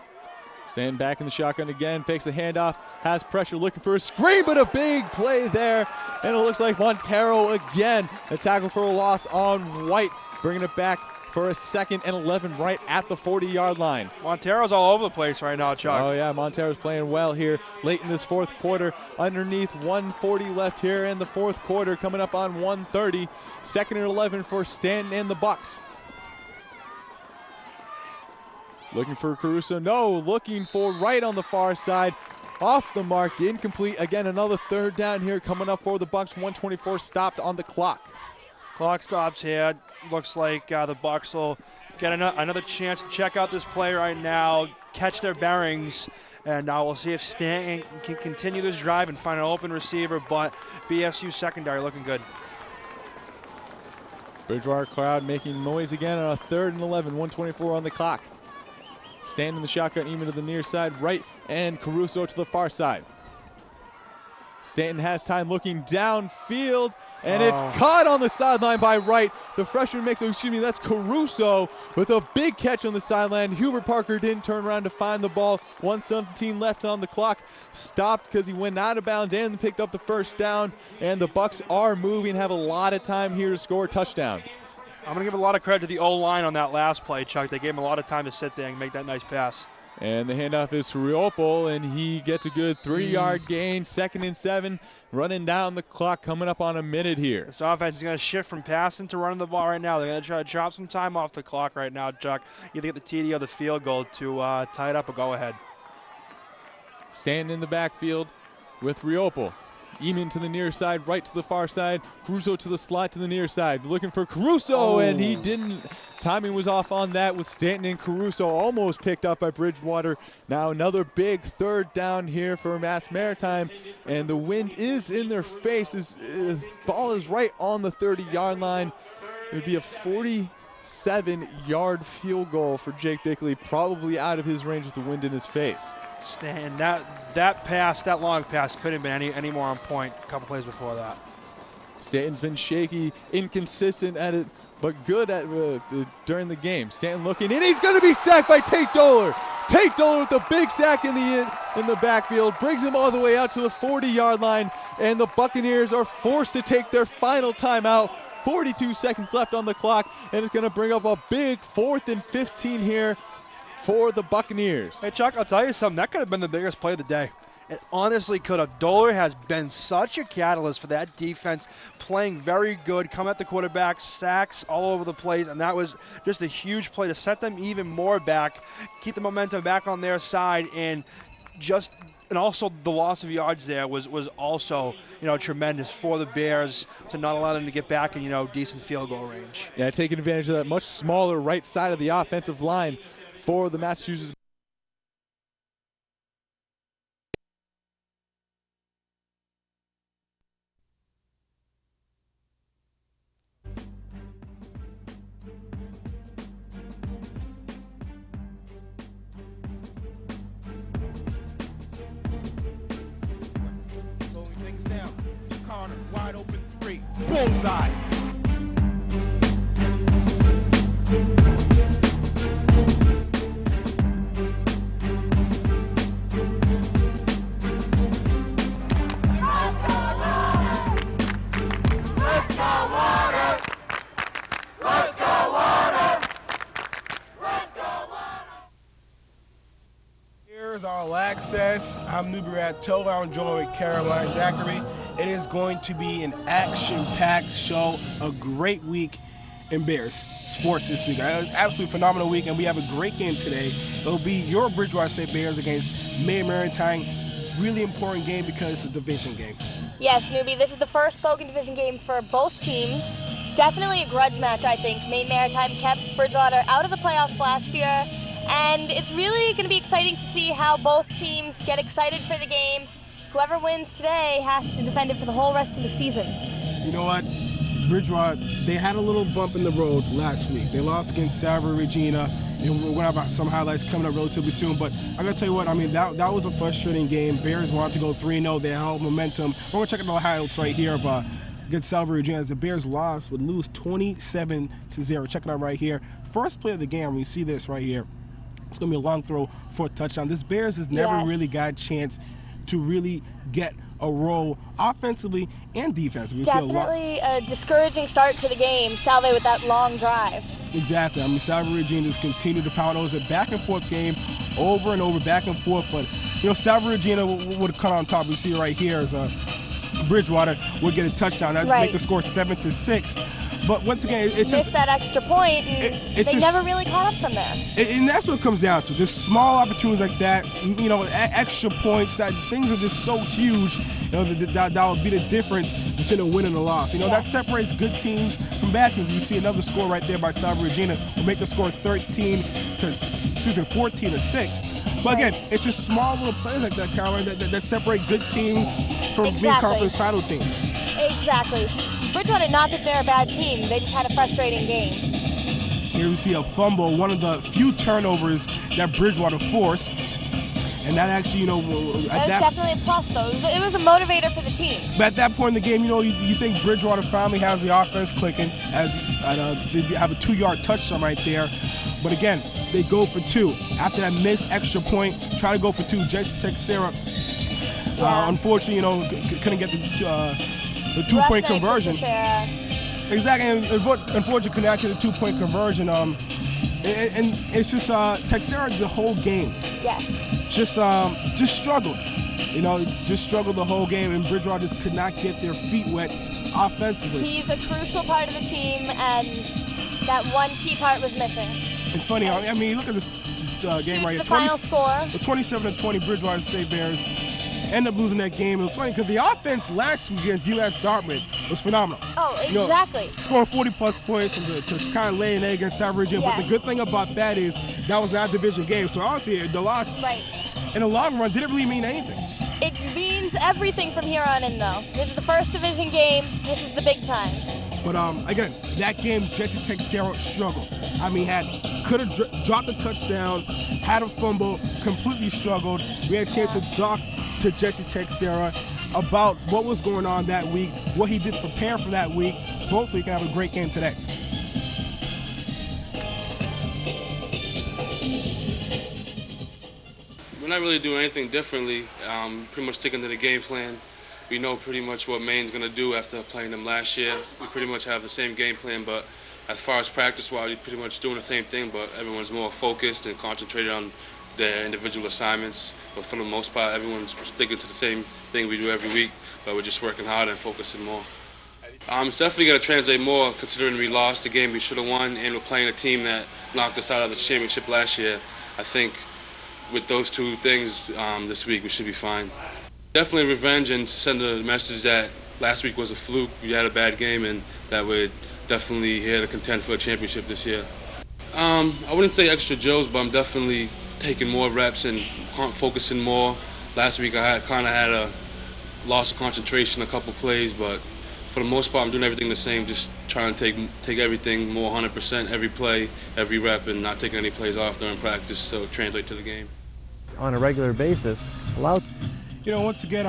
S9: Stanton back in the shotgun again, fakes the handoff, has pressure, looking for a screen, but a big play there. And it looks like Montero again, a tackle for a loss on White, bringing it back for a 2nd and 11 right at the 40-yard line.
S20: Montero's all over the place right now, Chuck.
S9: Oh, yeah, Montero's playing well here late in this fourth quarter. Underneath 1:40 left here in the fourth quarter, coming up on 1:30. 2nd and 11 for Stanton and the Bucs. Looking for Caruso. No, looking for right on the far side. Off the mark, incomplete. Again, another third down here coming up for the Bucs. 1:24 stopped on the clock.
S20: Clock stops here. Looks like the Bucs will get another chance to check out this play right now, catch their bearings, and we'll see if Stanton can continue this drive and find an open receiver, but BSU secondary looking good.
S9: Bridgewater crowd making noise again on a 3rd and 11, 1:24 on the clock. Stanton in the shotgun, even to the near side right, and Caruso to the far side. Stanton has time looking downfield, and it's caught on the sideline by Wright. The freshman makes, that's Caruso with a big catch on the sideline. Hubert Parker didn't turn around to find the ball. 1:17 left on the clock. Stopped because he went out of bounds and picked up the first down. And the Bucs are moving, have a lot of time here to score a touchdown.
S20: I'm going to give a lot of credit to the O-line on that last play, Chuck. They gave him a lot of time to sit there and make that nice pass.
S9: And the handoff is to Riopel, and he gets a good 3-yard gain. 2nd and 7, running down the clock, coming up on a minute here.
S20: This offense is going to shift from passing to running the ball right now. They're going to try to chop some time off the clock right now, Chuck. Either get the TD or the field goal to tie it up or go ahead.
S9: Standing in the backfield with Riopel. Eamon to the near side, right to the far side. Caruso to the slot to the near side. Looking for Caruso, and he didn't. Timing was off on that with Stanton and Caruso almost picked up by Bridgewater. Now another big third down here for Mass Maritime, and the wind is in their faces. Ball is right on the 30-yard line. It would be a 47-yard field goal for Jake Bickley, probably out of his range with the wind in his face.
S20: Stanton, that pass, that long pass couldn't have been any more on point a couple plays before that.
S9: Stanton's been shaky, inconsistent at it, but good at during the game. Stanton looking, and he's going to be sacked by Tate Doler. Tate Doler with a big sack in the backfield, brings him all the way out to the 40-yard line, and the Buccaneers are forced to take their final timeout. 42 seconds left on the clock, and it's going to bring up a big 4th and 15 here for the Buccaneers.
S20: Hey, Chuck, I'll tell you something. That could have been the biggest play of the day. It honestly could have. Doler has been such a catalyst for that defense, playing very good, come at the quarterback, sacks all over the place, and that was just a huge play to set them even more back, keep the momentum back on their side, and also the loss of yards there was also, tremendous for the Bears to not allow them to get back in, decent field goal range.
S9: Yeah, taking advantage of that much smaller right side of the offensive line for the Massachusetts.
S3: Slowing things down. Corner, wide open 3. Bullseye. Here's our All Access. I'm Newbury Toe. I'm joined with Caroline Zachary. It is going to be an action-packed show, a great week in Bears sports this week. An absolutely phenomenal week, and we have a great game today. It'll be your Bridgewater State Bears against Maine Maritime. Really important game because it's a division game.
S7: Yes, Newbie, this is the first Bogan division game for both teams. Definitely a grudge match, I think. Maine Maritime kept Bridgewater out of the playoffs last year, and it's really going to be exciting to see how both teams get excited for the game. Whoever wins today has to defend it for the whole rest of the season.
S3: You know what? Bridgewater, they had a little bump in the road last week. They lost against Salvo Regina, And we're going to have some highlights coming up relatively soon. But I got to tell you what, I mean, that was a frustrating game. Bears wanted to go 3-0. They held momentum. We're going to check out the highlights right here of against Salve Regina as the Bears would lose 27-0. Check it out right here. First play of the game, we see this right here. It's going to be a long throw for a touchdown. This Bears has never really got a chance to really get a role offensively and defensively.
S7: Definitely a discouraging start to the game. Salve with that long drive.
S3: Exactly. I mean, Salve Regina just continued to pound. It was a back-and-forth game over and over, back and forth. But, you know, Salve Regina would come on top. We see it right here as Bridgewater would get a touchdown. That would make the score 7-6. But once again, it's just
S7: missed that extra point, and they never really caught up from there.
S3: And that's what it comes down to. Just small opportunities like that, you know, extra points. That things are just so huge. You know, that would be the difference between a win and a loss. You know, that separates good teams from bad teams. You see another score right there by Salve Regina will make the score 14-6. But again, it's just small little plays like that, Caroline, that separate good teams from big conference title teams.
S7: Exactly. Bridgewater, not that they're a bad team, they just had a frustrating game.
S3: Here we see a fumble, one of the few turnovers that Bridgewater forced. And that actually, you know,
S7: That's definitely a plus, though. It was a motivator for the team.
S3: But at that point in the game, you know, you think Bridgewater finally has the offense clicking, as they have a 2-yard touchdown right there. But again, they go for 2. After that missed extra point, try to go for 2. Jesse Texera, unfortunately, you know, couldn't get the 2-point conversion. Exactly, and unfortunately couldn't actually get the 2-point conversion. And it's just Texera the whole game.
S7: Yes.
S3: Just struggled. You know, just struggled the whole game, and Bridgewater just could not get their feet wet offensively.
S7: He's a crucial part of the team, and that one key part was missing.
S3: It's funny, I mean, look at this game right here.
S7: The final score.
S3: The 27-20 Bridgewater State Bears end up losing that game. It was funny because the offense last week against UMass Dartmouth was phenomenal.
S7: Oh, exactly.
S3: You know, scoring 40-plus points and to kind of lay an egg against Salve Regina. But the good thing about that is that was not a division game. So honestly, the loss in the long run didn't really mean anything.
S7: It means everything from here on in, though. This is the first division game. This is the big time.
S3: But again, that game, Jesse Texera struggled. I mean, could have dropped a touchdown, had a fumble, completely struggled. We had a chance to talk to Jesse Texera about what was going on that week, what he did to prepare for that week. So hopefully he can have a great game today.
S12: We're not really doing anything differently. Pretty much sticking to the game plan. We know pretty much what Maine's going to do after playing them last year. We pretty much have the same game plan, but as far as practice-wise, we're pretty much doing the same thing, but everyone's more focused and concentrated on their individual assignments. But for the most part, everyone's sticking to the same thing we do every week, but we're just working harder and focusing more. It's definitely going to translate more considering we lost the game we should have won, and we're playing a team that knocked us out of the championship last year. I think with those two things this week, we should be fine. Definitely revenge and send a message that last week was a fluke, we had a bad game, and that we're definitely here to contend for a championship this year. I wouldn't say extra Joes, but I'm definitely taking more reps and focusing more. Last week I kind of had a loss of concentration, a couple plays, but for the most part I'm doing everything the same, just trying to take everything more 100% every play, every rep, and not taking any plays off during practice so it translates to the game.
S14: On a regular basis,
S3: You know, once again,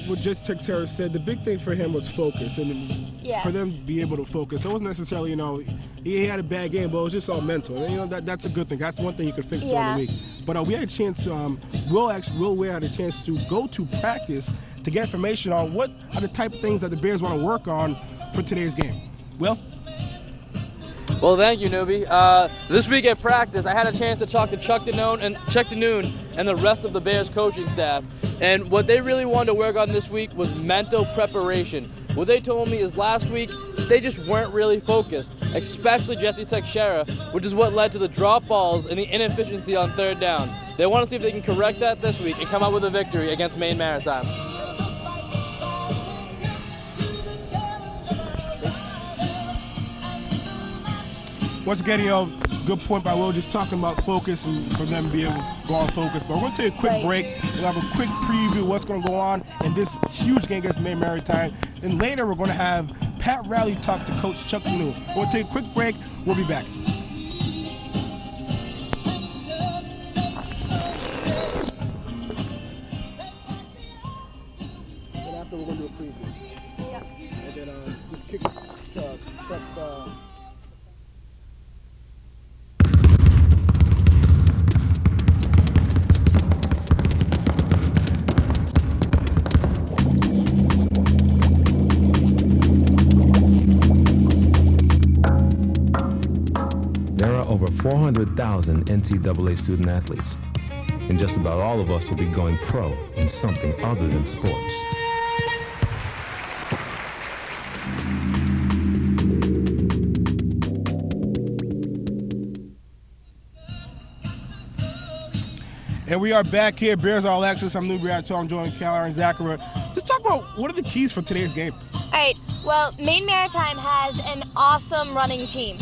S3: what Jesse Texera said, the big thing for him was focus, and for them to be able to focus. It wasn't necessarily, you know, he had a bad game, but it was just all mental. And, you know, that's a good thing. That's one thing you can fix during the week. But we had a chance to, Will had a chance to go to practice to get information on what are the type of things that the Bears want to work on for today's game. Will?
S16: Well, thank you, Newbie. This week at practice, I had a chance to talk to Chuck DeNoon and the rest of the Bears coaching staff. And what they really wanted to work on this week was mental preparation. What they told me is last week, they just weren't really focused, especially Jesse Texera, which is what led to the drop balls and the inefficiency on third down. They want to see if they can correct that this week and come out with a victory against Maine Maritime.
S3: Once again, you know, good point by Will, just talking about focus and for them to be able to go on focus. But we're going to take a quick break. We'll have a quick preview of what's going to go on in this huge game against Maine Maritime. Then later, we're going to have Pat Rowley talk to Coach Chuck DeNoon. We'll take a quick break. We'll be back.
S10: There are over 400,000 NCAA student athletes, and just about all of us will be going pro in something other than sports.
S3: And we are back here, Bears All Access. I'm Bridgewater. I'm joined Caroline and Zachary. Just talk about what are the keys for today's game.
S7: All right, well, Maine Maritime has an awesome running team.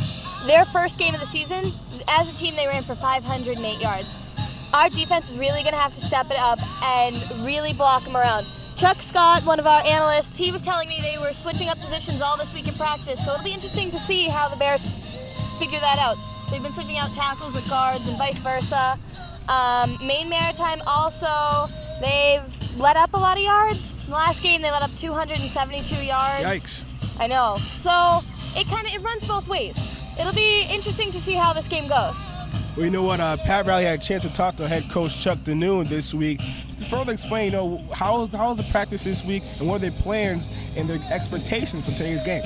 S7: Their first game of the season, as a team, they ran for 508 yards. Our defense is really going to have to step it up and really block them around. Chuck Scott, one of our analysts, he was telling me they were switching up positions all this week in practice, so it'll be interesting to see how the Bears figure that out. They've been switching out tackles with guards and vice versa. Maine Maritime also, they've let up a lot of yards. In the last game, they let up 272 yards.
S3: Yikes.
S7: I know. So it runs both ways. It'll be interesting to see how this game goes.
S3: Well, you know what? Pat Riley had a chance to talk to head coach Chuck Danoon this week to further explain, how is the practice this week and what are their plans and their expectations for today's game.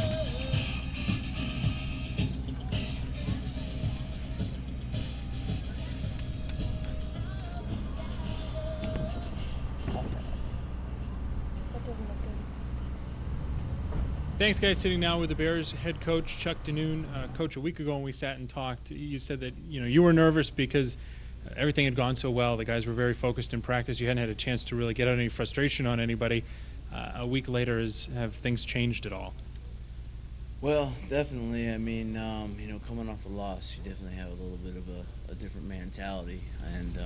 S6: Thanks, guys. Sitting now with the Bears head coach Chuck Danoon. Coach, a week ago when we sat and talked, you said that you were nervous because everything had gone so well. The guys were very focused in practice. You hadn't had a chance to really get out any frustration on anybody. A week later, have things changed at all?
S19: Well, definitely. I mean, coming off a loss, you definitely have a little bit of a different mentality, and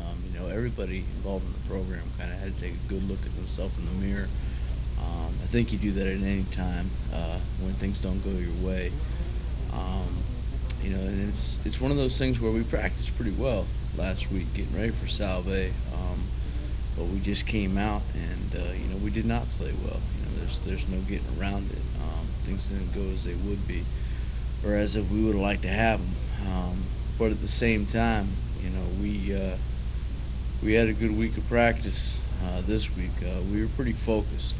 S19: everybody involved in the program kind of had to take a good look at themselves in the mirror. I think you do that at any time when things don't go your way. And it's one of those things where we practiced pretty well last week, getting ready for Salve, but we just came out and we did not play well. There's no getting around it. Things didn't go as they would be, or as if we would have liked to have them. But at the same time, we had a good week of practice this week. We were pretty focused.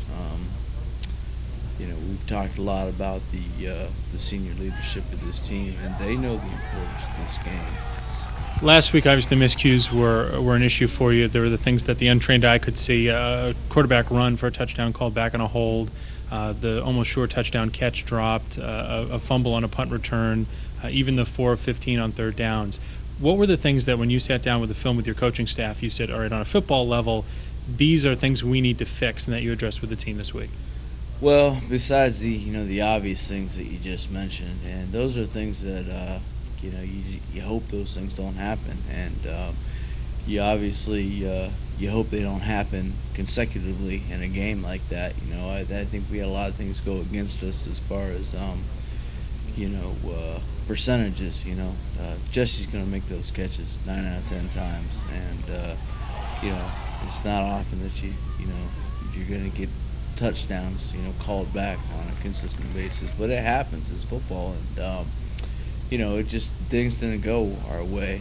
S19: We've talked a lot about the senior leadership of this team, and they know the importance of this game.
S6: Last week, obviously, miscues were an issue for you. There were the things that the untrained eye could see: a quarterback run for a touchdown called back on a hold, the almost sure touchdown catch dropped, a fumble on a punt return, even the 4 of 15 on third downs. What were the things that when you sat down with the film with your coaching staff, you said, all right, on a football level, these are things we need to fix, and that you addressed with the team this week?
S19: Well, besides the obvious things that you just mentioned, and those are things that you hope those things don't happen, and you obviously you hope they don't happen consecutively in a game like that. I think we had a lot of things go against us as far as percentages. Jesse's going to make those catches 9 out of 10 times, and it's not often that you're going to get touchdowns called back on a consistent basis, but it happens. It's football, and it just things didn't go our way.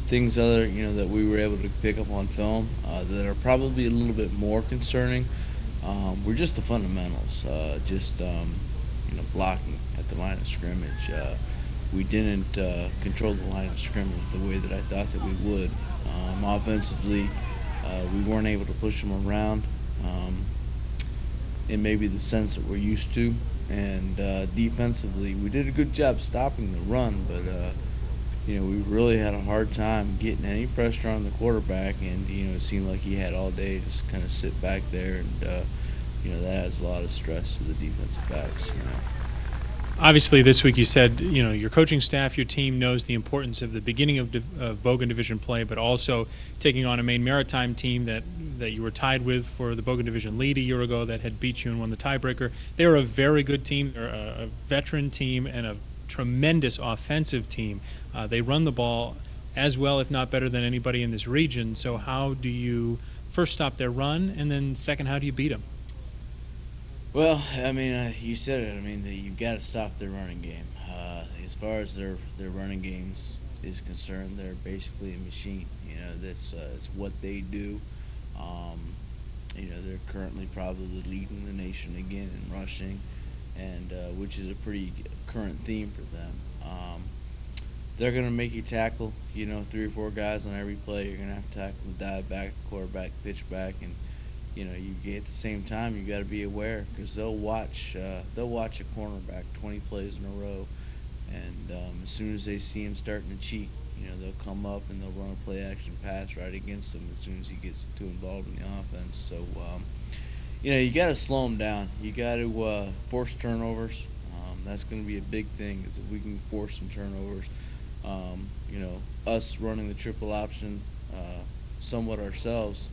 S19: Things that we were able to pick up on film that are probably a little bit more concerning were just the fundamentals, blocking at the line of scrimmage. We didn't control the line of scrimmage the way that I thought that we would. Offensively, we weren't able to push them around in maybe the sense that we're used to. And defensively, we did a good job stopping the run, but we really had a hard time getting any pressure on the quarterback, and it seemed like he had all day to just kind of sit back there, and that adds a lot of stress to the defensive backs.
S6: Obviously, this week you said, your coaching staff, your team knows the importance of the beginning of Bogan Division play, but also taking on a Maine Maritime team that you were tied with for the Bogan Division lead a year ago that had beat you and won the tiebreaker. They're a very good team. They're a veteran team and a tremendous offensive team. They run the ball as well, if not better, than anybody in this region. So how do you first stop their run, and then second, how do you beat them?
S19: Well, you said it. You've got to stop their running game. As far as their running games is concerned, they're basically a machine. That's it's what they do. They're currently probably leading the nation again in rushing, and which is a pretty current theme for them. they're going to make you tackle, 3 or 4 guys on every play. You're going to have to tackle the dive back, quarterback, pitch back, and you at the same time you got to be aware because they'll watch a cornerback 20 plays in a row, and as soon as they see him starting to cheat, they'll come up and they'll run a play action pass right against him as soon as he gets too involved in the offense. So you got to slow him down. You got to force turnovers. That's going to be a big thing. Is if we can force some turnovers. Us running the triple option somewhat ourselves,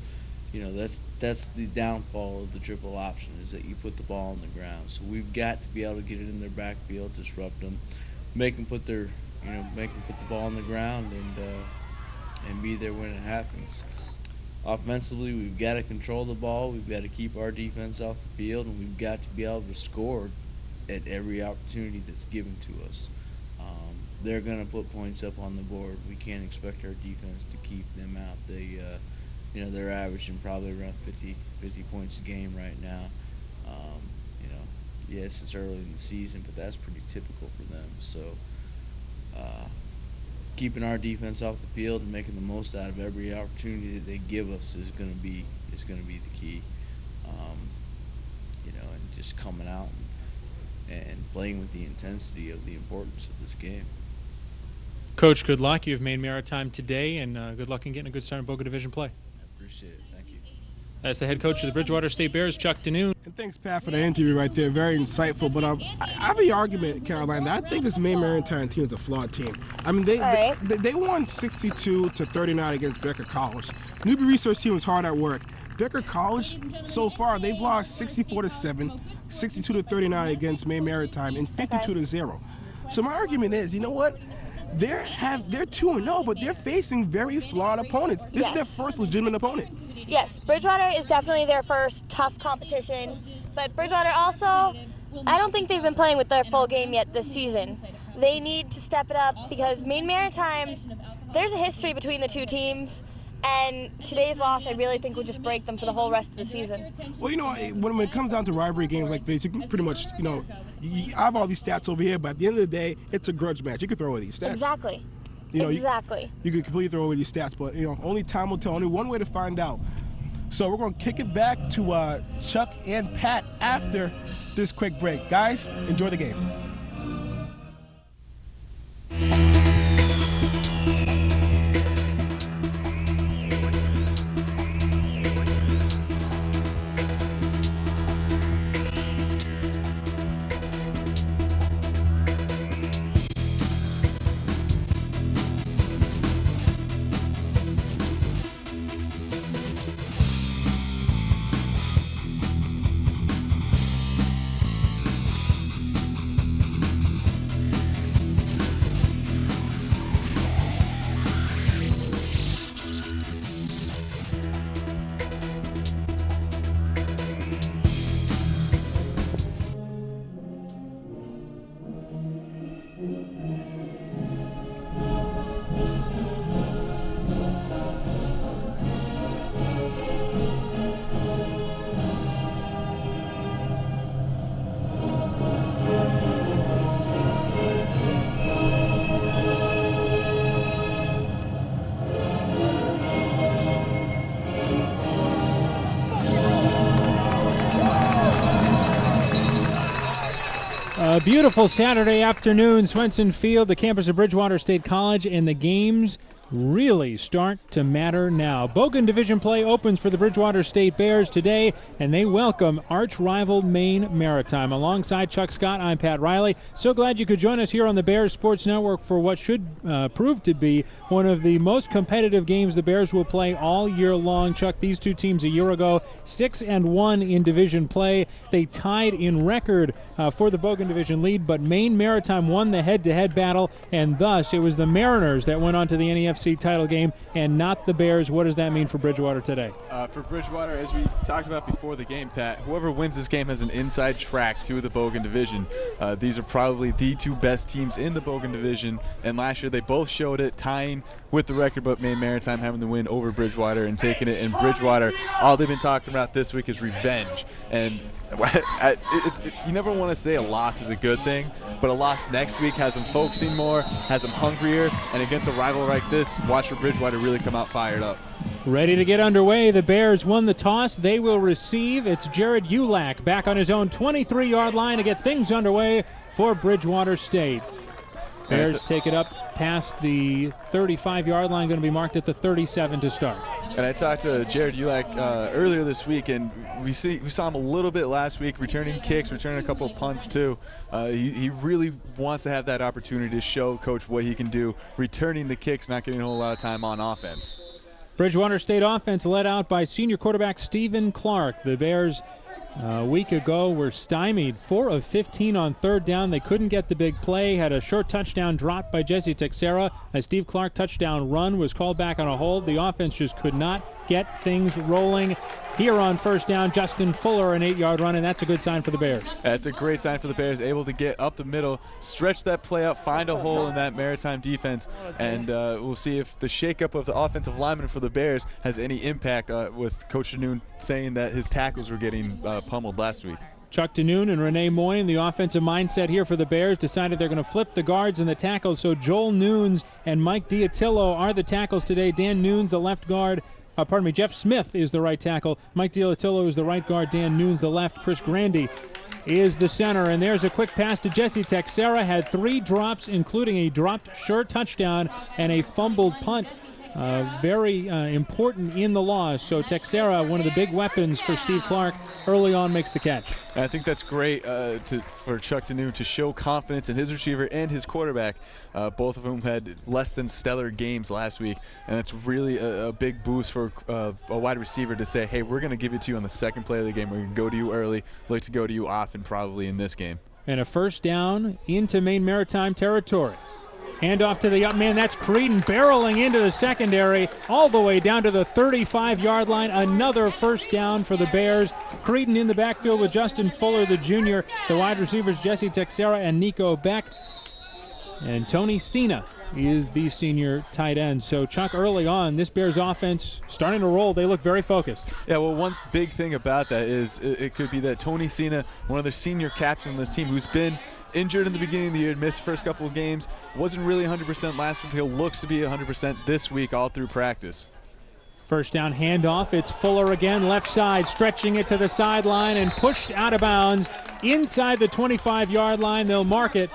S19: that's the downfall of the triple option is that you put the ball on the ground. So we've got to be able to get it in their backfield, disrupt them, make them put the ball on the ground and be there when it happens. Offensively, we've got to control the ball. We've got to keep our defense off the field, and we've got to be able to score at every opportunity that's given to us. They're going to put points up on the board. We can't expect our defense to keep them out. They're averaging probably around 50 points a game right now. Yes, it's early in the season, but that's pretty typical for them. So keeping our defense off the field and making the most out of every opportunity that they give us is going to be the key. And just coming out and playing with the intensity of the importance of this game.
S6: Coach, good luck. You've made Maritime today, and good luck in getting a good start in Boca Division play.
S19: I appreciate it. Thank you.
S6: That's the head coach of the Bridgewater State Bears, Chuck DeNoon.
S3: And thanks, Pat, for the interview right there. Very insightful. But I have the argument, Caroline, that I think this Maine Maritime team is a flawed team. I mean, they won 62-39 against Becker College. Newbie Research team was hard at work. Becker College, so far, they've lost 64-7, 62-39 against Maine Maritime, and 52-0. So my argument is, you know what? They're 2-0, but they're facing very flawed opponents. This is their first legitimate opponent.
S7: Yes, Bridgewater is definitely their first tough competition, but Bridgewater also, I don't think they've been playing with their full game yet this season. They need to step it up because Maine Maritime, there's a history between the two teams, and today's loss I really think will just break them for the whole rest of the season.
S3: Well, when it comes down to rivalry games like this, you can pretty much, I have all these stats over here, but at the end of the day, it's a grudge match. You can throw away these stats.
S7: Exactly.
S3: Exactly. You can completely throw away these stats, but, only time will tell. Only one way to find out. So we're going to kick it back to Chuck and Pat after this quick break. Guys, enjoy the game.
S6: A beautiful Saturday afternoon, Swenson Field, the campus of Bridgewater State College, and the games really start to matter now. Bogan Division play opens for the Bridgewater State Bears today, and they welcome arch-rival Maine Maritime. Alongside Chuck Scott, I'm Pat Riley. So glad you could join us here on the Bears Sports Network for what should prove to be one of the most competitive games the Bears will play all year long. Chuck, these two teams a year ago, 6-1 in division play. They tied in record for the Bogan Division lead, but Maine Maritime won the head-to-head battle, and thus it was the Mariners that went on to the NEFC AFC title game and not the Bears. What does that mean for Bridgewater today?
S9: For Bridgewater, as we talked about before the game, Pat, whoever wins this game has an inside track to the Bogan division. These are probably the two best teams in the Bogan division, and last year they both showed it, tying with the record, but Maine Maritime having the win over Bridgewater and taking it. And Bridgewater, all they've been talking about this week is revenge. And you never want to say a loss is a good thing, but a loss next week has them focusing more, has them hungrier, and against a rival like this, watch for Bridgewater really come out fired up.
S6: Ready to get underway. The Bears won the toss. They will receive. It's Jared Ulak back on his own 23-yard line to get things underway for Bridgewater State. Bears take it up past the 35-yard line, going to be marked at the 37 to start.
S9: And I talked to Jared Ulak earlier this week, and we saw him a little bit last week, returning kicks, returning a couple of punts too. He really wants to have that opportunity to show Coach what he can do, returning the kicks, not getting a whole lot of time on offense.
S6: Bridgewater State offense led out by senior quarterback Stephen Clark. The Bears a week ago were stymied 4 of 15 on third down. They couldn't get the big play. Had a short touchdown drop by Jesse Texera. A Steve Clark touchdown run was called back on a hold. The offense just could not get things rolling. Here on first down, Justin Fuller, an 8-yard run, and that's a good sign for the Bears.
S9: That's a great sign for the Bears, able to get up the middle, stretch that play out, find a hole in that Maritime defense, and we'll see if the shakeup of the offensive lineman for the Bears has any impact with Coach Noon saying that his tackles were getting pummeled last week.
S6: Chuck DeNoon and Renee Moyne, the offensive mindset here for the Bears, decided they're going to flip the guards and the tackles. So Joel Nunes and Mike Diatillo are the tackles today. Dan Nunes, the left guard. Jeff Smith is the right tackle. Mike Diatillo is the right guard. Dan Nunes, the left. Chris Grandy is the center. And there's a quick pass to Jesse Texera. Had 3 drops, including a dropped short touchdown and a fumbled punt. Very important in the loss. So Texera, one of the big weapons for Steve Clark, early on makes the catch.
S9: I think that's great for Chuck DeNoon to show confidence in his receiver and his quarterback, both of whom had less than stellar games last week. And it's really a big boost for a wide receiver to say, hey, we're going to give it to you on the second play of the game. We're going to go to you early, like to go to you often probably in this game.
S6: And a first down into Maine Maritime territory. Handoff to the up man. That's Creedon barreling into the secondary all the way down to the 35-yard line. Another first down for the Bears. Creedon in the backfield with Justin Fuller, the junior. The wide receivers Jesse Texera and Nico Beck. And Tony Cena is the senior tight end. So, Chuck, early on, this Bears offense starting to roll. They look very focused.
S9: Yeah, well, one big thing about that is it could be that Tony Cena, one of the senior captains on this team, who's been injured in the beginning of the year, missed the first couple of games, wasn't really 100% last week. He looks to be 100% this week all through practice.
S6: First down handoff. It's Fuller again, left side, stretching it to the sideline and pushed out of bounds inside the 25-yard line. They'll mark it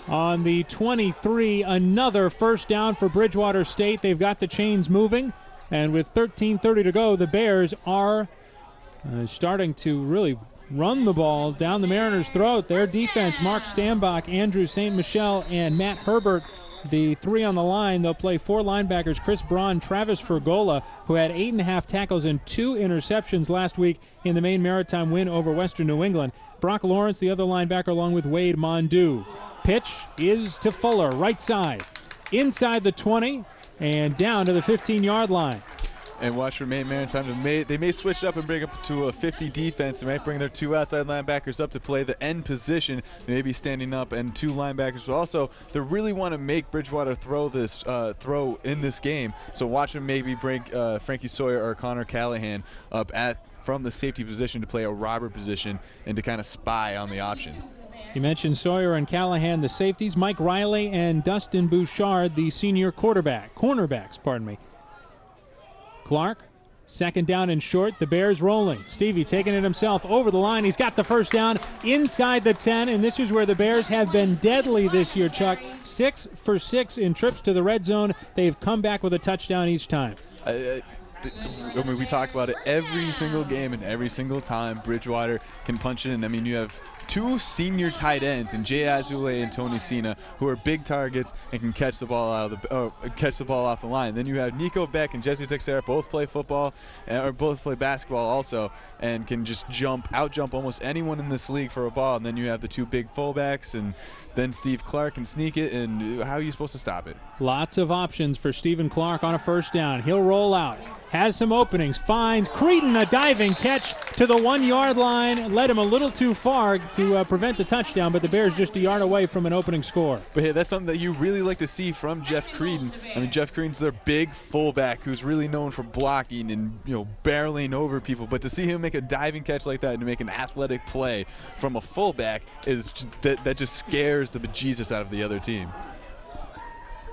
S6: on the 23. Another first down for Bridgewater State. They've got the chains moving, and with 13:30 to go, the Bears are starting to really run the ball down the Mariners' throat. Their defense, Mark Stambach, Andrew St. Michel, and Matt Herbert, the 3 on the line. They'll play 4 linebackers, Chris Braun, Travis Fergola, who had 8.5 tackles and 2 interceptions last week in the Maine Maritime win over Western New England. Brock Lawrence, the other linebacker, along with Wade Mondu. Pitch is to Fuller, right side, inside the 20, and down to the 15-yard line.
S9: And watch for Maine Maritime. They may switch it up and bring up to a 50 defense. They might bring their 2 outside linebackers up to play the end position. They may be standing up and 2 linebackers, but also they really want to make Bridgewater throw in this game. So watch them maybe bring Frankie Sawyer or Connor Callahan up from the safety position to play a robber position and to kind of spy on the option.
S6: You mentioned Sawyer and Callahan, the safeties. Mike Riley and Dustin Bouchard, the senior cornerbacks. Clark, second down and short. The Bears rolling. Stevie taking it himself over the line. He's got the first down inside the 10, and this is where the Bears have been deadly this year, Chuck. 6 for 6 in trips to the red zone. They've come back with a touchdown each time.
S9: We talk about it every single game and every single time Bridgewater can punch it in. I mean, you have two senior tight ends in Jay Azule and Tony Sina, who are big targets and can catch the ball off the line. Then you have Nico Beck and Jesse Texera, both play football or both play basketball also, and can just out jump almost anyone in this league for a ball. And then you have the two big fullbacks, and then Steve Clark can sneak it. And how are you supposed to stop it?
S6: Lots of options for Stephen Clark on a first down. He'll roll out. Has some openings, finds Creedon, a diving catch to the 1 yard line, led him a little too far to prevent the touchdown, but the Bears just a yard away from an opening score.
S9: But hey, that's something that you really like to see from Jeff Creedon. I mean, Jeff Creedon's their big fullback who's really known for blocking and barreling over people, but to see him make a diving catch like that and to make an athletic play from a fullback that just scares the bejesus out of the other team.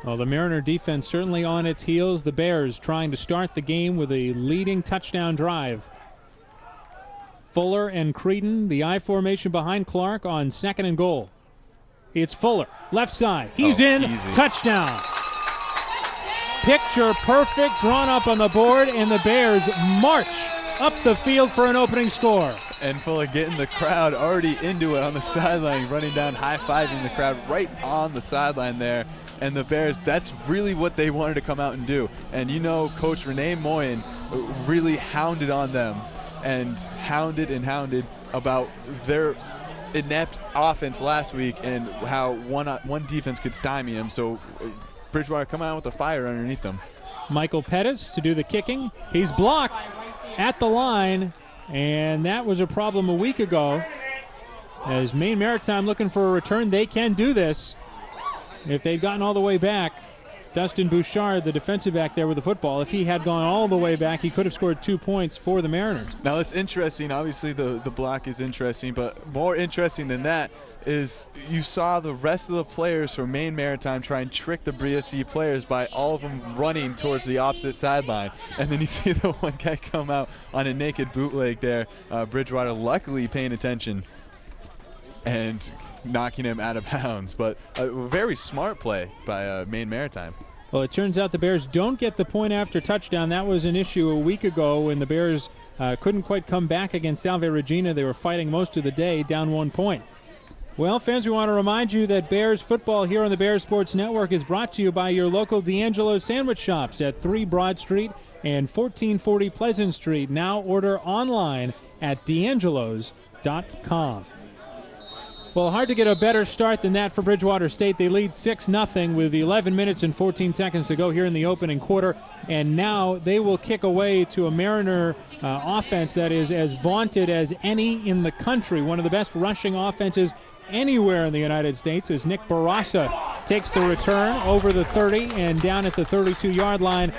S6: Well, the Mariner defense certainly on its heels. The Bears trying to start the game with a leading touchdown drive. Fuller and Creedon, the I formation behind Clark on 2nd and goal. It's Fuller, left side. He's in,
S9: easy.
S6: Touchdown. Picture perfect, drawn up on the board, and the Bears march up the field for an opening score.
S9: And Fuller getting the crowd already into it on the sideline, running down, high-fiving the crowd right on the sideline there. And the Bears, that's really what they wanted to come out and do. And Coach Renee Moyen really hounded on them and hounded about their inept offense last week and how one defense could stymie him. So Bridgewater come out with a fire underneath them.
S6: Michael Pettis to do the kicking. He's blocked at the line, and that was a problem a week ago. As Maine Maritime looking for a return, they can do this. If they'd gotten all the way back, Dustin Bouchard, the defensive back there with the football, if he had gone all the way back, he could have scored 2 points for the Mariners.
S9: Now, it's interesting. Obviously, the block is interesting, but more interesting than that is you saw the rest of the players from Maine Maritime try and trick the BSC players by all of them running towards the opposite sideline. And then you see the one guy come out on a naked bootleg there. Bridgewater luckily paying attention and knocking him out of bounds. But a very smart play by Maine Maritime.
S6: Well, it turns out the Bears don't get the point after touchdown. That was an issue a week ago when the Bears couldn't quite come back against Salve Regina. They were fighting most of the day, down 1 point. Well, fans, we want to remind you that Bears football here on the Bears Sports Network is brought to you by your local D'Angelo's Sandwich Shops at 3 Broad Street and 1440 Pleasant Street. Now order online at d'angelos.com. Well, hard to get a better start than that for Bridgewater State. They lead 6-0 with 11 minutes and 14 seconds to go here in the opening quarter. And now they will kick away to a Mariner offense that is as vaunted as any in the country. One of the best rushing offenses anywhere in the United States as Nick Barassa takes the return over the 30 and down at the 32-yard line.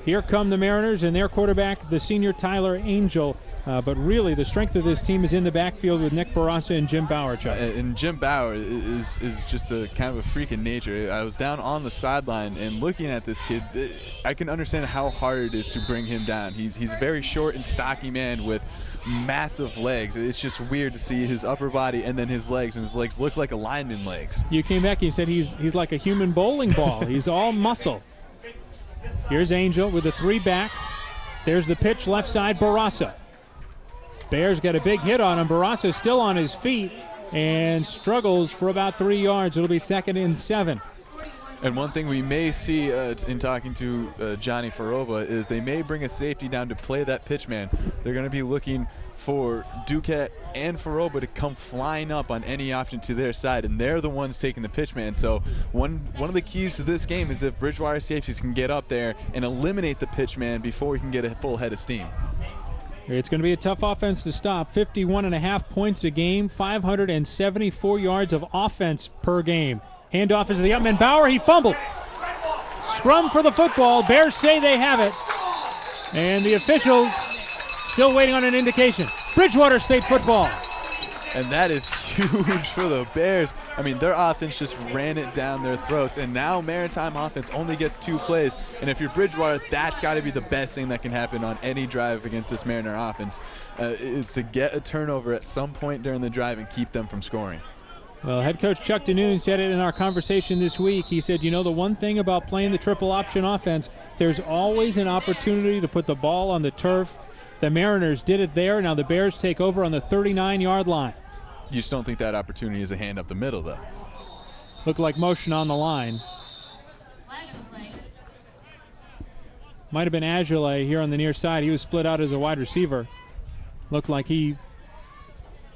S6: Here come the Mariners and their quarterback, the senior Tyler Angel. But really, the strength of this team is in the backfield with Nick Barassa and Jim Bauer, Chuck.
S9: And Jim Bauer is just a kind of a freak in nature. I was down on the sideline and looking at this kid. I can understand how hard it is to bring him down. He's a very short and stocky man with massive legs. It's just weird to see his upper body and then his legs, and his legs look like a lineman legs.
S6: You came back and you said he's like a human bowling ball. He's all muscle. Here's Angel with the 3 backs. There's the pitch, left side, Barassa. Bears got a big hit on him. Barassa still on his feet and struggles for about 3 yards. It'll be 2nd and 7.
S9: And one thing we may see in talking to Johnny Faroba is they may bring a safety down to play that pitch man. They're going to be looking for Duquette and Faroba to come flying up on any option to their side, and they're the ones taking the pitch man. So one of the keys to this game is if Bridgewater safeties can get up there and eliminate the pitch man before he can get a full head of steam.
S6: It's going to be a tough offense to stop. 51.5 points a game, 574 yards of offense per game. Handoff is to the up man. Bauer, he fumbled. Scrum for the football. Bears say they have it. And the officials still waiting on an indication. Bridgewater State football.
S9: And that is huge for the Bears. I mean, their offense just ran it down their throats, and now Maritime offense only gets 2 plays. And if you're Bridgewater, that's got to be the best thing that can happen on any drive against this Mariner offense, is to get a turnover at some point during the drive and keep them from scoring.
S6: Well, head coach Chuck DeNoon said it in our conversation this week. He said, the one thing about playing the triple option offense, there's always an opportunity to put the ball on the turf. The Mariners did it there. Now the Bears take over on the 39-yard line.
S9: You just don't think that opportunity is a hand up the middle, though.
S6: Looked like motion on the line. Might have been Agile here on the near side. He was split out as a wide receiver. Looked like he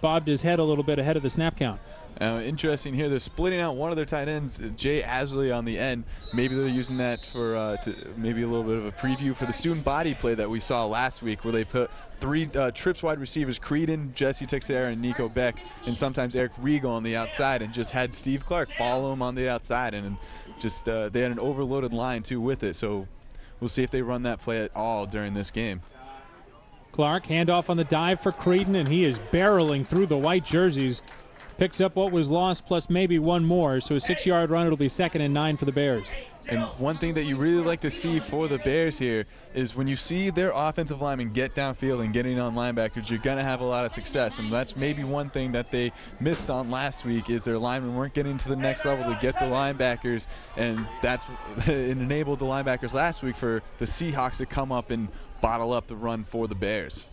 S6: bobbed his head a little bit ahead of the snap count.
S9: Interesting here, they're splitting out one of their tight ends, Jay Asley, on the end. Maybe they're using that for maybe a little bit of a preview for the student body play that we saw last week, where they put 3 trips wide receivers, Creedon, Jesse Texera, and Nico Beck, and sometimes Eric Regal on the outside, and just had Steve Clark follow him on the outside, and just they had an overloaded line too with it. So we'll see if they run that play at all during this game.
S6: Clark, handoff on the dive for Creedon, and he is barreling through the white jerseys. Picks up what was lost plus maybe one more, so a 6-yard run. It'll be 2nd and 9 for the Bears.
S9: And one thing that you really like to see for the Bears here is when you see their offensive linemen get downfield and getting on linebackers, you're going to have a lot of success. And that's maybe one thing that they missed on last week, is their linemen weren't getting to the next level to get the linebackers. And that's it enabled the linebackers last week for the Seahawks to come up and bottle up the run for the Bears.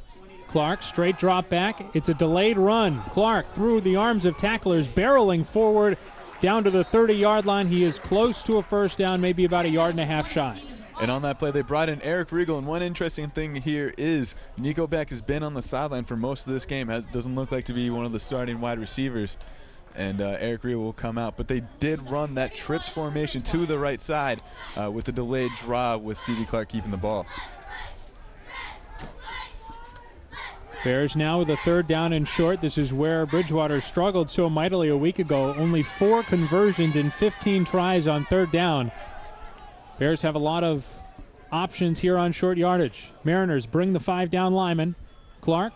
S6: Clark, straight drop back. It's a delayed run. Clark through the arms of tacklers, barreling forward down to the 30-yard line. He is close to a first down, maybe about 1.5 yards shy.
S9: And on that play, they brought in Eric Regal. And one interesting thing here is Nico Beck has been on the sideline for most of this game. Doesn't look like to be one of the starting wide receivers. And Eric Regal will come out. But they did run that trips formation to the right side with the delayed draw with Stevie Clark keeping the ball.
S6: Bears now with a 3rd down and short. This is where Bridgewater struggled so mightily a week ago. Only 4 conversions in 15 tries on 3rd down. Bears have a lot of options here on short yardage. Mariners bring the 5-down lineman. Clark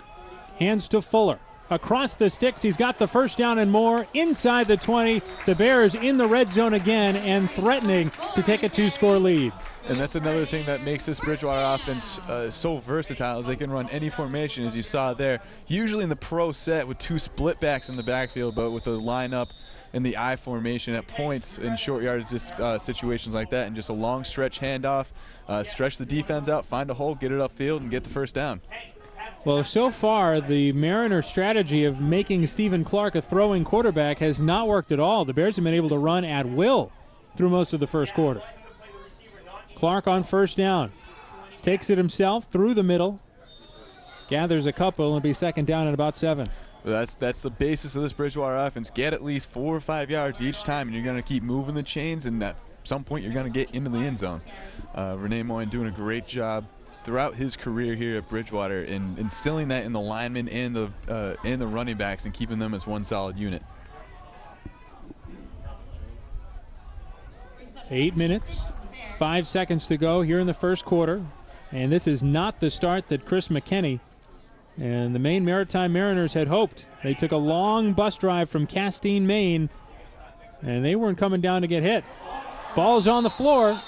S6: hands to Fuller. Across the sticks, he's got the first down and more. Inside the 20, the Bears in the red zone again and threatening to take a 2-score lead.
S9: And that's another thing that makes this Bridgewater offense so versatile, is they can run any formation, as you saw there. Usually in the pro set with 2 split backs in the backfield, but with the lineup in the I formation at points in short yardage situations like that, and just a long stretch handoff, stretch the defense out, find a hole, get it upfield, and get the first down.
S6: Well, so far, the Mariner strategy of making Stephen Clark a throwing quarterback has not worked at all. The Bears have been able to run at will through most of the first quarter. Clark on first down. Takes it himself through the middle. Gathers a couple, and it'll be 2nd down at about 7.
S9: Well, that's the basis of this Bridgewater offense. Get at least 4 or 5 yards each time, and you're going to keep moving the chains, and at some point you're going to get into the end zone. Renee Moyen doing a great job throughout his career here at Bridgewater in instilling that in the linemen and the running backs and keeping them as one solid unit.
S6: 8 minutes, 5 seconds to go here in the first quarter. And this is not the start that Chris McKinney and the Maine Maritime Mariners had hoped. They took a long bus drive from Castine, Maine, and they weren't coming down to get hit. Ball's on the floor.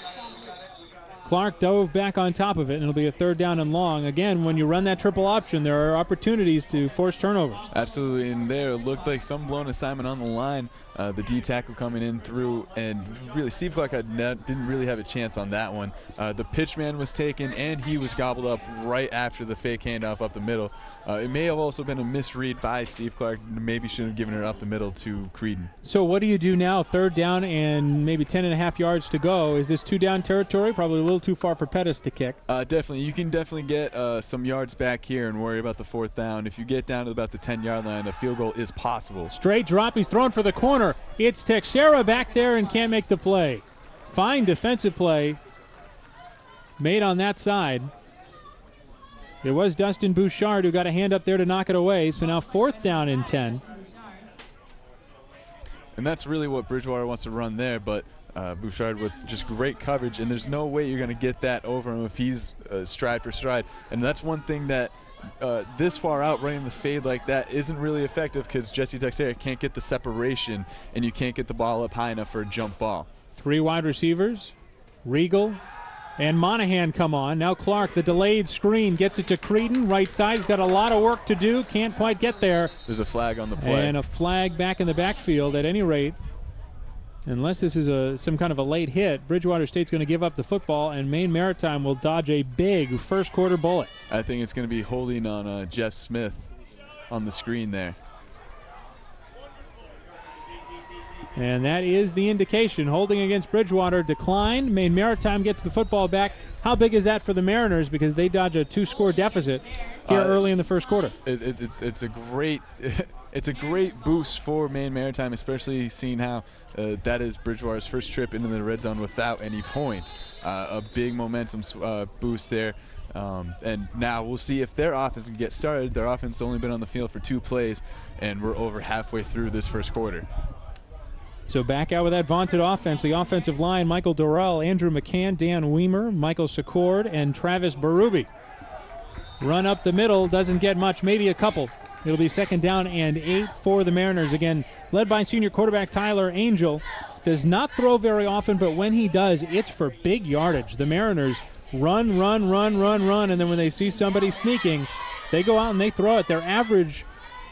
S6: Clark dove back on top of it, and it'll be a 3rd down and long. Again, when you run that triple option, there are opportunities to force turnovers.
S9: Absolutely, and there it looked like some blown assignment on the line. The D tackle coming in through, and really Steve Clark didn't really have a chance on that one. The pitch man was taken, and he was gobbled up right after the fake handoff up the middle. It may have also been a misread by Steve Clark. Maybe should have given it up the middle to Creedon.
S6: So what do you do now? 3rd down and maybe 10.5 yards to go. Is this 2-down territory? Probably a little too far for Pettis to kick.
S9: Definitely. You can definitely get some yards back here and worry about the 4th down. If you get down to about the 10-yard line, a field goal is possible.
S6: Straight drop. He's thrown for the corner. It's Texera back there and can't make the play. Fine defensive play made on that side. It was Dustin Bouchard who got a hand up there to knock it away. So now 4th down and 10.
S9: And that's really what Bridgewater wants to run there, but Bouchard with just great coverage, and there's no way you're going to get that over him if he's stride for stride. And that's one thing that this far out, running the fade like that isn't really effective because Jesse Texera can't get the separation, and you can't get the ball up high enough for a jump ball.
S6: 3 wide receivers, Regal and Monahan come on. Now Clark, the delayed screen, gets it to Creedon. Right side, he's got a lot of work to do. Can't quite get there.
S9: There's a flag on the play.
S6: And a flag back in the backfield. At any rate, unless this is some kind of a late hit, Bridgewater State's going to give up the football, and Maine Maritime will dodge a big first quarter bullet.
S9: I think it's going to be holding on Jeff Smith on the screen there.
S6: And that is the indication. Holding against Bridgewater declined. Maine Maritime gets the football back. How big is that for the Mariners because they dodge a 2-score deficit here early in the first quarter?
S9: It's a great it's a great boost for Maine Maritime, especially seeing how that is Bridgewater's first trip into the red zone without any points. A big momentum boost there. And now we'll see if their offense can get started. Their offense has only been on the field for 2 plays, and we're over halfway through this first quarter.
S6: So back out with that vaunted offense, the offensive line, Michael Dorrell, Andrew McCann, Dan Weimer, Michael Secord, and Travis Berube. Run up the middle, doesn't get much, maybe a couple. It'll be 2nd down and 8 for the Mariners. Again, led by senior quarterback Tyler Angel. Does not throw very often, but when he does, it's for big yardage. The Mariners run, and then when they see somebody sneaking, they go out and they throw it. Their average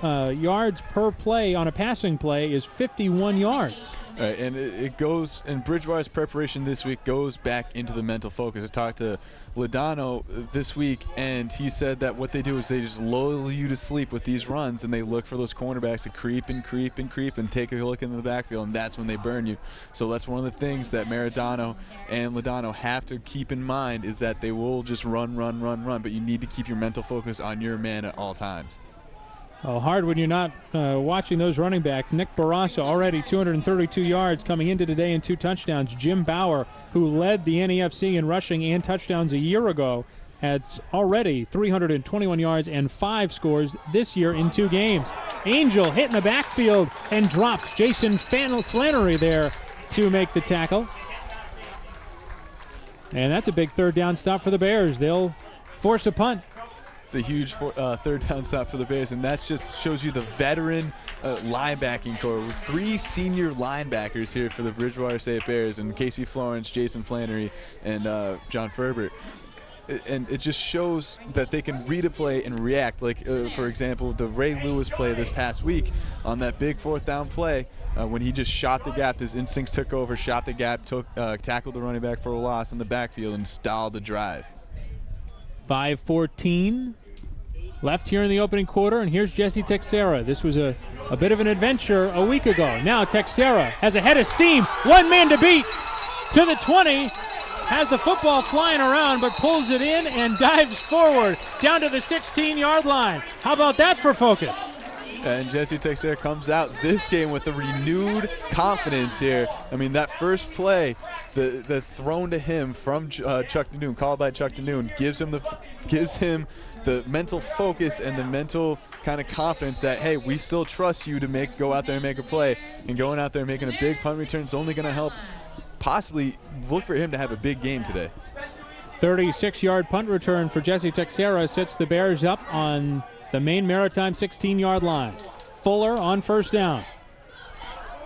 S6: yards per play on a passing play is 51 yards.
S9: All right, and it goes, and Bridgewater's preparation this week goes back into the mental focus. I talked to Ladano this week, and he said that what they do is they just lull you to sleep with these runs, and they look for those cornerbacks to creep and take a look into the backfield, and that's when they burn you. So that's one of the things that Maradano and Ladano have to keep in mind is that they will just run, but you need to keep your mental focus on your man at all times.
S6: Well, hard when you're not watching those running backs. Nick Barrasso already 232 yards coming into today and 2 touchdowns. Jim Bauer, who led the NEFC in rushing and touchdowns a year ago, had already 321 yards and 5 scores this year in 2 games. Angel hit in the backfield and dropped Jason Flannery there to make the tackle. And that's a big 3rd down stop for the Bears. They'll force a punt.
S9: It's a huge 3rd down stop for the Bears, and that just shows you the veteran linebacking core with 3 senior linebackers here for the Bridgewater State Bears, and Casey Florence, Jason Flannery, and John Ferbert. And it just shows that they can read a play and react. Like, for example, the Ray Lewis play this past week on that big 4th down play, when he just shot the gap, his instincts took over, shot the gap, tackled the running back for a loss in the backfield, and stalled the drive.
S6: 5:14 left here in the opening quarter, and here's Jesse Texera. This was a bit of an adventure a week ago. Now Texera has a head of steam. 1 man to beat to the 20. Has the football flying around, but pulls it in and dives forward down to the 16-yard line. How about that for focus?
S9: And Jesse Texera comes out this game with a renewed confidence here. I mean, that first play that's thrown to him from Chuck DeNoon, called by Chuck DeNoon, gives him the mental focus and the mental kind of confidence that, hey, we still trust you to go out there and make a play. And going out there and making a big punt return is only going to help possibly look for him to have a big game today.
S6: 36-yard punt return for Jesse Texera sets the Bears up on the Maine Maritime 16-yard line. Fuller on 1st down.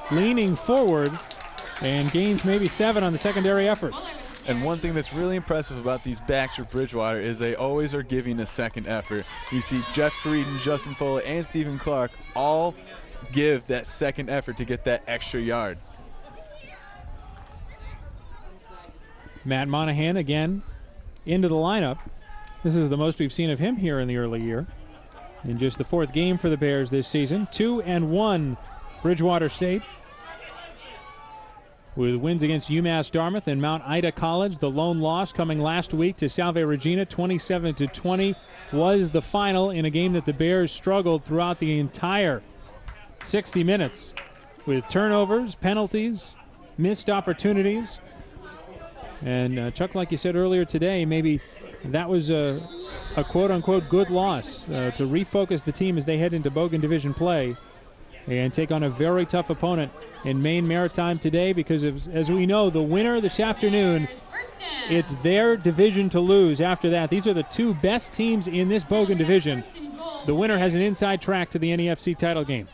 S6: Leaning forward and gains maybe 7 on the secondary effort.
S9: And one thing that's really impressive about these backs for Bridgewater is they always are giving a second effort. You see Jeff Creedon, Justin Fuller, and Stephen Clark all give that second effort to get that extra yard.
S6: Matt Monahan again into the lineup. This is the most we've seen of him here in the early year. In just the 4th game for the Bears this season. 2-1 Bridgewater State, with wins against UMass Dartmouth and Mount Ida College. The lone loss coming last week to Salve Regina, 27-20, was the final in a game that the Bears struggled throughout the entire 60 minutes with turnovers, penalties, missed opportunities. And Chuck, like you said earlier today, maybe that was a quote-unquote good loss to refocus the team as they head into Bogan Division play and take on a very tough opponent in Maine Maritime today, because as we know, the winner this afternoon, it's their division to lose after that. These are the 2 best teams in this Bogan Division. The winner has an inside track to the NEFC title game.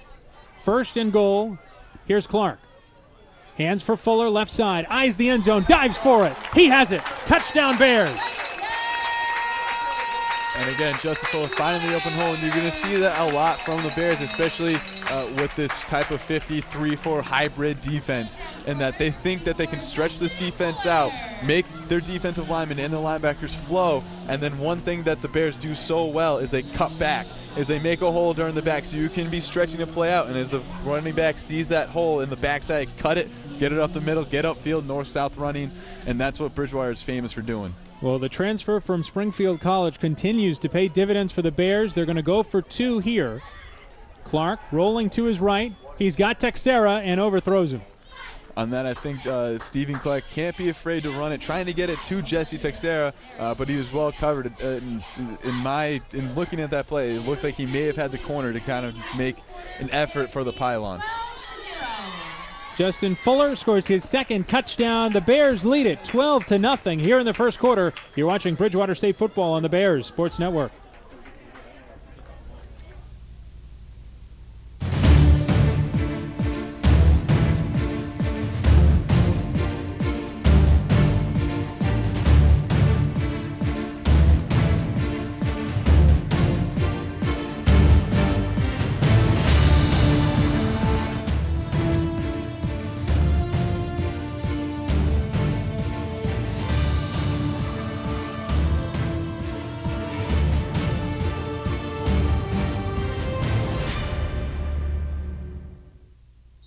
S6: 1st and goal. Here's Clark. Hands for Fuller, left side, eyes the end zone, dives for it. He has it. Touchdown Bears.
S9: And again, Justin Fuller finding the open hole, and you're going to see that a lot from the Bears, especially with this type of 50-3-4 hybrid defense, and that they think that they can stretch this defense out, make their defensive linemen and the linebackers flow, and then one thing that the Bears do so well is they cut back, is they make a hole during the back so you can be stretching the play out, and as the running back sees that hole in the backside, cut it, get it up the middle, get upfield, north-south running, and that's what Bridgewater is famous for doing.
S6: Well, the transfer from Springfield College continues to pay dividends for the Bears. They're going to go for two here. Clark rolling to his right. He's got Texera and overthrows him.
S9: On that, I think Stephen Clark can't be afraid to run it, trying to get it to Jesse Texera, but he was well covered. In looking at that play, it looked like he may have had the corner to kind of make an effort for the pylon.
S6: Justin Fuller scores his second touchdown. The Bears lead it 12-0 here in the first quarter. You're watching Bridgewater State football on the Bears Sports Network.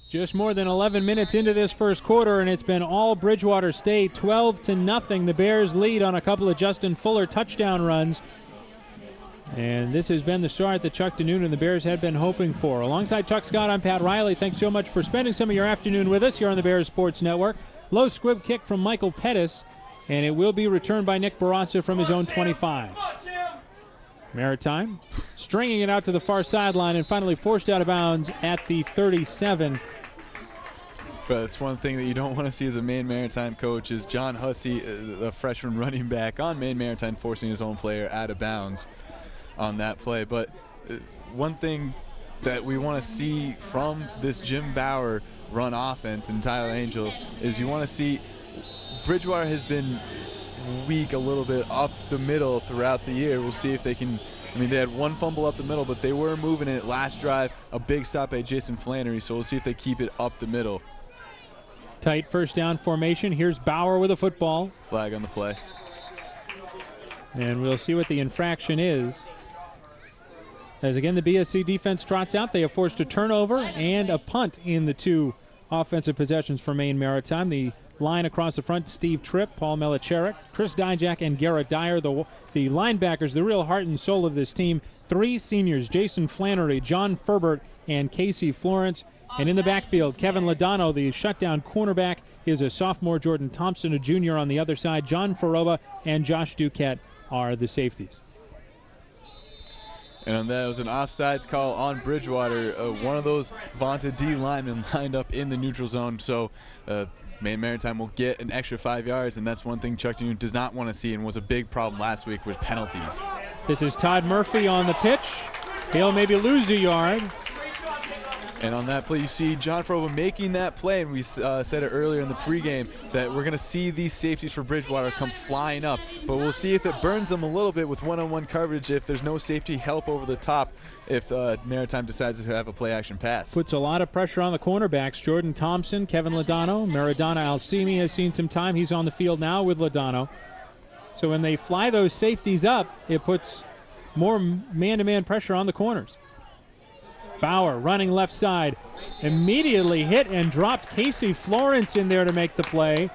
S6: Just more than 11 minutes into this first quarter, and it's been all Bridgewater State, 12-0. The Bears lead on a couple of Justin Fuller touchdown runs. And this has been the start that Chuck DeNoon and the Bears had been hoping for. Alongside Chuck Scott, I'm Pat Riley. Thanks so much for spending some of your afternoon with us here on the Bears Sports Network. Low squib kick from Michael Pettis, and it will be returned by Nick Barrazza from his own 25. Maritime stringing it out to the far sideline and finally forced out of bounds at the 37.
S9: But it's one thing that you don't want to see as a Maine Maritime coach is John Hussey, the freshman running back on Maine Maritime, forcing his own player out of bounds on that play. But one thing that we want to see from this Jim Bauer run offense and Tyler Angel is you want to see Bridgewater has been weak a little bit up the middle throughout the year. We'll see if they can. I mean, they had one fumble up the middle, but they were moving it last drive. A big stop by Jason Flannery, so we'll see if they keep it up the middle.
S6: Tight first down formation. Here's Bauer with a football.
S9: Flag on the play.
S6: And we'll see what the infraction is. As again, the BSC defense trots out. They have forced a turnover and a punt in the two offensive possessions for Maine Maritime. The line across the front, Steve Tripp, Paul Melicherick, Chris Dijak, and Garrett Dyer. The linebackers, the real heart and soul of this team. Three seniors, Jason Flannery, John Ferbert, and Casey Florence. And in the backfield, Kevin Ladano, the shutdown cornerback, is a sophomore. Jordan Thompson, a junior on the other side. John Faroba and Josh Duquette are the safeties.
S9: And that was an offsides call on Bridgewater. One of those vaunted D linemen lined up in the neutral zone. So Maine Maritime will get an extra 5 yards, and that's one thing Chuck DeNoon does not want to see and was a big problem last week with penalties.
S6: This is Todd Murphy on the pitch. He'll maybe lose a yard.
S9: And on that play, you see John Faroba making that play, and we said it earlier in the pregame that we're going to see these safeties for Bridgewater come flying up. But we'll see if it burns them a little bit with one-on-one coverage if there's no safety help over the top if Maritime decides to have a play-action pass.
S6: Puts a lot of pressure on the cornerbacks. Jordan Thompson, Kevin Ladano, Maradona Alcimi has seen some time. He's on the field now with Ladano. So when they fly those safeties up, it puts more man-to-man pressure on the corners. Bauer running left side, immediately hit and dropped Casey Florence in there to make the play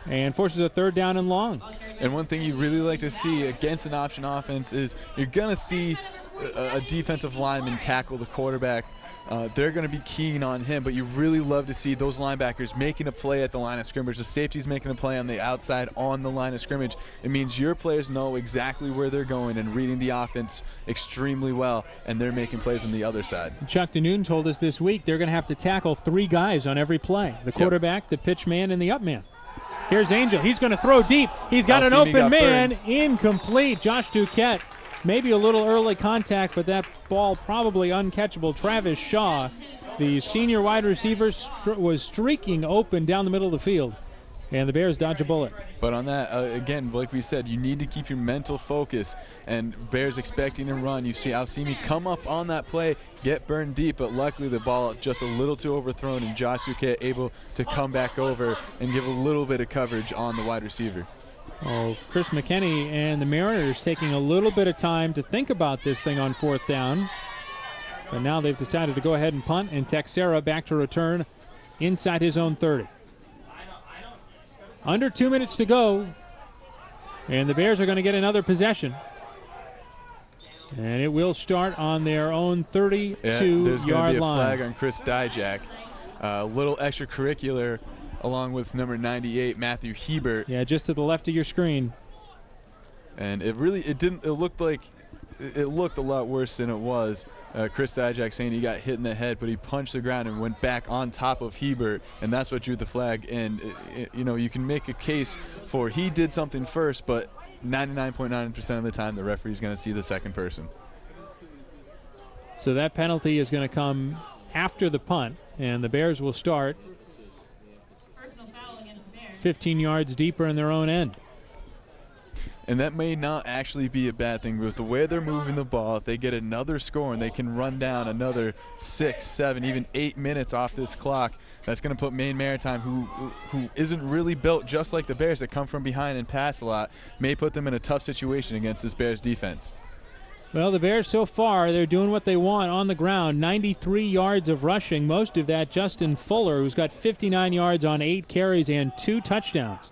S6: and forces a third down and long.
S9: And one thing you really like to see against an option offense is you're going to see a defensive lineman tackle the quarterback. They're going to be keen on him, but you really love to see those linebackers making a play at the line of scrimmage. The safety's making a play on the outside on the line of scrimmage. It means your players know exactly where they're going and reading the offense extremely well, and they're making plays on the other side.
S6: Chuck DeNoon told us this week they're going to have to tackle three guys on every play, the quarterback, the pitch man, and the up man. Here's Angel. He's going to throw deep. He's got an open man. Burned. Incomplete. Josh Duquette. Maybe a little early contact, but that ball probably uncatchable. Travis Shaw, the senior wide receiver, was streaking open down the middle of the field.
S13: And the Bears dodge a bullet.
S9: But on that, again, like we said, you need to keep your mental focus. And Bears expecting to run. You see Alcimi come up on that play, get burned deep, but luckily the ball just a little too overthrown, and Josh Duquette able to come back over and give a little bit of coverage on the wide receiver.
S13: Oh, Chris McKinney and the Mariners taking a little bit of time to think about this thing on 4th down. But now they've decided to go ahead and punt, and Texera back to return inside his own 30. Under 2 minutes to go, and the Bears are going to get another possession. And it will start on their own 32-yard line.
S9: There's going to be a flag on Chris Dijak. A little extracurricular along with number 98, Matthew Hebert.
S13: Yeah, just to the left of your screen.
S9: And it looked a lot worse than it was. Chris Dijak saying he got hit in the head, but he punched the ground and went back on top of Hebert, and that's what drew the flag. And you can make a case for he did something first, but 99.9% of the time the referee's going to see the second person.
S13: So that penalty is going to come after the punt, and the Bears will start 15 yards deeper in their own end.
S9: And that may not actually be a bad thing. With the way they're moving the ball, if they get another score and they can run down another 6, 7, even 8 minutes off this clock, that's going to put Maine Maritime, who isn't really built just like the Bears that come from behind and pass a lot, may put them in a tough situation against this Bears defense.
S13: Well, the Bears so far, they're doing what they want on the ground. 93 yards of rushing, most of that Justin Fuller, who's got 59 yards on 8 carries and 2 touchdowns.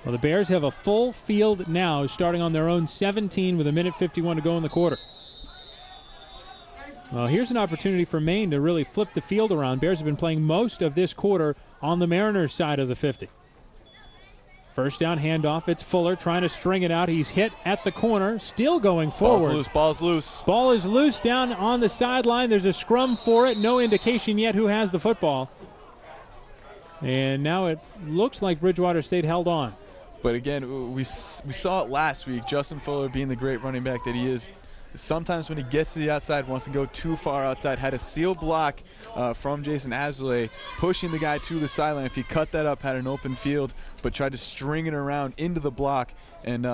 S13: Well, the Bears have a full field now, starting on their own 17 with 1:51 to go in the quarter. Well, here's an opportunity for Maine to really flip the field around. Bears have been playing most of this quarter on the Mariners side of the 50. First down handoff. It's Fuller trying to string it out. He's hit at the corner, still going forward.
S9: Ball's loose.
S13: Ball is loose down on the sideline. There's a scrum for it. No indication yet who has the football. And now it looks like Bridgewater State held on.
S9: But again, we saw it last week. Justin Fuller, being the great running back that he is, sometimes when he gets to the outside, wants to go too far outside. Had a seal block from Jason Azalea, pushing the guy to the sideline. If he cut that up, had an open field, but tried to string it around into the block. And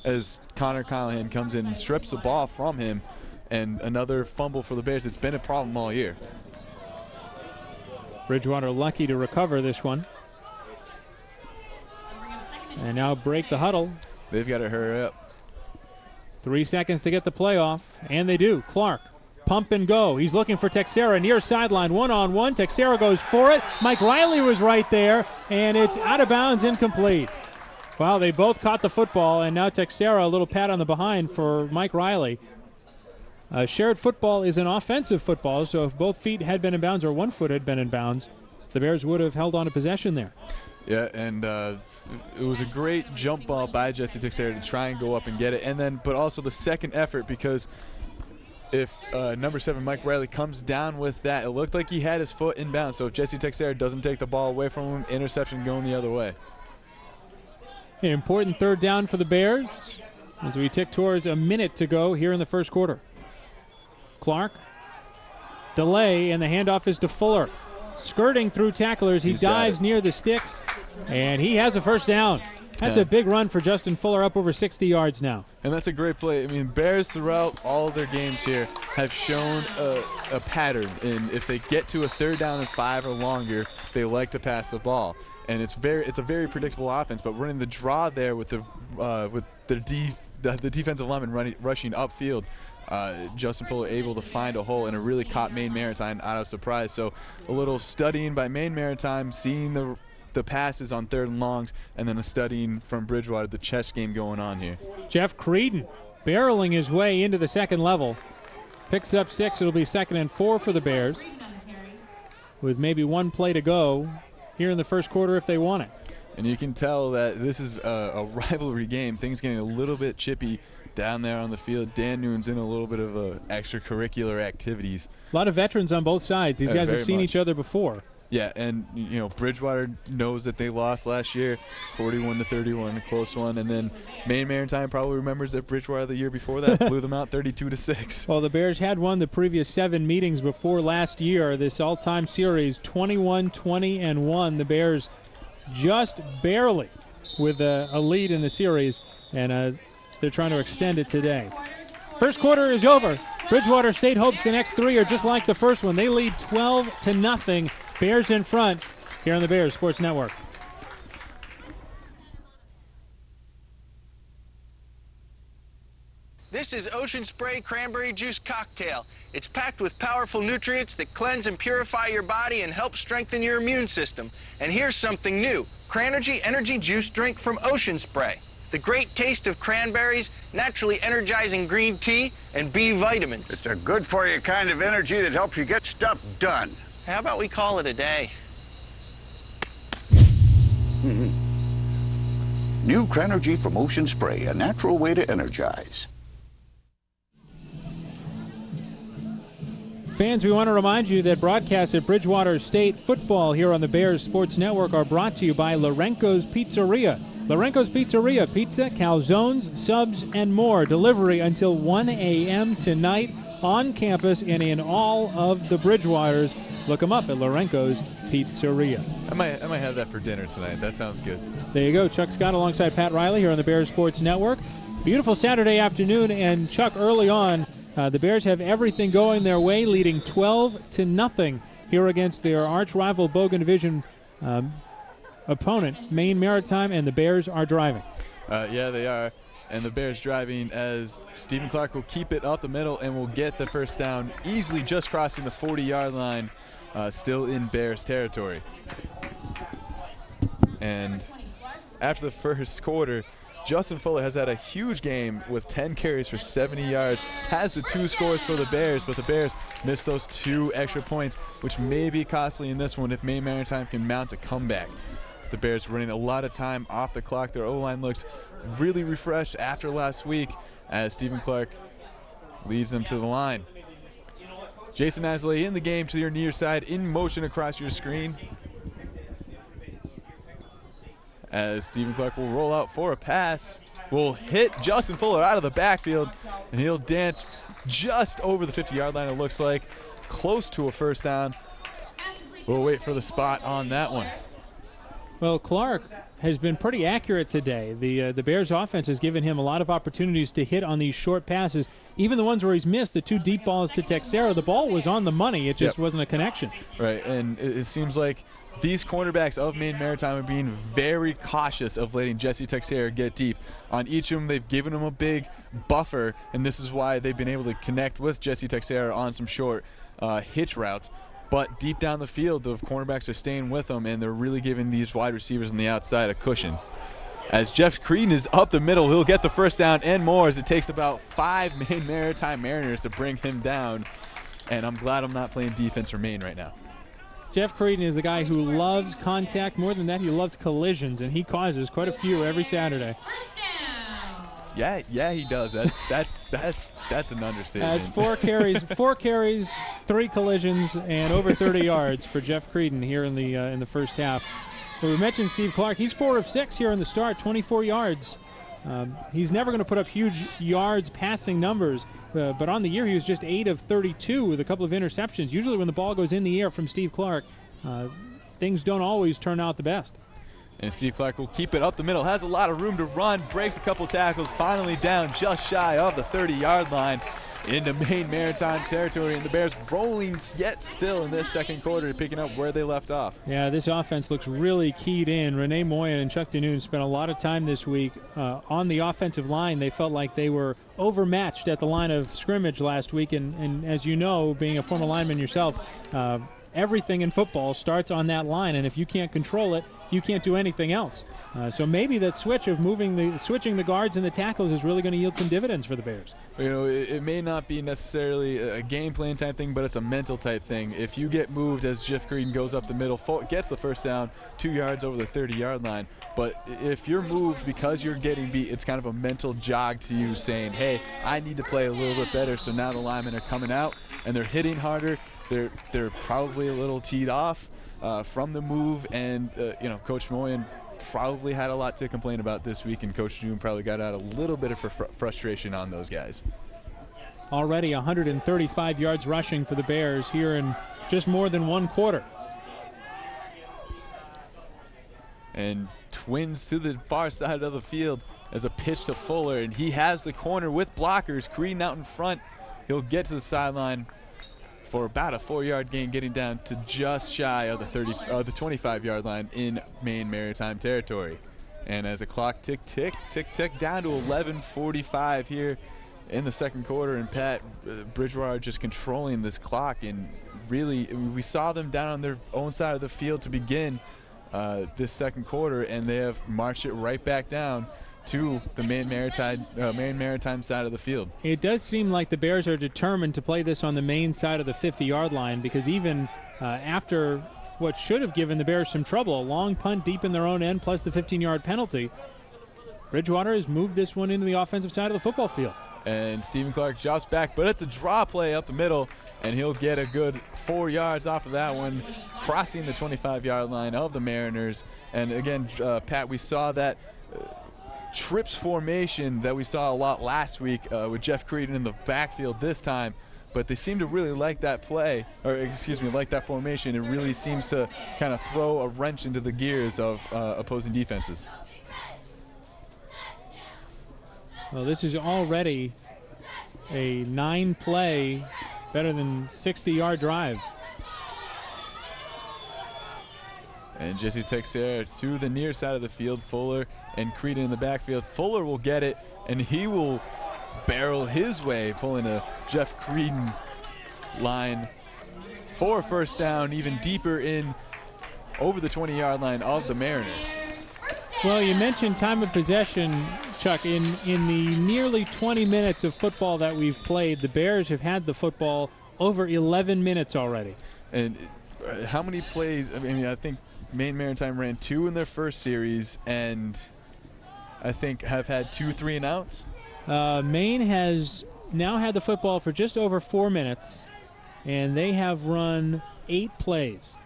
S9: as Connor Callahan comes in and strips the ball from him, and another fumble for the Bears. It's been a problem all year.
S13: Bridgewater lucky to recover this one. And now break the huddle.
S9: They've got to hurry up.
S13: 3 seconds to get the play off, and they do. Clark, pump and go. He's looking for Texera near sideline, one-on-one. Texera goes for it. Mike Riley was right there, and it's out of bounds, incomplete. Wow, they both caught the football, and now Texera, a little pat on the behind for Mike Riley. Shared football is an offensive football, so if both feet had been in bounds or one foot had been in bounds, the Bears would have held on to possession there.
S9: Yeah, and it was a great jump ball by Jesse Texera to try and go up and get it, and then but also the second effort, because if number 7 Mike Riley comes down with that, it looked like he had his foot in bounds. So if Jesse Texera doesn't take the ball away from him, interception going the other way.
S13: An important third down for the Bears as we tick towards a minute to go here in the first quarter. Clark, delay, and the handoff is to Fuller. Skirting through tacklers, he dives near the sticks, and he has a first down. That's a big run for Justin Fuller, up over 60 yards now.
S9: And that's a great play. I mean, Bears throughout all of their games here have shown a pattern. And if they get to a third down and 5 or longer, they like to pass the ball. And it's a very predictable offense. But running the draw there with the defensive lineman rushing upfield, Justin Fuller able to find a hole, and it really caught Maine Maritime out of surprise. So a little studying by Maine Maritime, seeing the passes on third and longs, and then a studying from Bridgewater, the chess game going on here.
S13: Jeff Creedon barreling his way into the second level. Picks up 6. It'll be 2nd and 4 for the Bears, with maybe one play to go here in the first quarter if they want it.
S9: And you can tell that this is a rivalry game. Things getting a little bit chippy down there on the field. Dan Noon's in a little bit of extracurricular activities.
S13: A lot of veterans on both sides. These guys have seen each other before.
S9: Yeah, and Bridgewater knows that they lost last year, 41-31, a close one, and then Maine Maritime probably remembers that Bridgewater the year before that blew them out 32-6.
S13: Well, the Bears had won the previous 7 meetings before last year. This all-time series, 21-20-1. The Bears just barely with a lead in the series, and they're trying to extend it today. First quarter is over. Bridgewater State hopes the next three are just like the first one. They lead 12-0. Bears in front here on the Bears Sports Network.
S15: This is Ocean Spray Cranberry Juice Cocktail. It's packed with powerful nutrients that cleanse and purify your body and help strengthen your immune system. And here's something new, Cranergy Energy Juice Drink from Ocean Spray. The great taste of cranberries, naturally energizing green tea, and B vitamins.
S17: It's a good-for-you kind of energy that helps you get stuff done.
S15: How about we call it a day?
S17: New Cranergy from Ocean Spray, a natural way to energize.
S13: Fans, we want to remind you that broadcasts at Bridgewater State football here on the Bears Sports Network are brought to you by Lorenco's Pizzeria. Lorenco's Pizzeria, pizza, calzones, subs, and more. Delivery until 1 a.m. tonight on campus and in all of the Bridgewaters. Look them up at Lorenco's Pizzeria.
S23: I might have that for dinner tonight. That sounds good.
S13: There you go. Chuck Scott alongside Pat Riley here on the Bears Sports Network. Beautiful Saturday afternoon, and Chuck, early on, the Bears have everything going their way, leading 12-0 here against their arch-rival Bogan Division opponent, Maine Maritime, and the Bears are driving.
S23: Yeah, they are. And the Bears driving as Stephen Clark will keep it up the middle and will get the first down, easily just crossing the 40-yard line, still in Bears territory. And after the first quarter, Justin Fuller has had a huge game with 10 carries for 70 yards, has the 2 scores for the Bears, but the Bears missed those 2 extra points, which may be costly in this one if Maine Maritime can mount a comeback. The Bears running a lot of time off the clock. Their O-line looks really refreshed after last week as Stephen Clark leads them to the line. Jason Asley in the game to your near side, in motion across your screen, as Stephen Clark will roll out for a pass, will hit Justin Fuller out of the backfield, and he'll dance just over the 50-yard line, it looks like, close to a first down. We'll wait for the spot on that one.
S13: Well, Clark has been pretty accurate today. The Bears offense has given him a lot of opportunities to hit on these short passes. Even the ones where he's missed, the 2 deep balls to Texera, the ball was on the money. It just wasn't a connection.
S23: Right, and it seems like these cornerbacks of Maine Maritime are being very cautious of letting Jesse Texera get deep. On each of them, they've given him a big buffer, and this is why they've been able to connect with Jesse Texera on some short hitch routes. But deep down the field, the cornerbacks are staying with them, and they're really giving these wide receivers on the outside a cushion. As Jeff Creedon is up the middle, he'll get the first down and more, as it takes about 5 Maine Maritime Mariners to bring him down. And I'm glad I'm not playing defense for Maine right now.
S13: Jeff Creedon is a guy who loves contact. More than that, he loves collisions, and he causes quite a few every Saturday.
S23: Yeah, he does. That's an understatement.
S13: That's 4 carries, 3 collisions, and over 30 yards for Jeff Creedon here in the first half. But we mentioned Steve Clark. He's 4 of 6 here in the start, 24 yards. He's never going to put up huge yards passing numbers, but on the year he was just 8 of 32 with a couple of interceptions. Usually when the ball goes in the air from Steve Clark, things don't always turn out the best.
S23: And Steve Clark will keep it up the middle, has a lot of room to run, breaks a couple tackles, finally down just shy of the 30-yard line into Maine Maritime territory, and the Bears rolling yet still in this second quarter, picking up where they left off.
S13: Yeah, this offense looks really keyed in. Renee Moyen and Chuck Danoon spent a lot of time this week on the offensive line. They felt like they were overmatched at the line of scrimmage last week, and as you know, being a former lineman yourself, everything in football starts on that line, and if you can't control it, you can't do anything else. So maybe that switch of switching the guards and the tackles is really going to yield some dividends for the Bears.
S23: You know, it may not be necessarily a game plan type thing, but it's a mental type thing. If you get moved as Jeff Creedon goes up the middle, gets the first down, 2 yards over the 30-yard line, but if you're moved because you're getting beat, it's kind of a mental jog to you saying, hey, I need to play a little bit better. So now the linemen are coming out and they're hitting harder. They're probably a little teed off from the move, and Coach Moyen probably had a lot to complain about this week, and Coach June probably got out a little bit of frustration on those guys.
S13: Already 135 yards rushing for the Bears here in just more than one quarter.
S23: and twins to the far side of the field as a pitch to Fuller, and he has the corner with blockers. Creedon out in front. He'll get to the sideline for about a 4-yard gain, getting down to just shy of the 25-yard line in Maine Maritime territory. And as the clock tick, down to 11:45 here in the second quarter, and Pat, Bridgewater just controlling this clock, and really we saw them down on their own side of the field to begin this second quarter, and they have marched it right back down to the Maine Maritime side of the field.
S13: It does seem like the Bears are determined to play this on the Maine side of the 50-yard line, because even after what should have given the Bears some trouble, a long punt deep in their own end plus the 15-yard penalty, Bridgewater has moved this one into the offensive side of the football field.
S23: And Stephen Clark drops back, but it's a draw play up the middle, and he'll get a good 4 yards off of that one, crossing the 25-yard line of the Mariners. And again, Pat, we saw that trips formation that we saw a lot last week with Jeff Creedon in the backfield this time, but they seem to really like that play, or excuse me, like that formation. It really seems to kind of throw a wrench into the gears of opposing defenses.
S13: Well, this is already a 9-play, better than 60-yard drive.
S23: And Jesse Texera to the near side of the field. Fuller and Creedon in the backfield. Fuller will get it, and he will barrel his way, pulling a Jeff Creedon line for a first down, even deeper in over the 20-yard line of the Mariners.
S13: Well, you mentioned time of possession, Chuck. In the nearly 20 minutes of football that we've played, the Bears have had the football over 11 minutes already.
S23: And how many plays? I mean, I think Maine Maritime ran 2 in their first series, and I think have had 2 3-and-outs.
S13: Maine has now had the football for just over 4 minutes, and they have run 8 plays.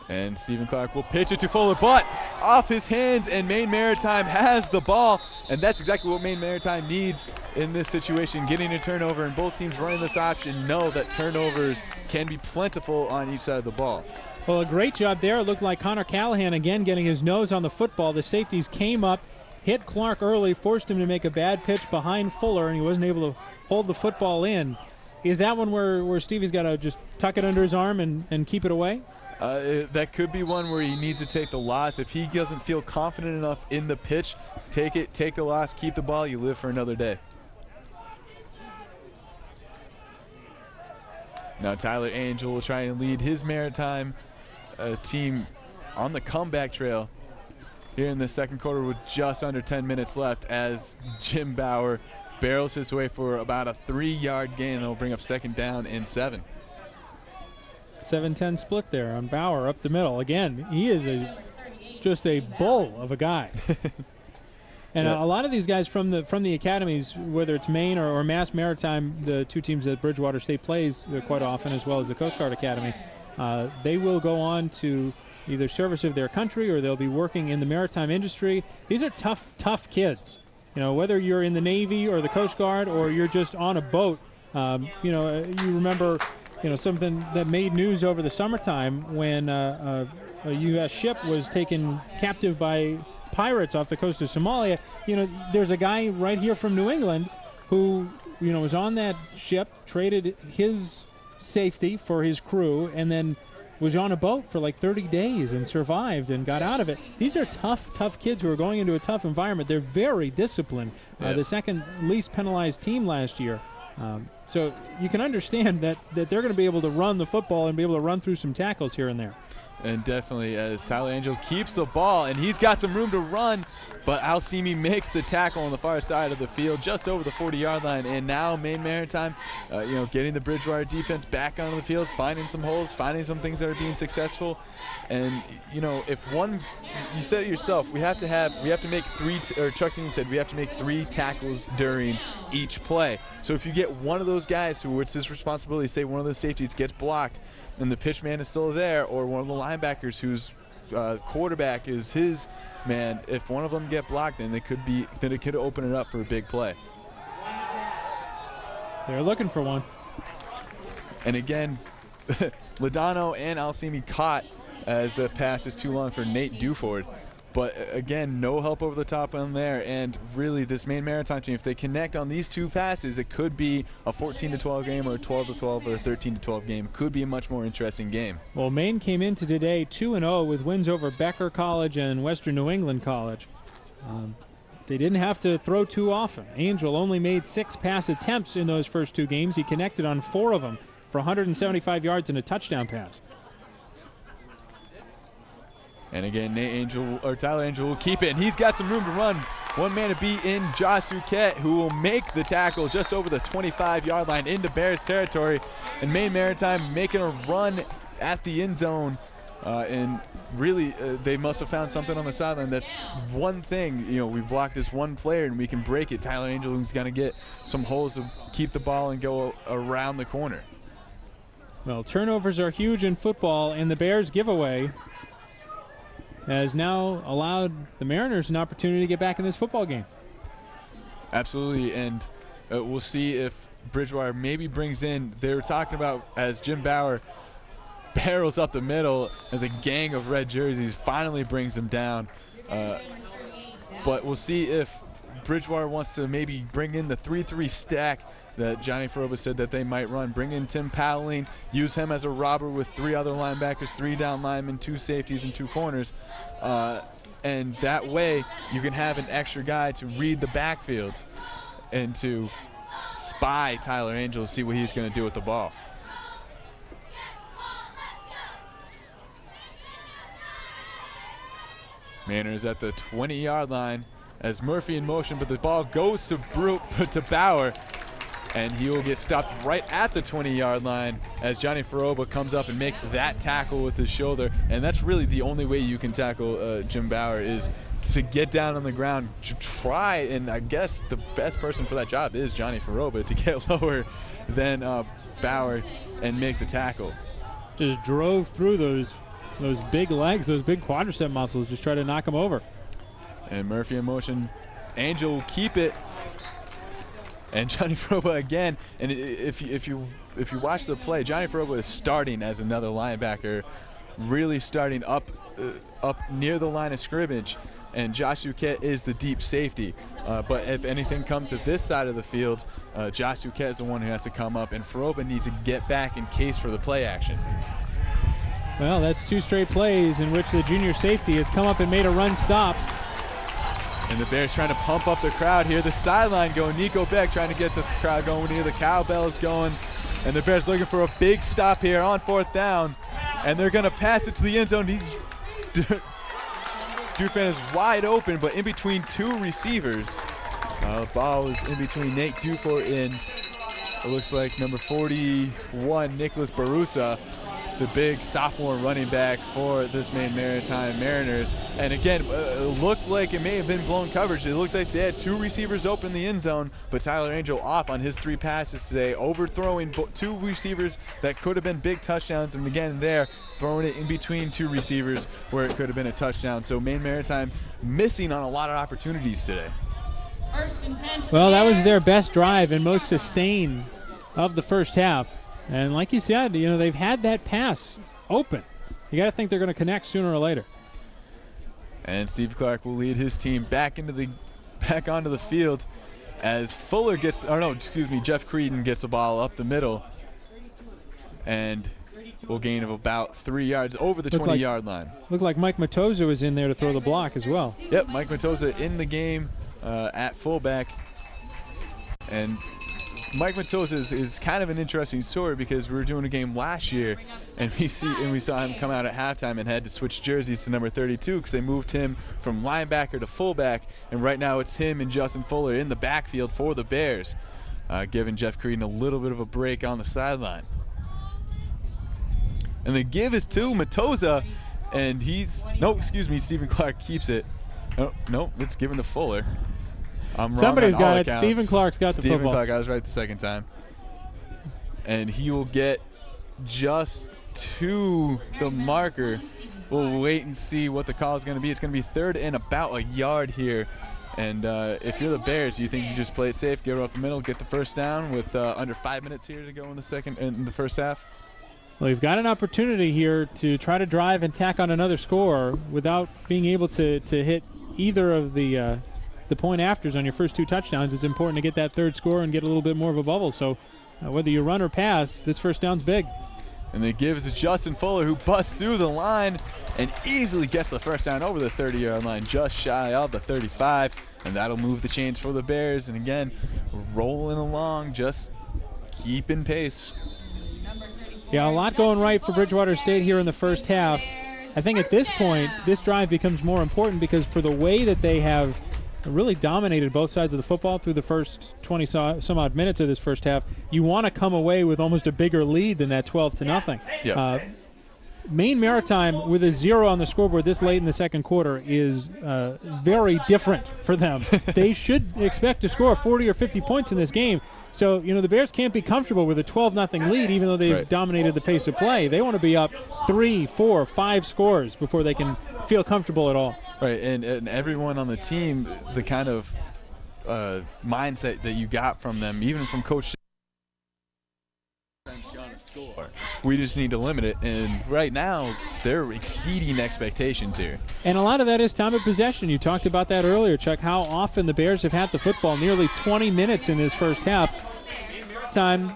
S23: And Stephen Clark will pitch it to Fuller, but off his hands, and Maine Maritime has the ball, and that's exactly what Maine Maritime needs in this situation, getting a turnover, and both teams running this option know that turnovers can be plentiful on each side of the ball.
S13: Well, a great job there. It looked like Connor Callahan again getting his nose on the football. The safeties came up, hit Clark early, forced him to make a bad pitch behind Fuller, and he wasn't able to hold the football in. Is that one where Stevie's got to just tuck it under his arm and keep it away?
S23: That could be one where he needs to take the loss. If he doesn't feel confident enough in the pitch, take it, take the loss, keep the ball, you live for another day. Now Tyler Angel will try and lead his Maritime team on the comeback trail here in the second quarter with just under 10 minutes left, as Jim Bauer barrels his way for about a 3-yard gain that will bring up second down and 7.
S13: 7-10 split there on Bauer up the middle. Again, he is just a bull of a guy. And
S23: yeah.
S13: a lot of these guys from the academies, whether it's Maine or Mass Maritime, the 2 teams that Bridgewater State plays quite often, as well as the Coast Guard Academy, they will go on to either service of their country or they'll be working in the maritime industry. These are tough kids. You know, whether you're in the Navy or the Coast Guard or you're just on a boat, you remember something that made news over the summertime when a U.S. ship was taken captive by pirates off the coast of Somalia. There's a guy right here from New England who, was on that ship, traded his safety for his crew, and then was on a boat for like 30 days and survived and got out of it. These are tough kids who are going into a tough environment. They're very disciplined.
S23: Yep.
S13: The second least penalized team last year. So you can understand that they're going to be able to run the football and be able to run through some tackles here and there.
S23: And definitely, as Tyler Angel keeps the ball, and he's got some room to run, but Alcimi makes the tackle on the far side of the field, just over the 40-yard line. And now Maine Maritime, getting the Bridgewater defense back onto the field, finding some holes, finding some things that are being successful. And if one, you said it yourself, we have to make 3, or Chuck Dean said we have to make 3 tackles during each play. So if you get one of those guys who it's his responsibility, say one of those safeties gets blocked, and the pitch man is still there, or one of the linebackers whose quarterback is his man, if one of them get blocked, then it could open it up for a big play.
S13: They're looking for one.
S23: And again, Ladano and Alcimi caught as the pass is too long for Nate Duford. But again, no help over the top on there, and really this Maine Maritime team, if they connect on these two passes, it could be a 14-12 game or a 12-12 or a 13-12 game. It could be a much more interesting game.
S13: Well, Maine came into today 2-0 with wins over Becker College and Western New England College. They didn't have to throw too often. Angel only made 6 pass attempts in those first 2 games. He connected on 4 of them for 175 yards and a touchdown pass.
S23: And again, Tyler Angel will keep it, and he's got some room to run. One man to beat in Josh Duquette, who will make the tackle just over the 25-yard line into Bears territory. And Maine Maritime making a run at the end zone. And really, they must have found something on the sideline. That's one thing. You know, we block this one player, and we can break it. Tyler Angel is going to get some holes to keep the ball and go around the corner.
S13: Well, turnovers are huge in football, and the Bears giveaway has now allowed the Mariners an opportunity to get back in this football game.
S23: Absolutely, and we'll see if Bridgewater maybe brings in, they were talking about as Jim Bauer barrels up the middle as a gang of red jerseys finally brings them down. But we'll see if Bridgewater wants to maybe bring in the 3-3 stack that Johnny Froba said that they might run. Bring in Tim Paddling, use him as a robber with 3 other linebackers, 3 down linemen, 2 safeties, and 2 corners. And that way you can have an extra guy to read the backfield and to spy Tyler Angel, see what he's going to do with the ball. Mariners at the 20-yard line as Murphy in motion, but the ball goes to Bauer, and he will get stopped right at the 20-yard line as Johnny Foroba comes up and makes that tackle with his shoulder. And that's really the only way you can tackle Jim Bauer, is to get down on the ground, to try, and I guess the best person for that job is Johnny Foroba, to get lower than Bauer and make the tackle.
S13: Just drove through those big legs, those big quadricep muscles, just try to knock him over.
S23: And Murphy in motion. Angel will keep it. And Johnny Froba again. And if you watch the play, Johnny Froba is starting as another linebacker, really starting up near the line of scrimmage. And Josh Duquette is the deep safety. But if anything comes to this side of the field, Josh Duquette is the one who has to come up, and Froba needs to get back in case for the play action.
S13: Well, that's 2 straight plays in which the junior safety has come up and made a run stop.
S23: And the Bears trying to pump up the crowd here. The sideline going. Nico Beck trying to get the crowd going here. The cowbells going. And the Bears looking for a big stop here on 4th down. And they're going to pass it to the end zone. Dufan is wide open, but in between 2 receivers. The ball is in between Nate Dufour and it looks like number 41, Nicholas Barusa, the big sophomore running back for this Maine Maritime Mariners. And again, it looked like it may have been blown coverage. It looked like they had 2 receivers open in the end zone, but Tyler Angel off on his 3 passes today, overthrowing 2 receivers that could have been big touchdowns, and again there, throwing it in between 2 receivers where it could have been a touchdown. So Maine Maritime missing on a lot of opportunities today.
S13: Well, that was their best drive and most sustained of the first half. And like you said, you know, they've had that pass open. You got to think they're going to connect sooner or later.
S23: And Steve Clark will lead his team back onto the field as Jeff Creedon gets the ball up the middle and will gain of about 3 yards over the 20-yard line.
S13: Looked like Mike Matoza was in there to throw the block as well.
S23: Yep, Mike Matoza in the game at fullback. And Mike Matoza is kind of an interesting story because we were doing a game last year and we saw him come out at halftime and had to switch jerseys to number 32 because they moved him from linebacker to fullback, and right now it's him and Justin Fuller in the backfield for the Bears, giving Jeff Creedon a little bit of a break on the sideline. And the give is to Matoza, and Stephen Clark keeps it. No, it's given to Fuller.
S13: Somebody's got it. Stephen Clark's got the football.
S23: Stephen Clark, I was right the second time. And he will get just to the marker. We'll wait and see what the call is going to be. It's going to be 3rd and about a yard here. And if you're the Bears, you think you just play it safe, get it up the middle, get the first down with under 5 minutes here to go in the first half?
S13: Well, you've got an opportunity here to try to drive and tack on another score without being able to hit either of the point afters on your first 2 touchdowns. It's important to get that third score and get a little bit more of a bubble. So whether you run or pass, this first down's big.
S23: And they give it to Justin Fuller, who busts through the line and easily gets the first down over the 30-yard line, just shy of the 35. And that'll move the chains for the Bears. And again, rolling along, just keeping pace.
S13: Yeah, a lot going right for Bridgewater State here in the first half. I think at this point, this drive becomes more important because for the way that they have really dominated both sides of the football through the first 20 some odd minutes of this first half, you want to come away with almost a bigger lead than that 12-0.
S23: Yep.
S13: Maine Maritime with a 0 on the scoreboard this late in the second quarter is very different for them. They should expect to score 40 or 50 points in this game. So, the Bears can't be comfortable with a 12-0 lead even though they've dominated the pace of play. They want to be up 3, 4, 5 scores before they can feel comfortable at all.
S23: Right, and everyone on the team, the kind of mindset that you got from them, even from Coach, we just need to limit it, and right now they're exceeding expectations here.
S13: And a lot of that is time of possession. You talked about that earlier, Chuck, how often the Bears have had the football, nearly 20 minutes in this first half. Time,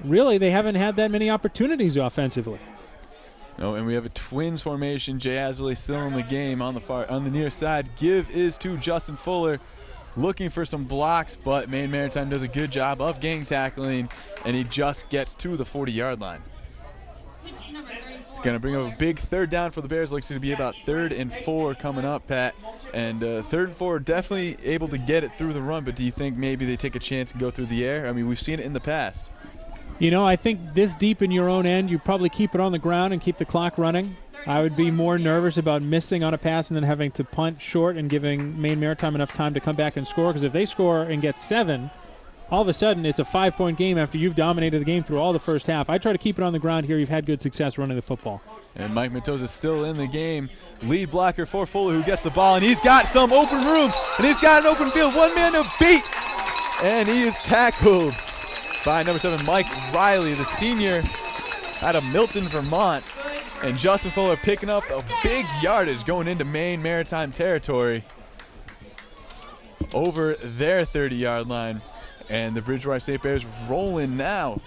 S13: really, they haven't had that many opportunities offensively.
S23: No, and we have a twins formation. Jay Azalea still in the game on the near side. Give is to Justin Fuller, looking for some blocks, but Maine Maritime does a good job of gang tackling, and he just gets to the 40-yard line. It's going to bring up a big third down for the Bears. Looks to be about 3rd and 4 coming up, Pat. And 3rd and 4 definitely able to get it through the run, but do you think maybe they take a chance and go through the air? I mean, we've seen it in the past.
S13: I think this deep in your own end, you probably keep it on the ground and keep the clock running. I would be more nervous about missing on a pass and then having to punt short and giving Maine Maritime enough time to come back and score, because if they score and get 7, all of a sudden it's a 5-point game after you've dominated the game through all the first half. I try to keep it on the ground here. You've had good success running the football.
S23: And Mike Mendoza still in the game. Lead blocker for Fuller, who gets the ball, and he's got some open room, and he's got an open field. One man to beat, and he is tackled by number 7, Mike Riley, the senior out of Milton, Vermont. And Justin Fuller picking up a big yardage going into Maine Maritime territory over their 30-yard line. And the Bridgewater State Bears rolling now.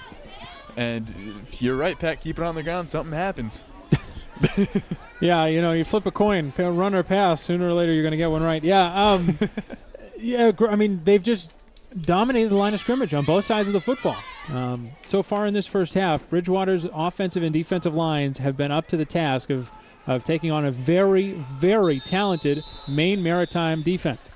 S23: And you're right, Pat, keep it on the ground, something happens.
S13: Yeah, you flip a coin, run or pass, sooner or later you're going to get one right. Yeah, they've just dominated the line of scrimmage on both sides of the football. So far in this first half, Bridgewater's offensive and defensive lines have been up to the task of taking on a very, very talented Maine Maritime defense.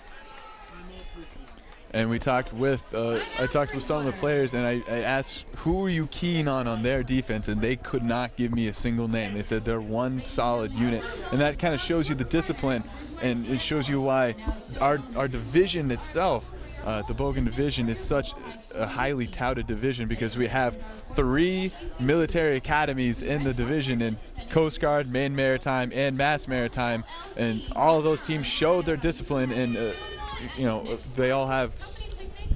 S23: And I talked with some of the players, and I asked, who are you keen on their defense, and they could not give me a single name. They said they're one solid unit, and that kind of shows you the discipline, and it shows you why our division itself, the Bogan division, is such a highly touted division, because we have 3 military academies in the division, in Coast Guard, Maine Maritime, and Mass Maritime, and all of those teams showed their discipline, and they all have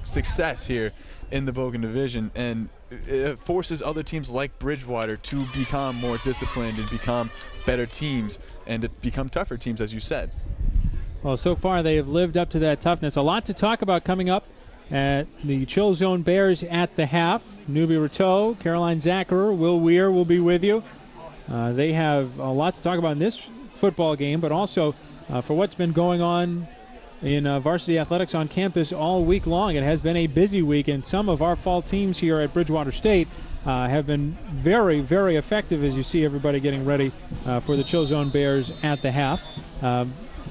S23: success here in the Bogan division, and it forces other teams like Bridgewater to become more disciplined and become better teams and to become tougher teams, as you said.
S13: Well, so far they have lived up to that toughness. A lot to talk about coming up at the Chill Zone Bears at the half. Newbie Rateau, Caroline Zacherer, Will Weir will be with you. They have a lot to talk about in this football game, but also for what's been going on in varsity athletics on campus all week long. It has been a busy week, and some of our fall teams here at Bridgewater State have been very, very effective, as you see everybody getting ready for the Chill Zone Bears at the half.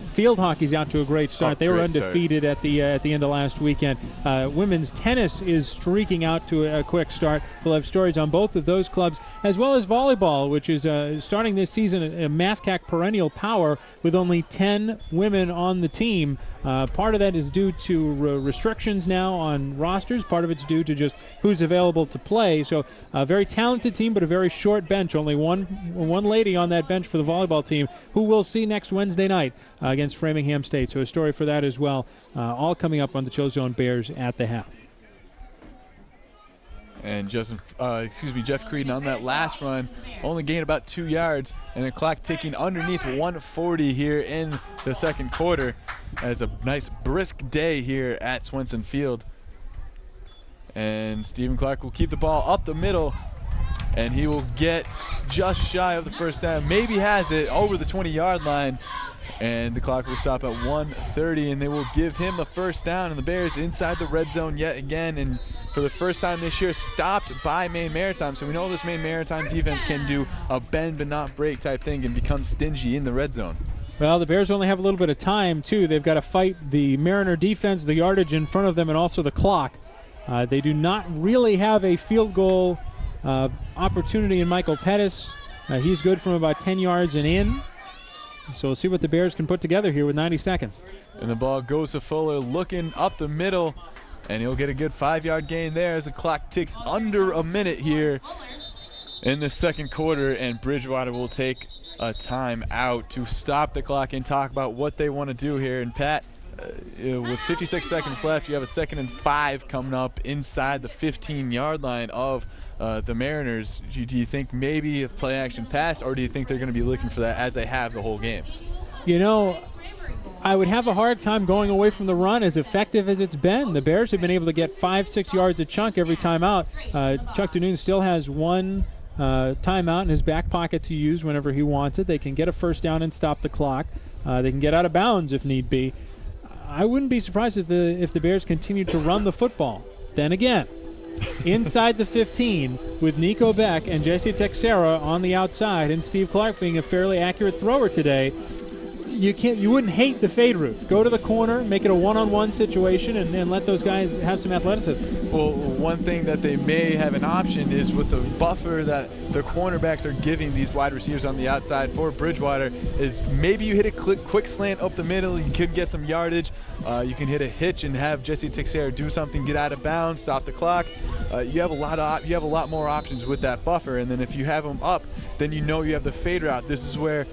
S13: Field hockey's out to a great start. They were undefeated at the end of last weekend. Women's tennis is streaking out to a quick start. We'll have stories on both of those clubs, as well as volleyball, which is starting this season a MASCAC perennial power with only 10 women on the team. Part of that is due to restrictions now on rosters. Part of it's due to just who's available to play. So a very talented team, but a very short bench. Only one lady on that bench for the volleyball team, who we'll see next Wednesday night against Framingham State. So a story for that as well. All coming up on the Chill Zone Bears at the half.
S23: And Jeff Creedon on that last run only gained about 2 yards, and the clock ticking underneath 140 here in the second quarter as a nice brisk day here at Swenson Field. And Stephen Clark will keep the ball up the middle, and he will get just shy of the first down. Maybe has it over the 20-yard line, and the clock will stop at 1:30, and they will give him the first down. And the Bears inside the red zone yet again, and for the first time this year, stopped by Maine Maritime. So we know this Maine Maritime defense can do a bend but not break type thing and become stingy in the red zone.
S13: Well, the Bears only have a little bit of time, too. They've got to fight the Mariner defense, the yardage in front of them, and also the clock. They do not really have a field goal opportunity in Michael Pettis. He's good from about 10 yards and in. So we'll see what the Bears can put together here with 90 seconds.
S23: And the ball goes to Fuller looking up the middle, and he'll get a good 5-yard gain there as the clock ticks under a minute here in the second quarter, and Bridgewater will take a timeout to stop the clock and talk about what they want to do here. And Pat, with 56 seconds left, you have a 2nd and 5 coming up inside the 15-yard line of the Mariners. Do you think maybe a play action pass, or do you think they're going to be looking for that as they have the whole game?
S13: You know, I would have a hard time going away from the run as effective as it's been. The Bears have been able to get 5-6 yards a chunk every time out. Chuck DeNoon still has one timeout in his back pocket to use whenever he wants it. They can get a first down and stop the clock. They can get out of bounds if need be. I wouldn't be surprised if the Bears continue to run the football. Then again, inside the 15 with Nico Beck and Jesse Texera on the outside, and Steve Clark being a fairly accurate thrower today, you wouldn't hate the fade route. Go to the corner, make it a one-on-one situation, and let those guys have some athleticism.
S23: Well, one thing that they may have an option is with the buffer that the cornerbacks are giving these wide receivers on the outside for Bridgewater is maybe you hit a quick slant up the middle, you could get some yardage. You can hit a hitch and have Jesse Texera do something, get out of bounds, stop the clock. You have a lot more options with that buffer, and then if you have them up, then you know you have the fade route. This is where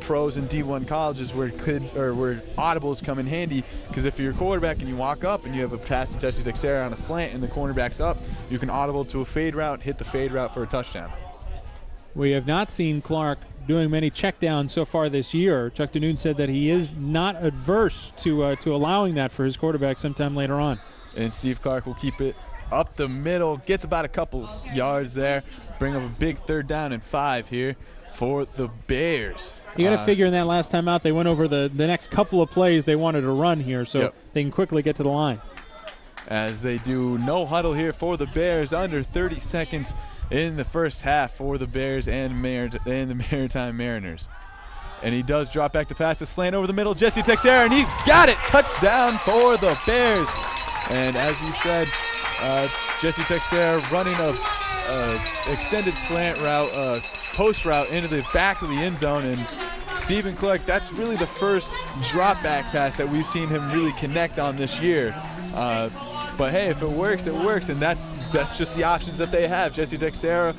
S23: pros and D1 colleges where audibles come in handy, because if you're a quarterback and you walk up and you have a pass to Jesse Texera on a slant and the cornerback's up, you can audible to a fade route, hit the fade route for a touchdown.
S13: We have not seen Clark doing many checkdowns so far this year. Chuck DeNoon said that he is not adverse to allowing that for his quarterback sometime later on.
S23: And Steve Clark will keep it up the middle, gets about a couple yards there, bring up a big 3rd down and 5 here for the Bears.
S13: You got to figure in that last time out, they went over the next couple of plays they wanted to run here, so they can quickly get to the line.
S23: As they do no huddle here for the Bears, under 30 seconds in the first half for the Bears and the Maritime Mariners. And he does drop back to pass the slant over the middle. Jesse Texera, and he's got it! Touchdown for the Bears. And as we said, Jesse Texera running a extended slant route, post route into the back of the end zone, and Stephen Clark, that's really the first drop back pass that we've seen him really connect on this year. But hey, if it works, it works, and that's just the options that they have. Jesse Texera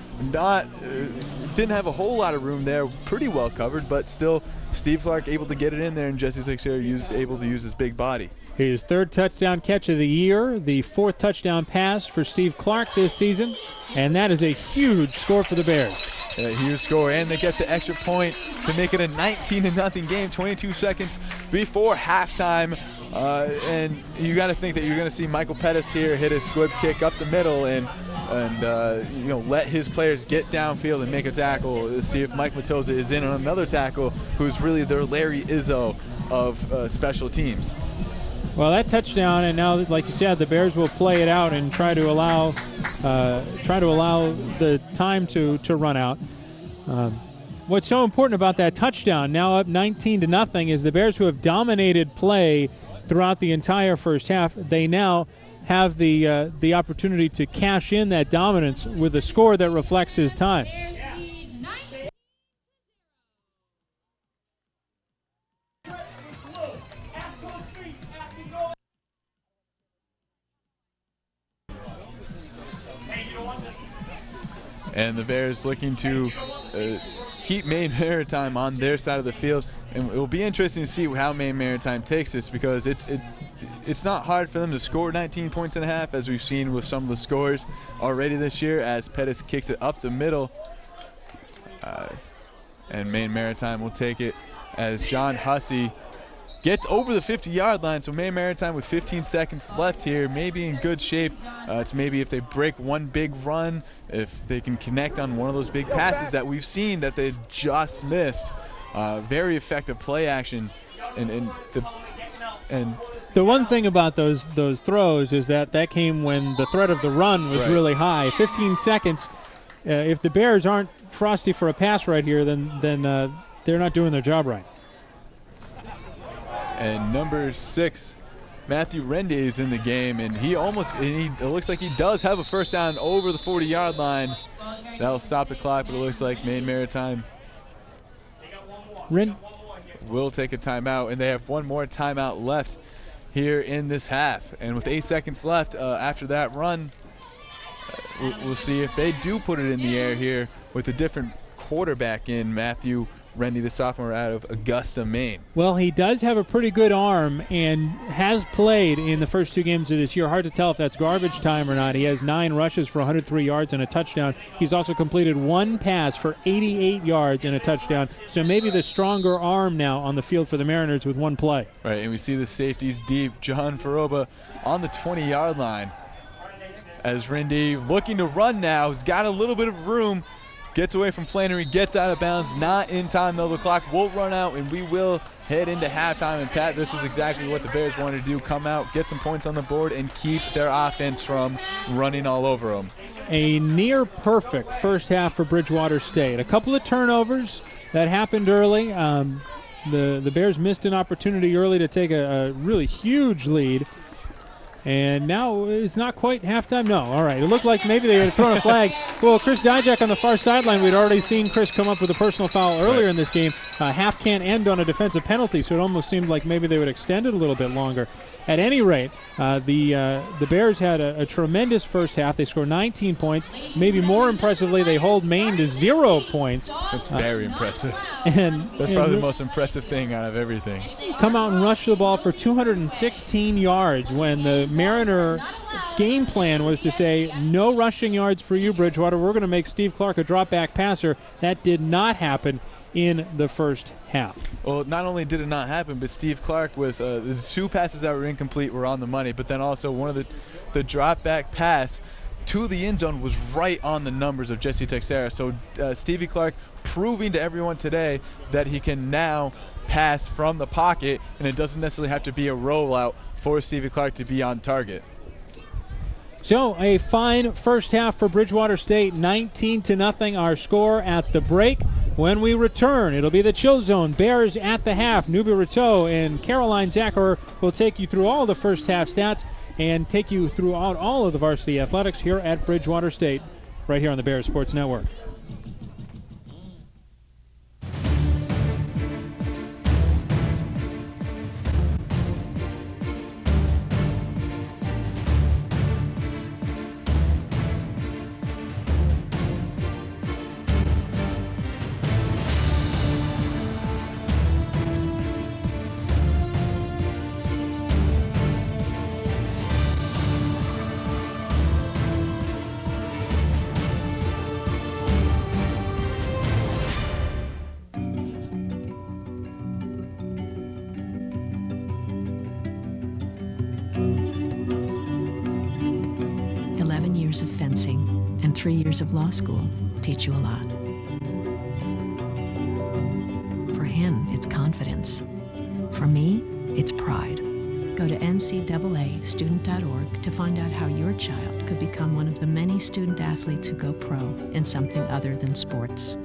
S23: didn't have a whole lot of room there, pretty well covered, but still Steve Clark able to get it in there, and Jesse Texera able to use his big body.
S13: His 3rd touchdown catch of the year, the 4th touchdown pass for Steve Clark this season, and that is a huge score for the Bears.
S23: A huge score, and they get the extra point to make it a 19-0 game, 22 seconds before halftime. And you got to think that you're going to see Michael Pettis here hit a squib kick up the middle and let his players get downfield and make a tackle. See if Mike Matoza is in on another tackle, who's really their Larry Izzo of special teams.
S13: Well, that touchdown, and now, like you said, the Bears will play it out and try to allow the time to run out. What's so important about that touchdown, now up 19-0, is the Bears, who have dominated play throughout the entire first half, they now have the opportunity to cash in that dominance with a score that reflects his time.
S23: And the Bears looking to keep Maine Maritime on their side of the field. And it will be interesting to see how Maine Maritime takes this, because it's not hard for them to score 19 points and a half, as we've seen with some of the scores already this year, as Pettis kicks it up the middle. And Maine Maritime will take it as John Hussey gets over the 50-yard line. So Maine Maritime with 15 seconds left here, maybe in good shape to maybe if they break one big run, if they can connect on one of those big passes that we've seen that they just missed. Very effective play action. And
S13: the one thing about those throws is that came when the threat of the run was really high. 15 seconds. If the Bears aren't frosty for a pass right here, then they're not doing their job right.
S23: And number 6, Matthew Rende is in the game, and it looks like he does have a first down over the 40-yard line. That'll stop the clock, but it looks like Maine Maritime will take a timeout, and they have one more timeout left here in this half. And with 8 seconds left after that run, we'll see if they do put it in the air here with a different quarterback in Matthew Rende, the sophomore out of Augusta, Maine.
S13: Well, he does have a pretty good arm and has played in the first 2 games of this year. Hard to tell if that's garbage time or not. He has 9 rushes for 103 yards and a touchdown. He's also completed 1 pass for 88 yards and a touchdown. So maybe the stronger arm now on the field for the Mariners with 1 play.
S23: Right, and we see the safeties deep. John Faroba on the 20-yard line. As Rende looking to run now, he's got a little bit of room. Gets away from Flannery, gets out of bounds, not in time though. The clock will run out, and we will head into halftime. And Pat, this is exactly what the Bears wanted to do: come out, get some points on the board, and keep their offense from running all over them.
S13: A near perfect first half for Bridgewater State. A couple of turnovers that happened early. The Bears missed an opportunity early to take a really huge lead. And now it's not quite halftime. No, all right. It looked like maybe they had thrown a flag. Well, Chris Dijak on the far sideline, we'd already seen Chris come up with a personal foul earlier in this game. Half can't end on a defensive penalty, so it almost seemed like maybe they would extend it a little bit longer. At any rate, the Bears had a tremendous first half. They scored 19 points. Maybe more impressively, they hold Maine to 0 points.
S23: That's very impressive.
S13: And
S23: that's probably the most impressive thing out of everything.
S13: Come out and rush the ball for 216 yards when the Mariner game plan was to say, no rushing yards for you, Bridgewater. We're going to make Steve Clark a drop-back passer. That did not happen in the first half.
S23: Well, not only did it not happen, but Steve Clark with the 2 passes that were incomplete were on the money, but then also one of the drop-back pass to the end zone was right on the numbers of Jesse Texera. So Stevie Clark proving to everyone today that he can now pass from the pocket, and it doesn't necessarily have to be a rollout for Stevie Clark to be on target.
S13: So a fine first half for Bridgewater State, 19-0 our score at the break. When we return, it'll be the Chill Zone, Bears at the half. Nubi Rateau and Caroline Zacherer will take you through all the first half stats and take you throughout all of the varsity athletics here at Bridgewater State, right here on the Bears Sports Network.
S2: Of fencing and 3 years of law school teach you a lot. For him, it's confidence. For me, it's pride. Go to ncaastudent.org to find out how your child could become one of the many student athletes who go pro in something other than sports.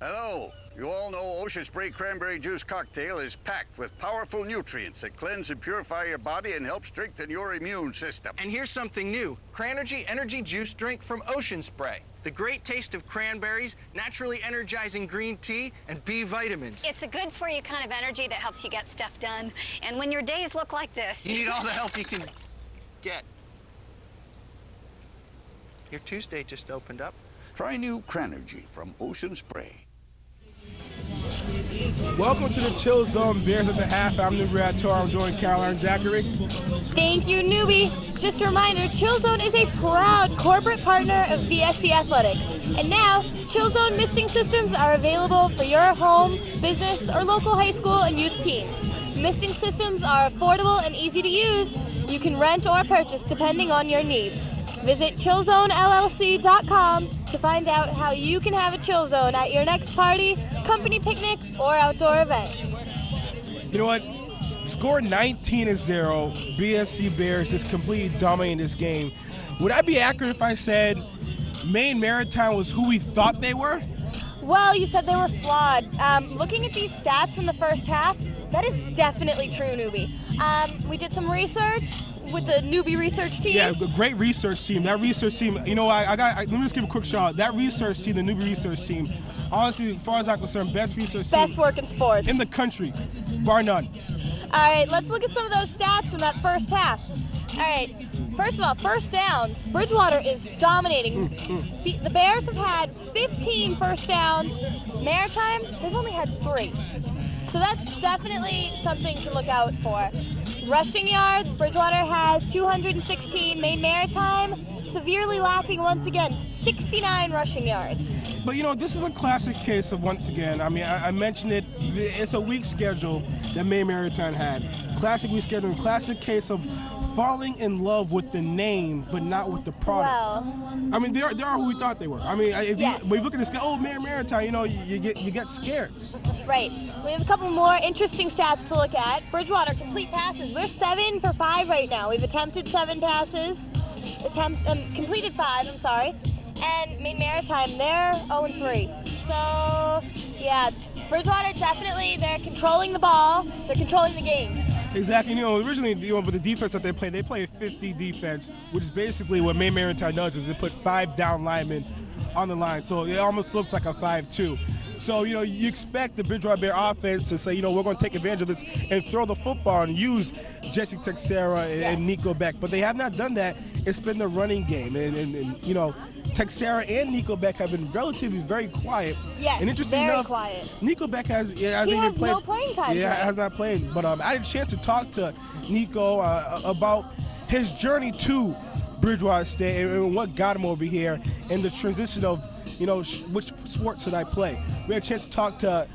S17: Hello. You all know Ocean Spray Cranberry Juice Cocktail is packed with powerful nutrients that cleanse and purify your body and help strengthen your immune system.
S15: And here's something new, Cranberry Energy Juice Drink from Ocean Spray. The great taste of cranberries, naturally energizing green tea, and B vitamins.
S18: It's a good-for-you kind of energy that helps you get stuff done. And when your days look like this...
S15: You need all the help you can get. Your Tuesday just opened up.
S17: Try new Cranberry from Ocean Spray.
S3: Welcome to the Chill Zone, Bears at the Half. I'm Bridgewater. I'm joined Caroline Zachary.
S7: Thank you, newbie. Just a reminder, Chill Zone is a proud corporate partner of VSC Athletics. And now, Chill Zone misting systems are available for your home, business, or local high school and youth teams. Misting systems are affordable and easy to use. You can rent or purchase depending on your needs. Visit chillzonellc.com to find out how you can have a chill zone at your next party, company picnic, or outdoor event.
S3: You know what? Score 19-0. BSC Bears just completely dominating this game. Would I be accurate if I said Maine Maritime was who we thought they were?
S7: Well, you said they were flawed. Looking at these stats from the first half, that is definitely true, newbie. We did some research with the newbie research team.
S3: Yeah, a great research team. That research team, you know, let me just give a quick shout out. That research team, the newbie research team, honestly, as far as I'm concerned, best research team.
S7: Best work in sports.
S3: In the country, bar none.
S7: All right, let's look at some of those stats from that first half. All right, first of all, first downs. Bridgewater is dominating. The Bears have had 15 first downs. Maritime, they've only had 3. So that's definitely something to look out for. Rushing yards, Bridgewater has 216. Maine Maritime, severely lacking once again, 69 rushing yards.
S3: But you know, this is a classic case of, once again, I mean, I mentioned it, it's a weak schedule that Maine Maritime had. Classic weak schedule, classic case of falling in love with the name, but not with the product.
S7: Well,
S3: I mean, they are who we thought they were. I mean, if
S7: yes.
S3: when you look at this guy, oh, Maine Maritime, you know, you get scared.
S7: Right. We have a couple more interesting stats to look at. Bridgewater complete passes. We're 7 for 5 right now. We've attempted 7 passes. Completed 5, I'm sorry. And Maine Maritime, they're 0-3. So, yeah, Bridgewater definitely, they're controlling the ball. They're controlling the game.
S3: Exactly. You know, originally, with the defense that they play a 50 defense, which is basically what Maine Maritime does, is they put 5 down linemen on the line. So it almost looks like a 5-2. So, you know, you expect the Bridgewater Bear offense to say, you know, we're going to take advantage of this and throw the football and use Jesse Texera and Nico Beck. But they have not done that. It's been the running game. And you know, Texera and Nico Beck have been relatively very quiet.
S7: Yes,
S3: and interesting
S7: very
S3: enough,
S7: quiet.
S3: Nico Beck has
S7: He has no playing time.
S3: Yeah, has not played. But I had a chance to talk to Nico about his journey to Bridgewater State and what got him over here and the transition of, you know, which sport should I play. We had a chance to talk to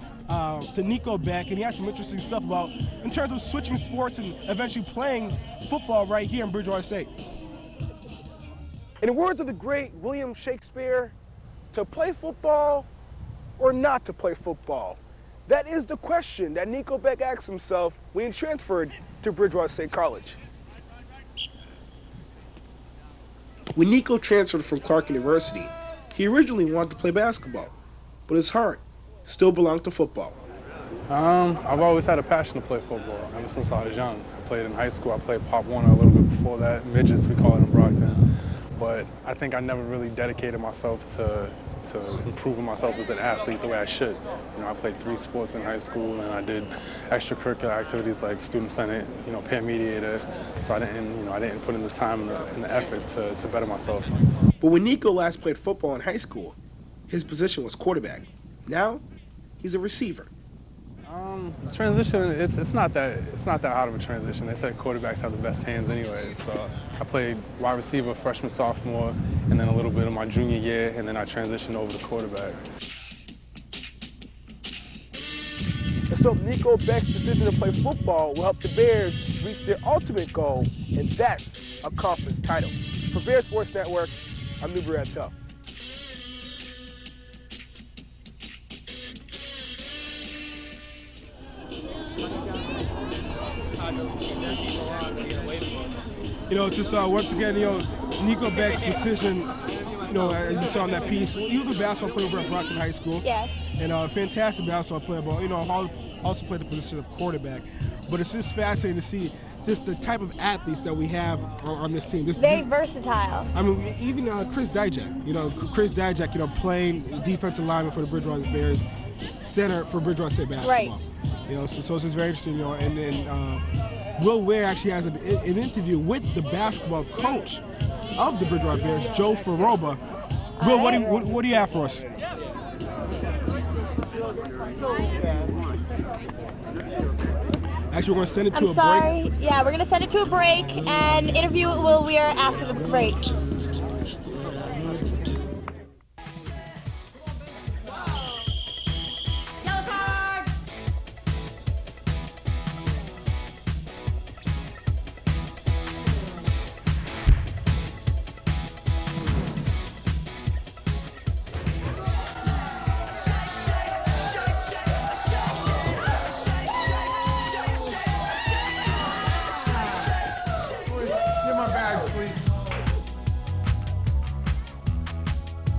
S3: Nico Beck, and he had some interesting stuff about in terms of switching sports and eventually playing football right here in Bridgewater State. In the words of the great William Shakespeare, to play football or not to play football? That is the question that Nico Beck asked himself when he transferred to Bridgewater State College. When Nico transferred from Clark University, he originally wanted to play basketball, but his heart still belonged to football.
S8: I've always had a passion to play football ever since I was young. I played in high school. I played Pop Warner a little bit before that, midgets we call it in Brockton. But I think I never really dedicated myself to improving myself as an athlete the way I should. You know, I played 3 sports in high school, and I did extracurricular activities like student senate, you know, peer mediator. So I didn't put in the time and the effort to better myself.
S3: But when Nico last played football in high school, his position was quarterback. Now, he's a receiver.
S8: Transition, it's not that hard of a transition. They said quarterbacks have the best hands anyway. So I played wide receiver freshman, sophomore, and then a little bit of my junior year, and then I transitioned over to quarterback.
S3: And so Nico Beck's decision to play football will help the Bears reach their ultimate goal, and that's a conference title. For Bears Sports Network, I'm Bridgewater. You know, just once again, you know, Nico Beck's decision, you know, as you saw in that piece, he was a basketball player over at Brockton High School.
S7: Yes.
S3: And a fantastic basketball player, but, you know, also played the position of quarterback. But it's just fascinating to see just the type of athletes that we have on this team.
S7: Very versatile.
S3: I mean, even Chris Dijak, you know, you know, playing defensive lineman for the Bridgewater Bears, center for Bridgewater State basketball.
S7: Right.
S3: You know, so it's just very interesting, you know, and then Will Ware actually has an interview with the basketball coach of the Bridgewater Bears, Joe Faroba. Will, what do you have for us? Actually, we're going to send it to a break.
S7: I'm sorry. Yeah, we're going to send it to a break and interview Will Weir after the break.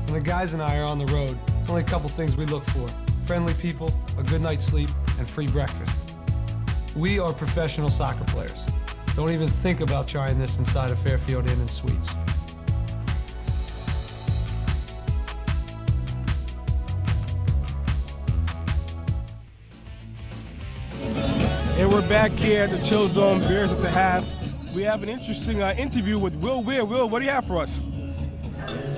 S11: When the guys and I are on the road, there's only a couple things we look for: friendly people, a good night's sleep, and free breakfast. We are professional soccer players. Don't even think about trying this inside a Fairfield Inn and Suites.
S3: And we're back here at the Chill Zone, Bears at the half. We have an interesting interview with Will Weir. Will, what do you have for us?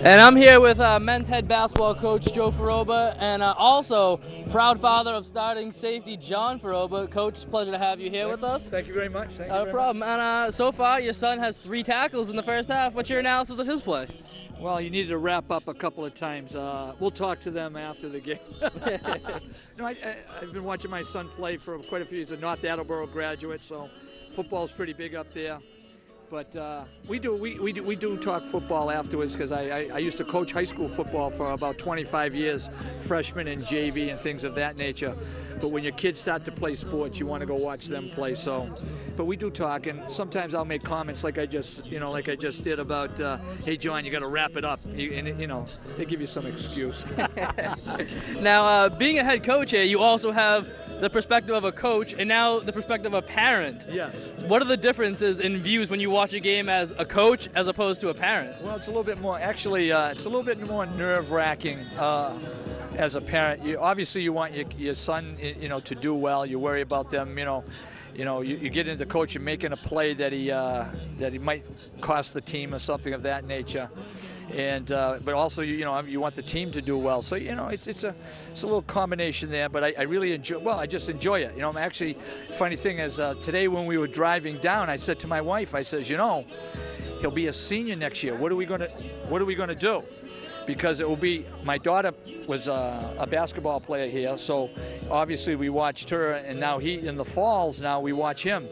S16: And I'm here with men's head basketball coach Joe Faroba, and also proud father of starting safety John Faroba. Coach, it's a pleasure to have you here with us.
S21: Thank you very much. Thank you
S16: No
S21: very
S16: problem. And so far, your son has 3 tackles in the first half. What's your analysis of his play?
S21: Well, you needed to wrap up a couple of times. We'll talk to them after the game. No, I've been watching my son play for quite a few years. A North Attleboro graduate, so football's pretty big up there. But we do talk football afterwards, because I used to coach high school football for about 25 years, freshman and JV and things of that nature. But when your kids start to play sports, you want to go watch them play. So, but we do talk, and sometimes I'll make comments like I just did about, hey John, you got to wrap it up, and they give you some excuse.
S16: Now, being a head coach here, you also have the perspective of a coach and now the perspective of a parent.
S21: Yeah.
S16: What are the differences in views when you watch a game as a coach as opposed to a parent?
S21: Well, it's a little bit more, actually, it's a little bit more nerve-wracking as a parent. Obviously, you want your son, to do well. You worry about them, you get into the coach and making a play that he might cost the team or something of that nature, and but also you want the team to do well. So it's a little combination there. But I really enjoy. Well, I just enjoy it. I'm actually, funny thing is today when we were driving down, I said to my wife, I says, he'll be a senior next year. What are we gonna do? Because it will be, my daughter was a basketball player here, so obviously we watched her, and now in the falls, now we watch him.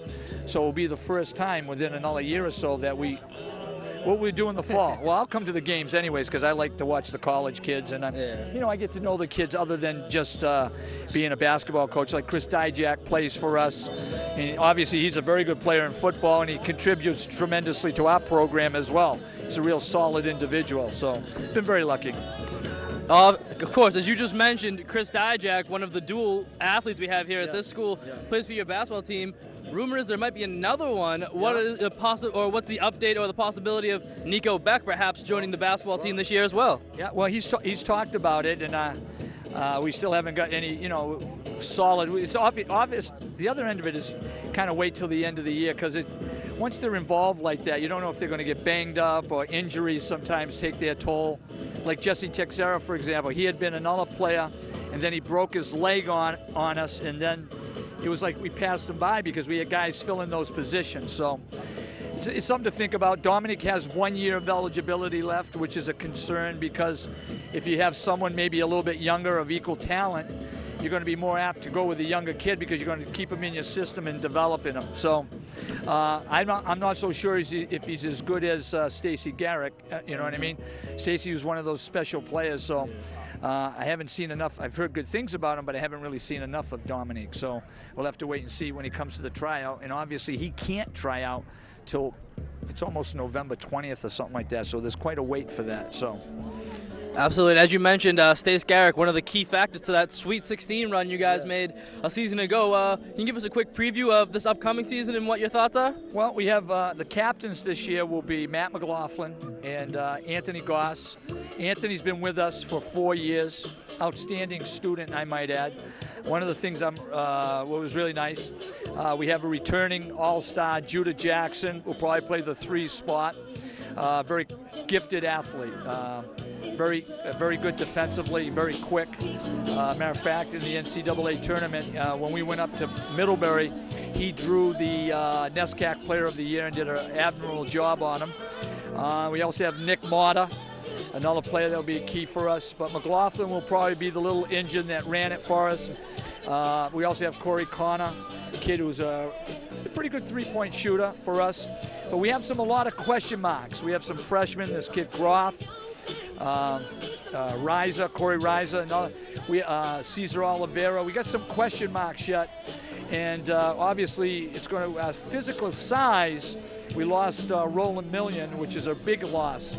S21: So it will be the first time within another year or so that what we do in the fall. Well, I'll come to the games anyways, because I like to watch the college kids, and I get to know the kids other than just being a basketball coach. Like Chris Dijak plays for us, and obviously he's a very good player in football, and he contributes tremendously to our program as well. He's a real solid individual, so been very lucky.
S16: Of course, as you just mentioned, Chris Dijak, one of the dual athletes we have here at this school, plays for your basketball team. Rumor is there might be another one. What is what's the update or the possibility of Nico Beck perhaps joining the basketball team this year as well?
S21: Yeah, well, he's talked about it, and we still haven't got any, solid. It's obvious. The other end of it is kind of wait till the end of the year, because once they're involved like that, you don't know if they're going to get banged up, or injuries sometimes take their toll. Like Jesse Texera, for example, he had been another player, and then he broke his leg on us, and then it was like we passed him by because we had guys filling those positions. So it's something to think about. Dominic has 1 year of eligibility left, which is a concern, because if you have someone maybe a little bit younger of equal talent, you're going to be more apt to go with the younger kid because you're going to keep him in your system and developing him. So I'm not so sure if he's as good as Stacey Garrick. You know what I mean? Stacey was one of those special players. So I haven't seen enough. I've heard good things about him, but I haven't really seen enough of Dominic. So we'll have to wait and see when he comes to the tryout. And obviously he can't try out till it's almost November 20th or something like that. So there's quite a wait for that. So.
S16: Absolutely. As you mentioned, Stace Garrick, one of the key factors to that Sweet 16 run you guys made a season ago. Can you give us a quick preview of this upcoming season and what your thoughts are?
S21: Well, we have the captains this year will be Matt McLaughlin and Anthony Goss. Anthony's been with us for 4 years. Outstanding student, I might add. One of the things what was really nice, we have a returning all-star, Judah Jackson, who will probably play the 3 spot. Very gifted athlete. very good defensively, very quick. Matter of fact, in the NCAA tournament, when we went up to Middlebury, he drew the NESCAC Player of the Year and did an admirable job on him. We also have Nick Motta, another player that will be key for us. But McLaughlin will probably be the little engine that ran it for us. We also have Corey Connor, a kid who's a pretty good three-point shooter for us. But we have a lot of question marks. We have some freshmen, this kid Groff, Corey Reiser, Cesar Oliveira. We got some question marks yet. And obviously, it's going to physical size. We lost Roland Million, which is a big loss.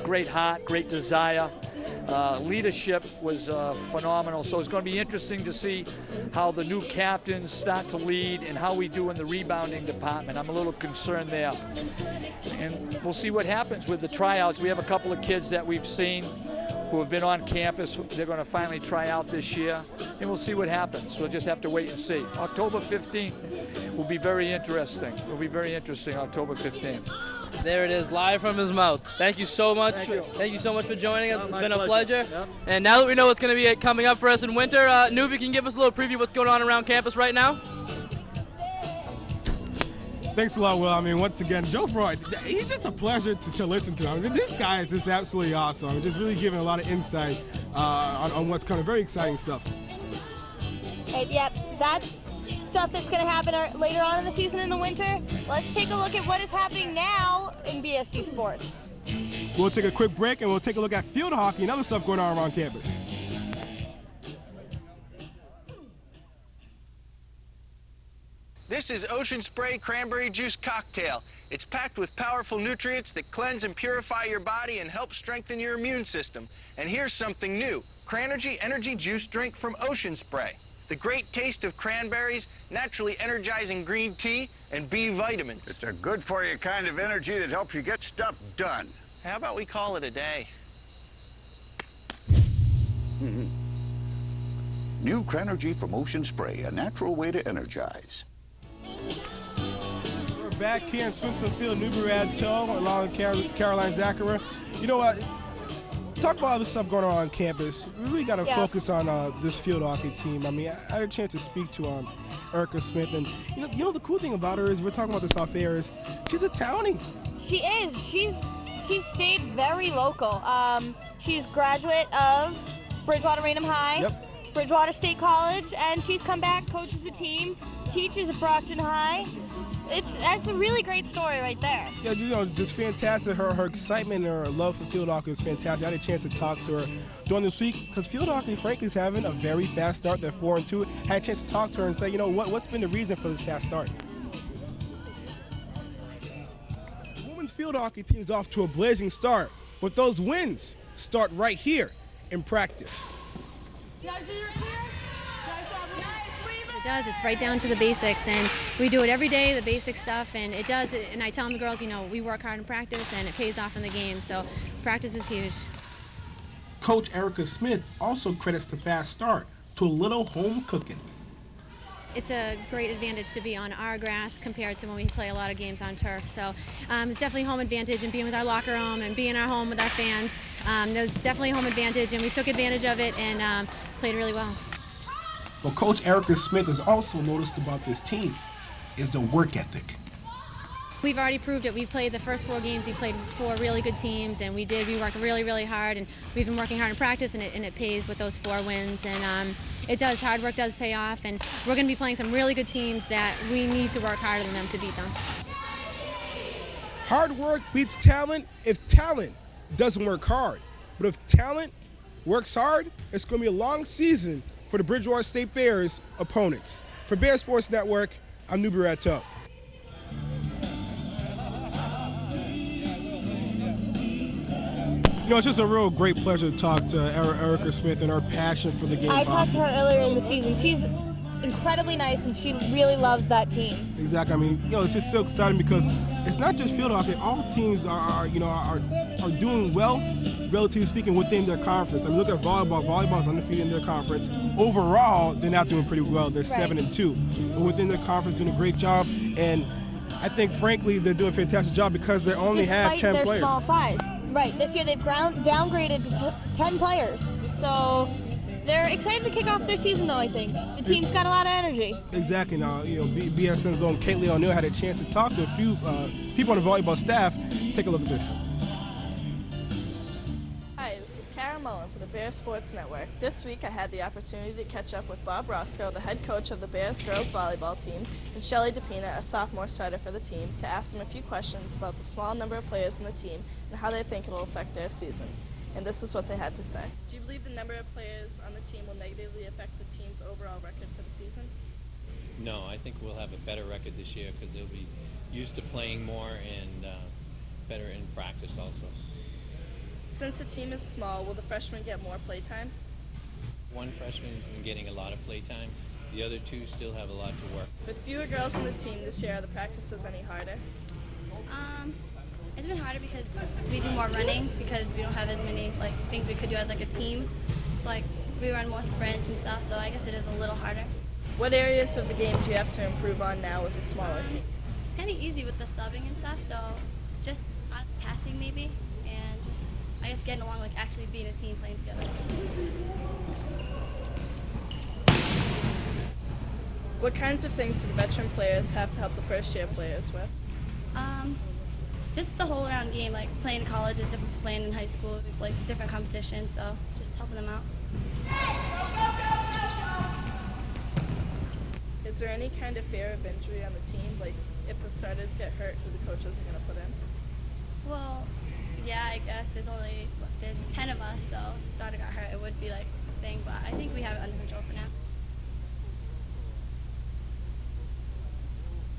S21: Great heart, great desire. Leadership was phenomenal. So it's going to be interesting to see how the new captains start to lead and how we do in the rebounding department. I'm a little concerned there. And we'll see what happens with the tryouts. We have a couple of kids that we've seen who have been on campus. They're going to finally try out this year, and we'll see what happens. We'll just have to wait and see. October 15th will be very interesting. It will be very interesting, October 15th.
S16: There it is, live from his mouth. Thank you so much. Thank you so much for joining us. It's been a pleasure. Yep. And now that we know what's going to be coming up for us in winter, Newbie, can you give us a little preview of what's going on around campus right now?
S3: Thanks a lot, Will. I mean, once again, Joe Freud, he's just a pleasure to listen to. I mean, this guy is just absolutely awesome. I mean, just really giving a lot of insight on what's kind of very exciting stuff.
S7: Yep, that's stuff that's going to happen later on in the season in the winter. Let's take a look at what is happening now in BSC sports.
S3: We'll take a quick break and we'll take a look at field hockey and other stuff going on around campus.
S15: This is Ocean Spray Cranberry Juice Cocktail. It's packed with powerful nutrients that cleanse and purify your body and help strengthen your immune system. And here's something new, Cranberry Energy Juice Drink from Ocean Spray. The great taste of cranberries, naturally energizing green tea, and B vitamins.
S17: It's a good-for-you kind of energy that helps you get stuff done.
S15: How about we call it a day?
S17: New Cranberry from Ocean Spray, a natural way to energize.
S3: We're back here in Swimson Field, Newbury-Attoll, along with Caroline Zachary. You know what? Talk about all the stuff going on campus. We really got to focus on this field hockey team. I mean, I had a chance to speak to Erica Smith, and you know the cool thing about her is we're talking about this off air is she's a townie.
S7: She is. She's stayed very local. She's graduate of Bridgewater Raynham High, Bridgewater State College, and she's come back, coaches the team, teaches at Brockton High. That's a really great story right there.
S3: Yeah, you know, just fantastic. Her excitement and her love for field hockey is fantastic. I had a chance to talk to her during this week because field hockey, frankly, is having a very fast start. They're 4-2. I had a chance to talk to her and say, you know, what's been the reason for this fast start? The women's field hockey team is off to a blazing start, but those wins start right here in practice.
S1: It does. It's right down to the basics, and we do it every day, the basic stuff, and it does. And I tell the girls, you know, we work hard in practice, and it pays off in the game. So practice is huge.
S3: Coach Erica Smith also credits the fast start to a little home cooking.
S1: It's a great advantage to be on our grass compared to when we play a lot of games on turf. So it's definitely home advantage, and being with our locker room and being our home with our fans. There's definitely a home advantage, and we took advantage of it and played really well.
S3: What Coach Erica Smith has also noticed about this team is the work ethic.
S1: We've already proved it. We played the first 4 games. We played 4 really good teams, and we worked really, really hard, and we've been working hard in practice, and it pays with those 4 wins. And it does. Hard work does pay off, and we're going to be playing some really good teams that we need to work harder than them to beat them.
S3: Hard work beats talent if talent doesn't work hard. But if talent works hard, it's going to be a long season for the Bridgewater State Bears opponents. For Bear Sports Network, I'm Newbury-Attoll. You know, it's just a real great pleasure to talk to Erica Smith and her passion for the game.
S7: I talked to her earlier in the season. She's incredibly nice, and she really loves that team.
S3: Exactly. I mean, you know, it's just so exciting because it's not just field hockey. All teams are doing well, relatively speaking, within their conference. I mean, look at volleyball. Volleyball is undefeated in their conference. Overall, they're not doing pretty well. They're 7-2. But within their conference, doing a great job. And I think, frankly, they're doing a fantastic job because they only have 10 players.
S7: Despite their small size. Right, this year they've downgraded to 10 players. So they're excited to kick off their season, though, I think. The team's got a lot of energy.
S3: Exactly. Now, BSN's own Kaylee O'Neill had a chance to talk to a few people on the volleyball staff. Take a look at this.
S4: Hi, this is Karen Mullen for the Bears Sports Network. This week I had the opportunity to catch up with Bob Roscoe, the head coach of the Bears girls volleyball team, and Shelly DePina, a sophomore starter for the team, to ask them a few questions about the small number of players in the team and how they think it will affect their season. And this is what they had to say. Do you believe the number of players on the team will negatively affect the team's overall record for the season?
S5: No, I think we'll have a better record this year because they'll be used to playing more and better in practice also.
S4: Since the team is small, will the freshmen get more playtime?
S5: One freshman has been getting a lot of playtime. The other two still have a lot to work.
S4: With fewer girls on the team this year, are the practices any harder?
S22: It's been harder because we do more running because we don't have as many things we could do as a team. It's we run more sprints and stuff, so I guess it is a little harder.
S4: What areas of the game do you have to improve on now with a smaller team?
S22: It's kind of easy with the subbing and stuff, so just passing maybe, and just I guess getting along, actually being a team, playing together.
S4: What kinds of things do the veteran players have to help the first-year players with?
S22: Just the whole around game, playing in college is different from playing in high school, different competitions, so just helping them out.
S4: Is there any kind of fear of injury on the team? If the starters get hurt, who the coaches are going to put in?
S22: Well, yeah, I guess there's 10 of us, so if the starter got hurt, it would be a thing, but I think we have it under control for now.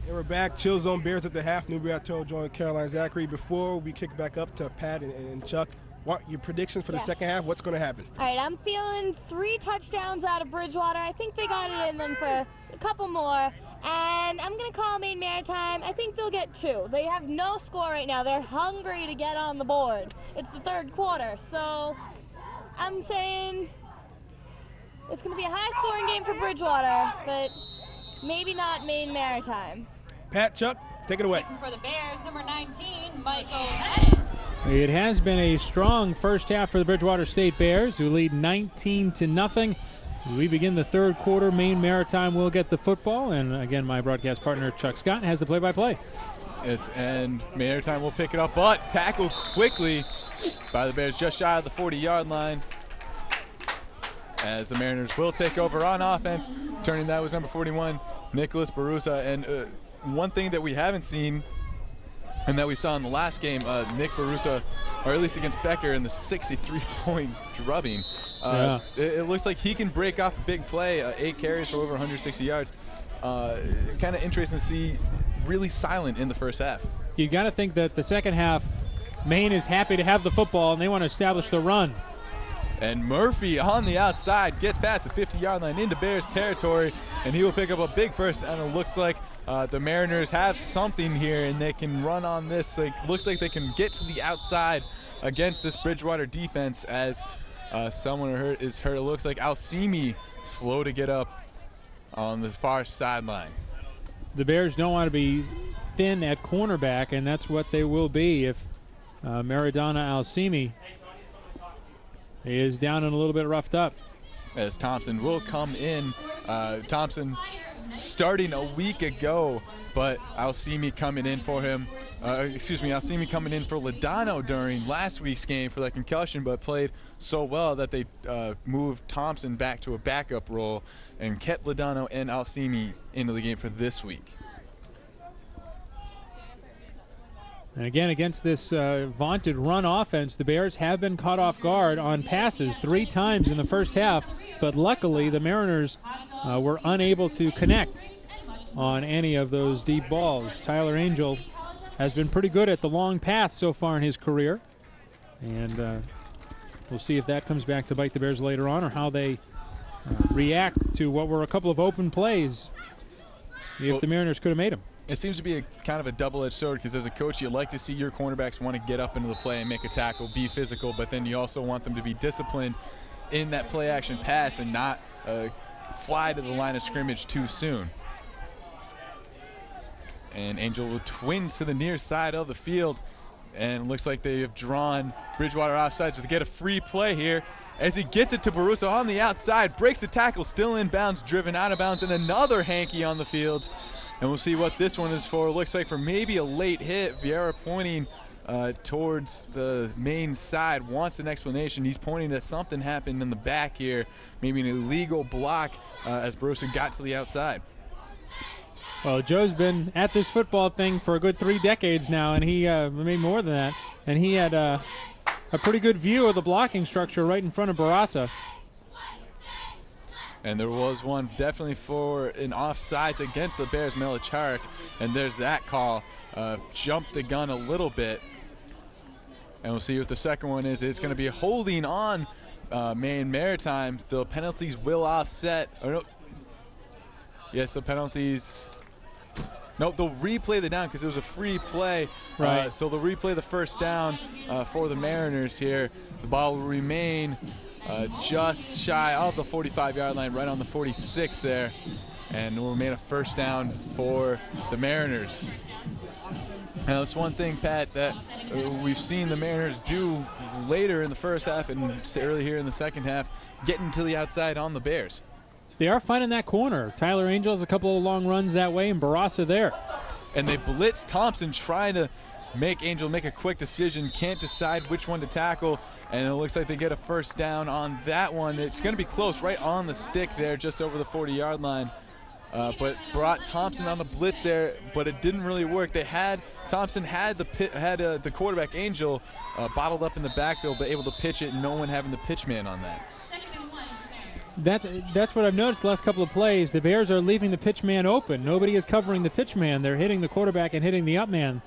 S3: And we're back. Chill Zone Bears at the half. Newberry Atto joined Caroline Zachary. Before we kick back up to Pat and Chuck, what your predictions for the second half? What's going to happen?
S7: All right, I'm feeling 3 touchdowns out of Bridgewater. I think they got it in them for a couple more. And I'm going to call Maine Maritime. I think they'll get 2. They have no score right now. They're hungry to get on the board. It's the third quarter. So I'm saying it's going to be a high-scoring game for Bridgewater, but maybe not Maine Maritime.
S3: Pat, Chuck, take it away.
S24: For the Bears, number 19, Michael Pettis.
S13: It has been a strong first half for the Bridgewater State Bears, who lead 19-0. We begin the third quarter. Maine Maritime will get the football, and again, my broadcast partner Chuck Scott has the play-by-play.
S23: Yes, and Maritime will pick it up, but tackled quickly by the Bears just shy of the 40-yard line, as the Mariners will take over on offense. Turning that was number 41, Nicholas Barusa. And one thing that we haven't seen and that we saw in the last game, Nick Barusa, or at least against Becker, in the 63-point drubbing. It looks like he can break off a big play, 8 carries for over 160 yards. Kind of interesting to see, really silent in the first half.
S13: You got to think that the second half, Maine is happy to have the football, and they want to establish the run.
S23: And Murphy on the outside gets past the 50-yard line into Bears territory, and he will pick up a big first. And it looks like the Mariners have something here, and they can run on this. Looks like they can get to the outside against this Bridgewater defense as someone is hurt. It looks like Alcimi slow to get up on the far sideline.
S13: The Bears don't want to be thin at cornerback, and that's what they will be if Maradona Alcimi is down and a little bit roughed up.
S23: As Thompson will come in. Thompson starting a week ago, but Alcimi coming in for him. Alcimi coming in for Lodano during last week's game for that concussion, but played so well that they moved Thompson back to a backup role and kept Lodano and Alcimi into the game for this week.
S13: And again, against this vaunted run offense, the Bears have been caught off guard on passes 3 times in the first half, but luckily the Mariners were unable to connect on any of those deep balls. Tyler Angel has been pretty good at the long pass so far in his career, and we'll see if that comes back to bite the Bears later on, or how they react to what were a couple of open plays if the Mariners could have made them.
S23: It seems to be a kind of a double-edged sword, because as a coach, you like to see your cornerbacks want to get up into the play and make a tackle, be physical, but then you also want them to be disciplined in that play-action pass and not fly to the line of scrimmage too soon. And Angel will twin to the near side of the field. And looks like they have drawn Bridgewater offsides, but they get a free play here as he gets it to Barusa on the outside, breaks the tackle, still in bounds, driven out of bounds, and another hanky on the field. And we'll see what this one is for. Looks like for maybe a late hit. Vieira pointing towards the main side, wants an explanation. He's pointing that something happened in the back here, maybe an illegal block as Barusa got to the outside.
S13: Well, Joe's been at this football thing for a good 3 decades now, and he maybe more than that. And he had a pretty good view of the blocking structure right in front of Barassa.
S23: And there was one definitely for an offsides against the Bears, Melicharik, and there's that call. Jumped the gun a little bit. And we'll see what the second one is. It's going to be holding on Maine Maritime. The penalties will offset. Or no. Yes, the penalties. Nope, they'll replay the down because it was a free play.
S13: Right.
S23: So they'll replay the first down for the Mariners here. The ball will remain just shy of the 45-yard line, right on the 46 there. And will remain a first down for the Mariners. Now, that's one thing, Pat, that we've seen the Mariners do later in the first half and early here in the second half, getting to the outside on the Bears.
S13: They are finding that corner. Tyler Angel's a couple of long runs that way, and Barassa there.
S23: And they blitz Thompson, trying to make Angel make a quick decision, can't decide which one to tackle, and it looks like they get a first down on that one. It's going to be close, right on the stick there, just over the 40-yard line. But brought Thompson on the blitz there, but it didn't really work. Thompson had the quarterback Angel bottled up in the backfield, but able to pitch it, no one having the pitch man on that.
S13: That's what I've noticed the last couple of plays. The Bears are leaving the pitch man open. Nobody is covering the pitch man. They're hitting the quarterback and hitting the up man.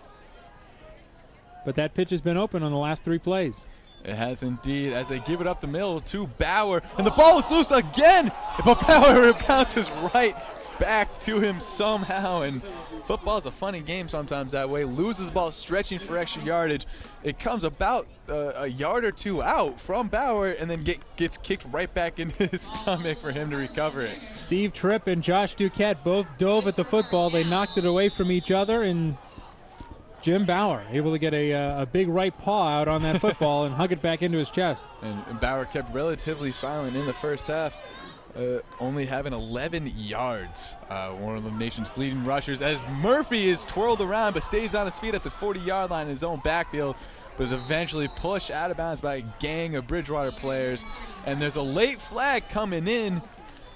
S13: But that pitch has been open on the last 3 plays.
S23: It has indeed, as they give it up the middle to Bauer, and the ball is loose again, but Bauer bounces right back to him somehow, and football's a funny game sometimes that way. Loses the ball, stretching for extra yardage. It comes about a yard or 2 out from Bauer, and then gets kicked right back into his stomach for him to recover it.
S13: Steve Tripp and Josh Duquette both dove at the football. They knocked it away from each other, and Jim Bauer able to get a big right paw out on that football and hug it back into his chest.
S23: And Bauer kept relatively silent in the first half. Only having 11 yards, one of the nation's leading rushers, as Murphy is twirled around but stays on his feet at the 40-yard line in his own backfield, but is eventually pushed out of bounds by a gang of Bridgewater players. And there's a late flag coming in,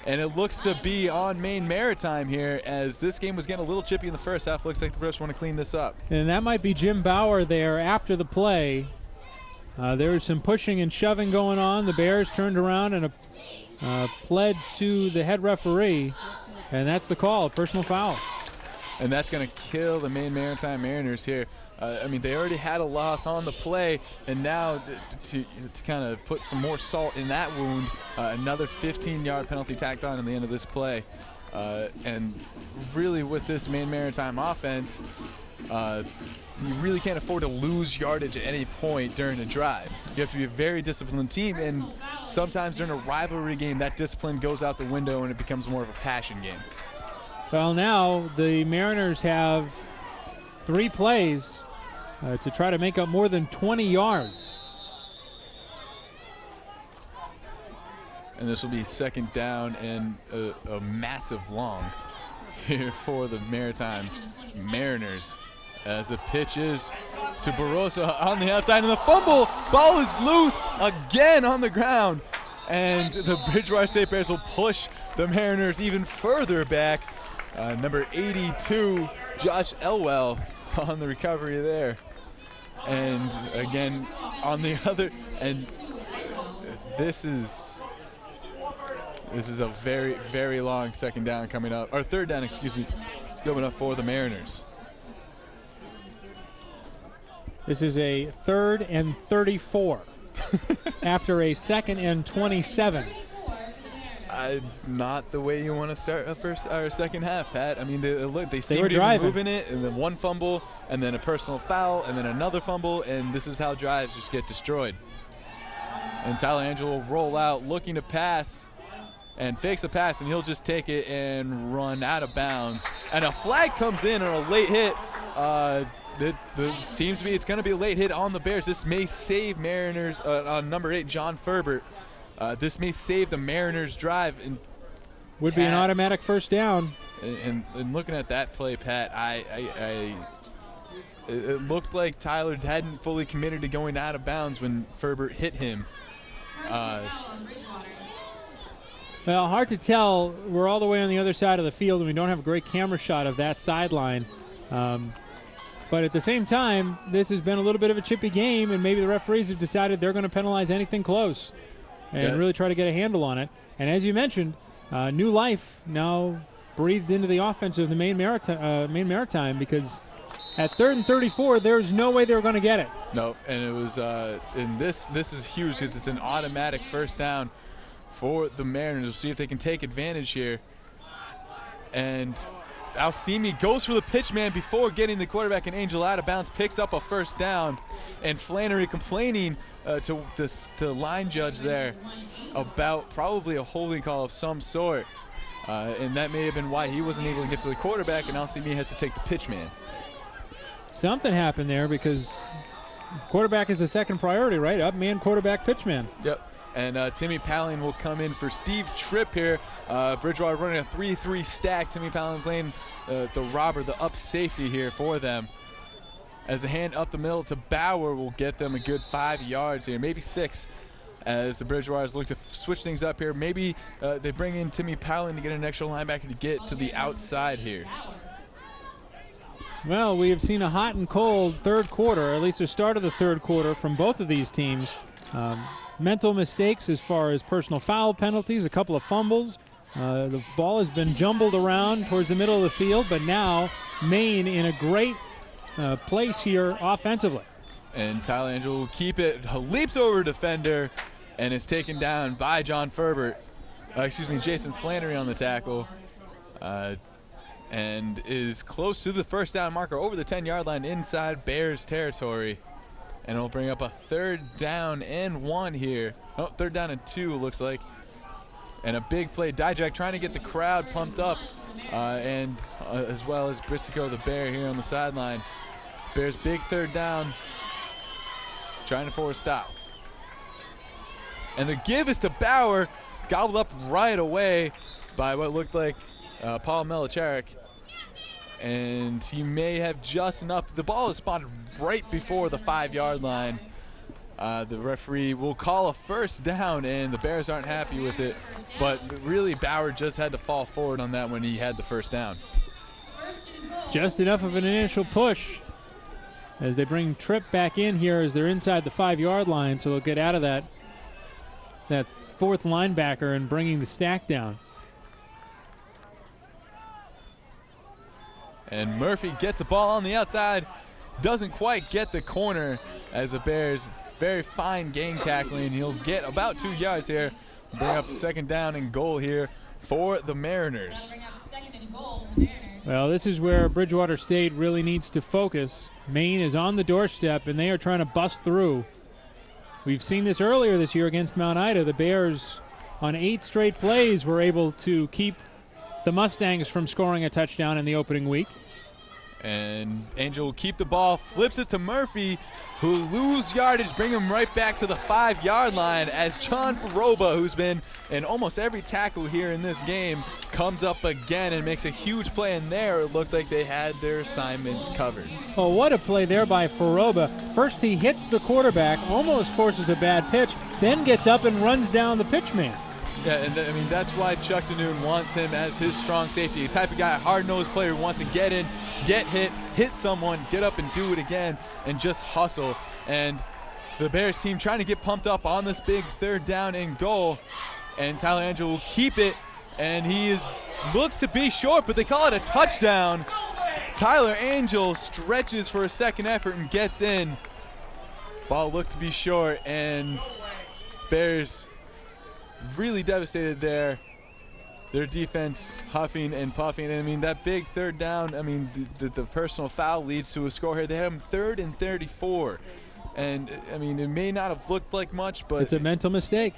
S23: and it looks to be on Maine Maritime here, as this game was getting a little chippy in the first half. Looks like the British want to clean this up.
S13: And that might be Jim Bauer there after the play. There was some pushing and shoving going on. The Bears turned around and pled to the head referee, and that's the call, personal foul.
S23: And that's going to kill the Maine Maritime Mariners here. I mean, they already had a loss on the play, and now to kind of put some more salt in that wound, another 15-yard penalty tacked on in the end of this play. And really with this Maine Maritime offense, you really can't afford to lose yardage at any point during a drive. You have to be a very disciplined team, and sometimes during a rivalry game, that discipline goes out the window and it becomes more of a passion game.
S13: Well, now the Mariners have 3 plays to try to make up more than 20 yards.
S23: And this will be second down and a massive long here for the Maritime Mariners, as the pitch is to Barossa on the outside, and the fumble. Ball is loose again on the ground, and the Bridgewater State Bears will push the Mariners even further back. Number 82, Josh Elwell, on the recovery there. And again, on the other, and this is a very, very long second down coming up, or third down, excuse me, coming up for the Mariners.
S13: This is a 3rd and 34 after a 2nd and 27.
S23: Not the way you want to start a first or second half, Pat. I mean, they seem to be moving it, and then one fumble, and then a personal foul, and then another fumble, and this is how drives just get destroyed. And Tyler Angelo will roll out, looking to pass, and fakes a pass, and he'll just take it and run out of bounds. And a flag comes in on a late hit. it seems to be it's going to be a late hit on the Bears. This may save Mariners on number 8, John Ferbert. This may save the Mariners' drive. And
S13: would be an automatic first down.
S23: And looking at that play, Pat, it looked like Tyler hadn't fully committed to going out of bounds when Ferbert hit him.
S13: Well, hard to tell. We're all the way on the other side of the field, and we don't have a great camera shot of that sideline. But at the same time, this has been a little bit of a chippy game, and maybe the referees have decided they're going to penalize anything close and really try to get a handle on it. And as you mentioned, new life now breathed into the offense of the Maine Maritime because at 3rd and 34, there's no way they were going to get it.
S23: No, and it was and this is huge because it's an automatic first down for the Mariners. We'll see if they can take advantage here. And Alcimi goes for the pitch man before getting the quarterback and Angel out of bounds, picks up a first down. And Flannery complaining to line judge there about probably a holding call of some sort. And that may have been why he wasn't able to get to the quarterback, and Alcimi has to take the pitch man.
S13: Something happened there because quarterback is the second priority, right? Up man, quarterback, pitch man.
S23: Yep. And Timmy Palin will come in for Steve Tripp here. Bridgewater running a 3-3 stack. Timmy Palin playing the robber, the up safety here for them. As a hand up the middle to Bauer will get them a good 5 yards here, maybe 6. As the Bridgewaters look to switch things up here. Maybe they bring in Timmy Palin to get an extra linebacker to get to the outside here.
S13: Well, we have seen a hot and cold third quarter, or at least the start of the third quarter from both of these teams. Mental mistakes as far as personal foul penalties, a couple of fumbles. The ball has been jumbled around towards the middle of the field, but now Maine in a great place here offensively.
S23: And Tyler Angel will keep it, leaps over a defender, and is taken down by John Ferbert. Jason Flannery on the tackle. And is close to the first down marker over the 10-yard line inside Bears territory. And it'll bring up a 3rd down and 1 here. Oh, 3rd down and 2 looks like. And a big play. Dijak trying to get the crowd pumped up. And as well as Briscoe the Bear here on the sideline. Bears big 3rd down. Trying to force a stop. And the give is to Bauer. Gobbled up right away by what looked like Paul Melicharic. And he may have just enough. The ball is spotted right before the 5-yard line. The referee will call a first down, and the Bears aren't happy with it. But really, Bauer just had to fall forward on that when he had the first down.
S13: Just enough of an initial push as they bring Tripp back in here as they're inside the 5-yard line, so they'll get out of that 4th linebacker and bringing the stack down.
S23: And Murphy gets the ball on the outside, doesn't quite get the corner as the Bears very fine gang tackling. He'll get about 2 yards here, bring up 2nd down and goal here for the Mariners.
S13: Well, this is where Bridgewater State really needs to focus. Maine is on the doorstep, and they are trying to bust through. We've seen this earlier this year against Mount Ida. The Bears, on 8 straight plays, were able to keep the Mustangs from scoring a touchdown in the opening week.
S23: And Angel will keep the ball, flips it to Murphy, who lose yardage, bring him right back to the 5-yard line as John Faroba, who's been in almost every tackle here in this game, comes up again and makes a huge play. And there it looked like they had their assignments covered.
S13: Oh, what a play there by Faroba. First he hits the quarterback, almost forces a bad pitch, then gets up and runs down the pitch man.
S23: Yeah, and I mean, that's why Chuck Danoon wants him as his strong safety. The type of guy, hard-nosed player who wants to get in, get hit someone, get up and do it again, and just hustle. And the Bears team trying to get pumped up on this big 3rd down and goal. And Tyler Angel will keep it, and he looks to be short, but they call it a touchdown. Tyler Angel stretches for a second effort and gets in. Ball looked to be short, and Bears really devastated there. Their defense huffing and puffing. And I mean, that big 3rd down, I mean, the personal foul leads to a score here. They have them 3rd and 34. And I mean, it may not have looked like much, but
S13: it's a mental mistake.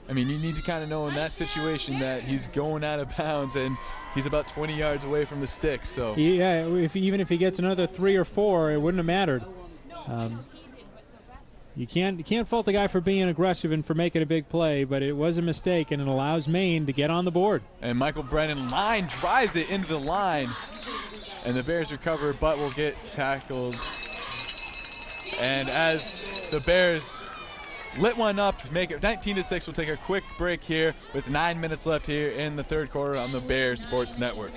S23: I mean, you need to kind of know in that situation that he's going out of bounds and he's about 20 yards away from the stick. So
S13: yeah, even if he gets another 3 or 4, it wouldn't have mattered. You can't fault the guy for being aggressive and for making a big play, but it was a mistake, and it allows Maine to get on the board.
S23: And Michael Brennan drives it into the line, and the Bears recover, but will get tackled. And as the Bears lit one up to make it 19-6, we'll take a quick break here with 9 minutes left here in the third quarter on the Bears Sports Network.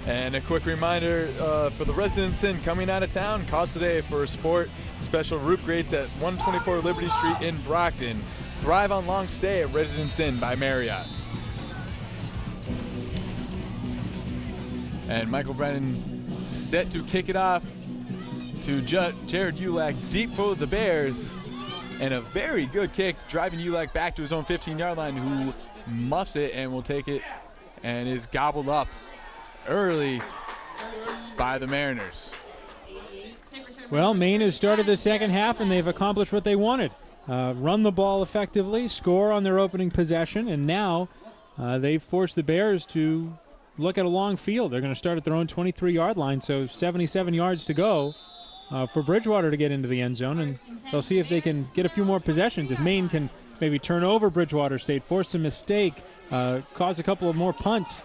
S23: And a quick reminder for the residents in coming out of town, call today for a sport special root grades at 124 Liberty Street in Brockton. Thrive on long stay at Residence Inn by Marriott. And Michael Brennan set to kick it off to Jared Ulak deep for the Bears. And a very good kick, driving Ulak back to his own 15-yard line, who muffs it and will take it and is gobbled up early by the Mariners.
S13: Well, Maine has started the second half, and they've accomplished what they wanted. Run the ball effectively, score on their opening possession, and now they've forced the Bears to look at a long field. They're going to start at their own 23-yard line, so 77 yards to go for Bridgewater to get into the end zone, and they'll see if they can get a few more possessions. If Maine can maybe turn over Bridgewater State, force a mistake, cause a couple of more punts.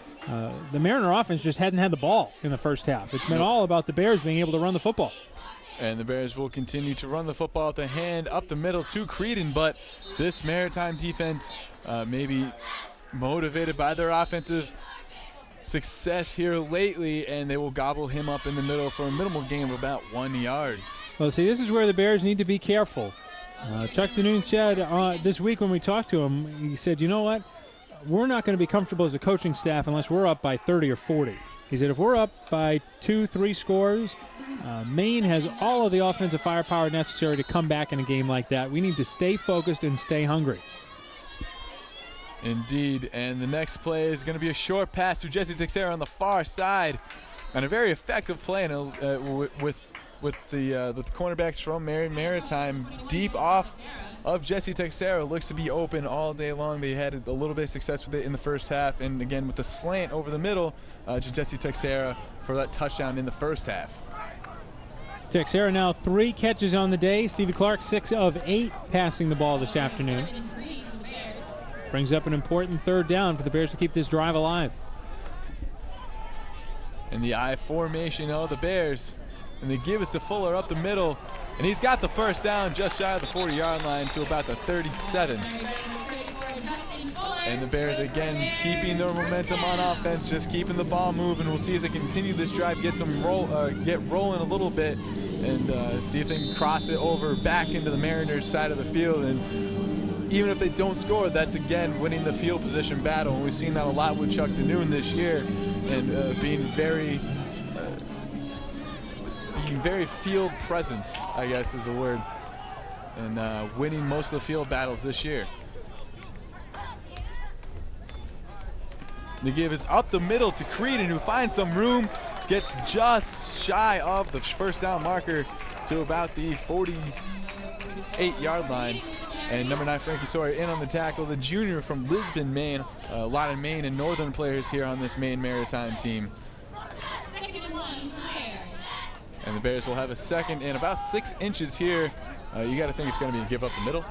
S13: The Mariner offense just hadn't had the ball in the first half. It's been all about the Bears being able to run the football.
S23: And the Bears will continue to run the football at the hand up the middle to Creedon, but this Maritime defense may be motivated by their offensive success here lately, and they will gobble him up in the middle for a minimal gain of about 1 yard.
S13: Well, see, this is where the Bears need to be careful. Chuck Danoon said this week when we talked to him, he said, you know what? We're not going to be comfortable as a coaching staff unless we're up by 30 or 40. He said if we're up by 2-3 scores, Maine has all of the offensive firepower necessary to come back in a game like that. We need to stay focused and stay hungry.
S23: Indeed, and the next play is going to be a short pass to Jesse Texera on the far side, and a very effective play with the cornerbacks from Maritime deep off of Jesse Texera. Looks to be open all day long. They had a little bit of success with it in the first half, and again with the slant over the middle to Jesse Texera for that touchdown in the first half.
S13: Texera now 3 catches on the day. Stevie Clark 6 of 8 passing the ball this afternoon. Brings up an important third down for the Bears to keep this drive alive.
S23: And the I formation of the Bears, and they give us to Fuller up the middle, and he's got the first down just shy of the 40-yard line to about the 37. And the Bears again keeping their momentum on offense, just keeping the ball moving. We'll see if they continue this drive, get rolling a little bit, and see if they can cross it over back into the Mariners side of the field. And even if they don't score, that's again winning the field position battle. And we've seen that a lot with Chuck Danoon this year, and being very field presence, I guess is the word, and winning most of the field battles this year. The give is up the middle to Creedon, who finds some room, gets just shy of the first down marker to about the 48-yard line. And number 9, Frankie Sawyer, in on the tackle, the junior from Lisbon, Maine. A lot of Maine and Northern players here on this Maine Maritime team. And the Bears will have a second and about 6 inches here. You got to think it's going to be a give up the middle.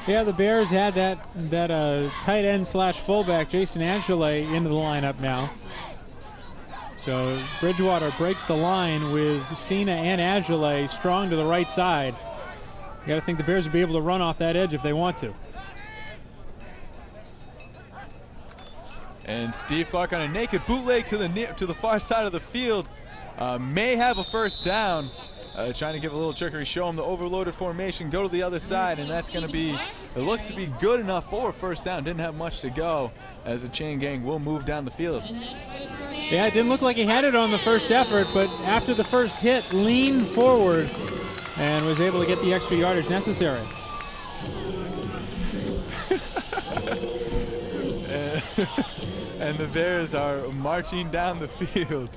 S13: Yeah, the Bears had that tight end / fullback, Jason Angele, into the lineup now. So Bridgewater breaks the line with Cena and Angele strong to the right side. You got to think the Bears will be able to run off that edge if they want to.
S23: And Steve Clark on a naked bootleg to the far side of the field. may have a first down. Trying to give a little trickery, show them the overloaded formation, go to the other side, and that's going to be, it looks to be good enough for a first down. Didn't have much to go as the chain gang will move down the field.
S13: Yeah, it didn't look like he had it on the first effort, but after the first hit, leaned forward and was able to get the extra yardage necessary.
S23: And the Bears are marching down the field.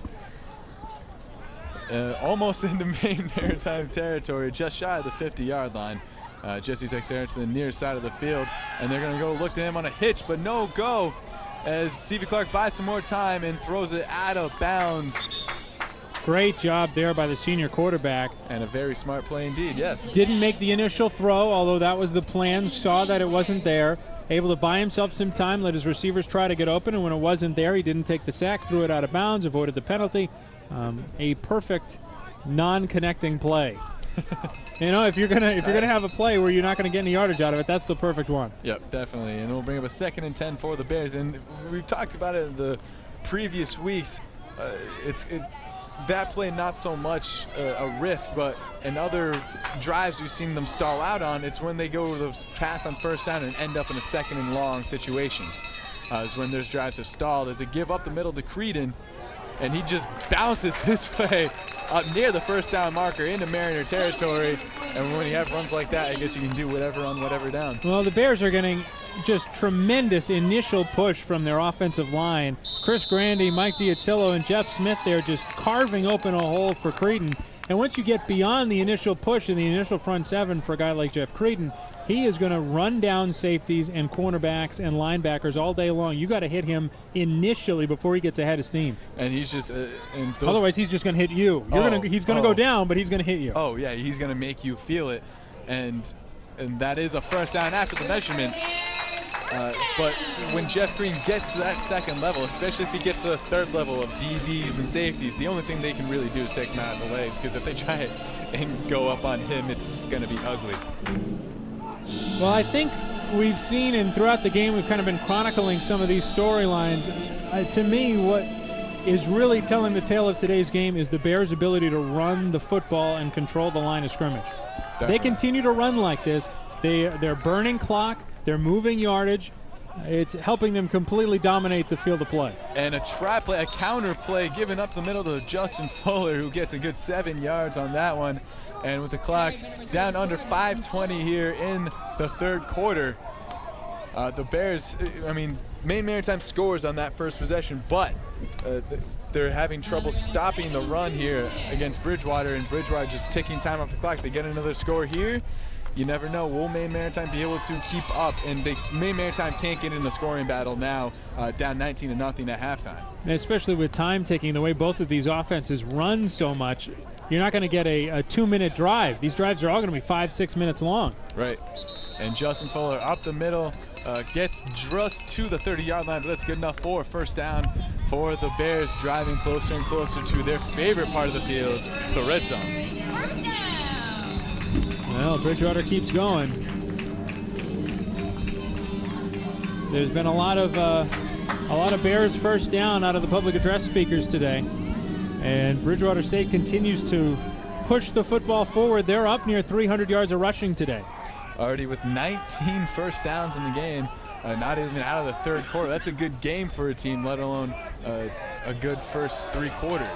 S23: Almost into Maine Maritime territory, just shy of the 50-yard line. Jesse Texera to the near side of the field, and they're going to go look to him on a hitch, but no go as Stevie Clark buys some more time and throws it out of bounds.
S13: Great job there by the senior quarterback.
S23: And a very smart play indeed, yes.
S13: Didn't make the initial throw, although that was the plan. Saw that it wasn't there. Able to buy himself some time, let his receivers try to get open, and when it wasn't there, he didn't take the sack, threw it out of bounds, avoided the penalty. A perfect non-connecting play. You know, if you're gonna have a play where you're not gonna get any yardage out of it, that's the perfect one.
S23: Yep, definitely. And we'll bring up a 2nd and 10 for the Bears. And we've talked about it in the previous weeks. That play not so much a risk, but in other drives we've seen them stall out on, it's when they go to the pass on first down and end up in a 2nd and long situation. Is when those drives are stalled. As they give up the middle to Creedon, and he just bounces his way up near the first down marker into Mariner territory. And when you have runs like that, I guess you can do whatever on whatever down.
S13: Well, the Bears are getting just tremendous initial push from their offensive line. Chris Grandy, Mike Diatillo, and Jeff Smith there just carving open a hole for Creedon. And once you get beyond the initial push in the initial front seven for a guy like Jeff Creedon, he is going to run down safeties and cornerbacks and linebackers all day long. You got to hit him initially before he gets ahead of steam.
S23: And he's just
S13: otherwise he's just going to hit you. He's going to go down, but he's going to hit you.
S23: Oh yeah, he's going to make you feel it, and that is a first down after the measurement. But when Jeff Green gets to that 2nd level, especially if he gets to the 3rd level of DBs and safeties, the only thing they can really do is take him out of the legs, because if they try it and go up on him, it's going to be ugly.
S13: Well, I think we've seen, and throughout the game, we've kind of been chronicling some of these storylines. To me, what is really telling the tale of today's game is the Bears' ability to run the football and control the line of scrimmage. Definitely. They continue to run like this. They're burning clock. They're moving yardage. It's helping them completely dominate the field of play.
S23: And a try-play, a counter play given up the middle to Justin Fuller, who gets a good 7 yards on that one. And with the clock down under 5:20 here in the 3rd quarter, the Bears, Maine Maritime scores on that first possession, but they're having trouble stopping the run here against Bridgewater, and Bridgewater just ticking time off the clock. They get another score here. You never know. Will Maine Maritime be able to keep up? And Maine Maritime can't get in the scoring battle now, down 19-0 at halftime.
S13: And especially with time ticking, the way both of these offenses run so much, you're not going to get a 2-minute drive. These drives are all going to be 5-6 minutes long.
S23: Right. And Justin Fuller up the middle, gets just to the 30-yard line, but that's good enough for a first down for the Bears, driving closer and closer to their favorite part of the field, the red zone.
S13: Well, Bridgewater keeps going. There's been a lot of Bears first down out of the public address speakers today, and Bridgewater State continues to push the football forward. They're up near 300 yards of rushing today.
S23: Already with 19 first downs in the game, not even out of the 3rd quarter. That's a good game for a team, let alone a good first 3 quarters.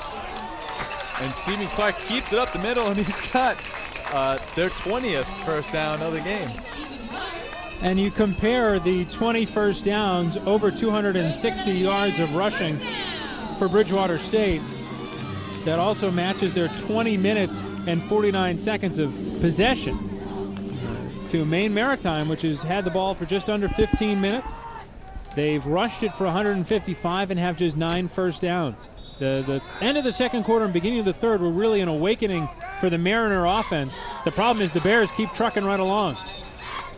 S23: And Stephen Clark keeps it up the middle, and he's got their 20th first down of the game.
S13: And you compare the 20 first downs, over 260 yards of rushing for Bridgewater State. That also matches their 20 minutes and 49 seconds of possession to Maine Maritime, which has had the ball for just under 15 minutes. They've rushed it for 155 and have just 9 first downs. The end of the 2nd quarter and beginning of the 3rd were really an awakening for the Mariner offense. The problem is the Bears keep trucking right along.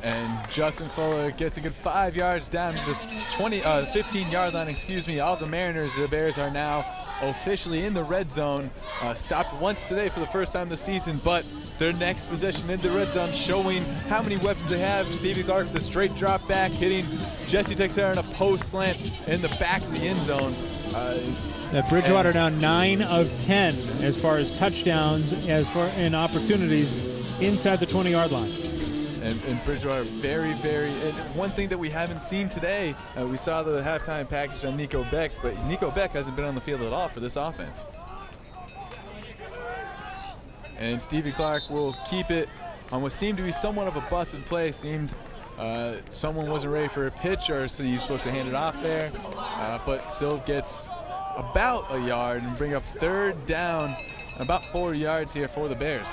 S23: And Justin Fuller gets a good 5 yards down to the 15-yard line, of the Mariners. The Bears are now officially in the red zone. Stopped once today for the first time this season, but their next possession in the red zone showing how many weapons they have. Stevie Clark with a straight drop back, hitting Jesse Texera in a post slant in the back of the end zone.
S13: Bridgewater now 9 of 10 as far as touchdowns, in opportunities inside the 20-yard line.
S23: And Bridgewater very, and one thing that we haven't seen today, we saw the halftime package on Nico Beck, but Nico Beck hasn't been on the field at all for this offense. And Stevie Clark will keep it on what seemed to be somewhat of a busted play. Seemed someone wasn't ready for a pitch, or so you're supposed to hand it off there, but still gets about a yard and bring up third down, about 4 yards here for the Bears.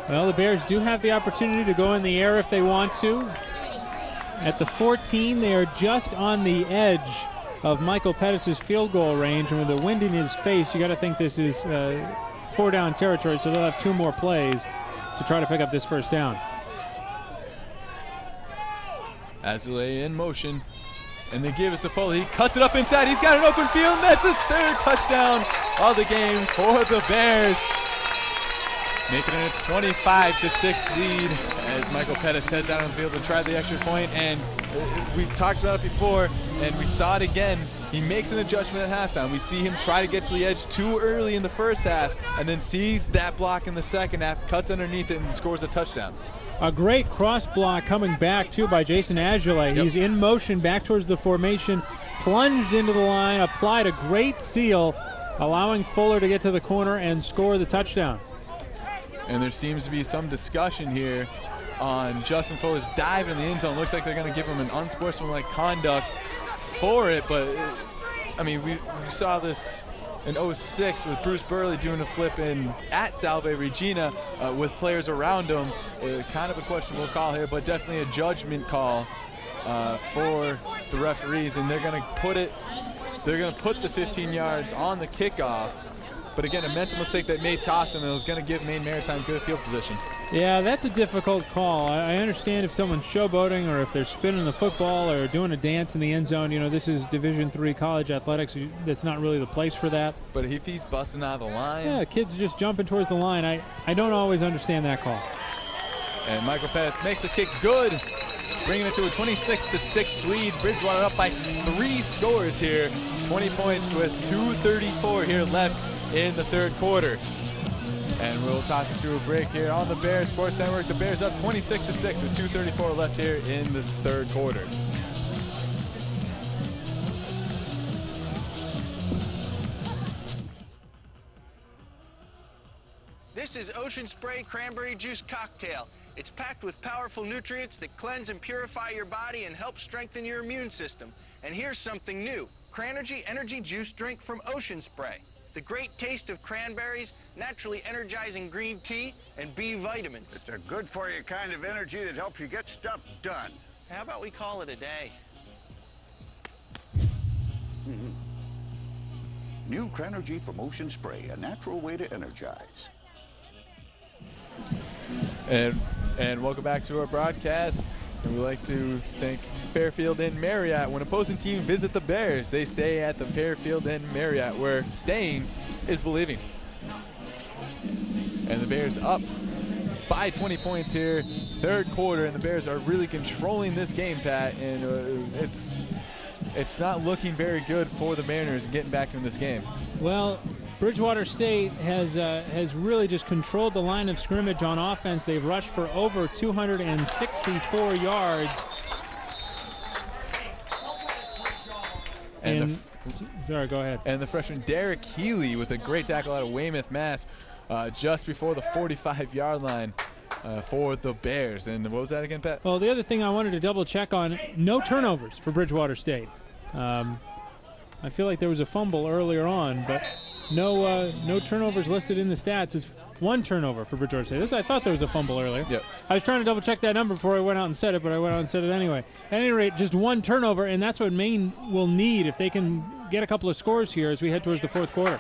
S13: Well, the Bears do have the opportunity to go in the air if they want to. At the 14, they are just on the edge of Michael Pettis' field goal range, and with the wind in his face, you got to think this is 4-down territory, so they'll have 2 more plays to try to pick up this first down.
S23: Azulay in motion, and they give us a full. He cuts it up inside. He's got an open field, and that's his 3rd touchdown of the game for the Bears. Making it a 25-6 lead as Michael Pettis heads out on the field to try the extra point. And we've talked about it before, and we saw it again. He makes an adjustment at halftime. We see him try to get to the edge too early in the first half, and then sees that block in the second half, cuts underneath it, and scores a touchdown.
S13: A great cross block coming back, too, by Jason Azulay. He's in motion back towards the formation, plunged into the line, applied a great seal, allowing Fuller to get to the corner and score the touchdown.
S23: And there seems to be some discussion here on Justin Fuller's dive in the end zone. Looks like they're going to give him an unsportsmanlike conduct for it, but I mean, we saw this in 06 with Bruce Burley doing a flip in at Salve Regina with players around him. Kind of a questionable call here, but definitely a judgment call for the referees, and they're going to put the 15 yards on the kickoff. But again, a mental mistake that may toss him, and it was going to give Maine Maritime good field position. Yeah,
S13: that's a difficult call. I understand if someone's showboating or if they're spinning the football or doing a dance in the end zone. You know, this is Division III college athletics. That's not really the place for that.
S23: But if he's busting out of the line.
S13: Yeah, kids just jumping towards the line. I don't always understand that call.
S23: And Michael Pettis makes the kick good, bringing it to a 26-6 lead. Bridgewater up by 3 scores here. 20 points with 2:34 here left in the 3rd quarter. And we'll toss it to a break here on the Bears Sports Network. The Bears up 26-6 with 2:34 left here in the 3rd quarter.
S15: This is Ocean Spray Cranberry Juice Cocktail. It's packed with powerful nutrients that cleanse and purify your body and help strengthen your immune system. And here's something new, Cranergy Energy Juice Drink from Ocean Spray. The great taste of cranberries, naturally energizing green tea, and B vitamins.
S17: It's a good-for-you kind of energy that helps you get stuff done.
S15: How about we call it a day?
S17: New Cranergy from Ocean Spray, a natural way to energize.
S23: And welcome back to our broadcast. And we'd like to thank Fairfield Inn Marriott. When opposing team visit the Bears, they stay at the Fairfield Inn Marriott, where staying is believing. And the Bears up by 20 points here, 3rd quarter, and the Bears are really controlling this game, Pat. And it's not looking very good for the Mariners getting back in this game.
S13: Well, Bridgewater State has really just controlled the line of scrimmage on offense. They've rushed for over 264 yards. Sorry, go ahead.
S23: And the freshman Derek Healy with a great tackle out of Weymouth, Mass, just before the 45-yard line for the Bears. And what was that again, Pat?
S13: Well, the other thing I wanted to double check on, no turnovers for Bridgewater State. I feel like there was a fumble earlier on, but no turnovers listed in the stats. It's 1 turnover for Bridgewater State. I thought there was a fumble earlier.
S23: Yep.
S13: I was trying to double check that number before I went out and said it, but I went out and said it anyway. At any rate, just 1 turnover, and that's what Maine will need if they can get a couple of scores here as we head towards the 4th quarter.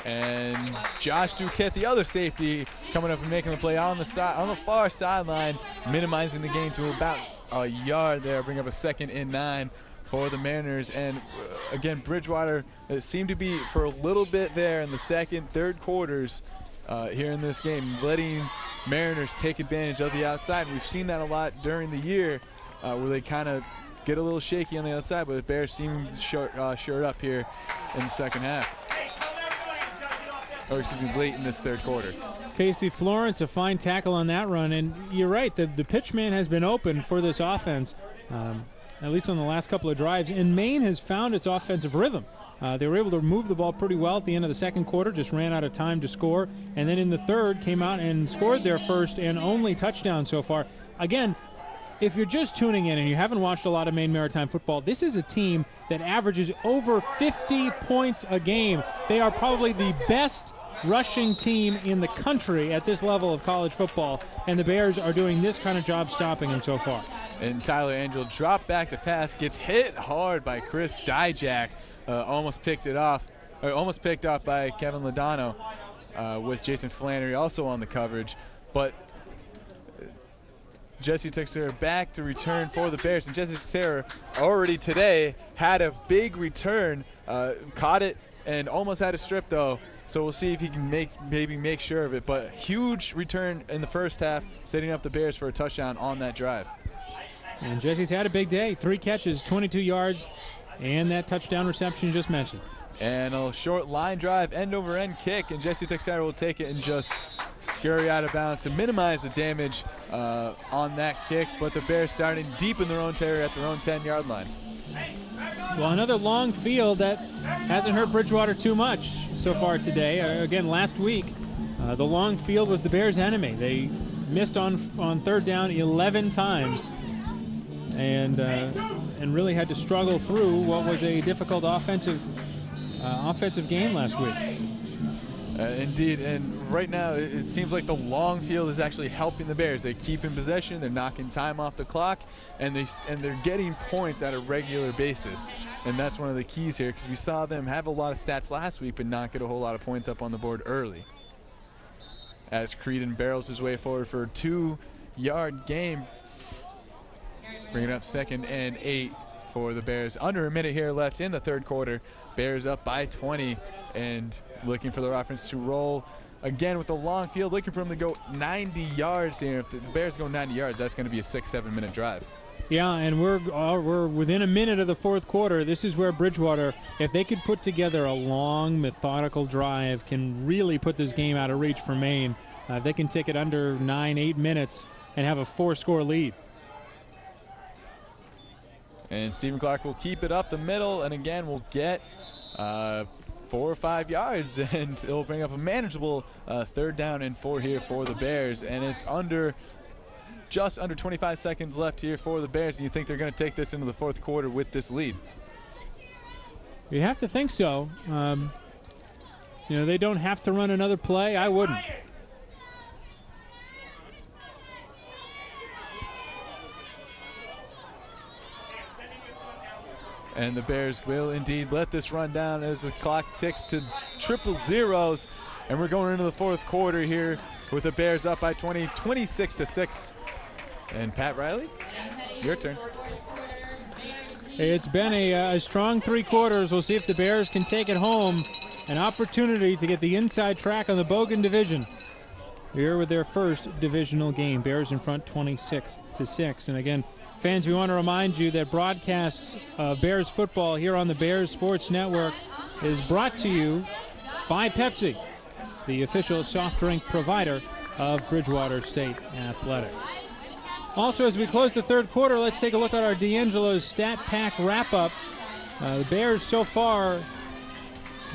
S23: And Josh Duquette, the other safety, coming up and making the play on the far sideline, minimizing the gain to about a yard there, bring up a 2nd and 9 for the Mariners. And again, Bridgewater seemed to be for a little bit there in the second, third quarters here in this game, letting Mariners take advantage of the outside. We've seen that a lot during the year where they kind of get a little shaky on the outside, but the Bears seem shored up here in the second half. Or excuse me, late in this third quarter.
S13: Casey Florence, a fine tackle on that run. And you're right, the pitch man has been open for this offense, at least on the last couple of drives. And Maine has found its offensive rhythm. They were able to move the ball pretty well at the end of the second quarter, just ran out of time to score. And then in the third, came out and scored their first and only touchdown so far. Again, if you're just tuning in and you haven't watched a lot of Maine Maritime football, this is a team that averages over 50 points a game. They are probably the best rushing team in the country at this level of college football, and the Bears are doing this kind of job stopping them so far.
S23: And Tyler Angel dropped back to pass, gets hit hard by Chris Dijak, almost picked off by Kevin Ladano with Jason Flannery also on the coverage. But Jesse Texera back to return for the Bears, and Jesse Texera already today had a big return, caught it and almost had a strip though, so we'll see if he can maybe make sure of it. But huge return in the first half, setting up the Bears for a touchdown on that drive.
S13: And Jesse's had a big day, 3 catches, 22 yards, and that touchdown reception you just mentioned.
S23: And a short line drive, end-over-end kick, and Jesse Texera will take it and just scurry out of bounds to minimize the damage on that kick. But the Bears starting deep in their own territory at their own 10-yard line.
S13: Well, another long field that hasn't hurt Bridgewater too much so far today. Again, last week, the long field was the Bears' enemy. They missed on third down 11 times and really had to struggle through what was a difficult offensive game last week.
S23: Indeed, and right now it seems like the long field is actually helping the Bears. They keep in possession, they're knocking time off the clock, and they're getting points at a regular basis. And that's one of the keys here, because we saw them have a lot of stats last week but not get a whole lot of points up on the board early. As Creedon barrels his way forward for a 2-yard gain, bringing up 2nd and 8 for the Bears. Under a minute here left in the third quarter. Bears up by 20 and looking for their offense to roll again with the long field, looking for them to go 90 yards here. If the Bears go 90 yards, that's going to be a 6-7 minute drive.
S13: Yeah, and we're within a minute of the fourth quarter. This is where Bridgewater, if they could put together a long, methodical drive, can really put this game out of reach for Maine. They can take it under 9-8 minutes and have a 4-score lead.
S23: And Stephen Clark will keep it up the middle, and again we'll get 4 or 5 yards, and it'll bring up a manageable 3rd down and 4 here for the Bears. And it's just under 25 seconds left here for the Bears, and you think they're going to take this into the fourth quarter with this lead?
S13: You have to think so. They don't have to run another play. I wouldn't.
S23: And the Bears will indeed let this run down as the clock ticks to triple zeros. And we're going into the fourth quarter here with the Bears up by 20, 26-6. And Pat Riley, your turn.
S13: It's been a strong 3 quarters. We'll see if the Bears can take it home. An opportunity to get the inside track on the Bogan division. Here with their first divisional game. Bears in front 26-6. And again, fans, we want to remind you that broadcasts of Bears football here on the Bears Sports Network is brought to you by Pepsi, the official soft drink provider of Bridgewater State Athletics. Also, as we close the third quarter, let's take a look at our D'Angelo's Stat Pack wrap-up. The Bears so far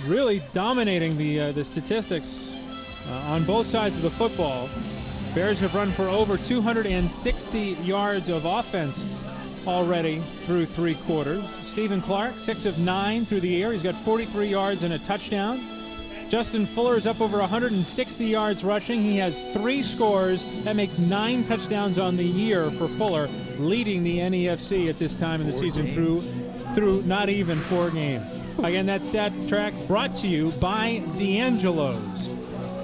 S13: really dominating the statistics on both sides of the football. Bears have run for over 260 yards of offense already through 3 quarters. Stephen Clark, 6 of 9 through the air. He's got 43 yards and a touchdown. Justin Fuller is up over 160 yards rushing. He has 3 scores. That makes 9 touchdowns on the year for Fuller, leading the NEFC at this time in the season through not even 4 games. Again, that stat track brought to you by D'Angelo's.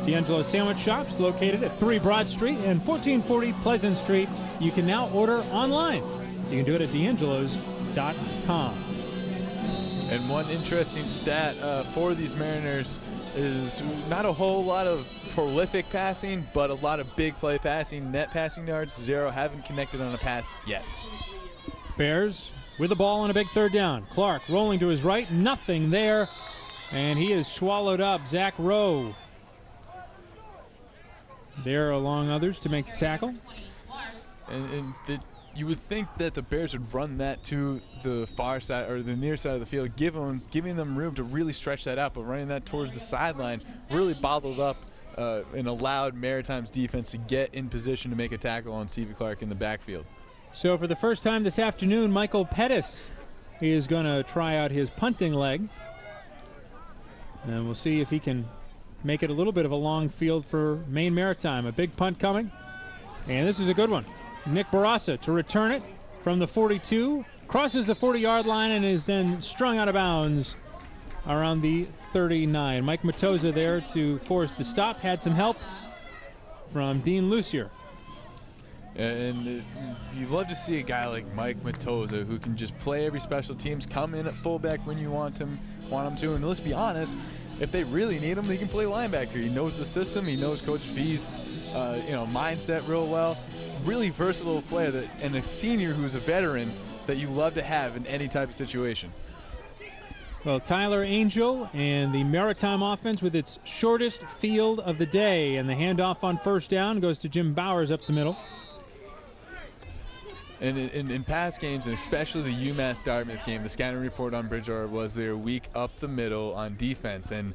S13: D'Angelo's Sandwich Shops, located at 3 Broad Street and 1440 Pleasant Street. You can now order online You can do it at d'angelos.com.
S23: And one interesting stat for these Mariners is not a whole lot of prolific passing, but a lot of big play passing. Net passing yards, 0. Haven't connected on a pass yet.
S13: Bears with the ball on a big third down. Clark rolling to his right, nothing there, and he is swallowed up. Zach Rowe there along others to make the tackle.
S23: And you would think that the Bears would run that to the far side or the near side of the field, giving them room to really stretch that out, but running that towards the sideline really bottled up and allowed Maritime's defense to get in position to make a tackle on Stevie Clark in the backfield.
S13: So for the first time this afternoon, Michael Pettis is going to try out his punting leg. And we'll see if he can make it a little bit of a long field for Maine Maritime. A big punt coming. And this is a good one. Nick Barassa to return it from the 42. Crosses the 40-yard line and is then strung out of bounds around the 39. Mike Matoza there to force the stop. Had some help from Dean Lucier.
S23: And you'd love to see a guy like Mike Matoza who can just play every special teams, come in at fullback when you want him to. And let's be honest, if they really need him, he can play linebacker. He knows the system. He knows Coach V's mindset real well. Really versatile player and a senior who's a veteran that you love to have in any type of situation.
S13: Well, Tyler Angel and the Maritime offense with its shortest field of the day, and the handoff on first down goes to Jim Bowers up the middle.
S23: And in past games, and especially the UMass-Dartmouth game, the scouting report on Bridgewater was they're weak up the middle on defense. And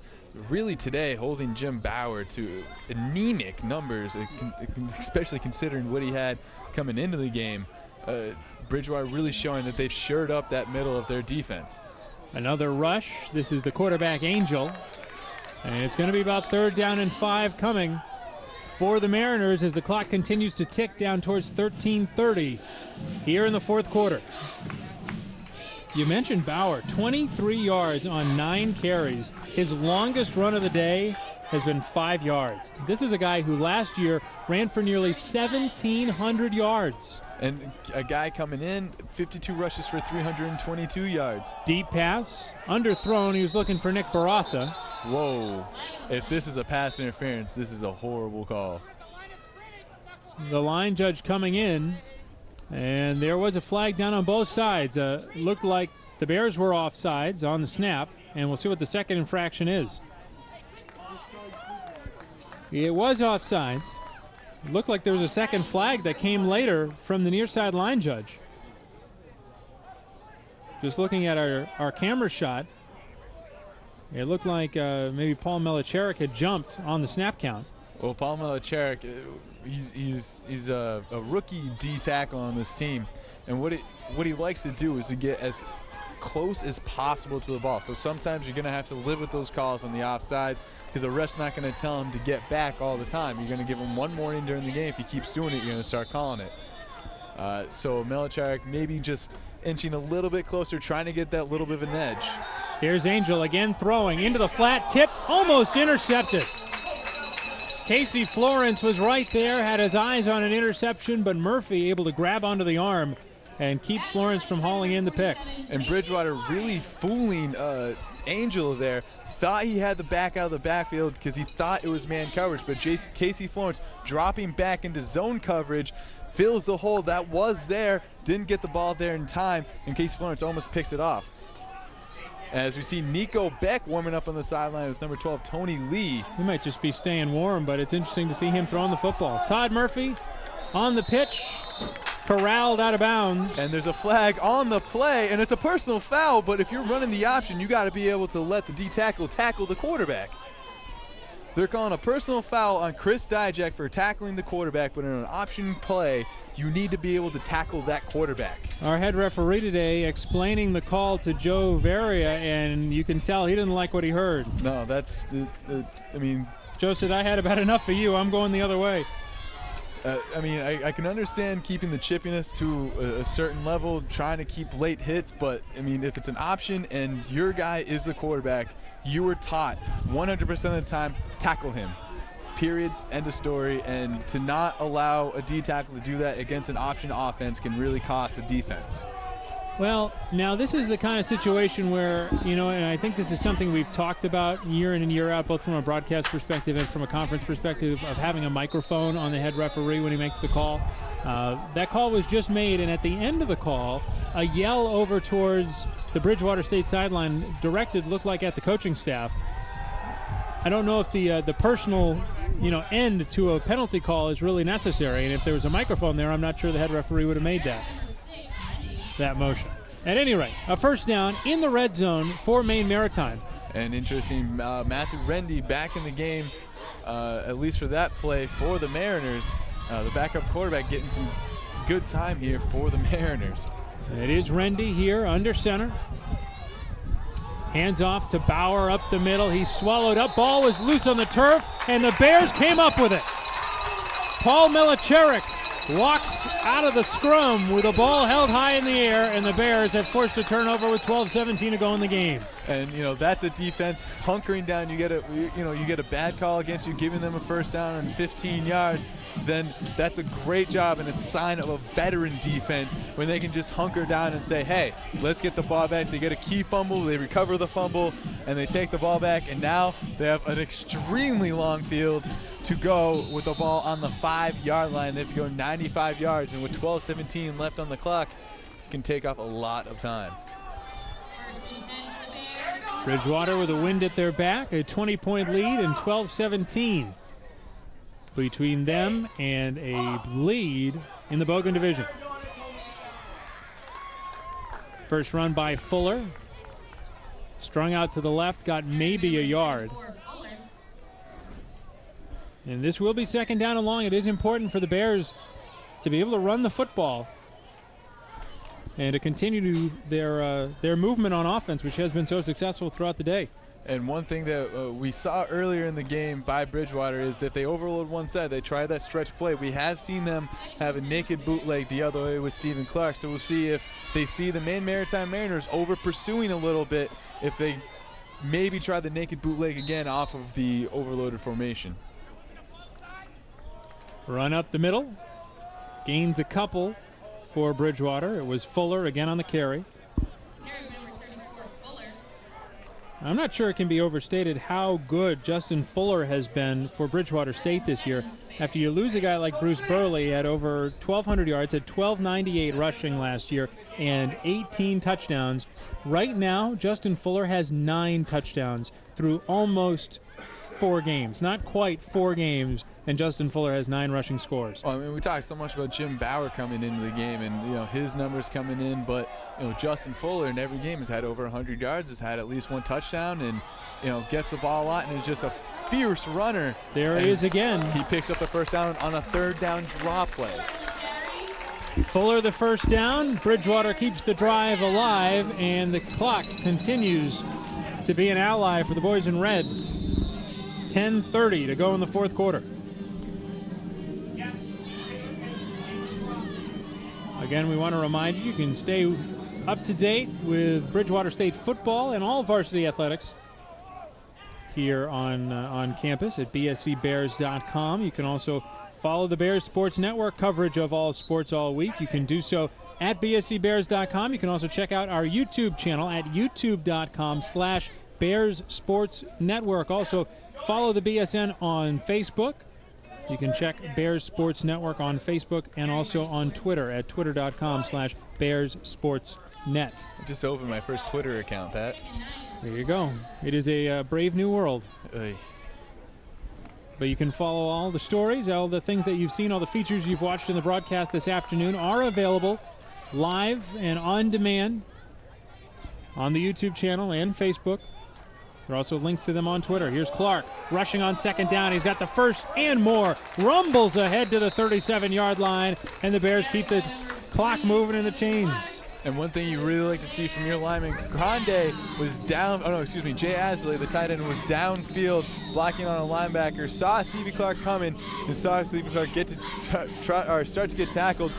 S23: really today, holding Jim Bauer to anemic numbers, especially considering what he had coming into the game, Bridgewater really showing that they've shored up that middle of their defense.
S13: Another rush. This is the quarterback, Angel. And it's going to be about 3rd down and 5 coming for the Mariners as the clock continues to tick down towards 13:30 here in the 4th quarter. You mentioned Bauer, 23 yards on 9 carries. His longest run of the day has been 5 yards. This is a guy who last year ran for nearly 1,700 yards.
S23: And a guy coming in, 52 rushes for 322 yards.
S13: Deep pass, underthrown. He was looking for Nick Barassa.
S23: Whoa. If this is a pass interference, this is a horrible call.
S13: The line judge coming in, and there was a flag down on both sides. Looked like the Bears were offsides on the snap, and we'll see what the second infraction is. It was offsides. It looked like there was a second flag that came later from the near side line judge. Just looking at our camera shot, it looked like maybe Paul Melicherick had jumped on the snap count.
S23: Well, Paul Melicherick, he's a rookie D tackle on this team, and what he likes to do is to get as close as possible to the ball. So sometimes you're going to have to live with those calls on the offsides because the ref's not going to tell him to get back all the time. You're going to give him one warning during the game. If he keeps doing it, you're going to start calling it. So Melicherick maybe just inching a little bit closer, trying to get that little bit of an edge.
S13: Here's Angel again throwing into the flat, tipped, almost intercepted. Casey Florence was right there, had his eyes on an interception, but Murphy able to grab onto the arm and keep Florence from hauling in the pick.
S23: And Bridgewater really fooling Angel there. Thought he had the back out of the backfield because he thought it was man coverage, but Casey Florence dropping back into zone coverage, fills the hole that was there, didn't get the ball there in time, and Casey Florence almost picks it off. As we see Nico Beck warming up on the sideline with number 12, Tony Lee.
S13: He might just be staying warm, but it's interesting to see him throwing the football. Todd Murphy on the pitch, corralled out of bounds.
S23: And there's a flag on the play, and it's a personal foul, but if you're running the option, you got to be able to let the D tackle the quarterback. They're calling a personal foul on Chris Dijak for tackling the quarterback, but in an option play, you need to be able to tackle that quarterback.
S13: Our head referee today explaining the call to Joe Varia, and you can tell he didn't like what he heard.
S23: No, that's, I mean.
S13: Joe said, I had about enough of you. I'm going the other way.
S23: I can understand keeping the chippiness to a certain level, trying to keep late hits, but, I mean, if it's an option and your guy is the quarterback, you were taught 100% of the time, tackle him. period, end of story. And to not allow a D tackle to do that against an option offense can really cost a defense.
S13: Well, now this is the kind of situation where, you know, and I think this is something we've talked about year in and year out, both from a broadcast perspective and from a conference perspective, of having a microphone on the head referee when he makes the call. That call was just made, and at the end of the call, a yell over towards the Bridgewater State sideline directed looked like at the coaching staff. I don't know if the personal, you know, end to a penalty call is really necessary, and if there was a microphone there, I'm not sure the head referee would have made that motion. At any rate, a first down in the red zone for Maine Maritime.
S23: And interesting, Matthew Rendy back in the game, at least for that play for the Mariners. The backup quarterback getting some good time here for the Mariners.
S13: It is Rendy here under center. Hands off to Bauer up the middle. He's swallowed up. Ball was loose on the turf, and the Bears came up with it. Paul Milicherik walks out of the scrum with a ball held high in the air, and the Bears have forced a turnover with 12-17 to go in the game.
S23: And you know, that's a defense hunkering down. You get a bad call against you, giving them a first down and 15 yards. Then that's a great job and a sign of a veteran defense when they can just hunker down and say, hey, let's get the ball back. They get a key fumble, they recover the fumble, and they take the ball back, and now they have an extremely long field to go with the ball on the 5-yard line. They have to go 95 yards, and with 12-17 left on the clock, can take off a lot of time.
S13: Bridgewater with a wind at their back, a 20-point lead, and 12-17 between them and a lead in the Bogan division. First run by Fuller. Strung out to the left, got maybe a yard. And this will be second down and long. It is important for the Bears to be able to run the football and to continue their movement on offense, which has been so successful throughout the day.
S23: And one thing that we saw earlier in the game by Bridgewater is if they overload one side, they try that stretch play. We have seen them have a naked bootleg the other way with Stephen Clark, so we'll see if they see the Maine Maritime Mariners over pursuing a little bit, if they maybe try the naked bootleg again off of the overloaded formation.
S13: Run up the middle, gains a couple for Bridgewater. It was Fuller again on the carry. I'm not sure it can be overstated how good Justin Fuller has been for Bridgewater State this year. After you lose a guy like Bruce Burley at over 1,200 yards, at 1,298 rushing last year, and 18 touchdowns. Right now, Justin Fuller has 9 touchdowns through almost 4 games. Not quite 4 games, and Justin Fuller has 9 rushing scores.
S23: Well, I mean, we talked so much about Jim Bauer coming into the game and, you know, his numbers coming in, but, you know, Justin Fuller in every game has had over 100 yards, has had at least 1 touchdown, and, you know, gets the ball a lot and is just a fierce runner.
S13: There he is again.
S23: He picks up the first down on a 3rd down draw play.
S13: Fuller the first down. Bridgewater keeps the drive alive, and the clock continues to be an ally for the boys in red. 10:30 to go in the 4th quarter. Again, we want to remind you, you can stay up to date with Bridgewater State football and all varsity athletics here on campus at bscbears.com. You can also follow the Bears Sports Network coverage of all sports all week. You can do so at bscbears.com. You can also check out our YouTube channel at youtube.com/Bears Sports Network. Also, follow the BSN on Facebook. You can check Bears Sports Network on Facebook and also on Twitter at twitter.com/Bears Sports Net.
S23: I just opened my first Twitter account, Pat.
S13: There you go. It is a brave new world. But you can follow all the stories, all the things that you've seen, all the features you've watched in the broadcast this afternoon are available live and on demand on the YouTube channel and Facebook. There are also links to them on Twitter. Here's Clark rushing on 2nd down. He's got the first and more. Rumbles ahead to the 37-yard line, and the Bears keep the clock moving in the chains.
S23: And one thing you really like to see from your lineman, Grande was down, Jay Asley, the tight end, was downfield blocking on a linebacker, saw Stevie Clark coming, and saw Stevie Clark get to start to get tackled,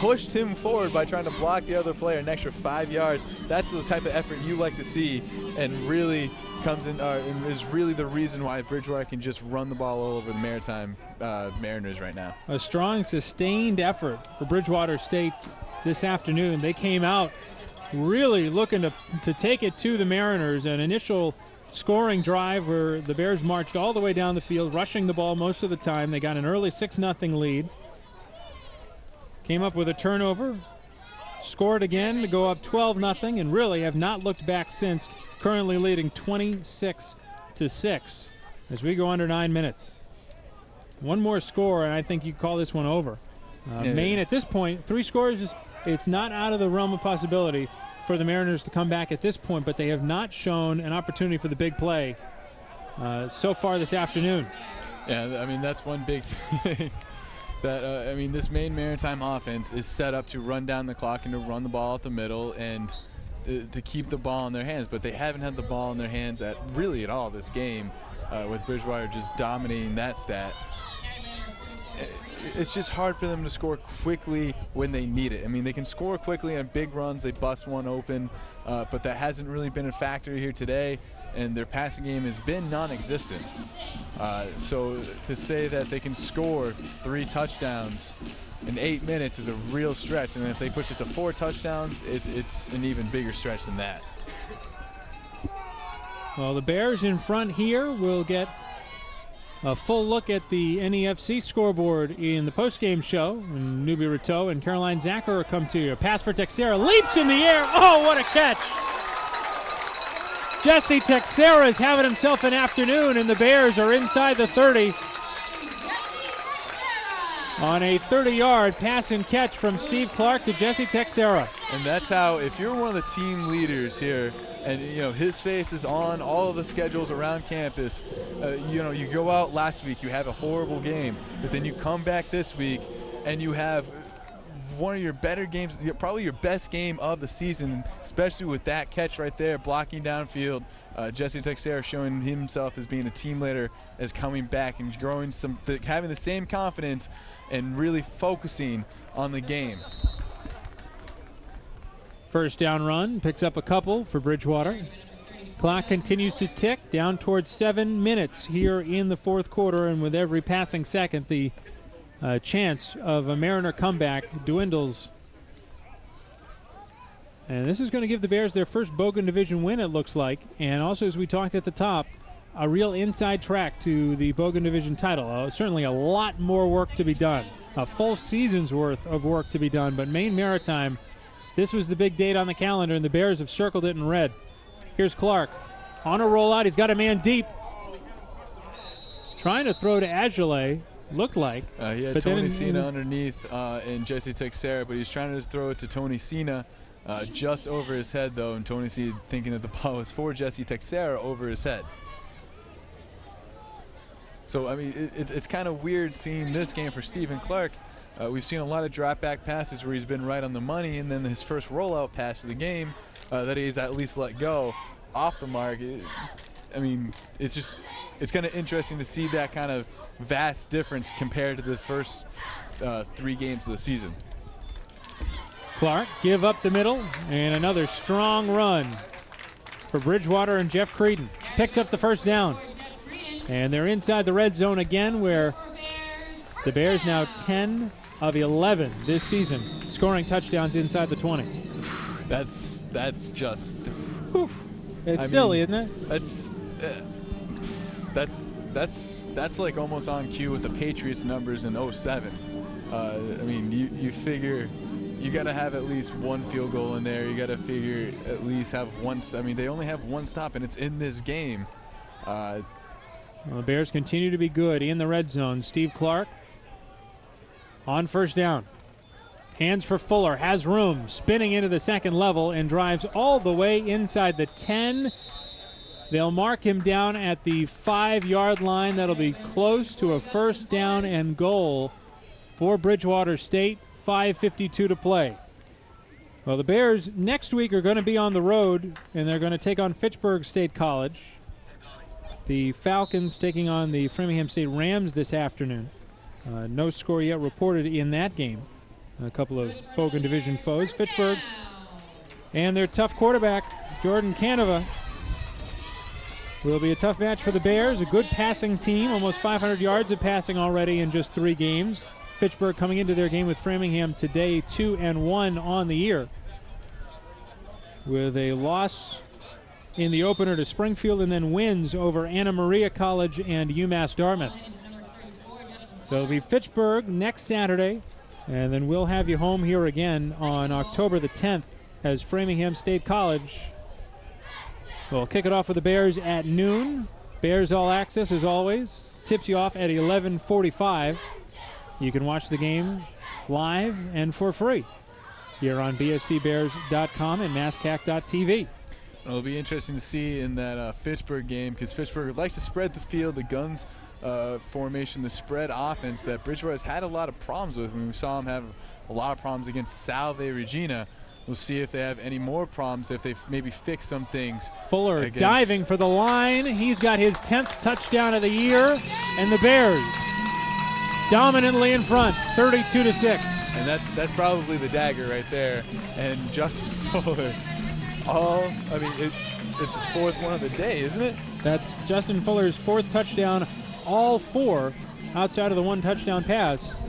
S23: pushed him forward by trying to block the other player an extra 5 yards. That's the type of effort you like to see, and really comes in and is really the reason why Bridgewater can just run the ball all over the Maritime Mariners right now.
S13: A strong, sustained effort for Bridgewater State this afternoon. They came out really looking to take it to the Mariners. An initial scoring drive where the Bears marched all the way down the field, rushing the ball most of the time. They got an early 6-0 lead. Came up with a turnover, scored again to go up 12-0, and really have not looked back since, currently leading 26-6 as we go under 9 minutes. One more score, and I think you call this one over. Maine, at this point, 3 scores, it's not out of the realm of possibility for the Mariners to come back at this point, but they have not shown an opportunity for the big play so far this afternoon.
S23: Yeah, I mean, that's one big thing. That, I mean, this Maine Maritime offense is set up to run down the clock and to run the ball up the middle and to keep the ball in their hands, but they haven't had the ball in their hands at all this game, with Bridgewater just dominating that stat. It's just hard for them to score quickly when they need it. I mean, they can score quickly on big runs. They bust one open, but that hasn't really been a factor here today, and their passing game has been non-existent. So to say that they can score 3 touchdowns in 8 minutes is a real stretch, and if they push it to 4 touchdowns, it's an even bigger stretch than that.
S13: Well, the Bears in front here will get a full look at the NEFC scoreboard in the postgame show. And Newbie Rateau and Caroline Zacher come to you. A pass for Texera, leaps in the air. Oh, what a catch! Jesse Texera is having himself an afternoon, and the Bears are inside the 30 on a 30-yard pass and catch from Steve Clark to Jesse Texera.
S23: And that's how, if you're one of the team leaders here, and you know his face is on all of the schedules around campus, you know, you go out last week, you have a horrible game, but then you come back this week and you have one of your better games, probably your best game of the season, especially with that catch right there, blocking downfield. Jesse Texera showing himself as being a team leader, as coming back and growing having the same confidence and really focusing on the game.
S13: First down run, picks up a couple for Bridgewater. Clock continues to tick down towards 7 minutes here in the fourth quarter, and with every passing second, the chance of a Mariner comeback dwindles. And this is going to give the Bears their first Bogan Division win, it looks like. And also, as we talked at the top, a real inside track to the Bogan Division title. Certainly a lot more work to be done. A full season's worth of work to be done. But Maine Maritime, this was the big date on the calendar, and the Bears have circled it in red. Here's Clark on a rollout. He's got a man deep. Trying to throw to Agile, looked like.
S23: He had Tony Cena underneath and Jesse Texera, but he's trying to throw it to Tony Cena just over his head, though, and Tony Cena thinking that the ball was for Jesse Texera over his head. So, I mean, it's kind of weird seeing this game for Stephen Clark. We've seen a lot of drop-back passes where he's been right on the money, and then his first rollout pass of the game that he's at least let go off the mark. I mean, it's kind of interesting to see that kind of vast difference compared to the first 3 games of the season.
S13: Clark give up the middle, and another strong run for Bridgewater and Jeff Creedon. Picks up the first down. And they're inside the red zone again, where the Bears now 10 of 11 this season, scoring touchdowns inside the 20.
S23: That's just.
S13: It's silly, isn't it?
S23: That's like almost on cue with the Patriots numbers in 07. I mean, you figure you got to have at least 1 field goal in there. You got to figure at least have 1. I mean, they only have 1 stop, and it's in this game.
S13: Well, the Bears continue to be good in the red zone. Steve Clark on first down. Hands for Fuller, has room, spinning into the second level and drives all the way inside the 10. They'll mark him down at the 5-yard line. That'll be close to a first down and goal for Bridgewater State. 5:52 to play. Well, the Bears next week are going to be on the road, and they're going to take on Fitchburg State College. The Falcons taking on the Framingham State Rams this afternoon. No score yet reported in that game. a couple of Bogan Division foes. Fitchburg and their tough quarterback, Jordan Canova, will be a tough match for the Bears. A good passing team, almost 500 yards of passing already in just 3 games. Fitchburg coming into their game with Framingham today 2-1 on the year, with a loss in the opener to Springfield and then wins over Anna Maria College and UMass Dartmouth. So it'll be Fitchburg next Saturday, and then we'll have you home here again on October the 10th as Framingham State College will kick it off with the Bears at noon. Bears All Access, as always, tips you off at 11:45. You can watch the game live and for free here on bscbears.com and mascac.tv.
S23: It'll be interesting to see in that Fitchburg game, because Fitchburg likes to spread the field, the guns formation, the spread offense that Bridgewater has had a lot of problems with. We saw them have a lot of problems against Salve Regina. We'll see if they have any more problems, if they maybe fix some things.
S13: Fuller diving for the line. He's got his 10th touchdown of the year, and the Bears dominantly in front, 32-6.
S23: And that's probably the dagger right there. And Justin Fuller, it's his 4th one of the day, isn't it?
S13: That's Justin Fuller's 4th touchdown. All 4 outside of the 1 touchdown pass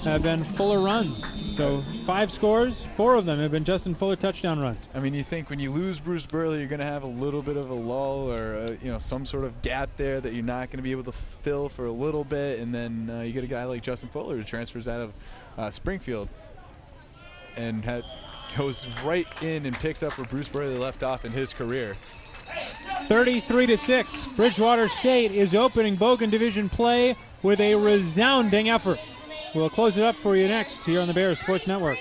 S13: have been Fuller runs. So 5 scores, 4 of them have been Justin Fuller touchdown runs.
S23: I mean, you think when you lose Bruce Burley, you're going to have a little bit of a lull or some sort of gap there that you're not going to be able to fill for a little bit, and then you get a guy like Justin Fuller who transfers out of Springfield and goes right in and picks up where Bruce Burley left off in his career.
S13: 33-6. Bridgewater State is opening Bogan Division play with a resounding effort. We'll close it up for you next here on the Bears Sports Network.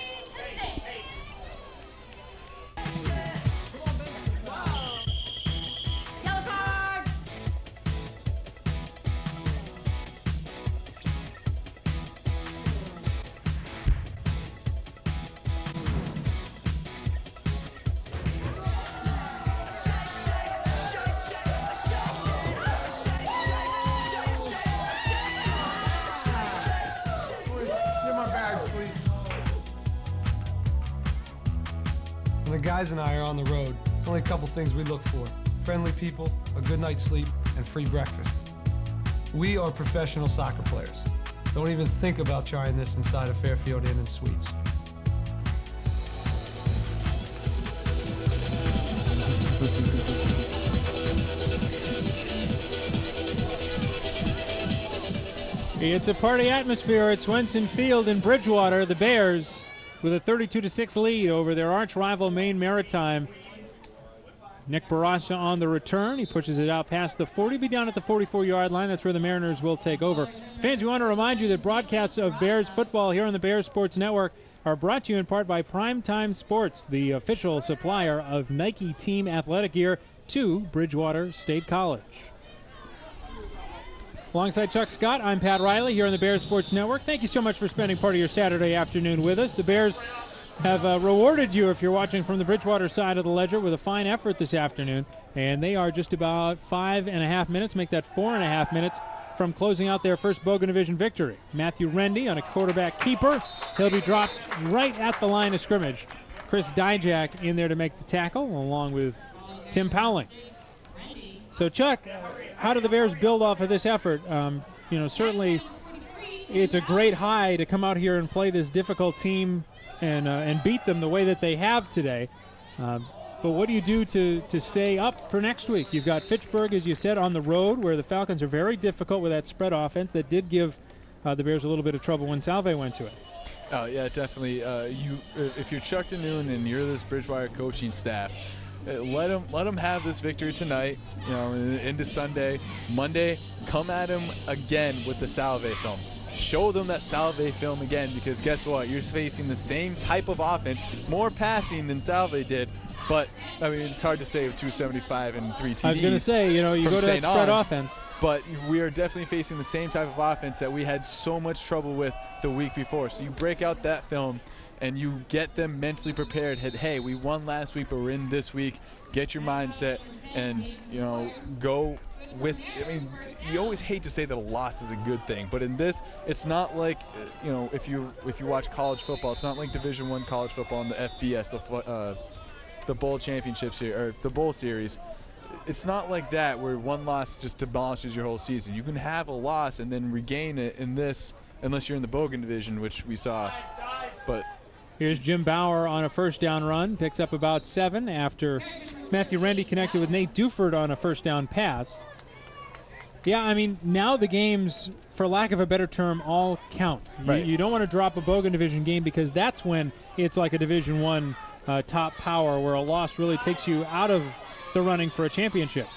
S11: When the guys and I are on the road, there's only a couple things we look for: friendly people, a good night's sleep, and free breakfast. We are professional soccer players. Don't even think about trying this inside a Fairfield Inn and Suites.
S13: It's a party atmosphere at Swenson Field in Bridgewater. The Bears with a 32-6 lead over their arch rival Maine Maritime. Nick Barasha on the return. He pushes it out past the 40, be down at the 44-yard line. That's where the Mariners will take over. Fans, we want to remind you that broadcasts of Bears football here on the Bears Sports Network are brought to you in part by Primetime Sports, the official supplier of Nike team athletic gear to Bridgewater State College. Alongside Chuck Scott, I'm Pat Riley here on the Bears Sports Network. Thank you so much for spending part of your Saturday afternoon with us. The Bears have rewarded you, if you're watching from the Bridgewater side of the ledger, with a fine effort this afternoon. And they are just about 5.5 minutes, make that 4.5 minutes, from closing out their first Bogan Division victory. Matthew Rendy on a quarterback keeper. He'll be dropped right at the line of scrimmage. Chris Dijak in there to make the tackle, along with Tim Powling. So, Chuck, how do the Bears build off of this effort? Certainly it's a great high to come out here and play this difficult team and beat them the way that they have today. But what do you do to stay up for next week? You've got Fitchburg, as you said, on the road, where the Falcons are very difficult with that spread offense that did give the Bears a little bit of trouble when Salve went to it.
S23: Oh, yeah, definitely. If you're Chuck DeNoon and you're this Bridgewater coaching staff, let them have this victory tonight, into Sunday. Monday, come at them again with the Salve film. Show them that Salve film again, because guess what? You're facing the same type of offense, more passing than Salve did. But, it's hard to say with 275 and 3 TDs.
S13: I was going to say, you go to that spread offense.
S23: But we are definitely facing the same type of offense that we had so much trouble with the week before. So you break out that film and you get them mentally prepared. Hey, we won last week, but we're in this week. Get your mindset and, go with, I mean, you always hate to say that a loss is a good thing, but in this, it's not like, if you watch college football, it's not like Division I college football in the FBS, the bowl championships here, or the bowl series. It's not like that where one loss just demolishes your whole season. You can have a loss and then regain it in this, unless you're in the Bogan division, which we saw. But
S13: here's Jim Bauer on a first down run, picks up about 7 after Matthew Rendy connected with Nate Duford on a first down pass. Yeah, I mean, now the games, for lack of a better term, all count.
S23: Right.
S13: You don't want to drop a Bogan division game because that's when it's like a Division I top power where a loss really takes you out of the running for a championship.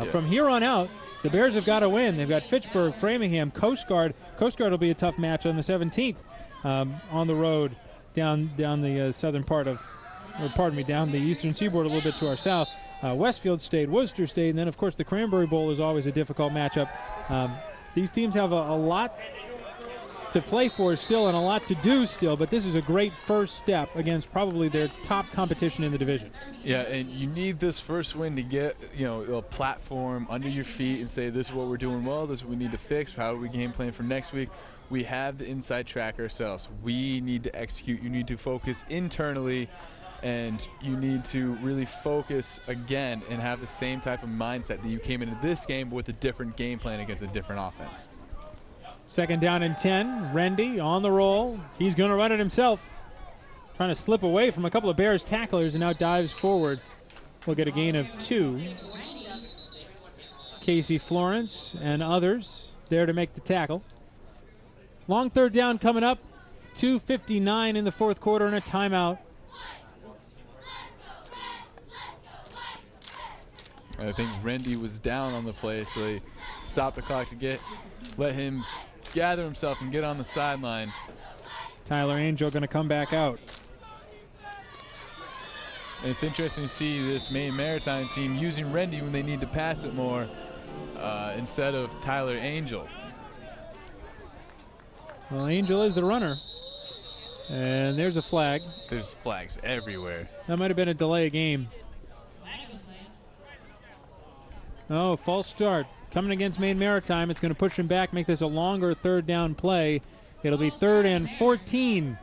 S13: From here on out, the Bears have got to win. They've got Fitchburg, Framingham, Coast Guard. Coast Guard will be a tough match on the 17th on the road down the southern part of, down the eastern seaboard a little bit to our south. Westfield State, Worcester State, and then, of course, the Cranberry Bowl is always a difficult matchup. These teams have a lot to play for still and a lot to do still, but this is a great first step against probably their top competition in the division.
S23: Yeah, and you need this first win to get, a platform under your feet and say, this is what we're doing well, this is what we need to fix, how do we game plan for next week. We have the inside track ourselves. We need to execute. You need to focus internally, and you need to really focus again and have the same type of mindset that you came into this game with a different game plan against a different offense.
S13: Second down and 10. Rendy on the roll. He's going to run it himself. Trying to slip away from a couple of Bears tacklers and now dives forward. We'll get a gain of 2. Casey Florence and others there to make the tackle. Long third down coming up. 2:59 in the fourth quarter and a timeout.
S23: I think Rendy was down on the play, so they stopped the clock to let him gather himself and get on the sideline.
S13: Tyler Angel going to come back out.
S23: And it's interesting to see this Maine Maritime team using Rendy when they need to pass it more instead of Tyler Angel.
S13: Well, Angel is the runner. And there's a flag.
S23: There's flags everywhere.
S13: That might have been a delay of game. Oh, false start. Coming against Maine Maritime. It's going to push him back, make this a longer third down play. It'll be 3rd and 14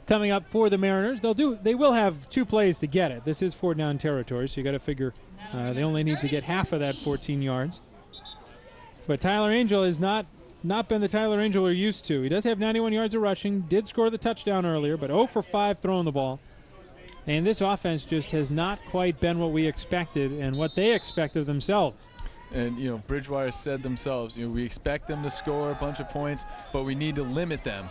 S13: coming up for the Mariners. They will have 2 plays to get it. This is 4 down territory, so you got to figure they only need to get half of that 14 yards. But Tyler Angel has not been the Tyler Angel we're used to. He does have 91 yards of rushing, did score the touchdown earlier, but 0 for 5 throwing the ball. And this offense just has not quite been what we expected and what they expect of themselves.
S23: And, Bridgewater said themselves, we expect them to score a bunch of points, but we need to limit them.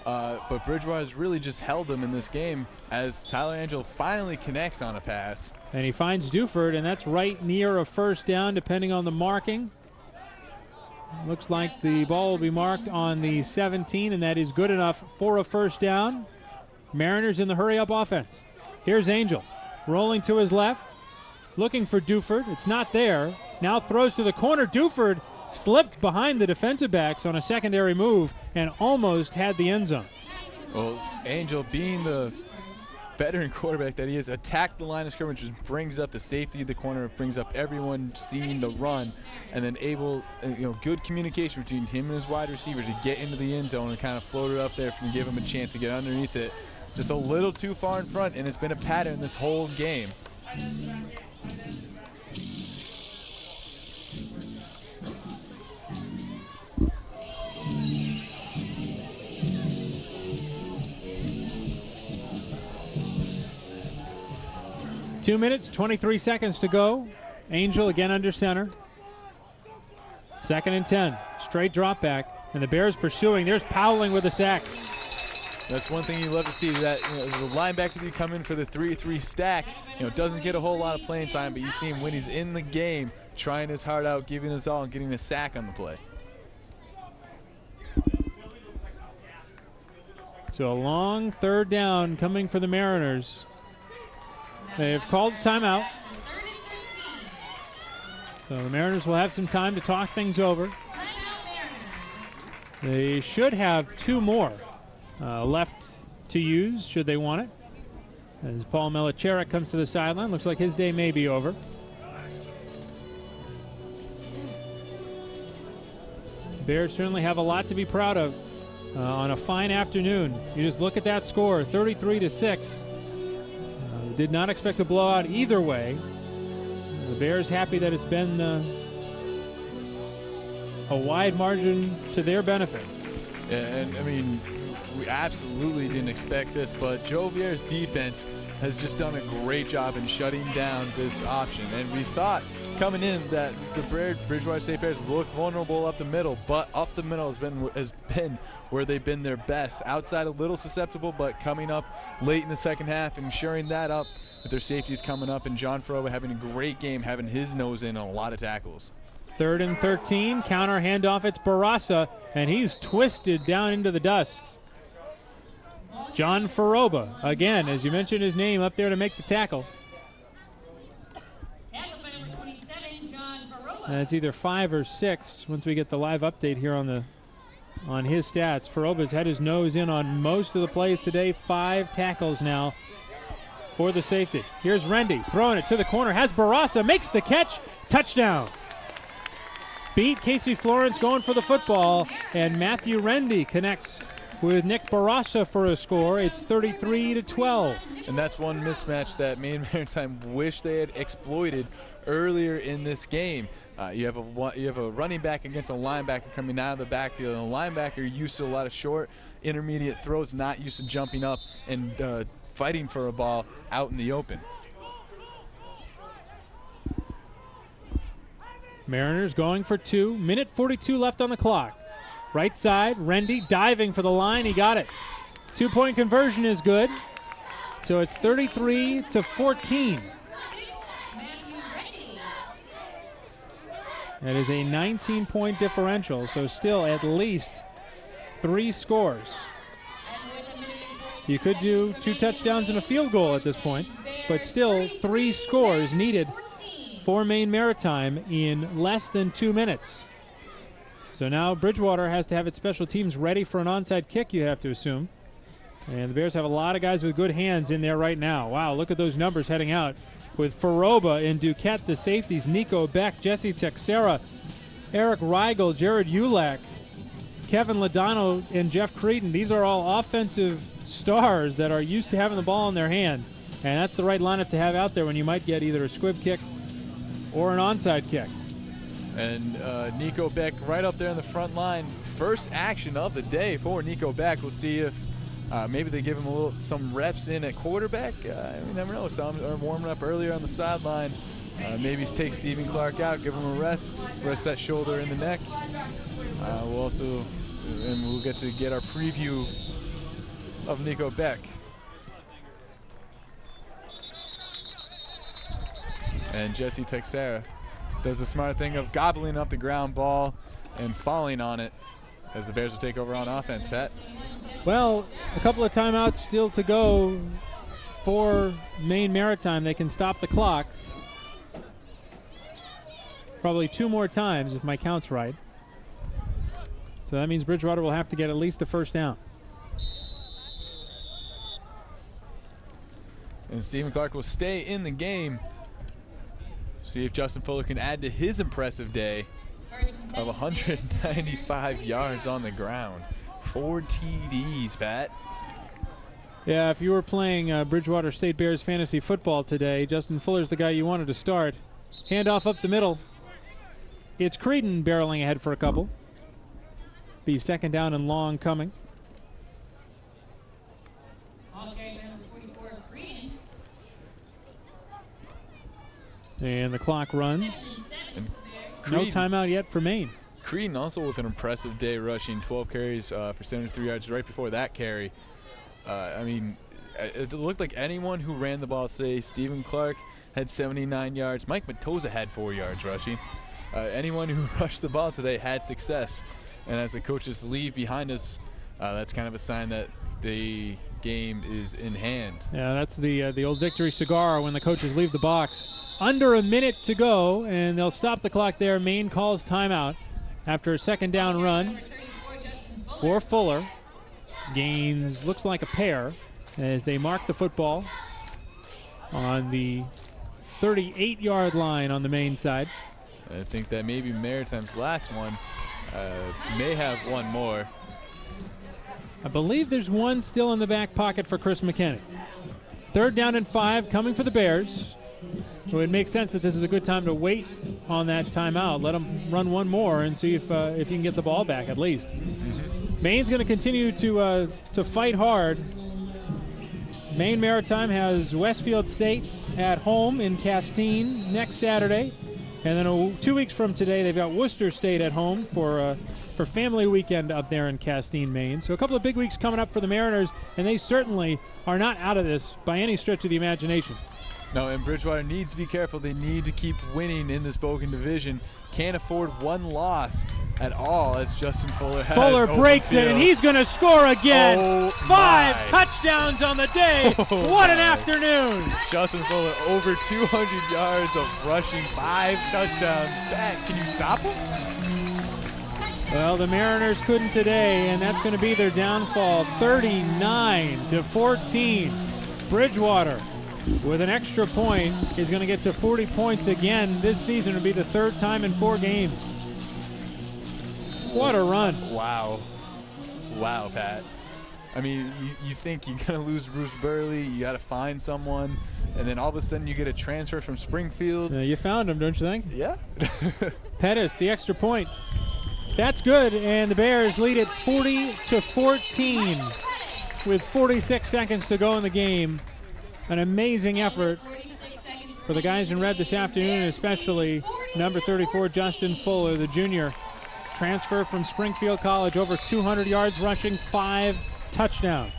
S23: But Bridgewater's really just held them in this game as Tyler Angel finally connects on a pass.
S13: And he finds Duford, and that's right near a first down, depending on the marking. Looks like the ball will be marked on the 17, and that is good enough for a first down. Mariners in the hurry-up offense. Here's Angel, rolling to his left, looking for Duford. It's not there. Now throws to the corner. Duford slipped behind the defensive backs on a secondary move and almost had the end zone.
S23: Well, Angel, being the veteran quarterback that he is, attacked the line of scrimmage, which brings up the safety of the corner, brings up everyone seeing the run, and then good communication between him and his wide receiver to get into the end zone and kind of float it up there and give him a chance to get underneath it. Just a little too far in front, and it's been a pattern this whole game.
S13: Two minutes, 23 seconds to go. Angel again under center. 2nd and 10. Straight drop back. And the Bears pursuing. There's Powling with a sack.
S23: That's one thing you love to see, that the linebacker you come in for the 3-3 stack, doesn't get a whole lot of playing time, but you see him when he's in the game, trying his heart out, giving his all, and getting a sack on the play.
S13: So a long third down coming for the Mariners. They've called a timeout. So the Mariners will have some time to talk things over. They should have 2 more left to use should they want it. As Paul Melicheric comes to the sideline, looks like his day may be over. Bears certainly have a lot to be proud of on a fine afternoon. You just look at that score, 33-6. Did not expect a blowout either way. The Bears happy that it's been a wide margin to their benefit.
S23: And I mean, we absolutely didn't expect this, but Joe Vieira's defense has just done a great job in shutting down this option. And we thought coming in that the Bridgewater State Bears look vulnerable up the middle, but up the middle has been where they've been their best. Outside a little susceptible, but coming up late in the second half and shoring that up with their safeties coming up, and John Froba having a great game, having his nose in on a lot of tackles.
S13: 3rd and 13, counter handoff, it's Barasa, and he's twisted down into the dust. John Froba, again, as you mentioned his name, up there to make the tackle. And it's either 5 or 6 once we get the live update here on his stats. Froba's had his nose in on most of the plays today. 5 tackles now for the safety. Here's Rendy throwing it to the corner, has Barasa, makes the catch, touchdown. Beat Casey Florence going for the football, and Matthew Rendy connects with Nick Barasa for a score. It's 33-12.
S23: And that's one mismatch that Maine Maritime wish they had exploited earlier in this game. You have a running back against a linebacker coming out of the backfield, and a linebacker used to a lot of short, intermediate throws, not used to jumping up and fighting for a ball out in the open.
S13: Mariners going for 2. Minute 42 left on the clock. Right side, Rendy diving for the line. He got it. 2-point conversion is good. So it's 33-14. That is a 19-point differential, so still at least 3 scores. You could do 2 touchdowns and a field goal at this point, but still 3 scores needed for Maine Maritime in less than 2 minutes. So now Bridgewater has to have its special teams ready for an onside kick, you have to assume. And the Bears have a lot of guys with good hands in there right now. Wow, look at those numbers heading out. With Foroba and Duquette, the safeties, Nico Beck, Jesse Texera, Eric Rigel, Jared Ulak, Kevin Ladano, and Jeff Creedon. These are all offensive stars that are used to having the ball in their hand. And that's the right lineup to have out there when you might get either a squib kick or an onside kick.
S23: And Nico Beck right up there in the front line. First action of the day for Nico Beck. We'll see if maybe they give him some reps in at quarterback. You never know. Some are warming up earlier on the sideline. Maybe take Stephen Clark out, give him a rest that shoulder and the neck. We'll get to get our preview of Nico Beck. And Jesse Texera does the smart thing of gobbling up the ground ball and falling on it as the Bears will take over on offense, Pat.
S13: Well, a couple of timeouts still to go for Maine Maritime. They can stop the clock. Probably 2 more times if my count's right. So that means Bridgewater will have to get at least a first down.
S23: And Stephen Clark will stay in the game. See if Justin Fuller can add to his impressive day of 195 yards on the ground. 4 TDs, Pat.
S13: Yeah, if you were playing Bridgewater State Bears fantasy football today, Justin Fuller's the guy you wanted to start. Handoff up the middle. It's Creedon barreling ahead for a couple. Be 2nd down and long coming. And the clock runs. No timeout yet for Maine.
S23: Creedon also with an impressive day rushing, 12 carries for 73 yards right before that carry. It looked like anyone who ran the ball today. Stephen Clark had 79 yards. Mike Matoza had 4 yards rushing. Anyone who rushed the ball today had success. And as the coaches leave behind us, that's kind of a sign that the game is in hand.
S13: Yeah, that's the old victory cigar when the coaches leave the box. Under a minute to go, and they'll stop the clock there. Maine calls timeout after a 2nd down run for Fuller. Gains looks like a pair. as they mark the football on the 38-yard line on the Maine side.
S23: I think that maybe Maritime's last one may have one more.
S13: I believe there's one still in the back pocket for Chris McKenna. 3rd down and 5 coming for the Bears. So it makes sense that this is a good time to wait on that timeout. Let them run one more and see if you can get the ball back at least. Maine's going to continue to fight hard. Maine Maritime has Westfield State at home in Castine next Saturday. And then 2 weeks from today, they've got Worcester State at home for family weekend up there in Castine, Maine. So a couple of big weeks coming up for the Mariners, and they certainly are not out of this by any stretch of the imagination.
S23: No, and Bridgewater needs to be careful. They need to keep winning in this Bogan division. Can't afford one loss at all, as Justin Fuller has.
S13: Fuller breaks it, and he's going to score again.
S23: Oh
S13: 5 touchdowns on the day. What an afternoon.
S23: Justin Fuller, over 200 yards of rushing, 5 touchdowns. Pat, can you stop him?
S13: Well, the Mariners couldn't today, and that's going to be their downfall. 39-14. Bridgewater, with an extra point, is going to get to 40 points again this season. It'll be the 3rd time in 4 games. What a run.
S23: Wow. Wow, Pat. I mean, you think you're going to lose Bruce Burley, you got to find someone, and then all of a sudden you get a transfer from Springfield.
S13: You found him, don't you think?
S23: Yeah.
S13: Pettis, the extra point. That's good, and the Bears lead it 40-14 with 46 seconds to go in the game. An amazing effort for the guys in red this afternoon, especially number 34, Justin Fuller, the junior. Transfer from Springfield College, over 200 yards rushing, 5 touchdowns.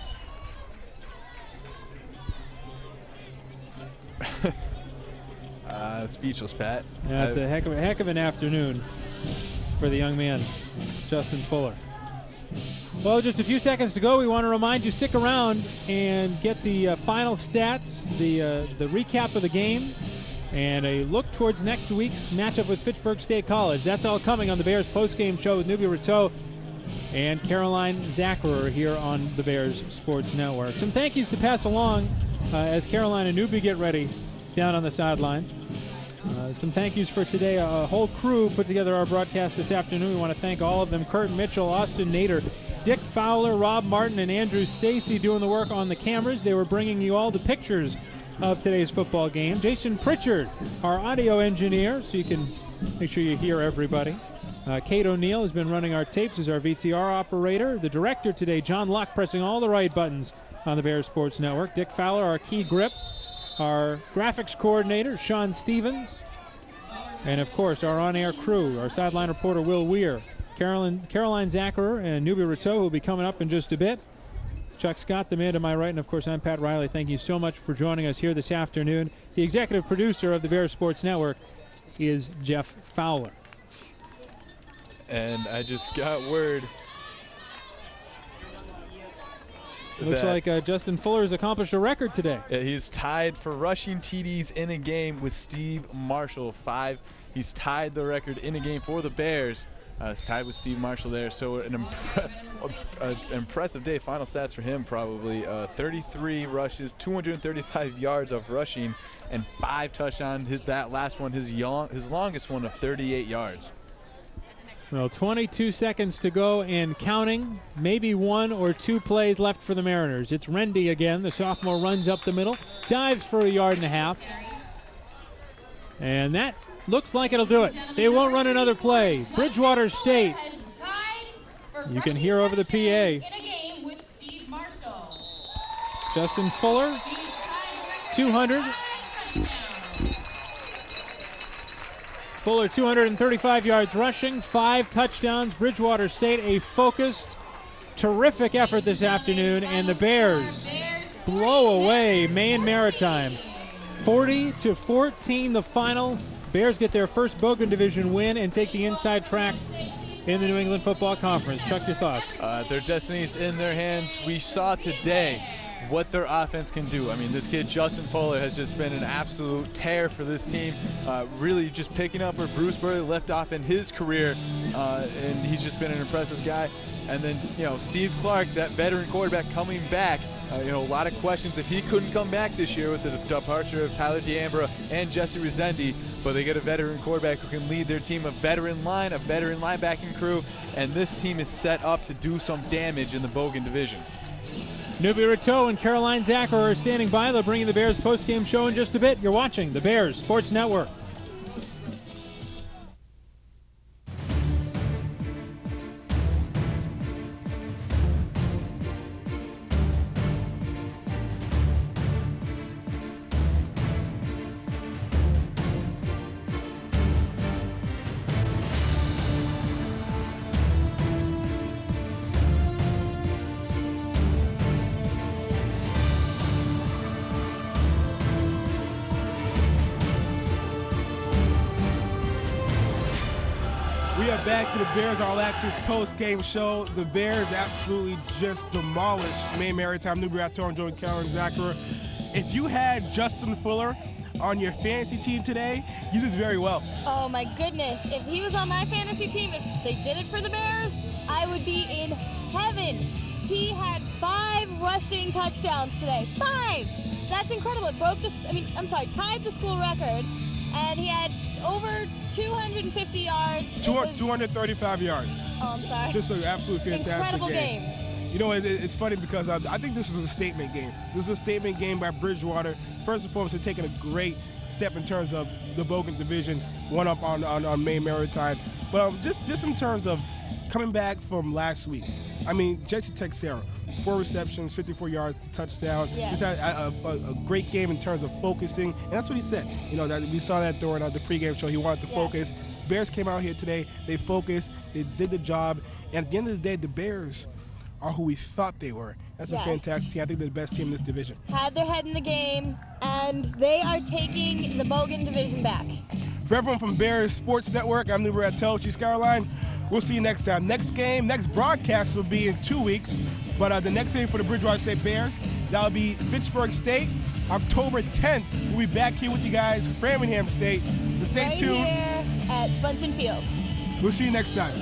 S23: Speechless, Pat.
S13: Yeah, it's a heck of an afternoon for the young man, Justin Fuller. Well, just a few seconds to go. We want to remind you, stick around and get the final stats, the recap of the game, and a look towards next week's matchup with Fitchburg State College. That's all coming on the Bears postgame show with Nubia Rateau and Caroline Zacherer here on the Bears Sports Network. Some thank yous to pass along as Caroline and Nubia get ready down on the sideline. Some thank yous for today. A whole crew put together our broadcast this afternoon. We want to thank all of them. Kurt Mitchell, Austin Nader, Dick Fowler, Rob Martin, and Andrew Stacy doing the work on the cameras. They were bringing you all the pictures of today's football game. Jason Pritchard, our audio engineer, so you can make sure you hear everybody. Kate O'Neill has been running our tapes as our VCR operator. The director today, John Luck, pressing all the right buttons on the Bears Sports Network. Dick Fowler, our key grip. Our graphics coordinator, Sean Stevens. And, of course, our on-air crew, our sideline reporter, Will Weir. Caroline Zacherer and Nubia Rateau, who will be coming up in just a bit. Chuck Scott, the man to my right, and, of course, I'm Pat Riley. Thank you so much for joining us here this afternoon. The executive producer of the Bears Sports Network is Jeff Fowler.
S23: And I just got word.
S13: Looks like Justin Fuller has accomplished a record today.
S23: Yeah, he's tied for rushing TDs in a game with Steve Marshall, 5. He's tied the record in a game for the Bears. It's tied with Steve Marshall there. So an impressive day. Final stats for him probably. 33 rushes, 235 yards of rushing, and 5 touchdowns. That last one, his longest one of 38 yards.
S13: Well, 22 seconds to go and counting. Maybe 1 or 2 plays left for the Mariners. It's Rendy again. The sophomore runs up the middle, dives for 1.5 yards. And that looks like it'll do it. They won't run another play. Bridgewater State. You can hear over the PA. Justin Fuller, 200. Fuller, 235 yards rushing, 5 touchdowns. Bridgewater State, a focused, terrific effort this afternoon, and the Bears blow away Maine Maritime. 40-14 the final. Bears get their first Bogan Division win and take the inside track in the New England Football Conference. Chuck, your thoughts?
S23: Their destiny is in their hands. We saw today what their offense can do. I mean, this kid, Justin Fuller, has just been an absolute tear for this team. Really just picking up where Bruce Burley left off in his career, and he's just been an impressive guy. And then, Steve Clark, that veteran quarterback, coming back A lot of questions if he couldn't come back this year with the departure of Tyler D'Ambra and Jesse Rezendi, but they get a veteran quarterback who can lead their team, a veteran linebacking crew, and this team is set up to do some damage in the Bogan division.
S13: Nubia Rateau and Caroline Zacher are standing by. They'll bring you the Bears post-game show in just a bit. You're watching the Bears Sports Network.
S3: We are back to the Bears All Access post-game show. The Bears absolutely just demolished Maine Maritime, Nubia Rateau, and joined Caroline Zacher. If you had Justin Fuller on your fantasy team today, you did very well.
S7: Oh my goodness, if he was on my fantasy team, if they did it for the Bears, I would be in heaven. He had 5 rushing touchdowns today. 5! That's incredible. It tied the school record, and he had over 250 yards.
S3: 235 yards.
S7: Oh, I'm sorry.
S3: Just an absolutely fantastic
S7: incredible game.
S3: You know, it's funny because I think this was a statement game. This was a statement game by Bridgewater. First and foremost, they're taking a great step in terms of the Bogan division, one up on Maine Maritime. But just in terms of coming back from last week, I mean, Jesse Texera, 4 receptions, 54 yards, touchdown.
S7: Yes.
S3: Just had a great game in terms of focusing, and that's what he said. You know, that we saw that during the pregame show. He wanted to focus. Bears came out here today. They focused. They did the job. And at the end of the day, the Bears are who we thought they were. That's a fantastic team. I think they're the best team in this division.
S7: Had their head in the game, and they are taking the Bogan division back.
S3: For everyone from Bears Sports Network, I'm Nubia Rateau. She's Caroline. We'll see you next time. Next game, next broadcast will be in 2 weeks. But the next game for the Bridgewater State Bears, that'll be Fitchburg State. October 10th, we'll be back here with you guys, Framingham State. So stay tuned.
S7: Right here at Swenson Field.
S3: We'll see you next time.